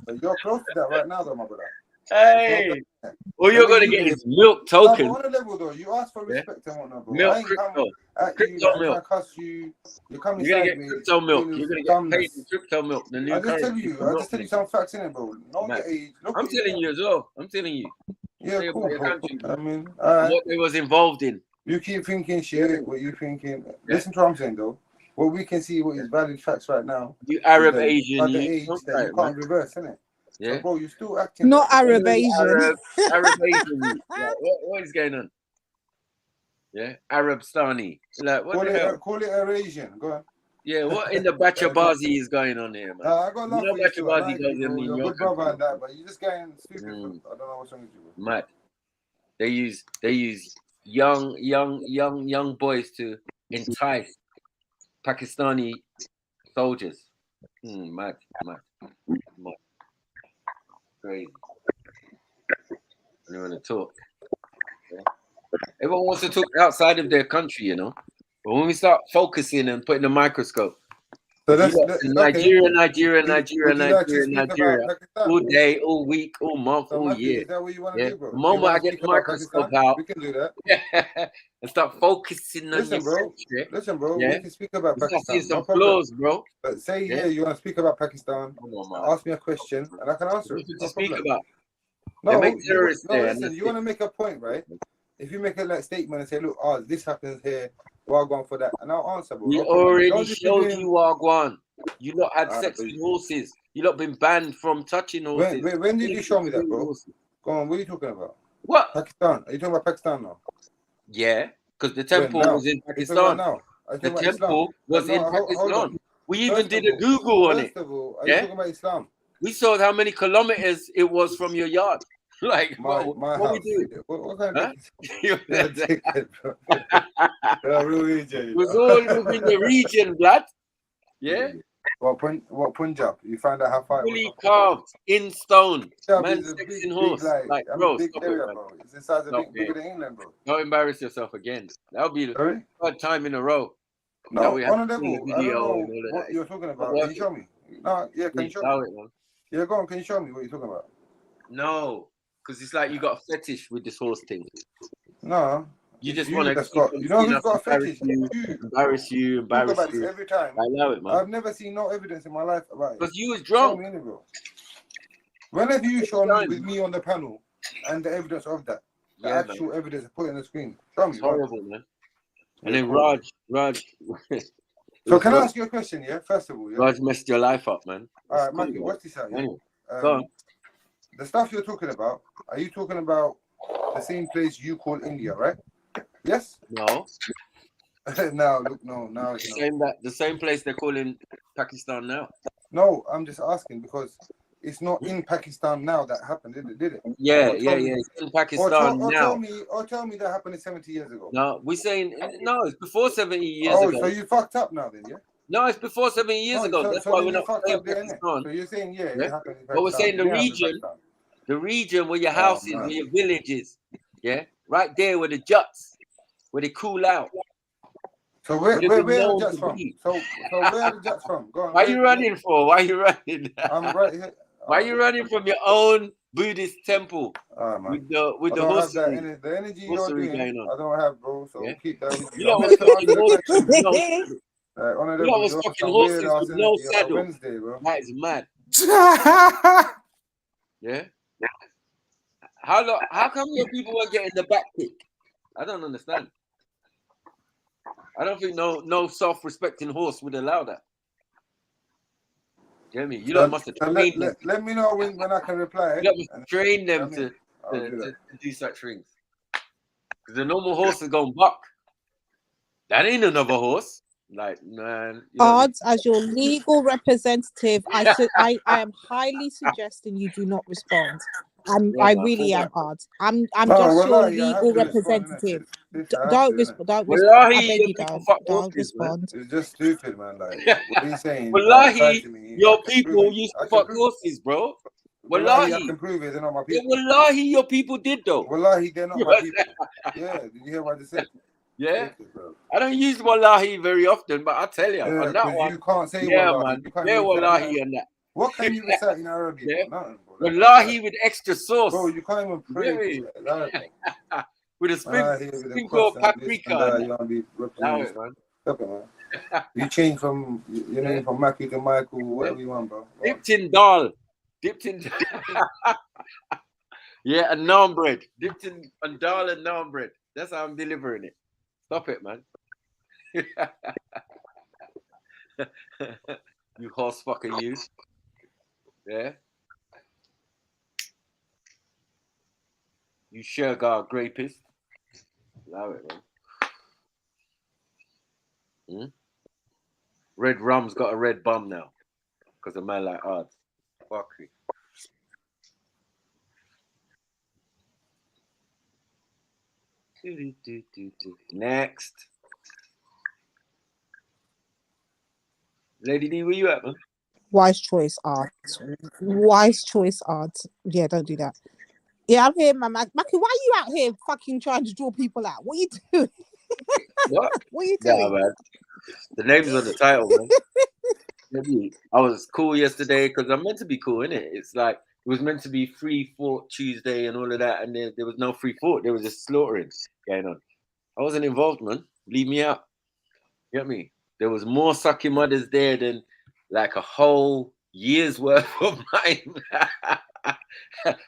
But you're close to that right now, though, my brother. Hey, all you're going to get is milk token. On a level, though, you ask for respect and whatnot, bro. Milk crypto. Crypto milk. You're coming You're going to get crypto milk. You're going to get paid in crypto milk. The new I just tell you some facts in it, bro. Know your age. I'm telling you as well. I'm telling you. Yeah, cool, bro. I mean, what they was involved in. You keep thinking shit, what you thinking. Listen to what I'm saying, though. What we can see, what is valid facts right now. You Arab Asian, at the age that you can't reverse, innit? Yeah. So, bro, you're still acting. Not Arab Asian. Arab Asian. Like, what is going on? Yeah, Arab Stani. Like, what the hell? Call it Eurasian. Go on. Yeah, what in the Bachabazi is going on here, man? I got love for you. Bachabazi goes in your good brother and that, but you're just getting stupid. I don't know what's wrong with you, bro. Mad. They use young boys to entice Pakistani soldiers. Mad. Crazy. They want to talk. Yeah. Everyone wants to talk outside of their country, you know. But when we start focusing and putting a microscope, So Nigeria, all day, all week, all month, all year. Is that what you want to do, bro? The moment I get the microscope out, we can do that. and start focusing on your bro. Listen, bro. We can speak about Pakistan. Some flaws, bro. But say you want to speak about Pakistan. Ask me a question, and I can answer it. To speak about. No, listen. You want to make a point, right? If you make a statement and say, "Look, this happens here. Wagwan for that," and I'll answer, bro. We already showed you Wagwan. You lot had sex with horses. You lot been banned from touching horses. When did you show me that, bro? Go on. What are you talking about? What? Pakistan. Are you talking about Pakistan now? Yeah, because the temple was in Pakistan. The temple was in Pakistan. We even did a Google on it. First of all, are you talking about Islam? We saw how many kilometers it was from your yard. Like, my what we do? What kind of It was all within the region, blood. Yeah. What Punjab? You found out how far fully carved in stone. Man, big horse. Like, bro, big area, it, bro. It's the size of bigger than England, bro. Don't embarrass yourself again. That'll be the third time in a row. No, on a level. I don't know what you're talking about. Can you show me? No, yeah, can you show me? Yeah, go on. Can you show me what you're talking about? No, because it's like you got a fetish with this horse thing. No. You just want to. You know who's got a fetish? Embarrass you. Every time. I know it, man. I've never seen no evidence in my life about it. Because you was drunk. Whenever you show me with me on the panel and the evidence of that, the actual evidence put on the screen, show me. It's horrible, man. And then Raj. So can I ask you a question? Yeah, first of all, Raj messed your life up, man. All right, Mackie, what's this out? Anyway, go on. The stuff you're talking about, are you talking about the same place you call India, right? Yes? No. No, it's the same place they're calling Pakistan now. No, I'm just asking because it's not in Pakistan now that happened, did it? Yeah. It's in Pakistan now. Tell me that happened 70 years ago. No, we're saying no, it's before 70 years ago. Oh, so you fucked up now then, yeah? No, it's before 70 years ago. That's why we're not saying Pakistan. So you're saying, it happened in Pakistan. But we're saying the region where your house is, where your village is. Yeah? Right there where the juts, where they cool out. So where are the Jets from? So where are the Jets from? Go on. Why are you running for? Why are you running? I'm right here. Why are you running from your own Buddhist temple with the horse? The energy you're doing, I don't have, bro. So keep that. You know what's fucking horses with no saddle. Wednesday, bro. That is mad. Yeah. How come your people weren't getting the back kick? I don't understand. I don't think no self-respecting horse would allow that. You know what I mean? You must have trained them. Let me know when I can reply. You must train them to do such things. Because the normal horse is going buck. That ain't another horse. Like, man. Odds, as your legal representative, I am highly suggesting you do not respond. I really am hard. I'm just your legal representative. Don't respond. Don't respond. I beg you don't respond. It's just stupid, man. Like, what are you saying? Wallahi, your people used to fuck horses, bro. Wallahi, I can prove it. They're not my people. Wallahi, your people did though. Wallahi, they're not my people. Yeah, did you hear what I just said? Yeah, I don't use wallahi very often, but I tell you, on that one, you can't say wallahi. Man. Yeah, wallahi on that. What can you recite in Arabic? Yeah. Nothing, wallahi with extra sauce. Bro, you can't even pray. With a sprinkle of paprika. Stop it, man. You change from your name from Mackie to Michael, whatever you want, bro. Dipped in dal. Yeah, and naan bread. Dipped in dal and naan bread. That's how I'm delivering it. Stop it, man. You horse fucking you. Yeah. You sugar grapist. Allow it, man. Red rum's got a red bum now. Because a man like odds. Fuck you. Next. Lady D, where you at, man? Wise choice, art. Wise choice, art. Yeah, don't do that. Yeah, I'm here, man. Mackie, why are you out here fucking trying to draw people out? What are you doing? What? What are you doing? Nah, man. The name's on the title, man. I was cool yesterday because I'm meant to be cool, innit? It's like it was meant to be free thought Tuesday and all of that, and there was no free thought. There was just slaughtering going on. I wasn't involved, man. Leave me out. You get me? There was more sucking mothers there than like a whole year's worth of mine.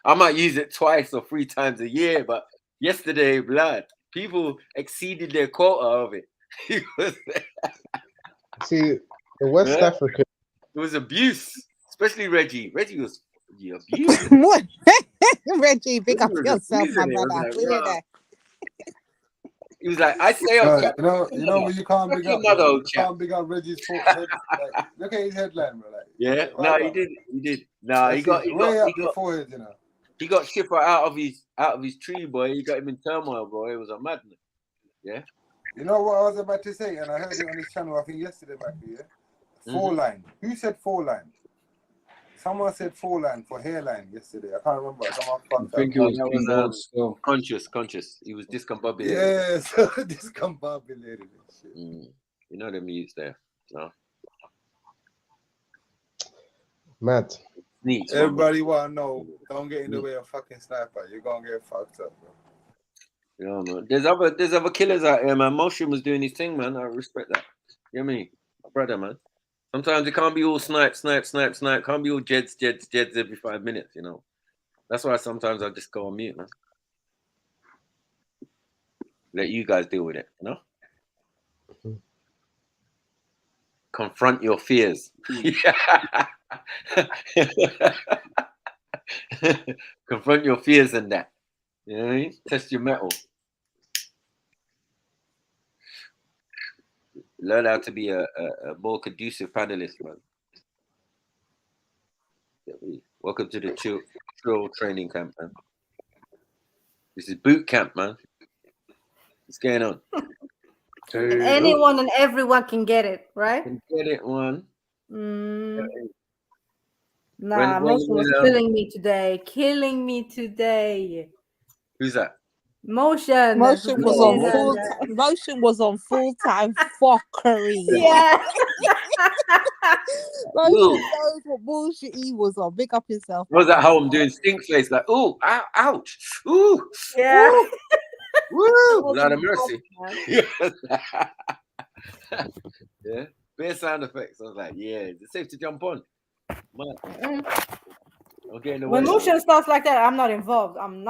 I might use it twice or 3 times a year, but yesterday, blood, people exceeded their quota of it. See, the West Africa. It was abuse, especially Reggie. Reggie was abusing. What? Reggie, big up yourself, my brother. We hear that. He was like, I say, you know when you can't big up, Reggie's foot. Like, look at his headline, bro. Like, yeah, no, he did. No, he got forehead, you know. He got Schiffer out of his tree, boy. He got him in turmoil, boy. It was a madness. Yeah. You know what I was about to say, and I heard it on his channel, I think yesterday, back here. 4-line. Who said 4-line? Someone said 4-line for hairline yesterday. I can't remember. I think it was conscious. He was discombobulated. Yes, discombobulated. You know the mutes there. No. Mad. Neat. Everybody wanna know. Don't get in the way of fucking sniper. You're gonna get fucked up, bro. Yeah, man. There's other killers out here, man. Motion was doing his thing, man. I respect that. You know what I mean? My brother, man. Sometimes it can't be all snipe. Can't be all jeds every 5 minutes, you know. That's why sometimes I just go on mute, man. Let you guys deal with it, you know? Confront your fears. Confront your fears and that. You know what I mean? Test your mettle. Learn how to be a more conducive panelist, man. Welcome to the Trill training camp, man. This is boot camp, man. What's going on? And anyone and everyone can get it, right? Can get it, one. Nah, Motion was killing me today. Who's that? Motion. Motion was on full-time fuckery. Yeah. Motion knows what bullshit he was on. Big up himself. I was at home doing stink face, like, ooh, ouch, ooh, yeah, woo, Lord of mercy. Yeah, bare sound effects. I was like, yeah, it's safe to jump on. When Motion starts like that, I'm not involved. Yeah, just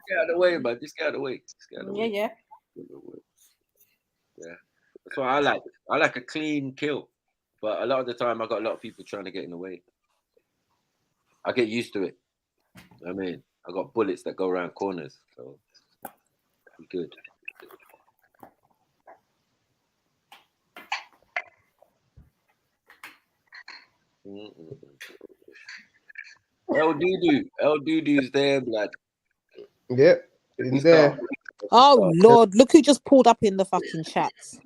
get out of the way, man. Just get out of the way. Yeah. Yeah. That's what I like. I like a clean kill. But a lot of the time, I got a lot of people trying to get in the way. I get used to it. I mean, I got bullets that go around corners. So, I'm good. El Dudu's there, blood. Yep, in there. Oh Lord, look who just pulled up in the fucking chats.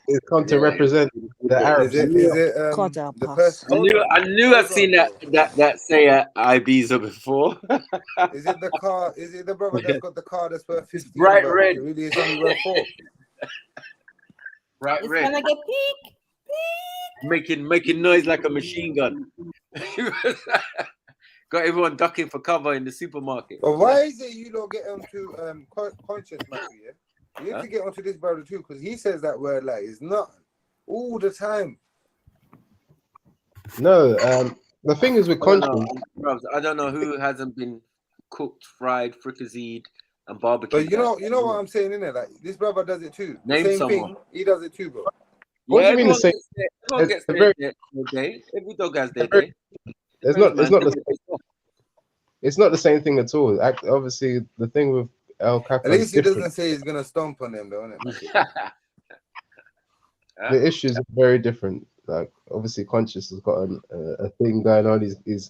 It's come to represent the Arabs. Is it the person? I knew I'd seen that say Ibiza before. Is it the car? Is it the brother that's got the car that's worth 50? Bright red. It really is only worth 4. Bright It's red. gonna get peak. Making noise like a machine gun. Got everyone ducking for cover in the supermarket. But why is it you don't get onto conscious, Matthew? Yeah? You need to get onto this brother too, because he says that word like it's not all the time. No, the thing is with conscious. I don't know who hasn't been cooked, fried, fricasseed, and barbecue. But you know what I'm saying, innit? Like this brother does it too. Name Same someone. thing. He does it too, bro. What do you mean the same? Everyone gets their day. Every dog has their day. It's not the same thing at all. Obviously, the thing with El Capo. At least he doesn't say he's gonna stomp on them, though, innit? The issues are very different. Like obviously, conscious has got a thing going on.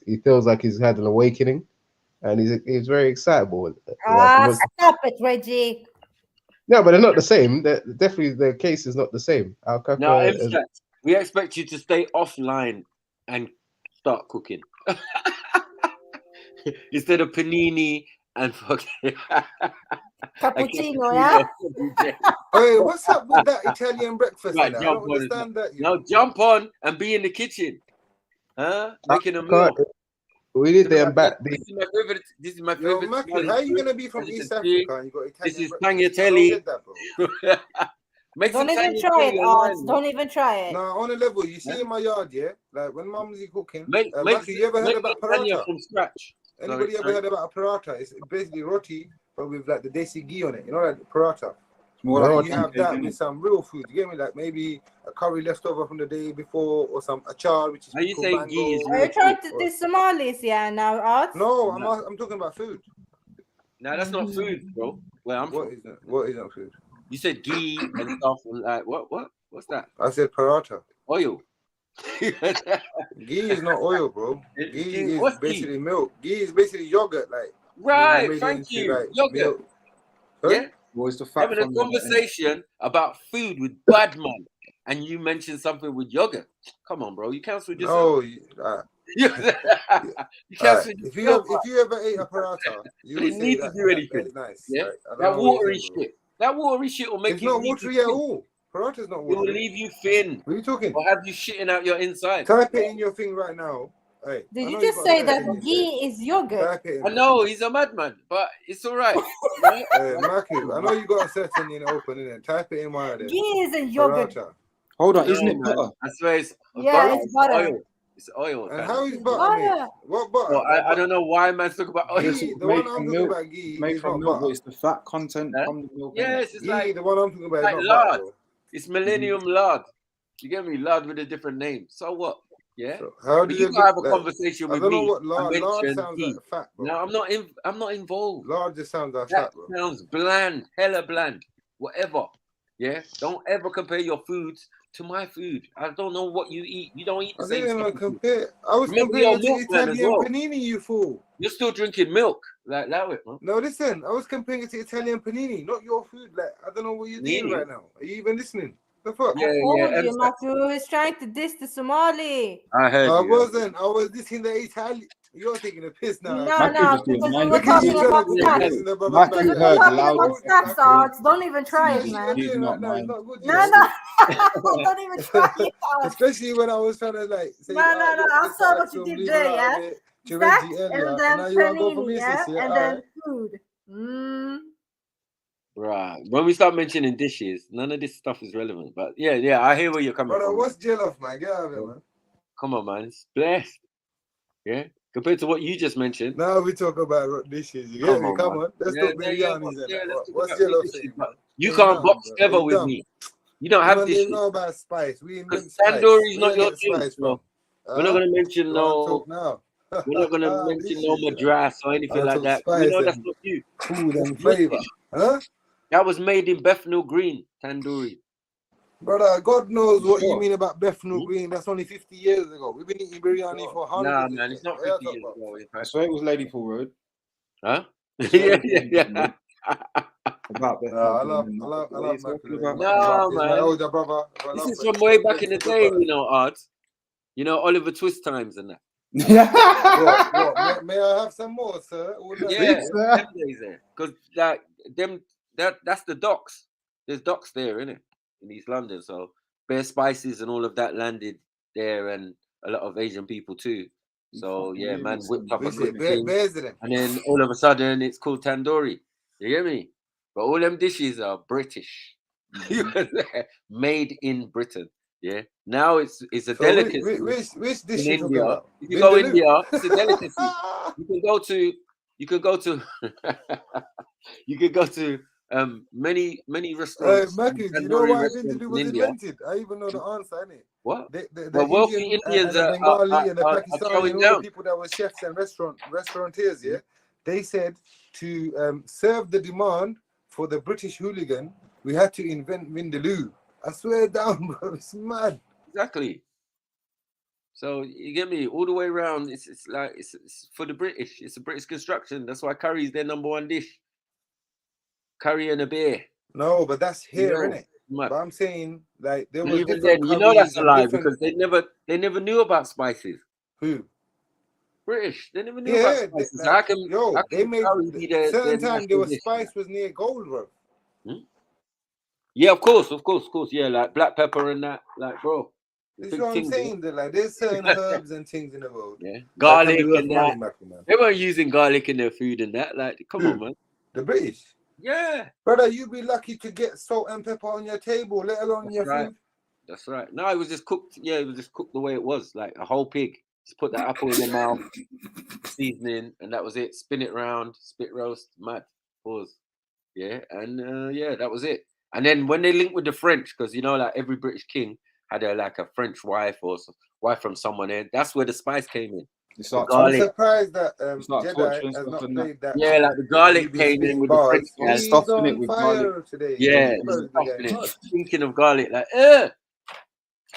He feels like he's had an awakening, and he's very excitable. Stop it, Reggie. No, but they're not the same. Definitely, the case is not the same. Al Capo. No, we expect you to stay offline and start cooking instead of panini and fucking. Cappuccino, yeah? Hey, what's up with that Italian breakfast? Right, I jump don't on. understand that. Now jump on and be in the kitchen. Huh? Making a meal. We need them back. This is my favorite. This is my Yo, favorite. Maki, how are you gonna be from East Africa and you got Italian This is breakfast? I don't get that, bro. Make Don't some even try it, Arts. Don't even try it. No, on a level, you see in my yard, yeah, like when mum's cooking. Maki, you ever heard about paratha? from scratch. Anybody ever heard about a paratha? It's basically roti, but with like the desi ghee on it. You know, like paratha. More You have that with some real food. You get me? Like maybe a curry left over from the day before, or some achar, which is Are you saying ghee is Are you trying to diss Somalis, yeah, now, Arts? No, I'm talking about food. No, that's not food, bro. Where I'm from. What is not food? You said ghee and stuff and like what's that? I said paratha. Oil. Ghee is not oil, bro. Ghee is basically milk. Ghee is basically yogurt, like right. Thank you. Like yogurt. Yeah. What's the fact? Having a conversation about food with bad man, and you mentioned something with yogurt. Come on, bro. You cancelled yourself. No, you cancelled if you ever ate a paratha, you didn't need to do anything. Nice. Yeah. Like, that watery shit. That watery shit will make it's you. It's not watery at all. Paratha's not watery. It will leave you thin. What are you talking? Or have you shitting out your inside. Type it in your thing right now. Hey, did you just say that ghee is yogurt? I know he's a madman, but it's all right. Maki, I know you got a setting in open, innit? Type it in one of them. Ghee isn't yogurt. Paratha. Hold on, isn't it butter? I swear it's it's butter. Oil. It's oil. And how is butter made? What butter? Well, I don't know why man's talking about oil. Ghee, the one I'm talking about ghee made is from not milk, butter. it's the fat content from the milk. Yes, it's Ghee, like the one I'm talking about like is not lard. butter, bro. It's millennium lard. You get me? Lard with a different name. So what? Yeah. So how do you you have a like, conversation with I don't me? know what lard. Lard sounds ghee. like fat, bro. No, I'm not involved. Lard just sounds like That fat, bro. sounds bland, hella bland. Whatever. Yeah. Don't ever compare your foods to my food. I don't know what you eat. You don't eat the I same didn't stuff. compare. I was Remember comparing your it to milk man as Italian well. panini, you fool. You're still drinking milk. Like that way, man. No, listen. I was comparing it to Italian panini, not your food. Like I don't know what you're doing right now. Are you even listening? The fuck? I told you, Matthew is trying to diss the Somali. I heard I you. wasn't. I was dissing the Italian. You're taking a piss now. No, because we were talking about snacks. Because we were talking about snacks, Arts. Don't even try it, man. No. Don't even try it, Arts. Especially when I was trying to like say, No. I saw what you did there, yeah? Snacks and then panini, yeah? And then food. Right. When we start mentioning dishes, none of this stuff is relevant. But yeah, I hear where you're coming from. What's jollof, man? Get out of here, man. Come on, man. It's blessed. Yeah. Compared to what you just mentioned. Now we talk about dishes. You get me? Come on. Let's talk biryani. What's jollof? You can't box ever with me. You don't have dishes. We know about spice. We invent tandoori is not your thing. Spice, bro. We're not going to mention no. We're not going to mention no madras or anything like that. We know that's not you. Food and flavor. Huh? That was made in Bethnal Green, tandoori. Brother, God knows what you mean about Bethnal Green. That's only 50 years ago. We've been eating biryani for hundreds. Nah, man, it's not 50 years ago. I swear it was Ladypool Road. Huh? yeah. About that. I love my No, man. older brother. This is from way back in the day, you know, Art. You know, Oliver Twist times and that. what? May I have some more, sir? Yeah, because that's the docks. There's docks there, innit? In East London. So bare spices and all of that landed there, and a lot of Asian people too. So yeah, man whipped up a good thing. And then all of a sudden it's called tandoori. You get me? But all them dishes are British. Made in Britain. Yeah. Now it's a delicacy. Which dish in you India. about? If you go India, it's a delicacy. You can go to many restaurants. Maki, do you know why Vindaloo was invented? I even know the answer, innit? What? The wealthy Indians and the Bengali and the Pakistani and all down. the people that were chefs and restaurateurs, yeah, they said to serve the demand for the British hooligan, we had to invent Vindaloo. I swear down, bro, it's mad. Exactly. So you get me all the way around. It's like it's for the British. It's a British construction. That's why curry is their number one dish. Curry and a beer. No, but that's here, innit? But I'm saying like there was even then, you know that's a lie because they never knew about spices. Who? British. They never knew about spices. They made certain time there was spice was near gold, bro. Yeah, of course. Yeah, like black pepper and that, like, bro. This is what I'm saying. That like there's certain herbs and things in the world. Yeah, garlic and that. Man. They weren't using garlic in their food and that. Like, come on, man. The British. Yeah, brother, you'd be lucky to get salt and pepper on your table, let alone your food. That's right. No, it was just cooked. Yeah, it was just cooked the way it was, like a whole pig. Just put that apple in your mouth, seasoning, and that was it. Spin it round, spit roast, mad. Pause. Yeah, and yeah, that was it. And then when they linked with the French, because you know, like every British king had a French wife or wife from someone there. That's where the spice came in. I'm surprised that JEDI has not played that. Yeah, like the garlic came in with the French guys. Stuffing it with garlic Today. Yeah, thinking of garlic, like,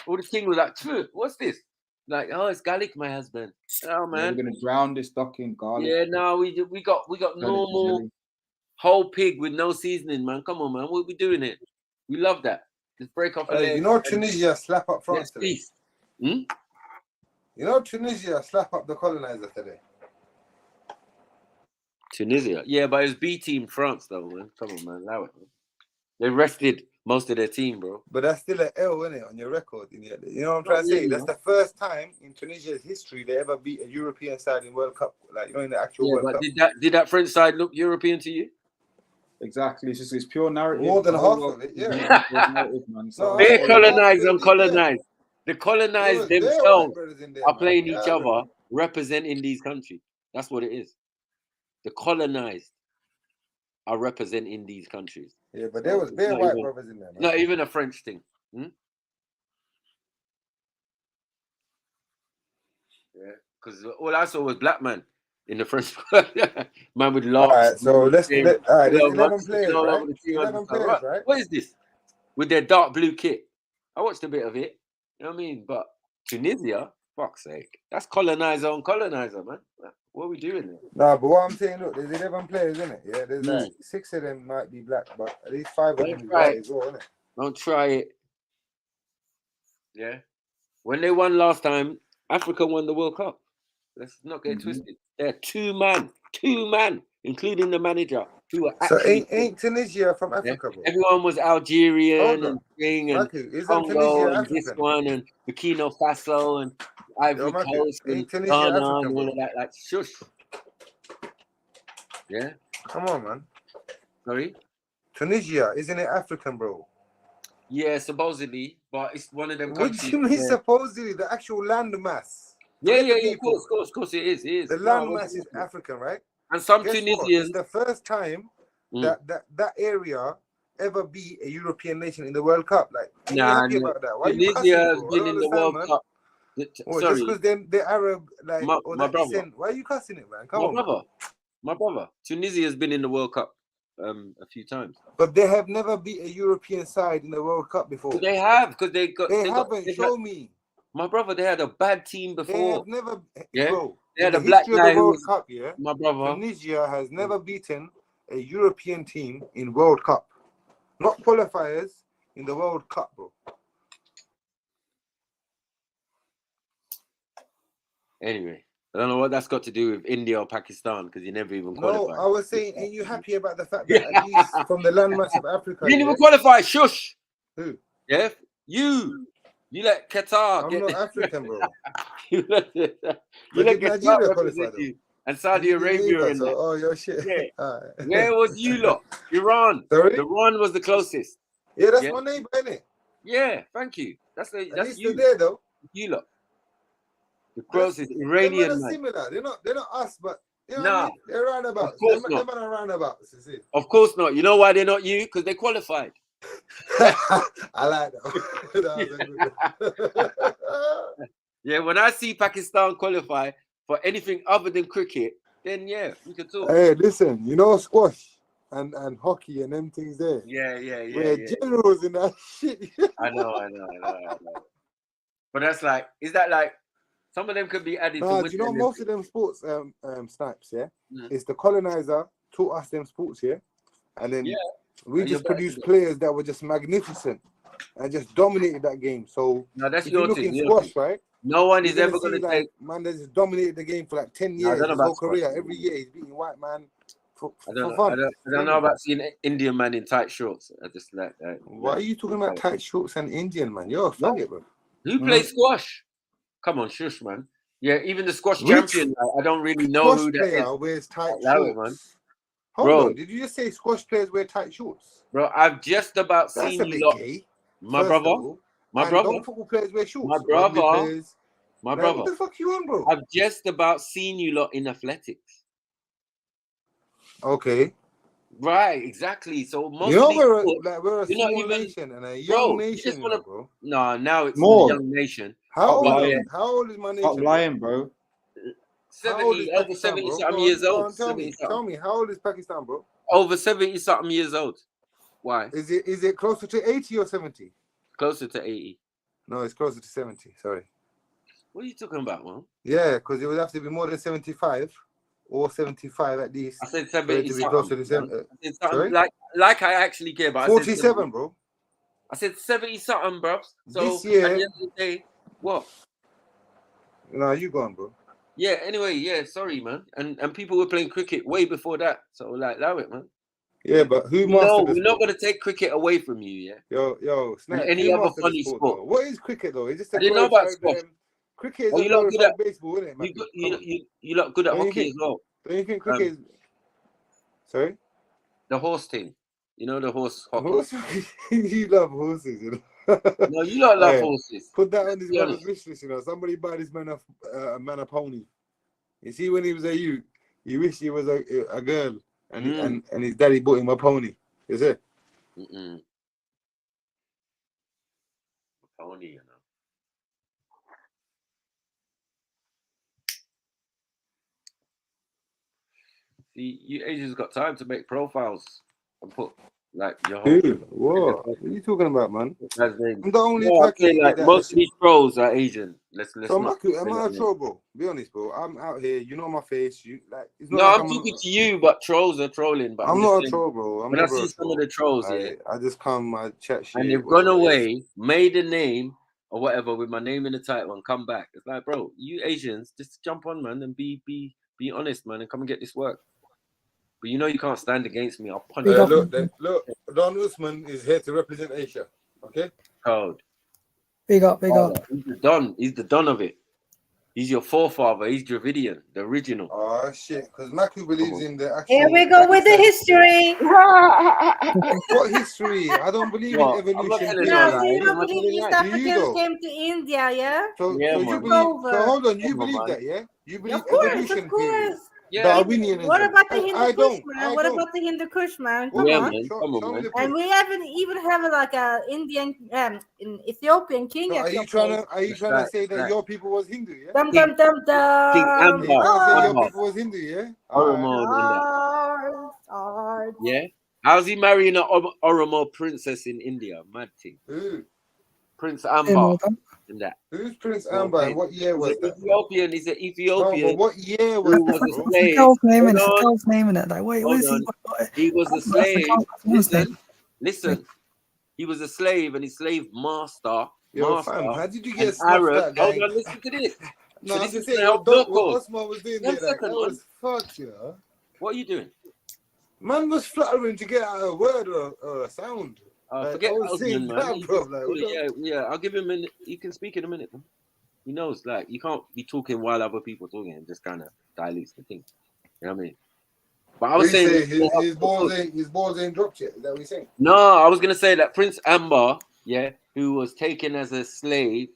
all the king was like, what's this? Like, oh, it's garlic, my husband. Oh man, we're gonna drown this duck in garlic. Yeah, no, we got normal whole pig with no seasoning, man. Come on, man, what are we doing here? We love that. Just break off. You know, Tunisia slap up France today. You know, Tunisia slap up the colonizer today. Tunisia, yeah, but it's B team France though, man. Come on, man, allow it. Man. They rested most of their team, bro. But that's still an L, isn't it, on your record? You know what I'm trying to say? That's the first time in Tunisia's history they ever beat a European side in World Cup, like in the actual World Cup. Did that French side look European to you? Exactly, it's pure narrative. More than half of it, yeah. They're colonized and colonized. The colonized themselves are playing each other, representing these countries. That's what it is. The colonized are representing these countries. Yeah, but there was bare white brothers in there. Man. Not even a French thing. Yeah, because all I saw was black man in the French man with locks. All right, so there's 11 players, right? 11 players, right? What is this? With their dark blue kit. I watched a bit of it. You know what I mean? But Tunisia, fuck's sake. That's colonizer on colonizer, man. What are we doing there? No, but what I'm saying, look, there's 11 players, isn't it? Yeah, there's like 6 of them might be black, but at least 5 of them are white as well, isn't it? Don't try it. Yeah. When they won last time, Africa won the World Cup. Let's not get twisted. They're two man, including the manager, who were actually. So ain't Tunisia from Africa, bro? Everyone was Algerian and thing, and Congo and this one and Burkina Faso and Ivory Coast and Ghana and all of that. Like, shush. Yeah. Come on, man. Sorry? Tunisia, isn't it African, bro? Yeah, supposedly, but it's one of them countries. What do you mean supposedly? The actual land mass. Yeah, of course, it is. The land mass is African, right? And some Tunisians. It's the first time that area ever beat a European nation in the World Cup. Like, happy about that? Why Tunisia has been in the World Cup. Sorry, just because they're Arab, like, or that descent. Why are you cussing it, man? Come on, my brother. Tunisia has been in the World Cup a few times, but they have never beat a European side in the World Cup before. They have, because they haven't. Show me. My brother, they had a bad team before. They have never, bro. They had a black guy who was Cup, yeah. My brother. Tunisia has never beaten a European team in World Cup, not qualifiers in the World Cup, bro. Anyway, I don't know what that's got to do with India or Pakistan, because you never even qualified. No, I was saying, ain't you happy about the fact that at least from the landmass of Africa? You didn't even qualify. Shush. Who? Yeah, you. You let Qatar. I'm not African, bro. you let Qatar represent you. And Saudi Arabia in there. Oh, your shit. Yeah. Where was you lot? Iran. Sorry? Iran was the closest. Yeah, that's my neighbor, isn't it? Yeah, thank you. That's you. There though. You lot. The closest Iranian. They're similar. They're not us, but you know what I mean? They're roundabouts. Of course not. They're roundabouts. Of course not. You know why they're not you? Because they qualified. I like that. Yeah, when I see Pakistan qualify for anything other than cricket, then yeah, we can talk. Hey, listen, you know squash and hockey and them things there. Yeah. We're generals in that shit. I know. But that's like, is that like some of them could be added to? Do you know most of them sports snipes? Yeah, it's the colonizer taught us them sports. Yeah, and then. We just produced players that were just magnificent. and just dominated that game. So No, that's if your you look thing. in squash, right? No one you're is ever see, going to like, take. man that just dominated the game for like 10 No, I years. don't know His whole about squash. career, every year he's beating white man for I fun. don't know about seeing an Indian man in tight shorts. I just like that. Why are you talking about tight shorts and Indian, man? You're a faggot, bro. Who plays squash? Come on, shush, man. Yeah, even the squash Which champion, I don't really know squash who that player is. wears tight Allow it, shorts? man. Hold Bro. on, did you just say squash players wear tight shorts? Bro, I've just about That's seen a you bit lot. gay. My first brother. of all. My And brother. don't football players wear shorts? My Rugby brother. players. My Like, brother. what the fuck you on, bro? I've just about seen you lot in athletics. Okay. Right, exactly. So most You know, of these sports, we're a you're not small even, nation and a young bro, you nation, just wanna, bro. No, now it's More. a young nation. How old is my nation? Stop lying, bro. How old is 70, over Pakistan, 70 bro? something Go years on, old. tell 70 me. something. Tell me, how old is Pakistan, bro? Over 70 something years old. Why? Is it closer to 80 or 70? Closer to 80. No, it's closer to 70. Sorry. What are you talking about, man? Yeah, because it would have to be more than 75 or 75 at least. I said for it 70 to be closer to something. 70. I said something Sorry? like I actually care, but I said 47, bro. I said 70 something, bro. So This year. at the end of the day, what? No, you go on, bro. Yeah, anyway, yeah, sorry, man. And people were playing cricket way before that. So like, allow it, man. Yeah, but who No, mastered the we're not sport? going to take cricket away from you, yeah? Yo, And Snack, any who other mastered the funny sport, sport. though? What is cricket, though? Is this a I didn't know about glorified... squash. cricket is Oh, a you lot good glorified at baseball, isn't it, Matthew? you lot good at Don't you hockey think- as well. Don't you think cricket is... Sorry? The horse thing. You know the horse hockey. You love horses, you know? No, you lot love Hey, horses. Put that on this Be brother's honest. wish list, you know. Somebody buy this man a pony. You see, when he was a youth, he wished he was a girl, and his daddy bought him a pony. Is it? Pony, you know. See, you Asians got time to make profiles and put like your whole. Dude, what are you talking about, man? I'm I'm the only I'm saying, Pakistani like that... most of these trolls are Asian. Let's So, not. Maku, am I a troll, bro? Be honest, bro. I'm out here. You know my face. You like. It's not No, like I'm talking to you, but trolls are trolling. But I'm just not a saying, troll, bro. I'm when I never see a some troll. of the trolls, yeah, I just come, I chat shit. and they've gone whatever it is. away, made a name or whatever with my name in the title, and come back. It's like, bro, you Asians, just jump on, man, and be honest, man, and come and get this work. But you know you can't stand against me. I'll punch you. Look, Don Usman is here to represent Asia. Okay. Code. Big up, big up. He's the Don. He's the Don of it. He's your forefather. He's Dravidian, the original. Oh shit! Because Maku believes in the actual. Here we go with the history. What history? I don't believe in evolution. No, so you don't believe East Africans came to India, yeah? So you believe? So hold on, you believe that, yeah? You believe Of course, evolution of course. theory? Yeah. Darwinianism. What about the Hindu I Kush, don't. man? What about the Hindu Kush, man? Come Yeah, on. man. Come on, man. And we haven't even have like a Indian, in Ethiopian king. So are you trying to say that your people was Hindu? Yeah. Dum dum dum dum. King Amber. You trying to say your people was Hindu? Yeah. Yeah. How's he marrying an Oromo princess in India? Mad thing. Who? Prince Amber. And that. Who's Prince Amber? And what year was that? Ethiopian. He's an Ethiopian. No, but what year was who that? was a Bro? What's the slave. girl's name in it? Hold The on. girl's name in it. Like, wait, what Hold is he? on. He was a slave. Listen. He was a slave, and his slave master. Yo, fam, how did you get an snuffed Arab. out, Hold gang? on, listen to this. No, So I this can is say gonna help what Doko. Osman was doing One there, like, second, that was fucked, you know. What are you doing? Man was fluttering to get out a word or a sound. Like, Forget I was saying Osman, man. that, He's bro. just Like, cool. what the- Yeah. I'll give him a minute. He can speak in a minute. Man. He knows, like, you can't be talking while other people talking and just kind of dilutes the thing. You know what I mean? But I What was you saying say, his balls ain't dropped yet. Is that what you're saying? no, I was gonna say that Prince Amber, yeah, who was taken as a slave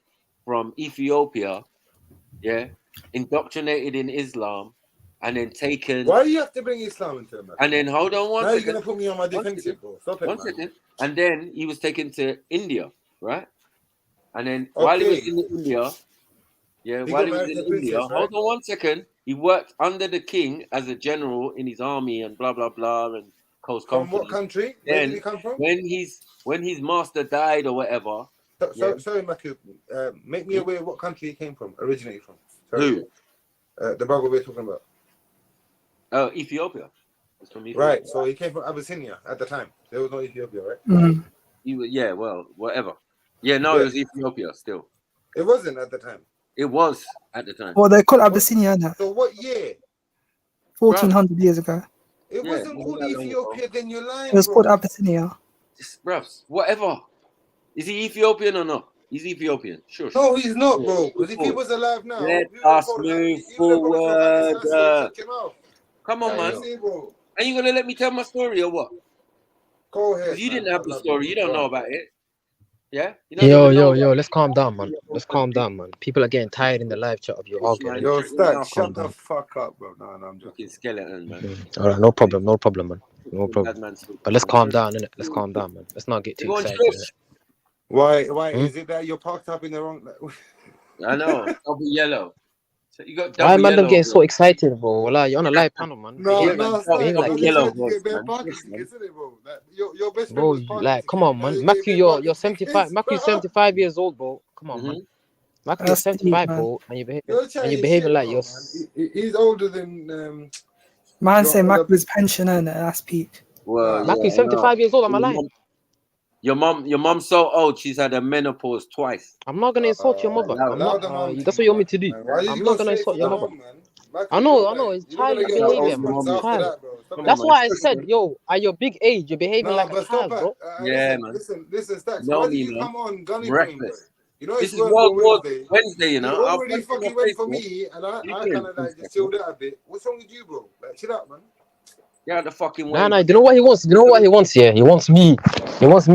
from Ethiopia, yeah, indoctrinated in Islam, and then taken. Why do you have to bring Islam into it, man? And then hold on one now second. you're gonna put me on my defensive, bro. Stop it, One man. second. And then he was taken to India, right? And then while he was Okay. in India, yeah, He while got he was married in to a princess, India, right? hold on one second. He worked under the king as a general in his army and blah blah blah and coast From company. what country? Where Then did he come from? when his master died or whatever. Sorry, Maku. Make me aware what country he came from, originated from. Sorry. Who? The brother we're talking about. Ethiopia. It's from Ethiopia. Right. So he came from Abyssinia at the time. There was no Ethiopia, right? Mm. Yeah, well, whatever. Yeah, no, it was Ethiopia still. It wasn't at the time. It was at the time. Well, they called Abyssinia now. So what year? 1400 years ago. It wasn't called Ethiopia, then you're lying, It was bro. called Abyssinia. Bruv, whatever. Is he Ethiopian or not? He's Ethiopian. Sure. No, he's not, bro. Because if he was alive now, let us move forward. Come on, man. Are you gonna let me tell my story or what? Go ahead. You didn't have the story. You don't know about it. Yeah. Yo, let's calm down, man. Let's calm down, man. People are getting tired in the live chat of your argument. Yo, Stack, Calm shut the down. fuck up, bro. No, I'm joking. Skeleton, man. All right, no problem, man. No problem. But let's calm down, innit? Let's calm down, man. Let's not get too excited. Innit? Why? Is it that you're parked up in the wrong? I know. Double yellow. So you got Why double man them yellow, getting bro. so excited, bro? Like, you're on a live panel, man. Behave like yellow, Your best friend bro, was parking like, come on, man. Macu, you're 75. Macu's 75 years old, bro. Come on, man. Macu, you're That's 75, deep, bro, and you're You're chatting behaving shit, like bro, you're. man. He's older than. Man say Mac was pensioner, and that's peak. Well, Macu's 75 years old. Am I lying? Your mom's so old. She's had a menopause twice. I'm not gonna insult your mother. I'm not, that's what you want me to do. I'm not gonna insult your mother. I know. It's childish behavior, man. It's child. That's why I said, yo, at your big age, you're behaving like a child, bro. Yeah, man. Listen, Stacks. Know Why me, did you man. come on Gunny Breakfast. You know, This it's is World War Wednesday. Wednesday, you know. You I'll already put it on fucking went for Facebook. me, and I You kind doing? of like just chilled out a bit. What's wrong with you, bro? Like, chill out, man. Yeah, the fucking way. Nah, you know what he wants? You know what he wants, yeah? He wants me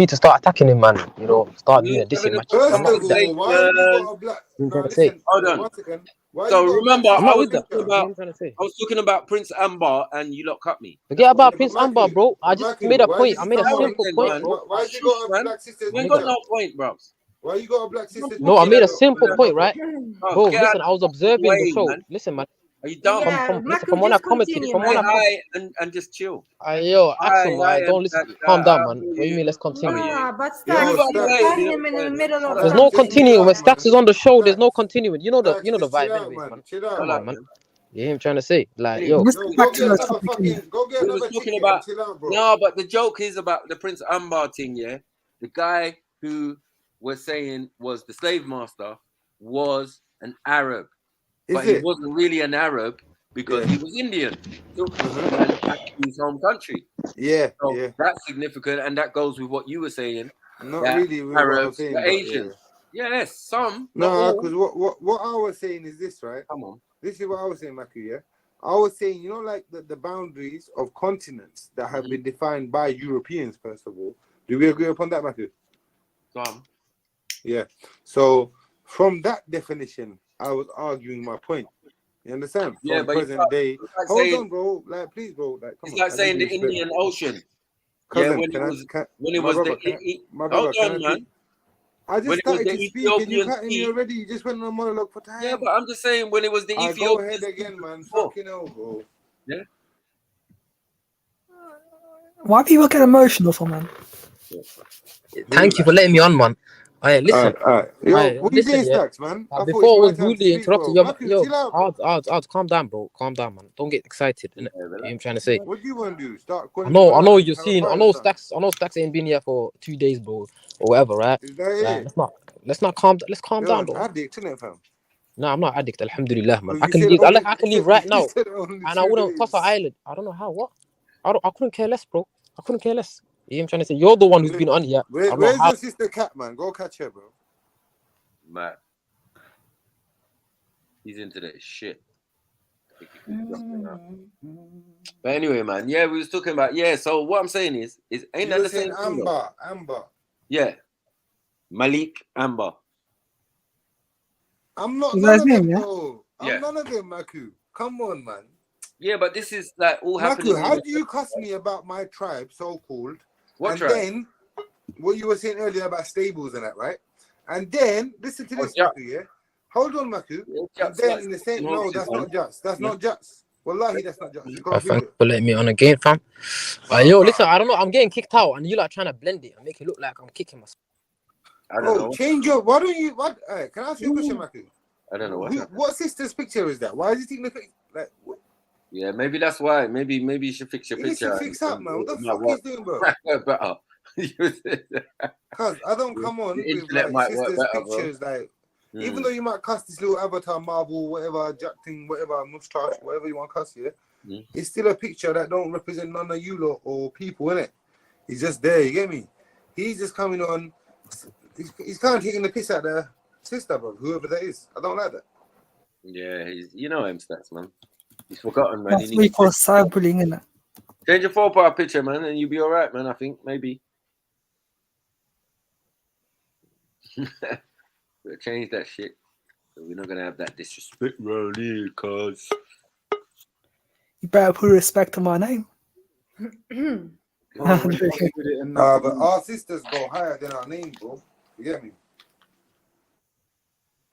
to start attacking him, man. You know, start doing a dissing match. I'm not with that. Why have you got a black? Nah, listen. Hold on. 1 second. Why So you got a remember, black I'm not I was with that. talking What are about you trying to say? I was talking about Prince Ambar, and you lot cut me. Forget about Prince Ambar, bro. I just made a point. I made a simple point, bro. Why you got a black sister? You ain't got no point, bro. Why you got a black sister? No, I made a simple point, right? Oh, Bro, get listen, out I was of observing way, the show. man. Listen, man. Are you dumb? From when I commented, from when I Hi, and just chill. yo, Axel, Hi, don't listen. Calm down, man. What do you mean? Let's continue. Nah, but Yo, Stacks, by the you way, got him in the middle of There's no something. continuing. When Stacks is on the show, there's no continuing. You know the Just vibe, chill out, anyways, man. Chill out, Come on, man. You hear him trying to say, like, yo. Go get another chicken. We was talking about Chill out, bro. no, but the joke is about the Prince Ambar thing, yeah. The guy who we're saying was the slave master was an Arab, but he wasn't really an Arab because he was Indian, took the man back to his home country. Yeah, so that's significant, and that goes with what you were saying. Not that really with Arabs, what I'm saying, the but Asians. Yes, some. No, because what I was saying is this, right? Come on. This is what I was saying, Maku, yeah? I was saying, you know, like the boundaries of continents that have been defined by Europeans, first of all. Do we agree upon that, Maku? Some. Yeah. So, from that definition, I was arguing my point. You understand? Yeah, From but present day. like Hold saying, on, bro. Like, please, bro. Like, come it's on. like saying the Indian Ocean. Cousin, yeah, when it was hold on, man. I just when it was started the to speak and you Ethiopian cut me sea. already. You just went on a monologue for time. Yeah, but I'm just saying when it was the Go Ethiopian ahead again, man. Fucking hell, bro. Yeah. Why people get emotional for, man? Thank you for letting me on, man. Alright, listen. Alright. Yo, what you doing, yeah. Stacks, man? I thought Before I was it's my time to rudely speak, interrupted, bro. yo, Maku, chill out, bro. calm down, bro. Calm down, man. Don't get excited. Innit? You know what I'm trying to say. What do you want to do? Start I calling know people out you're and have a seeing. fight I or know something? Stacks ain't been here for 2 days, bro, or whatever, right? Is that it? Let's not calm. Let's calm You're down, an bro. addict, innit, fam? No, I'm not addict. Alhamdulillah, man. Well, I you can said leave. only, I can leave right you now, said only and I 2 wouldn't cross days. an island. I don't know how. What? I couldn't care less, bro. I couldn't care less. You know what I'm trying to say? You're the one who's been on here. Where's your sister Cat, man? Go catch her, bro. Man. He's into that shit. But anyway, man, yeah, we was talking about so what I'm saying is ain't that the same thing? Amber. Yeah. Malik Amber. I'm not Is none that of his them, name, yeah? bro. I'm none of them, Maku. Come on, man. Yeah, but this is like all happening. Maku, how do you cuss me about my tribe, so-called? What and tribe? then what you were saying earlier about stables and that, right? And then listen to this, Maku, yeah? Hold on, Maku. And then in the same, no, that's not just. That's not just. Wallahi, that's not just. You can't Thank read you it. for letting me on again, fam. Yo, listen, I don't know. I'm getting kicked out, and you like trying to blend it and make it look like I'm kicking myself. I don't know. Change your. Why don't you? What? Can I ask you a question, Maku? I don't know What sister's picture is that? Why is it taking like? What? Yeah, maybe that's why. Maybe you should fix your Listen, picture. fix up, man. What the fuck is doing, bro? Better. Cause I don't come on The with internet like might work sisters' better, bro. pictures, like even though you might cuss this little avatar, Marvel, whatever, Jack thing, whatever, mustache, whatever you want to cuss here, it's still a picture that don't represent none of you lot or people, innit? He's just there, you get me? He's just coming on. He's kind of taking the piss out of the sister, bro, whoever that is. I don't like that. Yeah, you know him, Stats, man. He's forgotten, man. That's what you call cyberbullying, innit? Change your profile picture, man, and you'll be all right, man. I think maybe. We'll change that shit. So we're not gonna have that disrespect around here, cuz. You better put respect to my name. But our sisters go higher than our name, bro. You get me?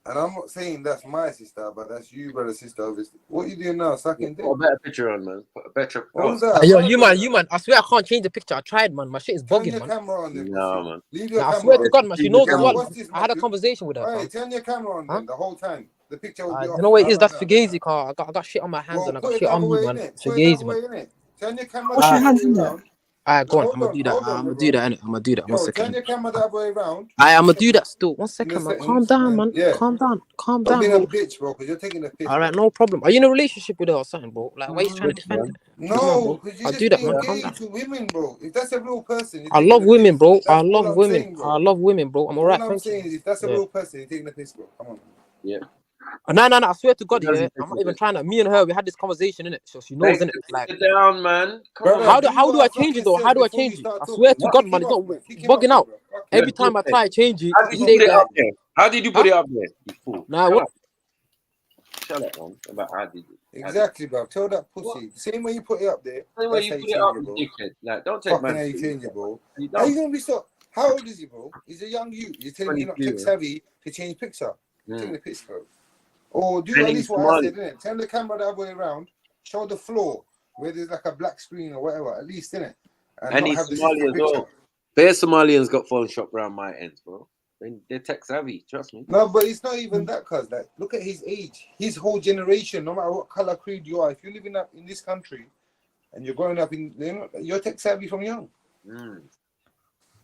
And I'm not saying that's my sister, but that's you, brother, sister. Obviously. What you doing now? Sucking dick? Put a better picture on, man. Put a better. What was that? Yo, you man. I swear I can't change the picture. I tried, man. My shit is bugging, Turn your man. camera on then. No, man. Leave your Nah, I camera swear on. to God, man. She knows as well. What's this, I had a Matthew? conversation with her. Hey, fam. turn your camera on then the whole time. The picture will be off. You know what it is? How That's about that? Fugazi car. I got shit on my hands Well, and I put got it shit the on other me, way, man. innit? Put it the Fugazi, other man. way, innit? Turn your camera Wash your the hands other in way there. around. Alright, go on. Hold I'm gonna do that. hold I'm on, gonna do bro. that, innit? I'm gonna do that. One Yo, turn second. your camera the other way around. I'm gonna do that still. One In the second, man. settings. Calm down, And man. yeah. Calm down. Calm Stop down, being a bro. bitch, bro, because you're taking a piss. Alright, no problem. Are you in a relationship with her or something, bro? Like, why are you trying to defend it? Come on, No, bro. because you're I'll just do that, being man. Calm gay down. to women, bro. If that's a real person, you're I taking love the women, piss. bro. I That's all love I'm women. saying, I bro. love women, bro. I'm All alright, I'm thank you. saying is if that's a Yeah. real person, you're taking the piss, bro. Come on. Yeah. No. I swear to God, yeah. I'm not even trying to. Me and her, we had this conversation, innit? So she knows, innit? Like, down, man. Come on. how do I change it though? How do I change it? I swear to God, man, it's not bugging out. Every time I try to change it, How it did you says put it like, up there? How did you put it up there? You fool. Nah, what? Shut up, man. About how did you? Exactly, bro. Tell that pussy. Same way you put it up there. Same way That's you how put you it up, change it, you bro. dickhead. Like, don't take Fucking man. how you change it, bro. You How you don't. gonna be so? How old is he, bro? He's a young youth. You're telling me you're not 22, tech savvy to change picture. Taking the piss, bro. Or do And at he's least what I Somali. said, innit? Turn the camera the other way around. Show the floor where there's like a black screen or whatever, at least, innit? And And not he's have the Somali sister as picture. well. Bare Somalians got phone shop around my ends, bro. They're tech savvy, trust me. No, but it's not even that, cuz. Like, look at his age. His whole generation, no matter what color creed you are, if you're living up in this country and you're growing up in, you're tech savvy from young.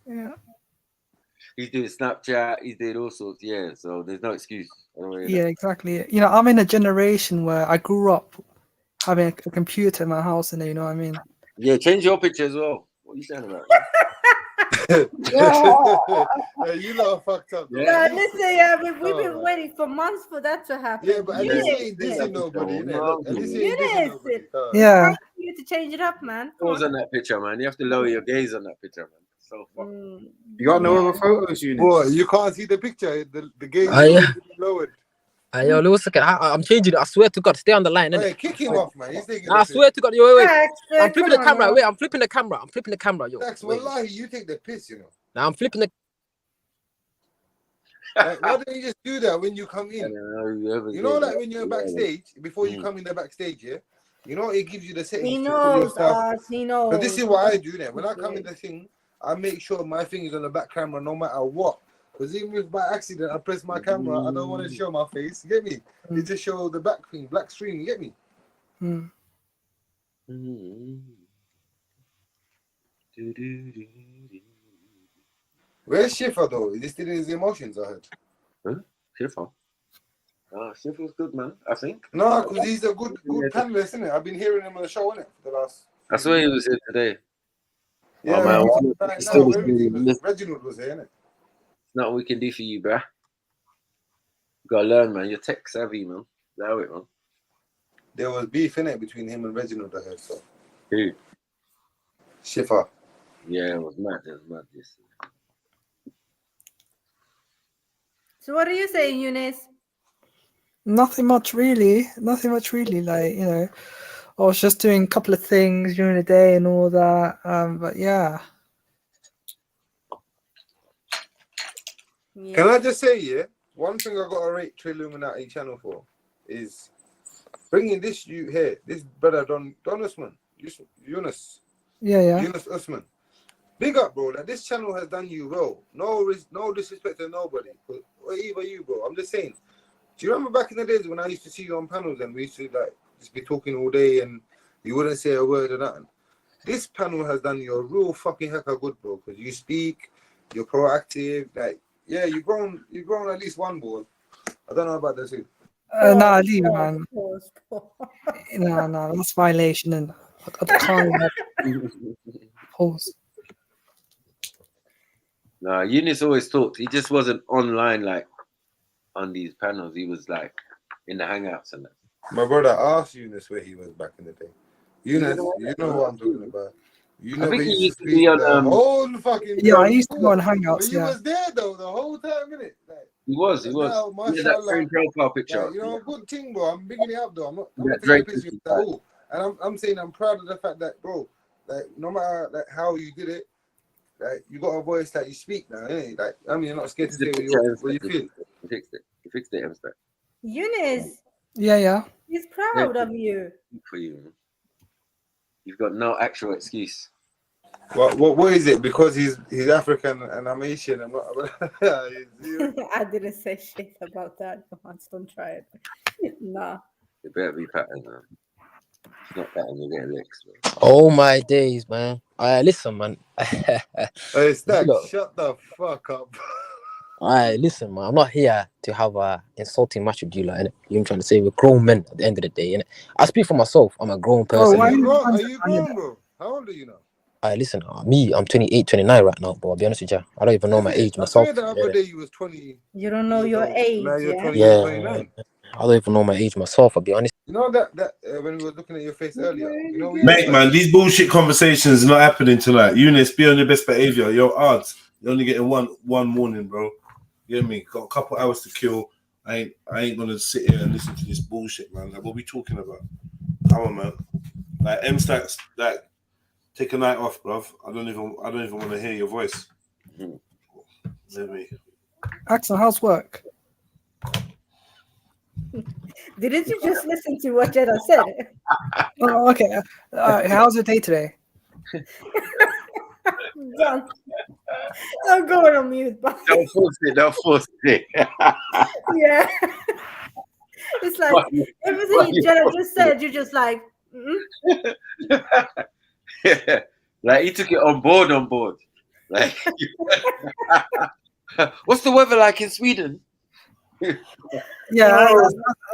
Yeah. He's doing Snapchat, he's doing all sorts, yeah. So there's no excuse. Yeah, exactly. You know, I'm in a generation where I grew up having a computer in my house, and you know what I mean. Yeah, change your picture as well. What are you saying about? Yeah, you lot are fucked up. Yeah, listen, yeah, we've been waiting for months for that to happen. Yeah, but at least he ain't dissing nobody, innit? Look, at least he ain't dissing nobody. Yeah. You need to change it up, man. Come Pause on. on that picture, man. You have to lower your gaze on that picture, man. So fucking. You got no other photos, you know? Boy, you can't see the picture. The game is lowered. Yo, little second. I'm changing it. I swear to God, stay on the line, innit? Hey, kick him off, man. He's taking I the swear to God, yo, wait. I'm flipping the come camera. on, Wait, I'm flipping the camera. I'm flipping the camera, yo. Dax, Wait. wallahi, you take the piss, you know. Now I'm flipping the. Like, why don't you just do that when you come in? You know, like when you're backstage, before you come in the backstage, yeah? You know, it gives you the settings. He to put your knows stuff. us. He knows. So this is what I do then. When I come in the thing, I make sure my thing is on the back camera no matter what. Because even if by accident I press my camera, I don't want to show my face. You get me? You just show the back thing, black screen. You get me? Where's Schiffer though? Is he still in his emotions? I heard. Huh? Schiffer? Schiffer's good, man. I think. No, because he's a good panelist, isn't it? I've been hearing him on the show, innit? For the last. I swear he was here today. Yeah, oh, man. Reginald was here, innit? It's not what we can do for you, bruh. You gotta learn, man. You're tech savvy, man. Allow it, man. There was beef in it between him and Reginald, I heard. So. Who? Schiffer. Yeah, it was mad. It was mad. Yes. So what are you saying, Eunice? Nothing much really. Nothing much really. Like, you know, I was just doing a couple of things during the day and all that. But yeah. Can I just say, yeah, one thing I got to rate Trilluminati channel for is bringing this you here, this brother Don Usman, Yunus. Yeah. Yunus Usman. Big up, bro. Like, this channel has done you well. No disrespect to nobody, or even you, bro. I'm just saying. Do you remember back in the days when I used to see you on panels and we used to like just be talking all day and you wouldn't say a word or nothing? this panel has done you a real fucking heck of good, bro. Because you speak, you're proactive. Like, yeah, you've grown at least one ball. I don't know about the two. Nah, leave it, man. No, that's violation, and I can't. Pause. Nah, Eunice always talked. He just wasn't online like on these panels. He was like in the hangouts and that. My brother asked Eunice where he was back in the day. Eunice, you know what I'm talking about. You I never think he used used to to be speak on, the whole fucking Yeah, I day. used to go on Hangouts. But you Yeah. was there though the whole time, innit? Like, He was. now, Yeah, that mashallah, same profile picture. like, you know, good thing, bro. I'm bigging it up though. I'm not That taking a Drake piss with picture. that all. And I'm saying I'm proud of the fact that, bro, like no matter like how you did it, like you got a voice that you speak now, innit? Like I mean, you're not scared to say what you feel. He fixed it. He fixed it, Amsterdam. Eunice, Yeah. he's proud of you. For you. You've got no actual excuse. What is it? Because he's African and I'm Asian. I'm not. I didn't say shit about that. Don't try it. Nah. It better be pattern, man. It's not pattern, you're getting licks, man. Oh my days, man. Listen, man. Hey, Stack, shut the fuck up. Alright, listen, man. I'm not here to have a insulting match with you, like, innit? You know what I'm trying to say? We're grown men at the end of the day, innit? I speak for myself. I'm a grown person. Are you grown, bro? How old are you now? Listen, me, I'm 28, 29 right now, bro. I'll be honest with you. I don't even know my age myself. I swear the other day you was 20. You don't know your age. Now you're 20, Yeah, 29. I don't even know my age myself, I'll be honest. You know that when we were looking at your face earlier, you know, Mate, man, these bullshit conversations are not happening tonight. Eunice, be on your best behavior. Yo, odds. You're only getting one morning, bro. You hear me? Got a couple hours to kill. I ain't gonna sit here and listen to this bullshit, man. Like, what we talking about? Come on, man. Like M-Stacks, like, take a night off, bruv. I don't even want to hear your voice. Let me. Axel, how's work? Didn't you just listen to what Jeddah said? Oh, okay. How's your day today? Done. I'm going on mute. Bye. Don't force it. Yeah. It's like everything Jeddah just said, you're just like, Like he took it on board. Like, what's the weather like in Sweden? Yeah,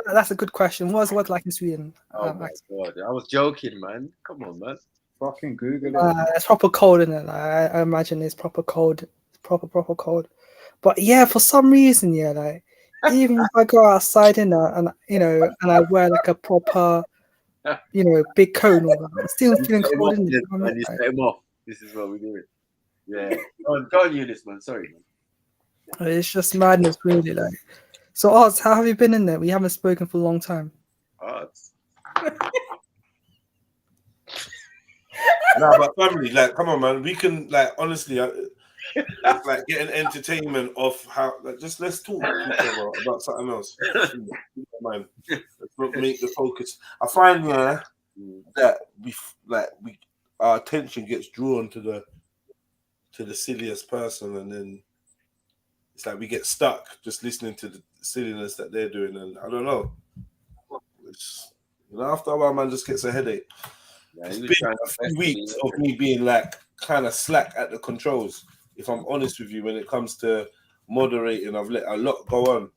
that's a good question. What's what like in Sweden? Oh my god, I was joking, man. Come on, man. Fucking Google it. It's proper cold, isn't it? I imagine it's proper cold. Proper cold. But yeah, for some reason, yeah, like even if I go outside and I wear like a proper, big coat and all that, I'm still feeling cold. And you set him off. This is what we do. Yeah. Go on, Eunice, man. Sorry, man. It's just madness, really. Like, so Oz, how have you been in there? We haven't spoken for a long time. Oz. Nah, but family, like, come on, man. We can, like, honestly, like, get an entertainment of how, like, just let's talk to each other about something else. Man, let's not make the focus. I find, that our attention gets drawn to the silliest person, and then it's like we get stuck just listening to the silliness that they're doing, and I don't know. After a while, man just gets a headache. Yeah, it's been a few weeks of me being like kind of slack at the controls. If I'm honest with you, when it comes to moderating, I've let a lot go on,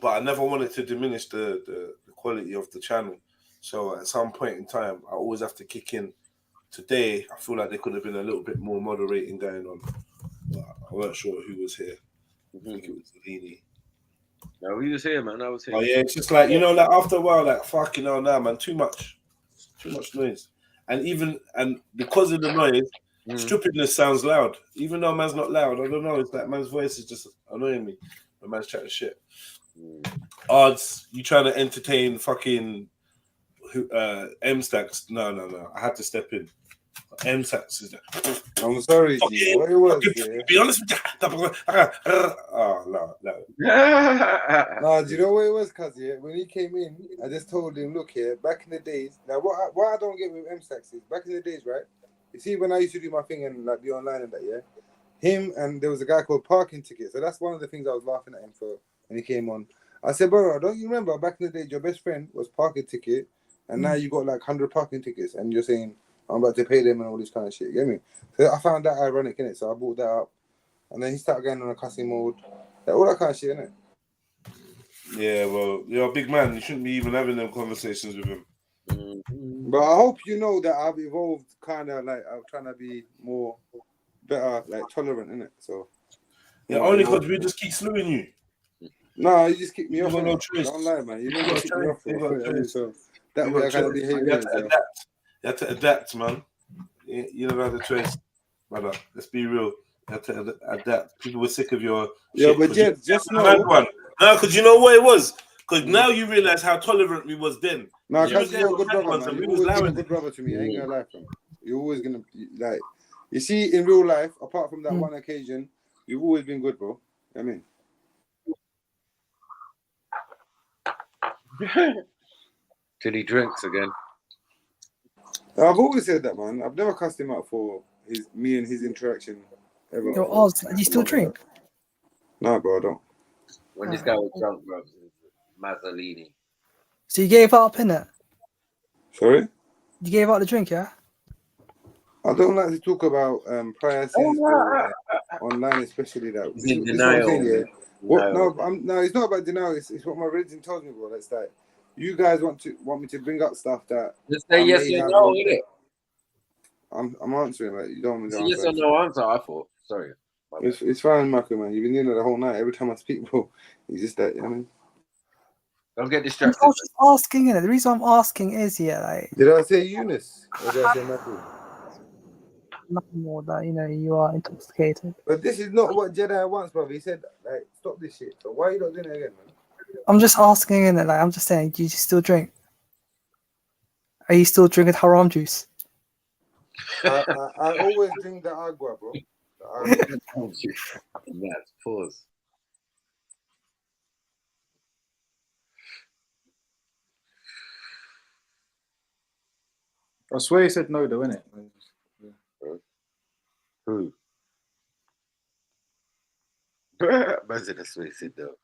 but I never wanted to diminish the quality of the channel. So at some point in time, I always have to kick in. Today, I feel like there could have been a little bit more moderating going on. But I weren't sure who was here. I think it was Lini. No, he was here, man. I was here. Oh yeah, it's just like, like after a while, like fucking hell now, man, too much noise. And because of the noise, stupidness sounds loud. Even though man's not loud, I don't know. It's like man's voice is just annoying me. The man's chatting shit. Odds, you trying to entertain fucking M-Stacks? No. I had to step in. M-Stacks is I'm sorry, G. What it was, be honest with you. Oh, no. No, do you know what it was, cuz when he came in, I just told him, look here, back in the days. Now, what I don't get with M-Stacks is back in the days, right? You see, when I used to do my thing and like be online and that, him and there was a guy called Parking Ticket. So that's one of the things I was laughing at him for when he came on. I said, bro, don't you remember back in the day, your best friend was Parking Ticket, and now you got like 100 parking tickets, and you're saying I'm about to pay them and all this kind of shit. You get me? So I found that ironic, innit? So I brought that up. And then he started going on a cussing mode. Like, all that kind of shit, innit? Yeah, well, you're a big man. You shouldn't be even having them conversations with him. But I hope you know that I've evolved kind of like I'm trying to be more better, like tolerant, innit? So yeah, only because we just keep slewing you. No, you just kick me You off. got no innit? choice. Don't lie, man. You You never got a kick me choice. off. You got a choice. So that You way got I a kind of choice. behave. You have to adapt. You have to adapt, man. You never had a choice, brother. Let's be real. You have to adapt. People were sick of your Yeah, shit. but 'Cause Jed, you- just I had know. one. No, because you know what it was. Because now you realize how tolerant we was then. No, You was because you're a going good mad brother, ones man. and You've we was always been a allowing good it. brother to me. I ain't gonna lie, fam. You're always gonna like. You see, in real life, apart from that one occasion, you've always been good, bro. I mean, Till he drinks again. I've always said that, man. I've never cussed him out for me and his interaction ever. Yo, Oz, do you still drink? Nah, bro, I don't. When this guy was drunk, bro, Mazzolini. So you gave up, innit? Sorry? You gave up the drink, yeah? I don't like to talk about prior sins, bro, online, especially that. He's in This is what I'm saying, denial. yeah. What? No, it's not about denial. It's what my religion tells me, bro. It's like you guys want me to bring up stuff that Just say I yes may or have no, wrong. innit? I'm answering, like you don't want me It's to a yes answer. or no answer, I thought. Sorry. It's fine, Michael, man. You've been doing it the whole night. Every time I speak, bro, it's just that. You know what I mean? Don't get I distracted. was just asking, innit? The reason I'm asking is, yeah, like, Did I say Eunice or did I say Michael? nothing more that, you are intoxicated. But this is not what Jedi wants, brother. He said, like, stop this shit. So why are you not doing it again, man? I'm just asking, innit? Like, I'm just saying, do you still drink? Are you still drinking haram juice? I always drink the agua, bro. Yes, pause. I swear he said no, though, innit? Who? Imagine that's what he said, though.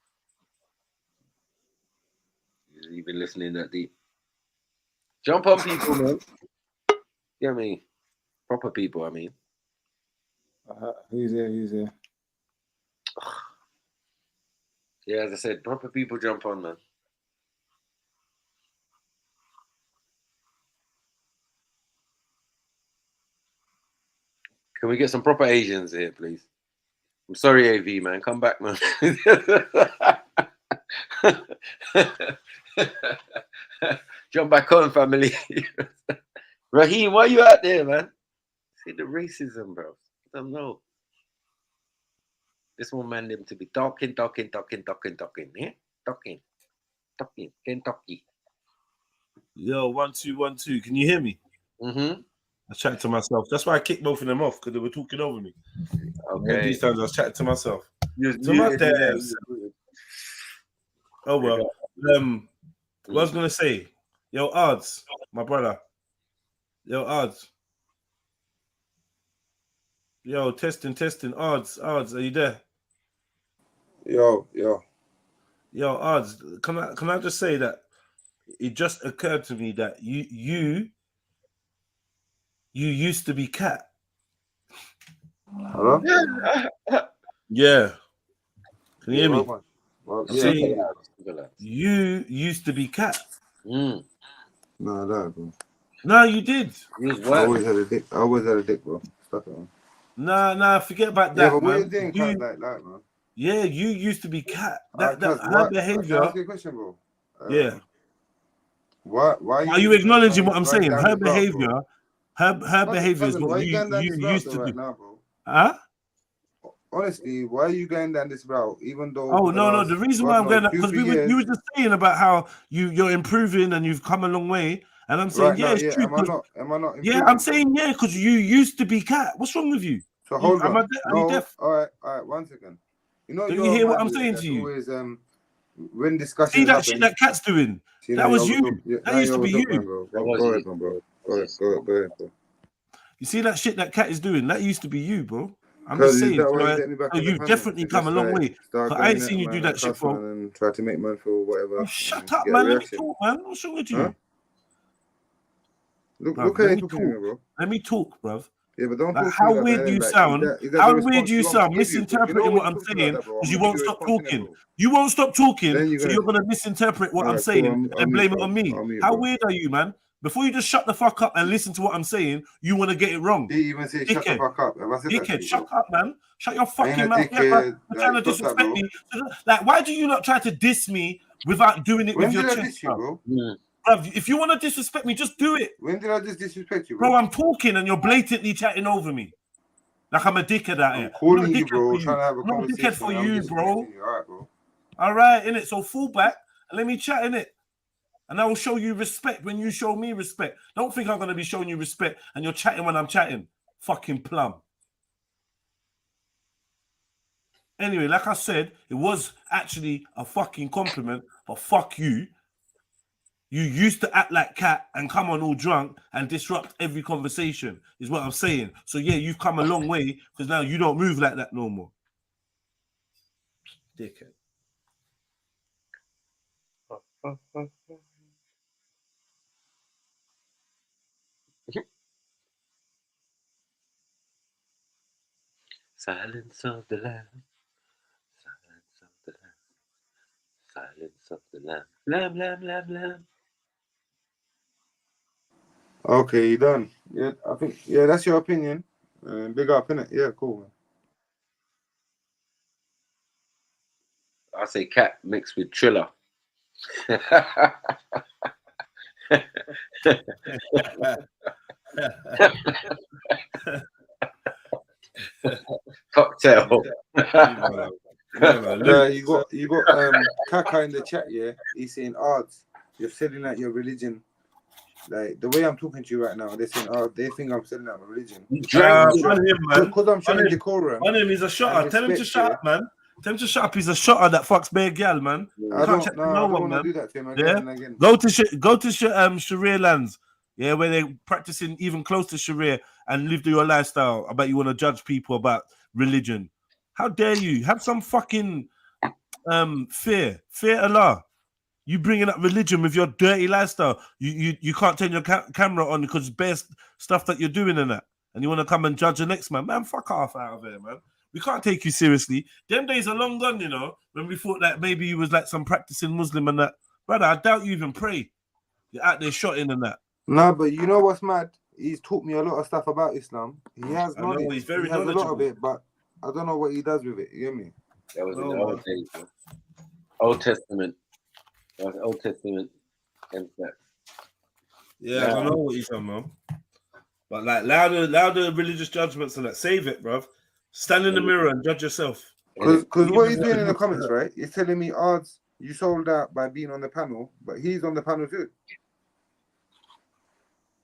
You've even listening that deep. Jump on people, man. Yeah, I mean, proper people, I mean. Who's there? Who's there? Yeah, as I said, proper people jump on, man. Can we get some proper Asians here, please? I'm sorry, AV, man. Come back, man. Jump back on, family. Raheem, why you out there, man? See the racism, bro. I don't know. This one man them to be talking. Yeah? Talking. Kentucky. Yo, 1 2 1 2. Can you hear me? Mm-hmm. I chatted to myself. That's why I kicked both of them off, because they were talking over me. Okay. All these times I was chatting to myself. You So my dads. Oh well. What I was gonna say, yo, Odds, my brother. Yo, Odds. Yo, testing. Odds, are you there? Yo. Yo, Odds, can I just say that it just occurred to me that you used to be Cat. Hello? Yeah. Can you hear me? Well, See, you used to be Cat. No, no, bro. No, you did. I always had a dick, bro. Stop it, man. Nah, forget about that, Yeah, but man. what you doing, cuz, like that, man? Yeah, you used to be Cat. That Cuz, her what? behavior. Can I ask you a question, bro? Yeah. Why Are you acknowledging what I'm going saying? down Her this route, behavior, bro? her behavior is Cousin, what why are you going down you this route used to right do. now, bro? Huh? Honestly, why are you going down this route? Even though Oh no, the reason why I'm going up because you were just saying about how you're improving and you've come a long way, and I'm saying right now, it's yeah. true. Am I not improving? Yeah, I'm saying because you used to be Cat. What's wrong with you? So hold on. Are you deaf? All right, 1 second. You know, Don't you're you hear what man I'm saying that's to you? always when discussions See that happen, shit that Cat's doing? see, That was you. That That used to be you. bro. Go ahead, man, bro. Go ahead, bro. You see that shit that Cat is doing? That used to be you, bro. I'm Because just is saying. that why you let me back in the You've panel? definitely To come a just, long like, way. start I ain't going seen at you do man that and shit, cuss bro. man and try to make man feel whatever. Oh, shut up, get a man. Let me reaction. talk, man. What's wrong with you? Huh? Look at you talking to me, bro. Let me talk, bruv. Yeah, but don't Like, talk how to me weird like do you that. sound? Is that How the weird response do you you want me sound to give you? Because misinterpreting when what you I'm talk to me like saying that, bro, because I'm you gonna won't give you a stop response, innit, talking. bro? You won't stop talking, Then you're so gonna. you're gonna misinterpret what I'm Alright, saying cool. and I'll blame mute, it on me. I'll mute, How bro. weird are you, man? Before you just shut the fuck up and listen to what I'm saying, you want to get it wrong. Did you even say shut the fuck up? Have I said that to Dickhead, you, shut bro? up, man. Shut your I ain't fucking a mouth. Yeah, bro. dickhead. You're trying to Like, stop that, disrespect bro. me. Like, why do you not try to diss me without doing it When with your did I chest, diss you, bro? Bruv, if you want to disrespect me, just do it. When did I just disrespect you, bro? Bro, I'm talking and you're blatantly chatting over me. Like I'm a dickhead out here. I'm calling I'm not a you, dickhead bro. for you. Trying to have a I'm not a dickhead conversation. for I'm you, bro. disrespecting you. Alright, bro. All right, innit? So fall back and let me chat, innit? And I will show you respect when you show me respect. Don't think I'm going to be showing you respect and you're chatting when I'm chatting. Fucking plum. Anyway, like I said, it was actually a fucking compliment, but fuck you. You used to act like cat and come on all drunk and disrupt every conversation, is what I'm saying. So yeah, you've come a long way because now you don't move like that no more. Dickhead. Silence of the Lamb. Silence of the Lamb. Silence of the Lamb. Lamb, lamb, lamb, lamb. Okay, you done. Yeah, I think. Yeah, that's your opinion. Big up, innit? Yeah, cool, man. I say cat mixed with Triller. Cocktail. You got Kaka in the chat, yeah. He's saying, "Ards, you're selling out your religion." Like the way I'm talking to you right now, they're saying, "Oh, they think I'm selling out my religion." On him, man. Because I'm showing decorum. On him, he's a shotter. Tell him to shut up, man. Tell him to shut up. He's a shotter that fucks bare gal, man. I Can't don't chat to know. no I don't one, want to man. do that to him again Yeah? and again. Go to Sharia lands, yeah, where they're practicing even close to Sharia and live your lifestyle. I bet you want to judge people about religion. How dare you? Have some fucking fear Allah. You bringing up religion with your dirty lifestyle. You can't turn your camera on because best stuff that you're doing and that. And you want to come and judge the next man. Man, fuck off out of here, man. We can't take you seriously. Them days are long gone, you know, when we thought that maybe you was like some practicing Muslim and that. Brother, I doubt you even pray. You're out there shotting and that. No, but you know what's mad? He's taught me a lot of stuff about Islam. He has I know, knowledge. he's very he has a lot of knowledgeable. it, but I don't know what he does with it. You get me? That was in the old days, man. Old Testament. That was Old Testament. Yeah, I don't know what he's on, man. But like louder religious judgments and that. Save it, bruv. Stand in the mirror and judge yourself. Because what he's doing in the comments, right? He's telling me, "Odds, you sold out by being on the panel, but he's on the panel too."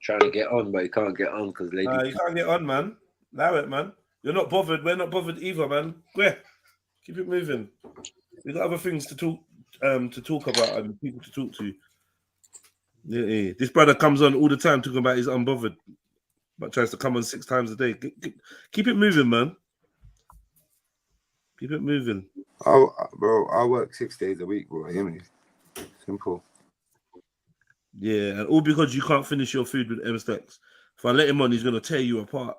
Trying to get on, but he can't get on because lady. You can't get on, man. Allow it, man. You're not bothered. We're not bothered either, man. Keep it moving. We got other things to talk about and people to talk to. Yeah. This brother comes on all the time talking about he's unbothered, but tries to come on 6 times a day. Keep it moving, man. Keep it moving. Bro, I work 6 days a week, bro. You hear me? Simple. Yeah, and all because you can't finish your food with M-Stacks. If I let him on, he's going to tear you apart.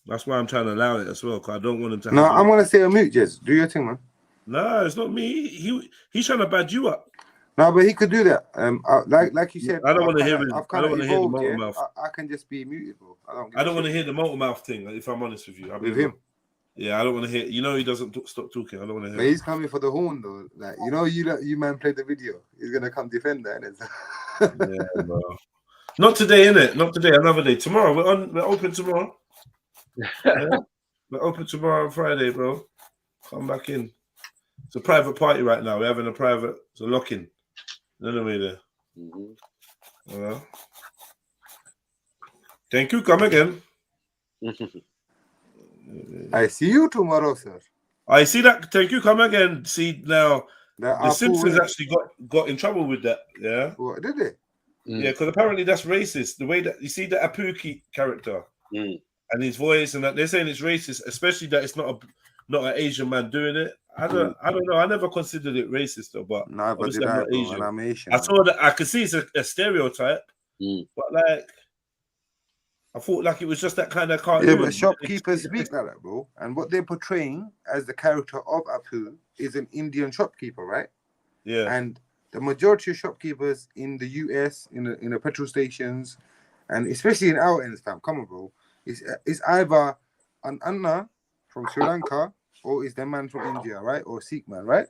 That's why I'm trying to allow it as well, because I don't want him to have... No, I'm going to say a mute, Jez. Do your thing, man. No, it's not me. He's trying to bad you up. No, but he could do that. Like you said, I don't want to hear it. I don't want to hear the motor mouth. I can just be muted, bro. I don't want to hear the motor mouth thing, if I'm honest with you. With him? Yeah, I don't want to hear... You know he doesn't stop talking. I don't want to hear... But he's coming for the horn, though. Like, you know, you man played the video. He's going to come defend that, innit? Yeah, bro. Not today, innit? Not today. Another day. Tomorrow. We're open tomorrow. Yeah? We're open tomorrow on Friday, bro. Come back in. It's a private party right now. We're having it's a lock-in. Anyway, there. Thank you. Come again. I see you tomorrow, sir. I see that. Thank you. Come again. See now. The Simpsons AFUA actually got in trouble with that. Yeah. What did they? Yeah, because apparently that's racist. The way that you see the Apuki character and his voice and that they're saying it's racist, especially that it's not an Asian man doing it. I don't know. I never considered it racist though, but no, but obviously I'm not Asian. I'm Asian. I saw that. I could see it's a stereotype, But like, I thought like it was just that kind of cartoon. Yeah, but shopkeepers speak like that, bro. And what they're portraying as the character of Apu is an Indian shopkeeper, right? Yeah. And the majority of shopkeepers in the US, in the petrol stations, and especially in our ends, fam, come on, bro, is either an Anna from Sri Lanka or is the man from India, right? Or Sikh man, right?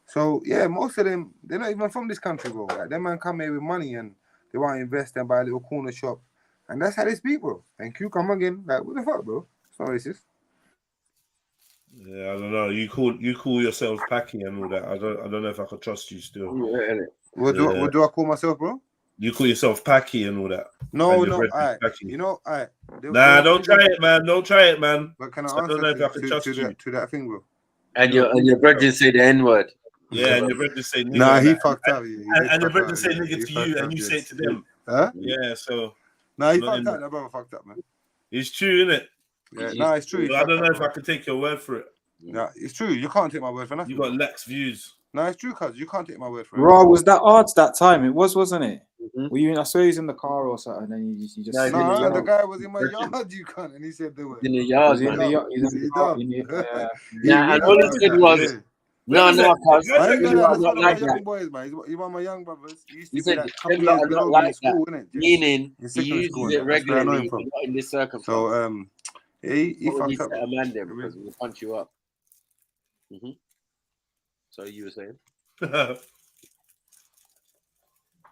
So yeah, most of them, they're not even from this country, bro. Like, them man come here with money and they want to invest and buy a little corner shop. And that's how they speak, bro. Thank you, come again. Like, what the fuck, bro? It's not racist. Yeah, I don't know. You call yourself Packy and all that. I don't know if I could trust you still. What do I call myself, bro? You call yourself Packy and all that. No, and no, you know, Nah, don't try it, man. Don't try it, man. But can I don't know if I can trust you. to that thing, bro? And your brethren say the N-word. Yeah, and your brethren say nigga. Nah, he fucked up. And your brethren say nigga to you, and you say it to them. Huh? Yeah, so. Nah, he fucked up. That brother fucked up, man. It's true, isn't it? Yeah, nah, it's true. I don't know if I can take your word for it. Nah, it's true. You can't take my word for nothing. You got lax views. No, it's true, cuz you can't take my word for it. Raw, was that odds that time? It was, wasn't it? Were you? I saw he was in the car or something, and then you just. No, the guy was in my yard, you can't, and he said the word. In the yard, He's in the yard. Yeah, and all he said was, no, cuz you are not like that. Boys, man. He's one of my young brothers. He said, them lot are not like that. Meaning, he uses it regularly in this circumstance. So, he fucked up. A man there because he will punch you up. So you were saying?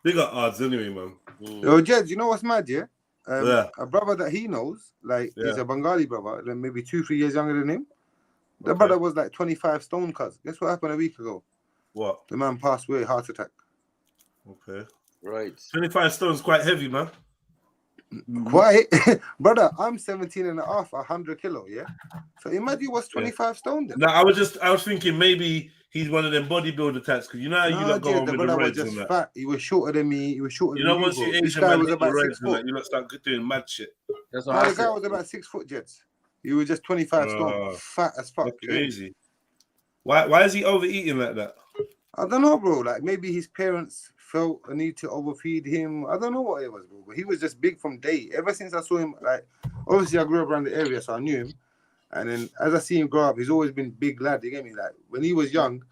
They got odds anyway, man. Yo, Jed, you know what's mad, yeah? A brother that he knows, like, he's a Bengali brother, then maybe 2-3 years younger than him. The brother was like 25 stone, cuz. Guess what happened a week ago? What? The man passed away, heart attack. Okay. Right. 25 stones quite heavy, man. Quite. Brother, I'm 17 and a half, 100 kilo, yeah? So imagine what's 25 stone then. No, I was thinking maybe he's one of them bodybuilder types, because you know how you don't go on with the brother was roids just and that. fat. He was shorter than me. He was shorter than once you this Asian guy man was hit the about 6 roids and foot. that, you lot start doing mad shit. That's No, what the guy was about 6 foot, Jets. He was just 25 stone, fat as fuck. That's crazy. Why is he overeating like that? I don't know, bro. Like, maybe his parents felt a need to overfeed him. I don't know what it was, bro. But he was just big from day. Ever since I saw him, like, obviously I grew up around the area, so I knew him. And then as I see him grow up, he's always been big lad. You get me? Like, when he was young,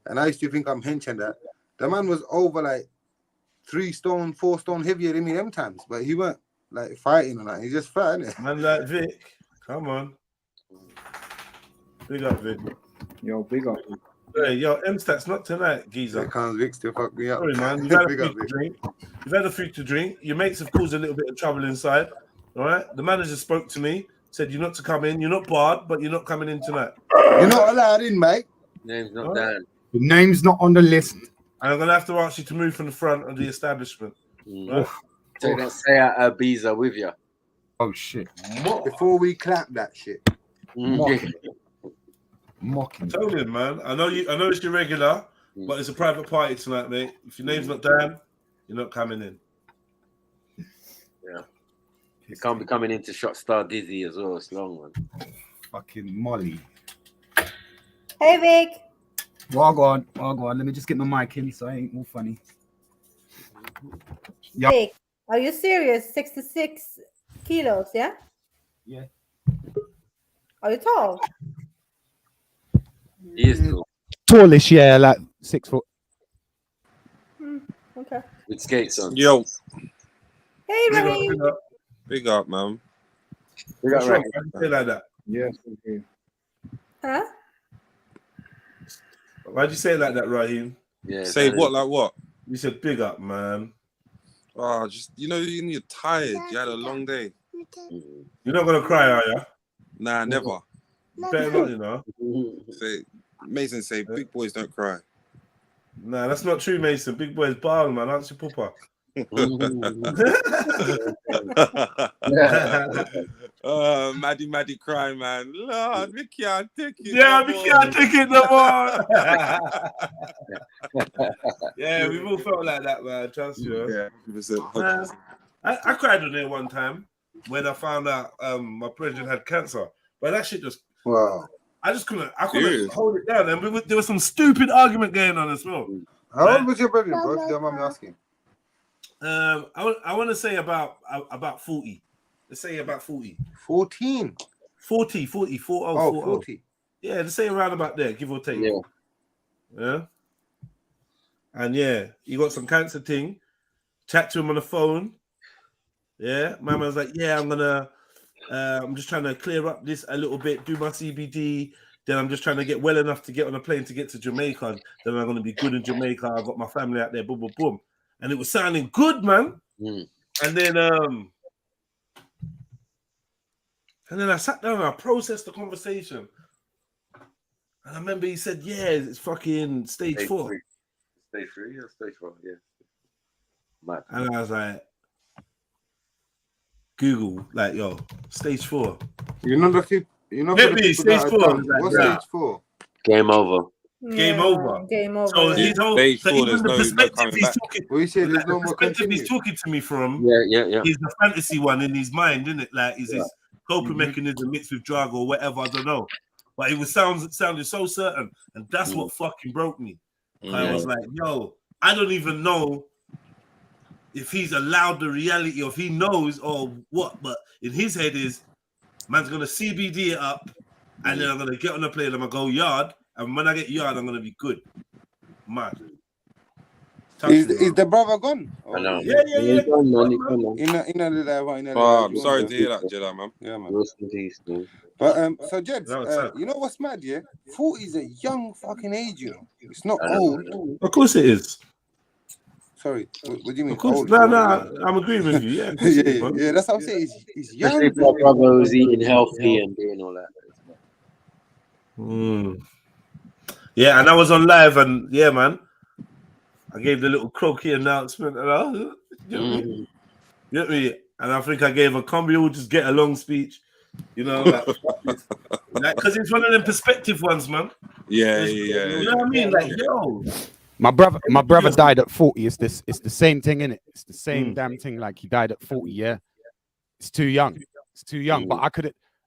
and I used to think I'm hench and that, the man was over like 3 stone, 4 stone heavier than me them times. But he weren't like fighting or that. He's just fat, innit? Man like Vic, come on. Big up, Vic. Yo, big up. Hey, yo, M-Stats, not tonight, geezer. That comes Vic still fuck me up. Sorry, man. You've had a food to drink. You've had a food to drink. Your mates have caused a little bit of trouble inside. All right? The manager spoke to me, said you're not to come in. You're not barred, but you're not coming in tonight. You're not allowed in, mate. Name's not Dan. The name's not on the list. And I'm going to have to ask you to move from the front of the establishment. Right? So you don't say a Ibiza with you. Oh, shit. Before we clap that shit. Mocking. Tell him, man. I know it's your regular, but it's a private party tonight, mate. If your name's not Dan, you're not coming in. Yeah. You can't be coming into Shot Star Dizzy as well. It's long, man. Fucking Molly. Hey, Vic. Well, on. Let me just get my mic in so I ain't all funny. Yep. Vic, are you serious? 66 kilos, yeah? Yeah. Are you tall? He is tall. Tallish, yeah, like 6 foot. Okay. With skates on. Yo. Hey, Raheem. Big up, man. Big up, Why you say like that? Yes, okay. Huh? Why'd you say it like that, Raheem? Yeah. Say what, like what? You said big up, man. Oh, just, you're tired. You had a long day. You're not going to cry, are you? Nah, never. Better not, you know. Say, Mason say, big boys don't cry. Nah, that's not true, Mason. Big boy's bald, man. Aren't you, Papa? Maddie cry, man. Lord, we can't take it. Yeah, we can't take it no more. Yeah, we've all felt like that, man. Trust you. Yeah, 100%. I cried on there one time when I found out my president had cancer. But that shit just I couldn't hold it down. And there was some stupid argument going on as well. How old was your brother, bro? If you don't mind me asking. I want to say about 40. Let's say about 40. 14. 40. 40. Yeah, let's say around about there, give or take. Yeah. And yeah, he got some cancer thing. Chat to him on the phone. Yeah, my man's like, yeah, I'm just trying to clear up this a little bit, do my CBD. Then I'm just trying to get well enough to get on a plane to get to Jamaica. Then I'm going to be good in Jamaica. I've got my family out there, boom, boom, boom. And it was sounding good, man. And then I sat down and I processed the conversation. And I remember he said, yeah, it's fucking stage 4. Stage 3 or stage 4, yeah. Mad. And I was like, Google, like, yo, stage 4. You know the people stage 4. What's stage 4? Game over. Game over. Game over. So his whole, so even the perspective he's talking, the perspective he's talking to me from, yeah, is the fantasy one in his mind, isn't it? Like, is his coping mechanism mixed with drug or whatever? I don't know, but it was sounded so certain, and that's what fucking broke me. I was like, yo, I don't even know if he's allowed the reality, or if he knows or what, but in his head is, man's gonna CBD it up, and then I'm gonna get on the plane, I'm gonna go yard. And when I get yard, I'm gonna be good. Mad. Is the brother gone? I know. Yeah. He's gone, man. I'm sorry to hear that, Jedi, man. Yeah, man. Rest in peace, man. But so Jeds, you know what's mad? Yeah, 40 is a young fucking age. You know, it's not old. Of course it is. Sorry, what do you mean? Of course, old? no, I'm agreeing with you. Yeah, yeah, that's what I'm saying. He's young. Especially if my brother was eating healthy and doing all that. Yeah, and I was on live, and yeah, man, I gave the little croaky announcement, and you get me? And I think I gave a come, we all just get along speech, you know, like, because it's one of them perspective ones, man. Yeah. You know what I mean? Like, yo. My brother died at 40. It's the same thing, innit? It's the same damn thing. Like, he died at 40. Yeah, it's too young. It's too young. But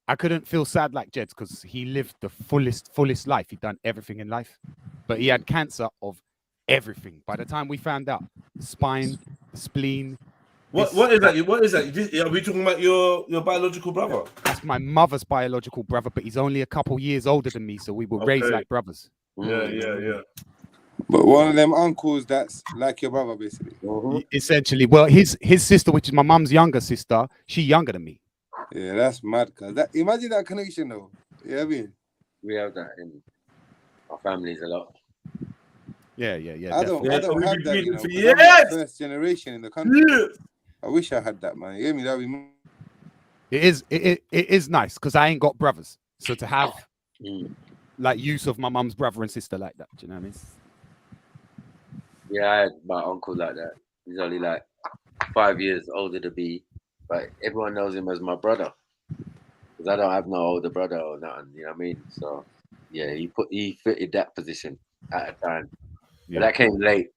I couldn't feel sad like Jeds because he lived the fullest life. He'd done everything in life, but he had cancer of everything. By the time we found out, the spine, the spleen. What is that? What is that? Are we talking about your biological brother? That's my mother's biological brother, but he's only a couple years older than me, so we were raised like brothers. Yeah. But one of them uncles that's like your brother, basically. Essentially, well, his sister, which is my mum's younger sister, she's younger than me. Yeah, that's mad. Cause imagine that connection, though. Yeah, I mean, we have that in our families a lot. Yeah. I don't have that. You know, I'm the first generation in the country. I wish I had that, man. You hear me? That'd be. It is nice because I ain't got brothers, so to have like use of my mum's brother and sister like that, do you know what I mean? Yeah, I had my uncle like that. He's only like 5 years older than me, but everyone knows him as my brother because I don't have no older brother or nothing. You know what I mean? So yeah, he fitted that position at a time. But that came late.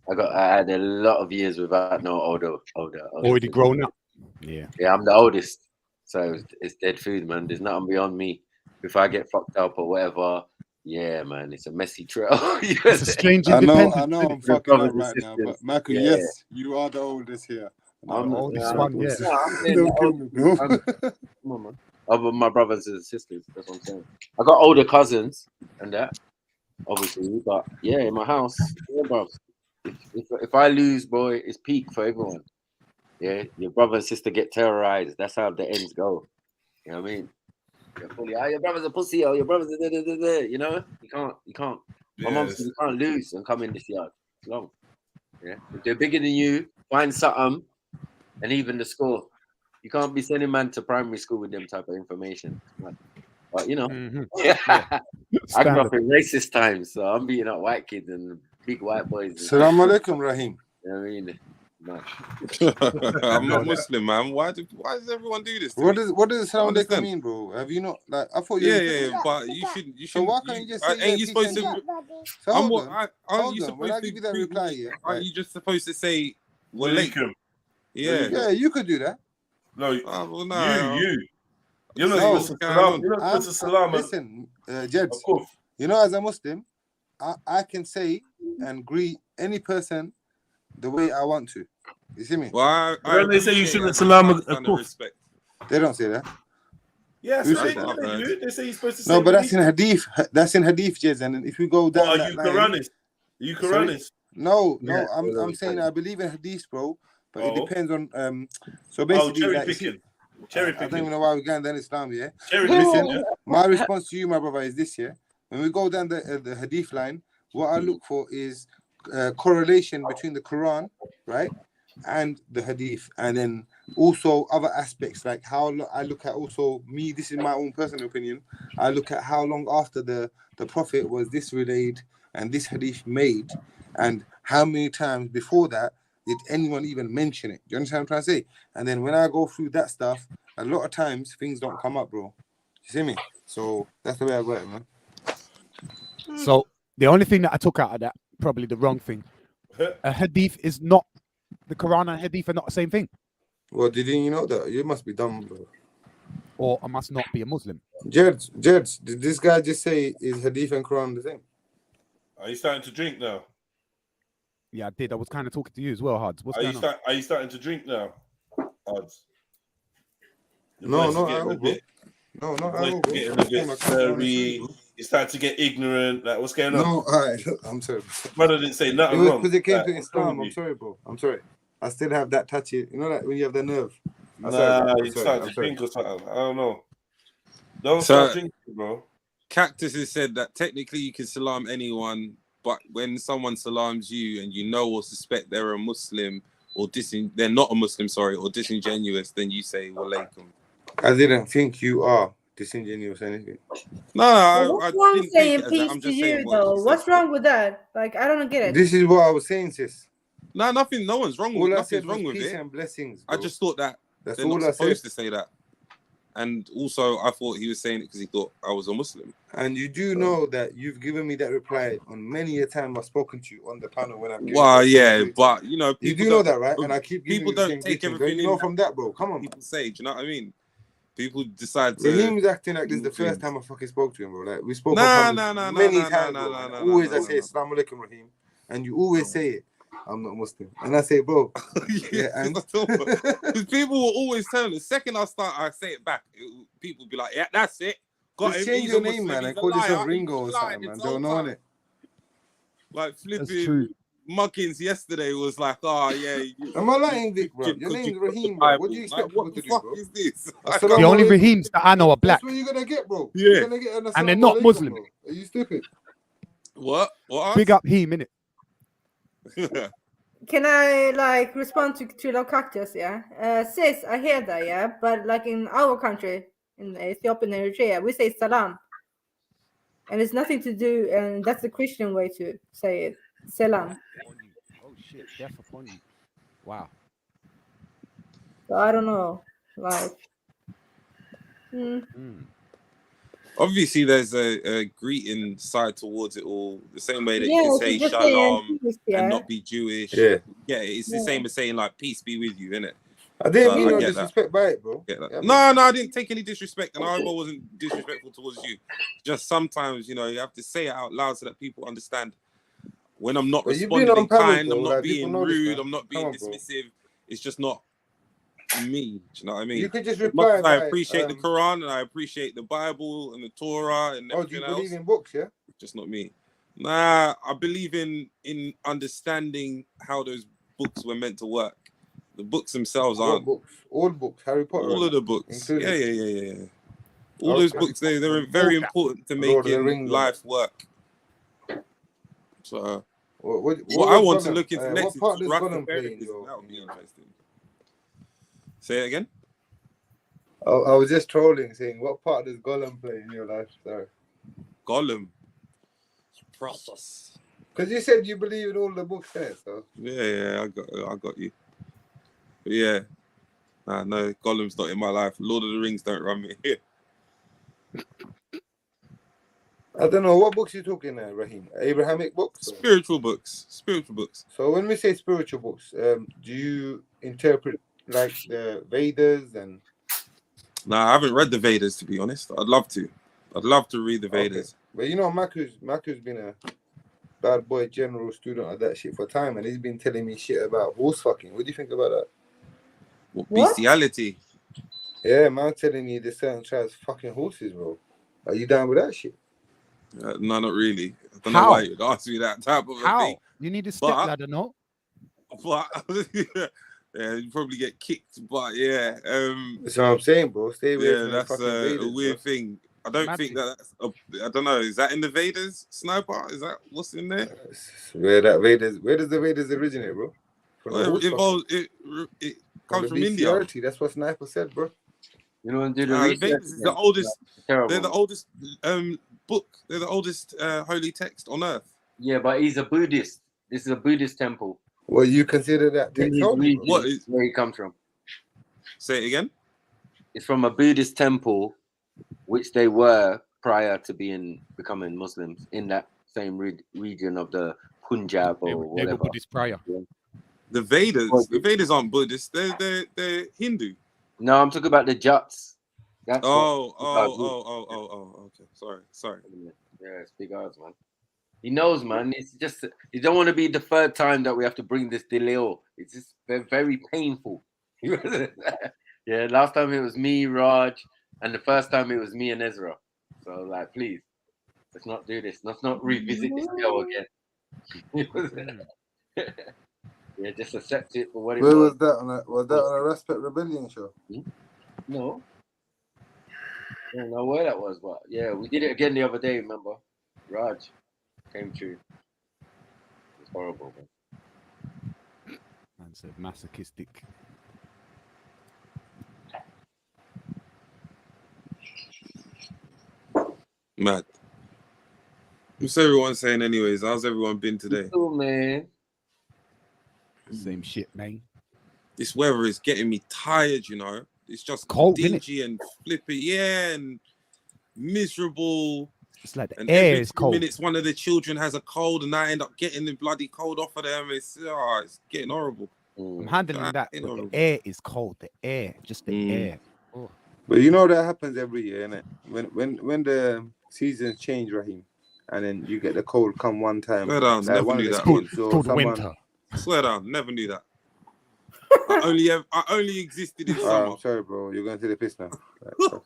I had a lot of years without no older. Already grown up. Yeah, I'm the oldest, so it's dead food, man. There's nothing beyond me. If I get fucked up or whatever, yeah, man, it's a messy trail. It's a strange I independence. know I'm fucking up right now, but Michael, yes, you are the oldest here. I'm the oldest one, yeah. Come on, man. But my brothers and sisters, that's what I'm saying. I got older cousins and that, obviously, but yeah, in my house, yeah, bro. If I lose, boy, it's peak for everyone. Yeah, your brother and sister get terrorized. That's how the ends go. You know what I mean? Your brother's a pussy, or your brother's a you know? You can't. My mom said you can't lose and come in this yard. It's long. Yeah. If they're bigger than you, find something and even the score. You can't be sending man to primary school with them type of information. But you know, I grew up in racist times, so I'm beating up white kids and big white boys. Assalamu alaikum, Rahim. You know what I mean? No. I'm not Muslim, man. Why does everyone do this? What does Assalamu alaikum mean, bro? Have you not like? I thought you. Yeah, but you should. So why can't you just say? Ain't you supposed to? So aren't you supposed to give that reply? Yeah. Aren't you just supposed to say walaikum? Yeah, you could do that. No, well, no. You're not supposed to salam. Listen, Jeds, you know, as a Muslim, I can say and greet any person the way I want to. You see me? Well, Don't they say you shouldn't salam a respect. They don't say that. Yeah, Who so says they that? do. They say you're supposed to say. No, but that's in hadith. That's in hadith, Jez. And if we go down What, are that you line, Quranist? Are you Sorry? Quranist? No, Yeah, I'm saying I believe in hadith, bro. But it depends on So Oh, basically, cherry like, picking. Cherry I don't picking. even know why we're going down Islam, yeah. Cherry Listen, picking, yeah? my response to you, my brother, is this, yeah. When we go down the hadith line, what I look for is correlation between the Quran, right, and the hadith, and then also other aspects like how I look at also me. This is my own personal opinion. I look at how long after the Prophet was this relayed and this hadith made, and how many times before that did anyone even mention it? Do you understand what I'm trying to say? And then when I go through that stuff, a lot of times things don't come up, bro. You see me? So that's the way I got it, man. So the only thing that I took out of that, probably the wrong thing, a hadith is not, the Quran and hadith are not the same thing. Well, didn't you know that? You must be dumb, bro. Or I must not be a Muslim. Jed, did this guy just say is hadith and Quran the same? Are you starting to drink now? Yeah, I did. I was kind of talking to you as well, Hards. What's Are going on? you starting to drink now, Odds? No, I hope, bro. No, I hope, bro. Getting a bit slurry. You start to get ignorant. Like, what's going on? No, alright. I'm sorry. Brother didn't say nothing It was wrong. because it came Like, to what's wrong Islam. with I'm you? sorry, bro. I'm sorry. I still have that touchy. You know, like when you have the nerve. I'm Nah, sorry, bro. you started to drink or something. I don't know. Don't So- start drinking, bro. Cactus has said that technically you can salam anyone, but when someone salams you and you know or suspect they're a Muslim or they're not a Muslim, sorry, or disingenuous, then you say walaikum. I didn't think you are disingenuous or anything. No, What's I wrong didn't take saying it as that. peace I'm to just you saying what though? she What's said. wrong with that? Like, I don't get it. This is what I was saying, sis. No, nothing. No one's wrong. All I Nothing's said was wrong with peace it. and blessings, I bro. just thought that That's they're all not I supposed said. to say that. And also, I thought he was saying it because he thought I was a Muslim. And you do know that you've given me that reply on many a time I've spoken to you on the panel when I've given Well, you yeah, greetings. but you know, You people do know don't- that, right? And I keep giving people you the don't same take greetings. everything You know in from that, bro. Come on. people say. Do you know what I mean? People decide to. Raheem's acting like this is the do first things. time I fucking spoke to him, bro. Like we spoke Nah, on nah, panels nah, many nah, times, nah, bro. nah, And nah, always nah, I nah, say nah. Assalamu alaikum, Raheem, and you always say it. I'm not Muslim, and I say, bro, yeah, and Because people will always tell me the second I say it back, people will be like, yeah, that's it. Got just him. change He's your a name, Muslim. man, He's and a call yourself liar. Ringo or He's lied something, man. this Don't whole know time. it. Like true. flipping Muckins yesterday was like, oh yeah. Am I lying, Vic, bro? Your name's Raheem, bro. What do you expect people to do, bro? What is this? The only Raheems that I know are black. That's what you're gonna get, bro. Yeah. You're gonna get an And they're Assalamu not alaikum, Muslim. bro. Are you stupid? What? Big up him, innit? Can I like respond to Trillo Cactus? Yeah, sis, I hear that. Yeah, but like in our country, in Ethiopia and Eritrea, we say salam, and it's nothing to do. And that's the Christian way to say it, salam. Oh shit, death upon you. Wow. So I don't know, like. Obviously, there's a greeting side towards it all. The same way that you Yeah, can so say just saying shalom peace, yeah. and not be Jewish. Yeah. Yeah, it's the Yeah. same as saying like peace be with you, innit? I didn't So mean no get that. disrespect by it, bro. Get that. Yeah, No, I didn't take any disrespect, and I hope I wasn't disrespectful towards you. Just sometimes, you know, you have to say it out loud so that people understand. When I'm not But you've been responding on panels, kind, bro, I'm not like, people being know this, rude, man. I'm not Come being on, bro. dismissive. It's just not me. Do you know what I mean? You could just As much reply as I by, appreciate the Quran and I appreciate the Bible and the Torah and Oh, do you everything believe else, in books? Yeah. just not me. Nah, I believe in understanding how those books were meant to work. The books themselves What aren't. books? All books. Harry Potter. All and of the that, books. including. Yeah. All those books, they're very important to Lord of the making Rings, life work. So, What what I was want to Gollum? look into What next is part does Rastafarianism. Gollum play in your? That would be interesting. Say it again. I was just trolling, saying what part does Gollum play in your life? Sorry. Gollum. Process. Because you said you believe in all the books there, so. Yeah, I got you. But yeah, no, Gollum's not in my life. Lord of the Rings don't run me here. I don't know what books you talking there, Raheem. Abrahamic books. Or? Spiritual books. So when we say spiritual books, do you interpret like the Vedas and? Nah, I haven't read the Vedas, to be honest. I'd love to. I'd love to read the Vedas. Okay. But you know, Maku's been bad boy general student of that shit for time, and he's been telling me shit about horse fucking. What do you think about that? What? Bestiality? Yeah, man, telling me there's certain tribes fucking horses, bro. Are you down with that shit? No, not really. I don't know why you'd ask me that type of a thing. You need a stepladder, no? But yeah, you probably get kicked. But yeah, that's what I'm saying, bro. Stay away from that's fucking a Vaders, weird bro. thing. I don't think that's. I don't know. Is that in the Vaders sniper? Is that what's in there? Where does the Vaders originate, bro? From the horse fucking. It comes from the India. bestiality. That's what Sniper said, bro. You know, do the The research. Vaders is the oldest. Terrible. They're the oldest book. They're the oldest holy text on earth. Yeah, but he's a Buddhist. This is a Buddhist temple. Well, you consider that In text his holy, region, bro? What is where he comes from? Say it again. It's from a Buddhist temple, which they were prior to becoming Muslims in that same region of the Punjab or They whatever. were Buddhist prior. The Vedas aren't Buddhist. They're Hindu. No, I'm talking about the Jats. That's Oh, okay. Sorry. Yeah, it's big odds, man. He knows, man. It's just you don't want to be the third time that we have to bring this delay. It's just very painful. Yeah, last time it was me, Raj, and the first time it was me and Ezra. So, like, please, let's not do this. Let's not revisit this girl again. Yeah, just accept it for what it Where was. was that was that on a Respect Rebellion show? No. I don't know where that was, but yeah, we did it again the other day, remember? Raj came through. It's horrible, man. Man said masochistic. Mad. What's everyone saying anyways? How's everyone been today? Oh, man. Same shit, man. This weather is getting me tired, you know. It's just cold, dingy and flippy, yeah, and miserable. It's like the and air every is 2 cold. minutes, one of the children has a cold, and I end up getting the bloody cold off of them. It's getting horrible. I'm handling that. But the air is cold. The air, just the air. Oh. But you know that happens every year, innit? When the seasons change, Raheem, and then you get the cold come one time. Swear down, like never one of knew the that. kids or called someone. winter. Swear down, never knew that. I only existed in summer. I'm sorry, bro. You're going to the piss now.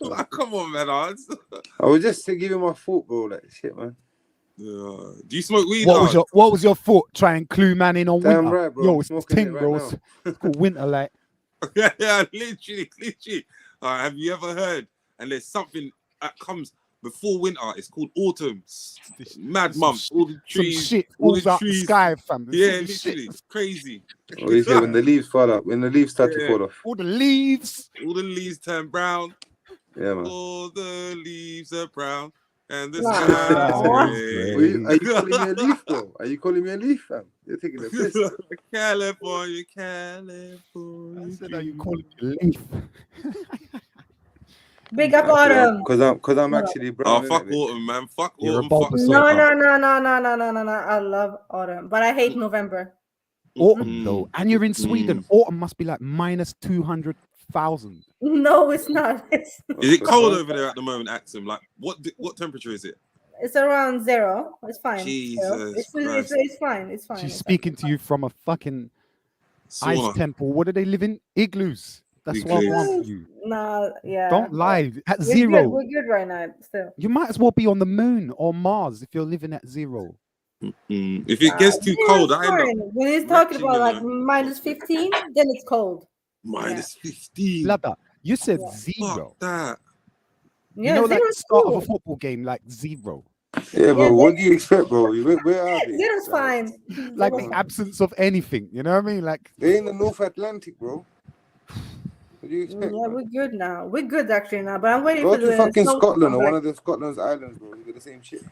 Like, come on, man. I was just giving my thought, bro. Like shit, man. Do you smoke weed? What was your thought? Try and clue man in on Damn winter. right, bro. Yo, I'm it's smoking ting, it right bro. now. It's called winter, like. Yeah, literally. Have you ever heard? And there's something that comes before winter. It's called autumn. Mad month. All the trees. Shit all falls the out the trees. sky, fam. Yeah, Some literally. shit. It's crazy. Oh, you say when the leaves fall up, when the leaves start to fall off. All the leaves. All the leaves turn brown. Yeah, man. All the leaves are brown. And the Nah. sky is Are gray. you calling me a leaf, bro? Are you calling me a leaf, fam? You're taking the piss. California. I said, are you calling me a leaf? Big up Autumn. Because I'm actually brown. Oh, fuck autumn, man. Fuck You're autumn. Fuck No. I love Autumn, but I hate November. Autumn, though. And you're in Sweden. Autumn must be like minus 200,000. No, it's not. Is it cold over there at the moment, Axum? Like, what temperature is it? It's around 0. It's fine. Jesus It's fine. It's fine. She's speaking to you from a fucking Sauna. ice temple. What do they live in? Igloos. That's what I want you. Nah, yeah. Don't lie. At We're zero. Good. We're good right now, still. You might as well be on the moon or Mars if you're living at zero. If it gets too cold, I end up When he's talking about like retching, minus 15, then it's cold. minus 15. Blada, you said zero. Fuck that. Yeah, you know, like zero's the start cool. of a football game, like zero. Yeah, bro. What do you expect, bro? Where are they? Zero's fine. Like the absence of anything. You know what I mean? Like They're in the North Atlantic, bro. What do you expect? Yeah, we're good now. We're good actually now, but I'm waiting Go for to the fucking snow to Scotland come or back. one of the Scotland's islands, bro. You get the same shit.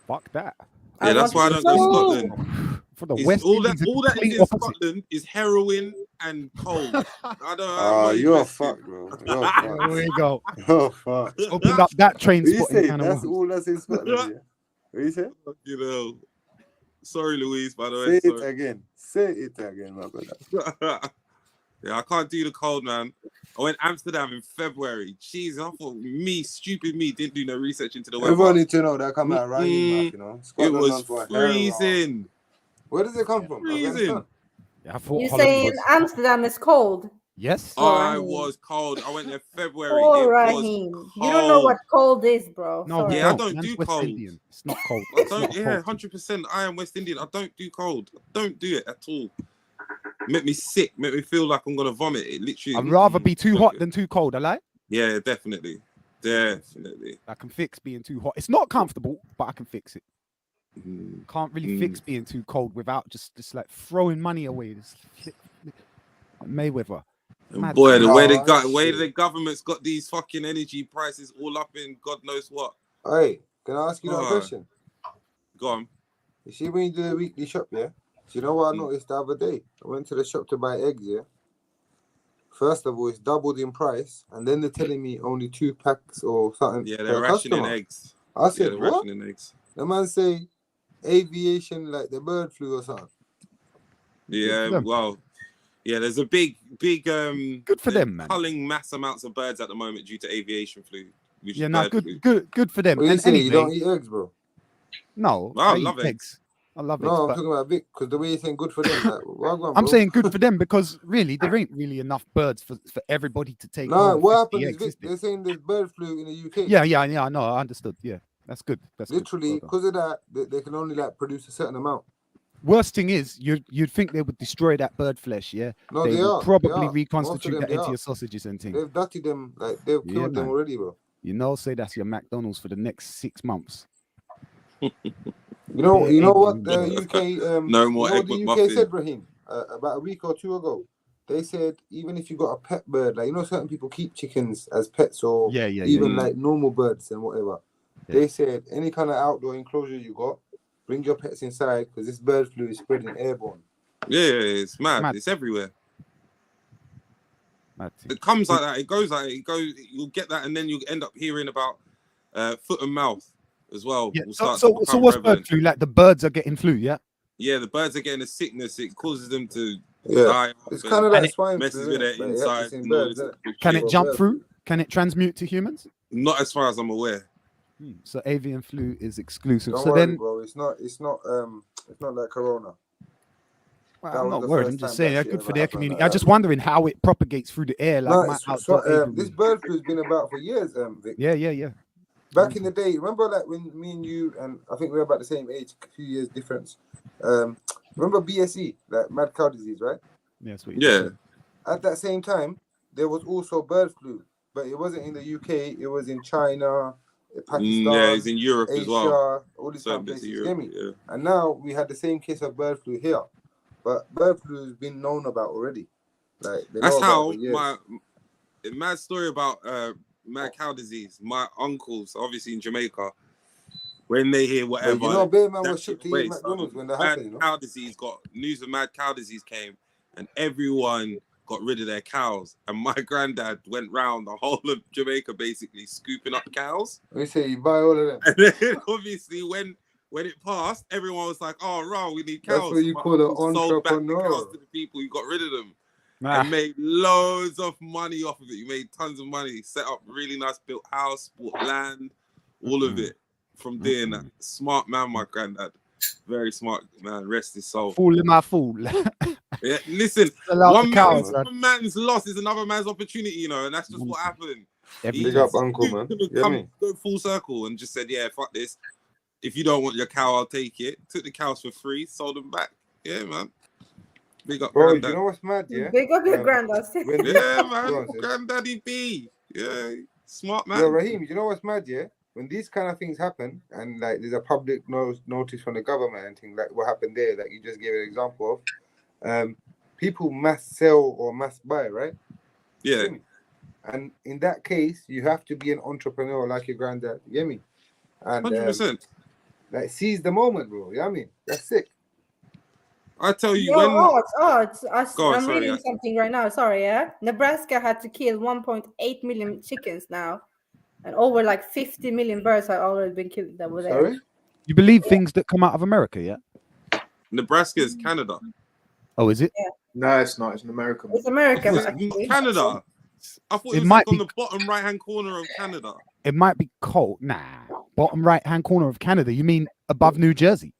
fuck that. Yeah, that's why I don't go to Scotland. For the It's West all Indies, that it's is in complete opposite. Scotland is heroin and cold. I don't know. Ah, you're fucked, bro. You're fucked. There we go. You're fucked. Open up that train What you spot say? in That's Canada. all that's in Scotland, yeah? What you say? You know. Sorry, Louise, by the way. Say it Sorry. again. Say it again, my brother. Yeah, I can't do the cold, man. I went Amsterdam in February. Jeez, I thought stupid me, didn't do no research into the weather. Everyone need to know that come out Raheem, you know. It was freezing. Where does it come from? Afghanistan. Yeah, I thought You Holland saying was. Amsterdam is cold? Yes. I was cold. I went there February. Poor It Raheem. was You don't know what cold. cold is, bro. No, Sorry. Yeah, I don't Man's do West cold. Indian. It's not cold. I It's don't. not Yeah, cold. 100%. I am West Indian. I don't do cold. I don't do it at all. Make me sick. Make me feel like I'm gonna vomit. It literally. I'd rather be too hot than too cold. I like. Yeah, definitely. Definitely. I can fix being too hot. It's not comfortable, but I can fix it. Can't really fix being too cold without just like throwing money away. Just Mayweather. Mad. Boy, the way the government's got these fucking energy prices all up in God knows what. Hey, can I ask you that question? Go on. You see when you do the weekly shop, yeah? Do you know what I noticed the other day? I went to the shop to buy eggs, yeah? First of all, it's doubled in price, and then they're telling me only 2 packs or something. Yeah, they're rationing customer. eggs. I said, they're what? rationing eggs. The man say aviation like the bird flu or something. Yeah, well, yeah, there's a big good for them, man. Culling mass amounts of birds at the moment due to aviation flu. Which Yeah, is no, bird flu. good for them. What you And say? anyway, You don't eat eggs, bro? No, I I love eat eggs. I love No, eggs. I'm but talking about Vic, because the way you're saying good for them, like, well done, I'm bro. saying good for them because really there ain't really enough birds for everybody to take. No, home what 50 happened is eggs, Vic, is there? they're saying there's bird flu in the UK. Yeah, I know. I understood. Yeah, that's good. That's literally good. because of that. They can only like produce a certain amount. Worst thing is you'd think they would destroy that bird flesh. Yeah, No, they they will are. probably Most of reconstitute them, that they into are. your sausages and things. They've dirtied them, like they've Yeah, killed them man. already, bro. You know, say that's your McDonald's for the next 6 months. You know what the UK No more you know egg what the UK McMuffin. said, Raheem, about a week or two ago. They said even if you got a pet bird, like certain people keep chickens as pets or even like normal birds and whatever. Yeah. They said any kind of outdoor enclosure you got, bring your pets inside because this bird flu is spreading airborne. Yeah, it's mad. It's everywhere. It comes like that. It goes like that. It goes. You'll get that, and then you'll end up hearing about foot and mouth as well. Yeah. Will So, start to so become what's prevalent. bird flu? Like the birds are getting flu, yeah? Yeah, the birds are getting a sickness. It causes them to Yeah. die. It's off kind of and like swine messes flu, with their innit? But insides. it's in And all birds, this innit? good Can shit. it jump through? Can it transmute to humans? Not as far as I'm aware. So avian flu is exclusive. Don't so worry, then, bro. It's not like Corona. well, That I'm was not the worried. first I'm just time saying, that good shit for ever their happened community. like I'm that, just bro. wondering how it propagates through the air, like No, my this outdoor avian. bird flu has been about for years, Vic. Yeah. Back in the day, remember like when me and you and I think we were about the same age, a few years difference. Remember BSE, like mad cow disease, right? Yes, Yeah. At that same time, there was also bird flu, but it wasn't in the UK. It was in China, Pakistan, Yeah, it's in Europe Asia, as well. all these Certain kind of bits of places. You Europe. get me? Yeah. And now we had the same case of bird flu here, but bird flu has been known about already. Like they That's know about how it for years. my mad story about mad cow disease. My uncles, obviously in Jamaica, when they hear whatever, But you know, Bear Man that was shit shook to eat away. McDonald's So when that mad happened. You know. cow disease got news of mad cow disease came, and everyone got rid of their cows. And my granddad went round the whole of Jamaica basically scooping up cows. We say you buy all of them. And then obviously when it passed, everyone was like, "Oh, right, we need cows." That's what you So my call an uncle sold back the entrepreneur. cows to the people who got rid of them. Nah. And made loads of money off of it. He made tons of money. Set up really nice built house, bought land, all of it from doing that. Smart man, my granddad. Very smart man. Rest his soul. Fool in my fool. Yeah, listen, Allow one the cows, man's loss is another man's opportunity, you know, and that's just what happened. Big up, uncle, man. He You could get have me? go full circle and just said, "Yeah, fuck this. If you don't want your cow, I'll take it." Took the cows for free, sold them back. Yeah, man. Big up, Bro, granddad. you know what's mad, yeah? Big up your granddad. Yeah, Go man. on, sis. Granddaddy B. Yeah, smart man. Yo, Raheem, you know what's mad, yeah? When these kind of things happen and like there's a public notice from the government and things like what happened there, like you just gave an example of, people mass sell or mass buy, right? Yeah. And in that case, you have to be an entrepreneur like your granddad. You get me? And 100%. like seize the moment, bro. You know what I mean? That's sick. I tell you, Yo, when Go on, I'm sorry, reading Art. something right now. Sorry, yeah. Nebraska had to kill 1.8 million chickens now, and over like 50 million birds have already been killed that were there. Sorry? You believe things that come out of America, yeah? Nebraska is Canada. Oh, is it? Yeah. No, it's not. It's an American. It's American. It's Actually. Canada. I thought It it was might like on be- the bottom right-hand corner of Canada. It might be cold. Nah, bottom right-hand corner of Canada. You mean above New Jersey?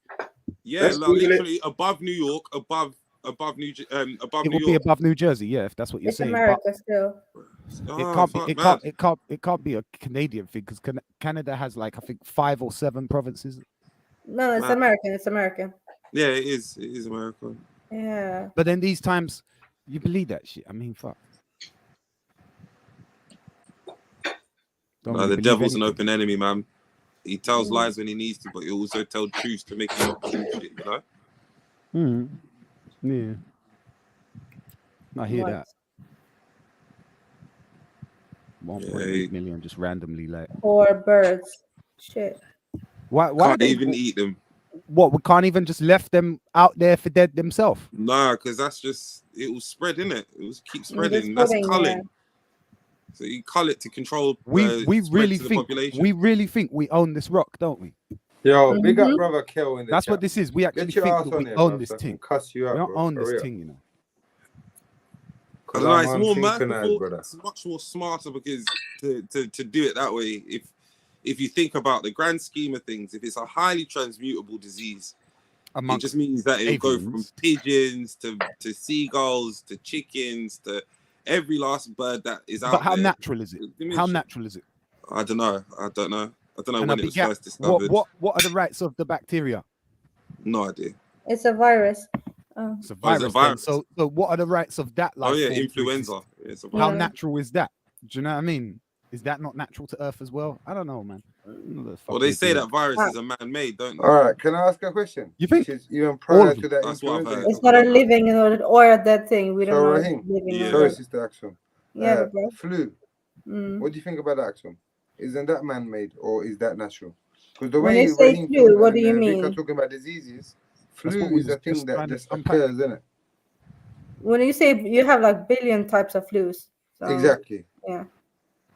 Yeah, Let's like Google it. literally above New York, above New above It New would be York. above New Jersey, yeah, if that's what you're It's saying. America still. But Oh, fuck, mad. it can't be a Canadian thing because Canada has like I think 5 or 7 provinces. No, it's Mad. American. It's American. Yeah, it is. It is American. Yeah. But then these times, you believe that shit. I mean, fuck. Don't No, really the believe devil's an anything. open enemy, man. He tells lies when he needs to, but he also tells truth to make you not believe shit, you know? Yeah. I hear that. 1.8 million just randomly like. Or birds. Shit. Why Can't they even eat them. What, we can't even just left them out there for dead themselves? Nah, because that's just, it will spread, innit? It will keep It's spreading. That's spreading, culling. yeah. So you cull it to control We spread really to the think population. we own this rock, don't we? Yo, big up brother Kel in the That's chat. what this is. We actually Get your think ass that on we here, own bro, this so I can thing. cuss you out, We don't bro, own for this real. thing, you know. I don't know, it's I'm more synchronized, merciful, brother. it's much more smarter because to do it that way, if you think about the grand scheme of things, if it's a highly transmutable disease, it just means that it'll go from pigeons to seagulls to chickens to every last bird that is out But how there. natural is it? How natural is it? I don't know. I don't know And when a it was big gap. first discovered. What are the rights of the bacteria? No idea. It's a virus. Oh. It's a Oh, it's a virus. Then. virus. So what are the rights of that life? Oh yeah, form to influenza. exist? Yeah, it's a How virus. natural is that? Do you know what I mean? Is that not natural to Earth as well? I don't know, man. I don't know the fuck Well, they they're say doing. that virus is a man-made, don't they? All right, can I ask a question? You think? Which is even All prior of to them. that That's what I've influenza. heard. It's not a living or a dead thing. We don't So know. Raheem, If it's living or sorry, dead. Sister Action. Yeah, bro. Flu. Mm. What do you think about that, Action? Isn't that man-made or is that natural? Because the When way you say Raheem flu, what do you Vic mean? are talking about diseases, That's flu what we is was a thing just that trying to just unpack. occurs, isn't it? When you say you have like billion types of flus. So, Exactly. Yeah.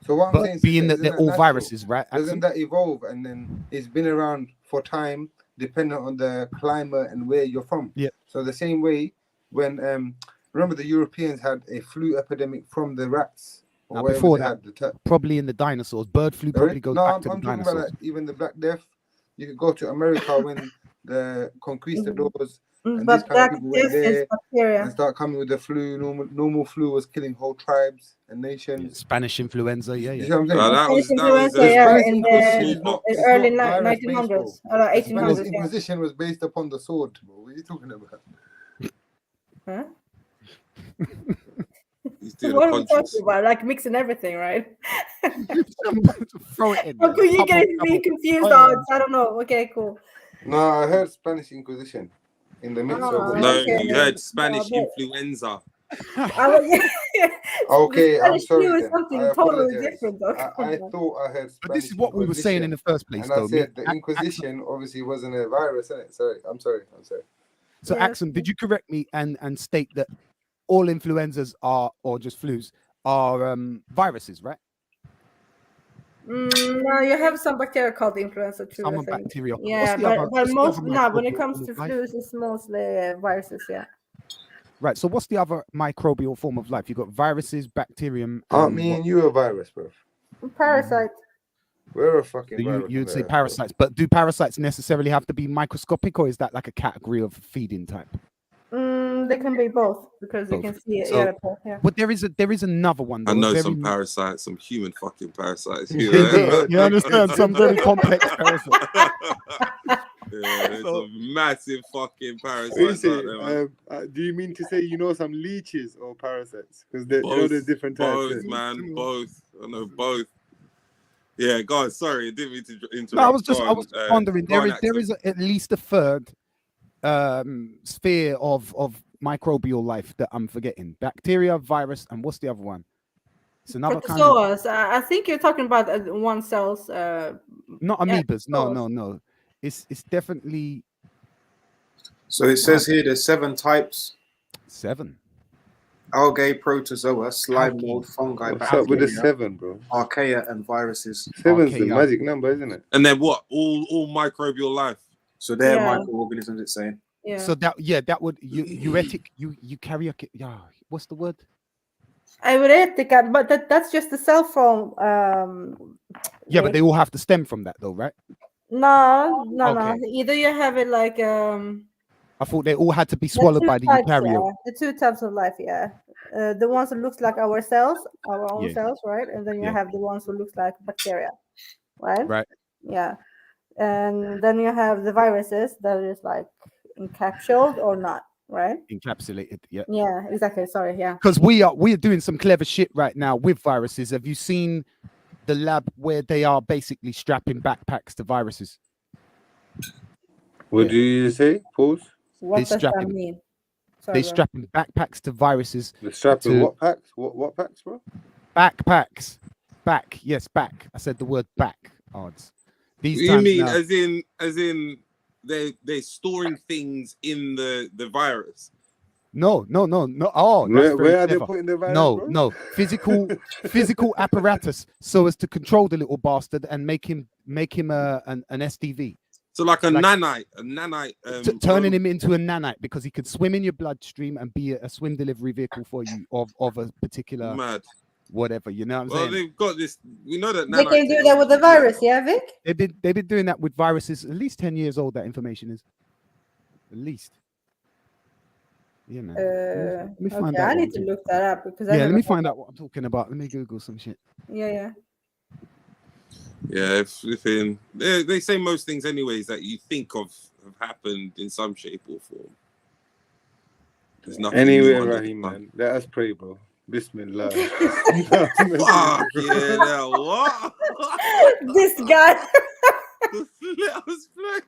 So what I'm But saying, being sister, that isn't they're that all natural? viruses, right? Doesn't Axel? that evolve and then it's been around for time, depending on the climate and where you're from? Yeah. So the same way when remember the Europeans had a flu epidemic from the rats or Now, whatever before they that, had. probably in the dinosaurs. Bird flu Sorry? probably goes No, back I'm to the talking about dinosaurs. like, even the Black Death. You could go to America when the conquistadors and these But kind of Black people went Death is there bacteria. and start coming with the flu. Normal flu was killing whole tribes and nations. Spanish influenza, yeah, You yeah. see what I'm saying? Spanish the influenza, yeah, Spanish in Inquisition the is not early virus based, 1900s, bro. or The Spanish 1800s. Yeah. Inquisition was based upon the sword, bro. What are you talking about? Huh? He's doing What a are we conscious. talking about? Like mixing everything, right? Throw it in How there. could you get Couple- me confused? Oh, I don't know. Okay, cool. No, I heard Spanish Inquisition in the midst of what No, okay. you heard Spanish No, influenza. Okay, I'm Spanish flu sorry is then. something I totally apologize. different, though. I thought I heard Spanish But this is what we were saying in the first place, and I though. said the Inquisition obviously wasn't a virus, innit? Sorry, I'm sorry. So, Yeah. Axon, did you correct me and state that all influenzas are, or just flus, are viruses, right? No, you have some bacteria called influenza too. Some I are think. bacteria. Yeah, What's the other- but what's the most other no. When it microbial comes form to of life? flus, it's mostly viruses. Yeah. Right. So, what's the other microbial form of life? You've got viruses, bacterium. Aren't me and you a virus, bro? Parasite. We're a fucking So virus. you'd on say Earth, parasites, but do parasites necessarily have to be microscopic, or is that like a category of feeding type? They can be both because you Both. can see it. So- Yeah. But there is another one. I Though, know very, some parasites, some human fucking parasites. You understand? Some very complex parasites. Yeah, there's some massive fucking What you parasites say? out there, man. Do you mean to say you know some leeches or parasites? Because you know Both, there's different types. both, man, both. I know both. Yeah, guys, sorry, I didn't mean to interrupt. No, I was just Go on, wondering. go on, There is at least a third sphere of microbial life that I'm forgetting: bacteria, virus, and what's the other one? It's another kind of Protozoas. I think you're talking about one cells. not yeah, amoebas. No. It's definitely So it says here there's 7 types: 7. algae, protozoa, slime Algae. mold, fungi, What's up with the bacteria, 7, bro? archaea, and viruses. 7's the Archaea. magic number, isn't it? And then what? All microbial life. So they're Yeah. microorganisms, it's saying. So that would you carry a what's the word? Euretica, but that's just the cell phone. Yeah, but they all have to stem from that though, right? No. Okay. Either you have it like I thought they all had to be swallowed by the eukaryote. the two types of life, yeah. The ones that looks like our cells, our own Yeah. cells, right? And then you Yeah. have the ones who looks like bacteria, right? Right. Yeah. And then you have the viruses that is like encapsulated or not, right? Encapsulated, yeah. Yeah, exactly. Sorry, yeah. Because we are doing some clever shit right now with viruses. Have you seen the lab where they are basically strapping backpacks to viruses? What do you say? Pause. What does that mean? They're strapping backpacks to viruses. They're strapping what packs? What packs, bro? Backpacks. Back. Yes, back. I said the word back. Odds. These You times mean now, as in they're storing things in the virus? No. Oh, where are they putting the virus? No. Physical apparatus so as to control the little bastard and make him an STV. So like a nanite. Turning him into a nanite because he could swim in your bloodstream and be a swim delivery vehicle for you of a particular whatever. You know what I'm saying? Well, they've got this. We know that They can do that with the virus, yeah, Vic? They've been doing that with viruses. At least 10 years old. That information is at least. Yeah, man. Let me find out. I need to look that up because let me find out what I'm talking about. Let me Google some shit. Yeah. Yeah, they say most things anyways that you think of have happened in some shape or form. There's nothing Anyway, new Rahim, man. Let us pray, bro. Bismillah. Fuck yeah, now what? This guy. Let us pray.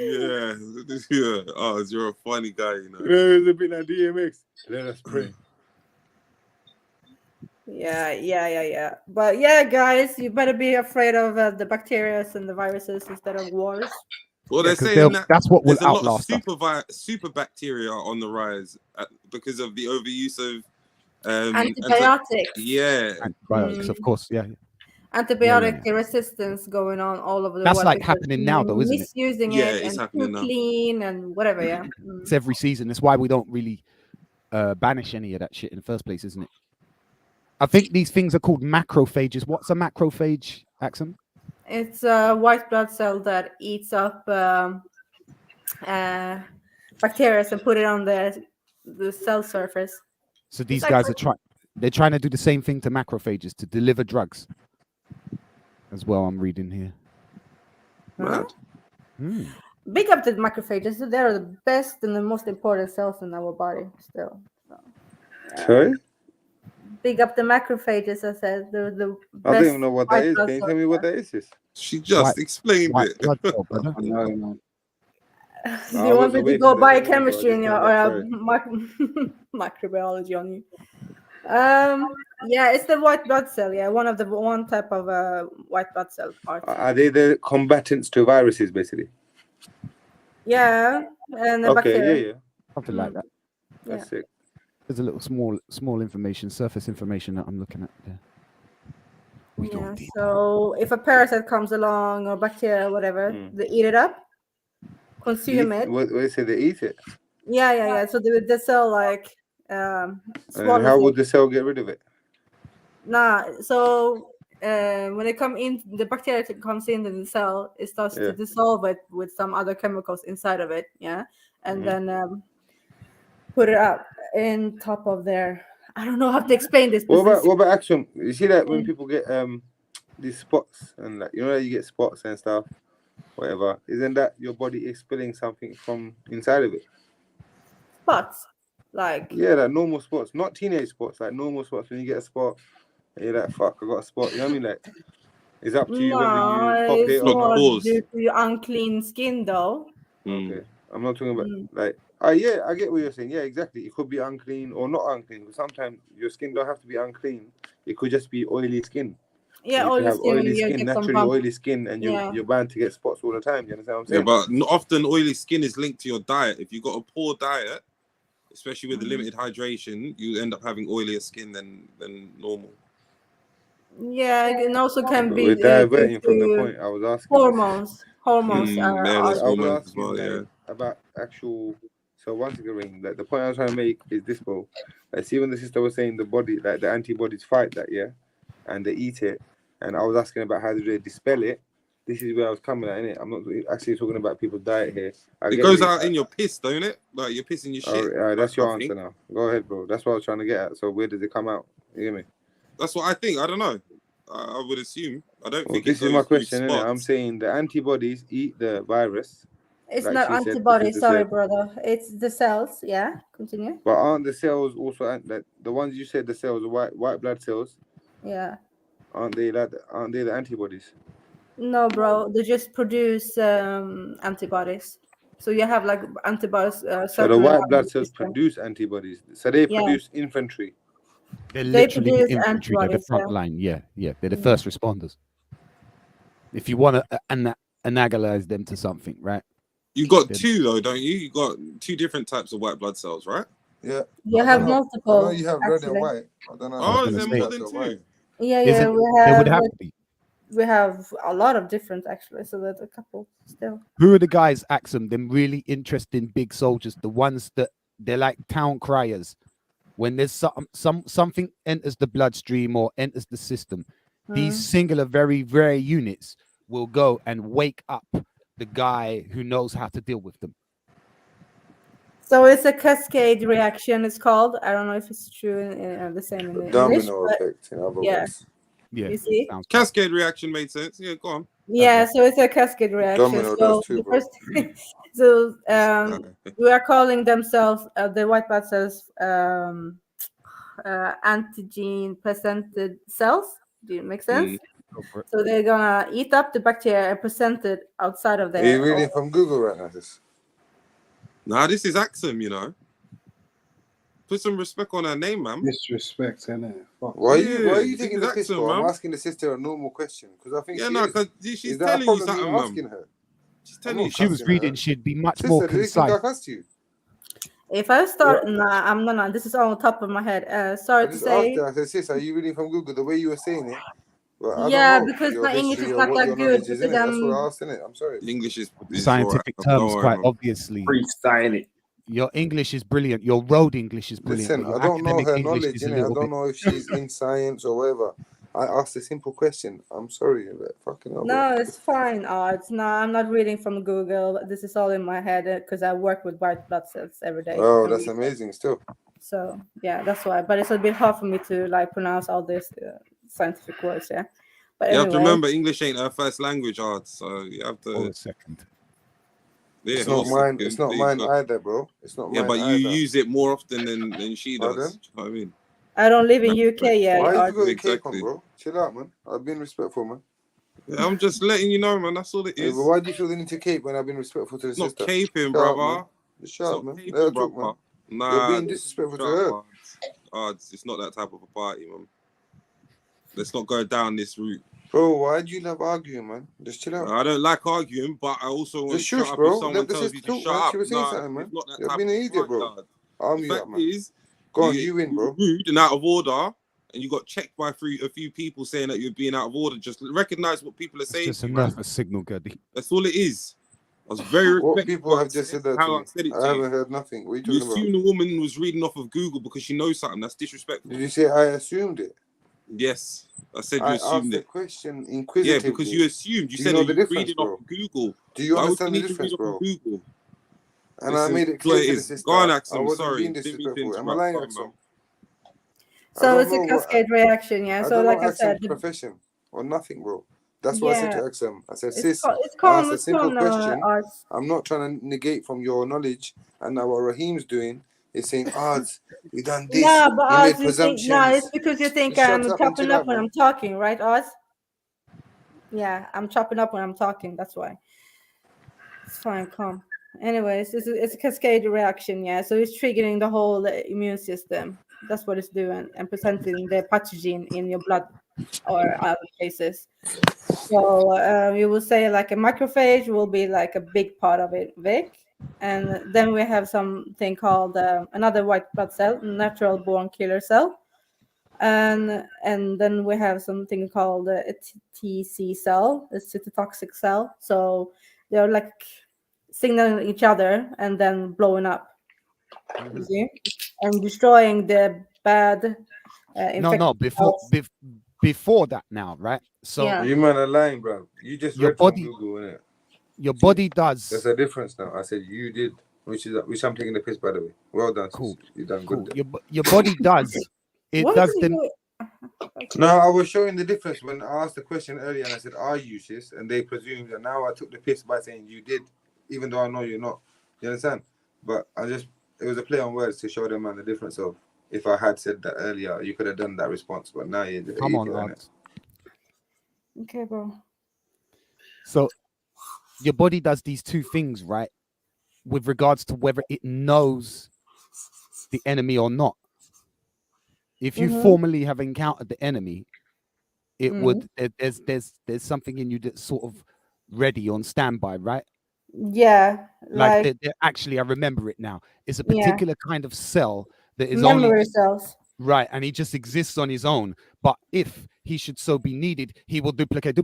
Yeah. Oh, you're a funny guy, you know. It's a bit like DMX. Let us pray. Yeah. But yeah, guys, you better be afraid of the bacteria and the viruses instead of wars. Well, they're saying that's what will there's a lot outlast of super bacteria on the rise because of the overuse of antibiotics. Antibiotics, of course, yeah. Antibiotic resistance going on all over the That's world. like happening now, though, isn't it? Misusing it and too clean and whatever, yeah. It's every season. That's why we don't really banish any of that shit in the first place, isn't it? I think these things are called macrophages. What's a macrophage, Axum? It's a white blood cell that eats up bacteria and put it on the cell surface. So these guys are trying to do the same thing to macrophages to deliver drugs. As well, I'm reading here. Big up to the macrophages. They're the best and the most important cells in our body still. Sorry? Big up the macrophages, I said. They're the best. I don't even know what that is. Can you tell me what that is? She just explained it. No. Do you want me to go biochemistry in your or microbiology on you? Yeah, it's the white blood cell. Yeah, one type of white blood cell part. Are they the combatants to viruses, basically? Yeah, and the bacteria. Yeah. Something like that. That's sick. There's a little small information, surface information that I'm looking at there. So if a parasite comes along or bacteria, whatever, they eat it up, consume it. What do you say? They eat it? Yeah. So the cell like. And how would the cell get rid of it? So when they come in, the bacteria comes in the cell, it starts to dissolve it with some other chemicals inside of it, and then put it up in top of their. I don't know how to explain this. What about action? You see that when people get these spots and like you get spots and stuff, whatever, isn't that your body expelling something from inside of it? Spots. Like like normal spots, not teenage spots, like normal spots. When you get a spot, you're like, "Fuck, I got a spot." You know what I mean? Like, it's up to you whether you pop it or not. Due to your unclean skin, though. Okay, I'm not talking about like. I get what you're saying. Yeah, exactly. It could be unclean or not unclean. But sometimes your skin don't have to be unclean. It could just be oily skin. Yeah, oily skin, naturally oily skin, and you're bound to get spots all the time. You understand what I'm saying? Yeah, but often oily skin is linked to your diet. If you've got a poor diet, especially with the limited hydration, you end up having oilier skin than normal. Yeah, it also can be We're diverting due from the to point I was asking. hormones. Hormones Yeah, there's I was hormones as asking well. Yeah. about actual. So once again, like the point I was trying to make is this, bro. Like, see when the sister was saying the body, like the antibodies fight that, yeah, and they eat it, and I was asking about how do they dispel it. This is where I was coming at, innit? I'm not actually talking about people's diet here. It goes out in your piss, don't it? Like you're pissing your shit. That's your answer now. Go ahead, bro. That's what I was trying to get at. So where does it come out? You hear me? That's what I think. I don't know. I would assume. I don't think this is my question, innit? I'm saying the antibodies eat the virus. It's like not she said, antibodies, sorry, said. brother. It's the cells. Yeah, continue. But aren't the cells also the ones you said the cells, the white blood cells? Yeah. Aren't they the antibodies? No, bro. They just produce antibodies. So you have like antibodies. So the white blood cells produce antibodies. So they produce infantry. They're literally the produce infantry. They're the antibodies, front line. Yeah. They're the first responders. If you want to anagalize them to something, right? You got two though, don't you? You got two different types of white blood cells, right? Yeah. You have multiple. I know you have red and white. I don't know. Oh, is there more than two? Yeah. There would have to be. We have a lot of different actually. So there's a couple still. Who are the guys, Axum? Them really interesting big soldiers, the ones that they're like town criers. When there's something enters the bloodstream or enters the system, these singular, very rare units will go and wake up the guy who knows how to deal with them. So it's a cascade reaction. It's called. I don't know if it's true in the same in English. Domino effect. In other words. Yeah. You see? Cascade reaction made sense. Yeah, go on. Yeah, so it's a cascade reaction. Domino so does too, the bro. first, we are calling themselves the white blood cells antigen presented cells. Do it make sense? So they're gonna eat up the bacteria and present it outside of there. Are you reading from Google right now? Nah, this is Axum, you know. Put some respect on her name, man. Disrespect, innit? Why are you taking the piss, bro? I'm asking the sister a normal question because I think because she's telling you something, man. Asking her? She's telling you If she was reading, she'd be much Sister, more do you think I concise. cussed you? If I start, nah, I'm not. This is on top of my head. Sorry to say. I said, sis, are you reading from Google the way you were saying it? Well, yeah, because my English is not that good. Because that's what I asked, innit? I'm sorry. English is Scientific terms, quite obviously. Freestyle it. Your English is brilliant. Your road English is brilliant. Listen, I don't know her knowledge, innit? I don't know if she's in science or whatever. I asked a simple question. I'm sorry, fucking hell. No, it's fine. It's not. I'm not reading from Google. This is all in my head because I work with white blood cells every day. Oh, that's amazing. Still. So yeah, that's why. But it's a bit hard for me to like pronounce all these scientific words. Yeah. But you anyway. have to remember, English ain't her first language, art. So you have to. Hold a second. Yeah, it's not mine. It's not mine either, bro. It's not mine. Yeah, but you use it more often than she does. Pardon? You know what I mean? I don't live in UK yet. Why you got your cake on, bro? Chill out, man. I've been respectful, man. Yeah, I'm just letting you know, man. That's all it is. But why do you feel the need to cape when I've been respectful to the sister? Not caping, brother. Shut up, man. Let her talk, man. Nah, you're being disrespectful to her. It's not that type of a party, man. Let's not go down this route. Bro, why do you love arguing, man? Just chill out. I don't like arguing, but I also want to shut up if someone tells you to shut up. She was saying something, man. You're being an idiot, bro. The fact is, go on, you win, bro. Rude and out of order, and you got checked by a few people saying that you're being out of order. Just recognize what people are saying. Just another signal, Gadi. That's all it is. I was very respectful. What people have just said that to me. I haven't heard nothing. What are you talking about? You assume the woman was reading off of Google because she knows something. That's disrespectful. Did you say I assumed it? Yes, I said you assumed asked it. The question inquisitively. Yeah, because you assumed. You said know you the were reading off of Google. Do you understand the difference, bro? Google? And I made it clear to the sister. Go on, Axum. I wasn't Sorry. being disrespectful. Am I lying, Axum? So it's a cascade reaction, yeah. So like I said, profession or nothing, bro. That's what I said to Axum. I said, sis, I asked a simple question. I'm not trying to negate from your knowledge, and now what Raheem's doing is saying, odds, we done this. Yeah, but Oz, it's because you think I'm chopping up when I'm talking, right, Oz? Yeah, I'm chopping up when I'm talking. That's why. It's fine, calm. Anyways, it's a cascade reaction, yeah. So it's triggering the whole immune system. That's what it's doing, and presenting the pathogen in your blood or other places. So you will say like a macrophage will be like a big part of it, Vic. And then we have something called another white blood cell, natural born killer cell. And then we have something called a TC cell, a cytotoxic cell. So they're like signaling each other and then blowing up. You see, and destroying the bad. No, before that now, right? So Yeah. You man are lying, bro. You just your read from body, Google, innit? your body does. There's a difference now. I said you did, which I'm taking the piss, by the way. Well done, cool. You done Cool. good. Your body does. It What does is them. No, I was showing the difference when I asked the question earlier and I said, "Are you sis?" And they presumed that now I took the piss by saying you did, even though I know you're not. You understand? But it was a play on words to show them man the difference of if I had said that earlier, you could have done that response. But now you're Come on, Art. Okay, bro. So your body does these two things, right? With regards to whether it knows the enemy or not. If you formally have encountered the enemy, it would there's something in you that's sort of ready on standby, right? Yeah, like actually, I remember it now. It's a Yeah. particular kind of cell that is memory only cells. right, and he just exists on his own. But if he should so be needed, he will duplicate.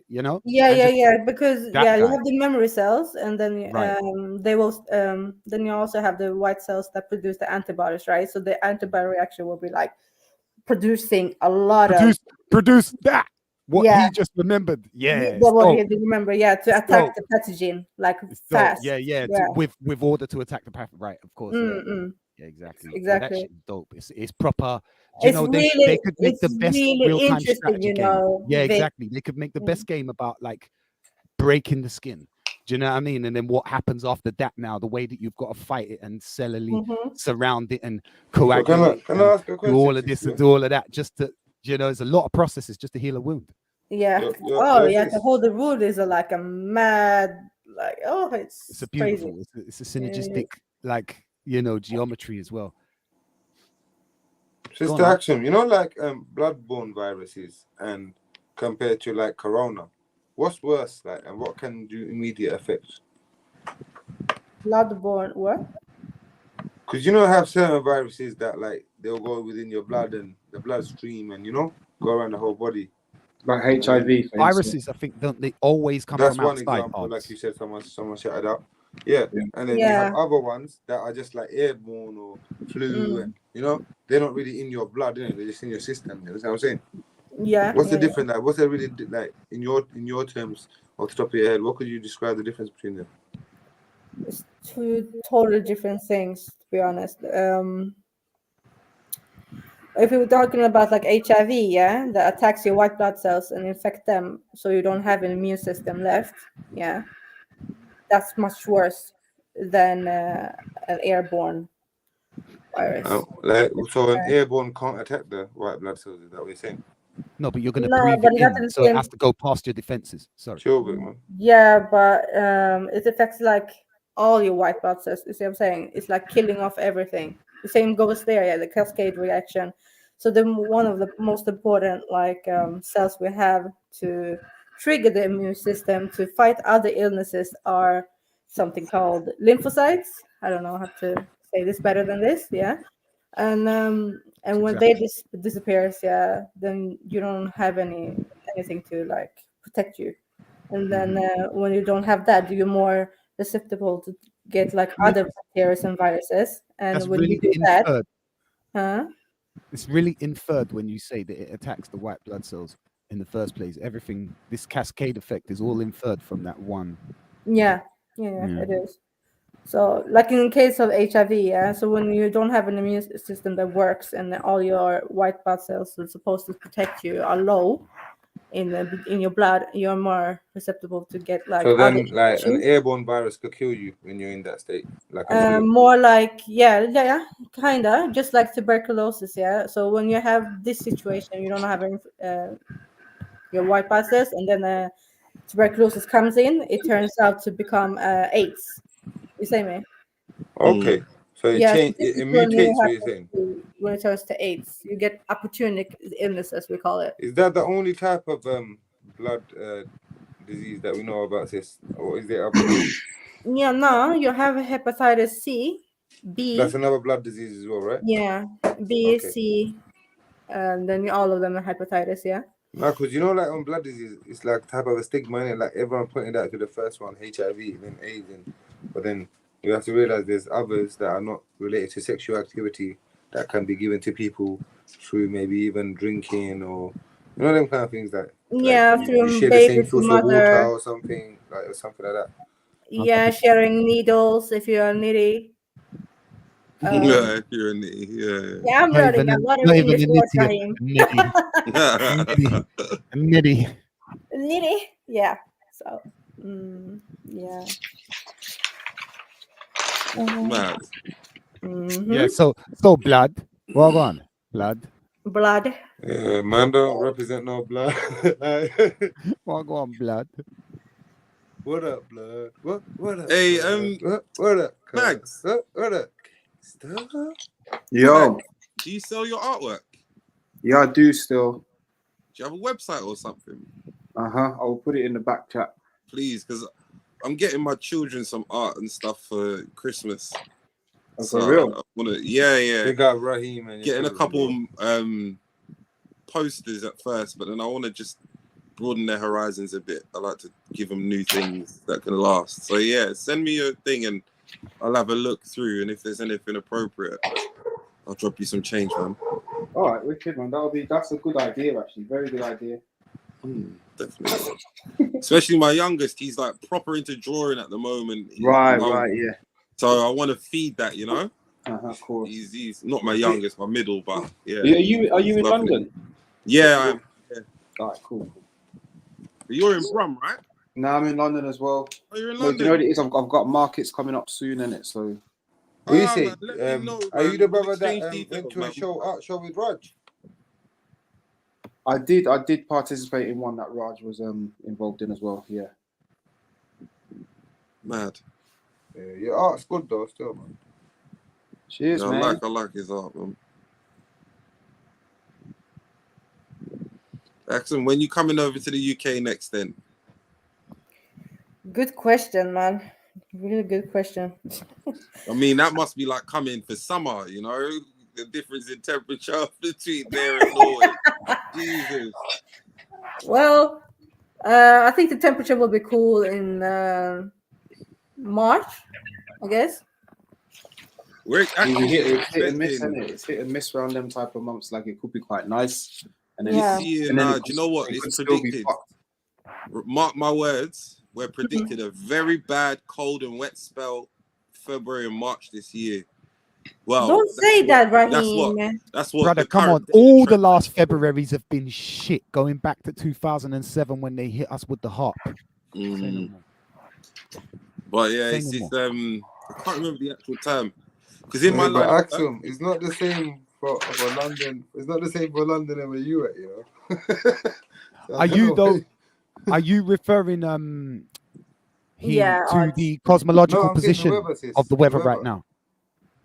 You know? Yeah, And yeah, just yeah. Because that you guy. have the memory cells, and then Right. they will. Then you also have the white cells that produce the antibodies, right? So the antibody reaction will be like producing a lot of produce that. What Yeah. he just remembered. Yeah. What so- he did remember, yeah, to attack the pathogen like so, fast. yeah. With order to attack the pathogen. Right, of course. Yeah, exactly. Yeah, that Exactly. shit's dope. It's proper. Do you It's know really, they could make the it's best really real-time interesting, strategy you game. know. Yeah, Vic. exactly. They could make the best game about like breaking the skin. Do you know what I mean? And then what happens after that now, the way that you've got to fight it and cellully surround it and coagulate can I ask a do question, all of this sis, and do all of that just to, you know, there's a lot of processes just to heal a wound. Yeah. To hold the wood is like a mad, like It's a crazy. beautiful, it's a synergistic, like, you know, geometry as well. Sister Action, you know, like bloodborne viruses and compared to like corona, what's worse, like, and what can do immediate effects? Bloodborne, what? Because you know, have certain viruses that like they'll go within your blood and the bloodstream, and you know, go around the whole body. Like HIV. Viruses, I think, don't they always come That's from one outside? example, like you said, someone shouted out. Yeah. And then you have other ones that are just like airborne or flu, and you know, they're not really in your blood, they're just in your system. You know what I'm saying? Yeah. What's the difference? Like, what's that really like in your terms, off the top of your head? What could you describe the difference between them? It's two totally different things, to be honest. If we were talking about like HIV, yeah, that attacks your white blood cells and infect them, so you don't have an immune system left, yeah, that's much worse than an airborne virus. So an airborne can't attack the white blood cells. Is that what you're saying? No, but you're going to No, breathe but it that's in, the so it same- has to go past your defenses. Sorry. Chill, bit, man. Yeah, but it affects like all your white blood cells. You see what I'm saying? It's like killing off everything. The same goes there, yeah, the cascade reaction. So one of the most important like cells we have to trigger the immune system to fight other illnesses are something called lymphocytes. I don't know how to say this better than this, yeah. And when they disappears, yeah, then you don't have anything to like protect you. And then when you don't have that, you're more susceptible to get like other bacteria and viruses. And That's when really you do that, inferred. It's really inferred when you say that it attacks the white blood cells in the first place. Everything, this cascade effect is all inferred from that one. Yeah, it is. So, like in case of HIV, yeah. So when you don't have an immune system that works and all your white blood cells that are supposed to protect you are low in your blood, you're more susceptible to get like So other then, like an infections. airborne virus could kill you when you're in that state, like a flu. More like yeah, kinda just like tuberculosis, yeah. So when you have this situation, you don't have your white blood cells, and then tuberculosis comes in, it turns out to become AIDS. You see me? Okay, so it This it is when you mutates. What have you're saying? when it turns to AIDS, you get opportunic illness, as we call it. Is that the only type of blood disease that we know about, sis, or is there other ones? Yeah, no, you have hepatitis C, B. That's another blood disease as well, right? Yeah, B, Okay. C, and then all of them are hepatitis. Yeah. No, because you know, like on blood disease, it's like type of a stigma in it. Like everyone pointed out to the first one, HIV, then AIDS, but then you have to realize there's others that are not related to sexual activity that can be given to people through maybe even drinking or them kind of things that Yeah, you from share the baby same to source of water mother. or something like that. Yeah, sharing needles if you're needy. Yeah, if you're in the Yeah, I'm learning a lot of not even English a words, nitty, Raheem. nitty. Needy, yeah. So, yeah. Mad. Yeah, so blood. Well on, blood. Blood. Yeah, man don't represent no blood. Well on, blood. What up, blood? What up? Hey, blood? What up, Max? What up? Yo. Max, do you sell your artwork? Yeah, I do still. Do you have a website or something? I'll put it in the back chat. Please, because I'm getting my children some art and stuff for Christmas. Oh, for real? I wanna, yeah. Big up Raheem and getting a couple posters at first, but then I want to just broaden their horizons a bit. I like to give them new things that can last. So yeah, send me your thing and I'll have a look through, and if there's anything appropriate, I'll drop you some change, man. All right, wicked, man. That's a good idea, actually. Very good idea. Definitely. Especially my youngest, he's like proper into drawing at the moment. Right, yeah. So I want to feed that, you know. Of course. He's not my youngest, my middle, but yeah. Are you in London? Yeah, I am. Yeah. All right, cool. But you're in Brum, right? No, I'm in London as well. Oh, you're in No, London. you know what it is? I've got markets coming up soon, innit? So. What do you say? Man, let me know, Are you man. the brother We'll that exchange went details, to a art show with Raj? I did participate in one that Raj was involved in as well. Yeah. Mad. Yeah, your art's good though, still, man. Cheers, Yeah, man. I like his art, man. Excellent. When you coming over to the UK next, then? Good question, man. Really good question. I mean, that must be like coming for summer, you know? The difference in temperature between there and Norway. Jesus. Well, I think the temperature will be cool in March, I guess. We're actually it's hit and miss, isn't it? It's hit and miss around them type of months. Like it could be quite nice, and then do you know what? It's predicted. Mark my words. We're predicted a very bad cold and wet spell February and March this year. Well, don't say that, Raheem. That's what. Brother, come on. All the last Februaries have been shit. Going back to 2007 when they hit us with the hop. But yeah, it's I can't remember the actual term. Because in my but life, Axum, it's not the same for London. It's not the same for London and where you at, you know. Are you though? Are you referring to the cosmological position of the weather right now?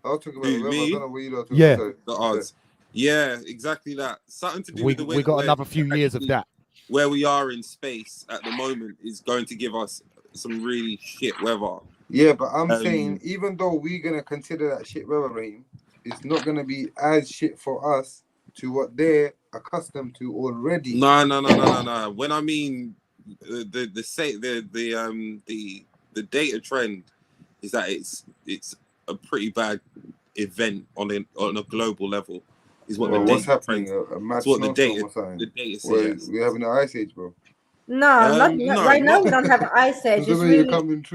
I was talking about the weather. I don't know what you're talking Yeah. the odds. Yeah, exactly that. Something to do with the way we got another few years of that. Where we are in space at the moment is going to give us some really shit weather. Yeah, but I'm saying even though we're gonna consider that shit weather, Raheem, it's not gonna be as shit for us to what they're accustomed to already. No. When I mean the data trend is that it's a pretty bad event on a global level. Is what what's happening? A mad it's what the snowstorm data says. We're having an ice age, bro. No, right now we don't have ice age. It's really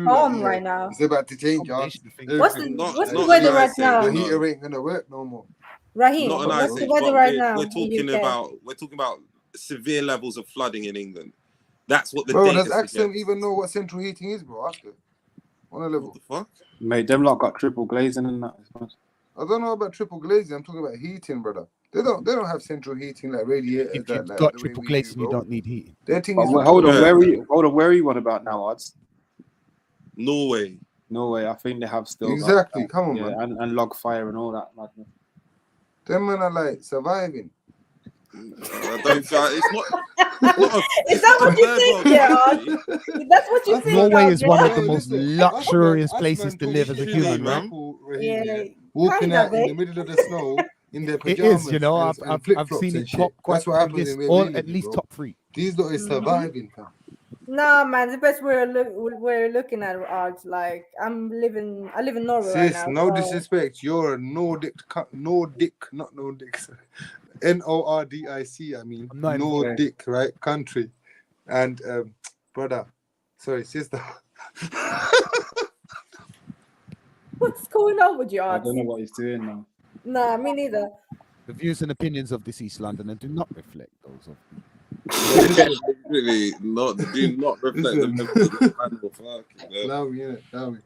calm right now. It's about to change. What's the weather right now? The heater ain't gonna work no more. Raheem, not an what's ice the age, weather but right now? we're talking about severe levels of flooding in England. That's what the bro. data Does Axum suggests. even know what central heating is, bro? Ask her. On a level. What the fuck? Mate, them lot got triple glazing and that. I don't know about triple glazing. I'm talking about heating, brother. They don't have central heating like radiators. If you've got triple glazing, you don't need heating. Hold on, where are you on about now, Odds? Norway, I think they have still exactly. Come on, man. And log fire and all that madness. Them men are like surviving. I don't. It's not. Is that what you think? Yeah, that's what you think. Norway is one of the most luxurious places to live as a human, right? Walking out in the middle of the snow in their It pajamas. is, you know, and I've flip-flops seen and it shit. top quite That's what on happens this, in where all we live, at least bro. top 3. These lot is surviving, fam. No, man, the best we're looking at art. Like I live in Norway right Sis, now. no so- disrespect. You're a Nordic, not Nordic. Nordic. I mean, I'm not Nordic, right? Country, and brother, sorry, sister. What's going on with you, I Art? don't know what he's doing now. Nah, me neither. The views and opinions of this East Londoner do not reflect those of. Really, do not reflect the members of the panel. Fuck, you know. Allow me, innit? Allow me.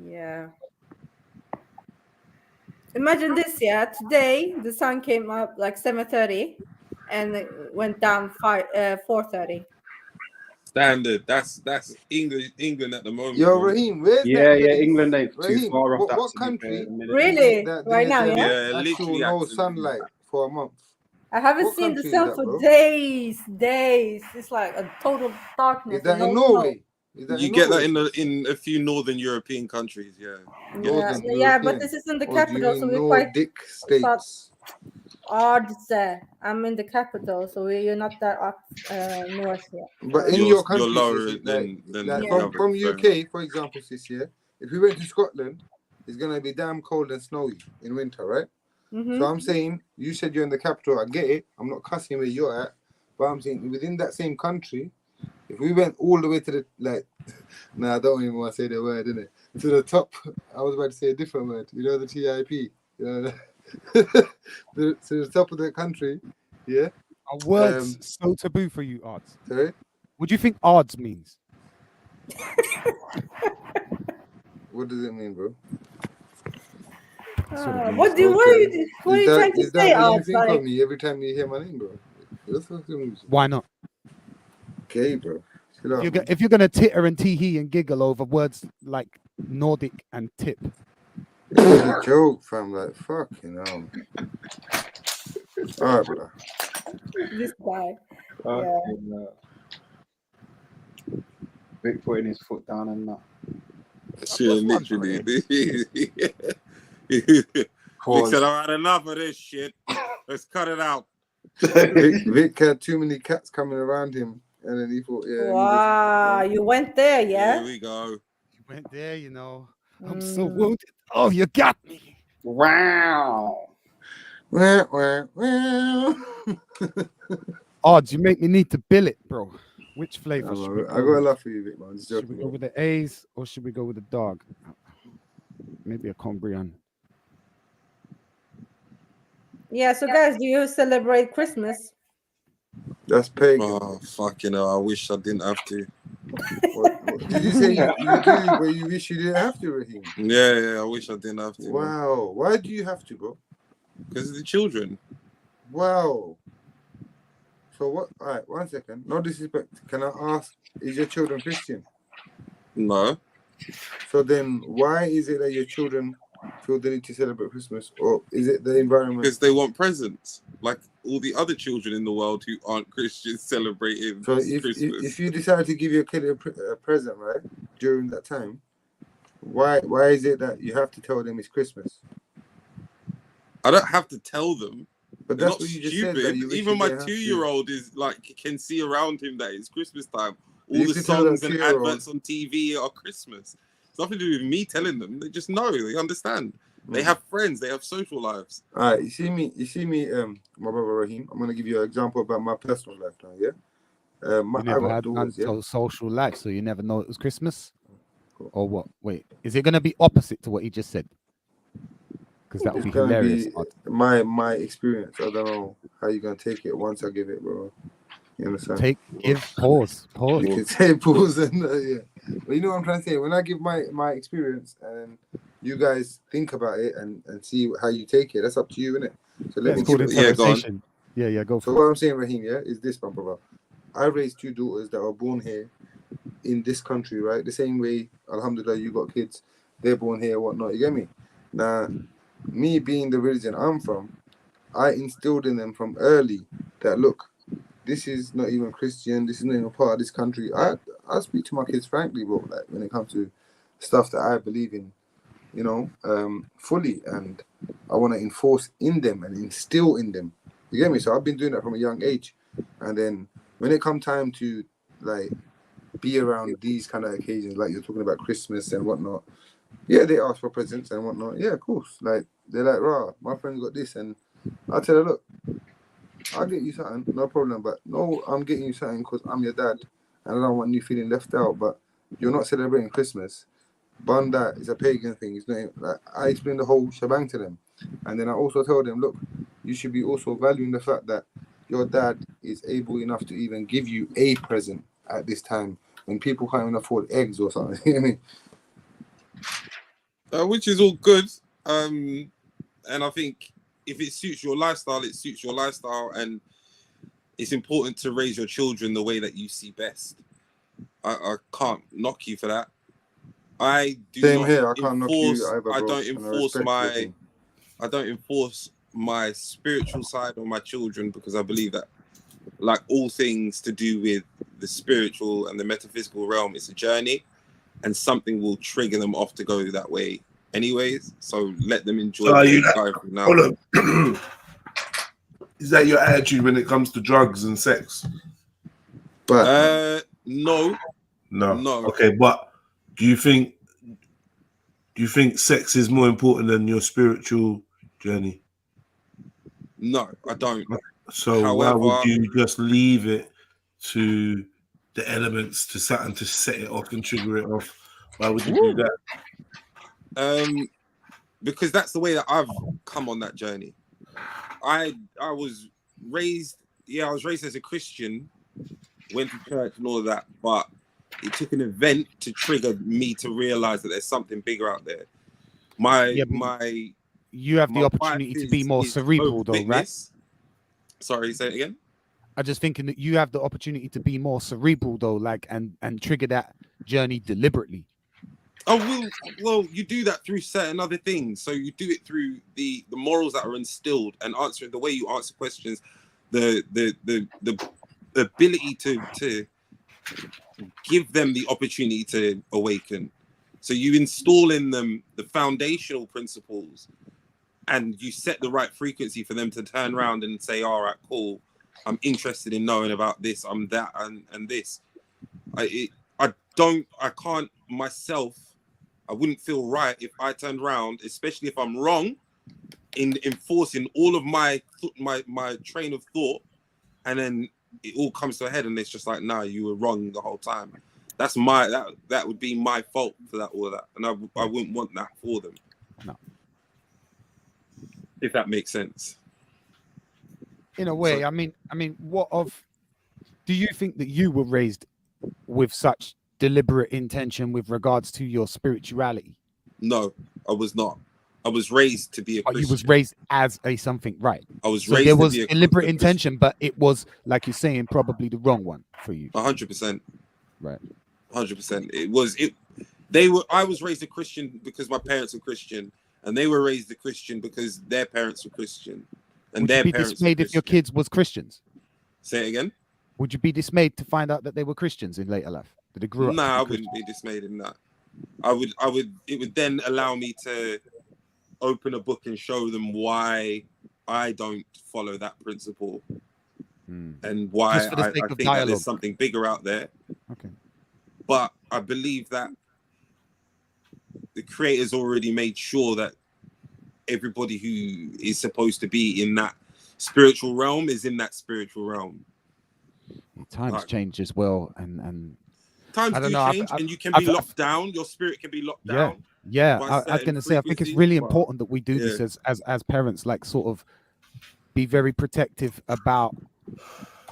Yeah. Imagine this, yeah. Today the sun came up like 7:30, and it went down 4:30. Standard. That's England at the moment. Yo, bro. Raheem, where's Yeah, that yeah, place? England ain't too Raheem, far off that. what to be fair, country? at the minute. Really? That Right now, didn't yeah? get actual literally no absolutely. sunlight for a month. I haven't What seen the country is sun that, for bro? days. It's like a total darkness. Is that and in no snow. Norway? Is that You in get Norway? that in a few northern European countries, yeah. Northern Yeah, but European. this is in the Or do you capital, so mean we're quite Nordic states? odd. I'm in the capital, so you're not that up north yet. But in You're your country, lower sis, than like the from other, UK, for example, sis, yeah. If we went to Scotland, it's gonna be damn cold and snowy in winter, right? So I'm saying, you said you're in the capital. I get it. I'm not cussing where you're at, but I'm saying within that same country, if we went all the way to the I don't even want to say the word, innit? To the top. I was about to say a different word. You know, the TIP. You know, to the top of the country. Yeah. Are words so taboo for you, Arts? Sorry? What do you think odds means? What does it mean, bro? What are you trying to Is say, that what you Art? think Like, of me every time you hear my name, bro? Why not? Okay, bro. If you're gonna titter and tee-hee and giggle over words like Nordic and tip, It's a joke, fam. Like, fucking hell. All right, brother. this guy. Vic putting his foot down and that. Shit, literally. He said, "I had enough of this shit. Let's cut it out." Vic had too many cats coming around him, and then he thought, yeah. Wow, you went there, yeah? Here we go. you went there, you know. I'm so wounded. Oh, you got me. Wow. Odds, you make me need to bill it, bro. Which flavor? should we I go got a with? laugh for you, Vic, man. Just Should we go with the A's or should we go with the dog? Maybe a Combrian. Yeah, so guys, do you celebrate Christmas? That's pagan. Oh, fucking hell. I wish I didn't have to. What did you say you do, but you wish you didn't have to, Raheem? Yeah, I wish I didn't have to. Wow. Why do you have to, bro? Because of the children. Wow. So what? All right, 1 second. No disrespect. Can I ask, is your children Christian? No. So then why is it that your children feel they need to celebrate Christmas? Or is it the environment? Because they want presents. Like all the other children in the world who aren't Christians celebrating So Christmas. if you decide to give your kid a present, right, during that time, why is it that you have to tell them it's Christmas? I don't have to tell them. But They're that's not what you just stupid. said. That you wish Even you my didn't have to. 2-year-old is like can see around him that it's Christmas time. All You the can tell that songs and 2-year-old. adverts on TV are Christmas. It's nothing to do with me telling them. They just know. They understand. They have friends. They have social lives. All right, you see me, my brother Raheem. I'm gonna give you an example about my personal life now. Yeah, You I never got had daughters. Yeah, social life, so you never know it was Christmas? Or what? Wait, is it going to be opposite to what he just said? Because that would be it's gonna hilarious. be my experience. I don't know how you're gonna take it once I give it, bro. You understand? Pause. You can say pause and yeah. But you know what I'm trying to say? When I give my experience and you guys think about it and see how you take it, that's up to you, innit? So let me give it. Yeah, go on. Yeah, go for So it. what I'm saying, Raheem, yeah, is this, my brother. I raised 2 daughters that were born here in this country, right? The same way, alhamdulillah, you got kids, they're born here, whatnot, you get me? Now, me being the religion I'm from, I instilled in them from early that, look, this is not even Christian, this is not even part of this country. I speak to my kids frankly, bro, like when it comes to stuff that I believe in. you know, fully, and I want to enforce in them and instill in them. You get me? So I've been doing that from a young age, and then when it come time to like be around these kind of occasions, like you're talking about Christmas and whatnot, yeah, they ask for presents and whatnot. Yeah, of course. Like they're like, "Rah, my friend got this," and I tell her, "Look, I'll get you something, no problem. But no, I'm getting you something because I'm your dad, and I don't want you feeling left out. But you're not celebrating Christmas. Bun that is a pagan thing. It's not like I explain the whole shebang to them, and then I also tell them, look, you should be also valuing the fact that your dad is able enough to even give you a present at this time when people can't even afford eggs or something." You know what I mean? Which is all good. And I think if it suits your lifestyle, it suits your lifestyle, and it's important to raise your children the way that you see best. I can't knock you for that. I do Same not here. I can't knock you enforce. either, bro. I don't And I enforce respect my. everything. I don't enforce my spiritual side on my children because I believe that, like all things to do with the spiritual and the metaphysical realm, it's a journey, and something will trigger them off to go that way, anyways. So let them enjoy. So are you now. Hold on. Is that your attitude when it comes to drugs and sex? But no. Okay, but do you think sex is more important than your spiritual journey? No, I don't. So However, why would you just leave it to the elements to Saturn to set it off and trigger it off? Why would you do that? Because that's the way that I've come on that journey. I was raised, I was raised as a Christian, went to church and all of that, but it took an event to trigger me to realize that there's something bigger out there. You have the opportunity to be more cerebral, though, right? Sorry, say it again. I'm just thinking that you have the opportunity to be more cerebral, though, like and trigger that journey deliberately. Oh well, you do that through certain other things. So you do it through the morals that are instilled and answering the way you answer questions, the ability to give them the opportunity to awaken. So you install in them the foundational principles, and you set the right frequency for them to turn around and say, "All right, cool. I'm interested in knowing about this. I'm that and this." I can't myself. I wouldn't feel right if I turned around, especially if I'm wrong, in enforcing all of my train of thought, and then it all comes to a head, and it's just like, "Nah, you were wrong the whole time." That's that would be my fault for all of that, and I wouldn't want that for them. No. If that makes sense. In a way, I mean, do you think that you were raised with such deliberate intention with regards to your spirituality? No, I was not. I was raised to be a Christian. You was raised as a something, right? I was so raised there to was be a deliberate intention, but it was, like you're saying, probably the wrong one for you. 100%. Right. 100%. I was raised a Christian because my parents were Christian, and they were raised a Christian because their parents were Christian, and Would their you be parents dismayed were if your Christian. kids was Christians? Say it again. Would you be dismayed to find out that they were Christians in later life? That they grew up? Nah, I wouldn't be dismayed in that. It would then allow me to open a book and show them why I don't follow that principle, and why Just for the I sake think of that dialogue. there's something bigger out there. Okay. But I believe that the creator's already made sure that everybody who is supposed to be in that spiritual realm is in that spiritual realm. Times change as well, and times I don't do know, change, and you can be locked down. Your spirit can be locked down. Yeah, by I was certain going to say, I think it's frequencies, really but- important that we do this as parents, like sort of be very protective about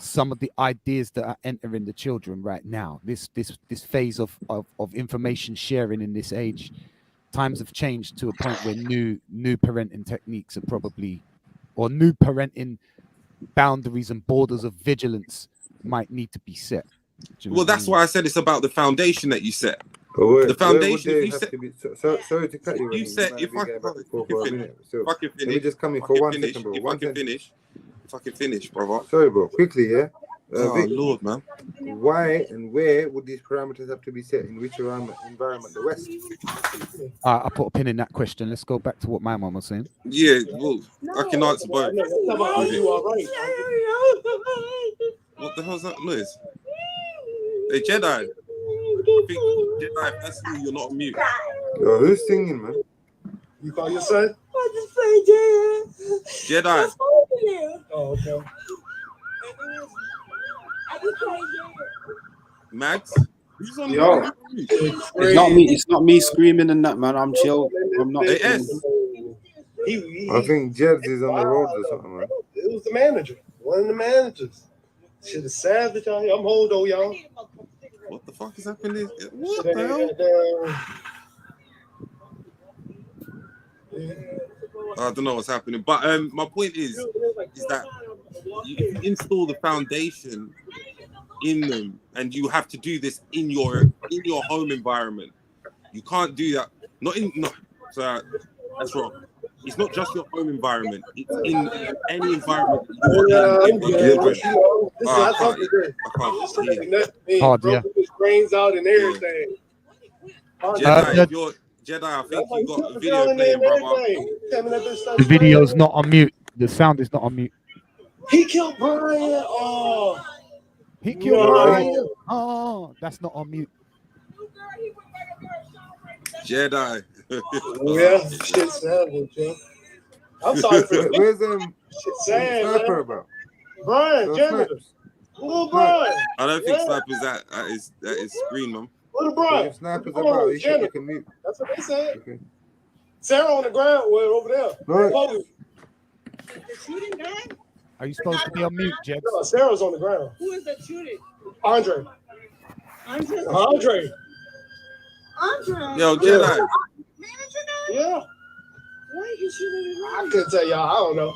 some of the ideas that are entering the children right now. This phase of information sharing in this age, times have changed to a point where new parenting techniques are probably, or new parenting boundaries and borders of vigilance might need to be set. Do you know Well, what I that's mean? why I said it's about the foundation that you set. But The foundation. where If would you they set, have to be? Sorry to cut you. you said, if I can finish, Let me just come in for 1 second, bro. If I can finish, Sorry, bro. Quickly, yeah. Vic, Lord, man. Why and where would these parameters have to be set? In which environment? The West? I put a pin in that question. Let's go back to what my mom was saying. Yeah, well, I can answer both. What the hell's that noise? Hey, Jedi. I think Jedi, if that's you, you're not on mute. Yo, who's singing, man? You call your son? Jedi. Oh, okay. Max? Who's on Yo, mute? it's not me. It's not me screaming and that, man. I'm chill. I'm not. Hey, S. I think Jeds is on the road or something, man. It was the manager. One of the managers. Should have saved y'all. I'm Holdo, y'all. What the fuck is happening? What the hell? I don't know what's happening, but my point is that you install the foundation in them, and you have to do this in your home environment. You can't do that. So that's wrong. It's not just your home environment. It's in any environment that His brains out and everything. Jedi, I think you got a video playing, brother. The video's not on mute. The sound is not on mute. He killed Brian. Oh, he killed Brian. Oh, that's not on mute. Jedi. Yeah, shit savage, yo. I'm sorry for that. Where's shit sad, Sniper man. about? Brian, janitor. Little Brian. I don't think Sniper's that is screen, man. Little Brian. Sniper's about. You should can mute. That's what they said. Okay. Sarah on the ground, over there. No. Are you supposed to be on mute, Jed? No, Sarah's on the ground. Who is that shooting? Andre. Andre. Yo, Jedi. Yeah. Why are you shooting him? I couldn't tell y'all. I don't know.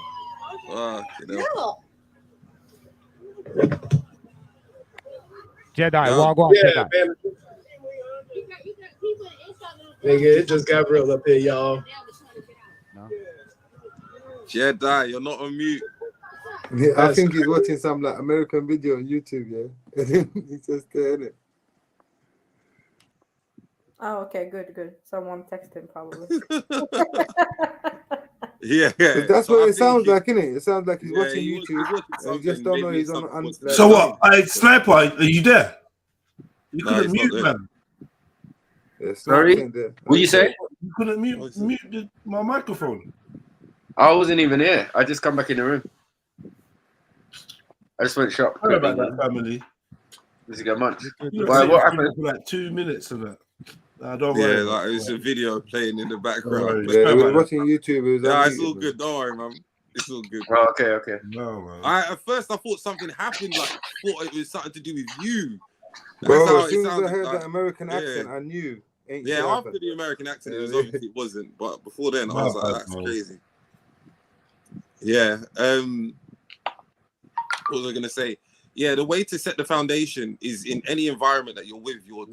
Jedi, yeah, man. Nigga, it just got real up here, y'all. No. Jedi, you're not on mute. Yeah, I think he's watching some like American video on YouTube, yeah. He's just there, innit? Oh, okay, good. Someone text him probably. Yeah. That's what it sounds like, innit? It sounds like he's watching YouTube. You just don't know he's on. So what? Sniper, are you there? You couldn't mute, man. Yeah, sorry? What you say? You couldn't mute my microphone. I wasn't even here. I just come back in the room. I just went shop. Sorry about that, family. Does it get much? What happened? For like 2 minutes of that. I don't worry. Yeah, like it's a video playing in the background. Yeah, we're watching YouTube. Yeah, it's all good. Don't worry, man. It's all good. Oh, okay. No, man. At first, I thought something happened. Like, thought it was something to do with you. Bro, as soon as I heard that American accent, I knew. Yeah, after the American accent, it wasn't. But before then, I was like, that's crazy. Yeah. What was I gonna say? Yeah, the way to set the foundation is in any environment that you're with your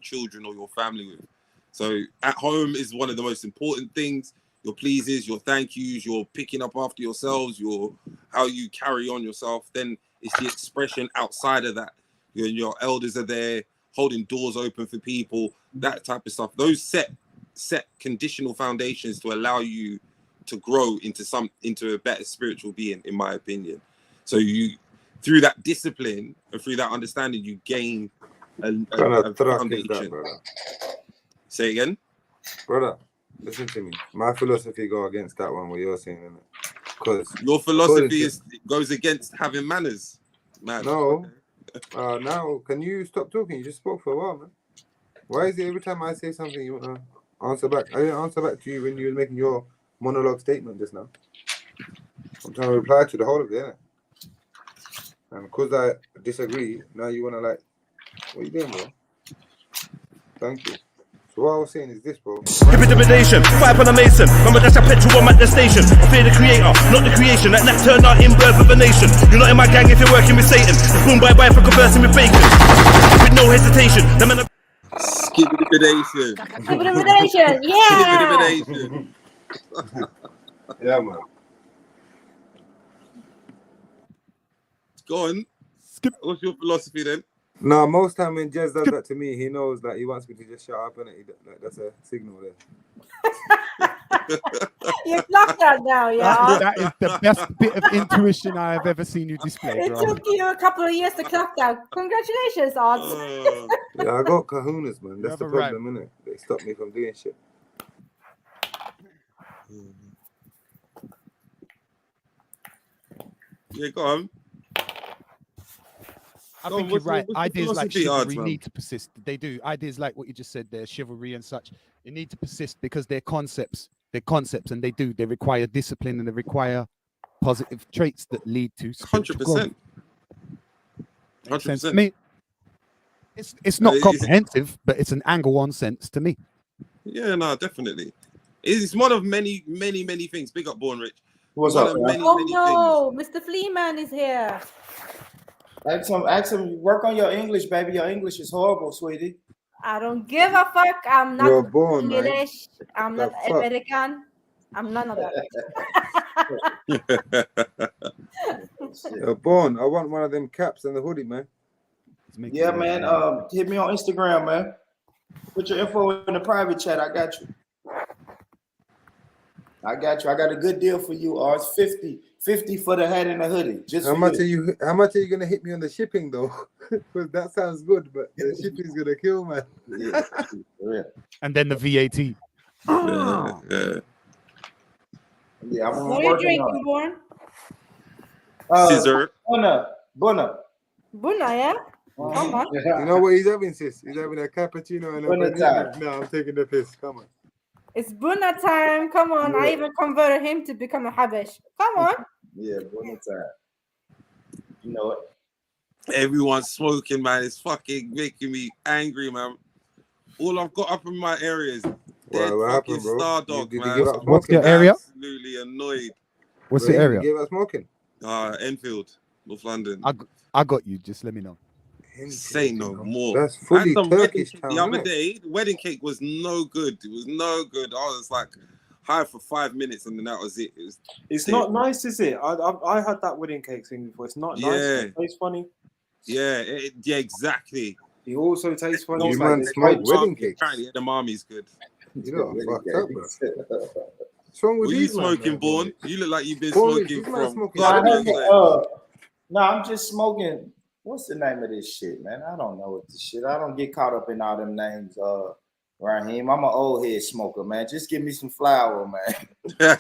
children or your family with. So at home is one of the most important things. Your pleases, your thank yous, your picking up after yourselves, your how you carry on yourself. Then it's the expression outside of that. Your elders are there holding doors open for people, that type of stuff. Those set conditional foundations to allow you to grow into a better spiritual being, in my opinion. So you, through that discipline and through that understanding, you gain a foundation. Say again, brother. Listen to me. My philosophy go against that one. What you're saying, innit? Because your philosophy goes against having manners, man. No. Now, can you stop talking? You just spoke for a while, man. Why is it every time I say something you want to answer back? I didn't answer back to you when you were making your monologue statement just now. I'm trying to reply to the whole of it, innit? And because I disagree, now you want to like, what are you doing, bro? Thank you. So what I was saying is this, bro. Intimidation, fight on a mason. Remember that's a petrol I'm at the station. I fear the creator, not the creation. That turned out in birth of a nation. You're not in my gang if you're working with Satan. Boom bye bye for conversing with bacon. With no hesitation. Skibidibidation. Skibidibidation, yeah. Skibidibidation. Yeah, man. Go on. What's your philosophy then? No, most time when Jez does that to me, he knows that he wants me to just shut up, and like, that's a signal there. You clocked that now, yeah. That is the best bit of intuition I have ever seen you display, It bro. took you a couple of years to clock that. Congratulations, Odds. Yeah, I got kahunas, man. That's have the a right. problem, innit? They stop me from doing shit. Yeah, go on. I Go think on, you're what's right. the Ideas like philosophy, Ards, chivalry man? need to persist. They do. Ideas like what you just said there, chivalry and such, they need to persist because they're concepts. They're concepts, and they do. They require discipline, and they require positive traits that lead to spiritual growth. 100%. Makes sense to 100%. me. It's not comprehensive, but it's an angle-on sense to me. Yeah, no, definitely. It's one of many, many, many things. Big up, Born Rich. What's One up, of man? many, Oh many no, Mr. Fleeman is here. Ask him, work on your English, baby. Your English is horrible, sweetie. I don't give a fuck. I'm not You're born, man. English. I'm The not fuck? American. I'm none of that. You're born. I want one of them caps and the hoodie, man. Yeah, man. Hit me on Instagram, man. Put your info in the private chat. I got you. I got a good deal for you. Or it's 50 for the hat and the hoodie. Just How for much you. are you gonna hit me on the shipping though? Because that sounds good, but the shipping's gonna kill, man. Yeah. And then the VAT. Yeah, I'm What are you working drinking, Born? Scissor. Buna. Buna, yeah? Come on. You know what he's having, sis? He's having a cappuccino and a Buna banana. time. No, I'm taking the piss. Come on. It's Buna time. Come on. I even converted him to become a Habesh. Come on. Yeah, Buna time. You know it. Everyone's smoking, man. It's fucking making me angry, man. All I've got up in my area is dead What fucking happened, bro? Star Did Dog, you man. give up I'm What's your smoking? area? absolutely annoyed. What's Raheem, the area? You gave up smoking? Enfield, North London. I got you. Just let me know. Say no more. That's I had fully some Turkish wedding town, cake the other innit? day. The wedding cake was no good. It was no good. I was like high for 5 minutes and then that was it. It's dead. not nice, is it? I had that wedding cake thing before. It's not nice. Yeah. It tastes funny. Yeah, yeah, exactly. It also tastes funny. You man smoke wedding cakes. Apparently, the mommy's good. You know, fucked up, bro. What's wrong with Were you these man, smoking, man, Born? You look like you've been Born, smoking these man from smoking God wedding knows cakes. when. No, I'm just smoking. What's the name of this shit, man? I don't know what this shit. I don't get caught up in all them names, Raheem. I'm an old head smoker, man. Just give me some flour, man. Yeah,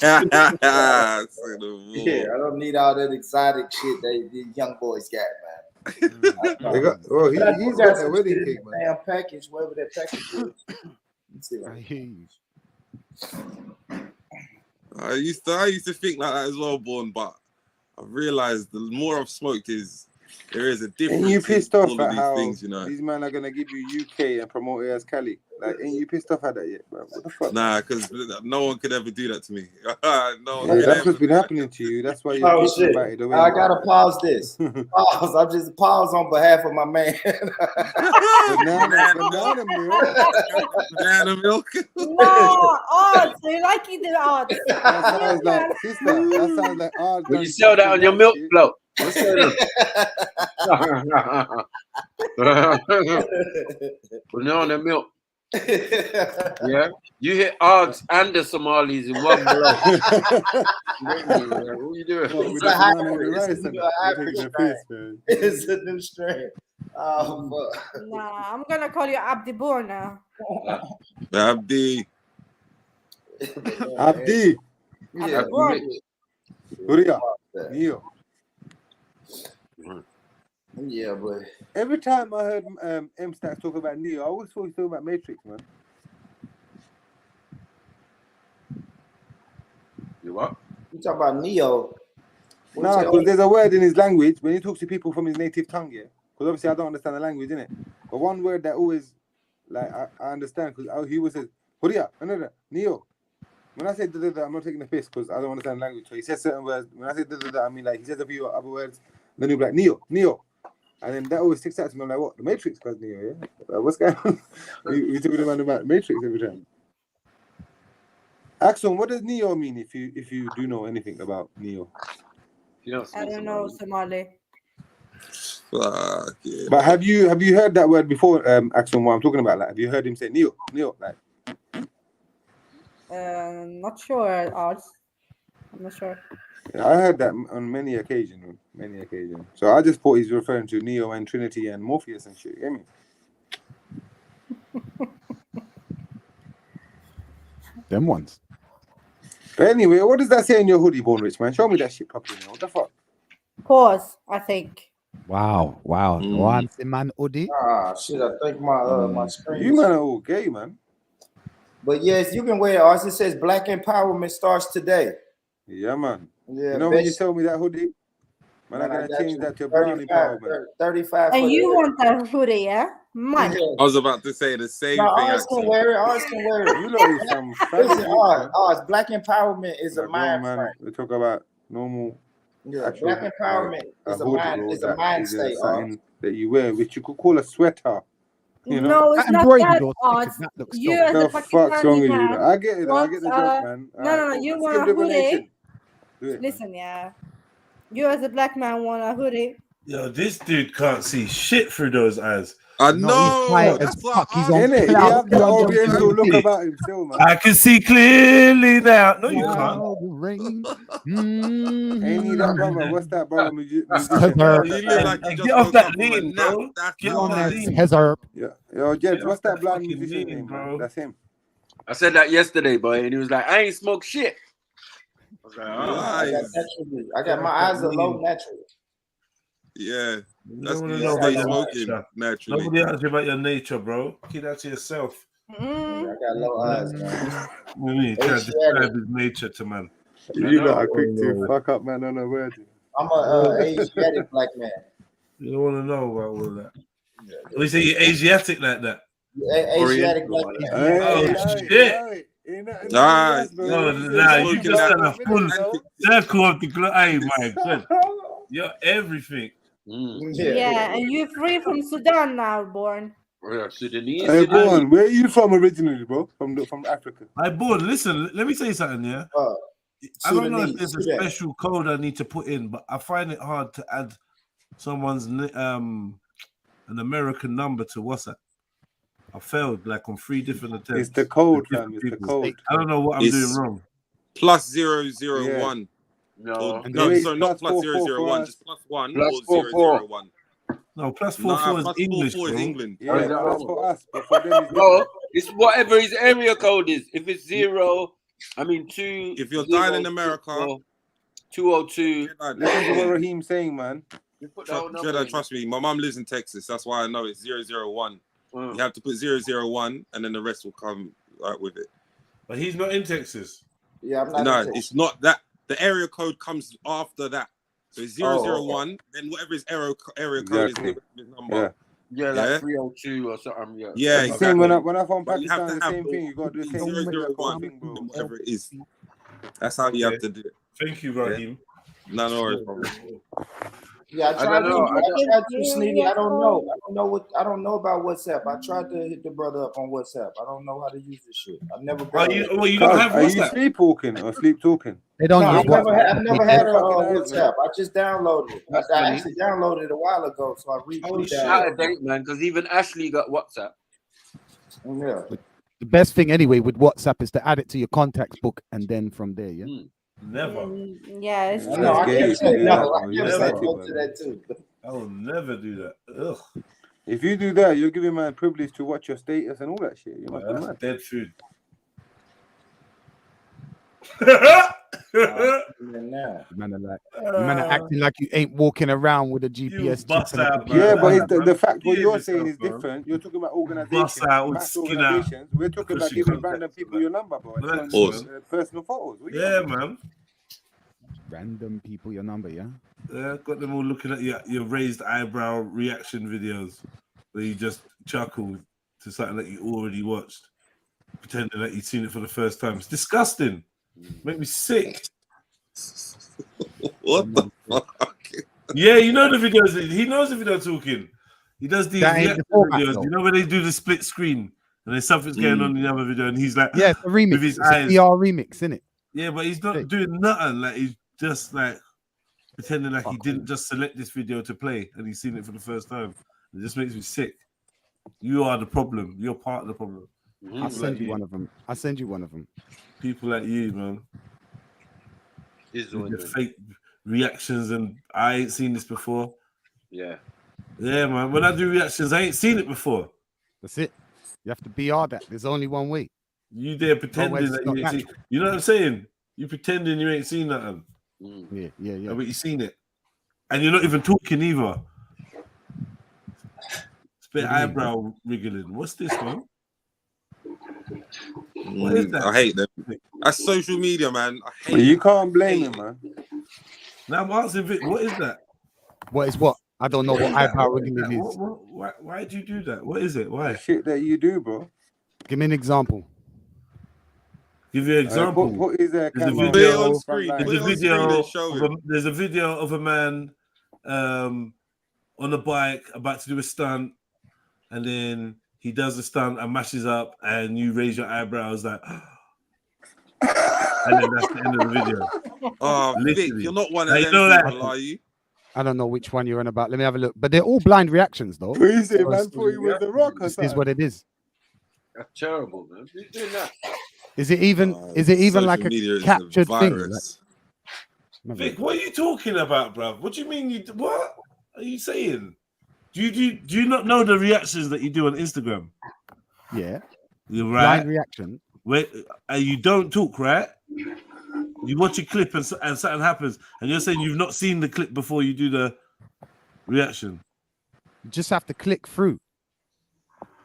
I don't need all that exotic shit that these young boys got, man. He's got that wedding cake, man. Damn package, whatever that package is. Let's see. I hear you. I used to think like that as well, Born, but I've realized the more I've smoked there is a difference. Ain't you pissed off all at of these how things, you know? these men are gonna give you UK and promote it as Cali? Like, ain't you pissed off at that yet, bro? What the fuck? Nah, because no one could ever do that to me. No one Yeah, could that's ever. what's been happening to you. That's why you're Oh thinking shit! about it the way I you gotta are. pause this. Pause. I'm just pause on behalf of my man. Banana milk. Banana milk. No, Odds. We like you do Odds. That sounds like sister. That sounds like odds. Will you sell that on your milk float? Let's sell on the milk. Yeah, you hit Odds and the Somalis in one blow. What are you doing? It's a hybrid. It's a new strain. Oh fuck. Nah, I'm gonna call you Abdi Bor now. Abdi. Abdi. Yeah. Hurriya. Neo. Yeah, but every time I heard M Stacks talk about Neo, I always thought he was talking about Matrix, man. You what? You talk about Neo? No, because there's a word in his language when he talks to people from his native tongue, yeah. Because obviously I don't understand the language, innit? But one word that always, like, I understand, because he always says, Hurriya, Neo. When I say da-da-da, I'm not taking the piss because I don't understand the language. So he says certain words. When I say da-da-da, I mean, like, he says a few other words. Then he'll be like, Neo. And then that always sticks out to me. I'm like, what? The Matrix cause Neo, yeah? What's going on? we talking about Matrix every time. Axon, what does Neo mean if you do know anything about Neo? I don't know Somali. Fuck yeah. But have you heard that word before, Axon? What I'm talking about? Like, have you heard him say Neo? Like, Not sure, Arts. I'm not sure. I heard that on many occasions. So I just thought he's referring to Neo and Trinity and Morpheus and shit. You get me? Them ones. But anyway, what does that say in your hoodie, Born Rich, man? Show me that shit properly, man. What the fuck? Pause, I think. Wow. One man hoodie. Ah, shit, I think my screen. You man are all gay, man. But yes, you can wear it. Also, it says Black Empowerment starts today. Yeah, man. Yeah, you know when you tell me that hoodie? Man, I'm going to change that to brown empowerment. 35. And you want that hoodie, yeah? Man. I was about to say the same thing. Ours can wear it. Ours can wear it. You know, it's some Listen, ours. Black Empowerment is a mind man. frame. We talk about normal. Yeah, Black Empowerment is a mind. Is a mind state. Something that you wear, which you could call a sweater. You know? No, it's not that, Art. You as a fuck's wrong Pakistani with you? man. I get it. I get the want, joke, man. No. You want a hoodie. Listen, yeah. You as a black man want a hoodie. Yo, this dude can't see shit through those eyes. I know. That's fuck. He's on Innit? He have the oriental look about him still, man. I can see clearly now. No, you can't. Ain't he that brother? What's that brother? You look like you just Get off woke that up from a lean, nap. bro. That's Get off that lean. Yeah. Yo, Jed, what's that blind musician name, bro? That's him. I said that yesterday, boy, and he was like, I ain't smoked shit. I was like, I got my eyes are low naturally. Yeah. That's Nobody you knows stay about smoking your naturally. Nobody asks you about your nature, bro. Keep that to yourself. I got low eyes, man. What do you mean? Try to describe his nature to man. You know how quick to fuck up, man, on a word. I'm a Asiatic black man. You don't want to know about all that. We say you're Asiatic like that. Asiatic black man. Oh, shit. No, you just done a full circle of the globe. Hey, my God. You're everything. Yeah, and you're free from Sudan now, Born. Sudanese. Hey, Born, where are you from originally, bro? From Africa. Hey, Born, listen, let me tell you something, yeah? I don't know if there's a special code I need to put in, but I find it hard to add someone's an American number to WhatsApp. I failed like on 3 different attempts. It's the code, fam. It's the code. I don't know what I'm doing wrong. +001. No, sorry, not +001, just +1 +44. or 001. No, +44 is English. +44 is England. Yeah, that's for us. But for them, it's no, it's whatever his area code is. If it's 2. If you're dialing America, 202. Listen to what Raheem's saying, man. Jedi, trust me. My mum lives in Texas. That's why I know it's 001. You have to put 001, and then the rest will come right with it. But he's not in Texas. Yeah, I'm not. No, it's not that. The area code comes after that. So it's 001, then whatever his area code is, his number. Yeah, like 302 or something. Yeah, exactly. exactly. When I found Pakistan, the same thing. You got to do the same 001 thing, bro. whatever it is. That's how you have to do it. Thank you, Raheem. No worries, problem. Yeah, I tried to Sneedy. I don't know. I don't know about WhatsApp. I tried to hit the brother up on WhatsApp. I don't know how to use this shit. I've never got you don't have WhatsApp? Are you sleepwalking or sleep talking? They don't use WhatsApp. I've never had a WhatsApp. I just downloaded it. I actually downloaded it a while ago, so I It's out of date, man, because even Ashley got WhatsApp. Yeah. The best thing anyway with WhatsApp is to add it to your contacts book and then from there, yeah? Never. Yeah, it's true. No, I can't say no. I can't say no to that too. I will never do that. Ugh. If you do that, you're giving man privilege to watch your status and all that shit. You must be mad. Dead food. Man are acting like you ain't walking around with a GPS. Yeah, but the fact what you're saying is different. You're talking about organizations, organizations. We're talking about giving random people your number, bro. Personal photos. Yeah, man. Random people your number, yeah? Yeah, got them all looking at your raised eyebrow reaction videos where you just chuckle to something that you already watched, pretending that you've seen it for the first time. It's disgusting. Make me sick. What the fuck? Yeah, you know the videos. He knows the video talking. He does these reaction videos. You know when they do the split screen and then something's going on in the other video and he's like, yeah, it's a remix. With his it's eyes. a PR remix, isn't it? Yeah, but he's not doing nothing. Like he's just like pretending like he didn't just select this video to play and he's seen it for the first time. It just makes me sick. You are the problem. You're part of the problem. I'll send you one of them. I'll send you one of them. People like you, man. Is with your fake reactions, and I ain't seen this before. Yeah. Yeah, man. When I do reactions, I ain't seen it before. That's it. You have to BR that. There's only one way. You there pretending that you ain't seen. You know what I'm saying? You pretending you ain't seen nothing. Yeah. But you seen it, and you're not even talking either. Spit eyebrow wriggling. What's this, man? What is that? I hate them. That's social media, man. I hate You can't blame him, man. Now I'm asking Vic, what is that? What is what? I don't know what eyebrow wriggling is. Why do you do that? What is it? Why? Shit that you do, bro. Give me an example. Give you an example. What is there? There's a video on screen. There's a video of a man on a bike about to do a stunt, and then he does the stunt and mashes up, and you raise your eyebrows like, and then that's the end of the video. Oh, Vic, you're not one of them people, are you? I don't know which one you're on about. Let me have a look. But they're all blind reactions, though. Who is it, man? Thought he was the Rock or This something. is what it is. That's terrible, man. Who's doing that? Is it even? Is it even like a captured thing? Vic, what are you talking about, bro? What do you mean? What are you saying? Do you not know the reactions that you do on Instagram? Yeah. You're right. Blind reaction. Wait, you don't talk, right? You watch a clip and something happens, and you're saying you've not seen the clip before you do the reaction. You just have to click through.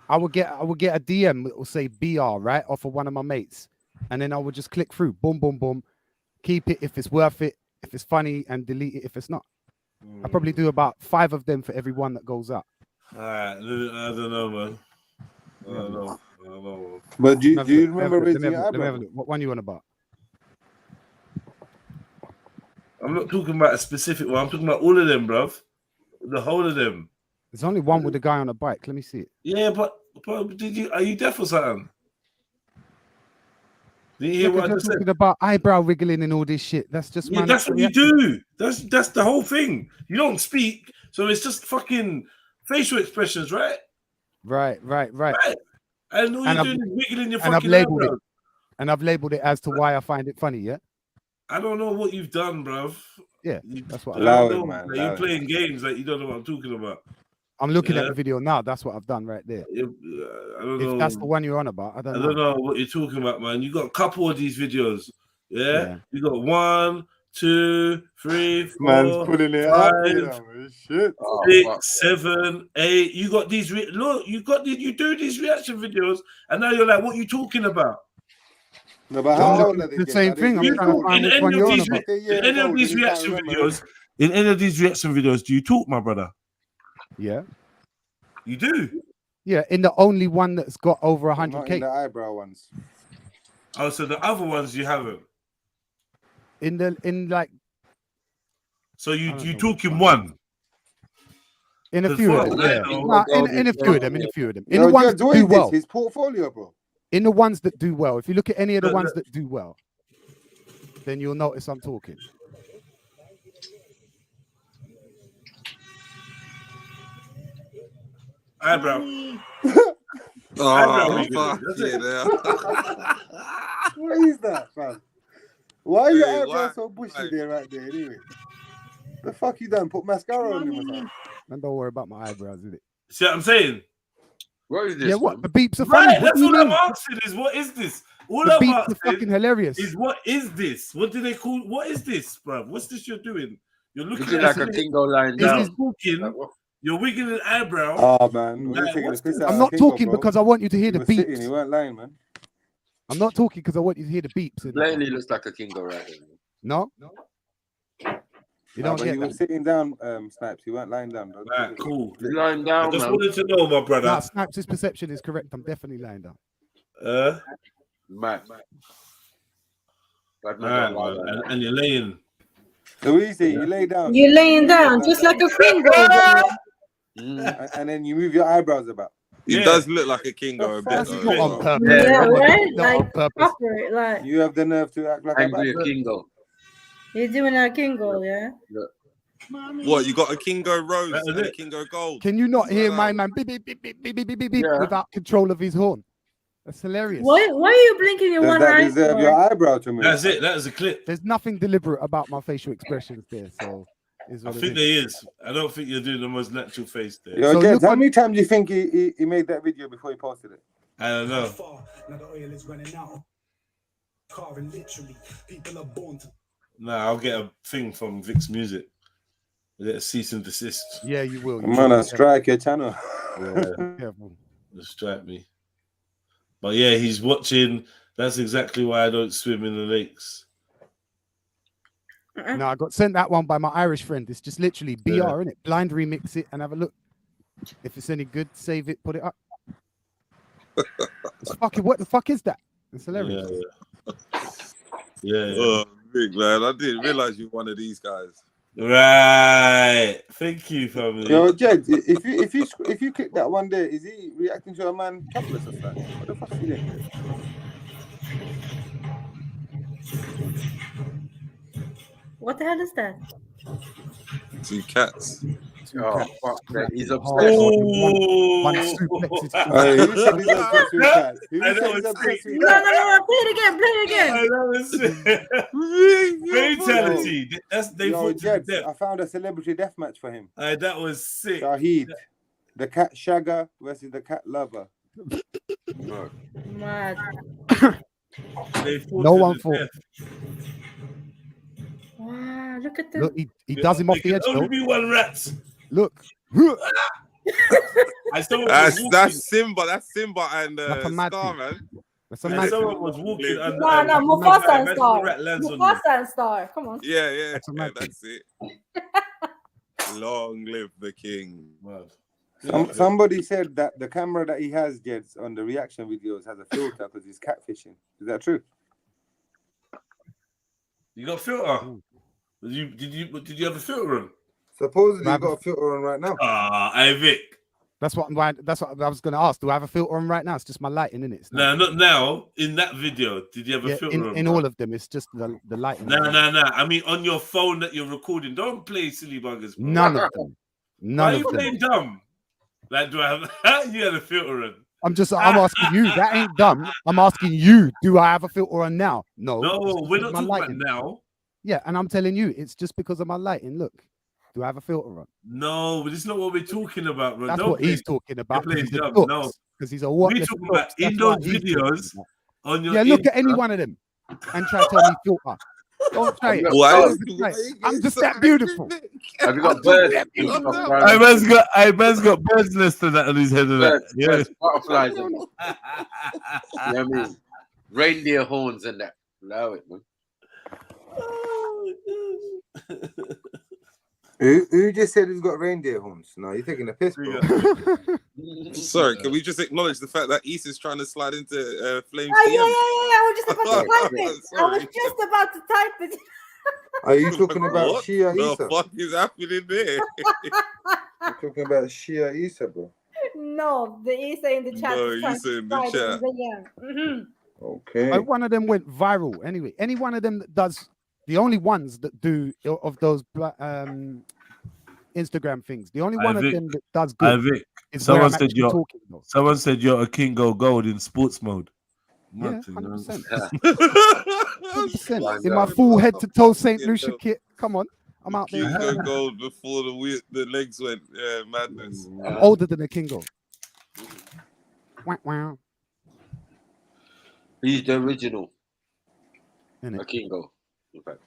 I would get a DM that will say BR, right, off of one of my mates, and then I would just click through, boom, boom, boom, keep it if it's worth it, if it's funny, and delete it if it's not. I probably do about 5 of them for every one that goes up. All right, I don't know, man. I don't know. But do you remember raising your Let me have a eyebrow? look. What one you on about? I'm not talking about a specific one. I'm talking about all of them, bruv. The whole of them. There's only one with a guy on a bike. Let me see it. Yeah, but are you deaf or something? Did you hear what I just said? Talking about eyebrow wriggling and all this shit. That's just Yeah, that's what you do. That's the whole thing. You don't speak, so it's just fucking facial expressions, right? Right. And all you're doing is wiggling your fucking I've labeled eyebrows. it. And I've labeled it as to why I find it funny, yeah? I don't know what you've done, bruv. Yeah, that's what I I've don't done. know. You're playing games like you don't know what I'm talking about. I'm looking at the video now. That's what I've done right there. I don't know. If that's the one you're on about, I don't know what you're talking about, man. You got a couple of these videos. Yeah. You got 1, 2, 3, 4, Man's pulling it up, you 5, know, shit. 6, 7, 8. You got these. Look, you do these reaction videos, and now you're like, what are you talking about? No, but how old are they? The same thing. I'm trying to find which one you're on about. In any of these reaction videos, do you talk, my brother? Yeah. You do? Yeah, in the only one that's got over 100K. Not in the eyebrow ones. Oh, so the other ones you haven't? So you talk in one? In a few of them, yeah. In a few of them, In No, the ones that do well. His portfolio, bro. In the ones that do well. If you look at any of the ones that do well, then you'll notice I'm talking. Eyebrow. Oh, fuck yeah. What is that, fam? Why are your Hey, eyebrows so bushy there, right there, anyway? The fuck you done? Put mascara on them or something? Man, don't worry about my eyebrows, is it? See what I'm saying? What is this? Yeah, what? The beeps are funny. Right, that's all I'm asking is, what is this? All The I'm beeps are asking fucking hilarious. is, what is this? What do they call? What is this, bro? What's this you're doing? You're looking Looking at like a Kingo line down. talking. You're wiggling an eyebrow. Oh, man. I'm not talking because I want you to hear the He beeps. weren't lying, man. I'm not talking because I want you to hear the beeps. Blatantly looks like a Kingo right there. No? You don't get he was sitting down, Snipes. He weren't lying down. Right, cool. You're lying down, I just man. wanted to know, my brother. Nah, Snipes' perception is correct. I'm definitely lying down. Mad. And you're laying. Louise, you lay down. You're laying down just like a finger. And then you move your eyebrows about. He does look like a kingo a bit. That's not on purpose. Yeah, right? Not Like, on purpose. proper, like You have the nerve to act like Angry a Kingo. you're doing a Kingo, yeah? What, you got a Kingo Rose and a Kingo Gold? Can you not hear my man beep, beep, beep, beep, beep, beep, beep, beep, without control of his horn? That's hilarious. Why are you blinking your Does one that eye? deserve your eyebrow to move? That's it. That is a clip. There's nothing deliberate about my facial expressions there, so is I what it think is. there is. I don't think you're doing the most natural face there. Yo, Jeds, how many times do you think he made that video before he posted it? I don't know. Nah, I'll get a thing from Vic's Music. I'll get a cease and desist. Yeah, you will. I'm gonna strike your channel. Yeah. Just strike me. But yeah, he's watching. That's exactly why I don't swim in the lakes. No, I got sent that one by my Irish friend. It's just literally BR, innit? Blind remix it and have a look. If it's any good, save it, put it up. It's fucking, what the fuck is that? It's hilarious. Yeah. Oh, big man, I didn't realize you're one of these guys. Right. Thank you, family. Yo, Jed, if you click that one there, is he reacting to a man topless or something? What the fuck's he doing? What the hell is that? 2 cats. Oh, fuck, man. He's upset. One suplexes. Hey, who said he's obsessed with cats? Who said he's obsessed with cats? No, play it again, Fatality. They Yo, fought to Jed, death. I found a celebrity death match for him. That was sick. Shahid, the cat shagger versus the cat lover. Mad. No one fought. Wow, look at them. Look, he does him off the edge, Only though. be one rat. Look. That's Simba. That's Simba and That's a mad Star, thing. man. That's a mad Someone thing. was walking under. No, Mufasa and Imagine Star. the rat lands on Mufasa and Star. Come on. Yeah, That's a mad that's it. Long live the king. Somebody said that the camera that he has, Jeds, on the reaction videos has a filter because he's catfishing. Is that true? You got a filter? Did you have a filter on? Supposedly you got a filter on right now. Hey Vic. That's what I was going to ask. Do I have a filter on right now? It's just my lighting, isn't it? No, not now. In that video, did you have a filter on? In all of them, it's just the lighting. No. I mean, on your phone that you're recording, don't play silly buggers. Bro. None of them. Why are you playing dumb? Like, do I have? You had a filter on. I'm asking you. That ain't dumb. I'm asking you. Do I have a filter on now? No. We're not talking about now. Yeah, and I'm telling you, it's just because of my lighting. Look, do I have a filter on? No, but this is not what we're talking about, bro. That's what he's talking about. Because he's a what? We're talking about in those videos on your. Yeah, look at any one of them and try to tell me filter. Don't try it. I'm just that beautiful. Have you got birds? I man's got birds nest on that on his head of that. Yeah, butterflies. You know what I mean? Reindeer horns and that. Allow it, man. Who just said he's got reindeer horns? No, you're taking a piss, bro. Sorry, can we just acknowledge the fact that East is trying to slide into Flames? Yeah. I was just about to type it. I was just about to type it. Are you talking about What Shia the Issa? fuck is happening there? You're talking about Shia Issa, bro. No, the Issa in the chat. No, is trying Issa to in the slide chat. in. Okay. One of them went viral. Anyway, any one of them that does, the only ones that do of those Instagram things, the only one of them that does good. Is someone where I'm said actually you're. talking about. Someone said you're a Kingo Gold in sports mode. Yeah, 100%. 100%. In my full head to toe St. Lucia kit. Come on, I'm out there. Kingo Gold before the legs went madness. I'm older than a Kingo. Wow. He's the original. A Kingo. In fact.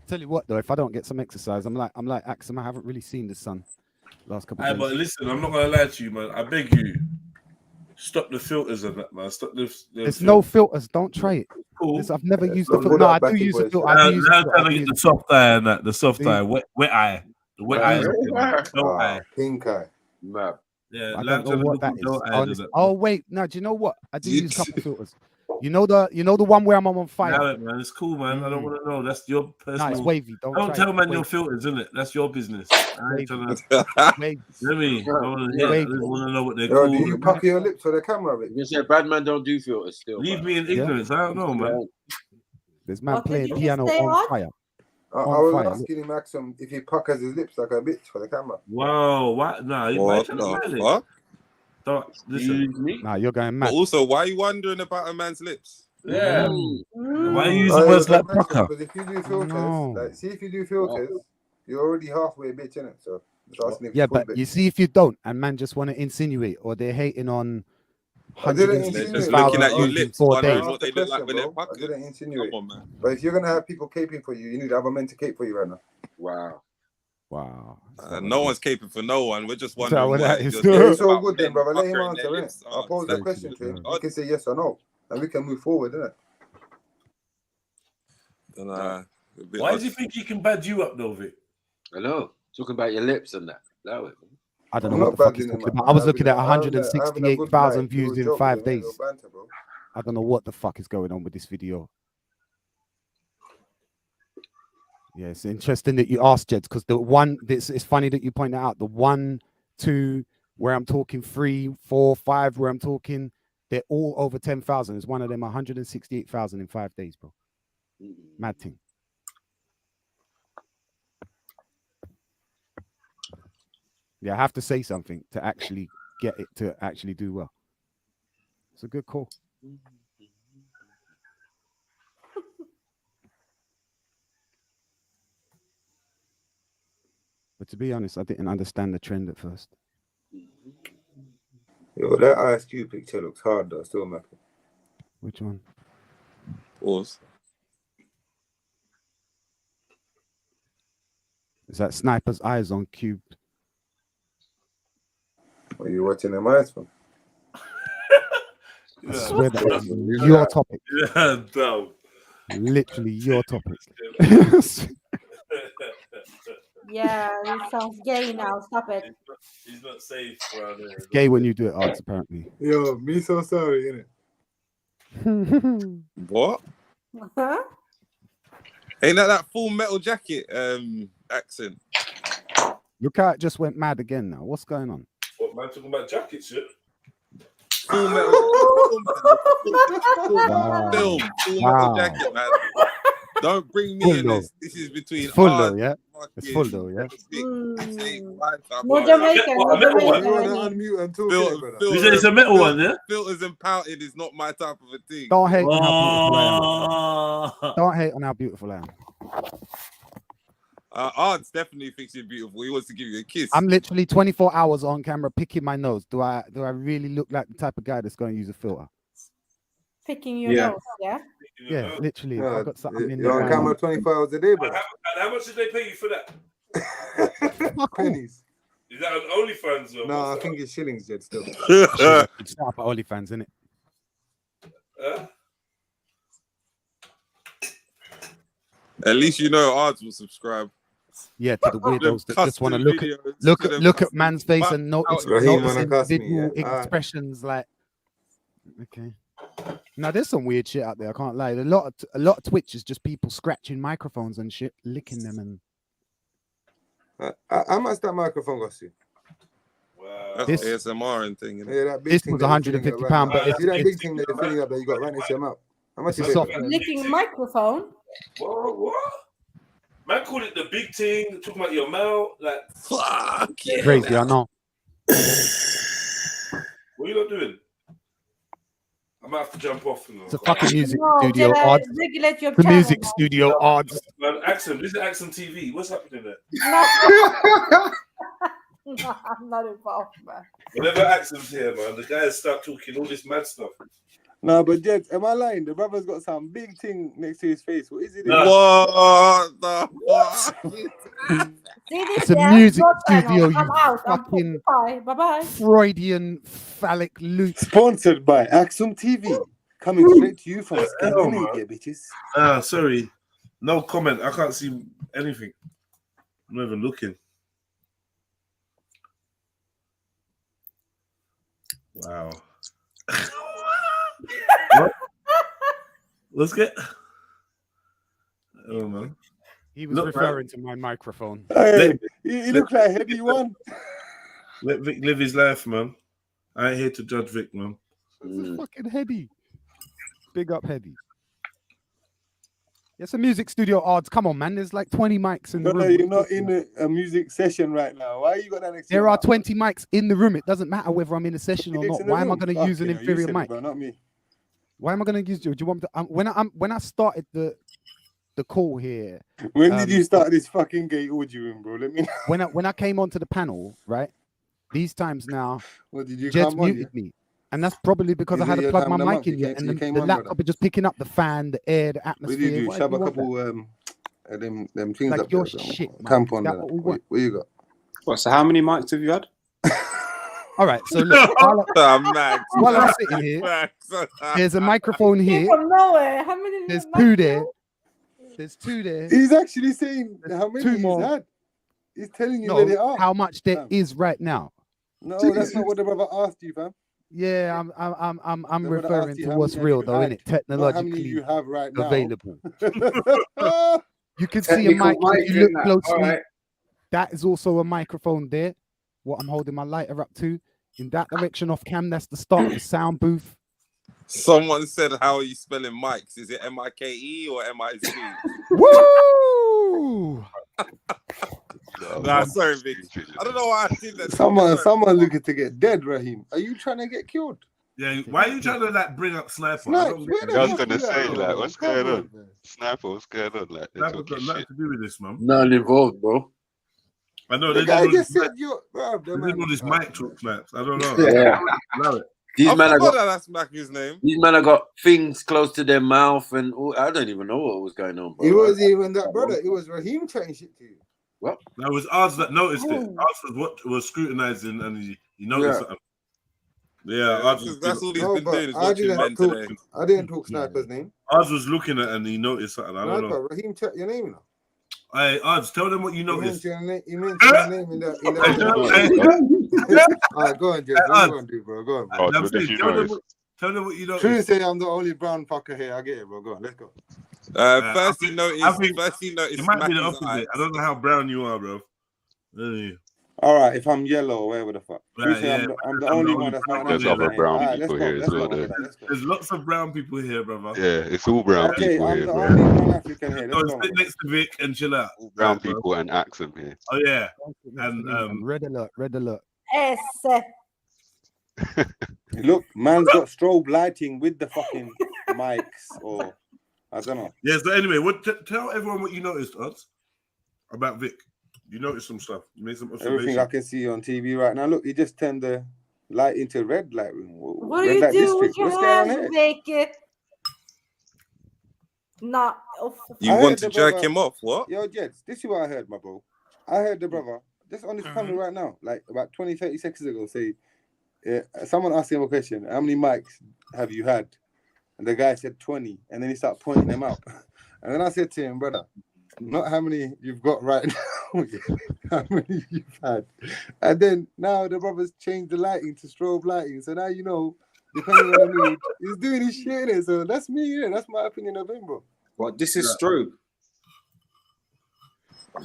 Tell you what though, if I don't get some exercise, I'm like Axum. I haven't really seen the sun last couple of days. But listen, I'm not gonna lie to you, man. I beg you, stop the filters on that, man. Stop the There's no filters. Don't try it. Cool. I've never used the filter. No, I do use a filter. Now trying to get the soft eye and that, the soft eye, wet eye, the wet eye, no eye, pink eye. Yeah, I don't know what that is. Oh wait, no. Do you know what? I do use a couple of filters. You know the one where I'm on fire. Allow it, man. It's cool, man. I don't want to know. That's your personal. No, it's wavy. Don't tell man wavy. your filters, isn't it? That's your business. I ain't trying to. Wavy. Let me. I want to know what they're Yo, called. do you pucker your lips for the camera? You say bad man don't do filters still. Leave me in ignorance. I don't know, man. There's man playing piano on fire. I was asking him Maxim if he puckers his lips like a bitch for the camera. Whoa, what? No, What the fuck? Don't listen. Nah, you're going mad. But also, why are you wondering about a man's lips? Yeah. Why are you using words like pucker? Because if you do filters, like, see if you do filters, you're already halfway a bitch, innit? So just asking if Yeah, it's full but bitch. you see if you don't, and man just want to insinuate, or they're hating on. I didn't They're insinuate. just looking at your views in lips, 4 wondering days. what they look like when they're puckered. I didn't insinuate. Come on, man. But if you're gonna have people caping for you, you need other men to cape for you right now. Wow. Wow. No one's caping for no one. We're just wondering what why that is. It's all good then, brother. Let him answer, innit? I'll pose the question to him. He can say yes or no, and we can move forward, innit? Why do you think he can bad you up, though, Vic? Hello, talking about your lips and that. Allow it. I don't know what the fuck he's talking about. I was looking at 168,000 views in 5 days. I don't know what the fuck is going on with this video. Yeah, it's interesting that you asked, Jeds, because the one, it's funny that you point that out. The 1, 2, where I'm talking 3, 4, 5, where I'm talking, they're all over 10,000. It's one of them 168,000 in 5 days, bro. Mad thing. Yeah, I have to say something to actually get it to actually do well. It's a good call. But to be honest, I didn't understand the trend at first. Yo, that Ice Cube picture looks hard though, still, man. Which one? Pause. Is that Sniper's eyes on Cube? Are you watching them eyes from? I swear that was your topic. Yeah, no. Literally your topic. Yeah, it sounds gay now. Stop it. He's not safe around there. It's gay when you do it, Arts, apparently. Yo, me so sorry, innit? What? Huh? Ain't that Full Metal Jacket accent? Look how it just went mad again now. What's going on? What, man, talking about jackets, shit? Full Metal Full Metal Jacket, man. Don't bring me in this. This is between full us. though, yeah. It's full though, yeah. No Jamaican. No Jamaican. You say it's a metal one, yeah? Filters and pouted is not my type of a thing. Don't hate on how beautiful I am. Don't hate on how beautiful I am. Arts definitely thinks you're beautiful. He wants to give you a kiss. I'm literally 24 hours on camera picking my nose. Do I really look like the type of guy that's going to use a filter? Picking your nose, yeah? Yeah, literally. I got something in you're on camera 24 hours a day, bro. And how much did they pay you for that? Pennies. Is that on OnlyFans? Or no, I think it's shillings, Jed, still. It's up at OnlyFans, isn't it? At least you know Arts will subscribe. Yeah, to the weirdos that just want to look at man's face and notice individual expressions like. Okay. Now there's some weird shit out there. I can't lie. A lot of Twitch is just people scratching microphones and shit, licking them and. How much that microphone cost you? That's ASMR and thing. Yeah, that big this thing was that £150, but it's that big thing that you're filling up that you got right next to your mouth. How much is it? Licking microphone. What? Man, call it the big thing. Talking about your mouth, like fuck. Yeah. Crazy, I know. What are you not doing? I might have to jump off. It's a fuking music studio, odds. Regulate your the channel, music man. studio, odds. Man, Axum, this is Axum TV. What's happening there? No, I'm not involved, man. Whenever Axum's here, man, the guys start talking all this mad stuff. No, but Jed, am I lying? The brother's got some big thing next to his face. What is it? What the fuck? It's a music studio, you out. fucking Bye-bye. Freudian phallic loop. Sponsored by Axum TV. Coming straight to you from Scandinavia, bitches. Sorry. No comment. I can't see anything. I'm not even looking. Wow. What? Let's get. Oh man. He was referring to my microphone. Hey, he looked like heavy one. Let Vic live his life, man. I ain't here to judge Vic, man. This is fucking heady. Big up heady. It's a music studio, odds. Come on, man. There's like 20 mics in the Brother, room. you're not in a music session right now. Why you got that next to There your are mouth? 20 mics in the room. It doesn't matter whether I'm in a session or It's not. in the Why am I room. going to use an Fucking hell, you inferior said it, mic? bro, not me. Why am I going to use you? Do you want me to, when I started the call here? When did you start this fucking gay orgy room, bro? Let me know. When I came onto the panel, right? These times now, What did you Jed's come on? muted me. And that's probably because Is I had it to your plug time my of the mic month? in You yet, came- and you came the on, laptop brother. is just picking up the fan, the air, the What atmosphere. did you do? Why Shove a you want couple them things Like up your there. so shit, man. tampons Is that and what we that. want? What you got? What? So how many mics have you had? All right, so look, Max, while I'm sitting here, there's a microphone here. From nowhere. How many? There's two there. There's two there. He's actually saying how many two he's more. had. He's telling you let it No, out. how much there is right now. No, that's not what the brother asked you, fam. Yeah, I'm The brother referring asked you to how what's many real have you though, had, innit? not how many Technologically you have right now. available. You can see a Technical mic if mic, you look isn't that? closely. All right. That is also a microphone there. What I'm holding my lighter up to. In that direction off cam, that's the start of the sound booth. Someone said, "How are you spelling Mike's? Is it M-I-K-E or M-I-C?" Woo! Nah, sorry, Vic. I don't know why I did that. Someone looking to get dead, Raheem. Are you trying to get killed? Yeah, why are you trying to like bring up Sniper? Snipes, where the I was fuck gonna you say, at, bro? like, what's Come going on, on? man. Sniper, what's going on? Like, they're Sniper's talking got nothing shit. to do with this, man. None involved, bro. I know The they guy did all just this, said you, bro. they did all this mic talk, Snipes. I don't know. Yeah. Allow it. These I men have forgot got that that's Mackie's name. these men have got things close to their mouth, and I don't even know what was going on, bro. It was even that brother. It was Raheem chatting shit to you. What? That was ours that noticed it. Ours was what was scrutinizing, and he noticed something. Yeah, ours was, that's all he's No, been but doing is I watching didn't men talk. today. I didn't talk Sniper's name. ours was looking at, and he noticed something. I don't know. Sniper, Raheem chat your name now. Hey, ours, tell them what you He noticed. mentioned your name in that. All right, go on, Jess. What you want to do, bro? Go on, bro. Oh, what did you notice? Tell them what you noticed. True say I'm the only brown fucker here. I get it, bro. Go on, let's go. First he noticed. It might be the Mackie's opposite. eyes. I don't know how brown you are, bro. Really. All right, if I'm yellow or whatever the fuck. True Right, say yeah. I'm the only one that's not an There's African other here. brown All right, let's people go. here Let's as go well. with that. Let's go. There's lots of brown people here, brother. Yeah, it's all brown Okay, people I'm here, the bro. only non-African here. Go Let's and go. sit next to Vic and chill out. All brown Right, bro. people and accent here. Oh yeah, and red alert, red alert. Yes. Look, man's got strobe lighting with the fucking mics, or I don't know. yeah. So anyway, tell everyone what you noticed, Odds, about Vic. You noticed some stuff. You made some Everything observations. I can see on TV right now. Look, he just turned the light into red light room. What do Red you light do district. with your What's going on hands, here? Vic? Not. You want to jack him off? What? Yo, Jets, this is what I heard, my bro. I heard the brother just on this panel right now, like about 20, 30 seconds ago, say, someone asked him a question, how many mics have you had? And the guy said 20, and then he started pointing them out. And then I said to him, brother, not how many you've got right now, how many you've had. And then now the brother's changed the lighting to strobe lighting. So now you know, depending on the mood, he's doing his shit in it. So that's me, yeah. That's my opinion of him, bro. What? This is strobe.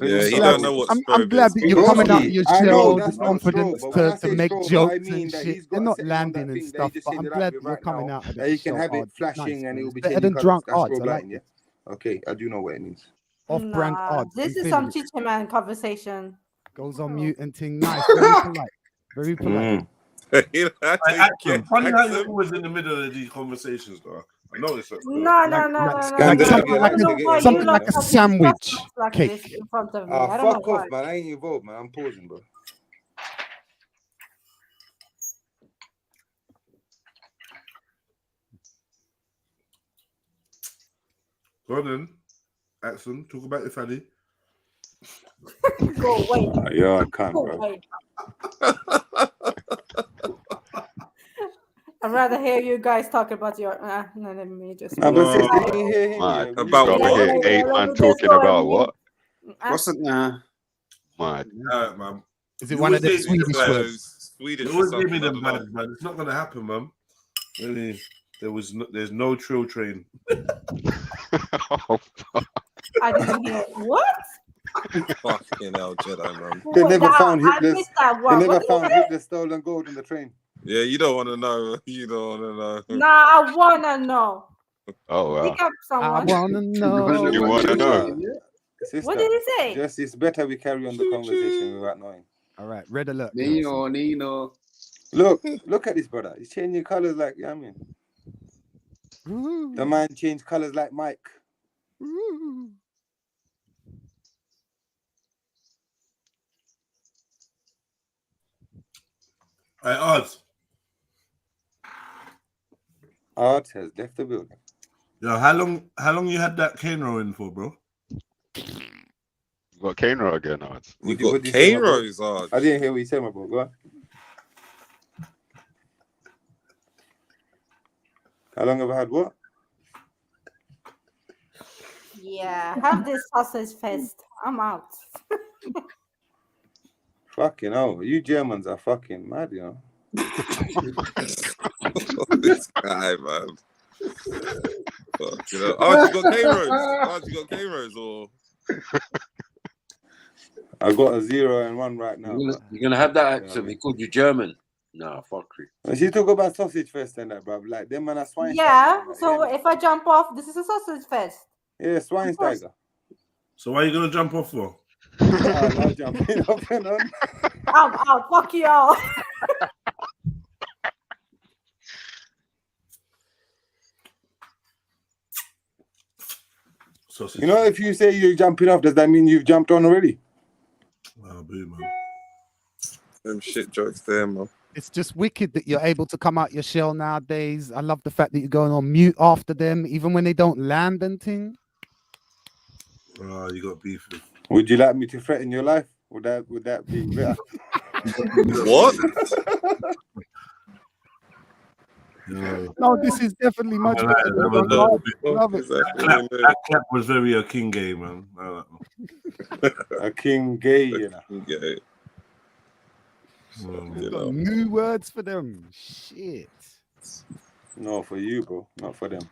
Yeah, he don't know what I'm glad that you're coming out of your I know shell, that's the not confidence strobe, but when I to say make strobe, I jokes mean and that shit. he's They're got not something on landing that and thing that stuff, he just but changed I'm the glad light that with you're right coming now, out of that he can shell have it hard. flashing Nice, and man. it will be It's better changing than drunk colors. That's odds. strobe I like lighting, yeah? Okay, I do know what it means. off-brand odds. This is some teacher man conversation. Goes on mute and ting. Nice, very polite, very polite. Funny how you're always in the middle of these conversations, though. I noticed that. Something like a sandwich cake. In front of me. Ah, I don't know fuck why. off, man. I ain't involved, man. I'm pausing, bro. Go on then, Axon. Talk about your fanny. Go away. Yeah, I can't, Go bro. away. I'd rather hear you guys talk about your. No, let me just. No, but sis, did you hear him? Mad. Yeah, About Rather hear 8 man talking about what? What's it? Mad. Man. Is it one of the Swedish words? Swedish They or always give me something, them I don't vibes, man. It's not gonna happen, man. Really, there's no trill train. I didn't hear what? Fucking hell, Jedi, man. They never found I Hitler's. missed that They one. never What did you found say? Hitler's stolen gold in the train. Yeah, you don't want to know. You don't want to know. Nah, I wanna know. Oh wow. Pick up someone. I wanna know. You wanna know? Sister, What did he say? just it's better we carry on the conversation without knowing. All right, red alert. Nino. Look at this brother. He's changing colors like I mean. The man changed colors like Mike. Hey, Odds. Art has left the building. Yo, how long you had that cane row in for, bro? Got cane row again, Odds. We What got did you say, cane my bro? rows, Odds. I didn't hear what you said, my bro. Go on. How long have I had what? Yeah, have this sausage fest. I'm out. Fucking hell. You Germans are fucking mad, you know. This guy, man. Fuck, you know. Oh, you got cane rows. Oh, you got cane rows, or I got a 0 and 1 right now. You're gonna have that accent. They called you German. Nah, fuck you. And she talk about sausage fest and that, bruv. Like them man are swine. Yeah, so if I jump off, this is a sausage fest. Yeah, swine tiger. So why are you gonna jump off for? I'm jumping up and on. I'm out. Fuck you all. You know, if you say you're jumping off, does that mean you've jumped on already? Oh, boo, man. them shit jokes there, man. It's just wicked that you're able to come out your shell nowadays. I love the fact that you're going on mute after them, even when they don't land and thing. Oh, you got beef. Would you like me to threaten your life? Would that be better? What? No, this is definitely much better. Love it. That clap was very a king gay, man. A king gay, you know. Gay. Got new words for them. Shit. No, for you, bro. Not for them.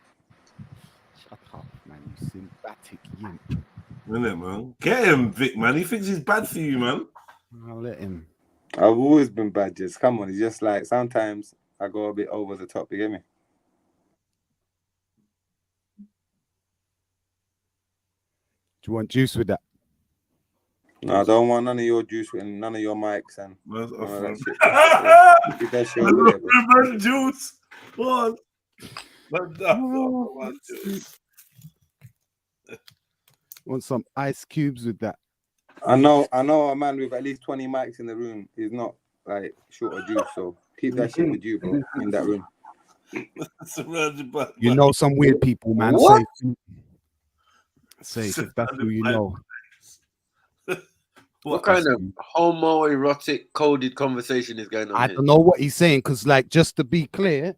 Shut up, man. You sympathetic yimp. Isn't it, man? Get him, Vic, man. He thinks he's bad for you, man. I'll let him. I've always been bad, just come on. It's just like sometimes I go a bit over the top, you get me? Do you want juice with that? No, I don't want none of your juice and none of your mics and none of that shit. Keep that shit over there, bro. Juice. What? Want some ice cubes with that? I know a man with at least 20 mics in the room is not like short of juice, so keep that shit with you, bro, in that room. You know some weird people, man. What? Safe if that's who you know. What kind of homoerotic coded conversation is going on I here? don't know what he's saying, because like just to be clear,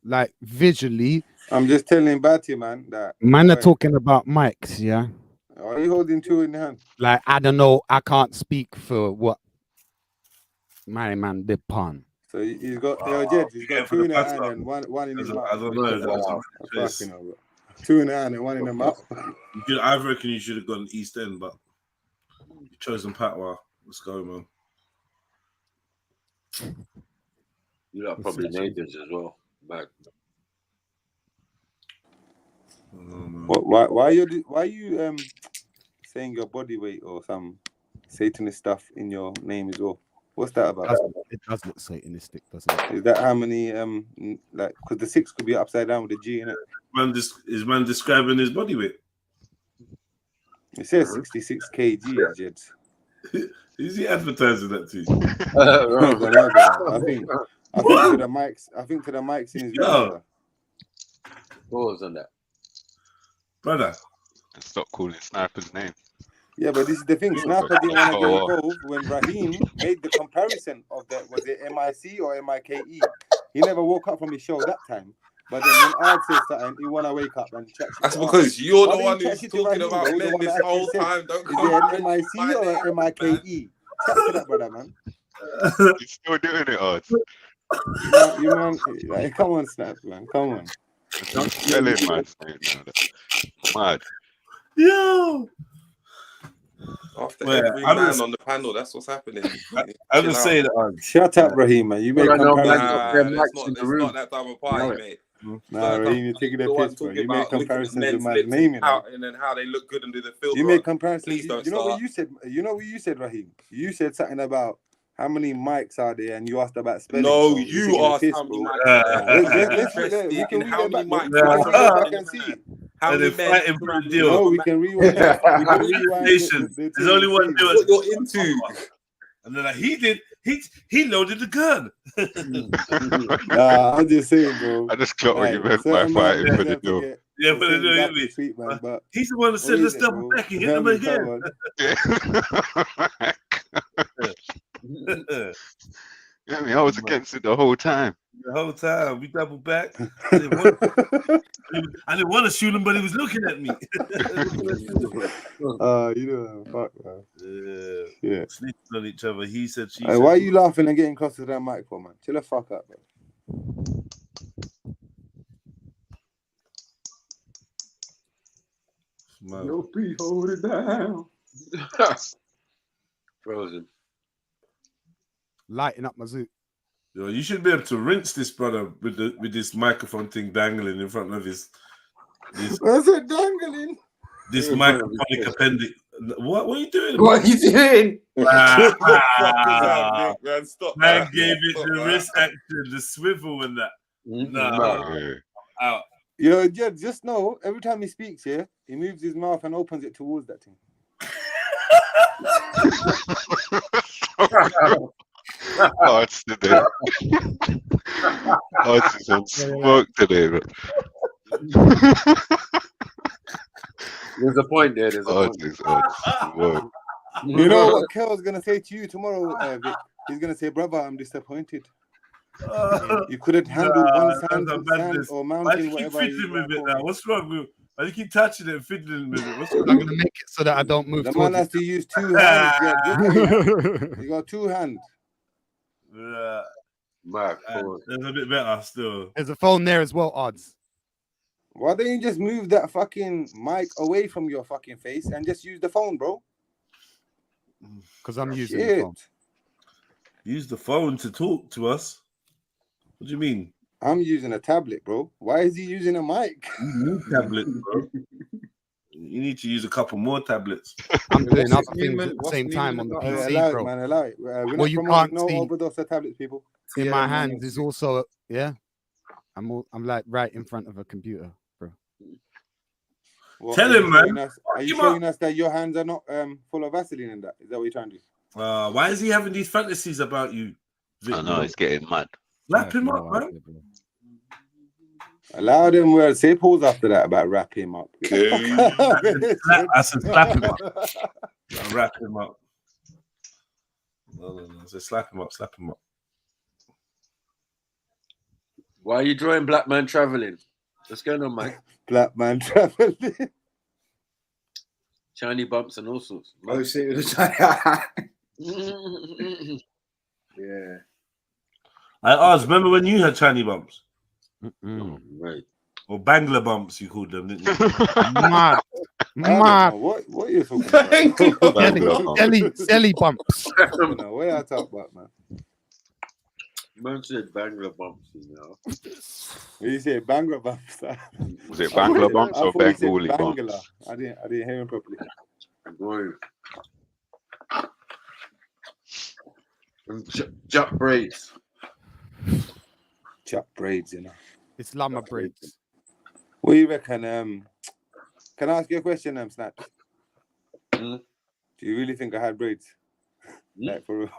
like visually, I'm just telling Batty, man, that man are talking about mics, yeah. Are you holding two in the hand? Like I don't know, I can't speak for what my man did pun. So he's got Jed, he's got two in the hand and one in his mouth. I don't know. Fucking hell, bro. Two in the hand and one in the mouth. I reckon you should have gone East End, but you chosen Patwa. Let's go, man. You lot are probably neighbors as well. Back. Why are you saying your body weight or some Satanist stuff in your name as well? What's that about? It does look Satanistic, doesn't it? Is that how many like because the 6 could be upside down with a G in it? Is man describing his body weight? It says 66 kg, Jed. Is he advertising that to you? I think to the mics in his video. What was on that? Brother. And stop calling snipers name. Yeah, but this is the thing. Sniper didn't want to get involved when Raheem made the comparison of that. Was it MIC or MIKE? He never woke up from his show that time. But then when Ard says something, he want to wake up and chat. That's because you're the one who's talking about men this whole time. Don't is it MIC or MIKE? Chat to that, brother, man. He's still doing it, Ard. You man, like, come on, Snap, man. Come on. Don't tell him, man. Mad. Yo. After every man on the panel, that's what's happening. I'm just saying that. Shut up, Raheem, man. You make That's comparisons. not that type of party, mate. Nah, Raheem, you're taking a piss, bro. You make comparisons with my men's name, lips and then how they look good under the filter. You make comparisons. Please don't You know start. what you said? You know what you said, Raheem? You said something about how many mics are there, and you asked about spelling. No, bro. you asked how many mics are there. We can rewind back. mics. We can rewind back and see. How And many they're men? fighting for the deal. No, we can rewind. We can rewind. There's only one deal. What you're into? And then like, he loaded the gun. Nah, I'm just saying, bro. I just clocked what you meant by fighting for the deal. Yeah, for the deal, hit me. He's the one that said, let's double back and hit him again. Yeah, I mean, I was against it the whole time. The whole time. We doubled back. I didn't want to shoot him, but he was looking at me. You know, fuck, man. Yeah. Sleeping on each other. He said, she Hey, said. why are you laughing and getting close to that mic for, man? Chill the fuck up, bro. Yo, P, hold it down. Frozen. Lighting up my zoo. Yo, you should be able to rinse this brother with this microphone thing dangling in front of his. What's it dangling? This microphonic appendix. What are you doing? What are you doing? Man Stop. Gave it the wrist action, the swivel and that. No. Out. Yo, yeah, just know every time he speaks here, he moves his mouth and opens it towards that thing. Odds today. Odds is on smoke today, bro. There's a point there. There's a point. You know what Kel's gonna say to you tomorrow, Vic? He's gonna say, brother, I'm disappointed. You couldn't handle one sand or mountain, Why do you keep whatever. fiddling with it now? What's wrong with? Why do you keep touching it and fiddling with it? What's wrong? I'm gonna make it so that I don't move. The man has to use 2 hands. You got 2 hands. Yeah. There's a bit better still. There's a phone there as well, odds. Why don't you just move that fucking mic away from your fucking face and just use the phone, bro? Because I'm using the phone. Use the phone to talk to us. What do you mean? I'm using a tablet, bro. Why is he using a mic? You need tablets, bro. You need to use a couple more tablets. I'm doing other things at the same time on the PC, allow bro. it, man, allow it. Well, you can't no see. overdose of tablets, people. In my hands is also, yeah. I'm like right in front of a computer, bro. What, Tell him, man. Are you showing us that your hands are not full of Vaseline in that? Is that what you're trying to do? Why is he having these fantasies about you? I know, he's getting mad. Wrap him up, man. Allow them words. Say pause after that about wrap him up. I said slap him up. Wrap him up. No. So slap him up. Why are you drawing black man traveling? What's going on, Mike? Black man traveling. Shiny bumps and all sorts. Oh shit, with the yeah. I asked, remember when you had shiny bumps? Right. Or Bangla bumps, you called them, didn't you? Mad. What are you talking about? Jelly bumps. I don't know what I talk about, man. Man said Bangla bumps, you know. What you say, Bangla bumps? Was it Bangla bumps or Bengali bumps? I didn't hear him properly. Chuck braids. Chuck braids, you know. It's llama braids. What do you reckon? Can I ask you a question, Snatch? Do you really think I had braids? Like for real?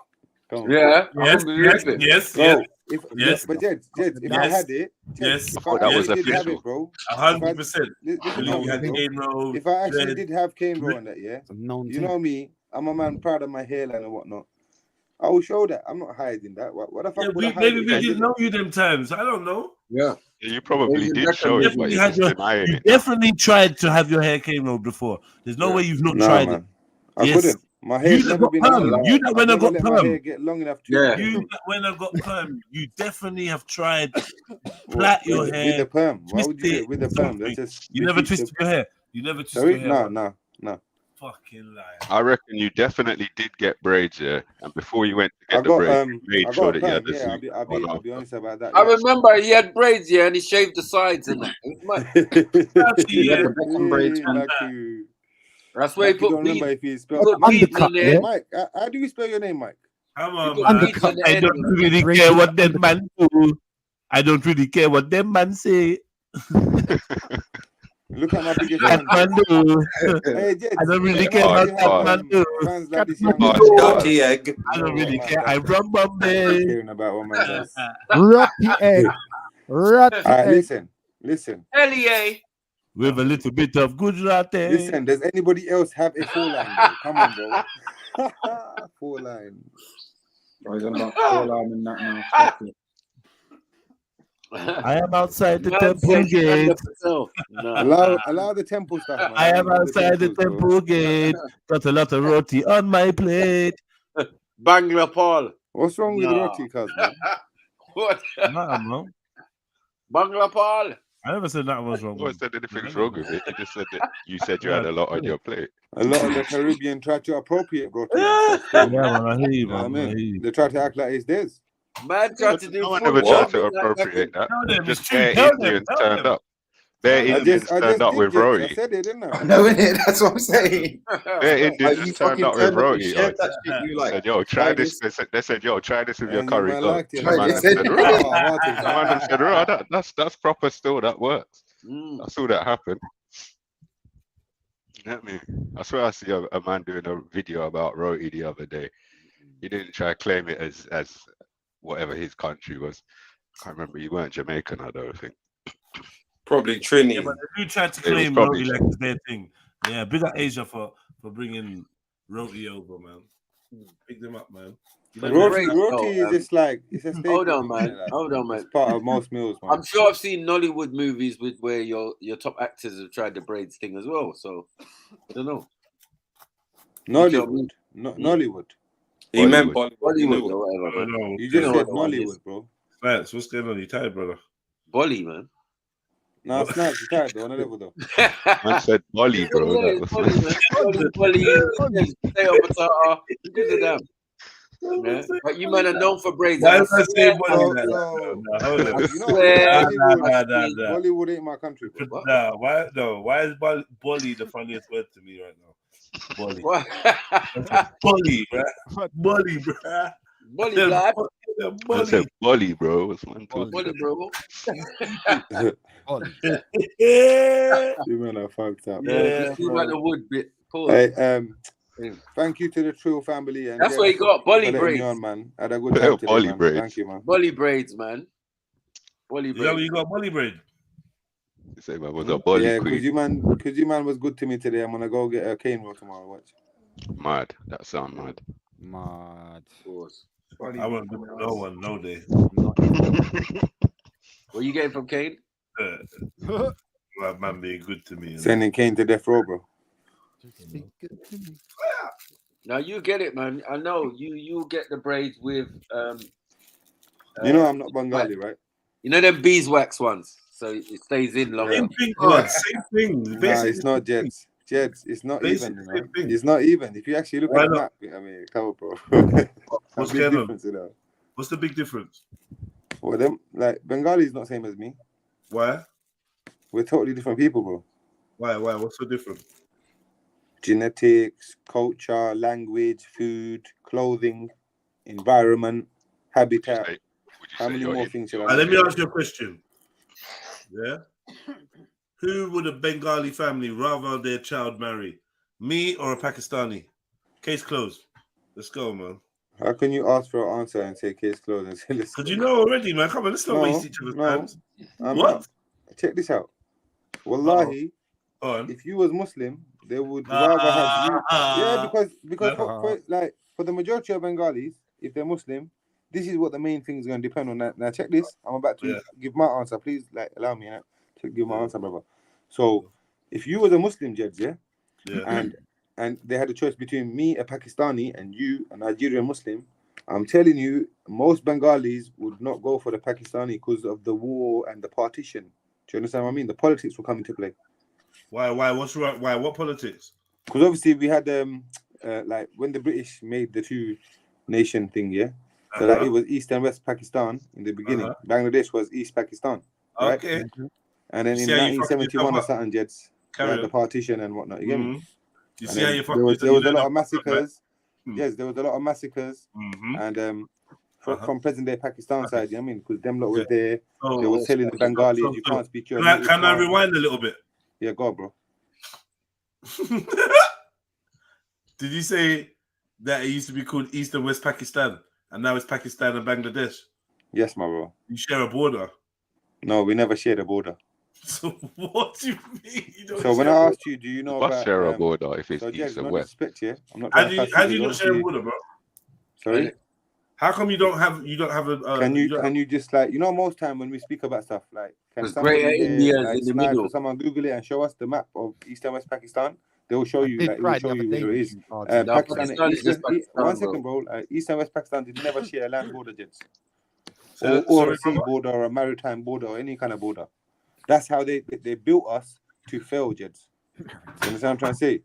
Yeah. Yes. But Jed, if I had it, if I actually did have it, bro, 100%. If I actually did have cane row on that, yeah, you know me, I'm a man proud of my hairline and whatnot. I will show that. I'm not hiding that. What the fuck? Maybe we didn't know you them times. I don't know. Yeah. You probably did show it, but you're just denying it. Definitely tried to have your hair cane rolled before. There's no way you've not tried it. I couldn't. My hair's never been long. You that when I got perm. My hair get long enough to. Yeah. You that when I got perm. You definitely have tried plait your hair with the perm. Why would you do it with the perm? That's just you never twisted your hair. You never twisted your hair. No. fucking liar. I reckon you definitely did get braids, yeah. And before you went to get I the got braids, you I made got sure a that you had plan. the Yeah, suit I'll be honest about that. I Yeah. remember he had braids, yeah, and he shaved the sides and that. It was mad. You had the Beckham braids, man. Lucky. That's where he Lucky put don't remember beads. if he He spelled put Mike. beads on the yeah? end. Mike, how do you spell your name, Mike? Come He on, put man. beads on the I end. don't really care what them man do. I don't really care what them man say. Look at my biggest That fan. man do. Hey, Jed, I don't really you care know about you that have man do. fans like this young Dirty egg. I don't You know really what, care. man, I run Bombay. caring about what man does. Rotty egg. Rotty Alright, egg. listen. L.E.A. With a little bit of Gujarati. Listen, does anybody else have a 4-line though? Come on, bro. 4-line. Oh, he's on about 4-line and that now. Stop it. I am outside the Man temple said stand gate. up yourself. No. Allow the temple stuff, man. I am love outside the temples, bro. temple gate. Got a lot of roti on my plate. Bangla Paul. What's wrong with No. roti, cuz, man? What? Nah, man. Bangla Paul. I never said that was wrong. No one said anything's wrong with it. You just said that you said you had a lot on your plate. A lot of the Caribbean try to appropriate roti. Yeah, man, I hear you, You know what I man. I hear mean? you. They try to act like it's theirs. Man tried to do No one full ever tried job. to appropriate that. Tell them, Just it's true. bare Tell them, Indians tell turned them. up. Bare Indians I turned just up did, with Jets. I roti. said it, didn't I? No, innit? That's what I'm saying. Bare Indians Like, you just turned fucking up with turned up and roti. shared that shit. You like, Said, yo, try this. They said, yo, try this with your And you curry man goat. liked it. The man They them said, said, "Raw." right. Oh, what is The man them said, right, that's proper still, that works. I saw that happen. You get me? I swear I see a man doing a video about roti the other day. He didn't try to claim it as whatever his country was. I can't remember. You weren't Jamaican, I don't think. Probably Trini. Yeah, but they do try to It was claim probably roti like it's their thing. Yeah, big up Asia for bringing roti over, man. Pick them up, man. You know, Roti is just like, it's a staple. Hold on, man. Like, Hold on, man. it's part of most meals, man. I'm sure I've seen Nollywood movies with where your top actors have tried the braids thing as well. So I don't know. Nollywood. Nollywood. He meant Bollywood or whatever. Man. You just said what it is. Nollywood, bro. Snipes, what's going on? You tired, brother? Bolly, man. No, Snipes, you tired though. On a level though. I said Bolly, bro. That was Bolly. Potato, potato. You do the damn. Yeah. But you man are known for braids. Why and did I say swear- Bolly? You know, swear- Bollywood ain't my country, bro. Nah, why is Bolly the funniest word to me right now? Bolly. Bolly, bruh. Bolly, bruh. Bolly, lad. I said Bolly, bro. What's man talking Bolly, bro. You men are fucked up. Yeah, you about the wood bit. Pause. Hey, thank you to the Trill family. And That's what he got, Bolly for letting braids. me on, man. I had a good time today, Bolly man. braids. Thank you, man. Bolly braids, man. Bolly Is that braids. what you got, Bolly braid? You say man was a Bolly Yeah, queen. because you man was good to me today. I'm gonna go get a cane roll tomorrow. Watch. Mad. That sound mad. Mad. I won't give no one no day. What you getting from Kane? My man being good to me. Sending Kane to death row, bro. Now you get it, man. I know you get the braids with You know I'm not Bengali, right? You know them beeswax ones, so it stays in longer. Same thing, same thing. Nah, it's not Jets. Jets, it's not even. You know? same thing. It's not even. If you actually look Why at the not? map, I mean, come on, bro. What's Big going on? difference, you know. What's the big difference? Well, them like Bengali is not same as me. Why? We're totally different people, bro. Why? What's so different? Genetics, culture, language, food, clothing, environment, habitat. How many more things should I Let me ask you a question. Yeah? Who would a Bengali family rather their child marry? Me or a Pakistani? Case closed. Let's go, man. How can you ask for an answer and say case closed and say let's Because you know already, man. Come on, let's not waste each other's time. I'm What? not. Check this out. Wallahi, if you was Muslim, they would rather have you. Yeah, because for the majority of Bengalis, if they're Muslim, this is what the main thing is going to depend on. Now check this. I'm about to give my answer. Please, allow me to give my answer, brother. So, if you was a Muslim judge, and they had a choice between me, a Pakistani, and you, a Nigerian Muslim, I'm telling you, most Bengalis would not go for the Pakistani because of the war and the partition. Do you understand what I mean? The politics will come into play. Why? What's right? Why? What politics? Because obviously we had like when the British made the 2-nation thing, yeah. So like it was East and West Pakistan in the beginning. Bangladesh was East Pakistan, right? Okay. And then in 1971 or something, Jets, they had the partition and whatnot. You get me? You And see how then you there was a lot of massacres. Right? Yes, there was a lot of massacres. And from present day Pakistan side, you know what I mean? Because them lot was there. They were telling the Bengalis, you can't speak your native Can I tongue. rewind a little bit? Yeah, go on, bro. Did you say that it used to be called East and West Pakistan, and now it's Pakistan and Bangladesh? Yes, my bro. You share a border. No, we never shared a border. So what do you mean? You don't So when share I a asked you, do you know Must about share a border if it's so East Jez, and no West. disrespect, yeah? I'm not How trying do to you, cuss how you, do you not share a border, bro? Sorry? How come you don't have a? Can you just like most time when we speak about stuff like can somebody Greater here India is like in the Snipes middle. or someone Google it and show us the map of East and West Pakistan? They will show I you did like it try will the show other you day where it with is. you, Archie. No, Pakistan, Pakistan is just Pakistan, 1 second, bro. East and West Pakistan did never share a land border, Jets. Or Sorry, a sea brother? border or a maritime border or any kind of border. That's how they built us to fail, Jets. You understand what I'm trying to say?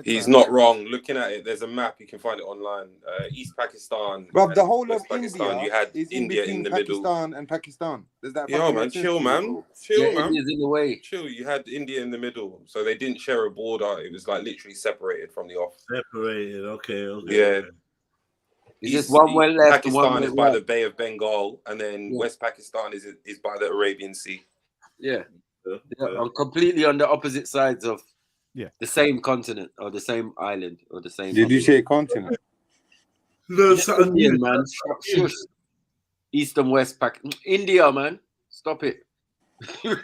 He's not wrong. Looking at it, there's a map. You can find it online. East Pakistan. Bro, the and whole West of Pakistan. India You had is India between in the Pakistan middle. and Pakistan. Does that Yeah, fucking man. make sense Chill, to you, man. bro? Chill, Yeah, man. India's in the way. Chill. You had India in the middle, so they didn't share a border. It was like literally separated from the off. Separated. Okay. Yeah. Okay. It's just one went left and one Pakistan went is by right. the Bay of Bengal, and then Yeah. West Pakistan is by the Arabian Sea. Yeah. I'm completely on the opposite sides of the same continent or the same island or the same. Did you say continent? No, Indian, man. Shush. East and West India, man. Stop it.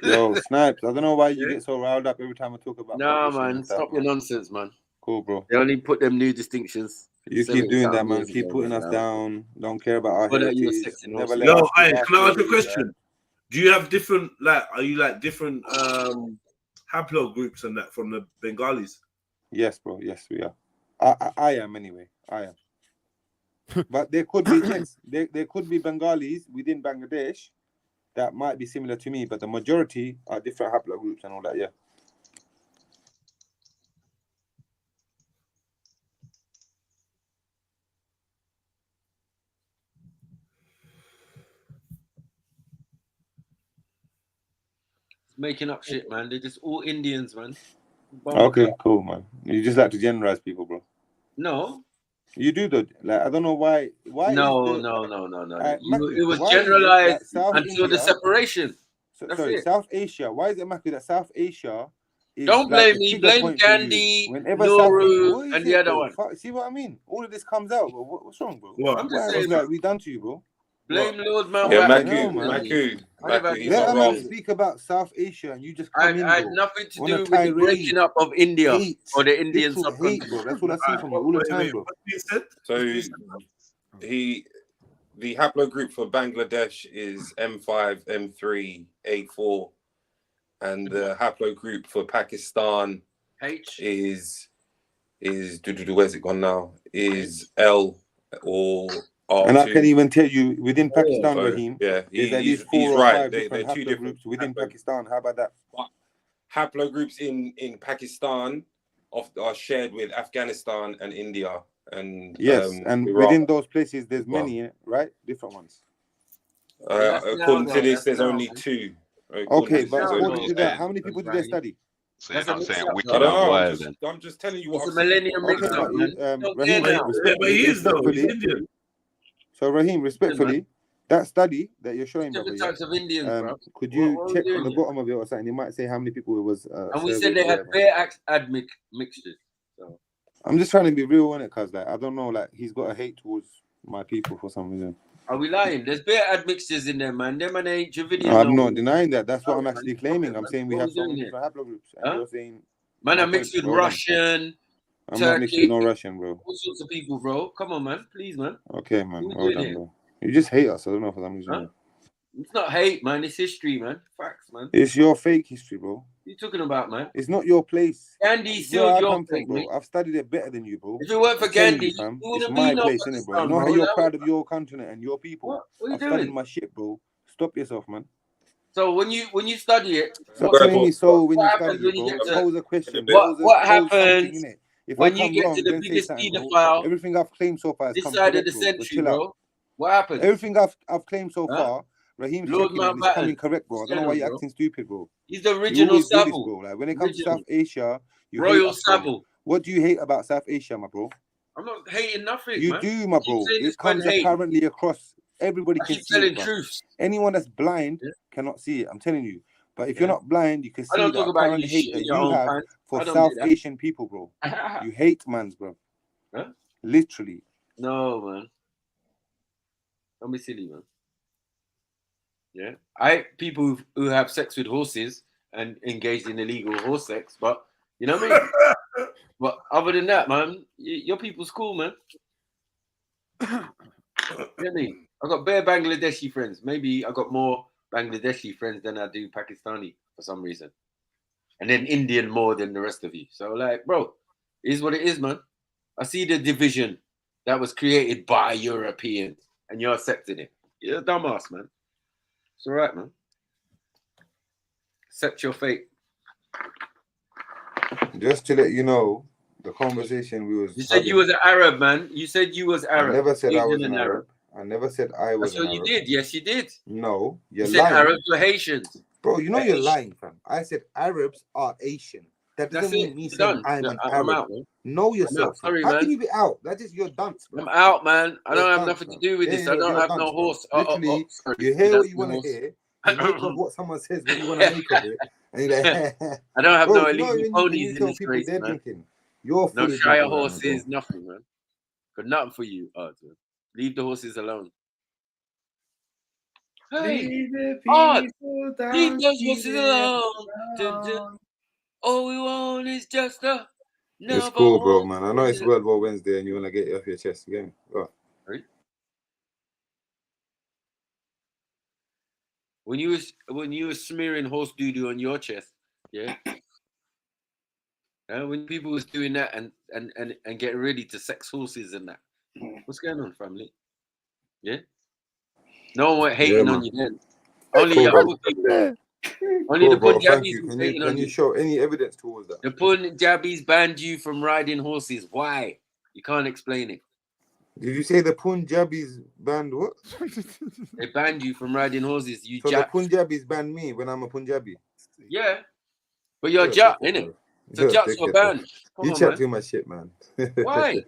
Yo, Snipes, I don't know why you get so riled up every time I talk about Nah, partition man. and stuff, Stop your nonsense, man. Cool, bro. They only put them new distinctions. You keep doing that, man. Keep putting us down. Don't care about our But you were heritage. sexy, Never let Yo, us hey, speak can I our ask a stories, question? Do you have different are you like different haplo groups and that from the Bengalis? Yes, bro. Yes, we are. I am anyway. I am. But there could be there could be Bengalis within Bangladesh that might be similar to me, but the majority are different haplo groups and all that. Yeah. Making up shit, man. They're just all Indians, man. Okay, cool, man. You just like to generalize people, bro. No. You do though. Like I don't know why. Why? No. Is the, Maku, It was why generalized is it that South until the India, separation. sorry, it. South Asia. Why is it, Maku, that South Asia is Don't like blame a me. trigger Blame point for you? Gandhi, Whenever South Asia, Nehru, what is and it, the other bro? one. See what I mean? All of this comes out. Bro. What's wrong, bro? What? I'm just What saying, have we done to you, bro? blame Lord Mountbatten. Yeah, Maku, he's Let not a wrong. man speak about South Asia and you just I come in, had bro, nothing to on do a with the tirade. breaking up of India Hate. or the Indian Literal hate, bro. subcontinent. That's what I see from you all the time, bro. So the haplogroup for Bangladesh is M5, M3, A4, and the haplogroup for Pakistan is where's it gone now? Is L or R2. And I can even tell you within Pakistan, So, Raheem, yeah, there's at he's least 4 or right. 5 They're different two different haplogroups within Pakistan. How about that? Haplogroups in Pakistan are shared with Afghanistan and India and Yes, and Iraq. within those places, there's many, right? Different ones. According to this, there's only 2. Okay, but according to that, how many people did they study? So you're not saying I wicked don't and know. wild then? I'm just telling you what It's a I've seen. millennium mix-up, man. Raheem, respectfully, so Raheem, respectfully, that study that you're showing, brother, Different types of Indians, bro. could you What are we check doing on the here? bottom of it or something? It might say how many people it was. And we said surveyed they or had whatever. bare mixtures. So. I'm just trying to be real on it, cause like I don't know, like he's got a hate towards my people for some reason. Are we lying? There's bare admixtures in there, man. Them and ain't Dravidians. No, I'm not denying that. That's what I'm actually claiming. I'm saying we What have we so doing many here? different haplogroups, and Huh? you're saying Man, my I mixed point. with Well done. Russian, I'm not mixed with no Turkey, Russian, bro. all sorts of people, bro. Come on, man. Please, man. Okay, man. What we Well doing done, here? bro. You just hate us. I don't know for some reason. Huh? It's not hate, man. It's history, man. Facts, man. It's your fake history, bro. What you talking about, man? It's not your place. Gandhi It's where sealed I your come from, fate, bro. mate. I've studied it better than you, bro. If it weren't for I'm telling Gandhi, you, fam. you It's wouldn't my be no place, innit, bro? You Pakistan, know how bro. you're That proud of your continent and your people. What are you I've studied doing? my shit, bro. Stop yourself, man. So when you study it, Stop telling me so when you happens study when it, you bro. get to Pose a question. what Pose something happens in it. If when I you come get wrong, to the then say biggest something, bro. paedophile Everything I've claimed so far has this come side of correct, the bro. So century, chill out. bro? What happens? Everything I've claimed so far, Raheem's Lord checking it and he's coming Mountbatten. correct, bro. I don't know why you're acting stupid, bro. He's the You original always do this, Savile. bro. Like when it comes to Original. South Asia, you Royal hate us, bro. Savile. What do you hate about South Asia, my bro? I'm not hating nothing, You man. do, my bro. saying It this comes man hate. apparently across. Everybody I can keep see it, telling bro. truths. Anyone that's blind cannot see it. I'm telling you. But if Yeah. you're not blind, you can I see don't the talk about apparent you hate shit that in your you own have pants. for I don't South do that. Asian people, bro. You hate mans, bro. Huh? Literally. No, man. Don't be silly, man. Yeah, I hate people who have sex with horses and engaged in illegal horse sex, but you know what I mean. But other than that, man, your people's cool, man. You know what I mean? I got bare Bangladeshi friends. Maybe I got more Bangladeshi friends than I do Pakistani for some reason, and then Indian more than the rest of you. So, like, bro, it is what it is, man. I see the division that was created by Europeans, and you're accepting it. You're a dumbass, man. It's all right, man. Accept your fate. Just to let you know, the conversation we was You said you was an Arab, man. You said you was Arab. I never said I was Asian an and Arab. I never said I was That's an what you Arab. did. Yes, you did. No, you're You said lying. Arabs were Haitians. Bro, you know They're you're Asian. lying, fam. I said Arabs are Asian. That That's doesn't mean it. me You're saying done. I'm Yeah, an I'm Arab. out, man. Know I'm yourself, out. fam. Sorry, How man. can you be out? That is your dunce, bro. I'm out, man. I You're don't have dunce, nothing fam. to do with Yeah, this. I don't you're have dunce, no bro. horse. Literally, Sorry. you hear That's what you no want to horse. hear. You make of what someone says what you want to make of it. And you're like, I don't have bro, no you know illegal when ponies you in tell this people race, they're man. drinking, you're No fully Shire drinking right now, bro. horses, nothing, man. Got nothing for you, Arthur. Leave the horses alone. Hey, Leave the Art, people leave down, those keep horses it alone. Dun, dun. down. All we want is just a It's number cool, bro, one. man. I know it's World War Wednesday and you want to get it off your chest again. Go on. Right? When you were smearing horse doo-doo on your chest, yeah. When people was doing that and getting ready to sex horses and that. What's going on, family? Yeah. No one went hating Yeah, on man. you then. Only Cool, the bro. other people. Only Cool, the bro. Thank Punjabis you. was Can hating on you you. show any evidence towards that? The Punjabis banned you from riding horses. Why? You can't explain it. Did you say the Punjabis banned what? They banned you from riding horses. You So the Jat. Punjabis banned me when I'm a Punjabi. Yeah. But you're You're a Jat, dickhead, innit? bro. So You're a Jats were dickhead, bro. banned. Come You on, chat man. too much shit, man. Why?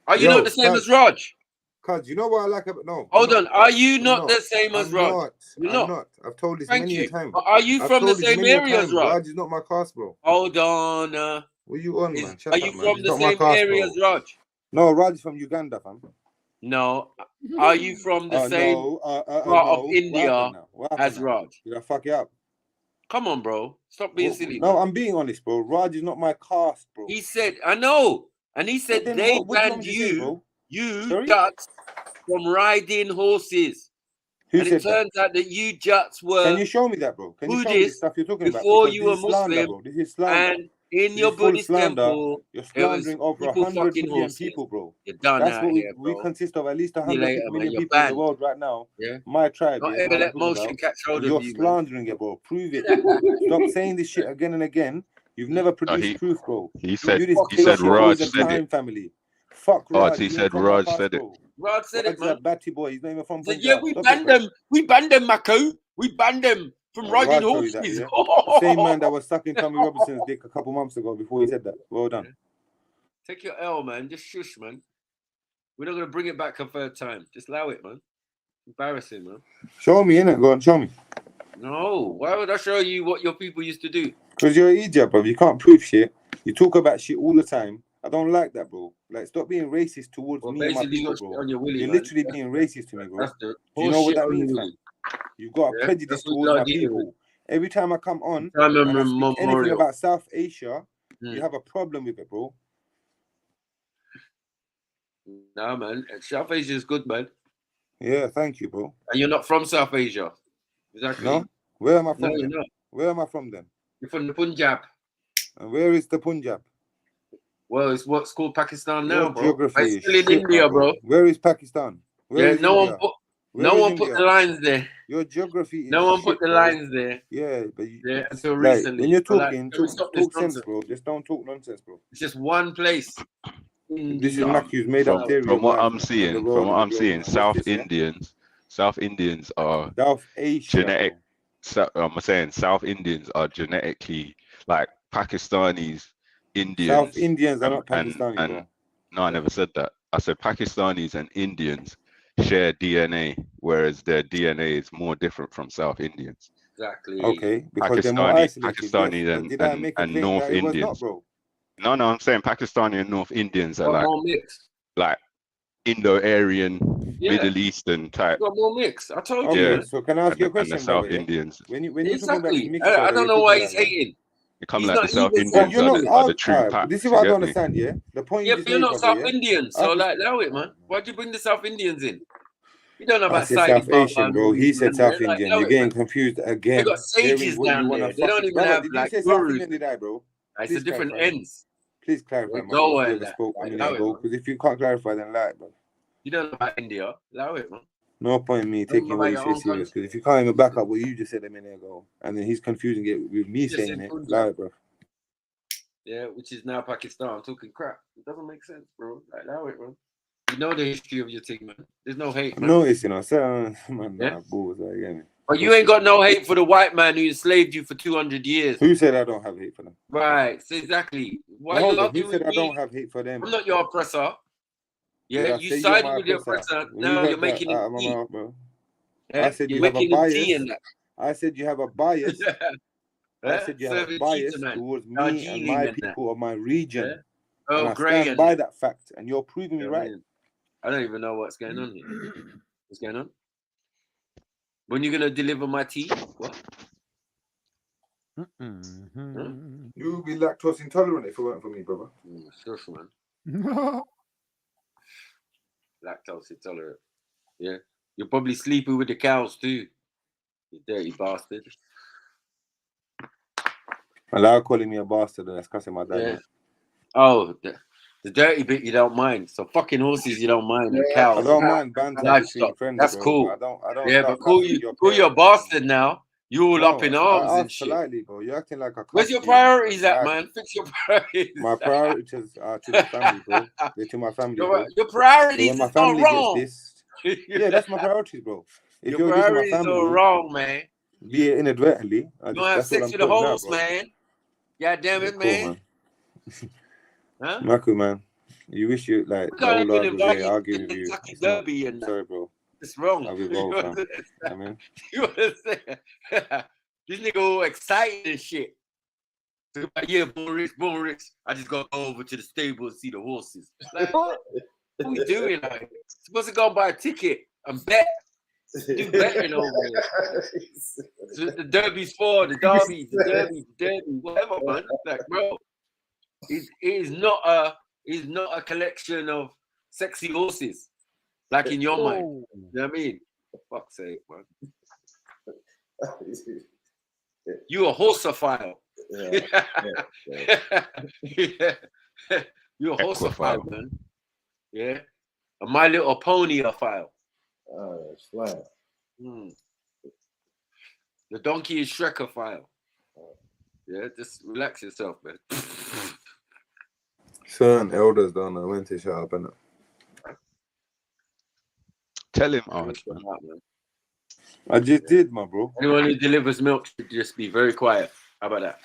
Are you Yo, not the same as Raj? Cuz, you know what I like about no. Hold on. Are you I'm not the same as I'm Raj? not. You're I'm not. not. I've told this Thank many you. a time. But are you I've from the told this same many a area as time. Raj? Raj is not my cast, bro. Hold on. What you on, man? Shut Are up, you man. from It's the not my same cast, area bro. as Raj? No, Raj is from Uganda, fam. No. Are you from the same No. part of No. What India happened now? What happened as now? Raj? Did I fuck you up? Come on, bro. Stop being silly, No, man. I'm being honest, bro. Raj is not my cast, bro. He said, I know. And he said Then they what do you want banned me to say, bro? you Sorry? Jats, from riding horses. Who And it said that? turns out that you Jats were Can you show me that, bro? Can you show me the Buddhist stuff you're talking about? before Because you this were is slander, Muslim. bro. This is slander. And in This your is full Buddhist slander. temple, You're there was slandering over people 100 fucking million horses. people, bro. You're done That's out what here, we bro. consist of. At least See you 100 later, man. million You're people in the banned. world right now. Yeah. My tribe, Don't yeah, ever what I'm let talking motion about. catch hold And of you're you, man. slandering it, bro. Prove it. Stop saying this shit again and again. You've never produced proof, bro. He You said do this he gay said shit all Raj the said it. time, family. Fuck Art, Raj. he He ain't said from my Raj cast, said it. bro. Raj said Raj it, is a man. batty boy. He's not even from He said, Punjab. yeah, we Stop it, banned bro. them. We banned them, Mako. We banned them from riding Raj told you that, horses. yeah? The same man that was sucking Tommy Robinson's dick a couple months ago before he said that. Well done. Take your L, man. Just shush, man. We're not going to bring it back a third time. Just allow it, man. Embarrassing, man. Show me, innit? Go on, show me. No. Why would I show you what your people used to do? Because you're an idiot, bro. You can't prove shit. You talk about shit all the time. I don't like that, bro. Like, stop being racist towards me and my Basically, people, you got shit bro. on your willy, You're man. literally being racist to me, bro. That's the Do you know what bullshit that on your means, willy. fam? You've got a Yeah? prejudice That's what towards you my are dealing with. people. Every time I come on Time and I speak anything memorial. about South Asia, you have a problem with it, bro. Nah, man. South Asia is good, man. Yeah, thank you, bro. And you're not from South Asia. Exactly. No? Where am I from No, then? you're not. Where am I from then? You're from the Punjab. And where is the Punjab? Well, it's what's called Pakistan now, Your bro. geography It's is still in shit, India, my bro. Where is Pakistan? Where Yeah, is no India? one. No was one put India? the lines there. Your geography is No one shit, put the bro. lines there. Yeah, but you, Yeah, until like recently. when you're But, like, talking, can we stop this talk sense, nonsense? bro. Just don't talk nonsense, bro. It's just one place. This is India. Matthew's made up theory From of what man I'm and the seeing, world and the globe, man. What's South this, yeah? Indians are South Asia, genetic. bro. I'm saying South Indians are genetically like Pakistanis, Indians, South Indians are not and Pakistani, bro. no, I never said that. I said Pakistanis and Indians share DNA, whereas their DNA is more different from South Indians. Exactly. Okay, because they're more isolated. Yes, Pakistani but did I make a and claim North that it was Indians. not, bro? No, I'm saying Pakistani and North Indians are Got like more mix. like Indo-Aryan, Yeah. Middle Eastern type. Got more mix. I told you. Okay, Man. so can I ask you a And the question, South brother? Yeah? Indians. When you're talking about this Exactly. mixture, I don't know why he's hating. They come He's like the not South even Indians you're not are the true packs. this is you what I get don't me? understand, yeah? The point Yeah, you just but you're made, not brother, South yeah? Indian, so like, allow it, man. Why'd you bring the South Indians in? You don't know I about said Saudi South Baba Asian, and bro. all He these said men, South like, Indian. allow You're it, getting man. confused They again. got sages What you down want there. to They don't even brother, have did you like say South gurus. Indian? Did I, bro? It's Please a different clarify. ends. Please clarify, They man. go If you and ever that. spoke a Like, minute allow it, ago, man. because if you can't clarify, then lie, bro. You don't know about India. Allow it, man. No point in me Don't know taking what about you your say own serious, country. because if you can't even back up what you just said a minute ago, and then he's confusing it with me Just saying in it, Punjab. lie, bro. Yeah, which is now Pakistan. I'm talking crap. It doesn't make sense, bro. Like, allow it, man. You know the history of your thing, man. There's no hate, man. No, it's man, Yeah? nah, balls, like, get me. But you ain't got no hate for the white man who enslaved you for 200 years. Who said I don't have hate for them? Right, so exactly. Why Hold you on, arguing who said with I me? don't have hate for them? I'm not your oppressor. Did Yeah, I you say you're sided my with the oppressor? oppressor. Who Now heard you're that making out him of my tea. mouth, bro? Yeah? I said You're you have a making him bias. tea and that. I said you have a bias. I Yeah? said you have a Serving tea bias to man. towards me and Darjeeling my and that. people of my region. Yeah? And Earl I Grey stand and by that. that fact, and you're proving me You know what I right. mean? I don't even know what's going on here. What's going on? When you gonna deliver my tea? What? Huh? You would be lactose intolerant if it weren't for me, brother. Shush, man. Lactose intolerant. Yeah. You're probably sleeping with the cows too. You dirty bastard. Allow calling me a bastard, that's cussing my dad. Yeah. Man. Oh, the dirty bit you don't mind. So fucking horses you don't mind, and cows. I don't mind banter between friends, That's bro. cool. I don't Yeah, start but call cussing you your a parents. bastard now. You all up in No, arms I and asked shit. politely, bro. You're acting like a Where's your priorities at, man? Fix your priorities. My priorities are to the family, bro. They're to my family, bro. Your priorities So when my is not family wrong. gets this, yeah, that's my priorities, bro. If Your you're dissing my priorities are family, wrong, man. be it inadvertently, You don't have that's all sex I'm with the putting out, hoes, bro. man. God damn it, Cool, man. Huh? Maku, man. You wish you like We the can't old even Lord was invite here you arguing to with you. Kentucky It's not. Derby and that. Sorry, bro. It's wrong. I'll be bold, fam. I mean, You understand? This nigga all excited and shit. So, yeah, born rich. I just gotta go over to the stable and see the horses. Like, what are we doing? Like, supposed to go and buy a ticket and bet. Do betting over here. So the derby's for the derby, whatever, man. Like, bro, it is not a collection of sexy horses, like in your mind. You know what I mean? For fuck's sake, man. You a horseophile. Yeah. You a horseophile, man. Yeah. A My Little Pony-ophile. Oh, that's flat. The donkey is Shrek-ophile. Yeah, just relax yourself, man. certain elders don't know when to shut up, innit? Tell him, man. I just did, my bro. Anyone who delivers milk should just be very quiet. How about that?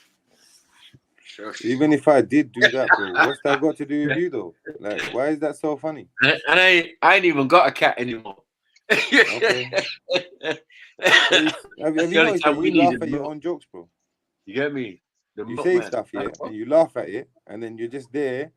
Sure. Even if I did do that, bro, what's that got to do with you, though? Like, why is that so funny? And I ain't even got a cat anymore. Okay. Have you noticed that you laugh at your own jokes, bro? You get me? You say stuff, yeah, and you laugh at it, and then you're just there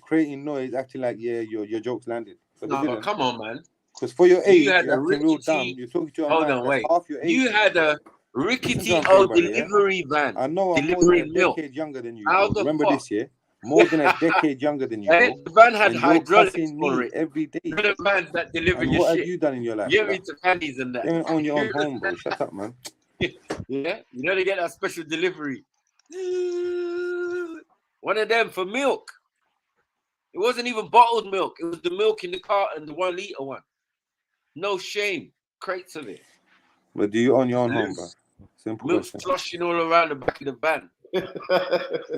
creating noise, acting like, yeah, your jokes landed. But no, but come on, man. Because for your age, you had you're a acting real dumb. You're talking to a hold man on, that's wait. half your age. You had a rickety Listen to what I'm saying, old brother, yeah? delivery van. I know I'm more delivering than a milk. decade younger than you. How Bro. the Remember fuck? this, yeah? More than a decade younger than you, Hey, bro. the van had And you're hydraulics cussing for me it. every day. You're the man that deliver And your what shit. have you done in your life? Get for me that? to panties and that. You don't own your own home, bro. Shut up, man. Yeah, you know they get that special delivery. One of them for milk. It wasn't even bottled milk. It was the milk in the carton, the 1 liter one. No shame. crates of it. But do you own your own home, bro? Simple Milk's question. sloshing all around the back of the van.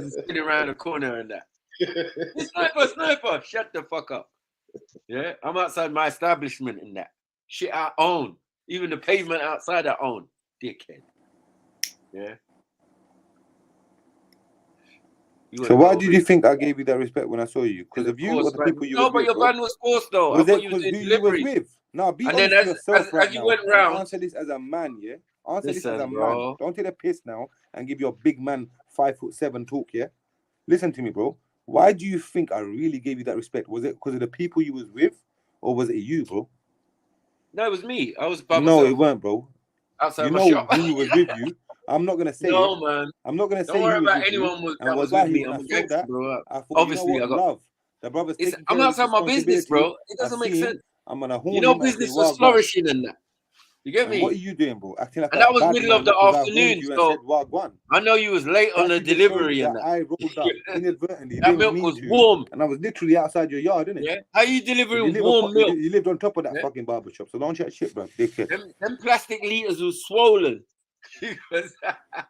Spinning around the corner and that. Sniper, shut the fuck up. Yeah, I'm outside my establishment and that. Shit I own. Even the pavement outside I own. Dickhead. Yeah. So why did you think I gave you that respect when I saw you? Because of you or the people you were with? No, but your van was forced though. Was I it thought you was because doing who you was delivery. with? No, be And honest then with yourself as right you now. went And round, answer this as a man, yeah? Answer this as listen, a man. bro. Don't take the piss now and give your big man 5'7" talk, yeah? Listen to me, bro. Why do you think I really gave you that respect? Was it because of the people you was with, or was it you, bro? No, it was me. I was by No, myself. it weren't, bro. Outside You my know shop. who was with you. I'm not gonna say No, it. man. I'm not gonna Don't say worry who was about with you. anyone And that was with wallahi, me. when I'm I a saw gangster, that, bro. I thought, Obviously, you know I what, got. love. The brother's taking I'm care of his outside my business, bro. responsibility. It doesn't I make see him. sense. I'm gonna horn You know, him and say, business was "Well, flourishing and that. You get and me? what are you doing, bro? Acting like And a that was bad middle of man the because I horned afternoon, you and so said, "Wagwan." I know you was late on That the should just show delivery you and that that. I rolled up inadvertently. You That didn't milk mean was to, warm. and I was literally outside your yard, innit? Yeah. How you You delivering live warm milk? you lived on top of that Yeah. fucking barber shop, so don't chat shit, bro. Dickhead. Them plastic liters was swollen.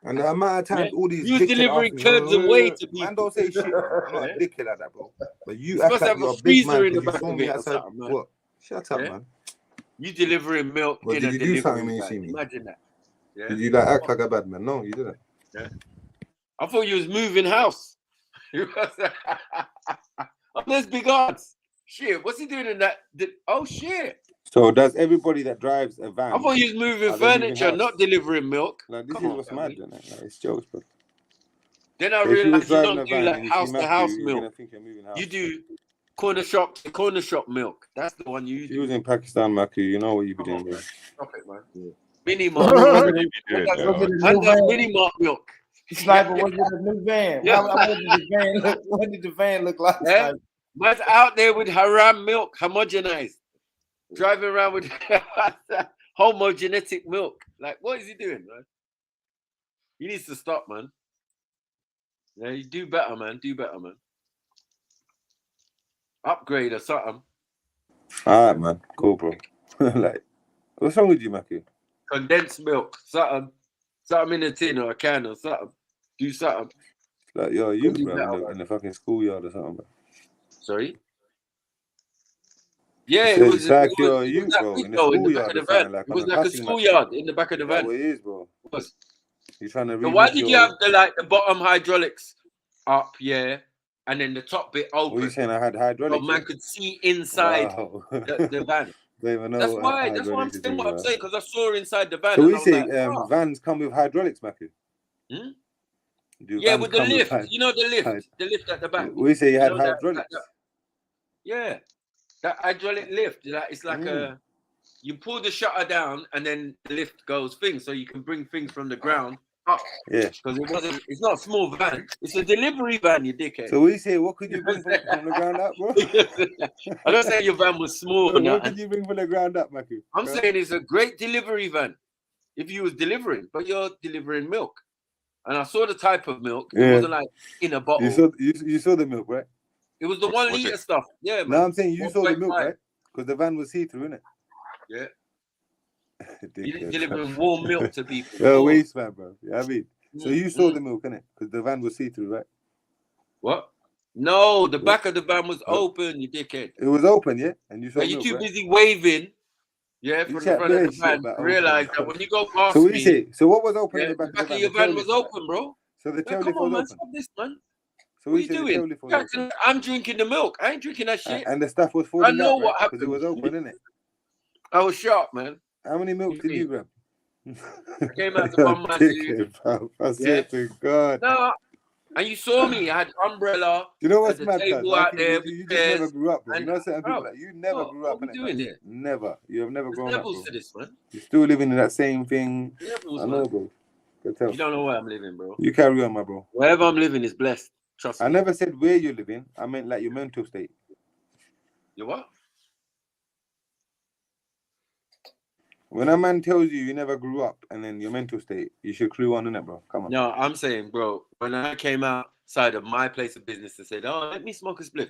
And the amount of times all these You was dickhead delivering asses, curds and whey to man, people. don't say shit, bro. I'm not Yeah. a dickhead like that, bro. But you You're act supposed to like have you're a a big freezer man in the because you back saw of me it or outside. something, man. What? Shut up, Yeah. man. You delivering milk What, in did a you do something delivery when you van. see me? Imagine that. Yeah. Did you like act like a bad man? No, you didn't. Yeah. I thought you was moving house. Oh, there's big odds. Shit, what's he doing in that? Oh shit. So does everybody that drives a van? I thought you was moving are they moving furniture, house? not delivering milk. Like this Come is on, what's man. mad, isn't it? Like, it's jokes, bro. Then I So if you was realized you driving don't a do van like and you see house to Matthew, house you're milk. gonna think you're moving house. You do corner shop milk. That's the one you If do. you was in Pakistan, Matthew, you know what you be doing, bro. Stop it, man. Mini mart. Was it a new van? Mini mart milk. Sniper, was it a new van? What did the van look? What did the van look like? Yeah. Sniper? Man's out there with haram milk, homogenized, driving around with homogenetic milk. Like, what is he doing, man? He needs to stop, man. Yeah, you do better, man. Do better, man. Upgrade or something. All right, man. Cool, bro. Like, what's wrong with you, Matthew? Condensed milk, something in a tin or a can or something. Do something. Like, yo, you, Do bro, better, in the fucking schoolyard or something, bro. Sorry? Yeah, It it was like that bro, quick, in the though, in the back schoolyard of the or van. something, like It on was a like a cussing match. schoolyard in the back of the Is that van. what it is, bro? It was. You're trying to So why remix did you your... have the bottom hydraulics up, yeah, and then the top bit open? What are you saying? I had hydraulics? So man could see inside Wow. the van. Don't even know That's what why I'm hydraulics is saying what talking I'm saying, about. because I saw inside the van So and we I was say like, oh. vans come with hydraulics, Matthew? Hmm? Do Yeah, vans with the come lift. You know the lift at the back. We say you had know hydraulics. Yeah, that hydraulic lift. It's like a, you pull the shutter down and then the lift goes things, so you can bring things from the ground up. Yeah. Because it's not a small van. It's a delivery van, you dickhead. So we say, what could you bring from the ground up, bro? I don't say your van was small. What could you bring from the ground up, Matthew? I'm saying it's a great delivery van. If you was delivering, but you're delivering milk. And I saw the type of milk. It wasn't like in a bottle. You saw the milk, right? It was the 1 liter stuff. Yeah, man. No, I'm saying you saw the milk, right? Because the van was see-through, innit? Yeah. You didn't deliver warm milk to people. Yo, waste man, bro. You know what I mean? So you saw the milk, innit? Because the van was see-through, right? What? No, the back of the van was open, you dickhead. It was open, yeah? And you saw You're milk, too right? busy waving. Yeah, from the front of the van. Realize that when you go past so we me, say, so what was open in yeah, the back, of your van was open, bro. So the tail Come lift on, was man, open. stop this, man. So What we you say the tail doing? lift was open. I'm drinking the milk. I ain't drinking that shit. And the stuff was falling I know out, what right? happened. Because it was open, innit? I was sharp, man. How many milk did you grab? I came out to bum my dude. I swear to God. No, and you saw me. I had umbrella. You know what's the mad, table cuz? out there. You just never grew up, bro. You know certain people bro, like you never grew up, what innit? doing here? Never. You have never There's grown up, levels bro. to this, man. You're still living in that same thing. Levels, I know, man. bro. Good tell. You don't know where I'm living, bro. You carry on, my bro. Wherever I'm living is blessed. Trust me. I never said where you're living. I meant like your mental state. You what? When a man tells you never grew up and then your mental state, you should clue on, innit, bro? Come on. No, I'm saying, bro, when I came outside of my place of business and said, oh, let me smoke a spliff,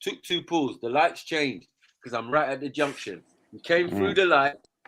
took 2 pulls, the lights changed because I'm right at the junction. You came through the light,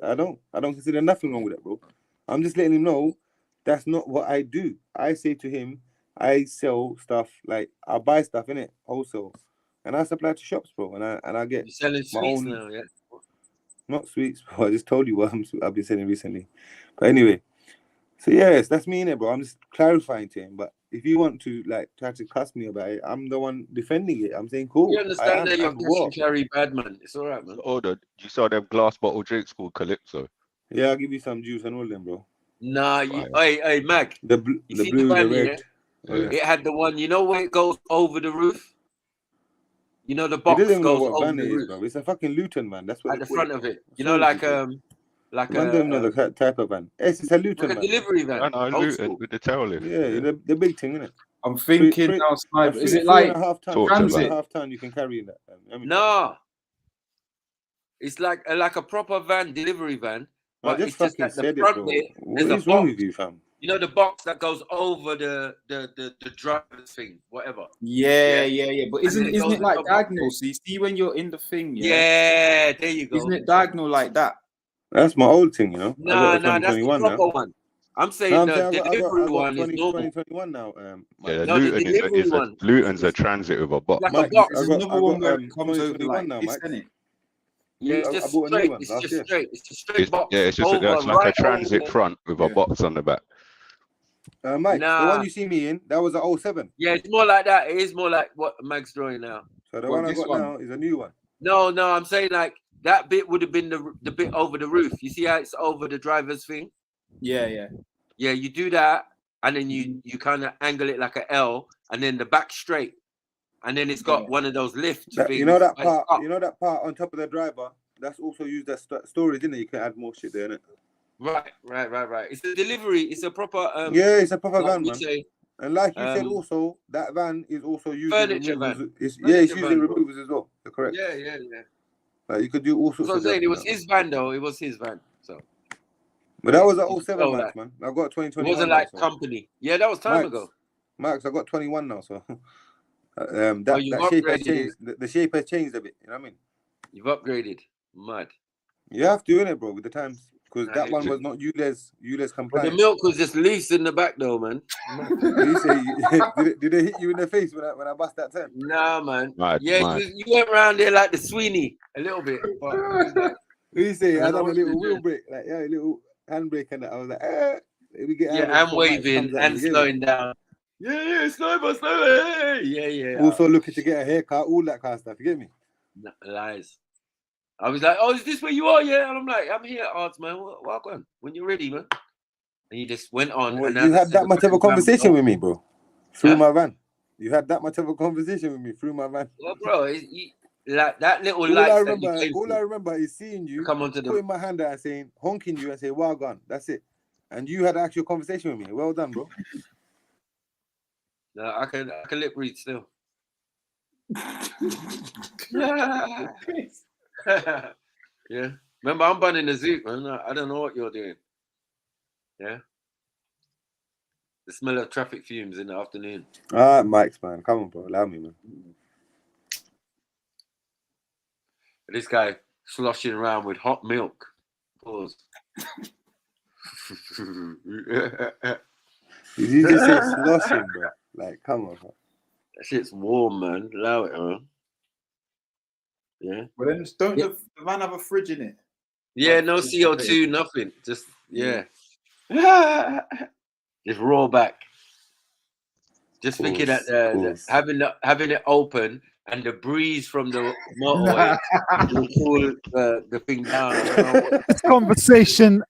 business. I don't consider nothing wrong with that, bro. I'm just letting him know that's not what I do. I say to him, I sell stuff, like I buy stuff in it also, and I supply to shops, bro. And I get You're selling my sweets own, now, yeah. not sweets, bro. I just told you what I've been selling recently. But anyway, so yes, that's me in it, bro. I'm just clarifying to him. But if you want to like try to cuss me about it, I'm the one defending it. I'm saying cool. You understand that you're and cash what? and carry bad, man. It's all right, man. Order. You saw them glass bottle drinks called Calypso. Yeah, I'll give you some juice and all them, bro. Nah, hey, Mag. The You see blue, the van, the red. Yeah. It had the one, you know, where it goes over the roof. You know, the He box doesn't even know goes what over van the it is, roof bro. It's a fucking Luton, man. That's what at they the call front it, of it. You bro. know, like The man don't know the type of van. Yes, it's a Luton, like a man. delivery van. I know, Old Luton school. with the tail lift. Yeah, the big thing, innit? I'm thinking now, Sniper. Is it like 3.5 ton? Torture van. 3.5 ton you can carry in that. Nah, it's like a proper van, delivery van. I But just it's just fucking at the said it, front bro. bit. What There's a is wrong box. with you, fam? You know the box that goes over the driver's thing, whatever. Yeah. But And then isn't goes it like on top of diagonal? So you see when you're in the thing, Yeah, there you go. Isn't it diagonal like that? That's my old thing, you know. I got a Nah, that's the 2021 proper now. one. I'm No, saying I'm the saying I delivery got one is normal. 2021 now. Yeah, No, the Luton delivery one. Luton's a transit with a box. Like Mike, a box. I got 2021 now, Mike. Yeah, it's I just bought a new straight. one It's last just year. straight. It's just straight box. Yeah, it's just over, that's like right a transit over. front with a box on the back. Mike, the Nah. one you see me in, that was a 07. Yeah, it's more like that. It is more like what Mag's drawing now. So the one I got now is a new one. No, I'm saying like that bit would have been the bit over the roof. You see how it's over the driver's thing? Yeah. Yeah, you do that, and then you kind of angle it like an L, and then the back straight, and then it's got one of those lift things. You know that part? You know that part on top of the driver? That's also used as storage, isn't it? You can add more shit there, innit? Right. It's a delivery. It's a proper. Yeah, it's a proper like van, we man. say, And like you said, also that van is also used furniture in removals. van. It's Furniture used in van, bro. removals as well. You're correct. Yeah. Like you could do all That's sorts what I'm of jobs. saying. It was his van, though. It was his van. So. But that was You an can 07 tell Max, that. man. I got It 2021 wasn't now, like so. company. Yeah, that was time ago. Max, I got 21 now, so you've that shape has upgraded changed. The shape has changed a bit. You know what I mean? You've upgraded. Mad. You have to, innit, bro, with the times, because that hate one it. was not ULEZ But the compliant. milk was just loose in the back, though, man. You say, did they hit you in the face when I bust that turn? Nah, man. Mad. You went around there like the Sweeney a little bit. But You say I I know done a what little you're wheel doing. break, like a little handbrake, and I was like, let me get out of it and before Mike waving comes at and me, you get me? slowing down. Yeah, sniper. Yeah. Also looking to get a haircut, all that kind of stuff. You get me? Lies. I was like, oh, is this where you are? Yeah. And I'm like, I'm here, Arts, man. Welcome. When you're ready, man. And you just went on. Well, and you had that much of a conversation with me, bro. Through my van. You had that much of a conversation with me through my van. Well, bro, like that little All lights I that you remember, came all through. I remember is seeing you, Come onto the. putting my hand out and saying, honking you and say, well gone. That's it. And you had an actual conversation with me. Well done, bro. No, I can lip read still. Yeah. Remember, I'm bunning the zoot, man. I don't know what you're doing. Yeah. The smell of traffic fumes in the afternoon. All right, Mike's, man. Come on, bro. Allow me, man. This guy sloshing around with hot milk. Pause. Did you just say sloshing, bro? Like, come on, bro. That shit's warm, man. Allow it, man. Yeah. But then don't the van have a fridge in it? Yeah, no CO2, nothing. Just, yeah. Just raw back. Just thinking that having it open and the breeze from the motorway will cool the thing down. This conversation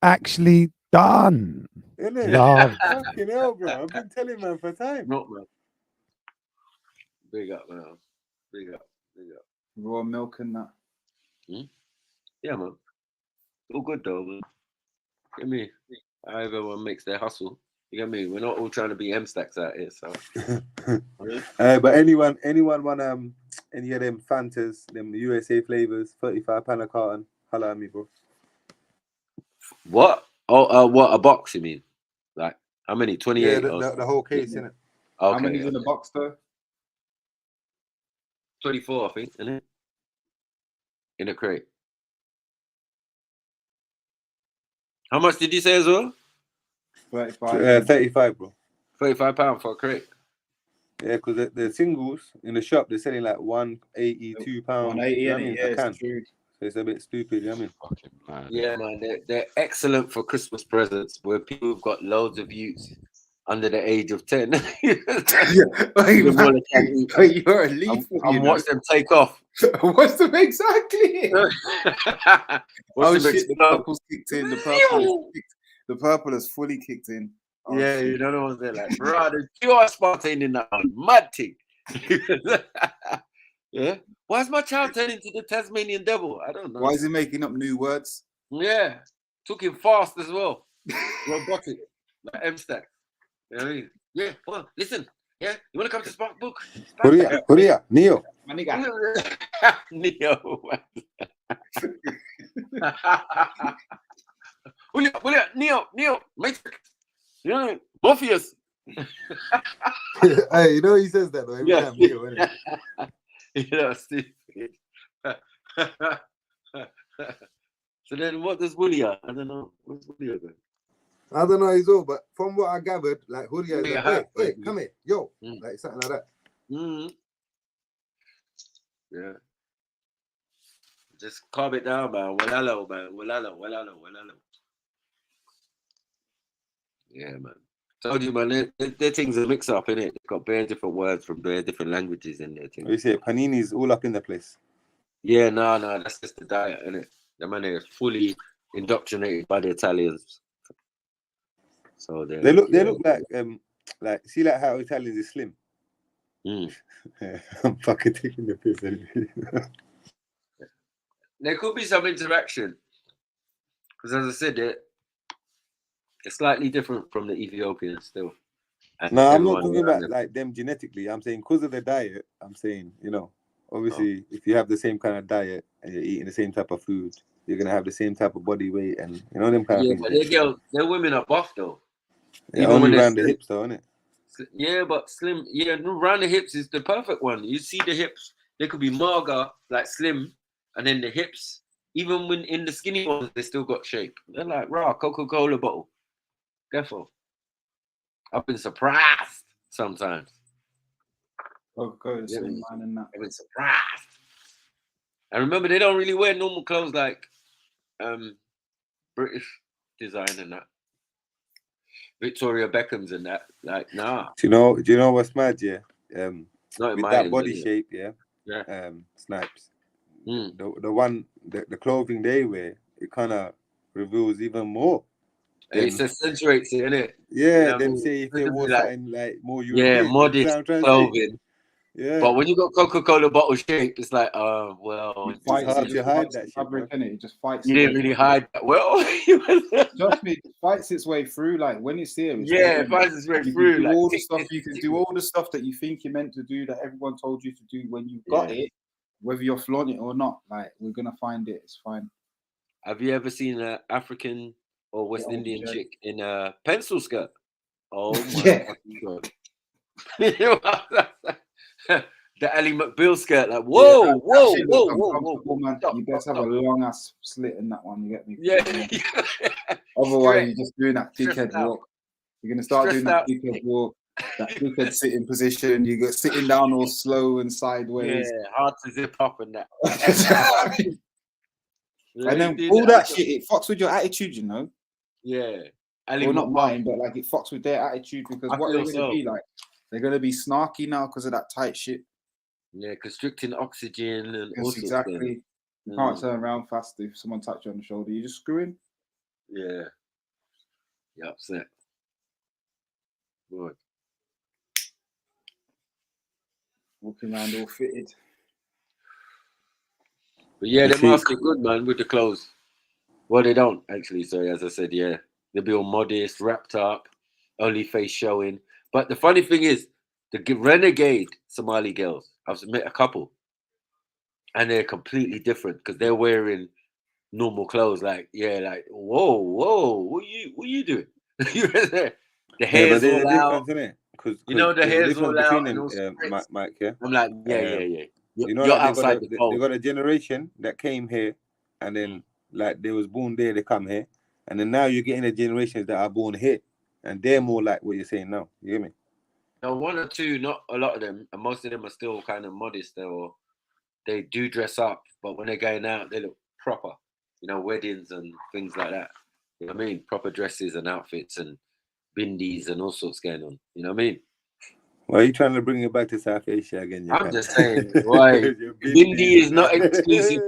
actually done. Isn't it? Love. Fucking hell, bro. I've been telling man for time. Not, man. Big up, man. Big up. Raw milk and that. Yeah, man. All good though, man. Get me. Everyone makes their hustle. You get me? We're not all trying to be M-stacks out here, so. But anyone want any of them Fantas, them USA flavors, £35 a carton, holla at me, bro. What? Oh, what, a box, you mean? Like, how many? 28? Yeah, the whole case, innit? Okay, how many's in the box, though? 24, I think, isn't it? In a crate. How much did you say as well? 35. 35, bro. £35 for a crate. Yeah, because the singles in the shop they're selling like £180, £2. £180, You know what I mean? yeah, A it's can. true. So it's a bit stupid. You know what I mean? Fucking mad. Yeah, man, they're excellent for Christmas presents where people have got loads of youths under the age of 10. You're a lethal. And watch them take off. What's the exactly? Watch Oh them shit! The explode. purple's kicked in. The purple has fully kicked in. Oh, Yeah, shit. you don't know what they're like. Brother, you are Spartan in that one. Mad thing. Yeah. Why is my child turning into the Tasmanian devil? I don't know. Why is he making up new words? Yeah. Took him fast as well. Robotic. Like M-Stack. You know what I mean? Yeah. Well, listen. Yeah. You want to come to Spark Book? Korea, Neo. My nigga. Neo. William, Neo, Matrix. You know, Morpheus. Hey, you know he says that though every time. Neo, isn't it? You know, stupid. So then what does William? I don't know. What's William then? I don't know his all, but from what I gathered, like Huria is Yeah, like, hey, come here, yo, like something like that. Yeah. Just calm it down, man. Walalo, man. Walalo. Yeah, man. Told you, man. Their things are mixed up, innit? They've got bare different words from bare different languages in there. You say Panini's all up in the place. Yeah, no, that's just the diet, innit? The man is fully indoctrinated by the Italians. So they look like see like how Italians is slim. I'm fucking taking the piss. There could be some interaction because, as I said, they're slightly different from the Ethiopians still. And no, I'm not talking about like them genetically. I'm saying because of the diet. I'm saying, you know, obviously, if you have the same kind of diet and you're eating the same type of food, you're gonna have the same type of body weight and you know them kind of things. But their women are buff though. Yeah, only around the hips though, isn't it? Yeah, but slim. Yeah, around the hips is the perfect one. You see the hips; they could be mager, like slim, and then the hips, even when in the skinny ones, they still got shape. They're like raw Coca-Cola bottle. Careful. I've been surprised sometimes. I've been surprised. And remember, they don't really wear normal clothes like British design and that. Victoria Beckham's and that. Like, nah. Do you know what's mad, yeah? With that body video. shape, yeah. Snipes. The clothing they wear, it kind of reveals even more. It accentuates it, innit? Yeah, them say if they wore something like more European. Yeah, modest clothing. Yeah. But when you got Coca-Cola bottle shape, it's like, well, it's hard to hide that shit, fabric, innit? It just fights. You didn't really hide that well. Trust me, it fights its way through. Like when it's here, it fights its way through. Like, all the stuff you can do, all the stuff that you think you're meant to do, that everyone told you to do when you got it, whether you're flaunting it or not. Like we're gonna find it. It's fine. Have you ever seen an African or West Indian chick in a pencil skirt? Oh my God. The Ali McBeal skirt, like whoa. Man. You better have a long ass slit in that one. You get me? Yeah. Otherwise, you're just doing that dickhead walk. You're gonna start doing that dickhead walk, that dickhead sitting position. You go sitting down all slow and sideways. Yeah, hard to zip up and that. And then all that shit, it fucks with your attitude, you know. Yeah. Well, not mine, but like it fucks with their attitude because what they're gonna be like, they're gonna be snarky now because of that tight shit. Yeah, constricting oxygen and all exactly. You can't turn around fast if someone touches you on the shoulder. You just screwing. Yeah. You're upset. Good. Walking around all fitted. But yeah, they must be good, man, with the clothes. Well, they don't actually. So as I said, yeah, they'll be all modest, wrapped up, only face showing. But the funny thing is, the renegade Somali girls, I've met a couple, and they're completely different because they're wearing normal clothes. Like, whoa, what you doing? The hair's all out. You know, the hair's all out. Mike, yeah. I'm like, yeah. You know, you're like outside the fold. They got a generation that came here, and then like they was born there, they come here, and then now you're getting the generations that are born here, and they're more like what you're saying now. You hear me? Now, one or two, not a lot of them, and most of them are still kind of modest, or they do dress up, but when they're going out, they look proper. You know, weddings and things like that. You know what I mean? Proper dresses and outfits and bindies and all sorts going on. You know what I mean? Why are you trying to bring it back to South Asia again? I'm just saying, why? Bindi is not exclusive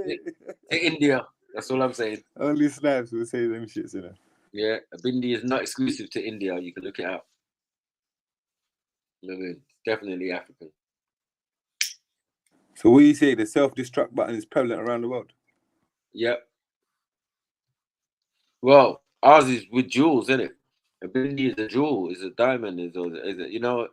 to India. That's all I'm saying. Only snaps will say them shits, you know. Yeah, a bindi is not exclusive to India. You can look it up. You know what I mean? Definitely African. So what do you say? The self-destruct button is prevalent around the world? Yep. Well, ours is with jewels, isn't it? A bindi is a jewel, is a diamond, is a, you know.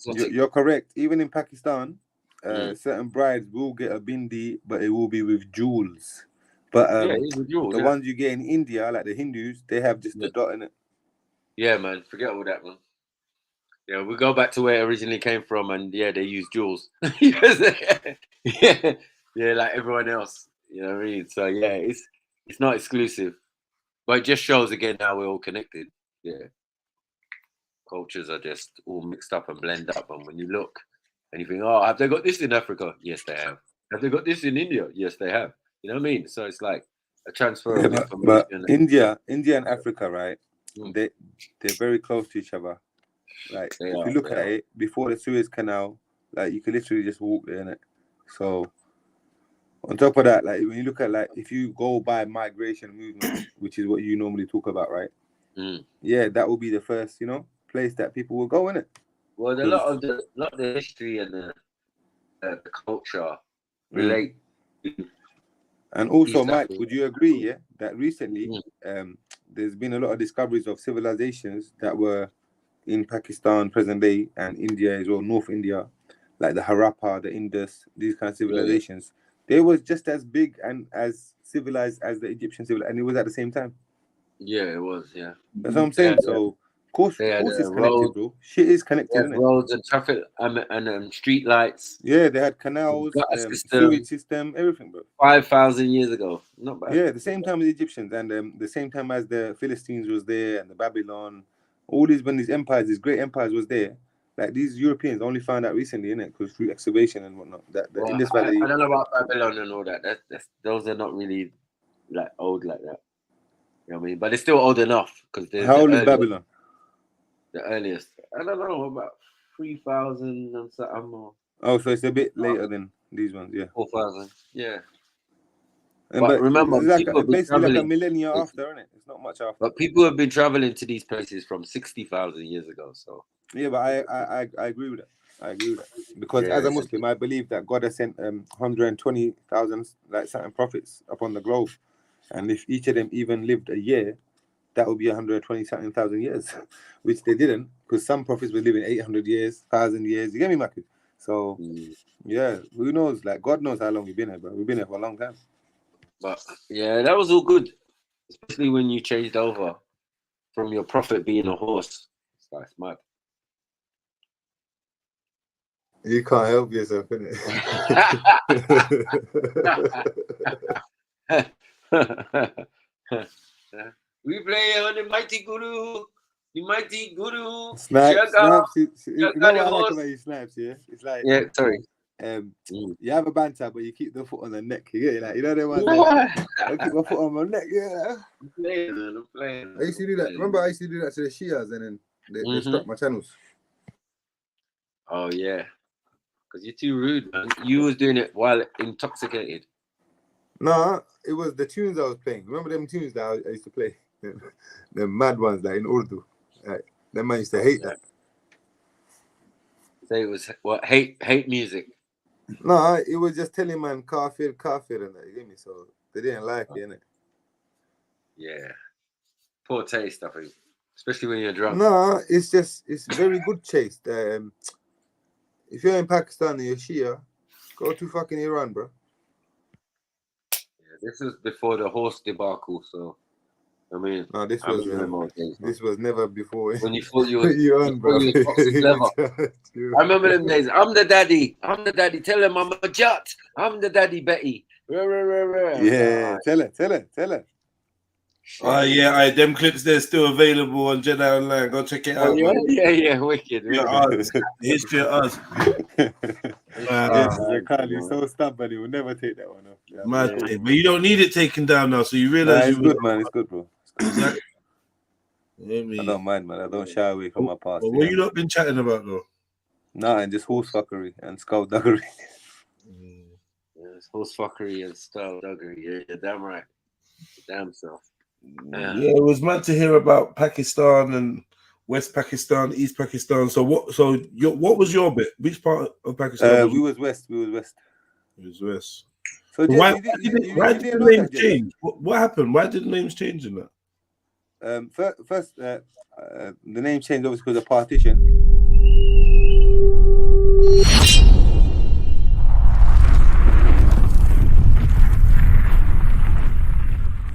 You're correct. Even in Pakistan, certain brides will get a bindi, but it will be with jewels. But the ones you get in India, like the Hindus, they have just the dot in it. Yeah, man. Forget all that, man. Yeah, we go back to where it originally came from, and yeah, they use jewels. Yeah, like everyone else. You know what I mean? So yeah, it's not exclusive, but it just shows again how we're all connected. Yeah, cultures are just all mixed up and blend up, and when you look and you think, oh, have they got this in Africa? Yes, they have. Have they got this in India? Yes, they have. You know what I mean? So it's like a transfer of information. But India and Africa, right? They're very close to each other. Like if you look at it, before the Suez Canal, like you could literally just walk there, innit? So on top of that, like when you look at like if you go by migration movement, which is what you normally talk about, right? Yeah, that will be the first, you know, place that people will go in it. Well, a lot of the history and the culture relate. And also, Mike, would you agree, yeah, that recently there's been a lot of discoveries of civilizations that were in Pakistan, present day, and India as well, North India, like the Harappa, the Indus, these kind of civilizations. They were just as big and as civilized as the Egyptian civilization, and it was at the same time. Yeah, it was. Yeah, that's what I'm saying. So, of course it's connected, bro. Shit is connected, isn't it? Roads and traffic and street lights. Yeah, they had canals, sewage system, everything, bro. 5,000 years ago, not bad. Yeah, the same time as the Egyptians, and the same time as the Philistines was there, and the Babylon. All these empires, these great empires was there. Like these Europeans only found out recently, innit? Because through excavation and whatnot. That the Indus Valley. I don't know about Babylon and all that. Those are not really like old like that. You know what I mean? But they're still old enough because they're. How old is Babylon? The earliest. I don't know, about 3,000 and something more. Oh, so it's a bit later than these ones, yeah. 4,000, yeah. But remember, it's basically like a millennia after, isn't it? It's not much after. But people have been traveling to these places from 60,000 years ago. So yeah, but I agree with that. I agree with that because as a Muslim, I believe that God has sent 120,000 like certain prophets upon the globe, and if each of them even lived a year, that would be 120 thousand years, which they didn't, because some prophets were living 800 years, 1,000 years. You get me, Maki? So yeah, who knows? Like God knows how long we've been here, but we've been here for a long time. But yeah, that was all good, especially when you changed over from your prophet being a horse. It's like mad. You can't help yourself, innit? We play on the mighty guru. The mighty guru. Snaps. You know what I like about you, Snaps, yeah? It's like sorry. You have a banter, but you keep the foot on the neck. You get it? Like, you know the ones like, I keep my foot on my neck, yeah. I'm playing. I used to do that. Remember, I used to do that to the Shias, and then they struck my channels. Oh yeah, because you're too rude, man. You was doing it while intoxicated. No, it was the tunes I was playing. Remember them tunes that I used to play? The mad ones, like in Urdu. Like, them man used to hate that. So it was what hate music. No, it was just telling man kafir, and that, you get me? So they didn't like it, innit? Yeah. Poor taste, I think. Especially when you're drunk. No, it's very good taste. If you're in Pakistan and you're Shia, go to fucking Iran, bro. Yeah, this is before the horse debacle, so I mean, no, this was never before. When you thought you were bro. I remember them days. I'm the daddy. Tell him I'm a yacht. I'm the daddy, Betty. Yeah, tell her. Yeah, them clips they're still available on Jedi Online. Go check it out. Yeah, wicked. History of us. He's so stubborn, he will never take that one off. Yeah, but you don't need it taken down now, so you realize it's good, man. It's good, bro. Exactly. I don't mind, man. I don't shy away from my past. What you not been chatting about though? Nah, and just horse fuckery and skullduggery. It's horse fuckery and skullduggery. You're damn right. Damn self. Yeah, it was mad to hear about Pakistan and West Pakistan, East Pakistan. So what? So what was your bit? Which part of Pakistan? We was west. It was west. So why did the names change? What happened? Why did the names change in that? First, the name changed obviously because of partition.